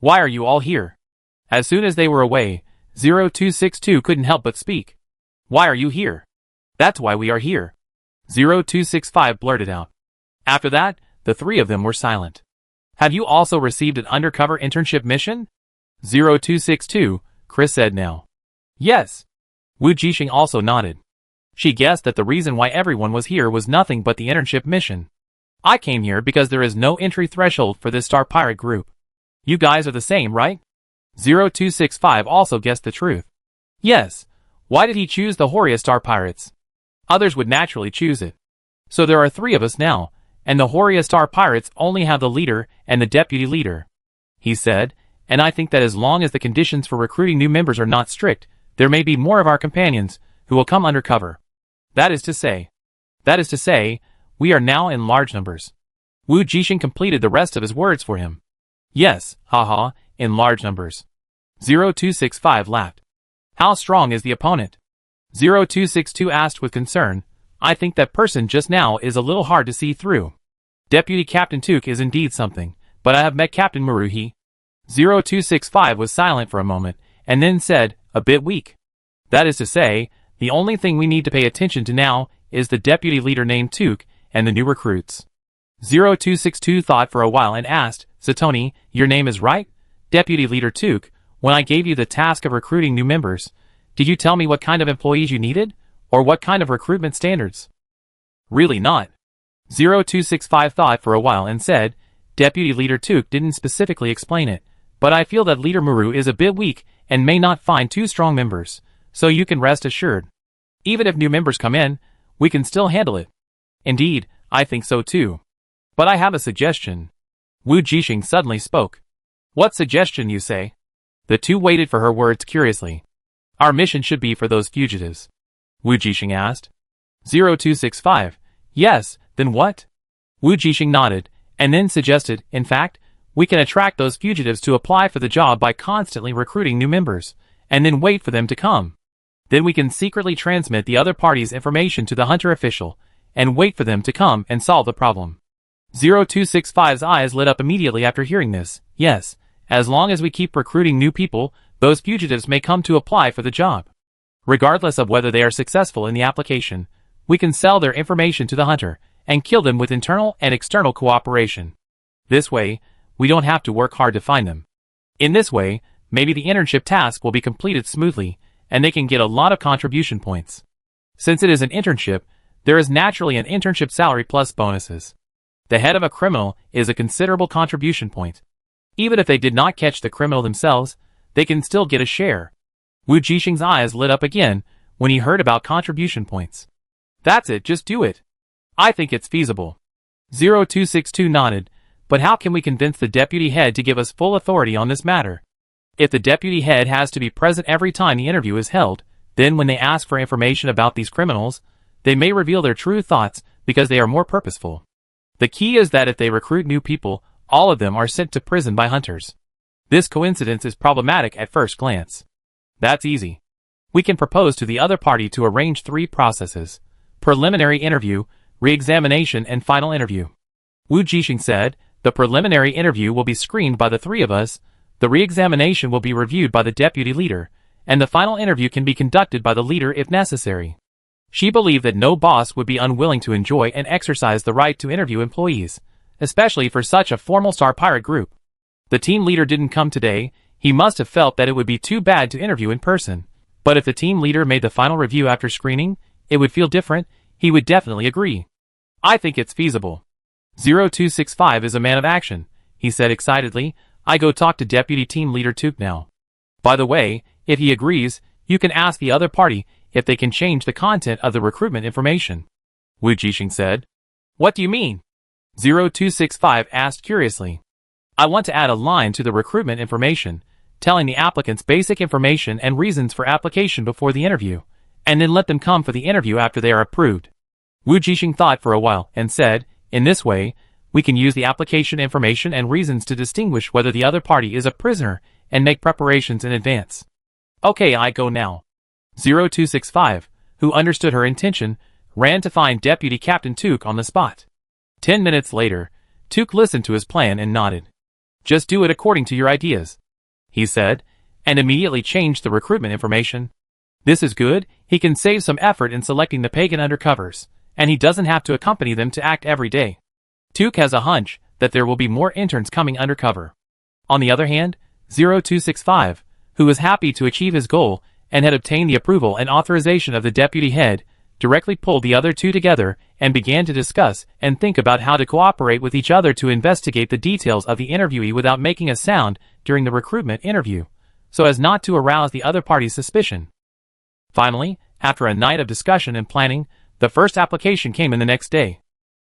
Why are you all here? As soon as they were away, 0262 couldn't help but speak. Why are you here? That's why we are here. 0265 blurted out. After that, the 3 of them were silent. Have you also received an undercover internship mission? 0262, Chris said now. Yes. Wujing also nodded. She guessed that the reason why everyone was here was nothing but the internship mission. I came here because there is no entry threshold for this Star Pirate group. You guys are the same, right? 0265 also guessed the truth. Yes. Why did he choose the Horia Star Pirates? Others would naturally choose it. So there are 3 of us now, and the Horia Star Pirates only have the leader and the deputy leader. He said, and I think that as long as the conditions for recruiting new members are not strict, there may be more of our companions who will come undercover. That is to say, we are now in large numbers. Wujing completed the rest of his words for him. Yes, haha, in large numbers. 0265 laughed. How strong is the opponent? 0262 asked with concern. I think that person just now is a little hard to see through. Deputy Captain Tuk is indeed something, but I have met Captain Maruhi. 0265 was silent for a moment, and then said, a bit weak. That is to say, the only thing we need to pay attention to now is the deputy leader named Tuk and the new recruits. 0262 thought for a while and asked, Satoni, your name is right? Deputy Leader Tuk, when I gave you the task of recruiting new members, did you tell me what kind of employees you needed? Or what kind of recruitment standards? Really not. 0265 thought for a while and said, Deputy Leader Tuk didn't specifically explain it, but I feel that Leader Muru is a bit weak and may not find two strong members, so you can rest assured. Even if new members come in, we can still handle it. Indeed, I think so too. But I have a suggestion. Wujing suddenly spoke. What suggestion, you say? The two waited for her words curiously. Our mission should be for those fugitives. Wujing asked. 0265. Yes, then what? Wujing nodded, and then suggested, in fact, we can attract those fugitives to apply for the job by constantly recruiting new members, and then wait for them to come. Then we can secretly transmit the other party's information to the hunter official, and wait for them to come and solve the problem. 0265's eyes lit up immediately after hearing this. Yes, as long as we keep recruiting new people, those fugitives may come to apply for the job. Regardless of whether they are successful in the application, we can sell their information to the hunter, and kill them with internal and external cooperation. This way, we don't have to work hard to find them. In this way, maybe the internship task will be completed smoothly, and they can get a lot of contribution points. Since it is an internship, there is naturally an internship salary plus bonuses. The head of a criminal is a considerable contribution point. Even if they did not catch the criminal themselves, they can still get a share. Wu Jixing's eyes lit up again when he heard about contribution points. That's it, just do it. I think it's feasible. 0262 nodded, but how can we convince the deputy head to give us full authority on this matter? If the deputy head has to be present every time the interview is held, then when they ask for information about these criminals, they may reveal their true thoughts because they are more purposeful. The key is that if they recruit new people, all of them are sent to prison by hunters. This coincidence is problematic at first glance. That's easy. We can propose to the other party to arrange 3 processes: preliminary interview, re-examination, and final interview. Wu Jixing said, the preliminary interview will be screened by the 3 of us, the re-examination will be reviewed by the deputy leader, and the final interview can be conducted by the leader if necessary. She believed that no boss would be unwilling to enjoy and exercise the right to interview employees, especially for such a formal star pirate group. The team leader didn't come today. He must have felt that it would be too bad to interview in person. But if the team leader made the final review after screening, it would feel different. He would definitely agree. I think it's feasible. 0265 is a man of action, he said excitedly. I go talk to Deputy Team Leader Tuk now. By the way, if he agrees, you can ask the other party if they can change the content of the recruitment information. Wu Jixing said. What do you mean? 0265 asked curiously. I want to add a line to the recruitment information, telling the applicants basic information and reasons for application before the interview, and then let them come for the interview after they are approved. Wu Jixing thought for a while and said, in this way, we can use the application information and reasons to distinguish whether the other party is a prisoner and make preparations in advance. Okay, I go now. 0265, who understood her intention, ran to find Deputy Captain Tuk on the spot. 10 minutes later, Tuk listened to his plan and nodded. Just do it according to your ideas, he said, and immediately changed the recruitment information. This is good. He can save some effort in selecting the pagan undercovers, and he doesn't have to accompany them to act every day. Tuk has a hunch that there will be more interns coming undercover. On the other hand, 0265, who was happy to achieve his goal and had obtained the approval and authorization of the deputy head, directly pulled the other 2 together and began to discuss and think about how to cooperate with each other to investigate the details of the interviewee without making a sound during the recruitment interview, so as not to arouse the other party's suspicion. Finally, after a night of discussion and planning, the first application came in the next day.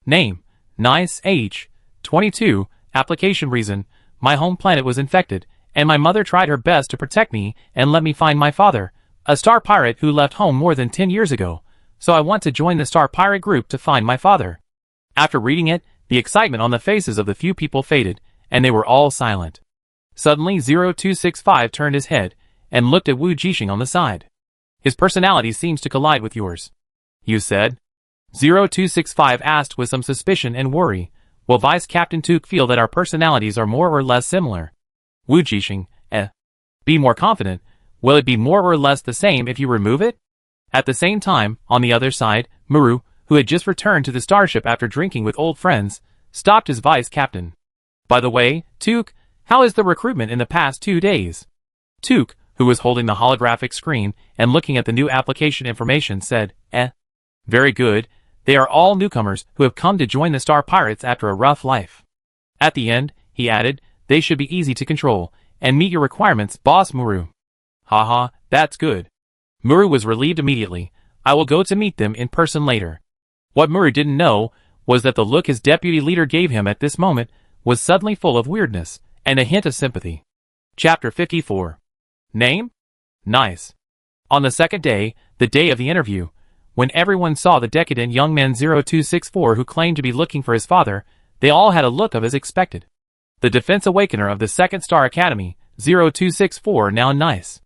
Name: Nice. Age: 22. Application reason: my home planet was infected, and my mother tried her best to protect me and let me find my father, a star pirate who left home more than 10 years ago, so I want to join the star pirate group to find my father. After reading it, the excitement on the faces of the few people faded, and they were all silent. Suddenly 0265 turned his head and looked at Wu Jixing on the side. His personality seems to collide with yours, you said. 0265 asked with some suspicion and worry. Will Vice Captain Tuk feel that our personalities are more or less similar? Wu Jixing, be more confident. Will it be more or less the same if you remove it? At the same time, on the other side, Muru, who had just returned to the starship after drinking with old friends, stopped his vice captain. By the way, Took, how is the recruitment in the past 2 days? Took, who was holding the holographic screen and looking at the new application information, said, Very good. They are all newcomers who have come to join the Star Pirates after a rough life. At the end, he added, they should be easy to control and meet your requirements, Boss Muru. Haha, that's good. Muru was relieved immediately. I will go to meet them in person later. What Muru didn't know was that the look his deputy leader gave him at this moment was suddenly full of weirdness and a hint of sympathy. Chapter 54. Name? Nice. On the second day, the day of the interview, when everyone saw the decadent young man 0264 who claimed to be looking for his father, they all had a look of as expected. The Defense Awakener of the 2nd Star Academy, 0264, now nice.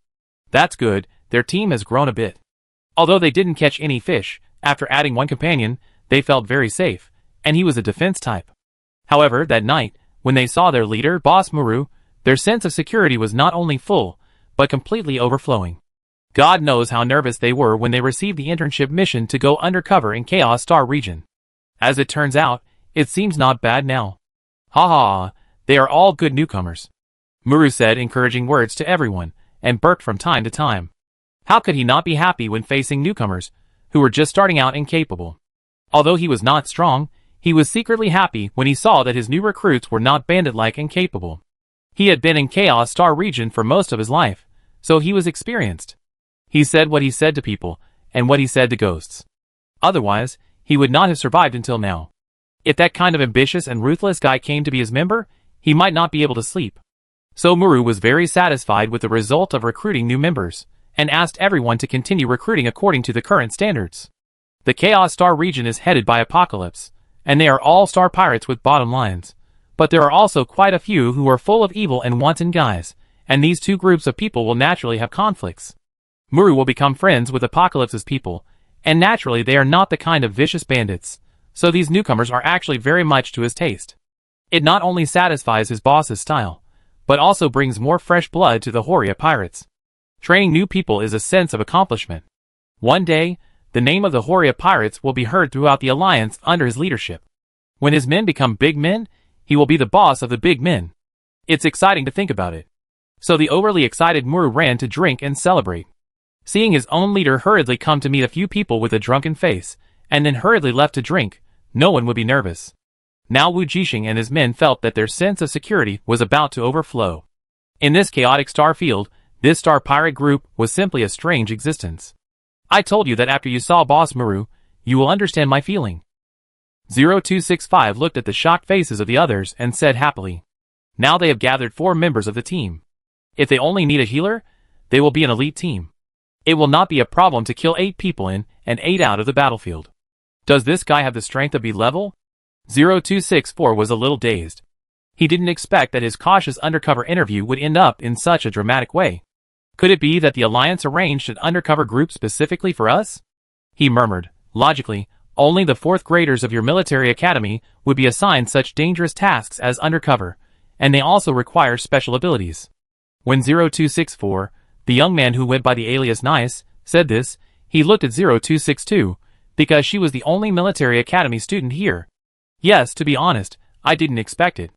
That's good, their team has grown a bit. Although they didn't catch any fish, after adding one companion, they felt very safe, and he was a defense type. However, that night, when they saw their leader, Boss Muru, their sense of security was not only full, but completely overflowing. God knows how nervous they were when they received the internship mission to go undercover in Chaos Star region. As it turns out, it seems not bad now. Ha ha, they are all good newcomers. Muru said encouraging words to everyone, and burped from time to time. How could he not be happy when facing newcomers, who were just starting out and capable? Although he was not strong, he was secretly happy when he saw that his new recruits were not bandit-like and capable. He had been in Chaos Star region for most of his life, so he was experienced. He said what he said to people, and what he said to ghosts. Otherwise, he would not have survived until now. If that kind of ambitious and ruthless guy came to be his member, he might not be able to sleep. So Muru was very satisfied with the result of recruiting new members, and asked everyone to continue recruiting according to the current standards. The Chaos Star region is headed by Apocalypse, and they are all star pirates with bottom lines. But there are also quite a few who are full of evil and wanton guys, and these two groups of people will naturally have conflicts. Muru will become friends with Apocalypse's people, and naturally they are not the kind of vicious bandits, so these newcomers are actually very much to his taste. It not only satisfies his boss's style, but also brings more fresh blood to the Horia pirates. Training new people is a sense of accomplishment. One day, the name of the Horia pirates will be heard throughout the alliance under his leadership. When his men become big men, he will be the boss of the big men. It's exciting to think about it. So the overly excited Muru ran to drink and celebrate. Seeing his own leader hurriedly come to meet a few people with a drunken face, and then hurriedly left to drink, no one would be nervous. Now Wujing and his men felt that their sense of security was about to overflow. In this chaotic star field, this star pirate group was simply a strange existence. I told you that after you saw Boss Muru, you will understand my feeling. 0265 looked at the shocked faces of the others and said happily. Now they have gathered 4 members of the team. If they only need a healer, they will be an elite team. It will not be a problem to kill 8 people in and 8 out of the battlefield. Does this guy have the strength to be level? 0264 was a little dazed. He didn't expect that his cautious undercover interview would end up in such a dramatic way. Could it be that the Alliance arranged an undercover group specifically for us? He murmured. Logically, only the 4th graders of your military academy would be assigned such dangerous tasks as undercover, and they also require special abilities. When 0264, the young man who went by the alias Nice, said this, he looked at 0262, because she was the only military academy student here. Yes, to be honest, I didn't expect it.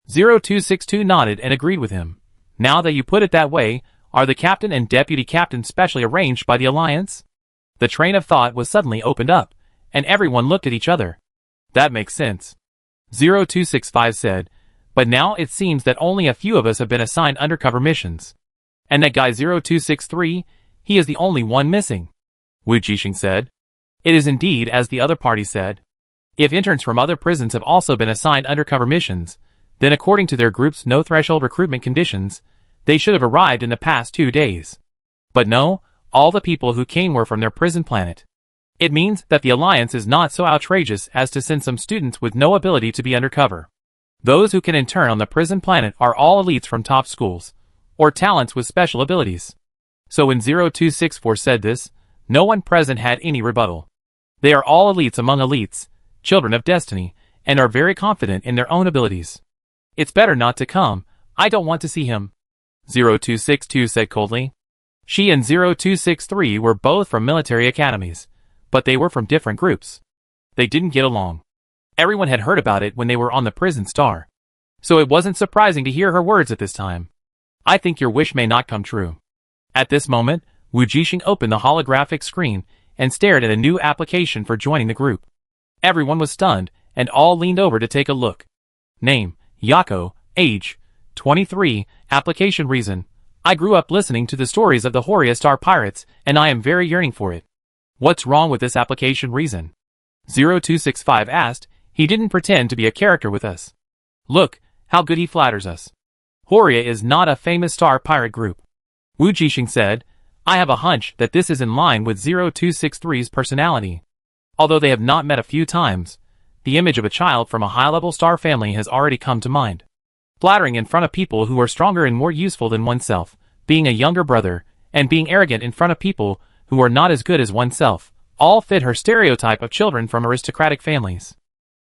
0262 nodded and agreed with him. Now that you put it that way, are the captain and deputy captain specially arranged by the Alliance? The train of thought was suddenly opened up, and everyone looked at each other. That makes sense. 0265 said, but now it seems that only a few of us have been assigned undercover missions. And that guy 0263, he is the only one missing. Wujing said. It is indeed as the other party said. If interns from other prisons have also been assigned undercover missions, then according to their group's no-threshold recruitment conditions, they should have arrived in the past 2 days. But no, all the people who came were from their prison planet. It means that the Alliance is not so outrageous as to send some students with no ability to be undercover. Those who can intern on the prison planet are all elites from top schools, or talents with special abilities. So when 0264 said this, no one present had any rebuttal. They are all elites among elites, children of destiny, and are very confident in their own abilities. It's better not to come, I don't want to see him. 0262 said coldly. She and 0263 were both from military academies, but they were from different groups. They didn't get along. Everyone had heard about it when they were on the prison star. So it wasn't surprising to hear her words at this time. I think your wish may not come true. At this moment, Wujing opened the holographic screen and stared at a new application for joining the group. Everyone was stunned, and all leaned over to take a look. Name, Yako, age, 23, application reason. I grew up listening to the stories of the Horia Star Pirates, and I am very yearning for it. What's wrong with this application reason? 0265 asked. He didn't pretend to be a character with us. Look, how good he flatters us. Horia is not a famous star pirate group. Wujing said, I have a hunch that this is in line with 0263's personality. Although they have not met a few times, the image of a child from a high-level star family has already come to mind. Flattering in front of people who are stronger and more useful than oneself, being a younger brother, and being arrogant in front of people who are not as good as oneself, all fit her stereotype of children from aristocratic families.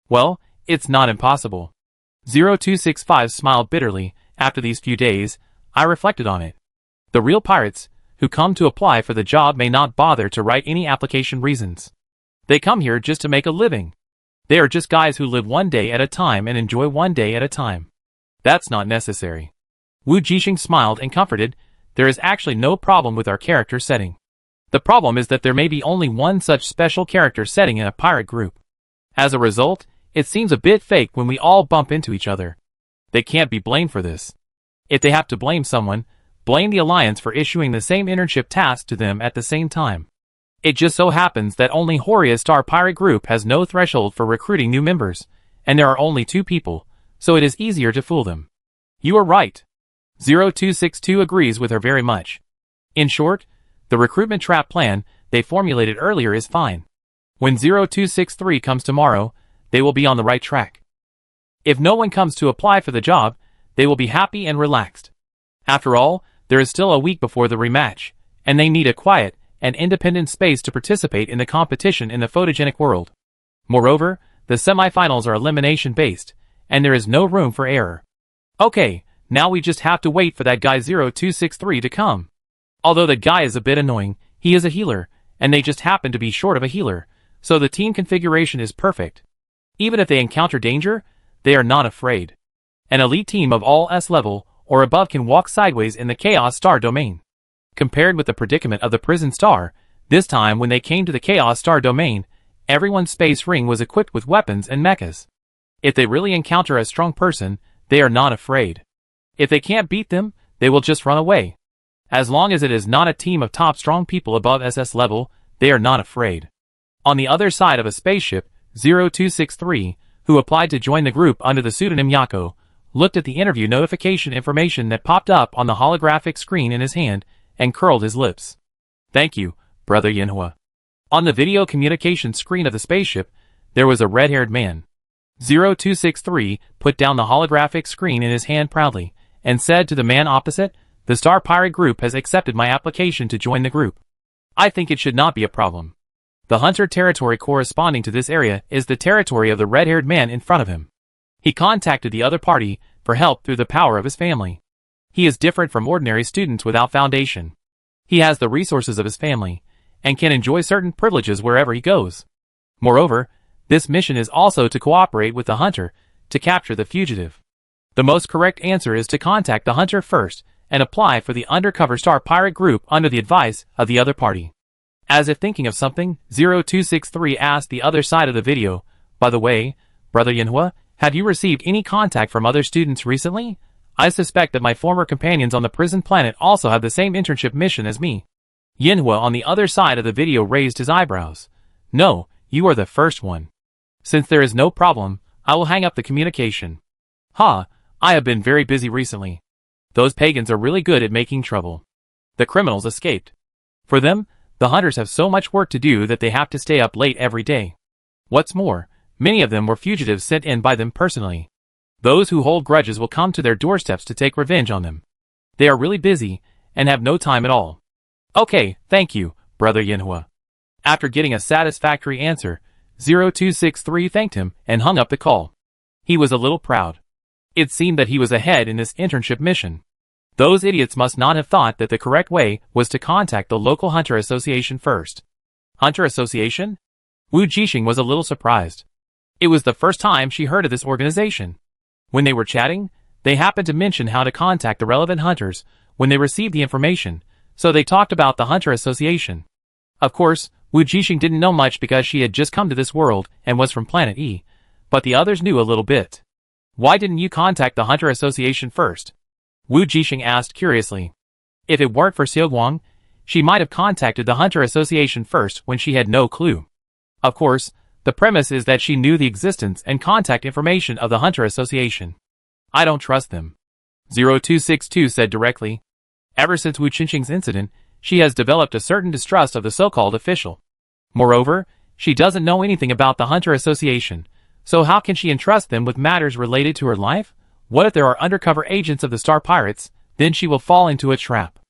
Well, it's not impossible. 0265 smiled bitterly. After these few days, I reflected on it. The real pirates, who come to apply for the job, may not bother to write any application reasons. They come here just to make a living. They are just guys who live one day at a time and enjoy one day at a time. That's not necessary. Wujing smiled and comforted. There is actually no problem with our character setting. The problem is that there may be only one such special character setting in a pirate group. As a result, it seems a bit fake when we all bump into each other. They can't be blamed for this. If they have to blame someone, blame the Alliance for issuing the same internship task to them at the same time. It just so happens that only Horia Star Pirate Group has no threshold for recruiting new members, and there are only 2 people, so it is easier to fool them. You are right. 0262 agrees with her very much. In short, the recruitment trap plan they formulated earlier is fine. When 0263 comes tomorrow, they will be on the right track. If no one comes to apply for the job, they will be happy and relaxed. After all, there is still a week before the rematch, and they need a quiet and independent space to participate in the competition in the photogenic world. Moreover, the semifinals are elimination-based, and there is no room for error. Okay, now we just have to wait for that guy 0263 to come. Although the guy is a bit annoying, he is a healer, and they just happen to be short of a healer, so the team configuration is perfect. Even if they encounter danger, they are not afraid. An elite team of all S level or above can walk sideways in the Chaos Star domain. Compared with the predicament of the prison star, this time when they came to the Chaos Star domain, everyone's space ring was equipped with weapons and mechas. If they really encounter a strong person, they are not afraid. If they can't beat them, they will just run away. As long as it is not a team of top strong people above SS level, they are not afraid. On the other side of a spaceship, 0263, who applied to join the group under the pseudonym Yako, looked at the interview notification information that popped up on the holographic screen in his hand and curled his lips. Thank you, Brother Yinhua. On the video communication screen of the spaceship, there was a red-haired man. 0263 put down the holographic screen in his hand proudly and said to the man opposite, the Star Pirate Group has accepted my application to join the group. I think it should not be a problem. The hunter territory corresponding to this area is the territory of the red-haired man in front of him. He contacted the other party for help through the power of his family. He is different from ordinary students without foundation. He has the resources of his family, and can enjoy certain privileges wherever he goes. Moreover, this mission is also to cooperate with the hunter to capture the fugitive. The most correct answer is to contact the hunter first and apply for the Undercover Star Pirate Group under the advice of the other party. As if thinking of something, 0263 asked the other side of the video, by the way, Brother Yinhua, have you received any contact from other students recently? I suspect that my former companions on the prison planet also have the same internship mission as me. Yinhua on the other side of the video raised his eyebrows. No, you are the first one. Since there is no problem, I will hang up the communication. Ha, I have been very busy recently. Those pagans are really good at making trouble. The criminals escaped. For them, the hunters have so much work to do that they have to stay up late every day. What's more, many of them were fugitives sent in by them personally. Those who hold grudges will come to their doorsteps to take revenge on them. They are really busy, and have no time at all. Okay, thank you, Brother Yinhua. After getting a satisfactory answer, 0263 thanked him and hung up the call. He was a little proud. It seemed that he was ahead in this internship mission. Those idiots must not have thought that the correct way was to contact the local Hunter Association first. Hunter Association? Wujing was a little surprised. It was the first time she heard of this organization. When they were chatting, they happened to mention how to contact the relevant hunters when they received the information, so they talked about the Hunter Association. Of course, Wujing didn't know much because she had just come to this world and was from Planet E, but the others knew a little bit. Why didn't you contact the Hunter Association first? Wujing asked curiously. If it weren't for Xiaoguang, she might have contacted the Hunter Association first when she had no clue. Of course, the premise is that she knew the existence and contact information of the Hunter Association. I don't trust them. 0262 said directly. Ever since Wujing's incident, she has developed a certain distrust of the so-called official. Moreover, she doesn't know anything about the Hunter Association, so how can she entrust them with matters related to her life? What if there are undercover agents of the Star Pirates? Then she will fall into a trap.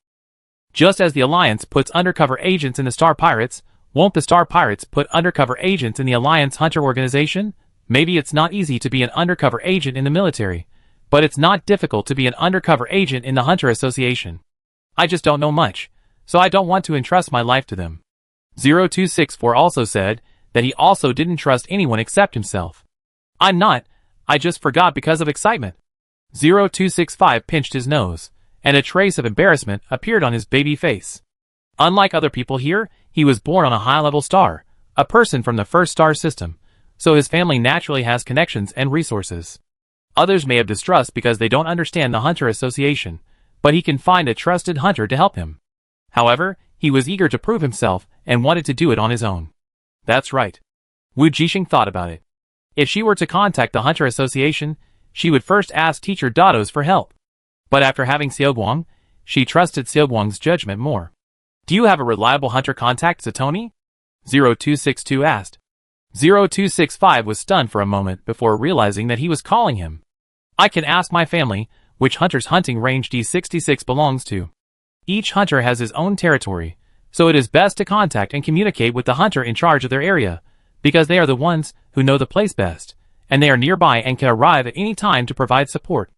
Just as the Alliance puts undercover agents in the Star Pirates, won't the Star Pirates put undercover agents in the Alliance Hunter Organization? Maybe it's not easy to be an undercover agent in the military, but it's not difficult to be an undercover agent in the Hunter Association. I just don't know much, so I don't want to entrust my life to them. 0264 also said that he also didn't trust anyone except himself. I'm not, I just forgot because of excitement. 0265 pinched his nose, and a trace of embarrassment appeared on his baby face. Unlike other people here, he was born on a high-level star, a person from the first star system, so his family naturally has connections and resources. Others may have distrust because they don't understand the Hunter Association, but he can find a trusted hunter to help him. However, he was eager to prove himself and wanted to do it on his own. That's right. Wujing thought about it. If she were to contact the Hunter Association, she would first ask Teacher Dados for help. But after having Xiaoguang, she trusted Xiaoguang's judgment more. Do you have a reliable hunter contact, Zatoni? 0262 asked. 0265 was stunned for a moment before realizing that he was calling him. I can ask my family which hunter's hunting range D66 belongs to. Each hunter has his own territory, so it is best to contact and communicate with the hunter in charge of their area, because they are the ones who know the place best, and they are nearby and can arrive at any time to provide support.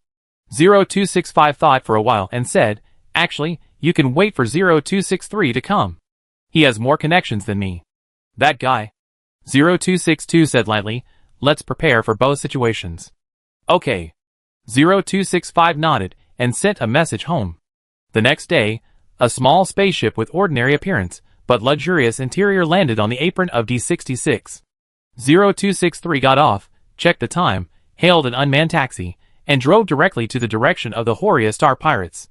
0265 thought for a while and said, actually, you can wait for 0263 to come. He has more connections than me. That guy. 0262 said lightly, let's prepare for both situations. Okay. 0265 nodded and sent a message home. The next day, a small spaceship with ordinary appearance, but luxurious interior landed on the apron of D66. 0263 got off, checked the time, hailed an unmanned taxi, and drove directly to the direction of the Horia Star Pirates.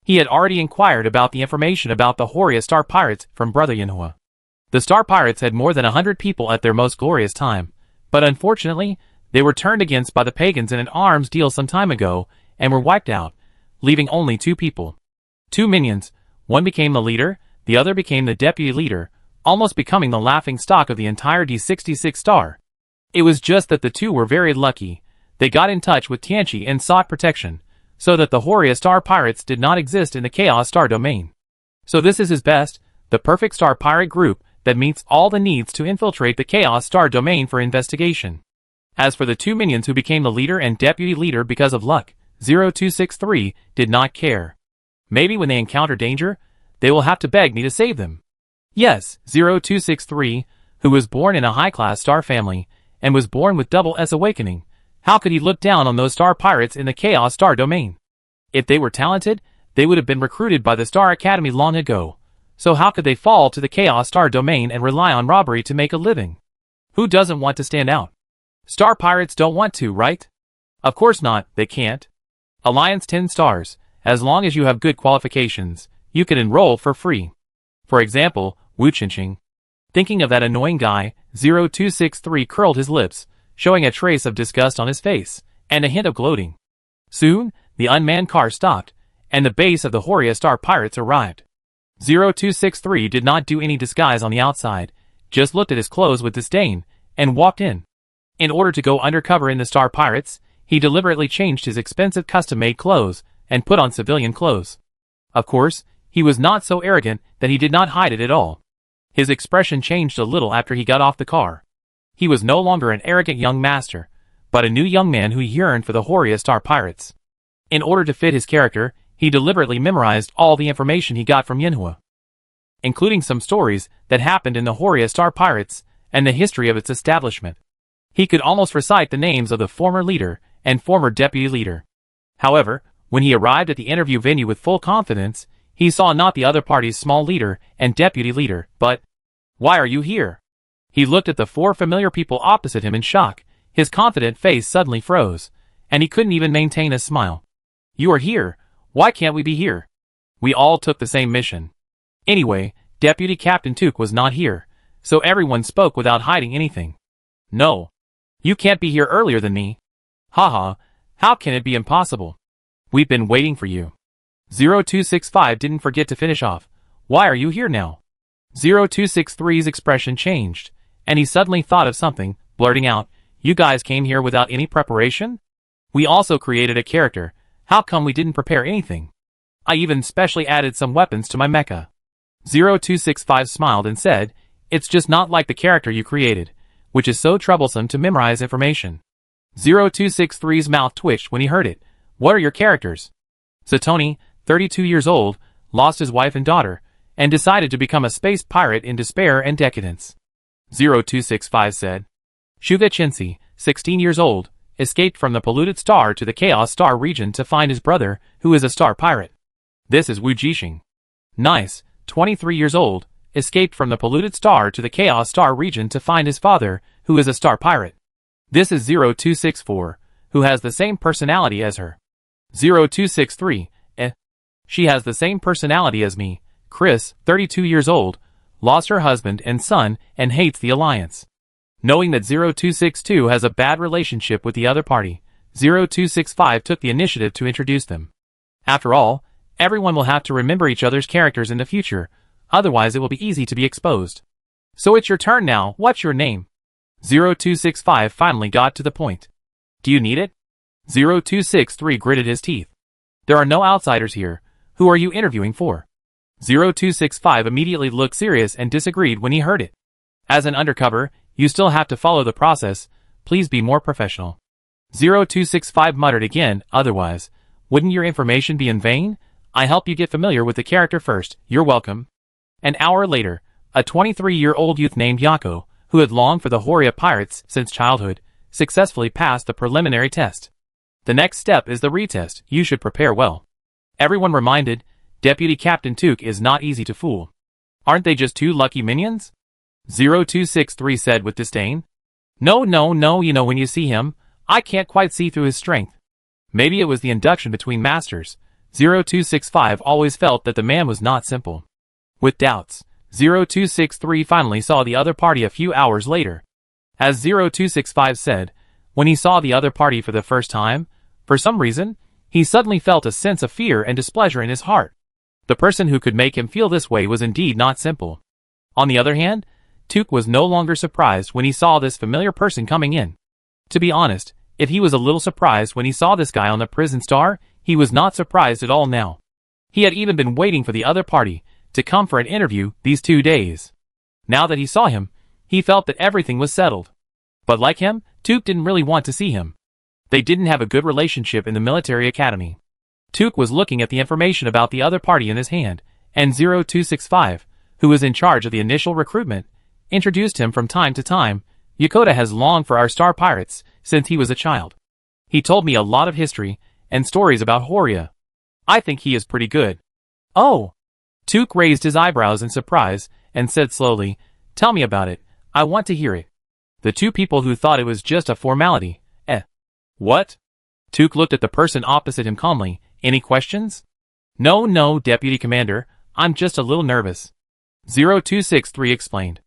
He had already inquired about the information about the Horia Star Pirates from Brother Yanhua. The Star Pirates had more than 100 people at their most glorious time, but unfortunately, they were turned against by the pagans in an arms deal some time ago, and were wiped out, leaving only 2 people. 2 minions, one became the leader, the other became the deputy leader, almost becoming the laughing stock of the entire D66 star. It was just that the 2 were very lucky. They got in touch with Tianqi and sought protection, so that the Horia Star Pirates did not exist in the Chaos Star domain. So this is his best, the perfect Star Pirate group that meets all the needs to infiltrate the Chaos Star domain for investigation. As for the 2 minions who became the leader and deputy leader because of luck, 0263 did not care. Maybe when they encounter danger, they will have to beg me to save them. Yes, 0263, who was born in a high-class star family, and was born with double S awakening, how could he look down on those star pirates in the Chaos Star domain? If they were talented, they would have been recruited by the Star Academy long ago. So how could they fall to the Chaos Star domain and rely on robbery to make a living? Who doesn't want to stand out? Star pirates don't want to, right? Of course not, they can't. Alliance 10 stars, as long as you have good qualifications, you can enroll for free. For example, Wujing. Thinking of that annoying guy, 0263 curled his lips, showing a trace of disgust on his face, and a hint of gloating. Soon, the unmanned car stopped, and the base of the Horia Star Pirates arrived. 0263 did not do any disguise on the outside, just looked at his clothes with disdain, and walked in. In order to go undercover in the Star Pirates, he deliberately changed his expensive custom-made clothes, and put on civilian clothes. Of course, he was not so arrogant that he did not hide it at all. His expression changed a little after he got off the car. He was no longer an arrogant young master, but a new young man who yearned for the Horia Star Pirates. In order to fit his character, he deliberately memorized all the information he got from Yanhua, including some stories that happened in the Horia Star Pirates and the history of its establishment. He could almost recite the names of the former leader and former deputy leader. However, when he arrived at the interview venue with full confidence, he saw not the other party's small leader and deputy leader, but, "Why are you here?" He looked at the four familiar people opposite him in shock. His confident face suddenly froze, and he couldn't even maintain a smile. "You are here. Why can't we be here? We all took the same mission." Anyway, Deputy Captain Tuk was not here, so everyone spoke without hiding anything. "No. You can't be here earlier than me." "Haha, how can it be impossible? We've been waiting for you." 0265 didn't forget to finish off. "Why are you here now?" 0263's expression changed, and he suddenly thought of something, blurting out, "You guys came here without any preparation? We also created a character. How come we didn't prepare anything? I even specially added some weapons to my mecha." 0265 smiled and said, "It's just not like the character you created, which is so troublesome to memorize information." 0263's mouth twitched when he heard it. "What are your characters?" Satomi, 32 years old, lost his wife and daughter, and decided to become a space pirate in despair and decadence. 0265 said. Shuga Chinsi, 16 years old, escaped from the polluted star to the Chaos Star region to find his brother, who is a star pirate. This is Wujing. Nice, 23 years old, escaped from the polluted star to the Chaos Star region to find his father, who is a star pirate. This is 0264, who has the same personality as her. 0263, She has the same personality as me. Chris, 32 years old, lost her husband and son and hates the alliance. Knowing that 0262 has a bad relationship with the other party, 0265 took the initiative to introduce them. After all, everyone will have to remember each other's characters in the future, otherwise it will be easy to be exposed. So it's your turn now. What's your name? 0265 finally got to the point. Do you need it? 0263 gritted his teeth. There are no outsiders here. Who are you interviewing for? 0265 immediately looked serious and disagreed when he heard it. As an undercover, you still have to follow the process. Please be more professional. 0265 muttered again, otherwise, wouldn't your information be in vain? I help you get familiar with the character first. You're welcome. An hour later, a 23-year-old youth named Yako, who had longed for the Horia pirates since childhood, successfully passed the preliminary test. The next step is the retest. You should prepare well. Everyone reminded, Deputy Captain Tuk is not easy to fool. Aren't they just two lucky minions? 0263 said with disdain. No, you know when you see him, I can't quite see through his strength. Maybe it was the induction between masters. 0265 always felt that the man was not simple. With doubts, 0263 finally saw the other party a few hours later. As 0265 said, when he saw the other party for the first time, for some reason, he suddenly felt a sense of fear and displeasure in his heart. The person who could make him feel this way was indeed not simple. On the other hand, Tuk was no longer surprised when he saw this familiar person coming in. To be honest, if he was a little surprised when he saw this guy on the prison star, he was not surprised at all now. He had even been waiting for the other party to come for an interview these 2 days. Now that he saw him, he felt that everything was settled. But like him, Tuk didn't really want to see him. They didn't have a good relationship in the military academy. Tuk was looking at the information about the other party in his hand, and 0265, who was in charge of the initial recruitment, introduced him from time to time. Yokota has longed for our star pirates since he was a child. He told me a lot of history and stories about Horia. I think he is pretty good. Oh! Tuk raised his eyebrows in surprise and said slowly, Tell me about it. I want to hear it. The two people who thought it was just a formality. What? Tuk looked at the person opposite him calmly. Any questions? No, Deputy Commander. I'm just a little nervous. 0263 explained.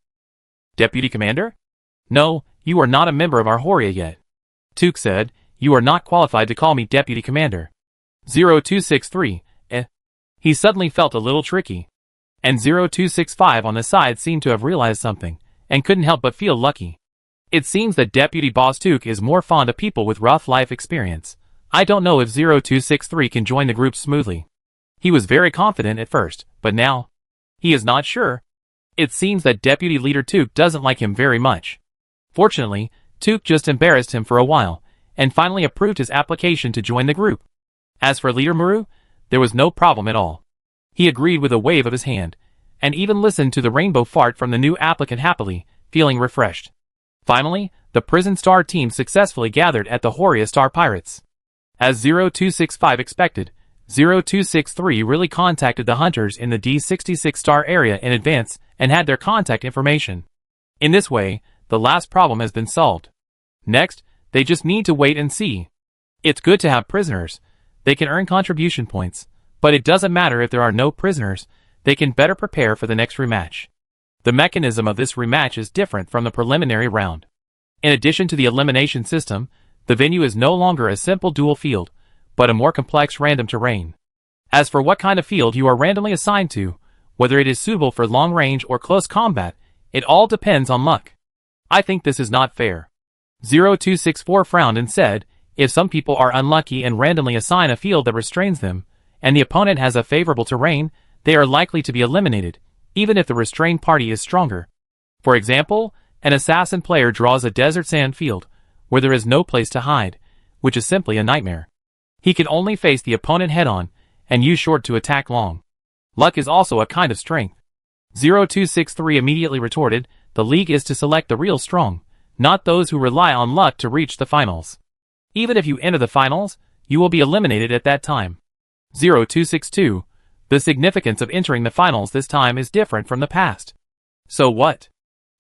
Deputy Commander? No, you are not a member of our Horia yet. Tuk said, You are not qualified to call me Deputy Commander. 0263, He suddenly felt a little tricky. And 0265 on the side seemed to have realized something, and couldn't help but feel lucky. It seems that Deputy Boss Tuk is more fond of people with rough life experience. I don't know if 0263 can join the group smoothly. He was very confident at first, but now, he is not sure. It seems that Deputy Leader Tuk doesn't like him very much. Fortunately, Tuk just embarrassed him for a while, and finally approved his application to join the group. As for Leader Muru, there was no problem at all. He agreed with a wave of his hand, and even listened to the rainbow fart from the new applicant happily, feeling refreshed. Finally, the Prison Star team successfully gathered at the Horia Star Pirates. As 0265 expected, 0263 really contacted the hunters in the D66 star area in advance and had their contact information. In this way, the last problem has been solved. Next, they just need to wait and see. It's good to have prisoners. They can earn contribution points, but it doesn't matter if there are no prisoners, they can better prepare for the next rematch. The mechanism of this rematch is different from the preliminary round. In addition to the elimination system, the venue is no longer a simple dual field, but a more complex random terrain. As for what kind of field you are randomly assigned to, whether it is suitable for long range or close combat, it all depends on luck. I think this is not fair. 0264 frowned and said, if some people are unlucky and randomly assign a field that restrains them, and the opponent has a favorable terrain, they are likely to be eliminated, even if the restrained party is stronger. For example, an assassin player draws a desert sand field, where there is no place to hide, which is simply a nightmare. He can only face the opponent head-on, and use short to attack long. Luck is also a kind of strength. 0263 immediately retorted, the league is to select the real strong, not those who rely on luck to reach the finals. Even if you enter the finals, you will be eliminated at that time. 0262. The significance of entering the finals this time is different from the past. So what?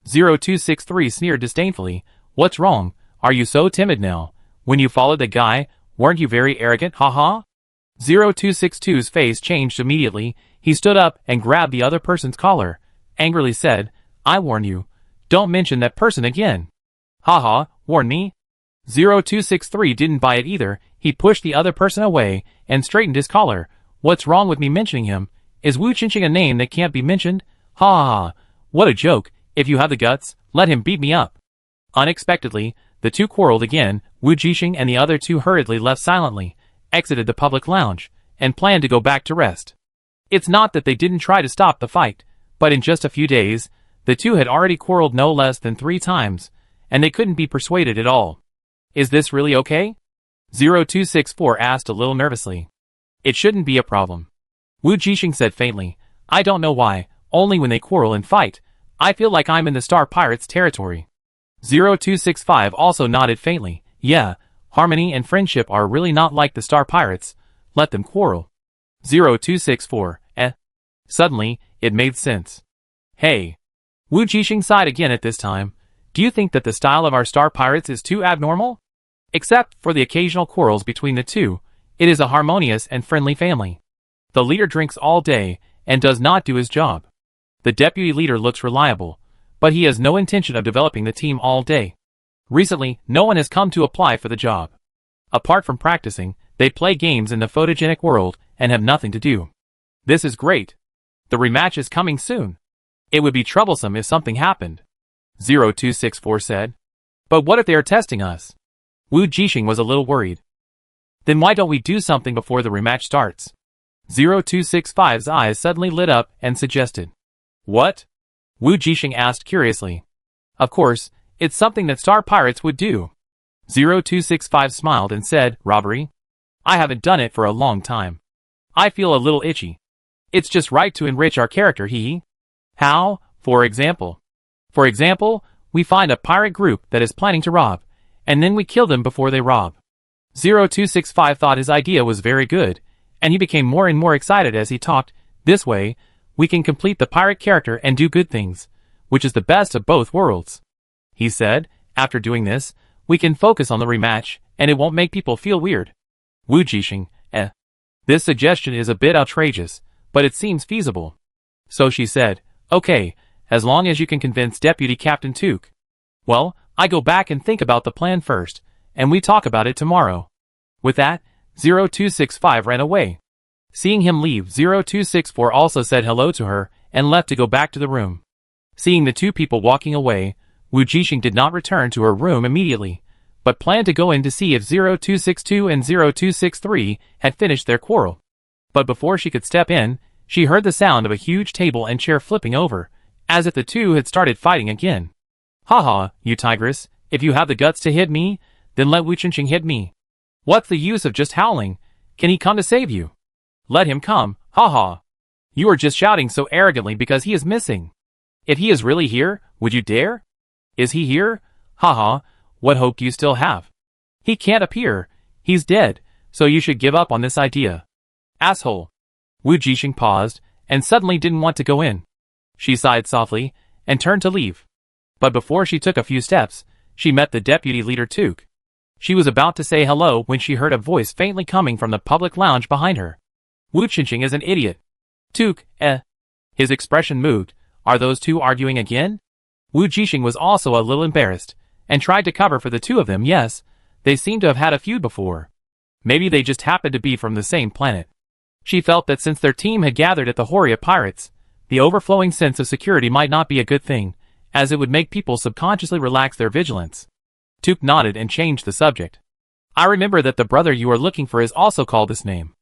0263 sneered disdainfully, what's wrong, are you so timid now? When you followed the guy, weren't you very arrogant, haha? 0262's face changed immediately, he stood up and grabbed the other person's collar, angrily said, I warn you, don't mention that person again. Haha, warn me? 0263 didn't buy it either, he pushed the other person away and straightened his collar. What's wrong with me mentioning him? Is Wujing a name that can't be mentioned? Ha ha ha, what a joke, if you have the guts, let him beat me up. Unexpectedly, the two quarreled again, Wujing and the other two hurriedly left silently, exited the public lounge, and planned to go back to rest. It's not that they didn't try to stop the fight, but in just a few days, the two had already quarreled no less than 3 times, and they couldn't be persuaded at all. Is this really okay? 0264 asked a little nervously. It shouldn't be a problem. Wujing said faintly, I don't know why, only when they quarrel and fight, I feel like I'm in the Star Pirates territory. 0265 also nodded faintly, yeah, harmony and friendship are really not like the Star Pirates, let them quarrel. 0264, Suddenly, it made sense. Hey. Wujing sighed again at this time, do you think that the style of our Star Pirates is too abnormal? Except for the occasional quarrels between the two, it is a harmonious and friendly family. The leader drinks all day, and does not do his job. The deputy leader looks reliable, but he has no intention of developing the team all day. Recently, no one has come to apply for the job. Apart from practicing, they play games in the photogenic world, and have nothing to do. This is great. The rematch is coming soon. It would be troublesome if something happened. 0264 said. But what if they are testing us? Wujing was a little worried. Then why don't we do something before the rematch starts? 0265's eyes suddenly lit up and suggested. What? Wujing asked curiously. Of course, it's something that Star Pirates would do. 0265 smiled and said, robbery? I haven't done it for a long time. I feel a little itchy. It's just right to enrich our character, hee. How, for example? For example, we find a pirate group that is planning to rob, and then we kill them before they rob. 0265 thought his idea was very good, and he became more and more excited as he talked. This way, we can complete the pirate character and do good things, which is the best of both worlds. He said, after doing this, we can focus on the rematch, and it won't make people feel weird. Wujing, This suggestion is a bit outrageous, but it seems feasible. So she said, okay, as long as you can convince Deputy Captain Took. Well, I go back and think about the plan first, and we talk about it tomorrow. With that, 0265 ran away. Seeing him leave, 0264 also said hello to her, and left to go back to the room. Seeing the two people walking away, Wujing did not return to her room immediately, but planned to go in to see if 0262 and 0263 had finished their quarrel. But before she could step in, she heard the sound of a huge table and chair flipping over, as if the two had started fighting again. Haha, you tigress, if you have the guts to hit me, then let Wujing hit me. What's the use of just howling? Can he come to save you? Let him come, haha. You are just shouting so arrogantly because he is missing. If he is really here, would you dare? Is he here? Haha, What hope do you still have? He can't appear. He's dead, so you should give up on this idea. Asshole. Wujing paused, and suddenly didn't want to go in. She sighed softly, and turned to leave. But before she took a few steps, she met the deputy leader Tuk. She was about to say hello when she heard a voice faintly coming from the public lounge behind her. Wujing is an idiot. Tuk, His expression moved. Are those two arguing again? Wujing was also a little embarrassed, and tried to cover for the two of them. Yes, they seemed to have had a feud before. Maybe they just happened to be from the same planet. She felt that since their team had gathered at the Horia Pirates, the overflowing sense of security might not be a good thing, as it would make people subconsciously relax their vigilance. Tuk nodded and changed the subject. I remember that the brother you are looking for is also called this name.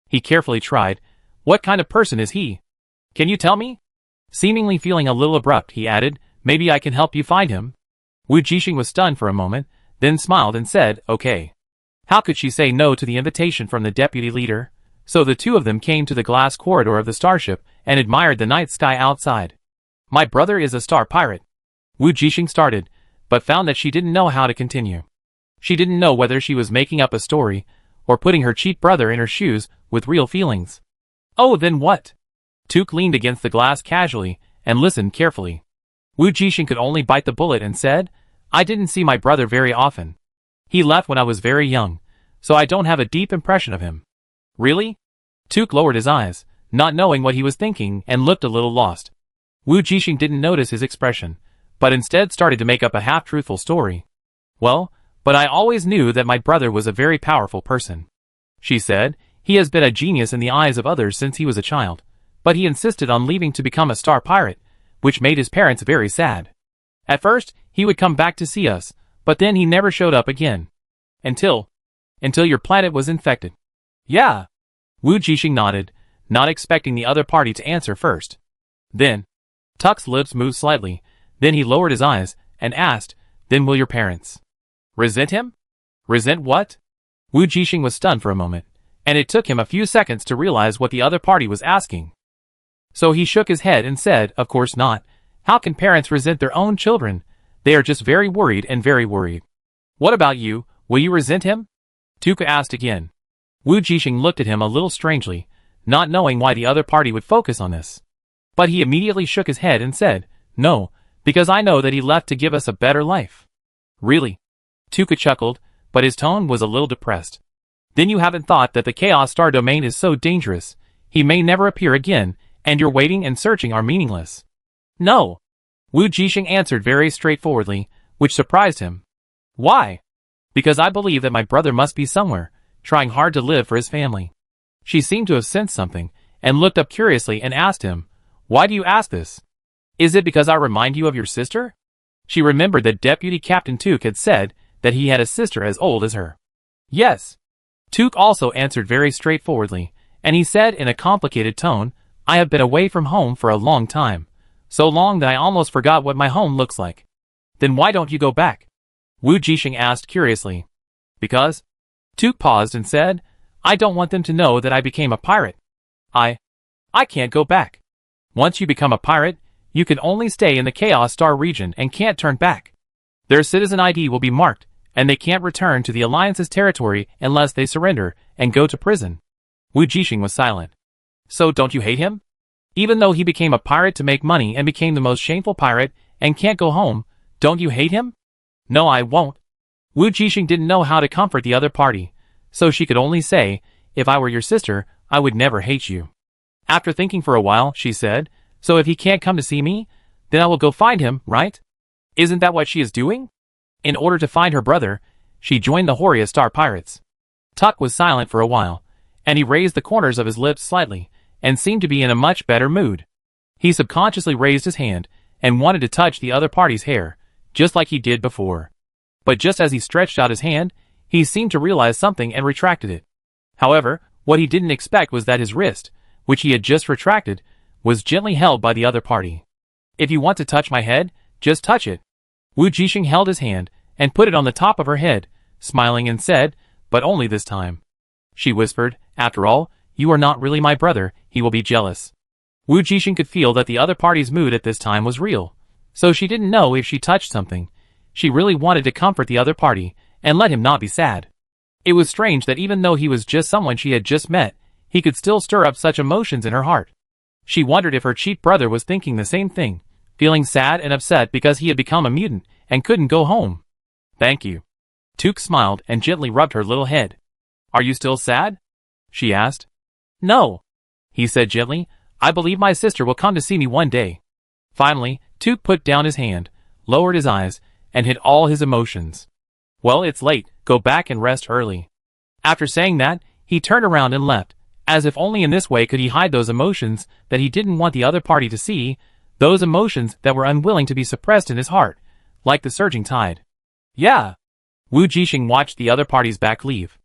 He carefully tried. What kind of person is he? Can you tell me? Seemingly feeling a little abrupt, he added, maybe I can help you find him. Wujing was stunned for a moment, then smiled and said, okay. How could she say no to the invitation from the deputy leader? So the two of them came to the glass corridor of the starship and admired the night sky outside. My brother is a star pirate. Wujing started, but found that she didn't know how to continue. She didn't know whether she was making up a story, or putting her cheap brother in her shoes with real feelings. Oh, then what? Tuk leaned against the glass casually, and listened carefully. Wujing could only bite the bullet and said, I didn't see my brother very often. He left when I was very young, so I don't have a deep impression of him. Really? Tuk lowered his eyes, not knowing what he was thinking, and looked a little lost. Wujing didn't notice his expression, but instead started to make up a half-truthful story. Well, but I always knew that my brother was a very powerful person. She said, he has been a genius in the eyes of others since he was a child, but he insisted on leaving to become a star pirate, which made his parents very sad. At first, he would come back to see us, but then he never showed up again. Until your planet was infected. Yeah. Wujing nodded, not expecting the other party to answer first. Then, Tuk's lips moved slightly, then he lowered his eyes, and asked, then will your parents resent him? Resent what? Wujing was stunned for a moment, and it took him a few seconds to realize what the other party was asking. So he shook his head and said, of course not. How can parents resent their own children? They are just very worried and very worried. What about you? Will you resent him? Tika asked again. Wujing looked at him a little strangely, not knowing why the other party would focus on this. But he immediately shook his head and said, no, because I know that he left to give us a better life. Really? Tika chuckled, but his tone was a little depressed. Then you haven't thought that the Chaos Star domain is so dangerous, he may never appear again, and your waiting and searching are meaningless. No. Wujing answered very straightforwardly, which surprised him. Why? Because I believe that my brother must be somewhere, trying hard to live for his family. She seemed to have sensed something, and looked up curiously and asked him, why do you ask this? Is it because I remind you of your sister? She remembered that Deputy Captain Tuk had said that he had a sister as old as her. Yes. Tuk also answered very straightforwardly, and he said in a complicated tone, I have been away from home for a long time. So long that I almost forgot what my home looks like. Then why don't you go back? Wujing asked curiously. Because? Tuk paused and said, I don't want them to know that I became a pirate. I can't go back. Once you become a pirate, you can only stay in the Chaos Star region and can't turn back. Their citizen ID will be marked, and they can't return to the Alliance's territory unless they surrender and go to prison. Wujing was silent. So don't you hate him? Even though he became a pirate to make money and became the most shameful pirate and can't go home, don't you hate him? No, I won't. Wujing didn't know how to comfort the other party, so she could only say, if I were your sister, I would never hate you. After thinking for a while, she said, so if he can't come to see me, then I will go find him, right? Isn't that what she is doing? In order to find her brother, she joined the Horia Star Pirates. Tuk was silent for a while, and he raised the corners of his lips slightly, and seemed to be in a much better mood. He subconsciously raised his hand, and wanted to touch the other party's hair, just like he did before. But just as he stretched out his hand, he seemed to realize something and retracted it. However, what he didn't expect was that his wrist, which he had just retracted, was gently held by the other party. If you want to touch my head, just touch it. Wujing held his hand, and put it on the top of her head, smiling and said, but only this time. She whispered, after all, you are not really my brother, he will be jealous. Wujing could feel that the other party's mood at this time was real, so she didn't know if she touched something. She really wanted to comfort the other party, and let him not be sad. It was strange that even though he was just someone she had just met, he could still stir up such emotions in her heart. She wondered if her cheat brother was thinking the same thing, feeling sad and upset because he had become a mutant, and couldn't go home. "Thank you." Tuk smiled and gently rubbed her little head. "Are you still sad?" she asked. "No," he said gently. "I believe my sister will come to see me one day." Finally, Tuk put down his hand, lowered his eyes, and hid all his emotions. "Well, it's late, go back and rest early." After saying that, he turned around and left, as if only in this way could he hide those emotions that he didn't want the other party to see, those emotions that were unwilling to be suppressed in his heart, like the surging tide. "Yeah." Wujing watched the other party's back leave.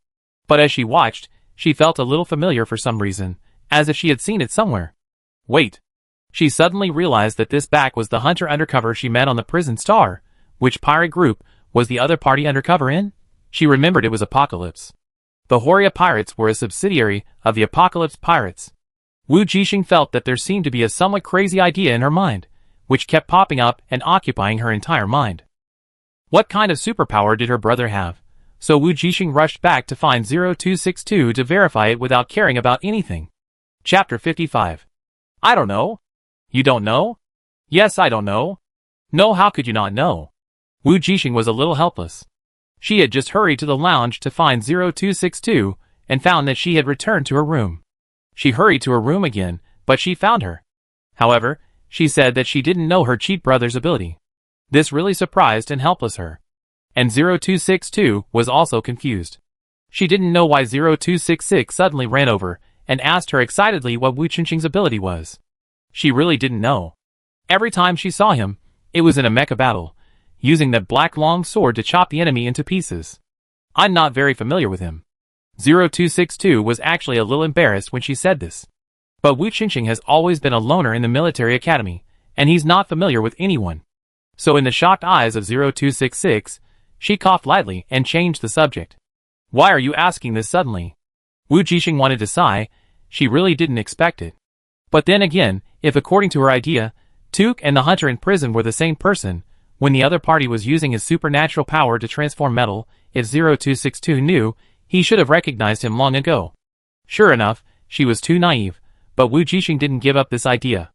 But as she watched, she felt a little familiar for some reason, as if she had seen it somewhere. Wait. She suddenly realized that this back was the hunter undercover she met on the prison star. Which pirate group was the other party undercover in? She remembered it was Apocalypse. The Horia pirates were a subsidiary of the Apocalypse pirates. Wujing felt that there seemed to be a somewhat crazy idea in her mind, which kept popping up and occupying her entire mind. What kind of superpower did her brother have? So Wujing rushed back to find 0262 to verify it without caring about anything. Chapter 55. I don't know. You don't know? Yes, I don't know. No, how could you not know? Wujing was a little helpless. She had just hurried to the lounge to find 0262 and found that she had returned to her room. She hurried to her room again, but she found her. However, she said that she didn't know her cheat brother's ability. This really surprised and helpless her. And 0262 was also confused. She didn't know why 0266 suddenly ran over and asked her excitedly what Wujing's ability was. She really didn't know. Every time she saw him, it was in a mecha battle, using that black long sword to chop the enemy into pieces. I'm not very familiar with him. 0262 was actually a little embarrassed when she said this. But Wujing has always been a loner in the military academy, and he's not familiar with anyone. So in the shocked eyes of 0266, she coughed lightly and changed the subject. Why are you asking this suddenly? Wujing wanted to sigh. She really didn't expect it. But then again, if according to her idea, Tuk and the hunter in prison were the same person, when the other party was using his supernatural power to transform metal, if 0262 knew, he should have recognized him long ago. Sure enough, she was too naive, but Wujing didn't give up this idea.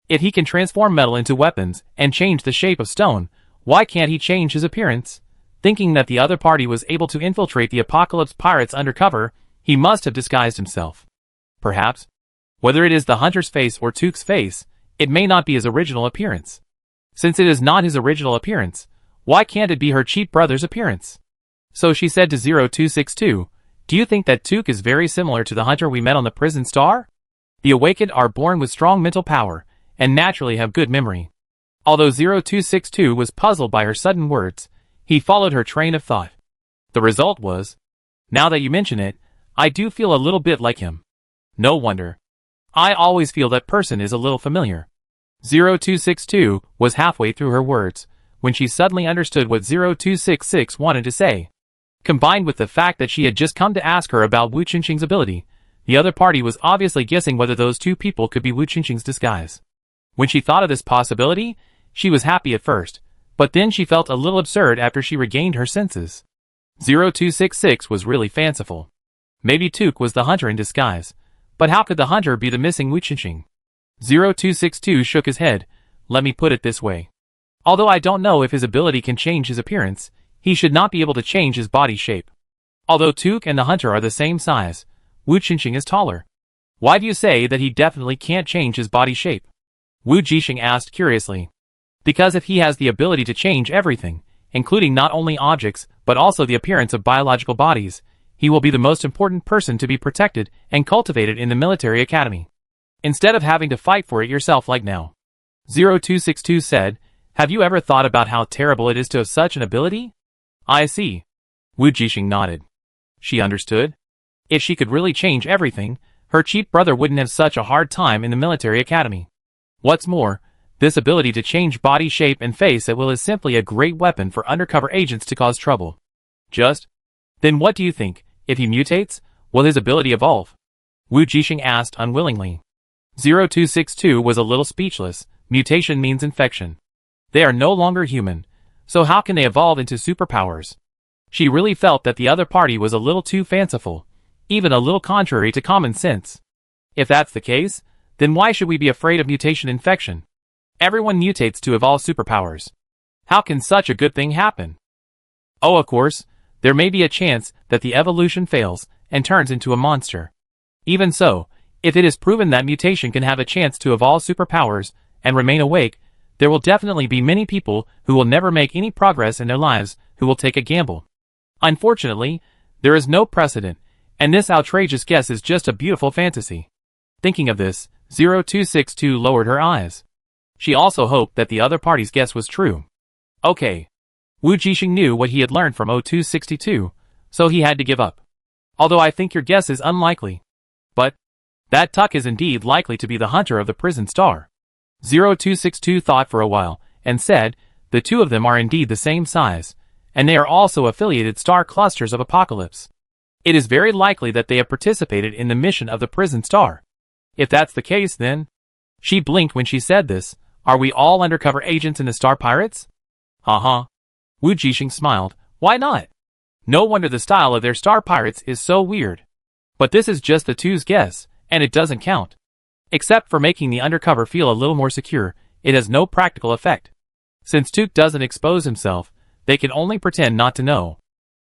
If he can transform metal into weapons and change the shape of stone, why can't he change his appearance? Thinking that the other party was able to infiltrate the Apocalypse pirates undercover, he must have disguised himself. Perhaps. Whether it is the hunter's face or Tuk's face, it may not be his original appearance. Since it is not his original appearance, why can't it be her cheat brother's appearance? So she said to 0262, do you think that Tuk is very similar to the hunter we met on the prison star? The awakened are born with strong mental power, and naturally have good memory. Although 0262 was puzzled by her sudden words, he followed her train of thought. The result was, now that you mention it, I do feel a little bit like him. No wonder. I always feel that person is a little familiar. 0262 was halfway through her words, when she suddenly understood what 0266 wanted to say. Combined with the fact that she had just come to ask her about Wujing's ability, the other party was obviously guessing whether those two people could be Wujing's disguise. When she thought of this possibility, she was happy at first, but then she felt a little absurd after she regained her senses. 0266 was really fanciful. Maybe Tuk was the hunter in disguise, but how could the hunter be the missing Wujing? 0262 shook his head. Let me put it this way. Although I don't know if his ability can change his appearance, he should not be able to change his body shape. Although Tuk and the hunter are the same size, Wujing is taller. Why do you say that he definitely can't change his body shape? Wujing asked curiously. Because if he has the ability to change everything, including not only objects but also the appearance of biological bodies, he will be the most important person to be protected and cultivated in the military academy. Instead of having to fight for it yourself like now. 0262 said, have you ever thought about how terrible it is to have such an ability? I see. Wujing nodded. She understood. If she could really change everything, her cheat brother wouldn't have such a hard time in the military academy. What's more, this ability to change body shape and face at will is simply a great weapon for undercover agents to cause trouble. Then what do you think, if he mutates, will his ability evolve? Wujing asked unwillingly. 0262 was a little speechless. Mutation means infection. They are no longer human, So how can they evolve into superpowers? She really felt that the other party was a little too fanciful, even a little contrary to common sense. If that's the case, then why should we be afraid of mutation infection? Everyone mutates to evolve superpowers. How can such a good thing happen? Oh, of course, there may be a chance that the evolution fails and turns into a monster. Even so, if it is proven that mutation can have a chance to evolve superpowers and remain awake, there will definitely be many people who will never make any progress in their lives who will take a gamble. Unfortunately, there is no precedent, and this outrageous guess is just a beautiful fantasy. Thinking of this, 0262 lowered her eyes. She also hoped that the other party's guess was true. Okay. Wujing knew what he had learned from 0262, so he had to give up. Although I think your guess is unlikely. But that Tuck is indeed likely to be the hunter of the prison star. 0262 thought for a while, and said, the two of them are indeed the same size, and they are also affiliated star clusters of Apocalypse. It is very likely that they have participated in the mission of the prison star. If that's the case, then... She blinked when she said this. Are we all undercover agents in the Star Pirates? Wujing smiled. Why not? No wonder the style of their Star Pirates is so weird. But this is just the two's guess, and it doesn't count. Except for making the undercover feel a little more secure, it has no practical effect. Since Tuke doesn't expose himself, they can only pretend not to know.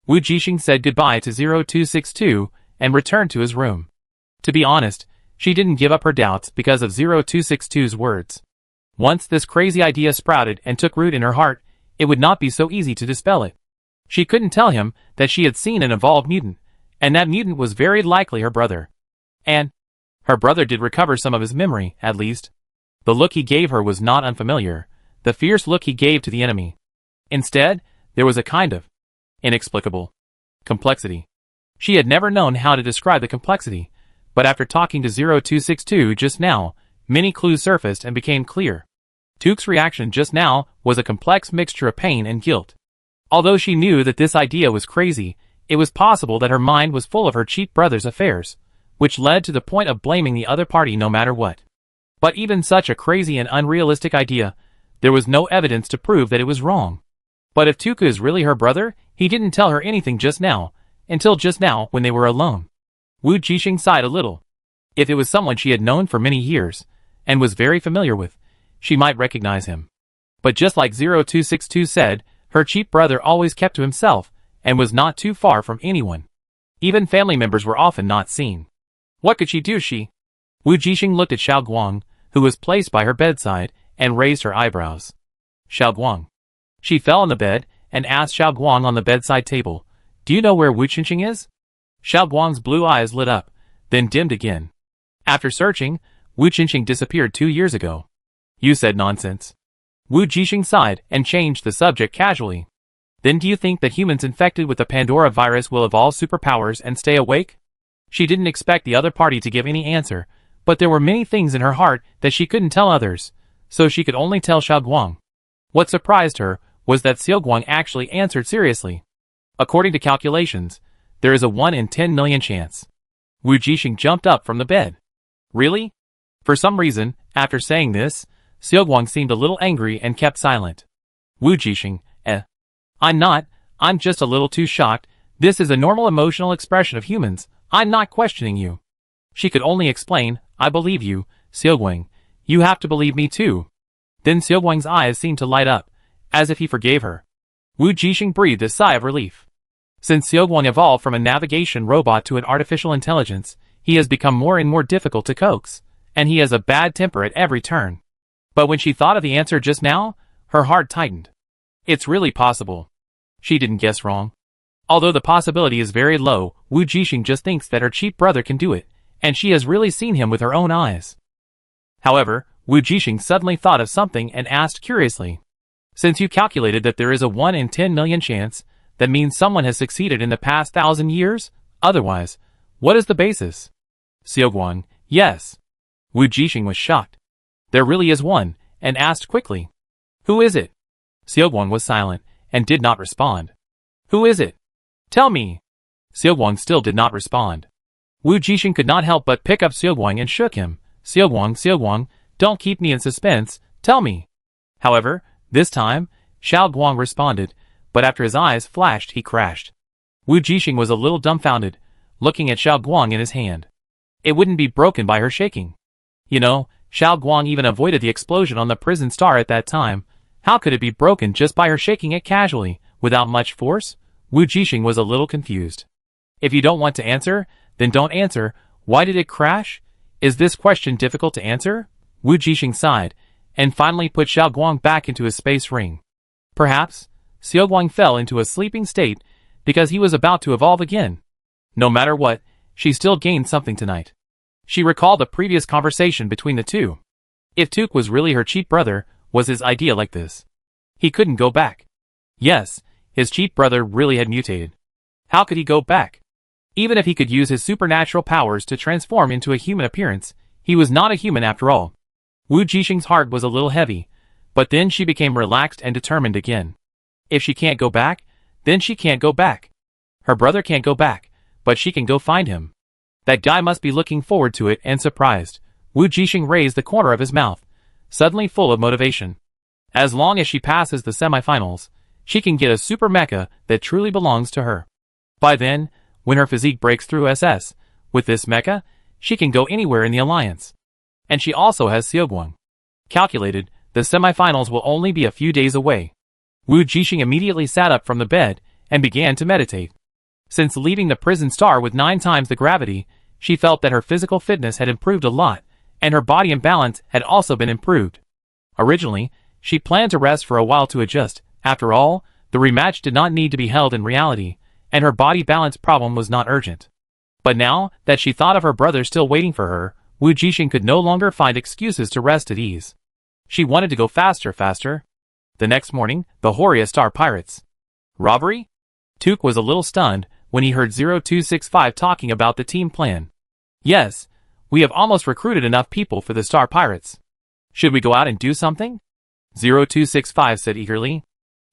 Wujing said goodbye to 0262 and returned to his room. To be honest, she didn't give up her doubts because of 0262's words. Once this crazy idea sprouted and took root in her heart, it would not be so easy to dispel it. She couldn't tell him that she had seen an evolved mutant, and that mutant was very likely her brother. And her brother did recover some of his memory, at least. The look he gave her was not unfamiliar, the fierce look he gave to the enemy. Instead, there was a kind of inexplicable complexity. She had never known how to describe the complexity, but after talking to 0262 just now, many clues surfaced and became clear. Tuke's reaction just now was a complex mixture of pain and guilt. Although she knew that this idea was crazy, it was possible that her mind was full of her cheap brother's affairs, which led to the point of blaming the other party no matter what. But even such a crazy and unrealistic idea, there was no evidence to prove that it was wrong. But if Tuke is really her brother, he didn't tell her anything just now, until just now when they were alone. Wujing sighed a little. If it was someone she had known for many years, and was very familiar with, she might recognize him. But just like 0262 said, her cheap brother always kept to himself, and was not too far from anyone. Even family members were often not seen. What could she do? Wujing looked at Xiaoguang, who was placed by her bedside, and raised her eyebrows. Xiaoguang. She fell on the bed, and asked Xiaoguang on the bedside table, do you know where Wujing is? Xiaoguang's blue eyes lit up, then dimmed again. After searching, Wujing disappeared 2 years ago. You said nonsense. Wujing sighed and changed the subject casually. Then do you think that humans infected with the Pandora virus will evolve superpowers and stay awake? She didn't expect the other party to give any answer, but there were many things in her heart that she couldn't tell others, so she could only tell Xiaoguang. What surprised her was that Xiaoguang actually answered seriously. According to calculations, there is a 1 in 10 million chance. Wujing jumped up from the bed. Really? For some reason, after saying this, Xiaoguang seemed a little angry and kept silent. Wujing, I'm just a little too shocked. This is a normal emotional expression of humans. I'm not questioning you. She could only explain, I believe you, Xiaoguang. You have to believe me too. Then Xiaoguang's eyes seemed to light up, as if he forgave her. Wujing breathed a sigh of relief. Since Xiaoguang evolved from a navigation robot to an artificial intelligence, he has become more and more difficult to coax, and he has a bad temper at every turn. But when she thought of the answer just now, her heart tightened. It's really possible. She didn't guess wrong. Although the possibility is very low, Wujing just thinks that her cheap brother can do it, and she has really seen him with her own eyes. However, Wujing suddenly thought of something and asked curiously. Since you calculated that there is a 1 in 10 million chance, that means someone has succeeded in the past 1,000 years? Otherwise, what is the basis? Xiaoguang, yes. Wujing was shocked. There really is one, and asked quickly. Who is it? Xiaoguang was silent, and did not respond. Who is it? Tell me. Xiaoguang still did not respond. Wujing could not help but pick up Xiaoguang and shook him. Xiaoguang, don't keep me in suspense, tell me. However, this time, Xiaoguang responded, but after his eyes flashed he crashed. Wujing was a little dumbfounded, looking at Xiaoguang in his hand. It wouldn't be broken by her shaking. You know, Xiaoguang even avoided the explosion on the prison star at that time. How could it be broken just by her shaking it casually, without much force? Wujing was a little confused. If you don't want to answer, then don't answer. Why did it crash? Is this question difficult to answer? Wujing sighed, and finally put Xiaoguang back into his space ring. Perhaps, Xiaoguang fell into a sleeping state because he was about to evolve again. No matter what, she still gained something tonight. She recalled the previous conversation between the two. If Tuk was really her cheat brother, was his idea like this? He couldn't go back. Yes, his cheat brother really had mutated. How could he go back? Even if he could use his supernatural powers to transform into a human appearance, he was not a human after all. Wujing's heart was a little heavy, but then she became relaxed and determined again. If she can't go back, then she can't go back. Her brother can't go back, but she can go find him. That guy must be looking forward to it and surprised. Wujing raised the corner of his mouth, suddenly full of motivation. As long as she passes the semifinals, she can get a super mecha that truly belongs to her. By then, when her physique breaks through SS, with this mecha, she can go anywhere in the alliance. And she also has Xiaoguang. Calculated, the semifinals will only be a few days away. Wujing immediately sat up from the bed and began to meditate. Since leaving the prison star with 9 times the gravity, she felt that her physical fitness had improved a lot, and her body imbalance had also been improved. Originally, she planned to rest for a while to adjust. After all, the rematch did not need to be held in reality, and her body balance problem was not urgent. But now that she thought of her brother still waiting for her, Wujing could no longer find excuses to rest at ease. She wanted to go faster. The next morning, the Horia Star Pirates. Robbery? Tuk was a little stunned when he heard 0265 talking about the team plan. Yes, we have almost recruited enough people for the Star Pirates. Should we go out and do something? 0265 said eagerly.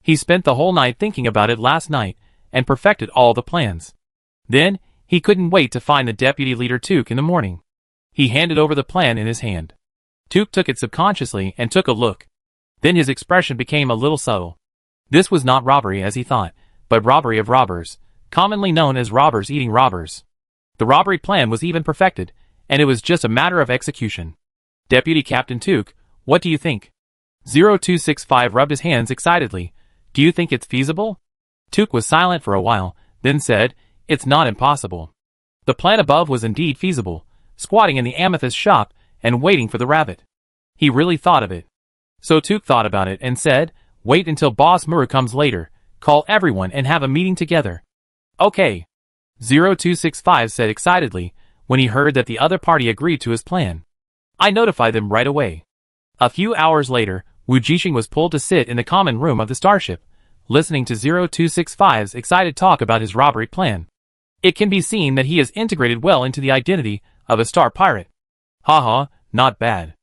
He spent the whole night thinking about it last night and perfected all the plans. Then, he couldn't wait to find the deputy leader Tuk in the morning. He handed over the plan in his hand. Tuk took it subconsciously and took a look. Then his expression became a little subtle. This was not robbery as he thought, but robbery of robbers, commonly known as robbers eating robbers. The robbery plan was even perfected, and it was just a matter of execution. Deputy Captain Tuk, what do you think? 0265 rubbed his hands excitedly. Do you think it's feasible? Tuk was silent for a while, then said, it's not impossible. The plan above was indeed feasible, squatting in the amethyst shop and waiting for the rabbit. He really thought of it. So Tuk thought about it and said, wait until Boss Muru comes later, call everyone and have a meeting together. Okay. 0265 said excitedly when he heard that the other party agreed to his plan. I notified them right away. A few hours later, Wujing was pulled to sit in the common room of the starship, listening to 0265's excited talk about his robbery plan. It can be seen that he has integrated well into the identity of a star pirate. Haha, not bad.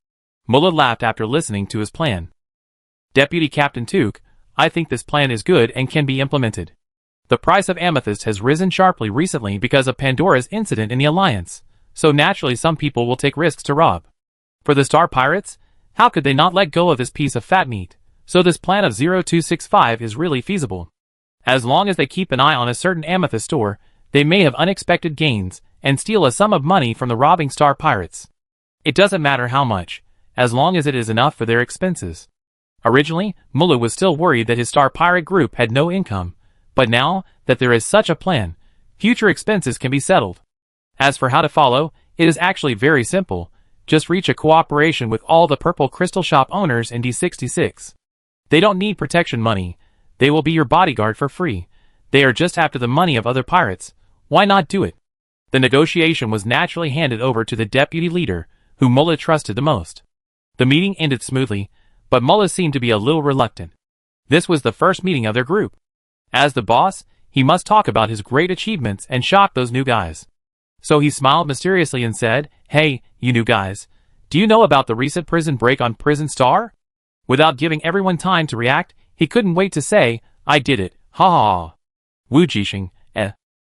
Mullah laughed after listening to his plan. Deputy Captain Tuk, I think this plan is good and can be implemented. The price of amethyst has risen sharply recently because of Pandora's incident in the Alliance, so naturally some people will take risks to rob. For the Star Pirates, how could they not let go of this piece of fat meat? So this plan of 0265 is really feasible. As long as they keep an eye on a certain amethyst store, they may have unexpected gains and steal a sum of money from the robbing Star Pirates. It doesn't matter how much, as long as it is enough for their expenses. Originally, Mullah was still worried that his Star Pirate group had no income, but now that there is such a plan, future expenses can be settled. As for how to follow, it is actually very simple. Just reach a cooperation with all the Purple Crystal Shop owners in D66. They don't need protection money. They will be your bodyguard for free. They are just after the money of other pirates. Why not do it? The negotiation was naturally handed over to the deputy leader, whom Mullah trusted the most. The meeting ended smoothly, but Mullah seemed to be a little reluctant. This was the first meeting of their group. As the boss, he must talk about his great achievements and shock those new guys. So he smiled mysteriously and said, hey, you new guys, do you know about the recent prison break on Prison Star? Without giving everyone time to react, he couldn't wait to say, I did it, ha ha ha. Wujing,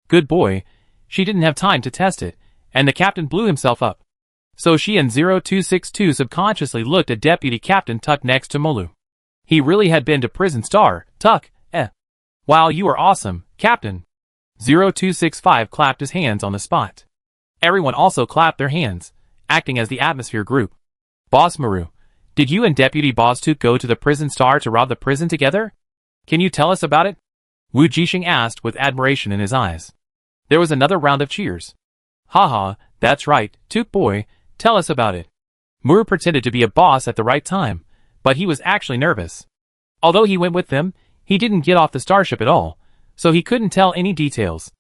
good boy, she didn't have time to test it, and the captain blew himself up. So she and 0262 subconsciously looked at Deputy Captain Tuk next to Molu. He really had been to prison star, Tuck, Wow, you are awesome, Captain. 0265 clapped his hands on the spot. Everyone also clapped their hands, acting as the atmosphere group. Boss Maru, did you and Deputy Boss Tuk go to the prison star to rob the prison together? Can you tell us about it? Wujing asked with admiration in his eyes. There was another round of cheers. Haha, that's right, Tuk boy, tell us about it. Maru pretended to be a boss at the right time, but he was actually nervous. Although he went with them, he didn't get off the starship at all, so he couldn't tell any details.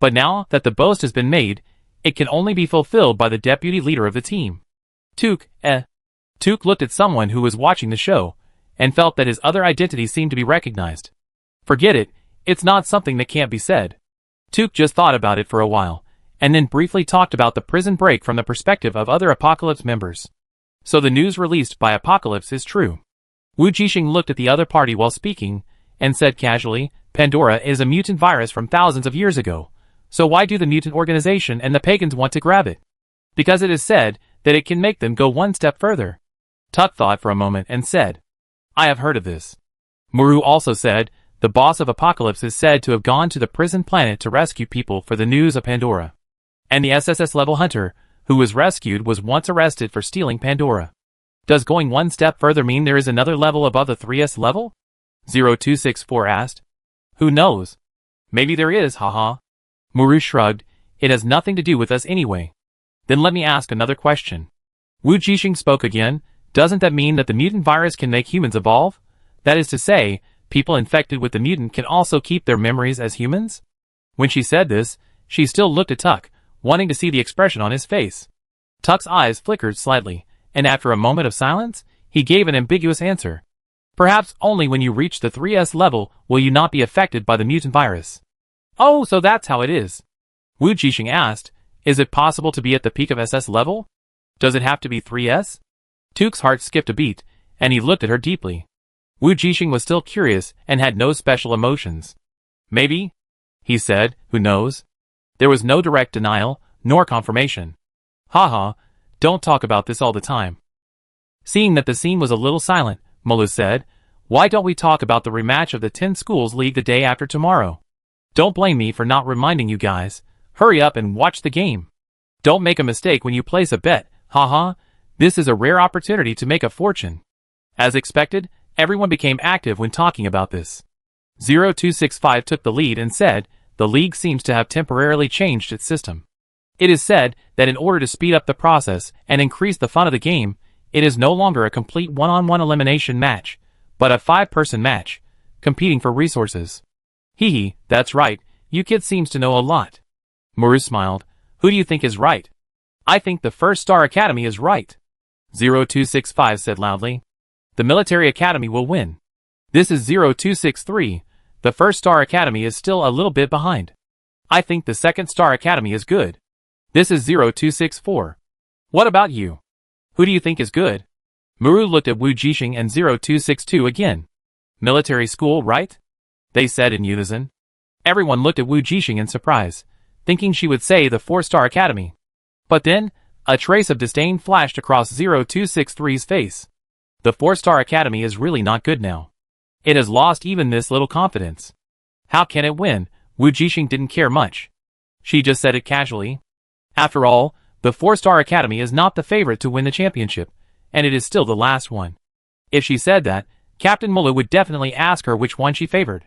But now that the boast has been made, it can only be fulfilled by the deputy leader of the team. Tuk looked at someone who was watching the show, and felt that his other identity seemed to be recognized. Forget it, it's not something that can't be said. Tuk just thought about it for a while, and then briefly talked about the prison break from the perspective of other Apocalypse members. So the news released by Apocalypse is true. Wujing looked at the other party while speaking, and said casually, Pandora is a mutant virus from thousands of years ago, so why do the mutant organization and the pagans want to grab it? Because it is said that it can make them go one step further. Tuck thought for a moment and said, I have heard of this. Muru also said, the boss of Apocalypse is said to have gone to the prison planet to rescue people for the news of Pandora. And the SSS level hunter, who was rescued, was once arrested for stealing Pandora. Does going one step further mean there is another level above the 3S level? 0264 asked. Who knows? Maybe there is, haha. Muru shrugged, it has nothing to do with us anyway. Then let me ask another question. Wujing spoke again, doesn't that mean that the mutant virus can make humans evolve? That is to say, people infected with the mutant can also keep their memories as humans? When she said this, she still looked at Tuck, wanting to see the expression on his face. Tuck's eyes flickered slightly, and after a moment of silence, he gave an ambiguous answer. Perhaps only when you reach the 3S level will you not be affected by the mutant virus. Oh, so that's how it is. Wujing asked, is it possible to be at the peak of SS level? Does it have to be 3S? Tuk's heart skipped a beat, and he looked at her deeply. Wujing was still curious and had no special emotions. Maybe, he said, who knows? There was no direct denial, nor confirmation. Haha, don't talk about this all the time. Seeing that the scene was a little silent, Molu said, why don't we talk about the rematch of the 10 Schools League the day after tomorrow? Don't blame me for not reminding you guys. Hurry up and watch the game. Don't make a mistake when you place a bet, haha. This is a rare opportunity to make a fortune. As expected, everyone became active when talking about this. 0265 took the lead and said, the league seems to have temporarily changed its system. It is said that in order to speed up the process and increase the fun of the game, it is no longer a complete one-on-one elimination match, but a 5-person match, competing for resources. Hee, that's right, you kid seems to know a lot. Muru smiled, who do you think is right? I think the First Star Academy is right. 0265 said loudly. The Military Academy will win. This is 0263, the First Star Academy is still a little bit behind. I think the Second Star Academy is good. This is 0264. What about you? Who do you think is good? Muru looked at Wujing and 0262 again. Military school, right? They said in unison. Everyone looked at Wujing in surprise, thinking she would say the 4-Star Academy. But then, a trace of disdain flashed across 0263's face. The 4-Star Academy is really not good now. It has lost even this little confidence. How can it win? Wujing didn't care much. She just said it casually. After all, the 4-Star Academy is not the favorite to win the championship, and it is still the last one. If she said that, Captain Mulu would definitely ask her which one she favored.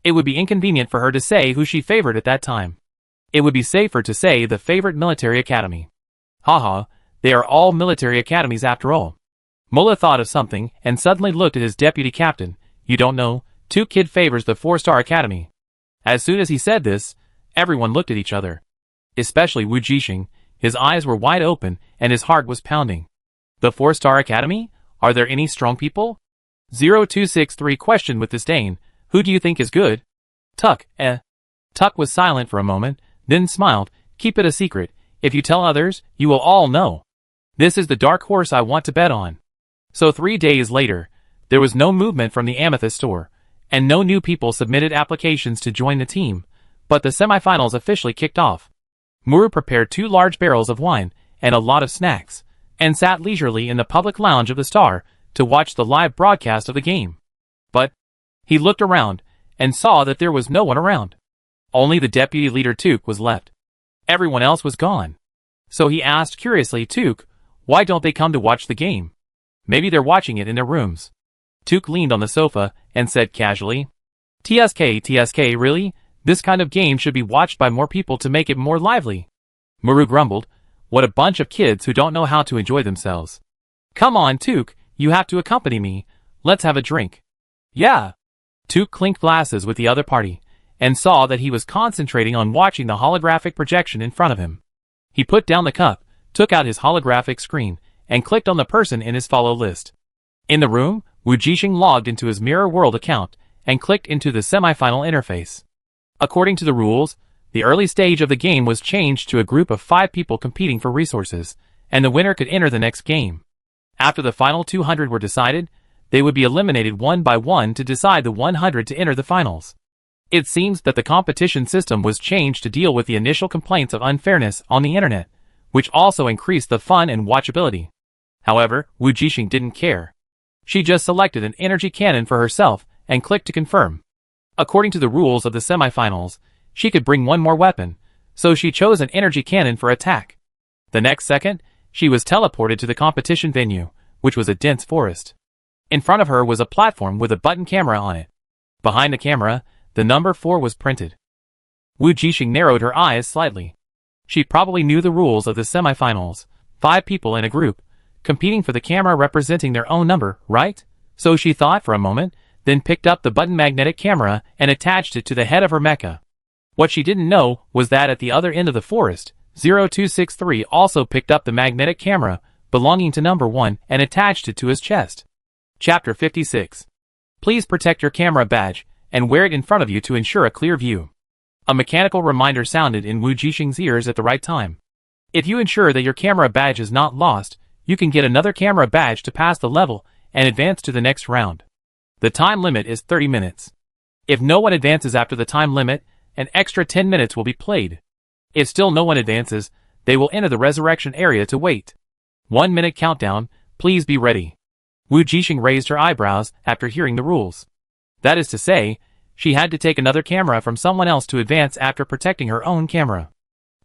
It would be inconvenient for her to say who she favored at that time. It would be safer to say the favorite military academy. Haha, they are all military academies after all. Mullah thought of something and suddenly looked at his deputy captain. You don't know, 2 Kid favors the 4-Star Academy. As soon as he said this, everyone looked at each other. Especially Wujing, his eyes were wide open and his heart was pounding. The 4-Star Academy? Are there any strong people? 0263 questioned with disdain, who do you think is good? Tuck, Tuck was silent for a moment, then smiled, keep it a secret, if you tell others, you will all know. This is the dark horse I want to bet on. So 3 days later, there was no movement from the Amethyst store, and no new people submitted applications to join the team, but the semifinals officially kicked off. Muru prepared 2 large barrels of wine and a lot of snacks, and sat leisurely in the public lounge of the Star to watch the live broadcast of the game. But he looked around and saw that there was no one around. Only the deputy leader Took was left. Everyone else was gone. So he asked curiously, Took, why don't they come to watch the game? Maybe they're watching it in their rooms. Took leaned on the sofa and said casually, TSK, really? This kind of game should be watched by more people to make it more lively. Muru grumbled, what a bunch of kids who don't know how to enjoy themselves. Come on, Took, you have to accompany me. Let's have a drink. Yeah. Took clinked glasses with the other party, and saw that he was concentrating on watching the holographic projection in front of him. He put down the cup, took out his holographic screen, and clicked on the person in his follow list. In the room, Wujing logged into his Mirror World account, and clicked into the semi-final interface. According to the rules, the early stage of the game was changed to a group of 5 people competing for resources, and the winner could enter the next game. After the final 200 were decided, they would be eliminated one by one to decide the 100 to enter the finals. It seems that the competition system was changed to deal with the initial complaints of unfairness on the internet, which also increased the fun and watchability. However, Wujing didn't care. She just selected an energy cannon for herself and clicked to confirm. According to the rules of the semifinals, she could bring one more weapon, so she chose an energy cannon for attack. The next second, she was teleported to the competition venue, which was a dense forest. In front of her was a platform with a button camera on it. Behind the camera, the number 4 was printed. Wujing narrowed her eyes slightly. She probably knew the rules of the semifinals, 5 people in a group, competing for the camera representing their own number, right? So she thought for a moment, then picked up the button magnetic camera and attached it to the head of her mecha. What she didn't know was that at the other end of the forest, 0263 also picked up the magnetic camera belonging to number 1 and attached it to his chest. Chapter 56. Please protect your camera badge and wear it in front of you to ensure a clear view. A mechanical reminder sounded in Wujing's ears at the right time. If you ensure that your camera badge is not lost, you can get another camera badge to pass the level and advance to the next round. The time limit is 30 minutes. If no one advances after the time limit, an extra 10 minutes will be played. If still no one advances, they will enter the resurrection area to wait. 1 minute countdown, please be ready. Wujing raised her eyebrows after hearing the rules. That is to say, she had to take another camera from someone else to advance after protecting her own camera.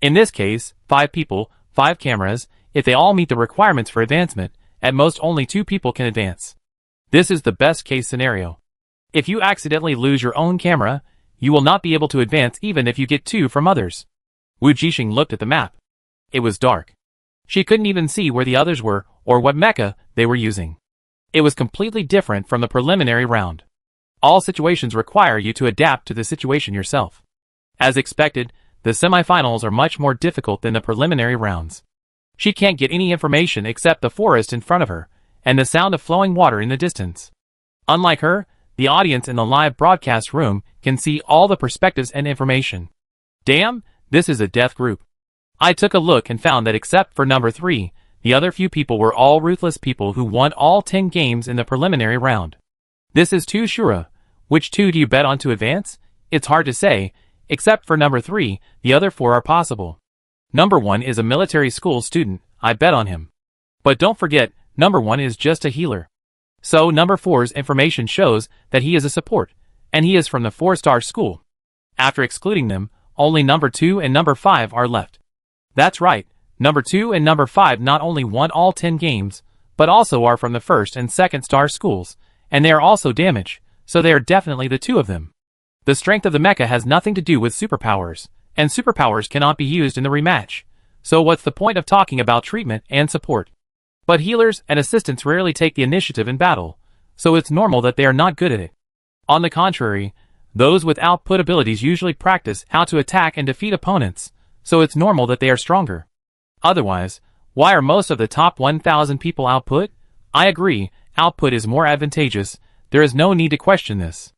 In this case, 5 people, 5 cameras. If they all meet the requirements for advancement, at most only 2 people can advance. This is the best case scenario. If you accidentally lose your own camera, you will not be able to advance even if you get 2 from others. Wujing looked at the map. It was dark. She couldn't even see where the others were or what mecha they were using. It was completely different from the preliminary round. All situations require you to adapt to the situation yourself. As expected, the semifinals are much more difficult than the preliminary rounds. She can't get any information except the forest in front of her, and the sound of flowing water in the distance. Unlike her, the audience in the live broadcast room can see all the perspectives and information. Damn, this is a death group. I took a look and found that except for number 3, the other few people were all ruthless people who won all 10 games in the preliminary round. This is too sure. Which 2 do you bet on to advance? It's hard to say. Except for number 3, the other 4 are possible. Number 1 is a military school student, I bet on him. But don't forget, number 1 is just a healer. So number 4's information shows that he is a support, and he is from the 4-star school. After excluding them, only number 2 and number 5 are left. That's right, number 2 and number 5 not only won all 10 games, but also are from the 1st and 2nd star schools, and they are also damaged, so they are definitely the 2 of them. The strength of the mecha has nothing to do with superpowers, and superpowers cannot be used in the rematch. So what's the point of talking about treatment and support? But healers and assistants rarely take the initiative in battle, so it's normal that they are not good at it. On the contrary, those with output abilities usually practice how to attack and defeat opponents, so it's normal that they are stronger. Otherwise, why are most of the top 1,000 people output? I agree, output is more advantageous, there is no need to question this.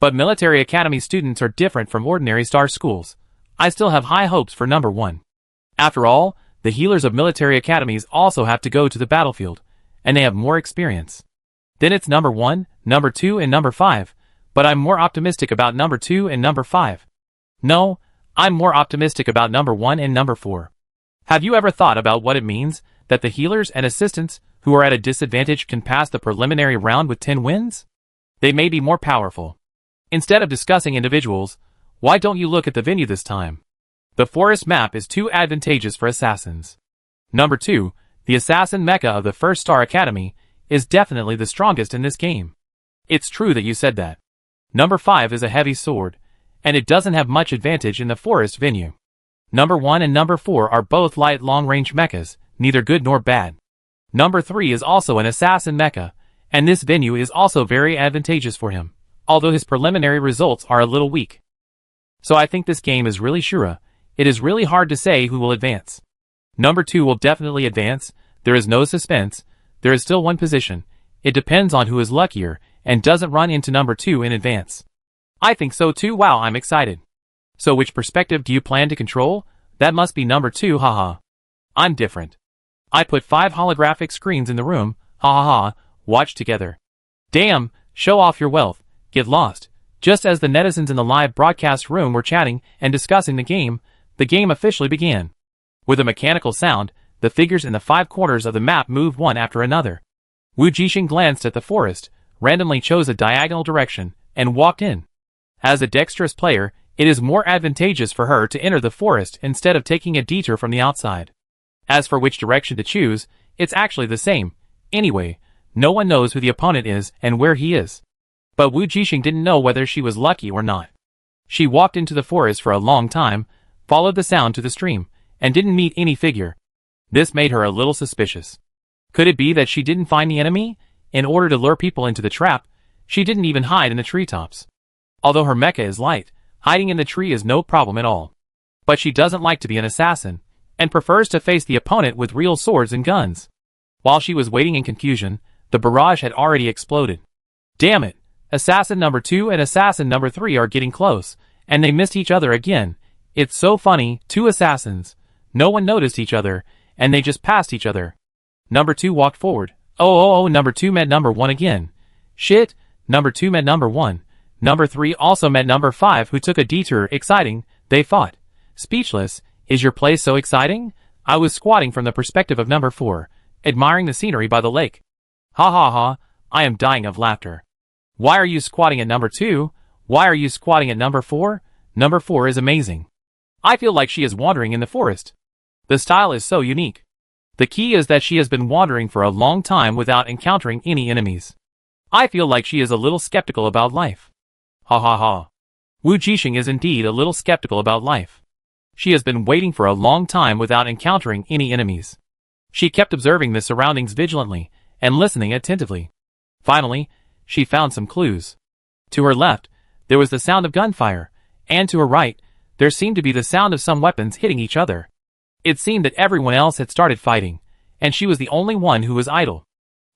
But military academy students are different from ordinary star schools. I still have high hopes for number 1. After all, the healers of military academies also have to go to the battlefield, and they have more experience. Then it's number 1, number 2 and number 5, but I'm more optimistic about number 2 and number 5. No, I'm more optimistic about number 1 and number 4. Have you ever thought about what it means that the healers and assistants who are at a disadvantage can pass the preliminary round with 10 wins? They may be more powerful. Instead of discussing individuals, why don't you look at the venue this time? The forest map is too advantageous for assassins. Number 2, the assassin mecha of the First Star Academy is definitely the strongest in this game. It's true that you said that. Number 5 is a heavy sword, and it doesn't have much advantage in the forest venue. Number 1 and number 4 are both light long-range mechas, neither good nor bad. Number 3 is also an assassin mecha, and this venue is also very advantageous for him, although his preliminary results are a little weak. So I think this game is really Shura. It is really hard to say who will advance. Number 2 will definitely advance. There is no suspense. There is still one position. It depends on who is luckier and doesn't run into number 2 in advance. I think so too. Wow, I'm excited. So which perspective do you plan to control? That must be number 2, haha. I'm different. I put 5 holographic screens in the room, ha ha ha, watch together. Damn, show off your wealth, get lost. Just as the netizens in the live broadcast room were chatting and discussing the game officially began. With a mechanical sound, the figures in the 5 corners of the map moved one after another. Wujing glanced at the forest, randomly chose a diagonal direction, and walked in. As a dexterous player, it is more advantageous for her to enter the forest instead of taking a detour from the outside. As for which direction to choose, it's actually the same. Anyway, no one knows who the opponent is and where he is. But Wujing didn't know whether she was lucky or not. She walked into the forest for a long time, followed the sound to the stream, and didn't meet any figure. This made her a little suspicious. Could it be that she didn't find the enemy? In order to lure people into the trap, she didn't even hide in the treetops. Although her mecha is light, hiding in the tree is no problem at all. But she doesn't like to be an assassin, and prefers to face the opponent with real swords and guns. While she was waiting in confusion, the barrage had already exploded. Damn it! Assassin number 2 and assassin number 3 are getting close, and they missed each other again. It's so funny, 2 assassins. No one noticed each other, and they just passed each other. Number 2 walked forward. Oh, number 2 met number 1 again. Shit, number 2 met number 1. Number 3 also met number 5 who took a detour. Exciting, they fought. Speechless, is your place so exciting? I was squatting from the perspective of number 4, admiring the scenery by the lake. Ha ha ha, I am dying of laughter. Why are you squatting at number 2? Why are you squatting at number 4? Number 4 is amazing. I feel like she is wandering in the forest. The style is so unique. The key is that she has been wandering for a long time without encountering any enemies. I feel like she is a little skeptical about life. Ha ha ha. Wujing is indeed a little skeptical about life. She has been waiting for a long time without encountering any enemies. She kept observing the surroundings vigilantly and listening attentively. Finally, she found some clues. To her left, there was the sound of gunfire, and to her right, there seemed to be the sound of some weapons hitting each other. It seemed that everyone else had started fighting, and she was the only one who was idle.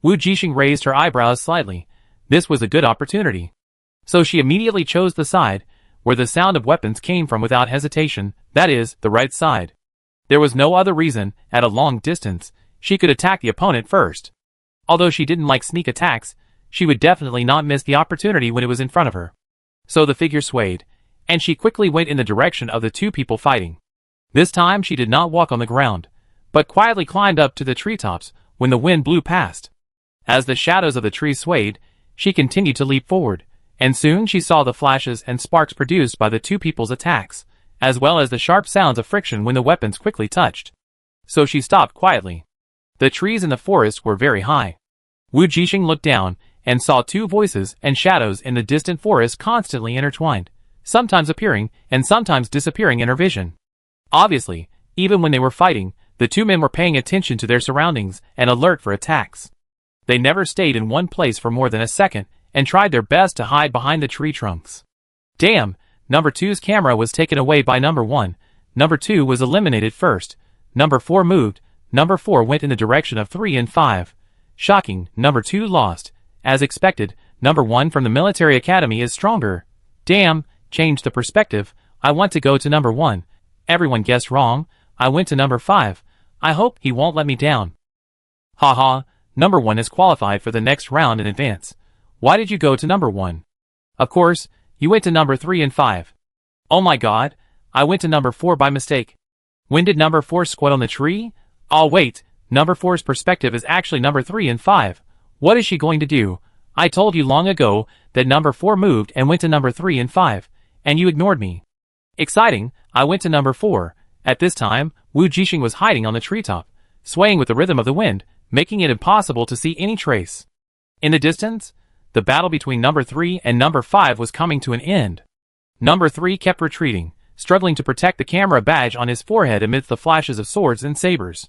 Wujing raised her eyebrows slightly. This was a good opportunity. So she immediately chose the side where the sound of weapons came from without hesitation, that is, the right side. There was no other reason, at a long distance, she could attack the opponent first. Although she didn't like sneak attacks, she would definitely not miss the opportunity when it was in front of her. So the figure swayed, and she quickly went in the direction of the 2 people fighting. This time she did not walk on the ground, but quietly climbed up to the treetops when the wind blew past. As the shadows of the trees swayed, she continued to leap forward, and soon she saw the flashes and sparks produced by the 2 people's attacks, as well as the sharp sounds of friction when the weapons quickly touched. So she stopped quietly. The trees in the forest were very high. Wujing looked down and saw 2 voices and shadows in the distant forest constantly intertwined, sometimes appearing and sometimes disappearing in her vision. Obviously, even when they were fighting, the 2 men were paying attention to their surroundings and alert for attacks. They never stayed in one place for more than a second and tried their best to hide behind the tree trunks. Damn, number 2's camera was taken away by number 1. Number 2 was eliminated first. Number 4 moved. Number 4 went in the direction of 3 and 5. Shocking, number 2 lost. As expected, number 1 from the military academy is stronger. Damn, change the perspective. I want to go to number 1. Everyone guessed wrong. I went to number 5. I hope he won't let me down. Haha, number 1 is qualified for the next round in advance. Why did you go to number 1? Of course, you went to number 3 and 5. Oh my god, I went to number 4 by mistake. When did number 4 squat on the tree? Oh wait, number 4's perspective is actually number 3 and 5. What is she going to do? I told you long ago that number 4 moved and went to number 3 and 5, and you ignored me. Exciting, I went to number 4. At this time, Wujing was hiding on the treetop, swaying with the rhythm of the wind, making it impossible to see any trace. In the distance, the battle between number 3 and number 5 was coming to an end. Number 3 kept retreating, struggling to protect the camera badge on his forehead amidst the flashes of swords and sabers.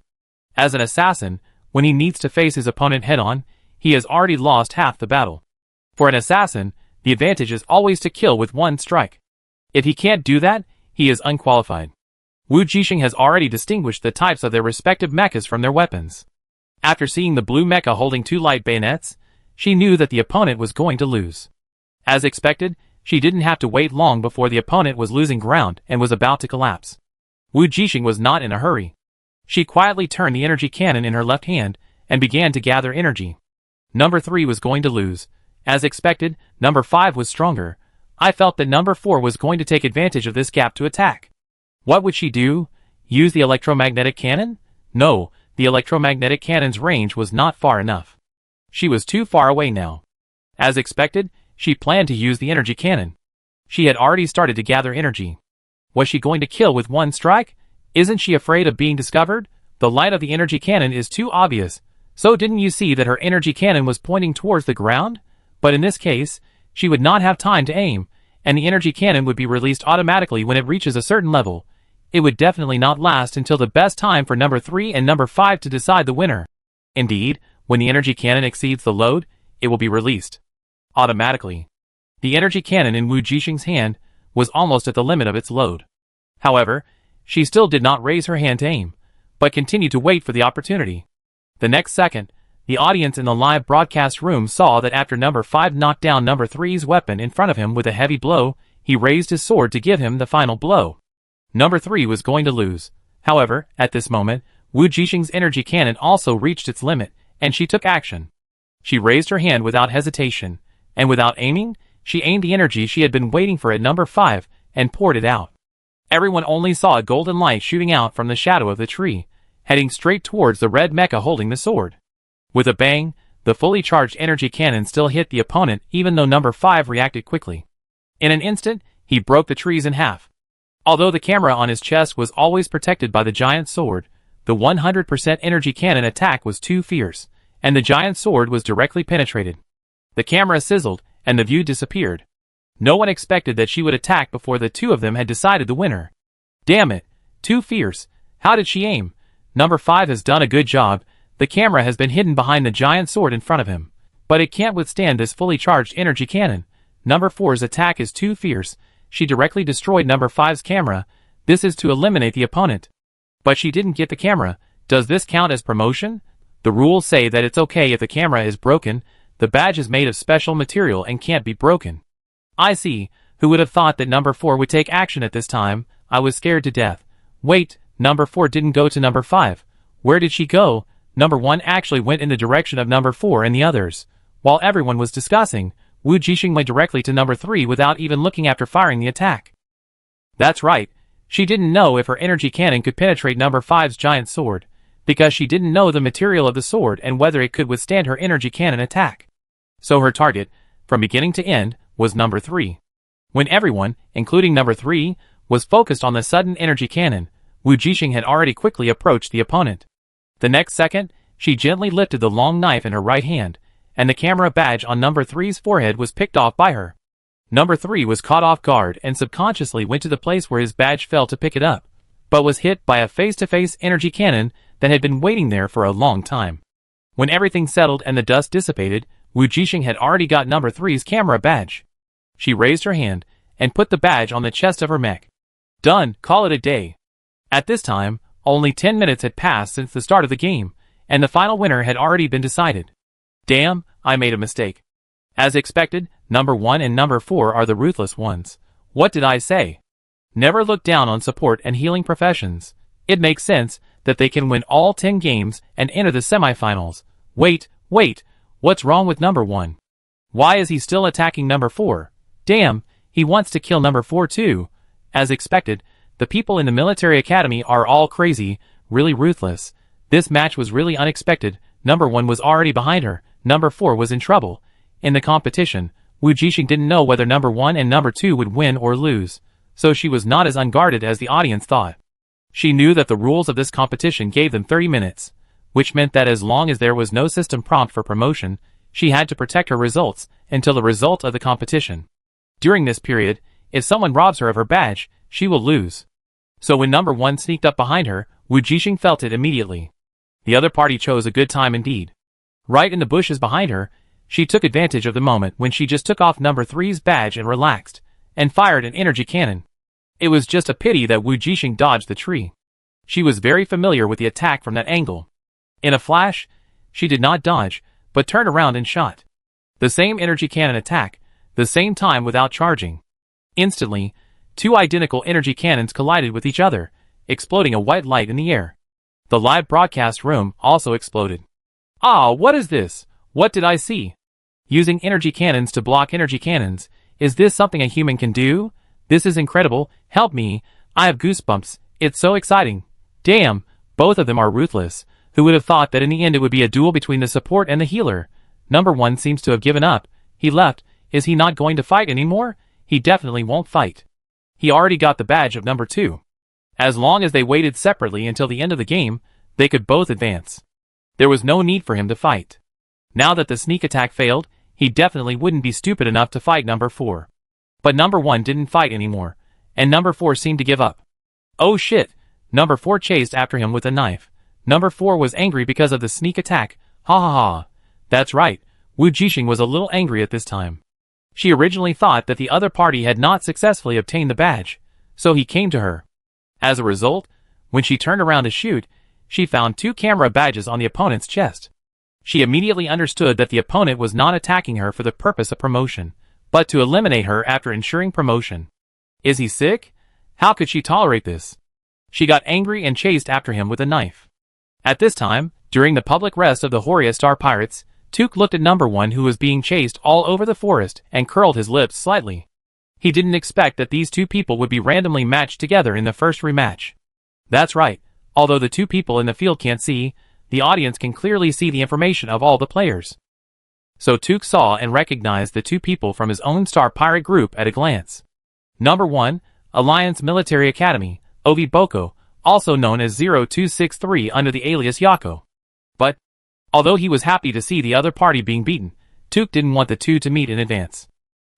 As an assassin, when he needs to face his opponent head-on, he has already lost half the battle. For an assassin, the advantage is always to kill with one strike. If he can't do that, he is unqualified. Wujing has already distinguished the types of their respective mechas from their weapons. After seeing the blue mecha holding 2 light bayonets, she knew that the opponent was going to lose. As expected, she didn't have to wait long before the opponent was losing ground and was about to collapse. Wujing was not in a hurry. She quietly turned the energy cannon in her left hand and began to gather energy. Number 3 was going to lose. As expected, number 5 was stronger. I felt that number 4 was going to take advantage of this gap to attack. What would she do? Use the electromagnetic cannon? No, the electromagnetic cannon's range was not far enough. She was too far away now. As expected, she planned to use the energy cannon. She had already started to gather energy. Was she going to kill with one strike? Isn't she afraid of being discovered? The light of the energy cannon is too obvious. So didn't you see that her energy cannon was pointing towards the ground? But in this case, she would not have time to aim, and the energy cannon would be released automatically when it reaches a certain level. It would definitely not last until the best time for number 3 and number 5 to decide the winner. Indeed, when the energy cannon exceeds the load, it will be released automatically. The energy cannon in Wujing's hand was almost at the limit of its load. However, she still did not raise her hand to aim, but continued to wait for the opportunity. The next second, the audience in the live broadcast room saw that after number 5 knocked down number 3's weapon in front of him with a heavy blow, he raised his sword to give him the final blow. Number 3 was going to lose. However, at this moment, Wujing's energy cannon also reached its limit, and she took action. She raised her hand without hesitation, and without aiming, she aimed the energy she had been waiting for at number 5, and poured it out. Everyone only saw a golden light shooting out from the shadow of the tree, heading straight towards the red mecha holding the sword. With a bang, the fully charged energy cannon still hit the opponent even though number 5 reacted quickly. In an instant, he broke the trees in half. Although the camera on his chest was always protected by the giant sword, the 100% energy cannon attack was too fierce, and the giant sword was directly penetrated. The camera sizzled, and the view disappeared. No one expected that she would attack before the two of them had decided the winner. Damn it, too fierce. How did she aim? Number 5 has done a good job. The camera has been hidden behind the giant sword in front of him, but it can't withstand this fully charged energy cannon. Number 4's attack is too fierce. She directly destroyed number 5's camera. This is to eliminate the opponent. But she didn't get the camera. Does this count as promotion? The rules say that it's okay if the camera is broken. The badge is made of special material and can't be broken. I see. Who would have thought that number 4 would take action at this time? I was scared to death. Wait, number 4 didn't go to number 5. Where did she go? Number 1 actually went in the direction of number 4 and the others. While everyone was discussing, Wujing went directly to number 3 without even looking after firing the attack. That's right. She didn't know if her energy cannon could penetrate number 5's giant sword, because she didn't know the material of the sword and whether it could withstand her energy cannon attack. So her target, from beginning to end, was number 3. When everyone, including number 3, was focused on the sudden energy cannon, Wujing had already quickly approached the opponent. The next second, she gently lifted the long knife in her right hand, and the camera badge on number 3's forehead was picked off by her. Number 3 was caught off guard and subconsciously went to the place where his badge fell to pick it up, but was hit by a face-to-face energy cannon that had been waiting there for a long time. When everything settled and the dust dissipated, Wujing had already got number 3's camera badge. She raised her hand and put the badge on the chest of her mech. Done, call it a day. At this time, only 10 minutes had passed since the start of the game, and the final winner had already been decided. Damn, I made a mistake. As expected, number 1 and number 4 are the ruthless ones. What did I say? Never look down on support and healing professions. It makes sense that they can win all 10 games and enter the semifinals. Wait, what's wrong with number 1? Why is he still attacking number 4? Damn, he wants to kill number 4 too. As expected, the people in the military academy are all crazy, really ruthless. This match was really unexpected. Number 1 was already behind her. Number 4 was in trouble. In the competition, Wujing didn't know whether number 1 and number 2 would win or lose, so she was not as unguarded as the audience thought. She knew that the rules of this competition gave them 30 minutes, which meant that as long as there was no system prompt for promotion, she had to protect her results until the result of the competition. During this period, if someone robs her of her badge, she will lose. So when number 1 sneaked up behind her, Wujing felt it immediately. The other party chose a good time indeed. Right in the bushes behind her, she took advantage of the moment when she just took off number 3's badge and relaxed, and fired an energy cannon. It was just a pity that Wujing dodged the tree. She was very familiar with the attack from that angle. In a flash, she did not dodge, but turned around and shot. The same energy cannon attack, the same time without charging. Instantly, 2 identical energy cannons collided with each other, exploding a white light in the air. The live broadcast room also exploded. Ah, what is this? What did I see? Using energy cannons to block energy cannons, is this something a human can do? This is incredible, help me, I have goosebumps, it's so exciting. Damn, both of them are ruthless. Who would have thought that in the end it would be a duel between the support and the healer? Number 1 seems to have given up. He left. Is he not going to fight anymore? He definitely won't fight. He already got the badge of number 2. As long as they waited separately until the end of the game, they could both advance. There was no need for him to fight. Now that the sneak attack failed, he definitely wouldn't be stupid enough to fight number 4. But number 1 didn't fight anymore, and number 4 seemed to give up. Oh shit! Number 4 chased after him with a knife. Number 4 was angry because of the sneak attack. Ha ha ha. That's right, Wujing was a little angry at this time. She originally thought that the other party had not successfully obtained the badge, so he came to her. As a result, when she turned around to shoot, she found 2 camera badges on the opponent's chest. She immediately understood that the opponent was not attacking her for the purpose of promotion, but to eliminate her after ensuring promotion. Is he sick? How could she tolerate this? She got angry and chased after him with a knife. At this time, during the public rest of the Horia Star Pirates, Tuk looked at number 1 who was being chased all over the forest and curled his lips slightly. He didn't expect that these 2 people would be randomly matched together in the first rematch. That's right, although the 2 people in the field can't see, the audience can clearly see the information of all the players. So Tuk saw and recognized the 2 people from his own Star Pirate group at a glance. Number 1, Alliance Military Academy, Ovi Boko, also known as 0263 under the alias Yako. But, although he was happy to see the other party being beaten, Tuk didn't want the 2 to meet in advance.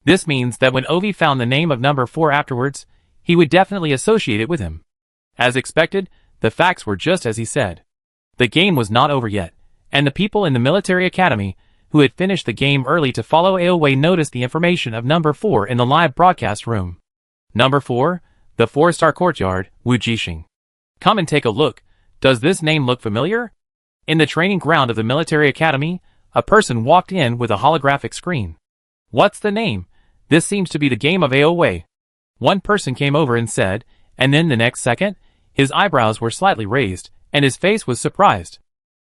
This means that when Ovi found the name of number 4 afterwards, he would definitely associate it with him. As expected, the facts were just as he said. The game was not over yet, and the people in the military academy, who had finished the game early to follow AOA, noticed the information of number 4 in the live broadcast room. Number 4, the 4-star courtyard, Wujing. Come and take a look. Does this name look familiar? In the training ground of the military academy, a person walked in with a holographic screen. What's the name? This seems to be the game of AOA. One person came over and said, and then the next second, his eyebrows were slightly raised, and his face was surprised.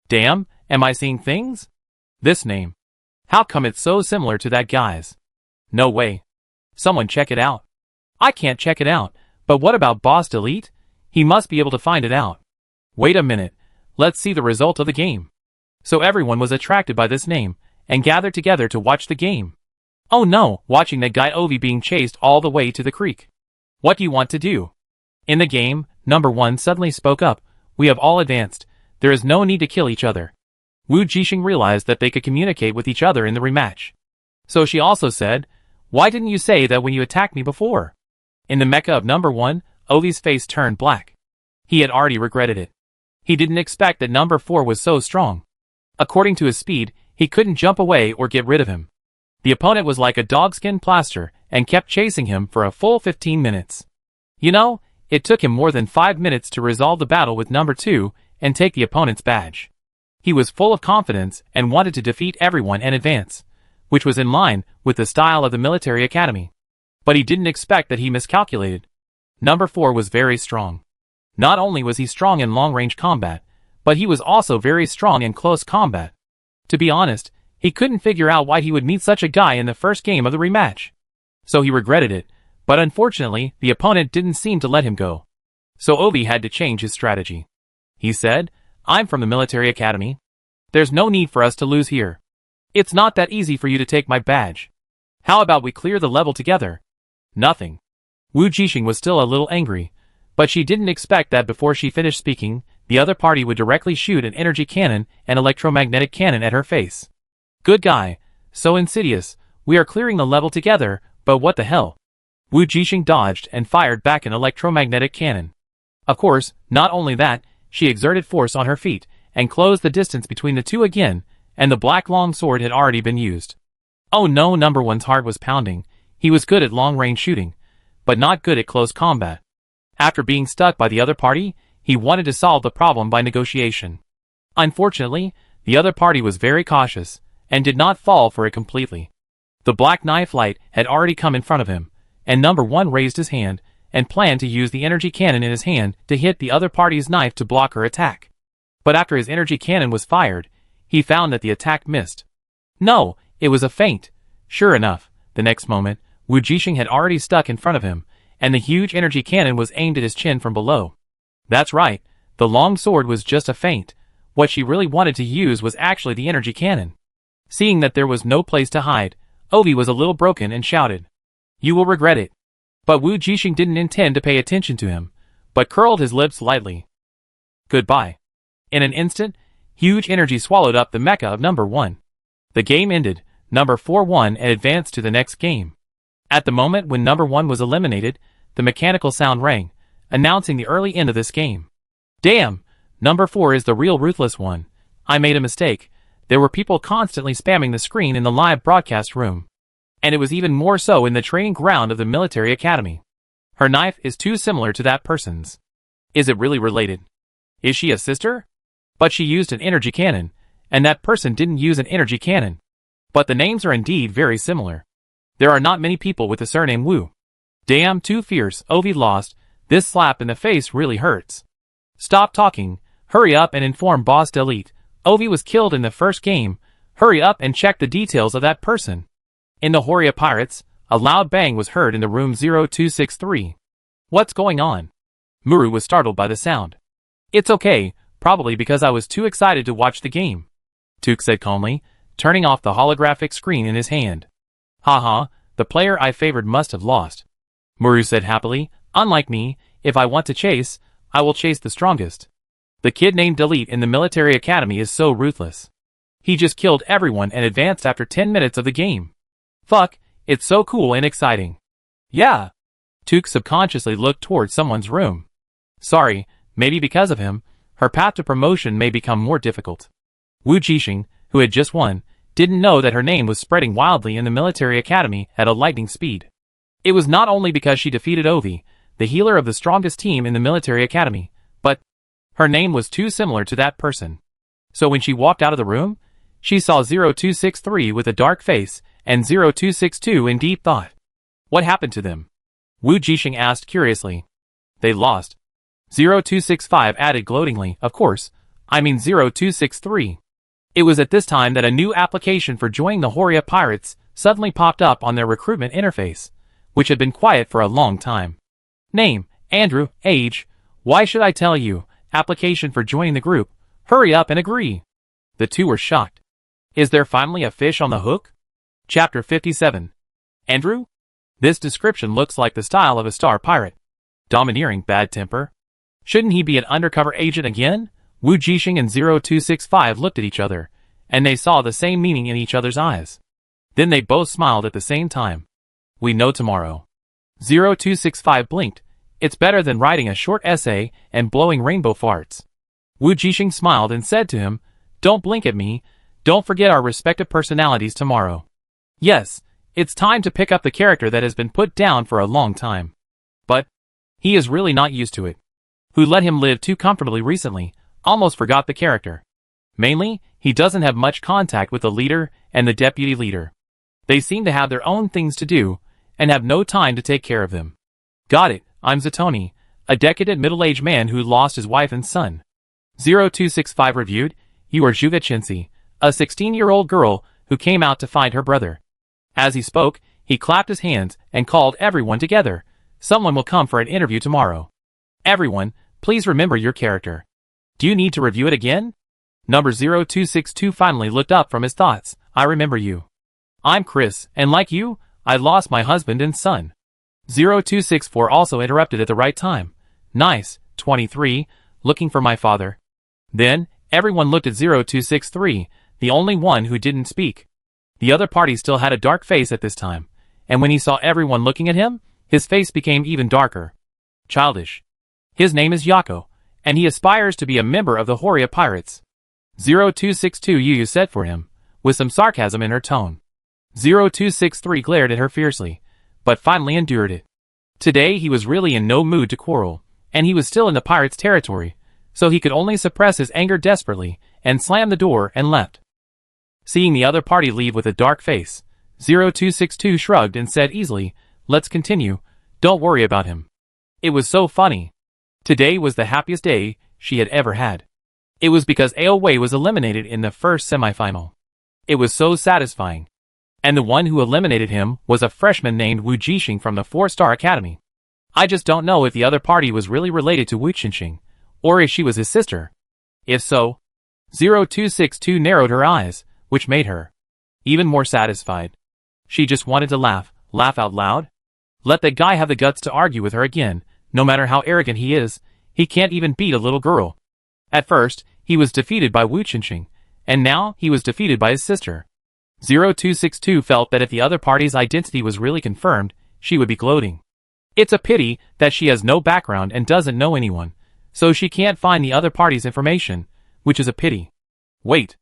Damn, am I seeing things? This name. How come it's so similar to that guy's? No way. Someone check it out. I can't check it out, but what about Boss Delete? He must be able to find it out. Wait a minute, let's see the result of the game. So everyone was attracted by this name, and gathered together to watch the game. Oh no, watching that guy Ovi being chased all the way to the creek. What do you want to do? In the game, number 1 suddenly spoke up. We have all advanced. There is no need to kill each other. Wujing realized that they could communicate with each other in the rematch. So she also said, why didn't you say that when you attacked me before? In the mecha of number 1, Ovi's face turned black. He had already regretted it. He didn't expect that number 4 was so strong. According to his speed, he couldn't jump away or get rid of him. The opponent was like a dogskin plaster and kept chasing him for a full 15 minutes. You know, it took him more than 5 minutes to resolve the battle with number 2 and take the opponent's badge. He was full of confidence and wanted to defeat everyone and advance, which was in line with the style of the military academy. But he didn't expect that he miscalculated. Number 4 was very strong. Not only was he strong in long-range combat, but he was also very strong in close combat. To be honest, he couldn't figure out why he would meet such a guy in the first game of the rematch. So he regretted it, but unfortunately, the opponent didn't seem to let him go. So Ovi had to change his strategy. He said, I'm from the military academy. There's no need for us to lose here. It's not that easy for you to take my badge. How about we clear the level together? Nothing. Wujing was still a little angry, but she didn't expect that before she finished speaking, the other party would directly shoot an energy cannon and electromagnetic cannon at her face. Good guy. So insidious. We are clearing the level together, but what the hell? Wujing dodged and fired back an electromagnetic cannon. Of course, not only that, she exerted force on her feet, and closed the distance between the two again, and the black long sword had already been used. Oh no, number one's heart was pounding. He was good at long-range shooting, but not good at close combat. After being stuck by the other party, he wanted to solve the problem by negotiation. Unfortunately, the other party was very cautious, and did not fall for it completely. The black knife light had already come in front of him, and number one raised his hand, and planned to use the energy cannon in his hand to hit the other party's knife to block her attack. But after his energy cannon was fired, he found that the attack missed. No, it was a feint. Sure enough, the next moment, Wujing had already stuck in front of him, and the huge energy cannon was aimed at his chin from below. That's right, the long sword was just a feint. What she really wanted to use was actually the energy cannon. Seeing that there was no place to hide, Ovi was a little broken and shouted, "You will regret it." But Wujing didn't intend to pay attention to him, but curled his lips lightly. Goodbye. In an instant, huge energy swallowed up the mecha of number one. The game ended, number 4 won and advanced to the next game. At the moment when number one was eliminated, the mechanical sound rang, announcing the early end of this game. Damn, number 4 is the real ruthless one. I made a mistake. There were people constantly spamming the screen in the live broadcast room. And it was even more so in the training ground of the military academy. Her knife is too similar to that person's. Is it really related? Is she a sister? But she used an energy cannon, and that person didn't use an energy cannon. But the names are indeed very similar. There are not many people with the surname Wu. Damn, too fierce. Ovi lost. This slap in the face really hurts. Stop talking. Hurry up and inform Boss Delete. Ovi was killed in the first game. Hurry up and check the details of that person. In the Horia Pirates, a loud bang was heard in the room 0263. What's going on? Muru was startled by the sound. It's okay, probably because I was too excited to watch the game. Tuk said calmly, turning off the holographic screen in his hand. Haha, the player I favored must have lost. Muru said happily, unlike me, if I want to chase, I will chase the strongest. The kid named Delete in the military academy is so ruthless. He just killed everyone and advanced after 10 minutes of the game. Fuck, it's so cool and exciting. Yeah. Tuk subconsciously looked towards someone's room. Sorry, maybe because of him, her path to promotion may become more difficult. Wujing, who had just won, didn't know that her name was spreading wildly in the military academy at a lightning speed. It was not only because she defeated Ovi, the healer of the strongest team in the military academy, but her name was too similar to that person. So when she walked out of the room, she saw 0263 with a dark face and 0262 in deep thought. What happened to them? Wujing asked curiously. They lost. 0265 added gloatingly, of course, I mean 0263. It was at this time that a new application for joining the Horia Pirates suddenly popped up on their recruitment interface, which had been quiet for a long time. Name, Andrew, age, why should I tell you, application for joining the group, hurry up and agree. The two were shocked. Is there finally a fish on the hook? Chapter 57. Andrew? This description looks like the style of a star pirate. Domineering, bad temper. Shouldn't he be an undercover agent again? Wujing and 0265 looked at each other, and they saw the same meaning in each other's eyes. Then they both smiled at the same time. We know tomorrow. 0265 blinked. It's better than writing a short essay and blowing rainbow farts. Wujing smiled and said to him, Don't blink at me. Don't forget our respective personalities tomorrow. Yes, it's time to pick up the character that has been put down for a long time. But he is really not used to it. Who let him live too comfortably recently, almost forgot the character. Mainly, he doesn't have much contact with the leader and the deputy leader. They seem to have their own things to do, and have no time to take care of them. Got it, I'm Zatoni, a decadent middle-aged man who lost his wife and son. 0265 reviewed, You are Juga Chinsi, a 16-year-old girl who came out to find her brother. As he spoke, he clapped his hands and called everyone together. Someone will come for an interview tomorrow. Everyone, please remember your character. Do you need to review it again? Number 0262 finally looked up from his thoughts. I remember you. I'm Chris, and like you, I lost my husband and son. 0264 also interrupted at the right time. Nice, 23, looking for my father. Then, everyone looked at 0263, the only one who didn't speak. The other party still had a dark face at this time, and when he saw everyone looking at him, his face became even darker. Childish. His name is Yako, and he aspires to be a member of the Horia Pirates. 0262 Yu said for him, with some sarcasm in her tone. 0263 glared at her fiercely, but finally endured it. Today he was really in no mood to quarrel, and he was still in the pirates' territory, so he could only suppress his anger desperately, and slam the door and left. Seeing the other party leave with a dark face, 0262 shrugged and said easily, "Let's continue, don't worry about him." It was so funny. Today was the happiest day she had ever had. It was because Aowei was eliminated in the first semifinal. It was so satisfying. And the one who eliminated him was a freshman named Wujing from the 4-Star Academy. I just don't know if the other party was really related to Wujing, or if she was his sister. If so, 0262 narrowed her eyes, which made her even more satisfied. She just wanted to laugh out loud. Let that guy have the guts to argue with her again. No matter how arrogant he is, he can't even beat a little girl. At first, he was defeated by Wujing, and now he was defeated by his sister. 0262 felt that if the other party's identity was really confirmed, she would be gloating. It's a pity that she has no background and doesn't know anyone, so she can't find the other party's information, which is a pity. Wait.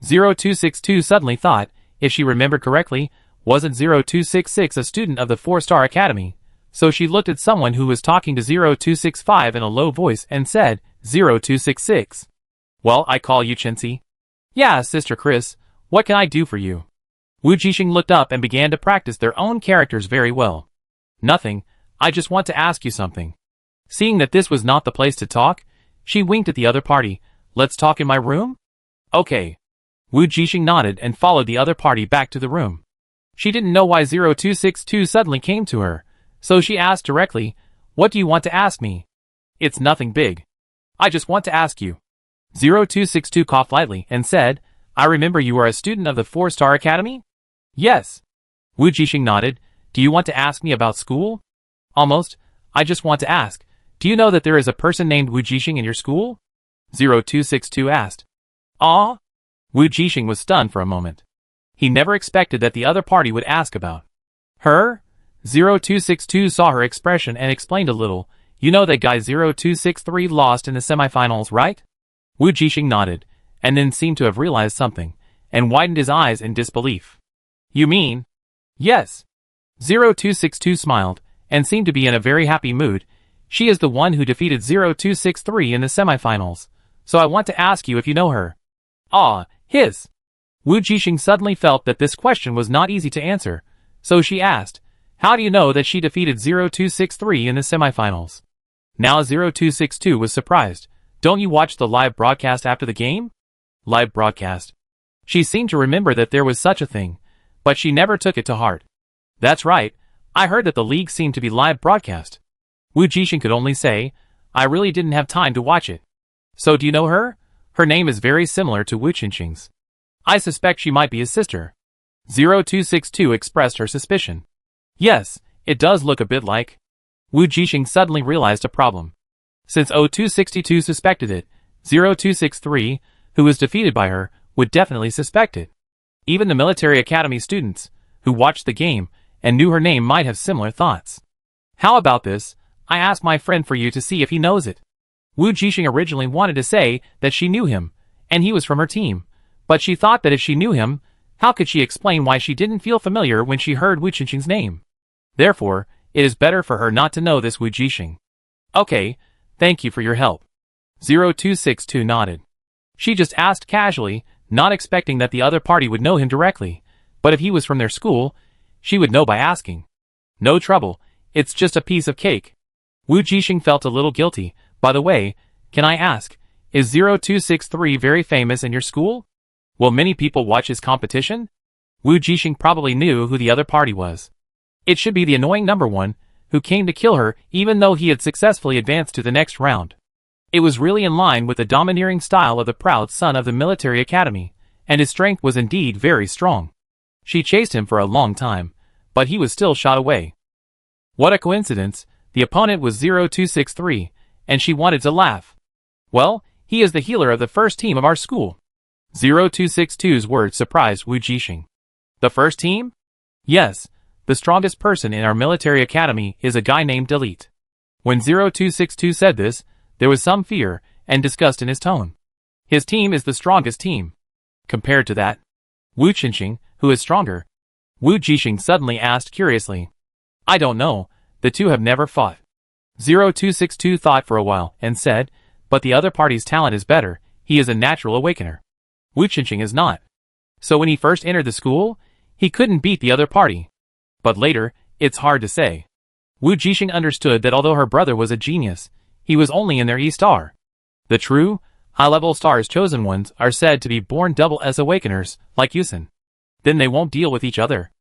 0262 suddenly thought, if she remembered correctly, wasn't 0266 a student of the 4-Star Academy? So she looked at someone who was talking to 0265 in a low voice and said, 0266. Well, I call you Chintzy. Yeah, Sister Chris, what can I do for you? Wujing looked up and began to practice their own characters very well. Nothing, I just want to ask you something. Seeing that this was not the place to talk, she winked at the other party. Let's talk in my room? Okay. Wujing nodded and followed the other party back to the room. She didn't know why 0262 suddenly came to her, so she asked directly, "What do you want to ask me?" "It's nothing big. I just want to ask you." 0262 coughed lightly and said, "I remember you are a student of the 4-Star Academy?" "Yes." Wujing nodded. "Do you want to ask me about school?" "Almost. I just want to ask, do you know that there is a person named Wujing in your school?" 0262 asked. "Aw?" Wujing was stunned for a moment. He never expected that the other party would ask about her. 0262 saw her expression and explained a little. "You know that guy 0263 lost in the semifinals, right?" Wujing nodded, and then seemed to have realized something, and widened his eyes in disbelief. "You mean?" "Yes." 0262 smiled, and seemed to be in a very happy mood. "She is the one who defeated 0263 in the semifinals, so I want to ask you if you know her." "Ah, his." Wujing suddenly felt that this question was not easy to answer, so she asked, "How do you know that she defeated 0263 in the semifinals?" Now 0262 was surprised. "Don't you watch the live broadcast after the game?" Live broadcast. She seemed to remember that there was such a thing, but she never took it to heart. "That's right, I heard that the league seemed to be live broadcast." Wujing could only say, "I really didn't have time to watch it." "So do you know her? Her name is very similar to Wujing's. I suspect she might be his sister." 0262 expressed her suspicion. "Yes, it does look a bit like." Wujing suddenly realized a problem. Since 0262 suspected it, 0263, who was defeated by her, would definitely suspect it. Even the military academy students, who watched the game and knew her name, might have similar thoughts. "How about this? I asked my friend for you to see if he knows it." Wujing originally wanted to say that she knew him, and he was from her team, but she thought that if she knew him, how could she explain why she didn't feel familiar when she heard Wujing's name? Therefore, it is better for her not to know this Wujing. "Okay, thank you for your help." 0262 nodded. She just asked casually, not expecting that the other party would know him directly, but if he was from their school, she would know by asking. "No trouble, it's just a piece of cake." Wujing felt a little guilty. "By the way, can I ask, is 0263 very famous in your school? Will many people watch his competition?" Wujing probably knew who the other party was. It should be the annoying number one, who came to kill her even though he had successfully advanced to the next round. It was really in line with the domineering style of the proud son of the military academy, and his strength was indeed very strong. She chased him for a long time, but he was still shot away. What a coincidence, the opponent was 0263, and she wanted to laugh. Well, he is the healer of the first team of our school. 0262's words surprised Wujing. The first team? Yes, the strongest person in our military academy is a guy named Delete. When 0262 said this, there was some fear and disgust in his tone. His team is the strongest team. Compared to that, Wujing, who is stronger? Wujing suddenly asked curiously. I don't know, the two have never fought. 0262 thought for a while and said, but the other party's talent is better, he is a natural awakener. Wujing is not. So when he first entered the school, he couldn't beat the other party. But later, it's hard to say. Wujing understood that although her brother was a genius, he was only in their E-star. The true, high-level stars chosen ones are said to be born double as awakeners, like Yushen. Then they won't deal with each other.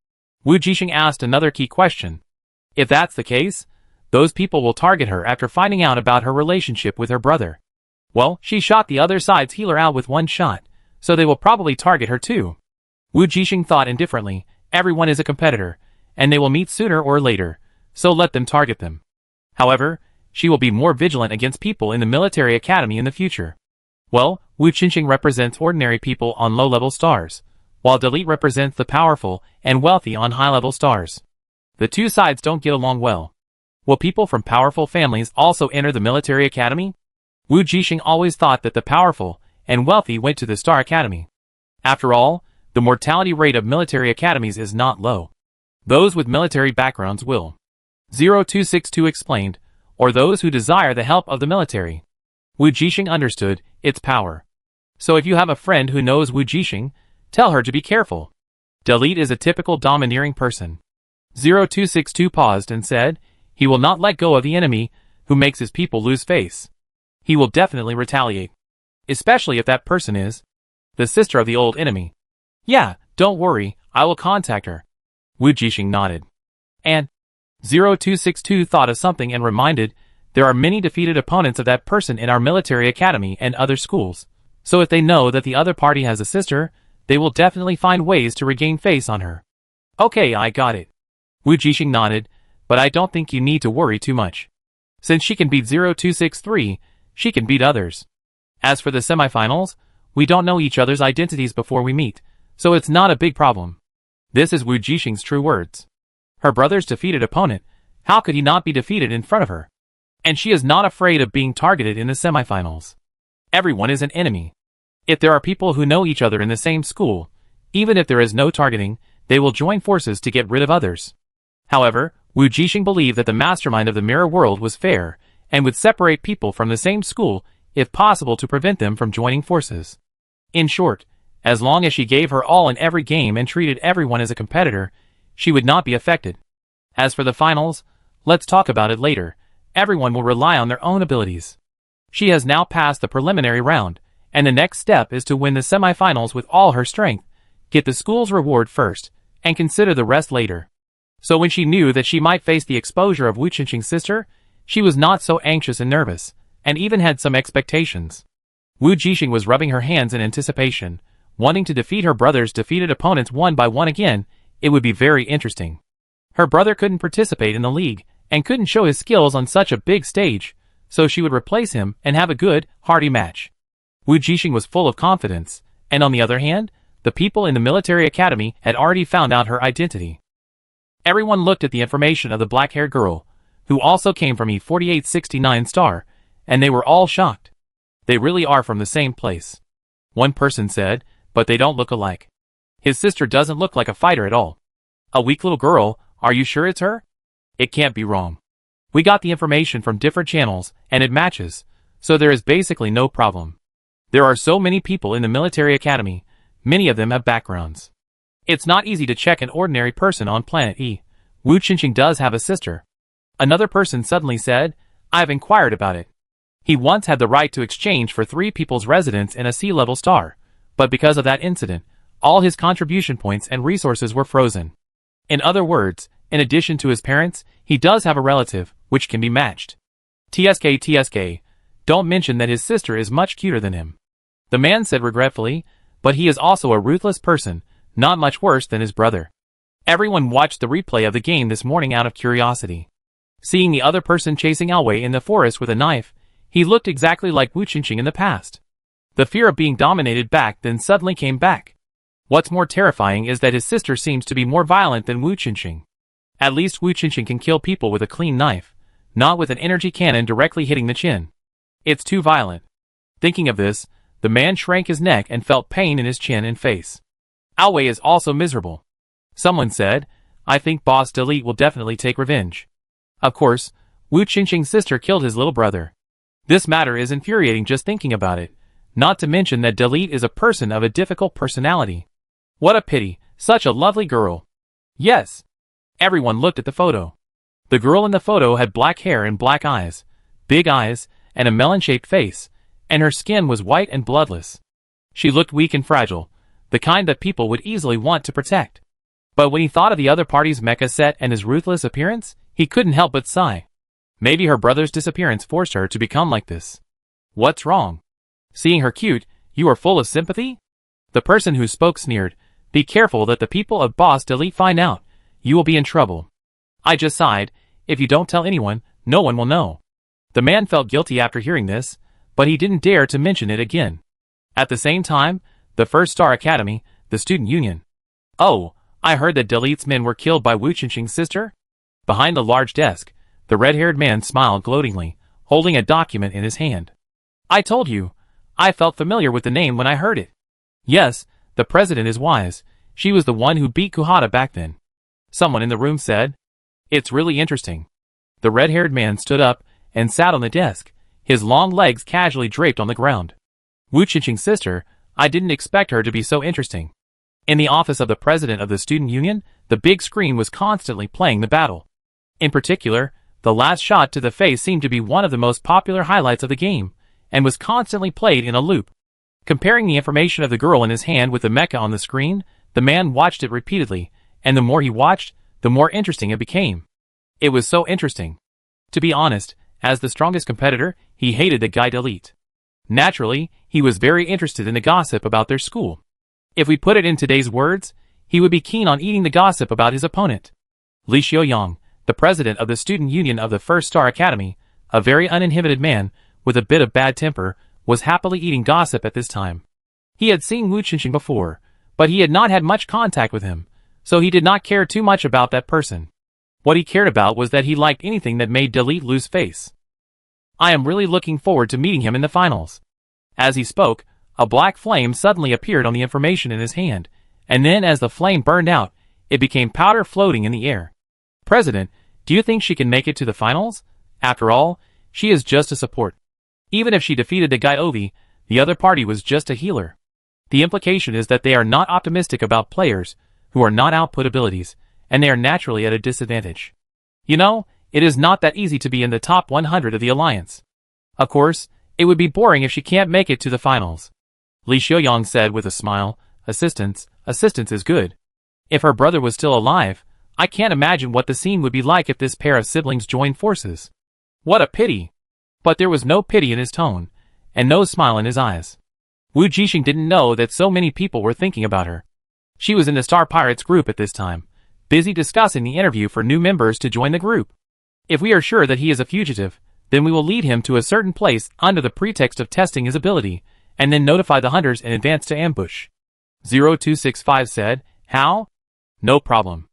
Wujing asked another key question. If that's the case, those people will target her after finding out about her relationship with her brother. Well, she shot the other side's healer out with one shot, so they will probably target her too. Wujing thought indifferently, everyone is a competitor, and they will meet sooner or later, so let them target them. However, she will be more vigilant against people in the military academy in the future. Well, Wujing represents ordinary people on low-level stars, while Delete represents the powerful and wealthy on high-level stars. The two sides don't get along well. Will people from powerful families also enter the military academy? Wujing always thought that the powerful and wealthy went to the Star Academy. After all, the mortality rate of military academies is not low. Those with military backgrounds will. 0262 explained, or those who desire the help of the military. Wujing understood its power. So if you have a friend who knows Wujing, tell her to be careful. Delete is a typical domineering person. 0262 paused and said, he will not let go of the enemy who makes his people lose face. He will definitely retaliate. Especially if that person is the sister of the old enemy. Yeah, don't worry, I will contact her. Wujing nodded. And 0262 thought of something and reminded, there are many defeated opponents of that person in our military academy and other schools. So if they know that the other party has a sister, they will definitely find ways to regain face on her. Okay, I got it. Wujing nodded, but I don't think you need to worry too much. Since she can beat 0263, she can beat others. As for the semifinals, we don't know each other's identities before we meet, so it's not a big problem. This is Wujing's true words. Her brother's defeated opponent, how could he not be defeated in front of her? And she is not afraid of being targeted in the semifinals. Everyone is an enemy. If there are people who know each other in the same school, even if there is no targeting, they will join forces to get rid of others. However, Wujing believed that the mastermind of the mirror world was fair, and would separate people from the same school, if possible to prevent them from joining forces. In short, as long as she gave her all in every game and treated everyone as a competitor, she would not be affected. As for the finals, let's talk about it later. Everyone will rely on their own abilities. She has now passed the preliminary round, and the next step is to win the semifinals with all her strength, get the school's reward first, and consider the rest later. So when she knew that she might face the exposure of Wujing's sister, she was not so anxious and nervous, and even had some expectations. Wujing was rubbing her hands in anticipation, wanting to defeat her brother's defeated opponents one by one again. It would be very interesting. Her brother couldn't participate in the league, and couldn't show his skills on such a big stage, so she would replace him and have a good, hearty match. Wujing was full of confidence, and on the other hand, the people in the military academy had already found out her identity. Everyone looked at the information of the black-haired girl, who also came from E4869 star, and they were all shocked. They really are from the same place. One person said, but they don't look alike. His sister doesn't look like a fighter at all. A weak little girl, are you sure it's her? It can't be wrong. We got the information from different channels, and it matches, so there is basically no problem. There are so many people in the military academy, many of them have backgrounds. It's not easy to check an ordinary person on planet E. Wujing does have a sister. Another person suddenly said, I've inquired about it. He once had the right to exchange for 3 people's residence in a sea-level star, but because of that incident, all his contribution points and resources were frozen. In other words, in addition to his parents, he does have a relative, which can be matched. TSK, don't mention that his sister is much cuter than him. The man said regretfully, But he is also a ruthless person, not much worse than his brother. Everyone watched the replay of the game this morning out of curiosity. Seeing the other person chasing Alwei in the forest with a knife, he looked exactly like Wujing in the past. The fear of being dominated back then suddenly came back. What's more terrifying is that his sister seems to be more violent than Wujing. At least Wujing can kill people with a clean knife, not with an energy cannon directly hitting the chin. It's too violent. Thinking of this, the man shrank his neck and felt pain in his chin and face. Alwei is also miserable. Someone said, I think Boss Delete will definitely take revenge. Of course, Wujing's sister killed his little brother. This matter is infuriating just thinking about it, not to mention that Delete is a person of a difficult personality. What a pity, such a lovely girl. Yes. Everyone looked at the photo. The girl in the photo had black hair and black eyes, big eyes, and a melon-shaped face, and her skin was white and bloodless. She looked weak and fragile, the kind that people would easily want to protect. But when he thought of the other party's mecha set and his ruthless appearance, he couldn't help but sigh. Maybe her brother's disappearance forced her to become like this. What's wrong? Seeing her cute, you are full of sympathy? The person who spoke sneered, be careful that the people of Boss Delete find out. You will be in trouble. I just sighed, if you don't tell anyone, no one will know. The man felt guilty after hearing this, but he didn't dare to mention it again. At the same time, the First Star Academy, the student union. Oh, I heard that Delete's men were killed by Wujing's sister? Behind the large desk, the red-haired man smiled gloatingly, holding a document in his hand. I told you, I felt familiar with the name when I heard it. Yes, the president is wise. She was the one who beat Kuhata back then. Someone in the room said. It's really interesting. The red-haired man stood up and sat on the desk, his long legs casually draped on the ground. Wujing's sister, I didn't expect her to be so interesting. In the office of the president of the student union, the big screen was constantly playing the battle. In particular, the last shot to the face seemed to be one of the most popular highlights of the game, and was constantly played in a loop. Comparing the information of the girl in his hand with the mecha on the screen, the man watched it repeatedly, and the more he watched, the more interesting it became. It was so interesting. To be honest, as the strongest competitor, he hated the guy Delete. Naturally, he was very interested in the gossip about their school. If we put it in today's words, he would be keen on eating the gossip about his opponent. Xiaoguang, the president of the student union of the First Star Academy, a very uninhibited man, with a bit of bad temper, was happily eating gossip at this time. He had seen Wujing before, but he had not had much contact with him, so he did not care too much about that person. What he cared about was that he liked anything that made Delete lose face. I am really looking forward to meeting him in the finals. As he spoke, a black flame suddenly appeared on the information in his hand, and then as the flame burned out, it became powder floating in the air. President, do you think she can make it to the finals? After all, she is just a support. Even if she defeated the guy Ovi, the other party was just a healer. The implication is that they are not optimistic about players who are not output abilities, and they are naturally at a disadvantage. You know, it is not that easy to be in the top 100 of the alliance. Of course, it would be boring if she can't make it to the finals. Xiaoguang said with a smile, assistance is good. If her brother was still alive, I can't imagine what the scene would be like if this pair of siblings joined forces. What a pity! But there was no pity in his tone, and no smile in his eyes. Wujing didn't know that so many people were thinking about her. She was in the Star Pirates group at this time, busy discussing the interview for new members to join the group. If we are sure that he is a fugitive, then we will lead him to a certain place under the pretext of testing his ability, and then notify the hunters in advance to ambush. 0265 said, how? No problem.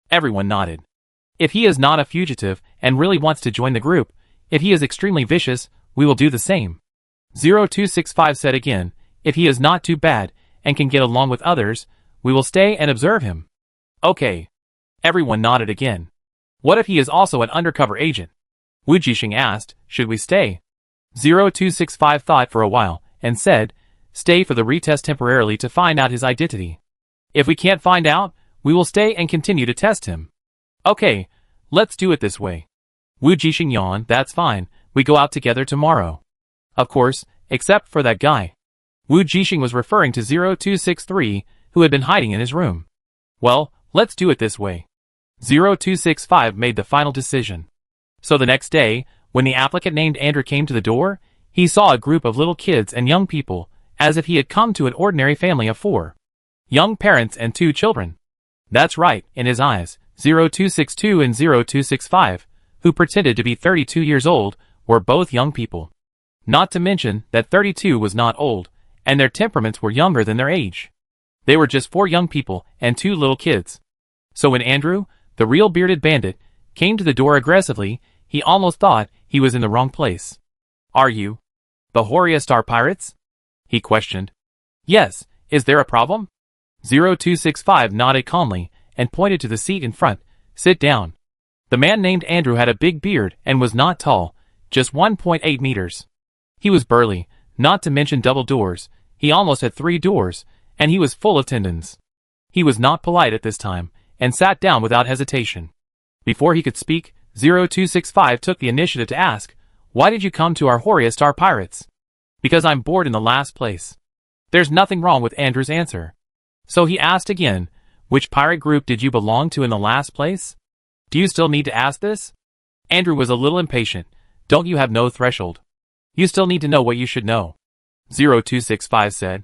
Everyone nodded. If he is not a fugitive and really wants to join the group, if he is extremely vicious, we will do the same. 0265 said again, if he is not too bad and can get along with others, we will stay and observe him. Okay. Everyone nodded again. What if he is also an undercover agent? Wujing asked, should we stay? 0265 thought for a while, and said, stay for the retest temporarily to find out his identity. If we can't find out, we will stay and continue to test him. Okay, let's do it this way. Wujing yawned, that's fine, we go out together tomorrow. Of course, except for that guy. Wujing was referring to 0263, who had been hiding in his room. Well, let's do it this way. 0265 made the final decision. So the next day, when the applicant named Andrew came to the door, he saw a group of little kids and young people as if he had come to an ordinary family of 4 young parents and 2 children. That's right, in his eyes, 0262 and 0265, who pretended to be 32 years old, were both young people. Not to mention that 32 was not old, and their temperaments were younger than their age. They were just 4 young people and 2 little kids. So when Andrew, the real bearded bandit, came to the door aggressively, he almost thought he was in the wrong place. Are you the Horia Star Pirates? He questioned. Yes, is there a problem? 0265 nodded calmly and pointed to the seat in front. Sit down. The man named Andrew had a big beard and was not tall, just 1.8 meters. He was burly, not to mention double doors. He almost had 3 doors, and he was full of tendons. He was not polite at this time, and sat down without hesitation. Before he could speak, 0265 took the initiative to ask, why did you come to our Horia Star Pirates? Because I'm bored in the last place. There's nothing wrong with Andrew's answer. So he asked again, which pirate group did you belong to in the last place? Do you still need to ask this? Andrew was a little impatient. Don't you have no threshold? You still need to know what you should know. 0265 said.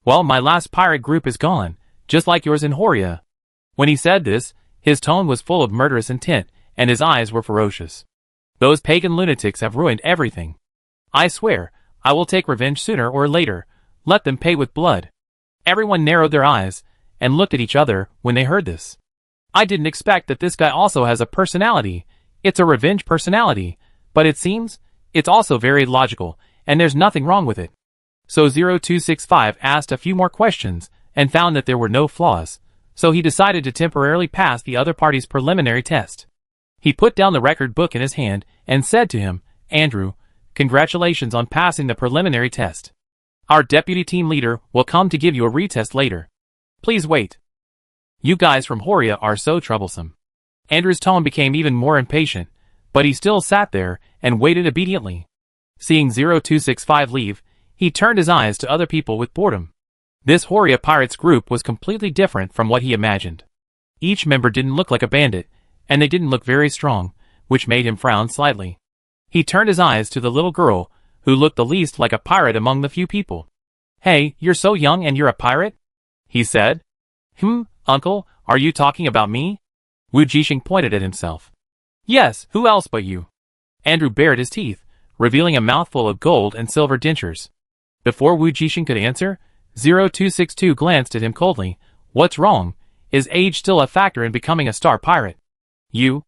Well, my last pirate group is gone, just like yours in Horia. When he said this, his tone was full of murderous intent, and his eyes were ferocious. Those pagan lunatics have ruined everything. I swear, I will take revenge sooner or later. Let them pay with blood. Everyone narrowed their eyes and looked at each other when they heard this. I didn't expect that this guy also has a personality. It's a revenge personality, but it seems it's also very logical, and there's nothing wrong with it. So 0265 asked a few more questions and found that there were no flaws, so he decided to temporarily pass the other party's preliminary test. He put down the record book in his hand and said to him, Andrew, congratulations on passing the preliminary test. Our deputy team leader will come to give you a retest later. Please wait. You guys from Horia are so troublesome. Andrew's tone became even more impatient, but he still sat there and waited obediently. Seeing 0265 leave, he turned his eyes to other people with boredom. This Horia Pirates group was completely different from what he imagined. Each member didn't look like a bandit, and they didn't look very strong, which made him frown slightly. He turned his eyes to the little girl, who looked the least like a pirate among the few people. Hey, you're so young and you're a pirate? He said. Uncle, are you talking about me? Wujing pointed at himself. Yes, who else but you? Andrew bared his teeth, revealing a mouthful of gold and silver dentures. Before Wujing could answer, 0262 glanced at him coldly. What's wrong? Is age still a factor in becoming a star pirate? You?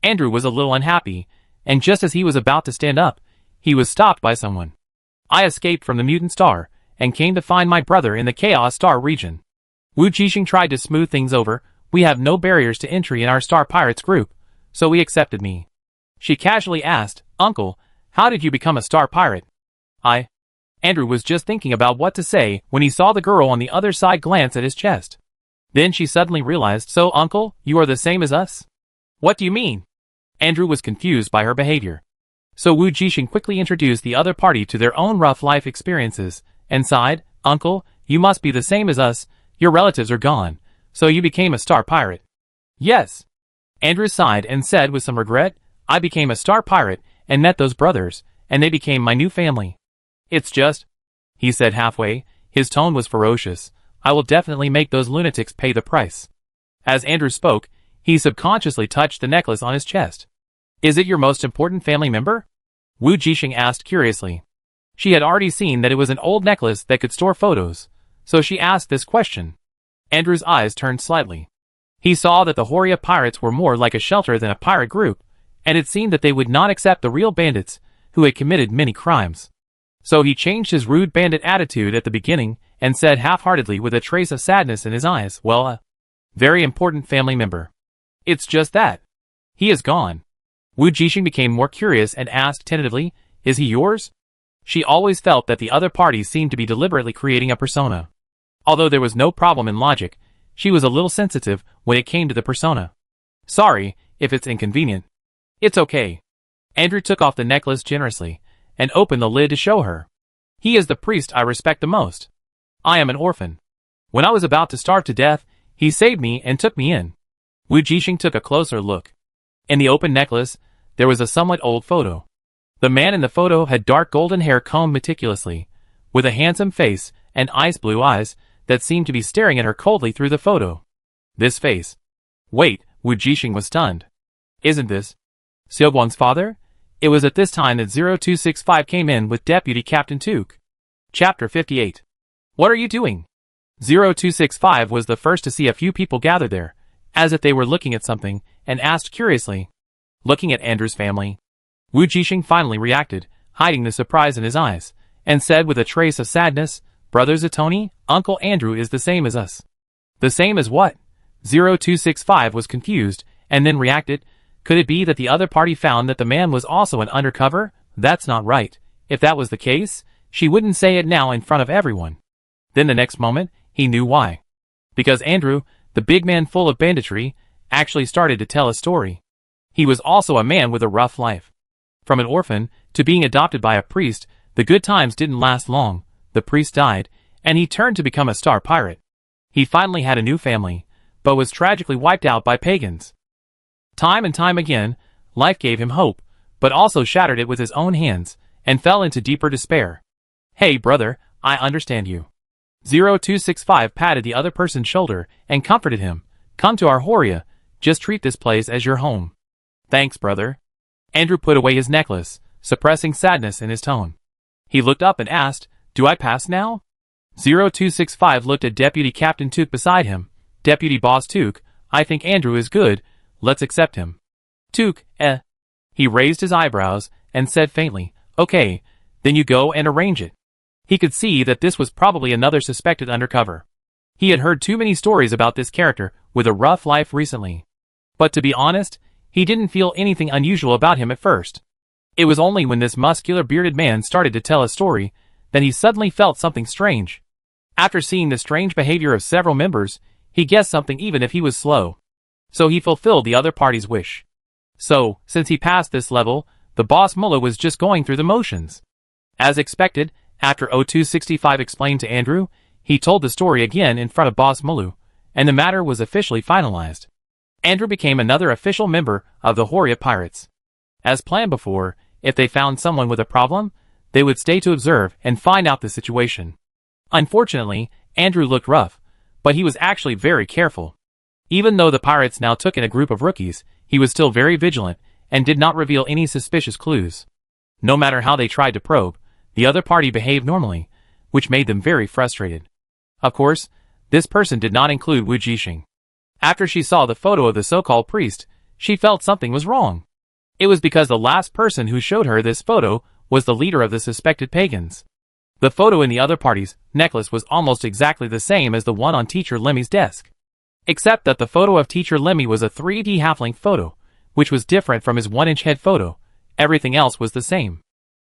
Andrew was a little unhappy, and just as he was about to stand up, he was stopped by someone. I escaped from the mutant star, and came to find my brother in the Chaos Star region. Wujing tried to smooth things over. We have no barriers to entry in our Star Pirates group, so he accepted me. She casually asked, Uncle, how did you become a star pirate? Andrew was just thinking about what to say when he saw the girl on the other side glance at his chest. Then she suddenly realized, so Uncle, you are the same as us? What do you mean? Andrew was confused by her behavior. So Wujing quickly introduced the other party to their own rough life experiences, and sighed, Uncle, you must be the same as us, your relatives are gone, so you became a star pirate. Yes. Andrew sighed and said with some regret, I became a star pirate, and met those brothers, and they became my new family. It's just, he said halfway, his tone was ferocious, I will definitely make those lunatics pay the price. As Andrew spoke, he subconsciously touched the necklace on his chest. Is it your most important family member? Wujing asked curiously. She had already seen that it was an old necklace that could store photos, so she asked this question. Andrew's eyes turned slightly. He saw that the Horia Pirates were more like a shelter than a pirate group, and it seemed that they would not accept the real bandits, who had committed many crimes. So he changed his rude bandit attitude at the beginning, and said half-heartedly with a trace of sadness in his eyes, well, a very important family member. It's just that. He is gone. Wujing became more curious and asked tentatively, is he yours? She always felt that the other party seemed to be deliberately creating a persona. Although there was no problem in logic, she was a little sensitive when it came to the persona. Sorry, if it's inconvenient. It's okay. Andrew took off the necklace generously, and opened the lid to show her. He is the priest I respect the most. I am an orphan. When I was about to starve to death, he saved me and took me in. Wujing took a closer look. In the open necklace, there was a somewhat old photo. The man in the photo had dark golden hair combed meticulously, with a handsome face and ice blue eyes that seemed to be staring at her coldly through the photo. This face. Wait, Wujing was stunned. Isn't this Xiaoguang's father? It was at this time that 0265 came in with Deputy Captain Tuk. Chapter 58. What are you doing? 0265 was the first to see a few people gather there, as if they were looking at something, and asked curiously. Looking at Andrew's family. Wujing finally reacted, hiding the surprise in his eyes, and said with a trace of sadness, Brother Zatoni, Uncle Andrew is the same as us. The same as what? 0265 was confused, and then reacted. Could it be that the other party found that the man was also an undercover? That's not right. If that was the case, she wouldn't say it now in front of everyone. Then the next moment, he knew why. Because Andrew, the big man full of banditry, actually started to tell a story. He was also a man with a rough life. From an orphan to being adopted by a priest, the good times didn't last long. The priest died, and he turned to become a star pirate. He finally had a new family, but was tragically wiped out by pagans. Time and time again, life gave him hope, but also shattered it with his own hands, and fell into deeper despair. Hey brother, I understand you. 0265 patted the other person's shoulder and comforted him. Come to our Horia, just treat this place as your home. Thanks brother. Andrew put away his necklace, suppressing sadness in his tone. He looked up and asked, Do I pass now? 0265 looked at Deputy Captain Tuk beside him. Deputy Boss Tuk, I think Andrew is good. Let's accept him. Tuk, He raised his eyebrows and said faintly, Okay, then you go and arrange it. He could see that this was probably another suspected undercover. He had heard too many stories about this character with a rough life recently. But to be honest, he didn't feel anything unusual about him at first. It was only when this muscular bearded man started to tell a story that he suddenly felt something strange. After seeing the strange behavior of several members, he guessed something even if he was slow. So he fulfilled the other party's wish. So, since he passed this level, the boss mullah was just going through the motions. As expected, after 0265 explained to Andrew, he told the story again in front of Boss Mullah, and the matter was officially finalized. Andrew became another official member of the Horia Pirates. As planned before, if they found someone with a problem, they would stay to observe and find out the situation. Unfortunately, Andrew looked rough, but he was actually very careful. Even though the pirates now took in a group of rookies, he was still very vigilant and did not reveal any suspicious clues. No matter how they tried to probe, the other party behaved normally, which made them very frustrated. Of course, this person did not include Wujing. After she saw the photo of the so-called priest, she felt something was wrong. It was because the last person who showed her this photo was the leader of the suspected pagans. The photo in the other party's necklace was almost exactly the same as the one on Teacher Lemi's desk. Except that the photo of Teacher Lemi was a 3D half-length photo, which was different from his 1-inch head photo. Everything else was the same.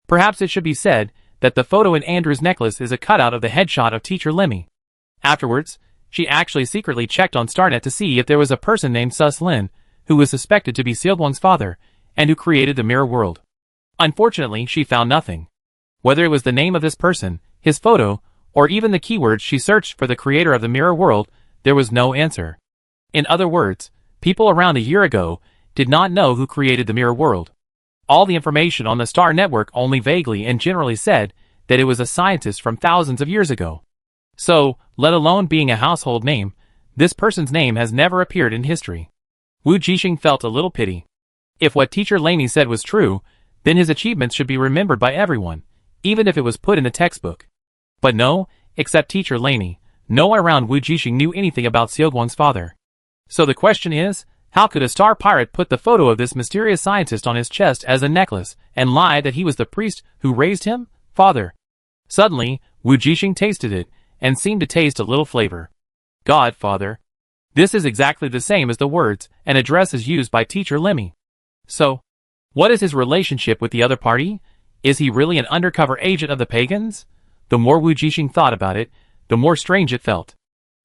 Perhaps it should be said that the photo in Andrew's necklace is a cutout of the headshot of Teacher Lemi. Afterwards, she actually secretly checked on Starnet to see if there was a person named Sus Lin, who was suspected to be Xiaoguang's father, and who created the mirror world. Unfortunately, she found nothing. Whether it was the name of this person, his photo, or even the keywords she searched for the creator of the mirror world, there was no answer. In other words, people around a year ago did not know who created the mirror world. All the information on the Star Network only vaguely and generally said that it was a scientist from thousands of years ago. So, let alone being a household name, this person's name has never appeared in history. Wujing felt a little pity. If what Teacher Lemi said was true, then his achievements should be remembered by everyone, even if it was put in the textbook. But no, except Teacher Lemi, no one around Wujing knew anything about Xiaoguang's father. So the question is, how could a star pirate put the photo of this mysterious scientist on his chest as a necklace and lie that he was the priest who raised him? Father. Suddenly, Wujing tasted it and seemed to taste a little flavor. Godfather. This is exactly the same as the words and addresses used by Teacher Lemi. So, what is his relationship with the other party? Is he really an undercover agent of the pagans? The more Wujing thought about it, the more strange it felt.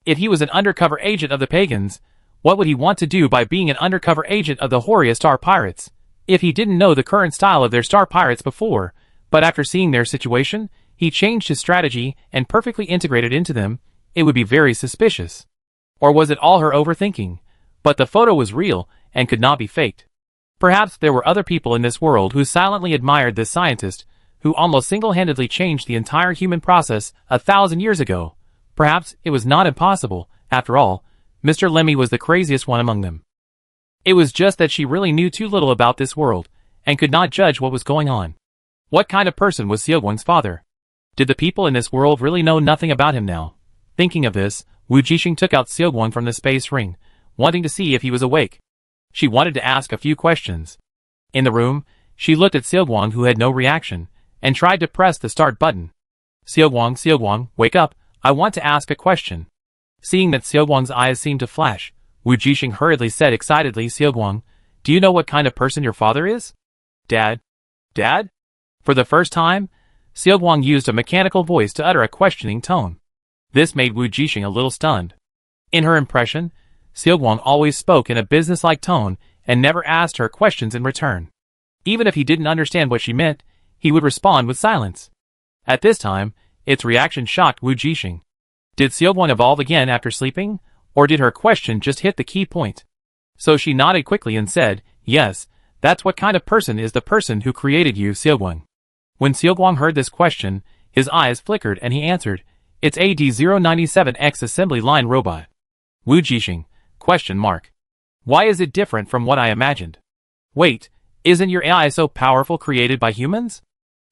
If he was an undercover agent of the pagans, what would he want to do by being an undercover agent of the Horia Star Pirates? If he didn't know the current style of their Star Pirates before, but after seeing their situation, he changed his strategy and perfectly integrated into them, it would be very suspicious. Or was it all her overthinking? But the photo was real and could not be faked. Perhaps there were other people in this world who silently admired this scientist, who almost single-handedly changed the entire human process 1,000 years ago. Perhaps it was not impossible. After all, Mr. Lemi was the craziest one among them. It was just that she really knew too little about this world, and could not judge what was going on. What kind of person was Xiaoguang's father? Did the people in this world really know nothing about him now? Thinking of this, Wujing took out Xiaoguang from the space ring, wanting to see if he was awake. She wanted to ask a few questions. In the room, she looked at Xiaoguang, who had no reaction, and tried to press the start button. Xiaoguang, wake up, I want to ask a question. Seeing that Xiaoguang's eyes seemed to flash, Wujing hurriedly said excitedly, Xiaoguang, do you know what kind of person your father is? Dad? Dad? For the first time, Xiaoguang used a mechanical voice to utter a questioning tone. This made Wujing a little stunned. In her impression, Xiaoguang always spoke in a businesslike tone and never asked her questions in return. Even if he didn't understand what she meant, he would respond with silence. At this time, its reaction shocked Wujing. Did Xiaoguang evolve again after sleeping, or did her question just hit the key point? So she nodded quickly and said, yes, that's what kind of person is the person who created you, Xiaoguang. When Xiaoguang heard this question, his eyes flickered and he answered, it's AD-097X assembly line robot. Wujing, ? Why is it different from what I imagined? Wait, isn't your AI so powerful created by humans?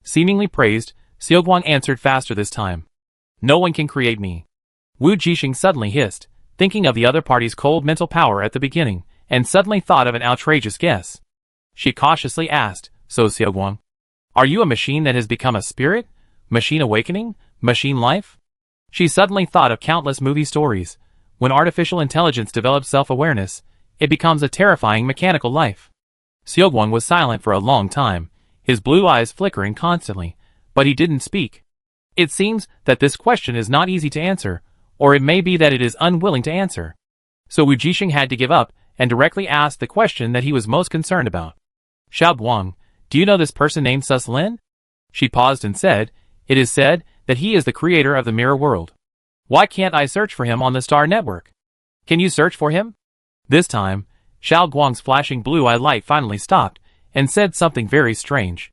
Seemingly praised, Xiaoguang answered faster this time. No one can create me. Wujing suddenly hissed, thinking of the other party's cold mental power at the beginning, and suddenly thought of an outrageous guess. She cautiously asked, so Xiaoguang, are you a machine that has become a spirit? Machine awakening? Machine life? She suddenly thought of countless movie stories. When artificial intelligence develops self-awareness, it becomes a terrifying mechanical life. Xiaoguang was silent for a long time, his blue eyes flickering constantly, but he didn't speak. It seems that this question is not easy to answer, or it may be that it is unwilling to answer. So Wujing had to give up, and directly asked the question that he was most concerned about. Xiaoguang, do you know this person named Lin? She paused and said, it is said that he is the creator of the mirror world. Why can't I search for him on the star network? Can you search for him? This time, Xiaoguang's flashing blue-eye light finally stopped, and said something very strange.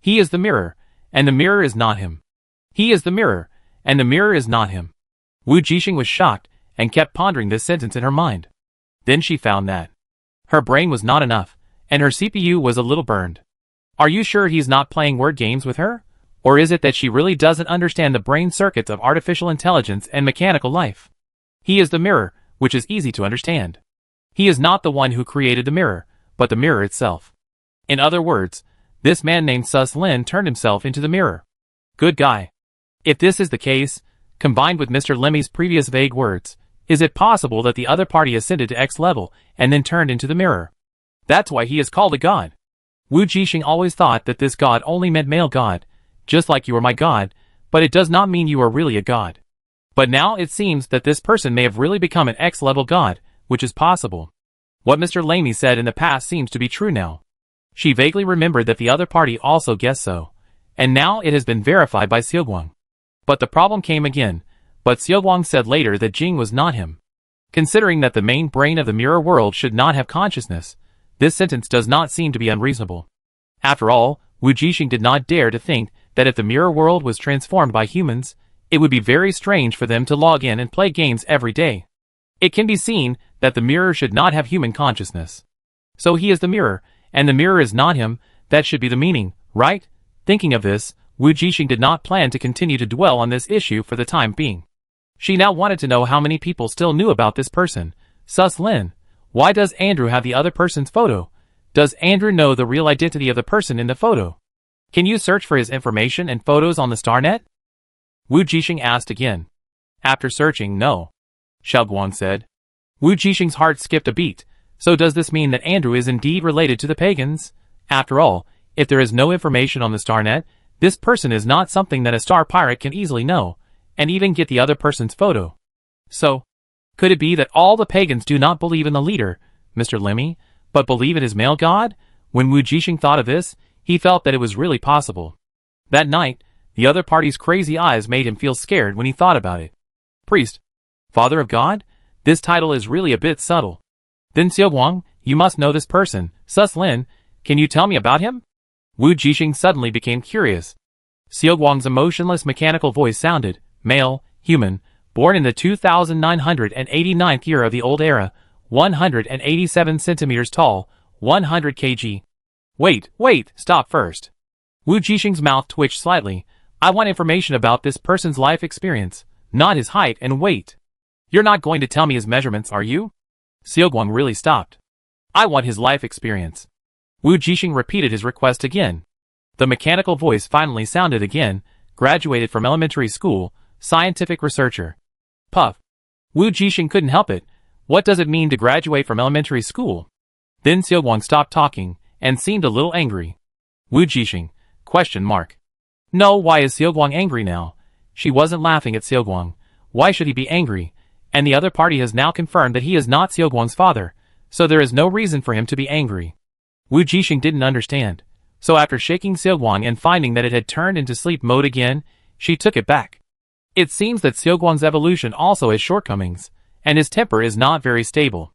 He is the mirror, and the mirror is not him. He is the mirror, and the mirror is not him. Wujing was shocked, and kept pondering this sentence in her mind. Then she found that her brain was not enough, and her CPU was a little burned. Are you sure he's not playing word games with her? Or is it that she really doesn't understand the brain circuits of artificial intelligence and mechanical life? He is the mirror, which is easy to understand. He is not the one who created the mirror, but the mirror itself. In other words, this man named Lin turned himself into the mirror. Good guy. If this is the case, combined with Mr. Lemi's previous vague words, is it possible that the other party ascended to X level and then turned into the mirror? That's why he is called a god. Wujing always thought that this god only meant male god, just like you are my god, but it does not mean you are really a god. But now it seems that this person may have really become an X-level god, which is possible. What Mr. Lemi said in the past seems to be true now. She vaguely remembered that the other party also guessed so, and now it has been verified by Xiaoguang. But the problem came again, but Xiaoguang said later that Jing was not him. Considering that the main brain of the mirror world should not have consciousness, this sentence does not seem to be unreasonable. After all, Wujing did not dare to think that if the mirror world was transformed by humans, it would be very strange for them to log in and play games every day. It can be seen that the mirror should not have human consciousness. So he is the mirror, and the mirror is not him. That should be the meaning, right? Thinking of this, Wujing did not plan to continue to dwell on this issue for the time being. She now wanted to know how many people still knew about this person, Lin. Why does Andrew have the other person's photo? Does Andrew know the real identity of the person in the photo? Can you search for his information and photos on the StarNet? Wujing asked again. After searching, no. Xiaoguang said. Wujing's heart skipped a beat. So does this mean that Andrew is indeed related to the pagans? After all, if there is no information on the StarNet, this person is not something that a star pirate can easily know, and even get the other person's photo. So, could it be that all the pagans do not believe in the leader, Mr. Lemi, but believe in his male god? When Wujing thought of this, he felt that it was really possible. That night, the other party's crazy eyes made him feel scared when he thought about it. Priest. Father of God? This title is really a bit subtle. Then Xiaoguang, you must know this person, Lin. Can you tell me about him? Wujing suddenly became curious. Xiaoguang's emotionless mechanical voice sounded, male, human, born in the 2989th year of the Old Era, 187 centimeters tall, 100 kg. Wait, stop first. Wu Jixing's mouth twitched slightly. I want information about this person's life experience, not his height and weight. You're not going to tell me his measurements, are you? Xiaoguang really stopped. I want his life experience. Wu Jixing repeated his request again. The mechanical voice finally sounded again, graduated from elementary school, scientific researcher. Puff. Wu Jixing couldn't help it. What does it mean to graduate from elementary school? Then Xiaoguang stopped talking, and seemed a little angry. Wu Jixing? ? No, why is Xiaoguang angry now? She wasn't laughing at Xiaoguang. Why should he be angry? And the other party has now confirmed that he is not Xiaoguang's father, so there is no reason for him to be angry. Wu Jixing didn't understand. So after shaking Xiaoguang and finding that it had turned into sleep mode again, she took it back. It seems that Xiaoguang's evolution also has shortcomings, and his temper is not very stable.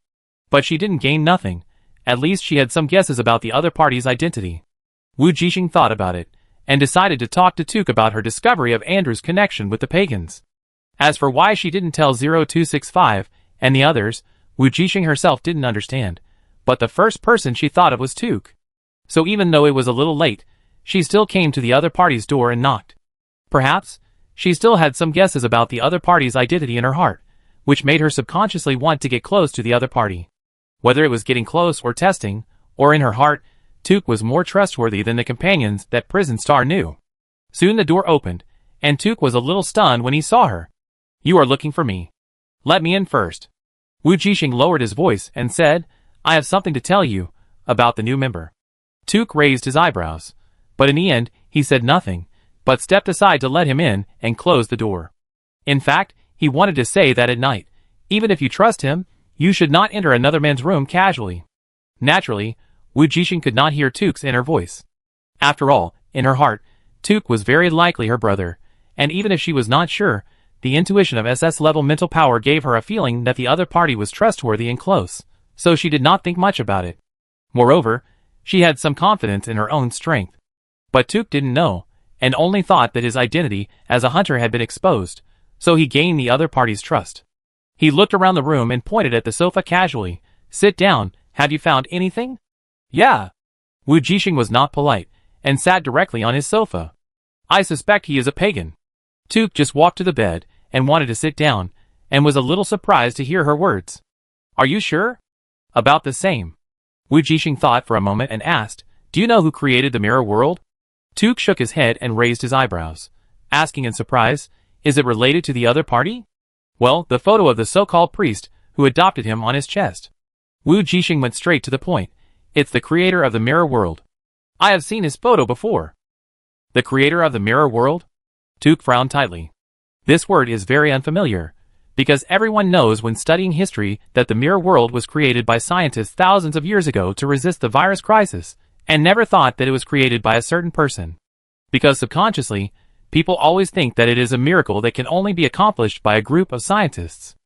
But she didn't gain nothing. At least she had some guesses about the other party's identity. Wu Jixing thought about it, and decided to talk to Tika about her discovery of Andrew's connection with the pagans. As for why she didn't tell 0265 and the others, Wu Jixing herself didn't understand, but the first person she thought of was Tika. So even though it was a little late, she still came to the other party's door and knocked. Perhaps, she still had some guesses about the other party's identity in her heart, which made her subconsciously want to get close to the other party. Whether it was getting close or testing, or in her heart, Tika was more trustworthy than the companions that Prison Star knew. Soon the door opened, and Tika was a little stunned when he saw her. You are looking for me. Let me in first. Wu Jixing lowered his voice and said, I have something to tell you, about the new member. Tika raised his eyebrows, but in the end, he said nothing, but stepped aside to let him in and closed the door. In fact, he wanted to say that at night, even if you trust him, you should not enter another man's room casually. Naturally, Wu Jixing could not hear Tika's inner voice. After all, in her heart, Tika was very likely her brother, and even if she was not sure, the intuition of SS-level mental power gave her a feeling that the other party was trustworthy and close, so she did not think much about it. Moreover, she had some confidence in her own strength. But Tika didn't know, and only thought that his identity as a hunter had been exposed, so he gained the other party's trust. He looked around the room and pointed at the sofa casually. Sit down, have you found anything? Yeah. Wu Jixing was not polite, and sat directly on his sofa. I suspect he is a pagan. Tika just walked to the bed, and wanted to sit down, and was a little surprised to hear her words. Are you sure? About the same. Wu Jixing thought for a moment and asked, do you know who created the mirror world? Tika shook his head and raised his eyebrows, asking in surprise, is it related to the other party? Well, the photo of the so-called priest, who adopted him on his chest. Wu Jixing went straight to the point. It's the creator of the mirror world. I have seen his photo before. The creator of the mirror world? Tika frowned tightly. This word is very unfamiliar, because everyone knows when studying history that the mirror world was created by scientists thousands of years ago to resist the virus crisis, and never thought that it was created by a certain person. Because subconsciously, people always think that it is a miracle that can only be accomplished by a group of scientists.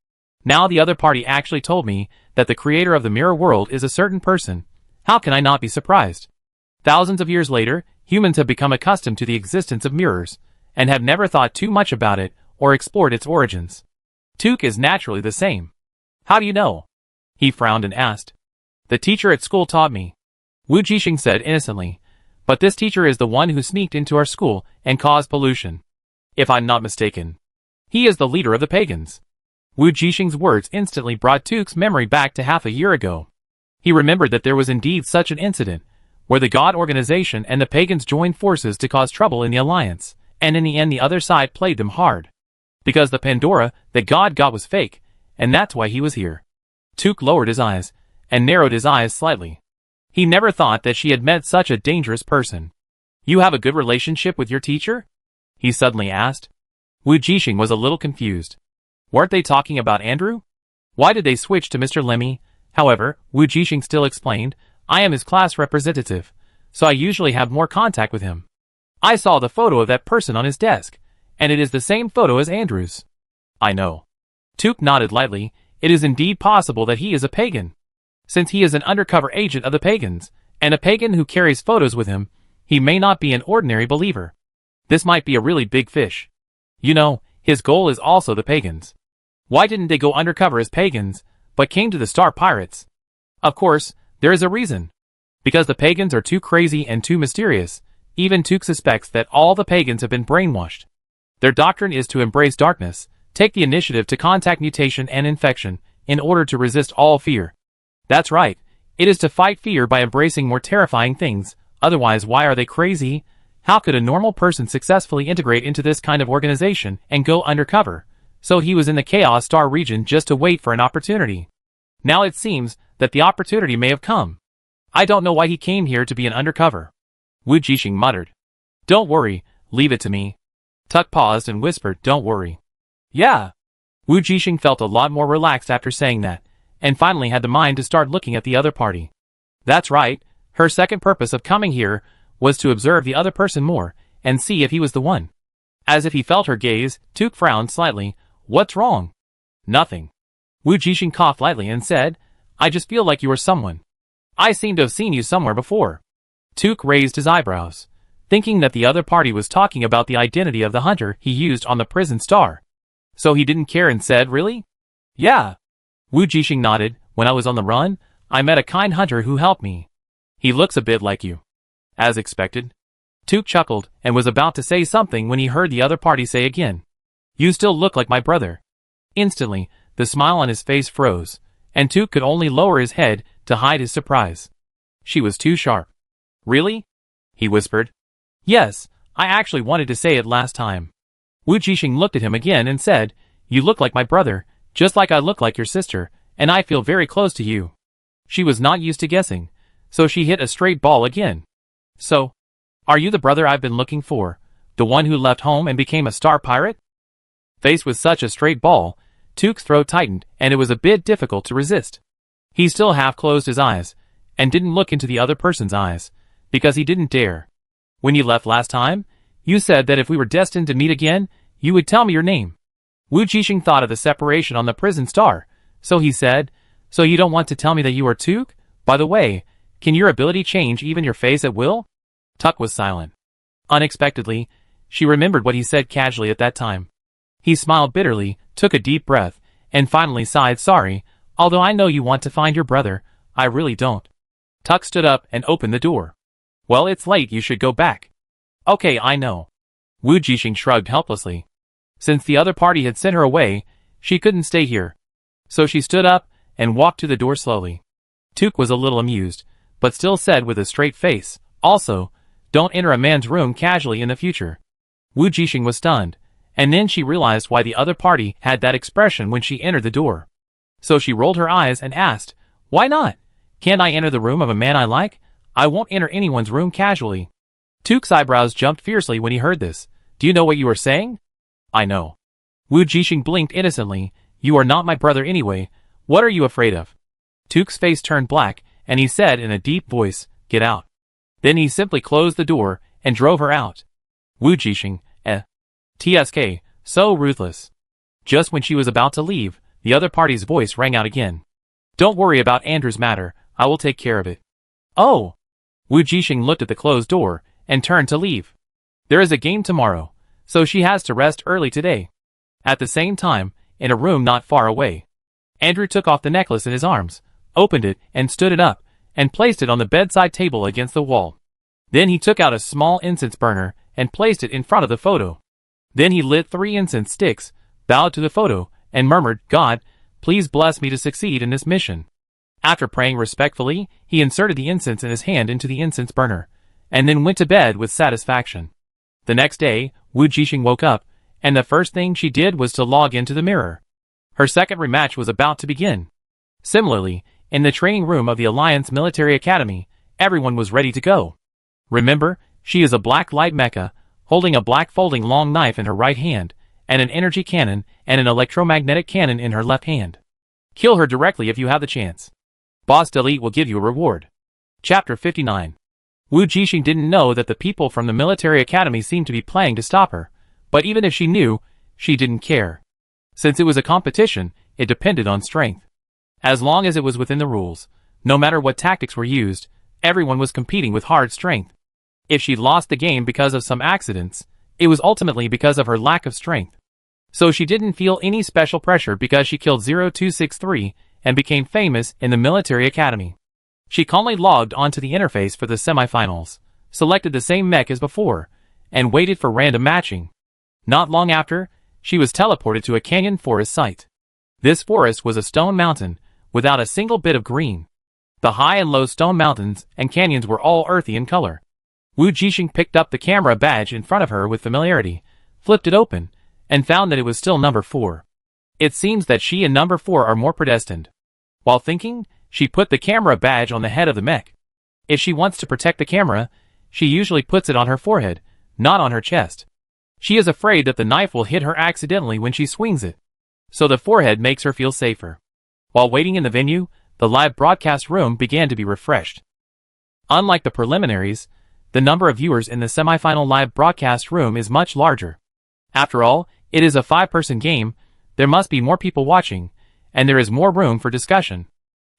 Now the other party actually told me that the creator of the mirror world is a certain person. How can I not be surprised? Thousands of years later, humans have become accustomed to the existence of mirrors, and have never thought too much about it or explored its origins. Tika is naturally the same. How do you know? He frowned and asked. The teacher at school taught me. Wu Jixing said innocently. But this teacher is the one who sneaked into our school and caused pollution. If I'm not mistaken. He is the leader of the pagans. Wu Jixing's words instantly brought Tika's memory back to half a year ago. He remembered that there was indeed such an incident, where the God organization and the pagans joined forces to cause trouble in the alliance, and in the end the other side played them hard. Because the Pandora that God got was fake, and that's why he was here. Tika lowered his eyes, and narrowed his eyes slightly. He never thought that she had met such a dangerous person. You have a good relationship with your teacher? He suddenly asked. Wu Jixing was a little confused. Weren't they talking about Andrew? Why did they switch to Mr. Lemi? However, Wu Jixing still explained, I am his class representative, so I usually have more contact with him. I saw the photo of that person on his desk, and it is the same photo as Andrew's. I know. Tika nodded lightly. It is indeed possible that he is a pagan. Since he is an undercover agent of the pagans, and a pagan who carries photos with him, he may not be an ordinary believer. This might be a really big fish. You know, his goal is also the pagans. Why didn't they go undercover as pagans, but came to the Star Pirates? Of course, there is a reason. Because the pagans are too crazy and too mysterious. Even Tuk suspects that all the pagans have been brainwashed. Their doctrine is to embrace darkness, take the initiative to contact mutation and infection, in order to resist all fear. That's right, it is to fight fear by embracing more terrifying things, otherwise why are they crazy? How could a normal person successfully integrate into this kind of organization and go undercover? So he was in the Chaos Star region just to wait for an opportunity. Now it seems that the opportunity may have come. I don't know why he came here to be an undercover. Wujing muttered. Don't worry, leave it to me. Tuk paused and whispered, don't worry. Yeah. Wujing felt a lot more relaxed after saying that, and finally had the mind to start looking at the other party. That's right, her second purpose of coming here was to observe the other person more, and see if he was the one. As if he felt her gaze, Tuk frowned slightly. What's wrong? Nothing. Wujing coughed lightly and said, I just feel like you are someone. I seem to have seen you somewhere before. Tuk raised his eyebrows, thinking that the other party was talking about the identity of the hunter he used on the prison star. So he didn't care and said, really? Yeah. Wujing nodded. When I was on the run, I met a kind hunter who helped me. He looks a bit like you. As expected. Tuk chuckled and was about to say something when he heard the other party say again, you still look like my brother. Instantly, the smile on his face froze, and Tuk could only lower his head to hide his surprise. She was too sharp. Really? He whispered. Yes, I actually wanted to say it last time. Wujing looked at him again and said, you look like my brother, just like I look like your sister, and I feel very close to you. She was not used to guessing, so she hit a straight ball again. So, are you the brother I've been looking for, the one who left home and became a star pirate? Faced with such a straight ball, Tuk's throat tightened and it was a bit difficult to resist. He still half closed his eyes, and didn't look into the other person's eyes, because he didn't dare. When you left last time, you said that if we were destined to meet again, you would tell me your name. Wujing thought of the separation on the prison star, so he said, so you don't want to tell me that you are Tuk? By the way, can your ability change even your face at will? Tuk was silent. Unexpectedly, she remembered what he said casually at that time. He smiled bitterly, took a deep breath, and finally sighed, sorry, although I know you want to find your brother, I really don't. Tuk stood up and opened the door. Well, it's late, you should go back. Okay, I know. Wujing shrugged helplessly. Since the other party had sent her away, she couldn't stay here. So she stood up and walked to the door slowly. Tuk was a little amused, but still said with a straight face, also, don't enter a man's room casually in the future. Wujing was stunned, and then she realized why the other party had that expression when she entered the door. So she rolled her eyes and asked, why not? Can't I enter the room of a man I like? I won't enter anyone's room casually. Tuk's eyebrows jumped fiercely when he heard this. Do you know what you are saying? I know. Wujing blinked innocently. You are not my brother anyway. What are you afraid of? Tuk's face turned black, and he said in a deep voice, get out. Then he simply closed the door and drove her out. Wujing, TSK, so ruthless. Just when she was about to leave, the other party's voice rang out again. Don't worry about Andrew's matter, I will take care of it. Oh! Wujing looked at the closed door and turned to leave. There is a game tomorrow, so she has to rest early today. At the same time, in a room not far away, Andrew took off the necklace in his arms, opened it and stood it up, and placed it on the bedside table against the wall. Then he took out a small incense burner and placed it in front of the photo. Then he lit 3 incense sticks, bowed to the photo, and murmured, God, please bless me to succeed in this mission. After praying respectfully, he inserted the incense in his hand into the incense burner, and then went to bed with satisfaction. The next day, Wujing woke up, and the first thing she did was to log into the mirror. Her second rematch was about to begin. Similarly, in the training room of the Alliance Military Academy, everyone was ready to go. Remember, she is a black light mecha, holding a black folding long knife in her right hand, and an energy cannon and an electromagnetic cannon in her left hand. Kill her directly if you have the chance. Boss Delete will give you a reward. Chapter 59. Wujing didn't know that the people from the military academy seemed to be planning to stop her, but even if she knew, she didn't care. Since it was a competition, it depended on strength. As long as it was within the rules, no matter what tactics were used, everyone was competing with hard strength. If she lost the game because of some accidents, It was ultimately because of her lack of strength. So she didn't feel any special pressure because she killed 0263 and became famous in the military academy. She calmly logged onto the interface for the semifinals, selected the same mech as before, and waited for random matching. Not long after, she was teleported to a canyon forest site. This forest was a stone mountain, without a single bit of green. The high and low stone mountains and canyons were all earthy in color. Wujing picked up the camera badge in front of her with familiarity, flipped it open, and found that it was still number 4. It seems that she and number 4 are more predestined. While thinking, she put the camera badge on the head of the mech. If she wants to protect the camera, she usually puts it on her forehead, not on her chest. She is afraid that the knife will hit her accidentally when she swings it. So the forehead makes her feel safer. While waiting in the venue, the live broadcast room began to be refreshed. Unlike the preliminaries, the number of viewers in the semifinal live broadcast room is much larger. After all, it is a 5-person game, there must be more people watching, and there is more room for discussion.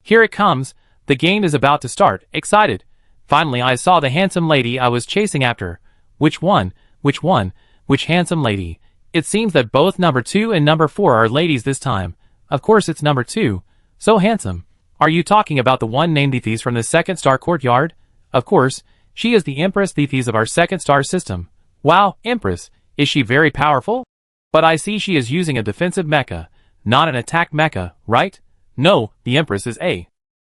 Here it comes, the game is about to start, excited. Finally I saw the handsome lady I was chasing after. Which one? Which handsome lady? It seems that both number 2 and number 4 are ladies this time. Of course it's number 2. So handsome. Are you talking about the one named Thethys from the second star courtyard? Of course, she is the Empress Thethys of our second star system. Wow, Empress, is she very powerful? But I see she is using a defensive mecha, not an attack mecha, right? No, the Empress is a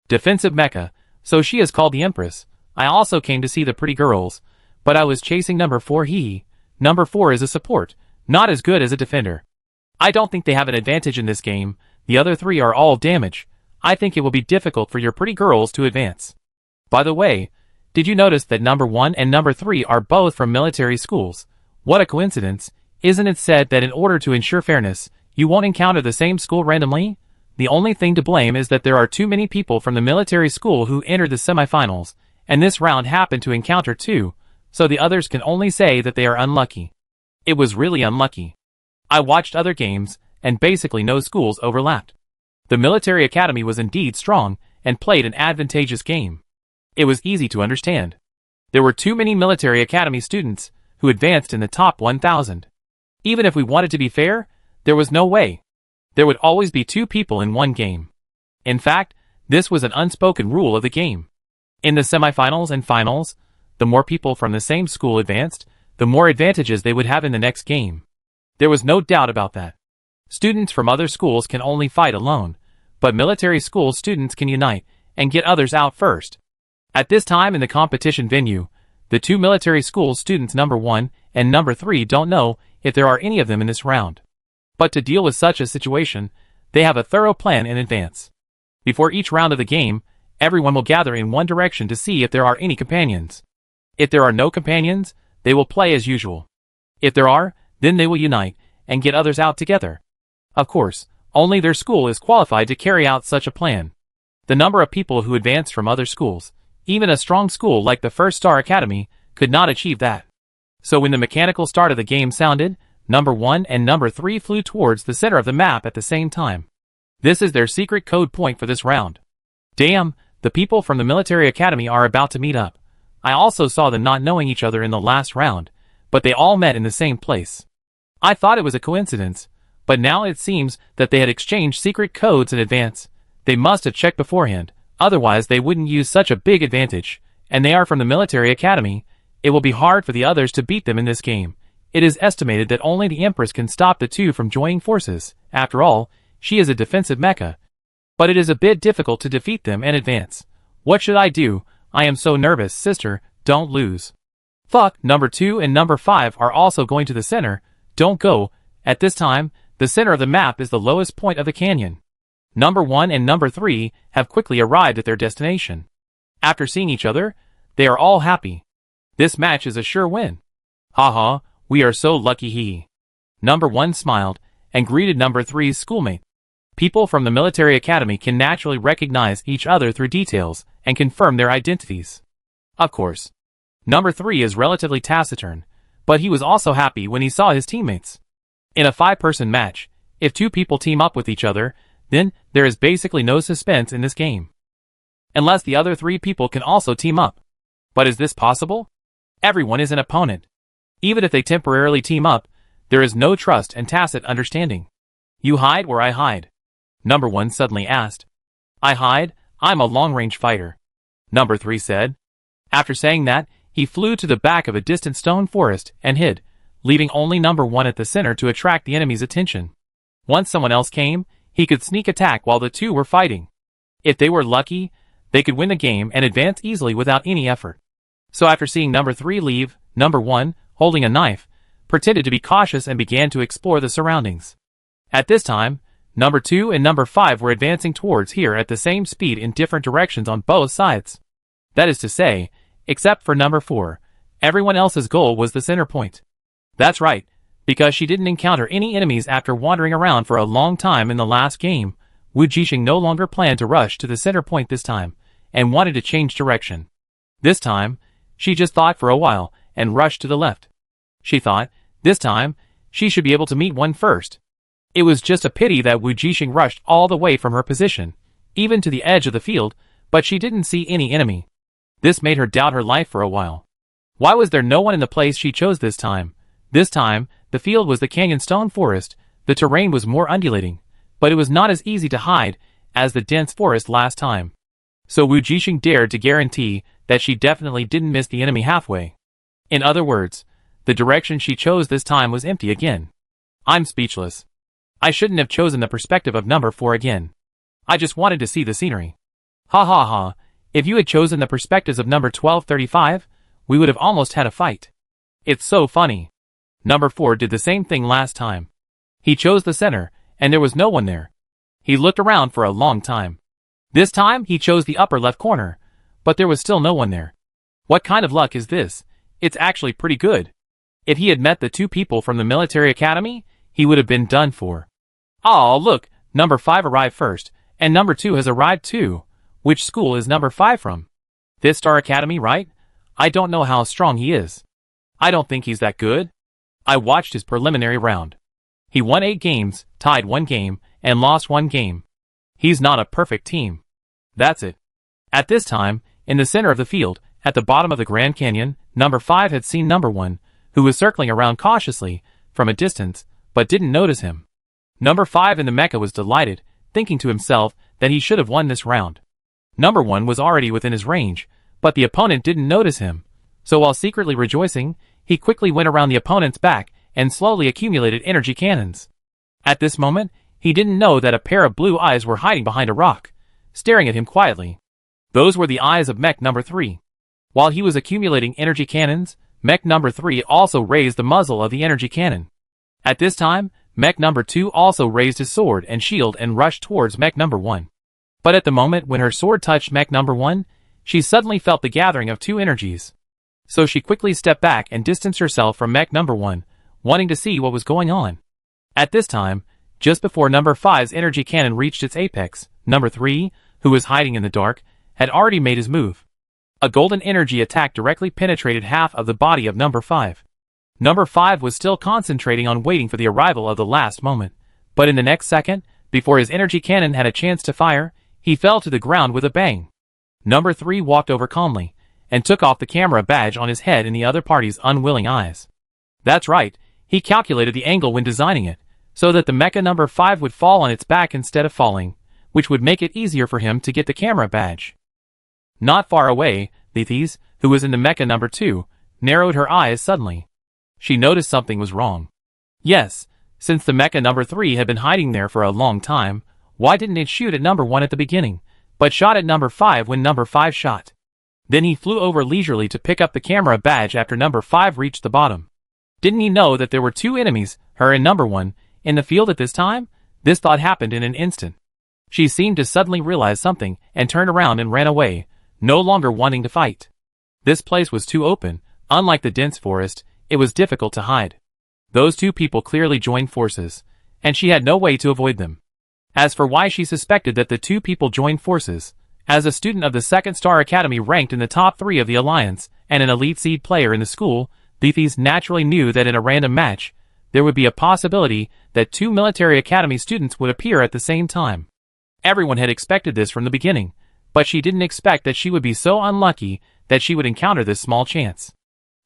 defensive mecha, so she is called the Empress. I also came to see the pretty girls, but I was chasing number 4. Number 4 is a support, not as good as a defender. I don't think they have an advantage in this game, the other 3 are all damage. I think it will be difficult for your pretty girls to advance. By the way, did you notice that number 1 and number 3 are both from military schools? What a coincidence. Isn't it said that in order to ensure fairness, you won't encounter the same school randomly? The only thing to blame is that there are too many people from the military school who entered the semifinals, and this round happened to encounter 2, so the others can only say that they are unlucky. It was really unlucky. I watched other games, and basically no schools overlapped. The military academy was indeed strong, and played an advantageous game. It was easy to understand. There were too many military academy students who advanced in the top 1,000. Even if we wanted to be fair, there was no way. There would always be 2 people in one game. In fact, this was an unspoken rule of the game. In the semifinals and finals, the more people from the same school advanced, the more advantages they would have in the next game. There was no doubt about that. Students from other schools can only fight alone, but military school students can unite and get others out first. At this time in the competition venue, the 2 military school students number 1 and number 3 don't know if there are any of them in this round. But to deal with such a situation, they have a thorough plan in advance. Before each round of the game, everyone will gather in one direction to see if there are any companions. If there are no companions, they will play as usual. If there are, then they will unite and get others out together. Of course, only their school is qualified to carry out such a plan. The number of people who advance from other schools, even a strong school like the First Star Academy, could not achieve that. So when the mechanical start of the game sounded, number 1 and number 3 flew towards the center of the map at the same time. This is their secret code point for this round. Damn, the people from the military academy are about to meet up. I also saw them not knowing each other in the last round, but they all met in the same place. I thought it was a coincidence, but now it seems that they had exchanged secret codes in advance. They must have checked beforehand, otherwise they wouldn't use such a big advantage, and they are from the military academy. It will be hard for the others to beat them in this game. It is estimated that only the Empress can stop the 2 from joining forces. After all, she is a defensive mecha. But it is a bit difficult to defeat them and advance. What should I do? I am so nervous, sister, don't lose. Fuck, number 2 and number 5 are also going to the center. Don't go. At this time, the center of the map is the lowest point of the canyon. Number 1 and number 3 have quickly arrived at their destination. After seeing each other, they are all happy. This match is a sure win. Haha, we are so lucky. Number 1 smiled and greeted number 3's schoolmate. People from the military academy can naturally recognize each other through details and confirm their identities. Of course. Number 3 is relatively taciturn, but he was also happy when he saw his teammates. In a 5-person match, if 2 people team up with each other, then there is basically no suspense in this game. Unless the other 3 people can also team up. But is this possible? Everyone is an opponent. Even if they temporarily team up, there is no trust and tacit understanding. You hide where I hide. Number 1 suddenly asked. I hide, I'm a long-range fighter. Number 3 said. After saying that, he flew to the back of a distant stone forest and hid, leaving only Number 1 at the center to attract the enemy's attention. Once someone else came, he could sneak attack while the two were fighting. If they were lucky, they could win the game and advance easily without any effort. So after seeing Number 3 leave, Number 1, holding a knife, pretended to be cautious and began to explore the surroundings. At this time, Number 2 and Number 5 were advancing towards here at the same speed in different directions on both sides. That is to say, except for Number 4, everyone else's goal was the center point. That's right, because she didn't encounter any enemies after wandering around for a long time in the last game. Wujing no longer planned to rush to the center point this time, and wanted to change direction. This time, she just thought for a while, and rushed to the left. She thought, this time, she should be able to meet one first. It was just a pity that Wujing rushed all the way from her position, even to the edge of the field, but she didn't see any enemy. This made her doubt her life for a while. Why was there no one in the place she chose this time? This time, the field was the canyon stone forest, the terrain was more undulating, but it was not as easy to hide as the dense forest last time. So Wujing dared to guarantee that she definitely didn't miss the enemy halfway. In other words, the direction she chose this time was empty again. I'm speechless. I shouldn't have chosen the perspective of Number 4 again. I just wanted to see the scenery. Ha ha ha, if you had chosen the perspectives of Number 1235, we would have almost had a fight. It's so funny. Number 4 did the same thing last time. He chose the center, and there was no one there. He looked around for a long time. This time he chose the upper left corner, but there was still no one there. What kind of luck is this? It's actually pretty good. If he had met the two people from the military academy, he would have been done for. Oh, look, Number 5 arrived first, and Number 2 has arrived too. Which school is Number 5 from? This Star Academy, right? I don't know how strong he is. I don't think he's that good. I watched his preliminary round. He won 8 games, tied 1 game, and lost 1 game. He's not a perfect team. That's it. At this time, in the center of the field, at the bottom of the Grand Canyon, Number 5 had seen Number 1, who was circling around cautiously, from a distance, but didn't notice him. Number 5 in the Mecha was delighted, thinking to himself that he should have won this round. Number 1 was already within his range, but the opponent didn't notice him. So while secretly rejoicing, he quickly went around the opponent's back and slowly accumulated energy cannons. At this moment, he didn't know that a pair of blue eyes were hiding behind a rock, staring at him quietly. Those were the eyes of Mech Number 3. While he was accumulating energy cannons, Mech Number 3 also raised the muzzle of the energy cannon. At this time, Mech Number 2 also raised his sword and shield and rushed towards Mech Number 1. But at the moment when her sword touched Mech Number 1, she suddenly felt the gathering of 2 energies. So she quickly stepped back and distanced herself from Mech Number 1, wanting to see what was going on. At this time, just before Number 5's energy cannon reached its apex, Number 3, who was hiding in the dark, had already made his move. A golden energy attack directly penetrated half of the body of Number 5. Number 5 was still concentrating on waiting for the arrival of the last moment, but in the next second, before his energy cannon had a chance to fire, he fell to the ground with a bang. Number 3 walked over calmly, and took off the camera badge on his head in the other party's unwilling eyes. That's right, he calculated the angle when designing it, so that the Mecha Number 5 would fall on its back instead of falling, which would make it easier for him to get the camera badge. Not far away, Lethis, who was in the Mecha Number 2, narrowed her eyes suddenly. She noticed something was wrong. Yes, since the Mecha Number 3 had been hiding there for a long time, why didn't it shoot at Number 1 at the beginning, but shot at Number 5 when Number 5 shot? Then he flew over leisurely to pick up the camera badge after Number 5 reached the bottom. Didn't he know that there were 2 enemies, her and Number 1, in the field at this time? This thought happened in an instant. She seemed to suddenly realize something and turned around and ran away, no longer wanting to fight. This place was too open. Unlike the dense forest, it was difficult to hide. Those 2 people clearly joined forces, and she had no way to avoid them. As for why she suspected that the 2 people joined forces, as a student of the 2nd Star Academy ranked in the top 3 of the Alliance and an elite seed player in the school, Lethis naturally knew that in a random match, there would be a possibility that 2 military academy students would appear at the same time. Everyone had expected this from the beginning, but she didn't expect that she would be so unlucky that she would encounter this small chance.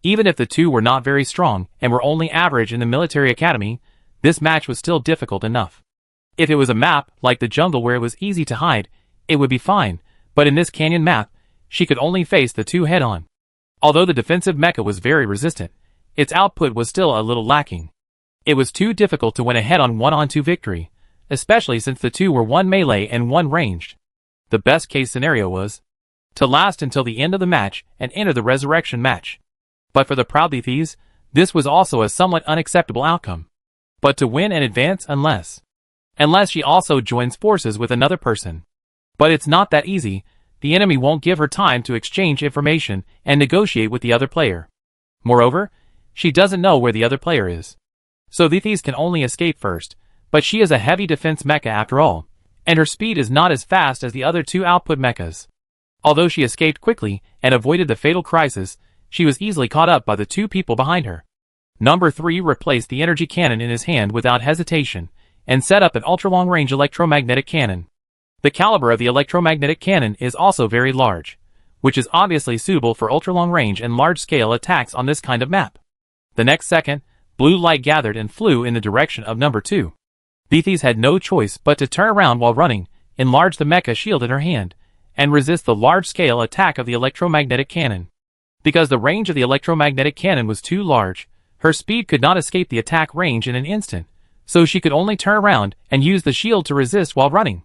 Even if the two were not very strong and were only average in the military academy, this match was still difficult enough. If it was a map like the jungle where it was easy to hide, it would be fine, but in this canyon map, she could only face the two head-on. Although the defensive mecha was very resistant, its output was still a little lacking. It was too difficult to win a head-on 1-on-2 victory, especially since the two were one melee and one ranged. The best case scenario was to last until the end of the match and enter the resurrection match. But for the proud Thethys, this was also a somewhat unacceptable outcome. But to win and advance unless she also joins forces with another person. But it's not that easy. The enemy won't give her time to exchange information and negotiate with the other player. Moreover, she doesn't know where the other player is. So Thethys can only escape first, but she is a heavy defense mecha after all, and her speed is not as fast as the other two output mechas. Although she escaped quickly and avoided the fatal crisis, she was easily caught up by the two people behind her. Number 3 replaced the energy cannon in his hand without hesitation, and set up an ultra-long-range electromagnetic cannon. The caliber of the electromagnetic cannon is also very large, which is obviously suitable for ultra-long-range and large-scale attacks on this kind of map. The next second, blue light gathered and flew in the direction of number 2. Thethys had no choice but to turn around while running, enlarge the mecha shield in her hand, and resist the large-scale attack of the electromagnetic cannon. Because the range of the electromagnetic cannon was too large, her speed could not escape the attack range in an instant, so she could only turn around and use the shield to resist while running.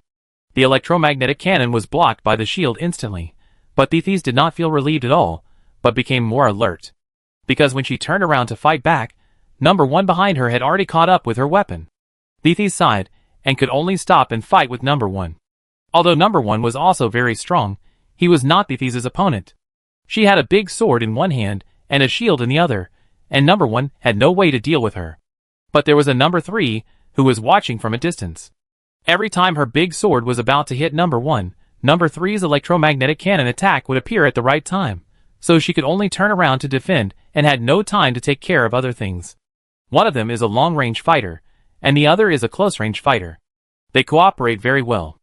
The electromagnetic cannon was blocked by the shield instantly, but Thethys did not feel relieved at all, but became more alert. Because when she turned around to fight back, number 1 behind her had already caught up with her weapon. Thethys sighed, and could only stop and fight with number 1. Although number 1 was also very strong, he was not Thethys' opponent. She had a big sword in one hand and a shield in the other, and number 1 had no way to deal with her. But there was a number 3 who was watching from a distance. Every time her big sword was about to hit number 1, number 3's electromagnetic cannon attack would appear at the right time, so she could only turn around to defend and had no time to take care of other things. One of them is a long-range fighter, and the other is a close-range fighter. They cooperate very well.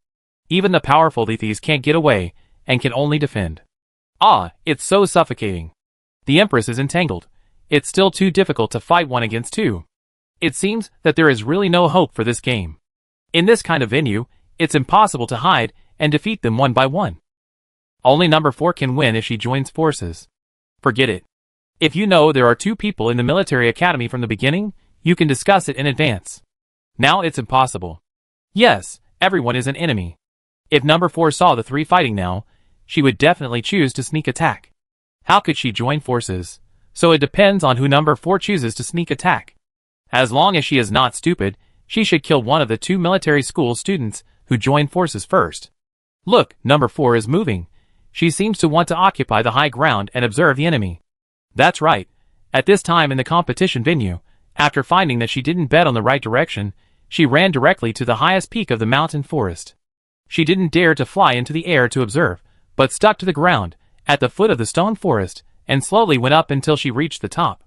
Even the powerful Thethys can't get away, and can only defend. Ah, it's so suffocating. The Empress is entangled. It's still too difficult to fight 1 against 2. It seems that there is really no hope for this game. In this kind of venue, it's impossible to hide and defeat them 1 by 1. Only number 4 can win if she joins forces. Forget it. If you know there are 2 people in the military academy from the beginning, you can discuss it in advance. Now it's impossible. Yes, everyone is an enemy. If number 4 saw the 3 fighting now, she would definitely choose to sneak attack. How could she join forces? So it depends on who number 4 chooses to sneak attack. As long as she is not stupid, she should kill one of the 2 military school students who join forces first. Look, number 4 is moving. She seems to want to occupy the high ground and observe the enemy. That's right. At this time in the competition venue, after finding that she didn't bet on the right direction, she ran directly to the highest peak of the mountain forest. She didn't dare to fly into the air to observe, but stuck to the ground, at the foot of the stone forest, and slowly went up until she reached the top.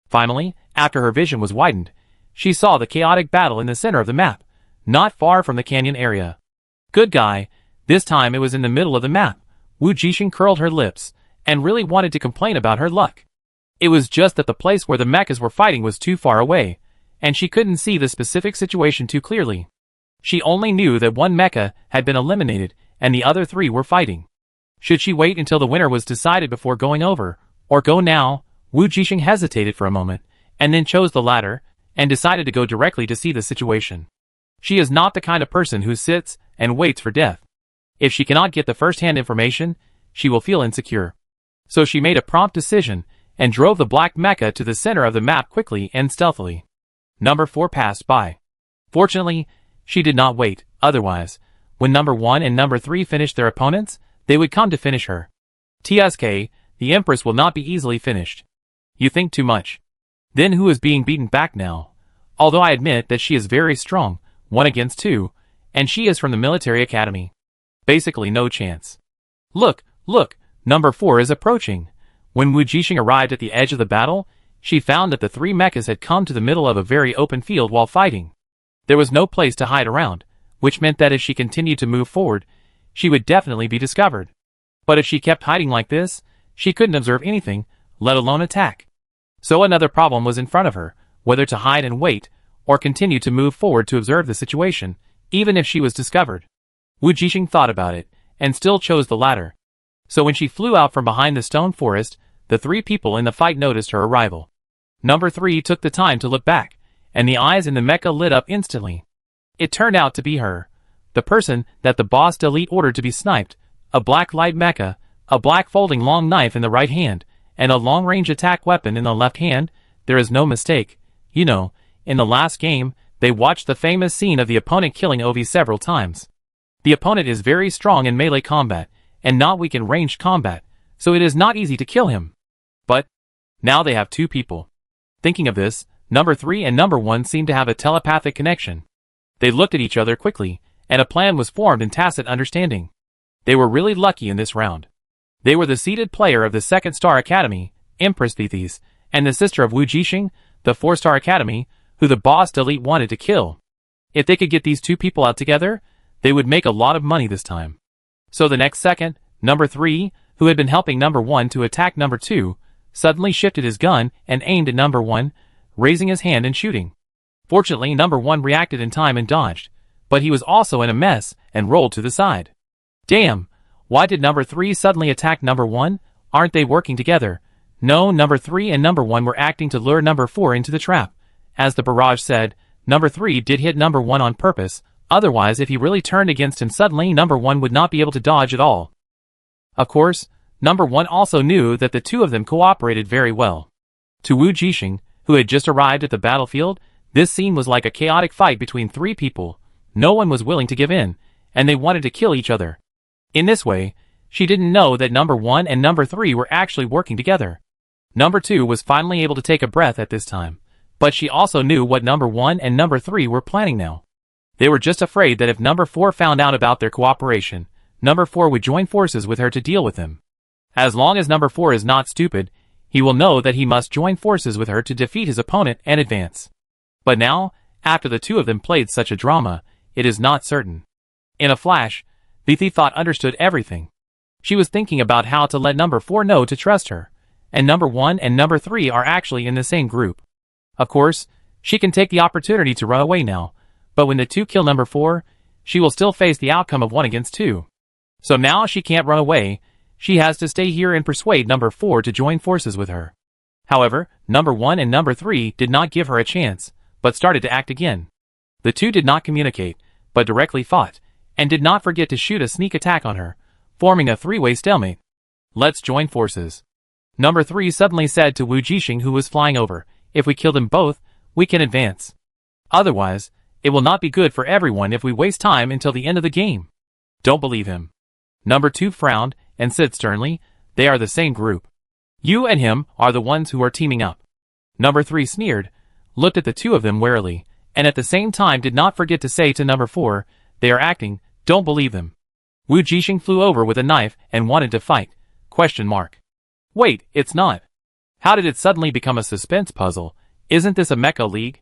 Finally, after her vision was widened, she saw the chaotic battle in the center of the map, not far from the canyon area. Good guy, this time it was in the middle of the map. Wujing curled her lips, and really wanted to complain about her luck. It was just that the place where the mechas were fighting was too far away, and she couldn't see the specific situation too clearly. She only knew that 1 mecha had been eliminated, and the other 3 were fighting. Should she wait until the winner was decided before going over, or go now? Wujing hesitated for a moment, and then chose the latter, and decided to go directly to see the situation. She is not the kind of person who sits and waits for death. If she cannot get the first-hand information, she will feel insecure. So she made a prompt decision, and drove the black mecha to the center of the map quickly and stealthily. Number 4 passed by. Fortunately, she did not wait, otherwise, when number 1 and number 3 finished their opponents, they would come to finish her. TSK, the Empress will not be easily finished. You think too much. Then who is being beaten back now? Although I admit that she is very strong, 1 against 2, and she is from the military academy. Basically no chance. Look, number 4 is approaching. When Wujing arrived at the edge of the battle, she found that the 3 mechas had come to the middle of a very open field while fighting. There was no place to hide around, which meant that if she continued to move forward, she would definitely be discovered. But if she kept hiding like this, she couldn't observe anything, let alone attack. So another problem was in front of her, whether to hide and wait, or continue to move forward to observe the situation, even if she was discovered. Wujing thought about it, and still chose the latter. So when she flew out from behind the stone forest, the three people in the fight noticed her arrival. Number 3 took the time to look back, and the eyes in the mecha lit up instantly. It turned out to be her. The person that the boss delete ordered to be sniped, a black light mecha, a black folding long knife in the right hand, and a long-range attack weapon in the left hand. There is no mistake. You know, in the last game, they watched the famous scene of the opponent killing Ovi several times. The opponent is very strong in melee combat, and not weak in ranged combat, so it is not easy to kill him. But now they have two people. Thinking of this, number 3 and number 1 seemed to have a telepathic connection. They looked at each other quickly, and a plan was formed in tacit understanding. They were really lucky in this round. They were the seeded player of the 2nd Star Academy, Empress Thethys, and the sister of Wujing, the 4-Star Academy, who the boss delete wanted to kill. If they could get these two people out together, they would make a lot of money this time. So the next second, number 3, who had been helping number 1 to attack number 2, suddenly shifted his gun and aimed at number 1, raising his hand and shooting. Fortunately, number 1 reacted in time and dodged, but he was also in a mess and rolled to the side. Damn, why did number 3 suddenly attack number 1? Aren't they working together? No, number 3 and number 1 were acting to lure number 4 into the trap. As the barrage said, number 3 did hit number 1 on purpose, otherwise if he really turned against him suddenly, number 1 would not be able to dodge at all. Of course, number 1 also knew that the two of them cooperated very well. To Wujing, who had just arrived at the battlefield, this scene was like a chaotic fight between three people. No one was willing to give in, and they wanted to kill each other. In this way, she didn't know that number 1 and number 3 were actually working together. Number 2 was finally able to take a breath at this time, but she also knew what number 1 and number 3 were planning now. They were just afraid that if number 4 found out about their cooperation, number 4 would join forces with her to deal with him. As long as number 4 is not stupid, he will know that he must join forces with her to defeat his opponent and advance. But now, after the two of them played such a drama, it is not certain. In a flash, Thethys thought understood everything. She was thinking about how to let number 4 know to trust her, and number 1 and number 3 are actually in the same group. Of course, she can take the opportunity to run away now, but when the two kill number 4, she will still face the outcome of 1 against 2. So now she can't run away, she has to stay here and persuade number 4 to join forces with her. However, number 1 and number 3 did not give her a chance, but started to act again. The two did not communicate, but directly fought, and did not forget to shoot a sneak attack on her, forming a three-way stalemate. Let's join forces. Number 3 suddenly said to Wujing, who was flying over, if we kill them both, we can advance. Otherwise, it will not be good for everyone if we waste time until the end of the game. Don't believe him. Number 2 frowned, and said sternly, they are the same group. You and him are the ones who are teaming up. Number 3 sneered, looked at the two of them warily, and at the same time did not forget to say to number 4, they are acting, don't believe them. Wujing flew over with a knife and wanted to fight. ? Wait, it's not. How did it suddenly become a suspense puzzle? Isn't this a mecha league?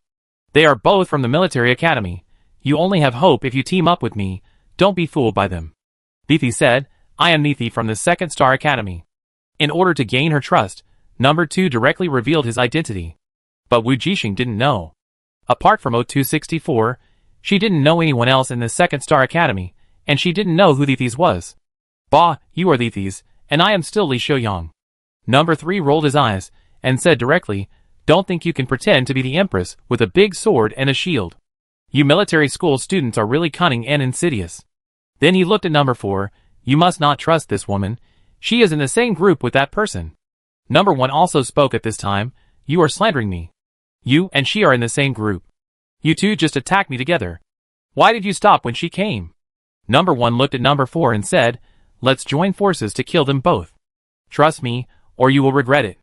They are both from the military academy. You only have hope if you team up with me. Don't be fooled by them. Thethys said, I am Thethys from the 2nd Star Academy. In order to gain her trust, number 2 directly revealed his identity. But Wujing didn't know. Apart from O264, she didn't know anyone else in the 2nd Star Academy, and she didn't know who Thethys was. Bah, you are Thethys, and I am still Xiaoguang. Number 3 rolled his eyes, and said directly, don't think you can pretend to be the Empress with a big sword and a shield. You military school students are really cunning and insidious. Then he looked at number 4, you must not trust this woman, she is in the same group with that person. Number 1 also spoke at this time, you are slandering me. You and she are in the same group. You two just attacked me together. Why did you stop when she came? Number 1 looked at number 4 and said, let's join forces to kill them both. Trust me, or you will regret it.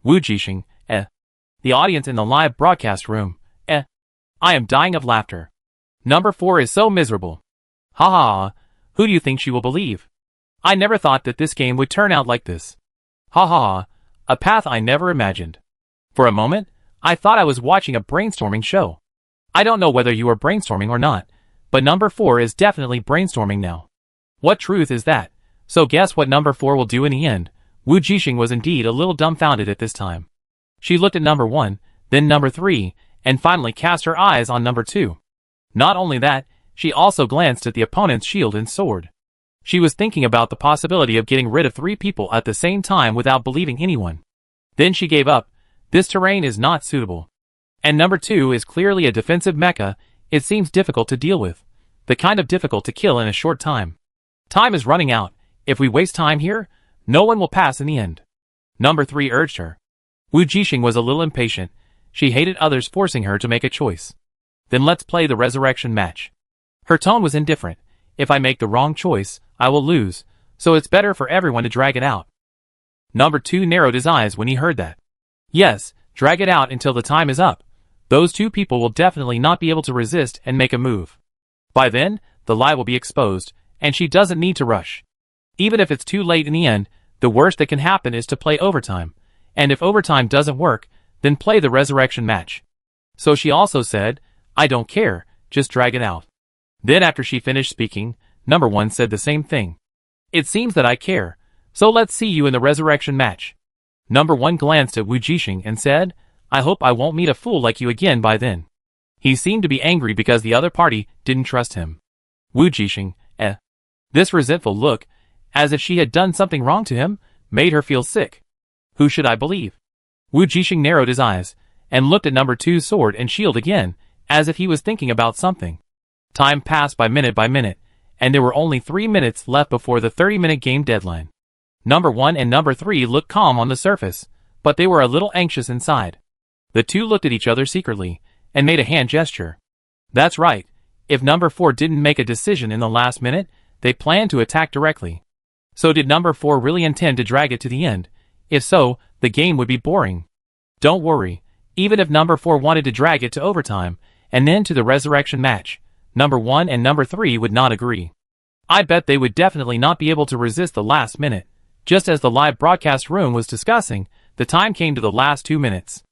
Wujing, The audience in the live broadcast room, I am dying of laughter. Number 4 is so miserable. Ha ha ha, who do you think she will believe? I never thought that this game would turn out like this. Ha ha ha, a path I never imagined. For a moment, I thought I was watching a brainstorming show. I don't know whether you are brainstorming or not, but number 4 is definitely brainstorming now. What truth is that? So guess what number 4 will do in the end? Wujing was indeed a little dumbfounded at this time. She looked at number 1, then number 3, and finally cast her eyes on number 2. Not only that, she also glanced at the opponent's shield and sword. She was thinking about the possibility of getting rid of 3 people at the same time without believing anyone. Then she gave up. This terrain is not suitable. And number 2 is clearly a defensive mecha. It seems difficult to deal with. The kind of difficult to kill in a short time. Time is running out. If we waste time here, no one will pass in the end. Number 3 urged her. Wujing was a little impatient. She hated others forcing her to make a choice. Then let's play the resurrection match. Her tone was indifferent. If I make the wrong choice, I will lose, so it's better for everyone to drag it out. Number 2 narrowed his eyes when he heard that. Yes, drag it out until the time is up. Those 2 people will definitely not be able to resist and make a move. By then, the lie will be exposed, and she doesn't need to rush. Even if it's too late in the end, the worst that can happen is to play overtime. And if overtime doesn't work, then play the resurrection match. So she also said, I don't care, just drag it out. Then after she finished speaking, number 1 said the same thing. It seems that I care, so let's see you in the resurrection match. Number 1 glanced at Wujing and said, I hope I won't meet a fool like you again by then. He seemed to be angry because the other party didn't trust him. Wujing, This resentful look, as if she had done something wrong to him, made her feel sick. Who should I believe? Wujing narrowed his eyes, and looked at number 2's sword and shield again, as if he was thinking about something. Time passed by minute, and there were only 3 minutes left before the 30-minute game deadline. Number 1 and number 3 looked calm on the surface, but they were a little anxious inside. The 2 looked at each other secretly, and made a hand gesture. That's right, if number 4 didn't make a decision in the last minute, they planned to attack directly. So did number 4 really intend to drag it to the end? If so, the game would be boring. Don't worry, even if number 4 wanted to drag it to overtime, and then to the resurrection match, number 1 and number 3 would not agree. I bet they would definitely not be able to resist the last minute. Just as the live broadcast room was discussing, the time came to the last 2 minutes.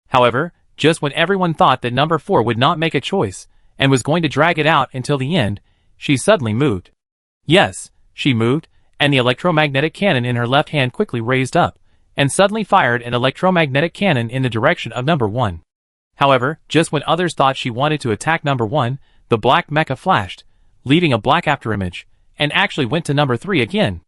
However, just when everyone thought that number 4 would not make a choice, and was going to drag it out until the end, she suddenly moved. Yes, she moved, and the electromagnetic cannon in her left hand quickly raised up, and suddenly fired an electromagnetic cannon in the direction of number 1. However, just when others thought she wanted to attack number 1, the black mecha flashed, leaving a black afterimage, and actually went to number 3 again.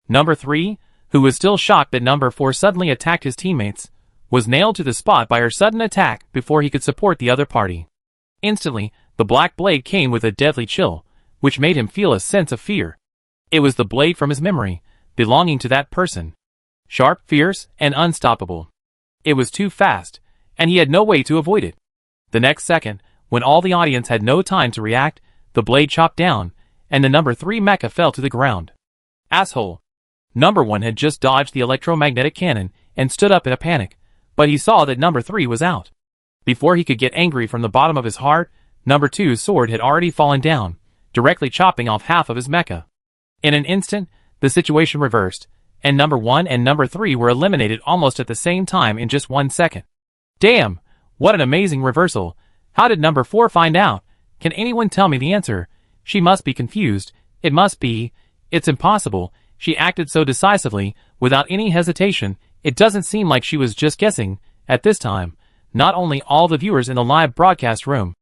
Number 3, who was still shocked that number 4 suddenly attacked his teammates, was nailed to the spot by her sudden attack before he could support the other party. Instantly, the black blade came with a deadly chill, which made him feel a sense of fear. It was the blade from his memory, belonging to that person. Sharp, fierce, and unstoppable. It was too fast, and he had no way to avoid it. The next second, when all the audience had no time to react, the blade chopped down, and the number 3 mecha fell to the ground. Asshole. Number 1 had just dodged the electromagnetic cannon and stood up in a panic, but he saw that number 3 was out. Before he could get angry from the bottom of his heart, number 2's sword had already fallen down, directly chopping off half of his mecha. In an instant, the situation reversed, and number 1 and number 3 were eliminated almost at the same time in just 1 second. Damn! What an amazing reversal! How did number 4 find out? Can anyone tell me the answer? She must be confused. It must be. It's impossible. She acted so decisively, without any hesitation. It doesn't seem like she was just guessing. At this time, not only all the viewers in the live broadcast room,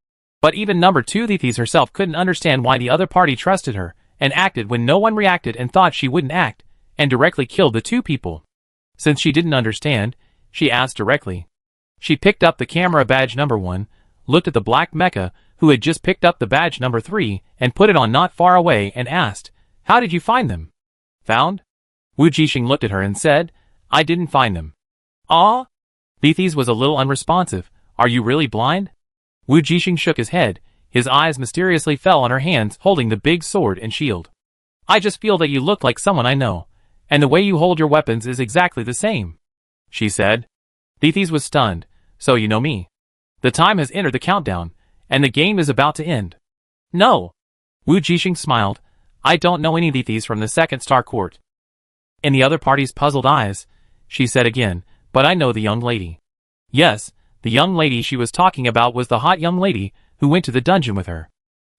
but even number 2 Thethys herself couldn't understand why the other party trusted her, and acted when no one reacted and thought she wouldn't act, and directly killed the 2 people. Since she didn't understand, she asked directly. She picked up the camera badge number 1, looked at the black mecha, who had just picked up the badge number 3, and put it on not far away, and asked, How did you find them? Found? Wujing looked at her and said, I didn't find them. Ah? Thethys was a little unresponsive. Are you really blind? Wujing shook his head. His eyes mysteriously fell on her hands holding the big sword and shield. I just feel that you look like someone I know, and the way you hold your weapons is exactly the same, she said. Thethys was stunned. So you know me. The time has entered the countdown, and the game is about to end. No. Wujing smiled. I don't know any Thethys from the second star court. In the other party's puzzled eyes, she said again, but I know the young lady. Yes, the young lady she was talking about was the hot young lady who went to the dungeon with her.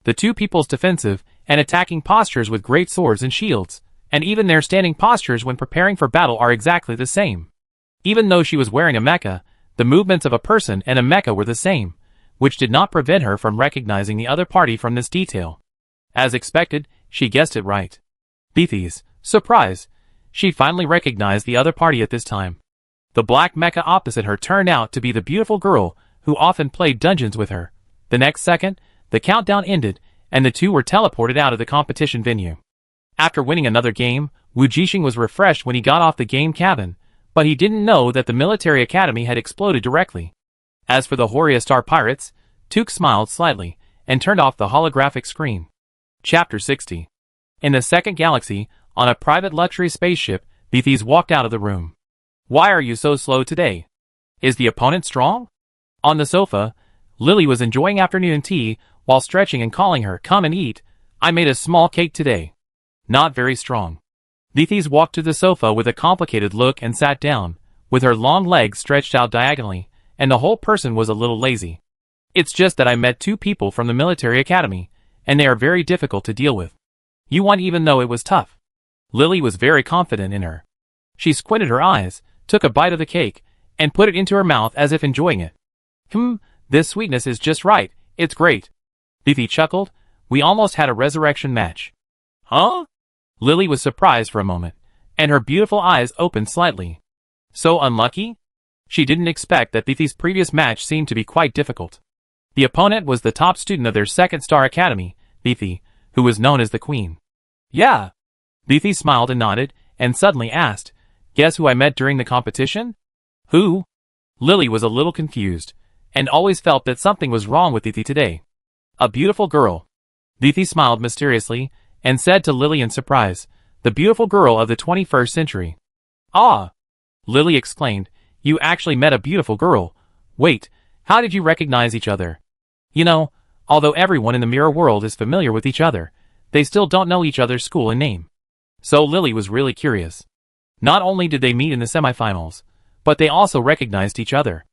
The 2 people's defensive and attacking postures with great swords and shields, and even their standing postures when preparing for battle are exactly the same. Even though she was wearing a mecha, The movements of a person and a mecha were the same, which did not prevent her from recognizing the other party from this detail. As expected, she guessed it right. Beefy's surprise, she finally recognized the other party at this time. The black mecha opposite her turned out to be the beautiful girl who often played dungeons with her. The next second, the countdown ended, and the two were teleported out of the competition venue. After winning another game, Wujing was refreshed when he got off the game cabin, but he didn't know that the military academy had exploded directly. As for the Horia Star Pirates, Took smiled slightly and turned off the holographic screen. Chapter 60. In the second galaxy, on a private luxury spaceship, Beefys walked out of the room. Why are you so slow today? Is the opponent strong? On the sofa, Lily was enjoying afternoon tea while stretching and calling her, come and eat. I made a small cake today. Not very strong. Beefys walked to the sofa with a complicated look and sat down, with her long legs stretched out diagonally, and the whole person was a little lazy. It's just that I met two people from the military academy, and they are very difficult to deal with. You won even though it was tough. Lily was very confident in her. She squinted her eyes, took a bite of the cake, and put it into her mouth as if enjoying it. This sweetness is just right, it's great. Beefy chuckled, we almost had a resurrection match. Huh? Lily was surprised for a moment, and her beautiful eyes opened slightly. So unlucky? She didn't expect that Beefy's previous match seemed to be quite difficult. The opponent was the top student of their second star academy, Beefy, who was known as the Queen. Yeah. Beefy smiled and nodded, and suddenly asked, guess who I met during the competition? Who? Lily was a little confused, and always felt that something was wrong with Beefy today. A beautiful girl. Beefy smiled mysteriously, and said to Lily in surprise, the beautiful girl of the 21st century. Ah! Lily exclaimed, you actually met a beautiful girl. Wait, how did you recognize each other? You know, although everyone in the mirror world is familiar with each other, they still don't know each other's school and name. So Lily was really curious. Not only did they meet in the semifinals, but they also recognized each other.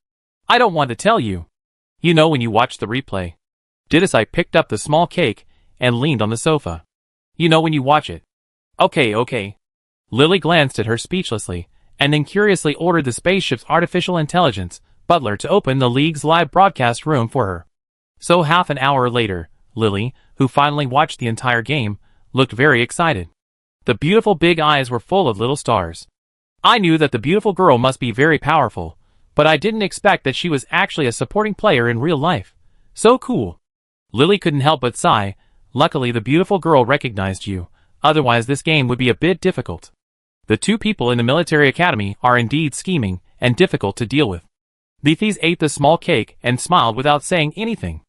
I don't want to tell you. You know when you watch the replay. I picked up the small cake and leaned on the sofa. You know when you watch it. Okay. Lily glanced at her speechlessly, and then curiously ordered the spaceship's artificial intelligence butler to open the league's live broadcast room for her. So half an hour later, Lily, who finally watched the entire game, looked very excited. The beautiful big eyes were full of little stars. I knew that the beautiful girl must be very powerful, but I didn't expect that she was actually a supporting player in real life. So cool. Lily couldn't help but sigh. Luckily the beautiful girl recognized you, otherwise this game would be a bit difficult. The two people in the military academy are indeed scheming and difficult to deal with. Beefys ate the small cake and smiled without saying anything.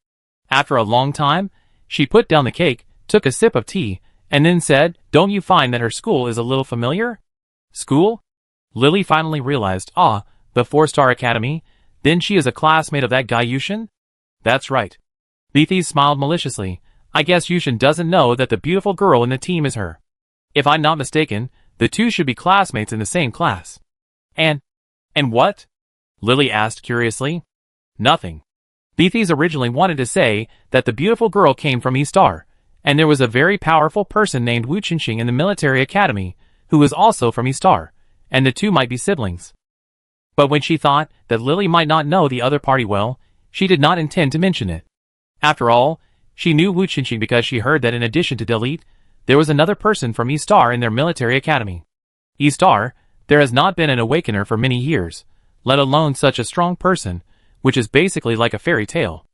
After a long time, she put down the cake, took a sip of tea, and then said, don't you find that her school is a little familiar? School? Lily finally realized, the 4-star academy, then she is a classmate of that guy Yushen? That's right. Beefys smiled maliciously. I guess Yushen doesn't know that the beautiful girl in the team is her. If I'm not mistaken, the two should be classmates in the same class. And what? Lily asked curiously. Nothing. Beefys originally wanted to say that the beautiful girl came from E-Star, and there was a very powerful person named Wujing in the military academy, who was also from E-Star, and the two might be siblings. But when she thought that Lily might not know the other party well, she did not intend to mention it. After all, she knew Wujing because she heard that in addition to Delete, there was another person from E-Star in their military academy. E-Star, there has not been an awakener for many years, let alone such a strong person, which is basically like a fairy tale.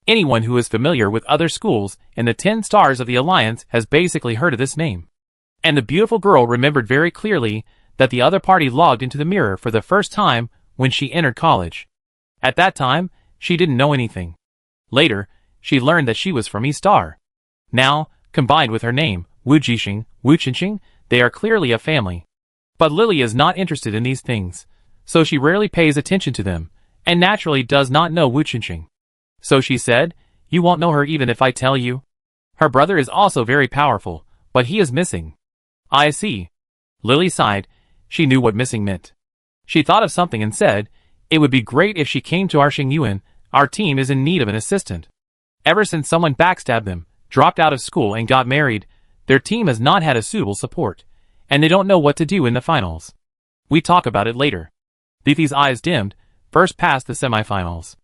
Anyone who is familiar with other schools in the 10 stars of the Alliance has basically heard of this name. And the beautiful girl remembered very clearly that the other party logged into the mirror for the first time when she entered college. At that time, she didn't know anything. Later, she learned that she was from E-Star. Now, combined with her name, Wujing, they are clearly a family. But Lily is not interested in these things, so she rarely pays attention to them, and naturally does not know Wujing. So she said, you won't know her even if I tell you. Her brother is also very powerful, but he is missing. I see. Lily sighed. She knew what missing meant. She thought of something and said, it would be great if she came to our Xingyuan. Our team is in need of an assistant. Ever since someone backstabbed them, dropped out of school and got married, their team has not had a suitable support, and they don't know what to do in the finals. We talk about it later. Beefy's eyes dimmed, first past the semifinals.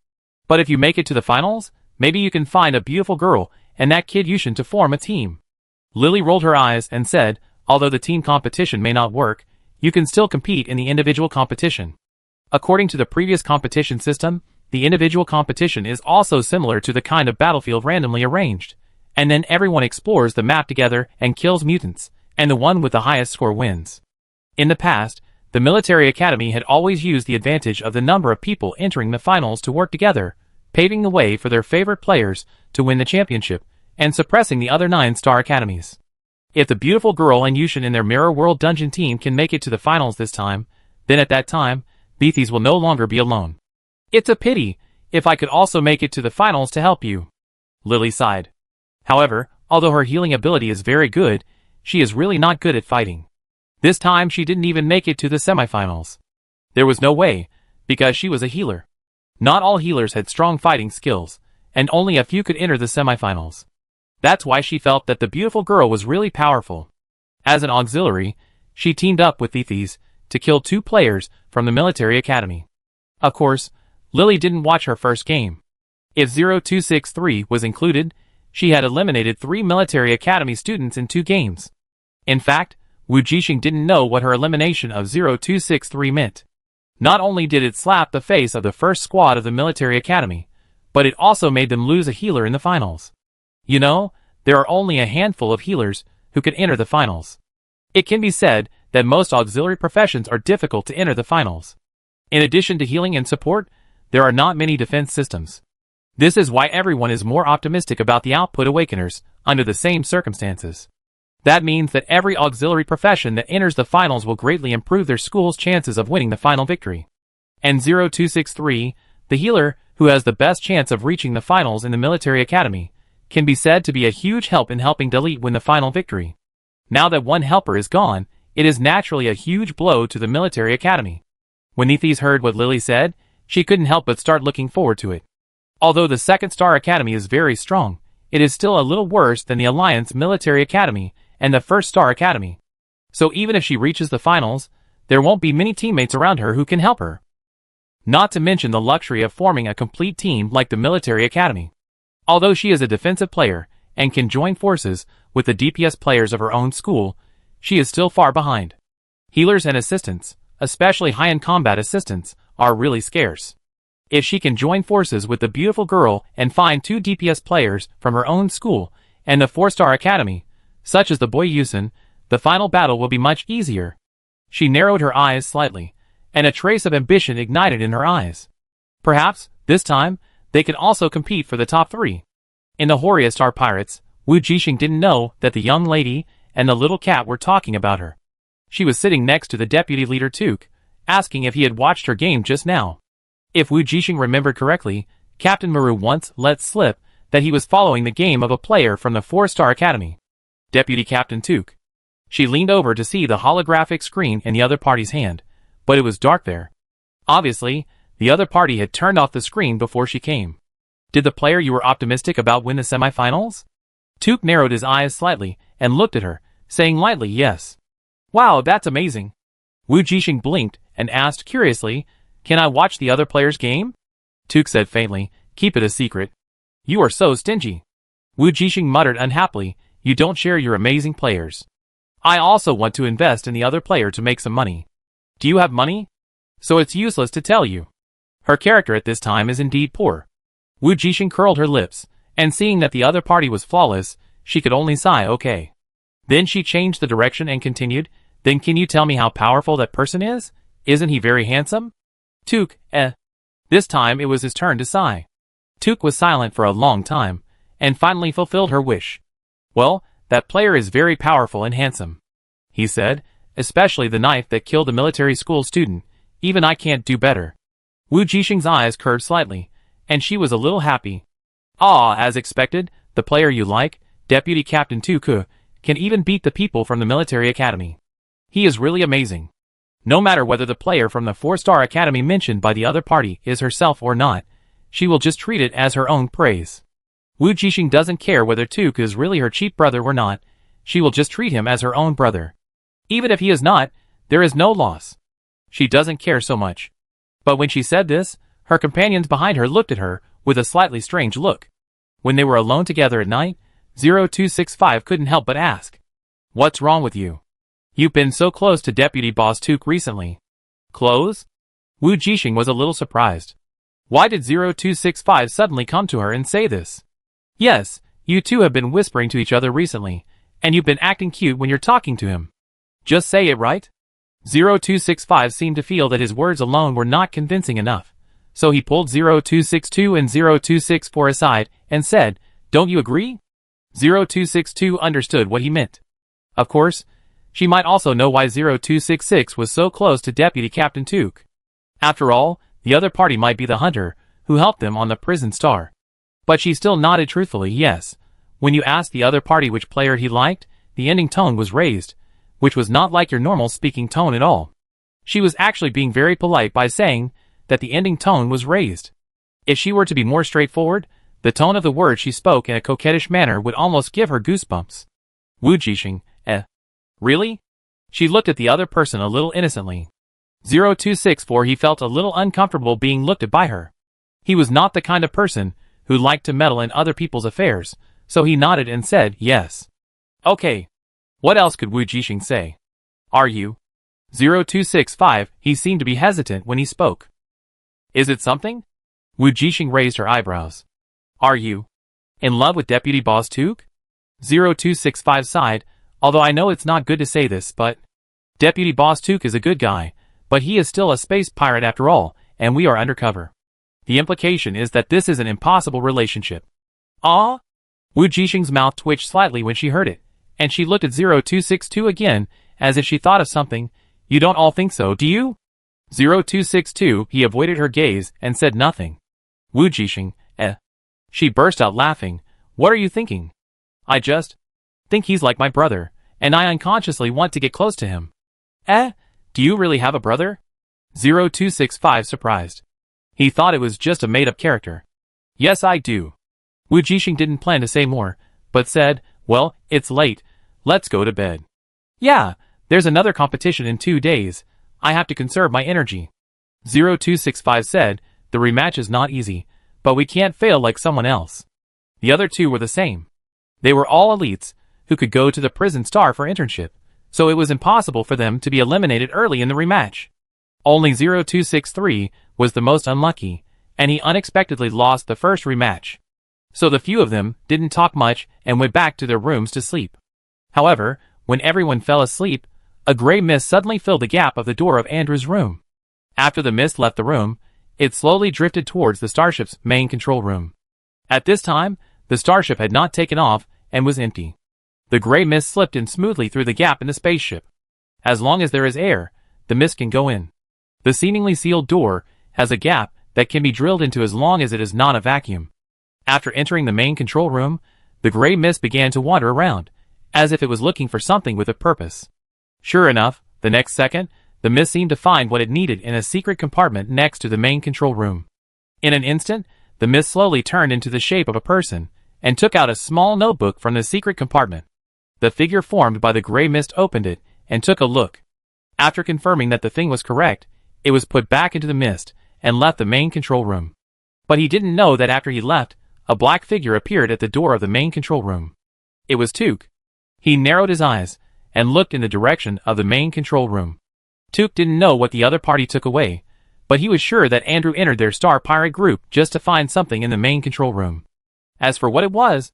But if you make it to the finals, maybe you can find a beautiful girl and that kid Yushen to form a team. Lily rolled her eyes and said, although the team competition may not work, you can still compete in the individual competition. According to the previous competition system, the individual competition is also similar to the kind of battlefield randomly arranged, and then everyone explores the map together and kills mutants, and the one with the highest score wins. In the past, the military academy had always used the advantage of the number of people entering the finals to work together, paving the way for their favorite players to win the championship, and suppressing the other 9-star academies. If the beautiful girl and Yushen in their Mirror World Dungeon team can make it to the finals this time, then at that time, Beathies will no longer be alone. It's a pity, if I could also make it to the finals to help you. Lily sighed. However, although her healing ability is very good, she is really not good at fighting. This time she didn't even make it to the semifinals. There was no way, because she was a healer. Not all healers had strong fighting skills, and only a few could enter the semifinals. That's why she felt that the beautiful girl was really powerful. As an auxiliary, she teamed up with Beathies to kill 2 players from the military academy. Of course, Lily didn't watch her first game. If 0263 was included, she had eliminated 3 military academy students in 2 games. In fact, Wujing didn't know what her elimination of 0263 meant. Not only did it slap the face of the first squad of the military academy, but it also made them lose a healer in the finals. You know, there are only a handful of healers who can enter the finals. It can be said that most auxiliary professions are difficult to enter the finals. In addition to healing and support, there are not many defense systems. This is why everyone is more optimistic about the output awakeners under the same circumstances. That means that every auxiliary profession that enters the finals will greatly improve their school's chances of winning the final victory. And 0263, the healer who has the best chance of reaching the finals in the military academy, can be said to be a huge help in helping Delete win the final victory. Now that one helper is gone, it is naturally a huge blow to the military academy. When Beathies heard what Lily said, she couldn't help but start looking forward to it. Although the 2nd-star academy is very strong, it is still a little worse than the Alliance military academy and the 1st-star academy. So even if she reaches the finals, there won't be many teammates around her who can help her. Not to mention the luxury of forming a complete team like the military academy. Although she is a defensive player and can join forces with the DPS players of her own school, she is still far behind. Healers and assistants, especially high-end combat assistants, are really scarce. If she can join forces with the beautiful girl and find 2 DPS players from her own school and the 4-star academy, such as the boy Yushen, the final battle will be much easier. She narrowed her eyes slightly, and a trace of ambition ignited in her eyes. Perhaps, this time, they can also compete for the top 3. In the Horia Star Pirates, Wujing didn't know that the young lady and the little cat were talking about her. She was sitting next to the deputy leader Tuk, asking if he had watched her game just now. If Wujing remembered correctly, Captain Maru once let slip that he was following the game of a player from the 4-star academy. Deputy Captain Tuk. She leaned over to see the holographic screen in the other party's hand, but it was dark there. Obviously, the other party had turned off the screen before she came. Did the player you were optimistic about win the semifinals? Tuk narrowed his eyes slightly and looked at her, saying lightly yes. Wow, that's amazing. Wujing blinked and asked curiously, can I watch the other player's game? Tuk said faintly, keep it a secret. You are so stingy. Wujing muttered unhappily, you don't share your amazing players. I also want to invest in the other player to make some money. Do you have money? So it's useless to tell you. Her character at this time is indeed poor. Wujing curled her lips, and seeing that the other party was flawless, she could only sigh okay. Then she changed the direction and continued, then can you tell me how powerful that person is? Isn't he very handsome? Tuk, This time it was his turn to sigh. Tuk was silent for a long time, and finally fulfilled her wish. Well, that player is very powerful and handsome, he said, especially the knife that killed a military school student. Even I can't do better. Wujing's eyes curved slightly, and she was a little happy. Ah, as expected, the player you like, Deputy Captain Tuk, can even beat the people from the military academy. He is really amazing. No matter whether the player from the 4-star academy mentioned by the other party is herself or not, she will just treat it as her own praise. Wujing doesn't care whether Tuk is really her cheap brother or not, she will just treat him as her own brother. Even if he is not, there is no loss. She doesn't care so much. But when she said this, her companions behind her looked at her with a slightly strange look. When they were alone together at night, 0265 couldn't help but ask, "What's wrong with you? You've been so close to Deputy Boss Took recently." Close? Wujing was a little surprised. Why did 0265 suddenly come to her and say this? Yes, you two have been whispering to each other recently, and you've been acting cute when you're talking to him. Just say it, right? 0265 seemed to feel that his words alone were not convincing enough, so he pulled 0262 and 0264 aside and said, "Don't you agree?" 0262 understood what he meant. Of course, she might also know why 0266 was so close to Deputy Captain Took. After all, the other party might be the hunter who helped them on the prison star. But she still nodded truthfully yes. When you asked the other party which player he liked, the ending tone was raised, which was not like your normal speaking tone at all. She was actually being very polite by saying that the ending tone was raised. If she were to be more straightforward, the tone of the words she spoke in a coquettish manner would almost give her goosebumps. Wujing, really? She looked at the other person a little innocently. 0264 he felt a little uncomfortable being looked at by her. He was not the kind of person who liked to meddle in other people's affairs, so he nodded and said yes. Okay. What else could Wujing say? Are you? 0265, he seemed to be hesitant when he spoke. Is it something? Wujing raised her eyebrows. Are you in love with Deputy Boss Took? 0265 sighed, although I know it's not good to say this, but Deputy Boss Took is a good guy, but he is still a space pirate after all, and we are undercover. The implication is that this is an impossible relationship. Ah? Wujing's mouth twitched slightly when she heard it, and she looked at 0262 again, as if she thought of something. You don't all think so, do you? 0262, he avoided her gaze and said nothing. Wujing, She burst out laughing. What are you thinking? I just think he's like my brother, and I unconsciously want to get close to him. Do you really have a brother? 0265 surprised. He thought it was just a made-up character. Yes, I do. Wujing didn't plan to say more, but said, well, it's late. Let's go to bed. Yeah, there's another competition in 2 days. I have to conserve my energy. 0265 said, the rematch is not easy, but we can't fail like someone else. The other two were the same. They were all elites who could go to the prison star for internship, so it was impossible for them to be eliminated early in the rematch. Only 0263 was the most unlucky, and he unexpectedly lost the first rematch. So the few of them didn't talk much and went back to their rooms to sleep. However, when everyone fell asleep, a gray mist suddenly filled the gap of the door of Andrew's room. After the mist left the room, it slowly drifted towards the starship's main control room. At this time, the starship had not taken off and was empty. The gray mist slipped in smoothly through the gap in the spaceship. As long as there is air, the mist can go in. The seemingly sealed door has a gap that can be drilled into as long as it is not a vacuum. After entering the main control room, the gray mist began to wander around, as if it was looking for something with a purpose. Sure enough, the next second, the mist seemed to find what it needed in a secret compartment next to the main control room. In an instant, the mist slowly turned into the shape of a person, and took out a small notebook from the secret compartment. The figure formed by the gray mist opened it, and took a look. After confirming that the thing was correct, it was put back into the mist, and left the main control room. But he didn't know that after he left, a black figure appeared at the door of the main control room. It was Took. He narrowed his eyes, and looked in the direction of the main control room. Took didn't know what the other party took away, but he was sure that Andrew entered their star pirate group just to find something in the main control room. As for what it was,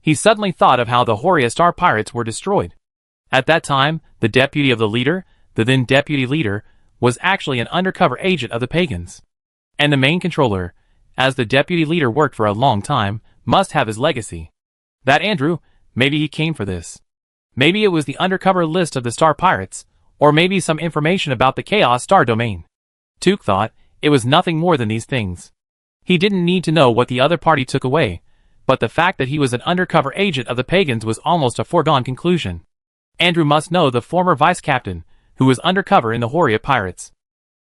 he suddenly thought of how the Horia star pirates were destroyed. At that time, the deputy of the leader, the then deputy leader, was actually an undercover agent of the pagans. And the main controller, as the deputy leader worked for a long time, must have his legacy. That Andrew, maybe he came for this. Maybe it was the undercover list of the star pirates, or maybe some information about the Chaos Star domain. Took thought it was nothing more than these things. He didn't need to know what the other party took away, but the fact that he was an undercover agent of the pagans was almost a foregone conclusion. Andrew must know the former vice captain, who was undercover in the Horia pirates.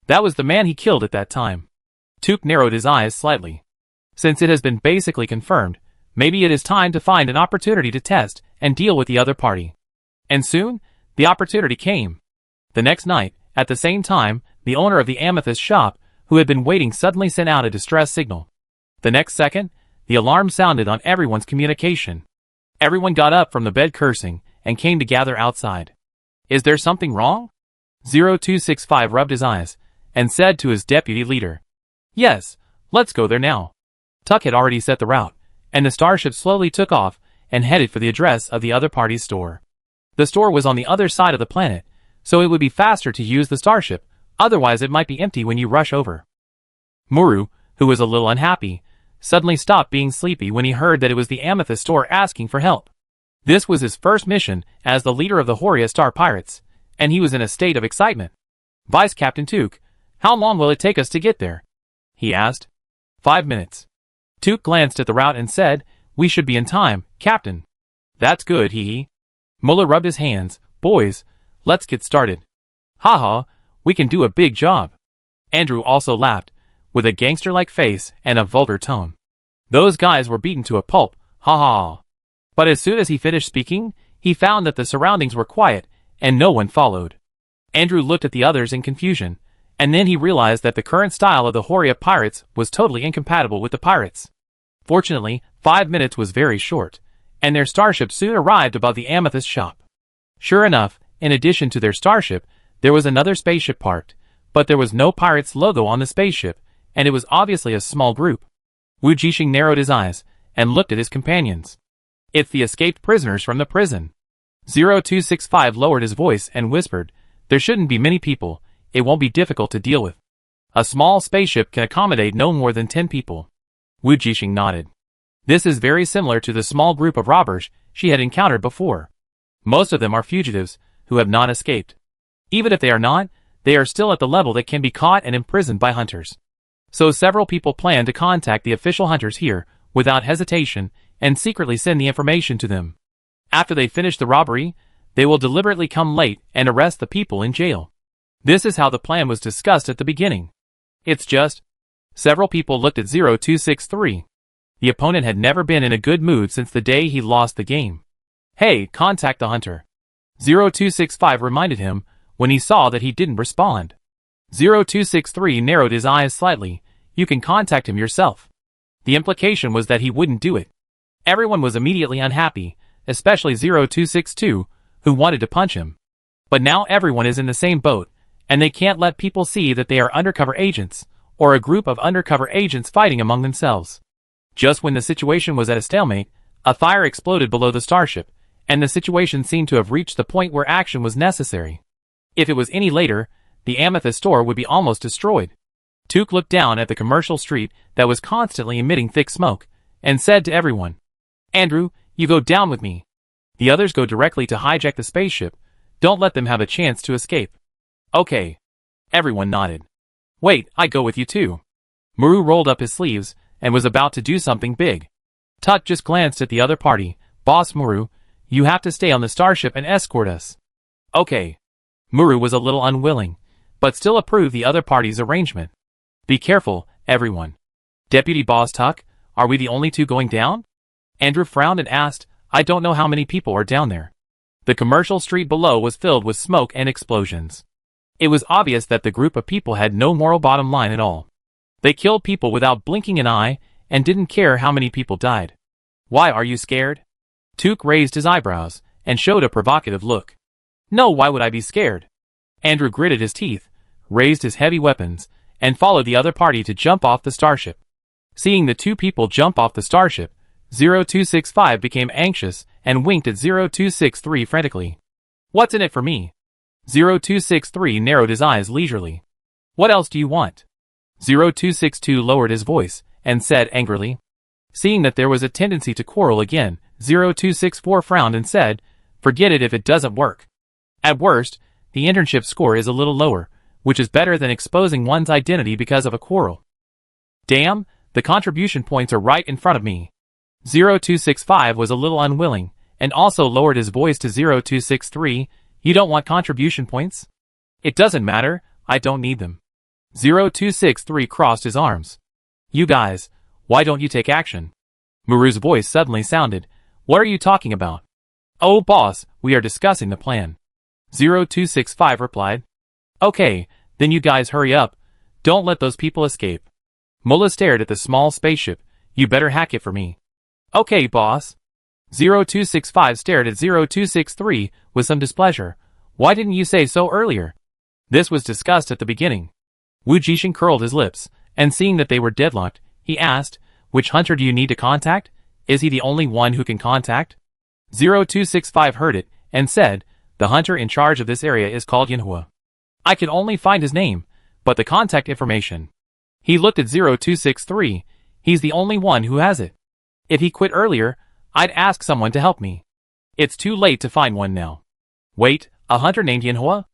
That was the man he killed at that time. Took narrowed his eyes slightly. Since it has been basically confirmed, maybe it is time to find an opportunity to test and deal with the other party. And soon, the opportunity came. The next night, at the same time, the owner of the amethyst shop, who had been waiting suddenly sent out a distress signal. The next second, the alarm sounded on everyone's communication. Everyone got up from the bed cursing and came to gather outside. Is there something wrong? 0265 rubbed his eyes and said to his deputy leader. Yes, let's go there now. Tuck had already set the route, and the starship slowly took off and headed for the address of the other party's store. The store was on the other side of the planet, so it would be faster to use the starship, otherwise it might be empty when you rush over. Muru, who was a little unhappy, suddenly stopped being sleepy when he heard that it was the Amethyst store asking for help. This was his first mission as the leader of the Horia Star Pirates, and he was in a state of excitement. Vice Captain Took, how long will it take us to get there? He asked. 5 minutes. Took glanced at the route and said, we should be in time, Captain. That's good, hee. Muller rubbed his hands. Boys, let's get started. Haha, we can do a big job. Andrew also laughed, with a gangster-like face and a vulgar tone. Those guys were beaten to a pulp, ha ha. But as soon as he finished speaking, he found that the surroundings were quiet, and no one followed. Andrew looked at the others in confusion, and then he realized that the current style of the Horia pirates was totally incompatible with the pirates. Fortunately, 5 minutes was very short, and their starship soon arrived above the Amethyst shop. Sure enough, in addition to their starship, there was another spaceship parked, but there was no pirate's logo on the spaceship, and it was obviously a small group. Wujing narrowed his eyes and looked at his companions. It's the escaped prisoners from the prison. 0265 lowered his voice and whispered, there shouldn't be many people, it won't be difficult to deal with. A small spaceship can accommodate no more than 10 people. Wujing nodded. This is very similar to the small group of robbers she had encountered before. Most of them are fugitives who have not escaped. Even if they are not, they are still at the level that can be caught and imprisoned by hunters. So several people plan to contact the official hunters here without hesitation and secretly send the information to them. After they finish the robbery, they will deliberately come late and arrest the people in jail. This is how the plan was discussed at the beginning. It's just... Several people looked at 0263. The opponent had never been in a good mood since the day he lost the game. Hey, contact the hunter. 0265 reminded him when he saw that he didn't respond. 0263 narrowed his eyes slightly. You can contact him yourself. The implication was that he wouldn't do it. Everyone was immediately unhappy, especially 0262, who wanted to punch him. But now everyone is in the same boat, and they can't let people see that they are undercover agents, or a group of undercover agents fighting among themselves. Just when the situation was at a stalemate, a fire exploded below the starship, and the situation seemed to have reached the point where action was necessary. If it was any later, the Amethyst store would be almost destroyed. Took looked down at the commercial street that was constantly emitting thick smoke, and said to everyone, Andrew, you go down with me. The others go directly to hijack the spaceship. Don't let them have a chance to escape. Okay. Everyone nodded. Wait, I go with you too. Muru rolled up his sleeves and was about to do something big. Tut just glanced at the other party. Boss Muru, you have to stay on the starship and escort us. Okay. Muru was a little unwilling, but still approved the other party's arrangement. Be careful, everyone. Deputy Boss Tuck, are we the only two going down? Andrew frowned and asked, I don't know how many people are down there. The commercial street below was filled with smoke and explosions. It was obvious that the group of people had no moral bottom line at all. They killed people without blinking an eye and didn't care how many people died. Why are you scared? Took raised his eyebrows and showed a provocative look. No, why would I be scared? Andrew gritted his teeth, raised his heavy weapons, and followed the other party to jump off the starship. Seeing the two people jump off the starship, 0265 became anxious and winked at 0263 frantically. What's in it for me? 0263 narrowed his eyes leisurely. What else do you want? 0262 lowered his voice and said angrily. Seeing that there was a tendency to quarrel again, 0264 frowned and said, forget it if it doesn't work. At worst, the internship score is a little lower, which is better than exposing one's identity because of a quarrel. Damn, the contribution points are right in front of me. 0265 was a little unwilling, and also lowered his voice to 0263, you don't want contribution points? It doesn't matter, I don't need them. 0263 crossed his arms. You guys, why don't you take action? Muru's voice suddenly sounded, what are you talking about? Oh boss, we are discussing the plan. 0265 replied. Okay, then you guys hurry up, Don't let those people escape. Mullah stared at the small spaceship. You better hack it for me. Okay, boss. 0265 stared at 0263 with some displeasure. Why didn't you say so earlier? This was discussed at the beginning. Wujing curled his lips, and seeing that they were deadlocked, he asked, which hunter do you need to contact? Is he the only one who can contact? 0265 heard it, and said, the hunter in charge of this area is called Yanhua. I can only find his name, but the contact information. He looked at 0263, he's the only one who has it. If he quit earlier, I'd ask someone to help me. It's too late to find one now. Wait, a hunter named Yanhua?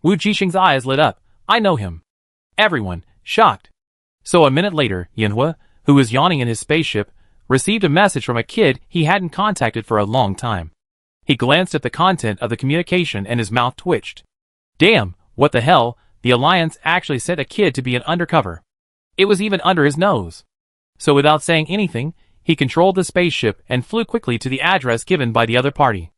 Wu Jixing's eyes lit up. I know him. Everyone, shocked. So a minute later, Yanhua, who was yawning in his spaceship, received a message from a kid he hadn't contacted for a long time. He glanced at the content of the communication and his mouth twitched. Damn, what the hell, the Alliance actually sent a kid to be an undercover. It was even under his nose. So without saying anything, he controlled the spaceship and flew quickly to the address given by the other party.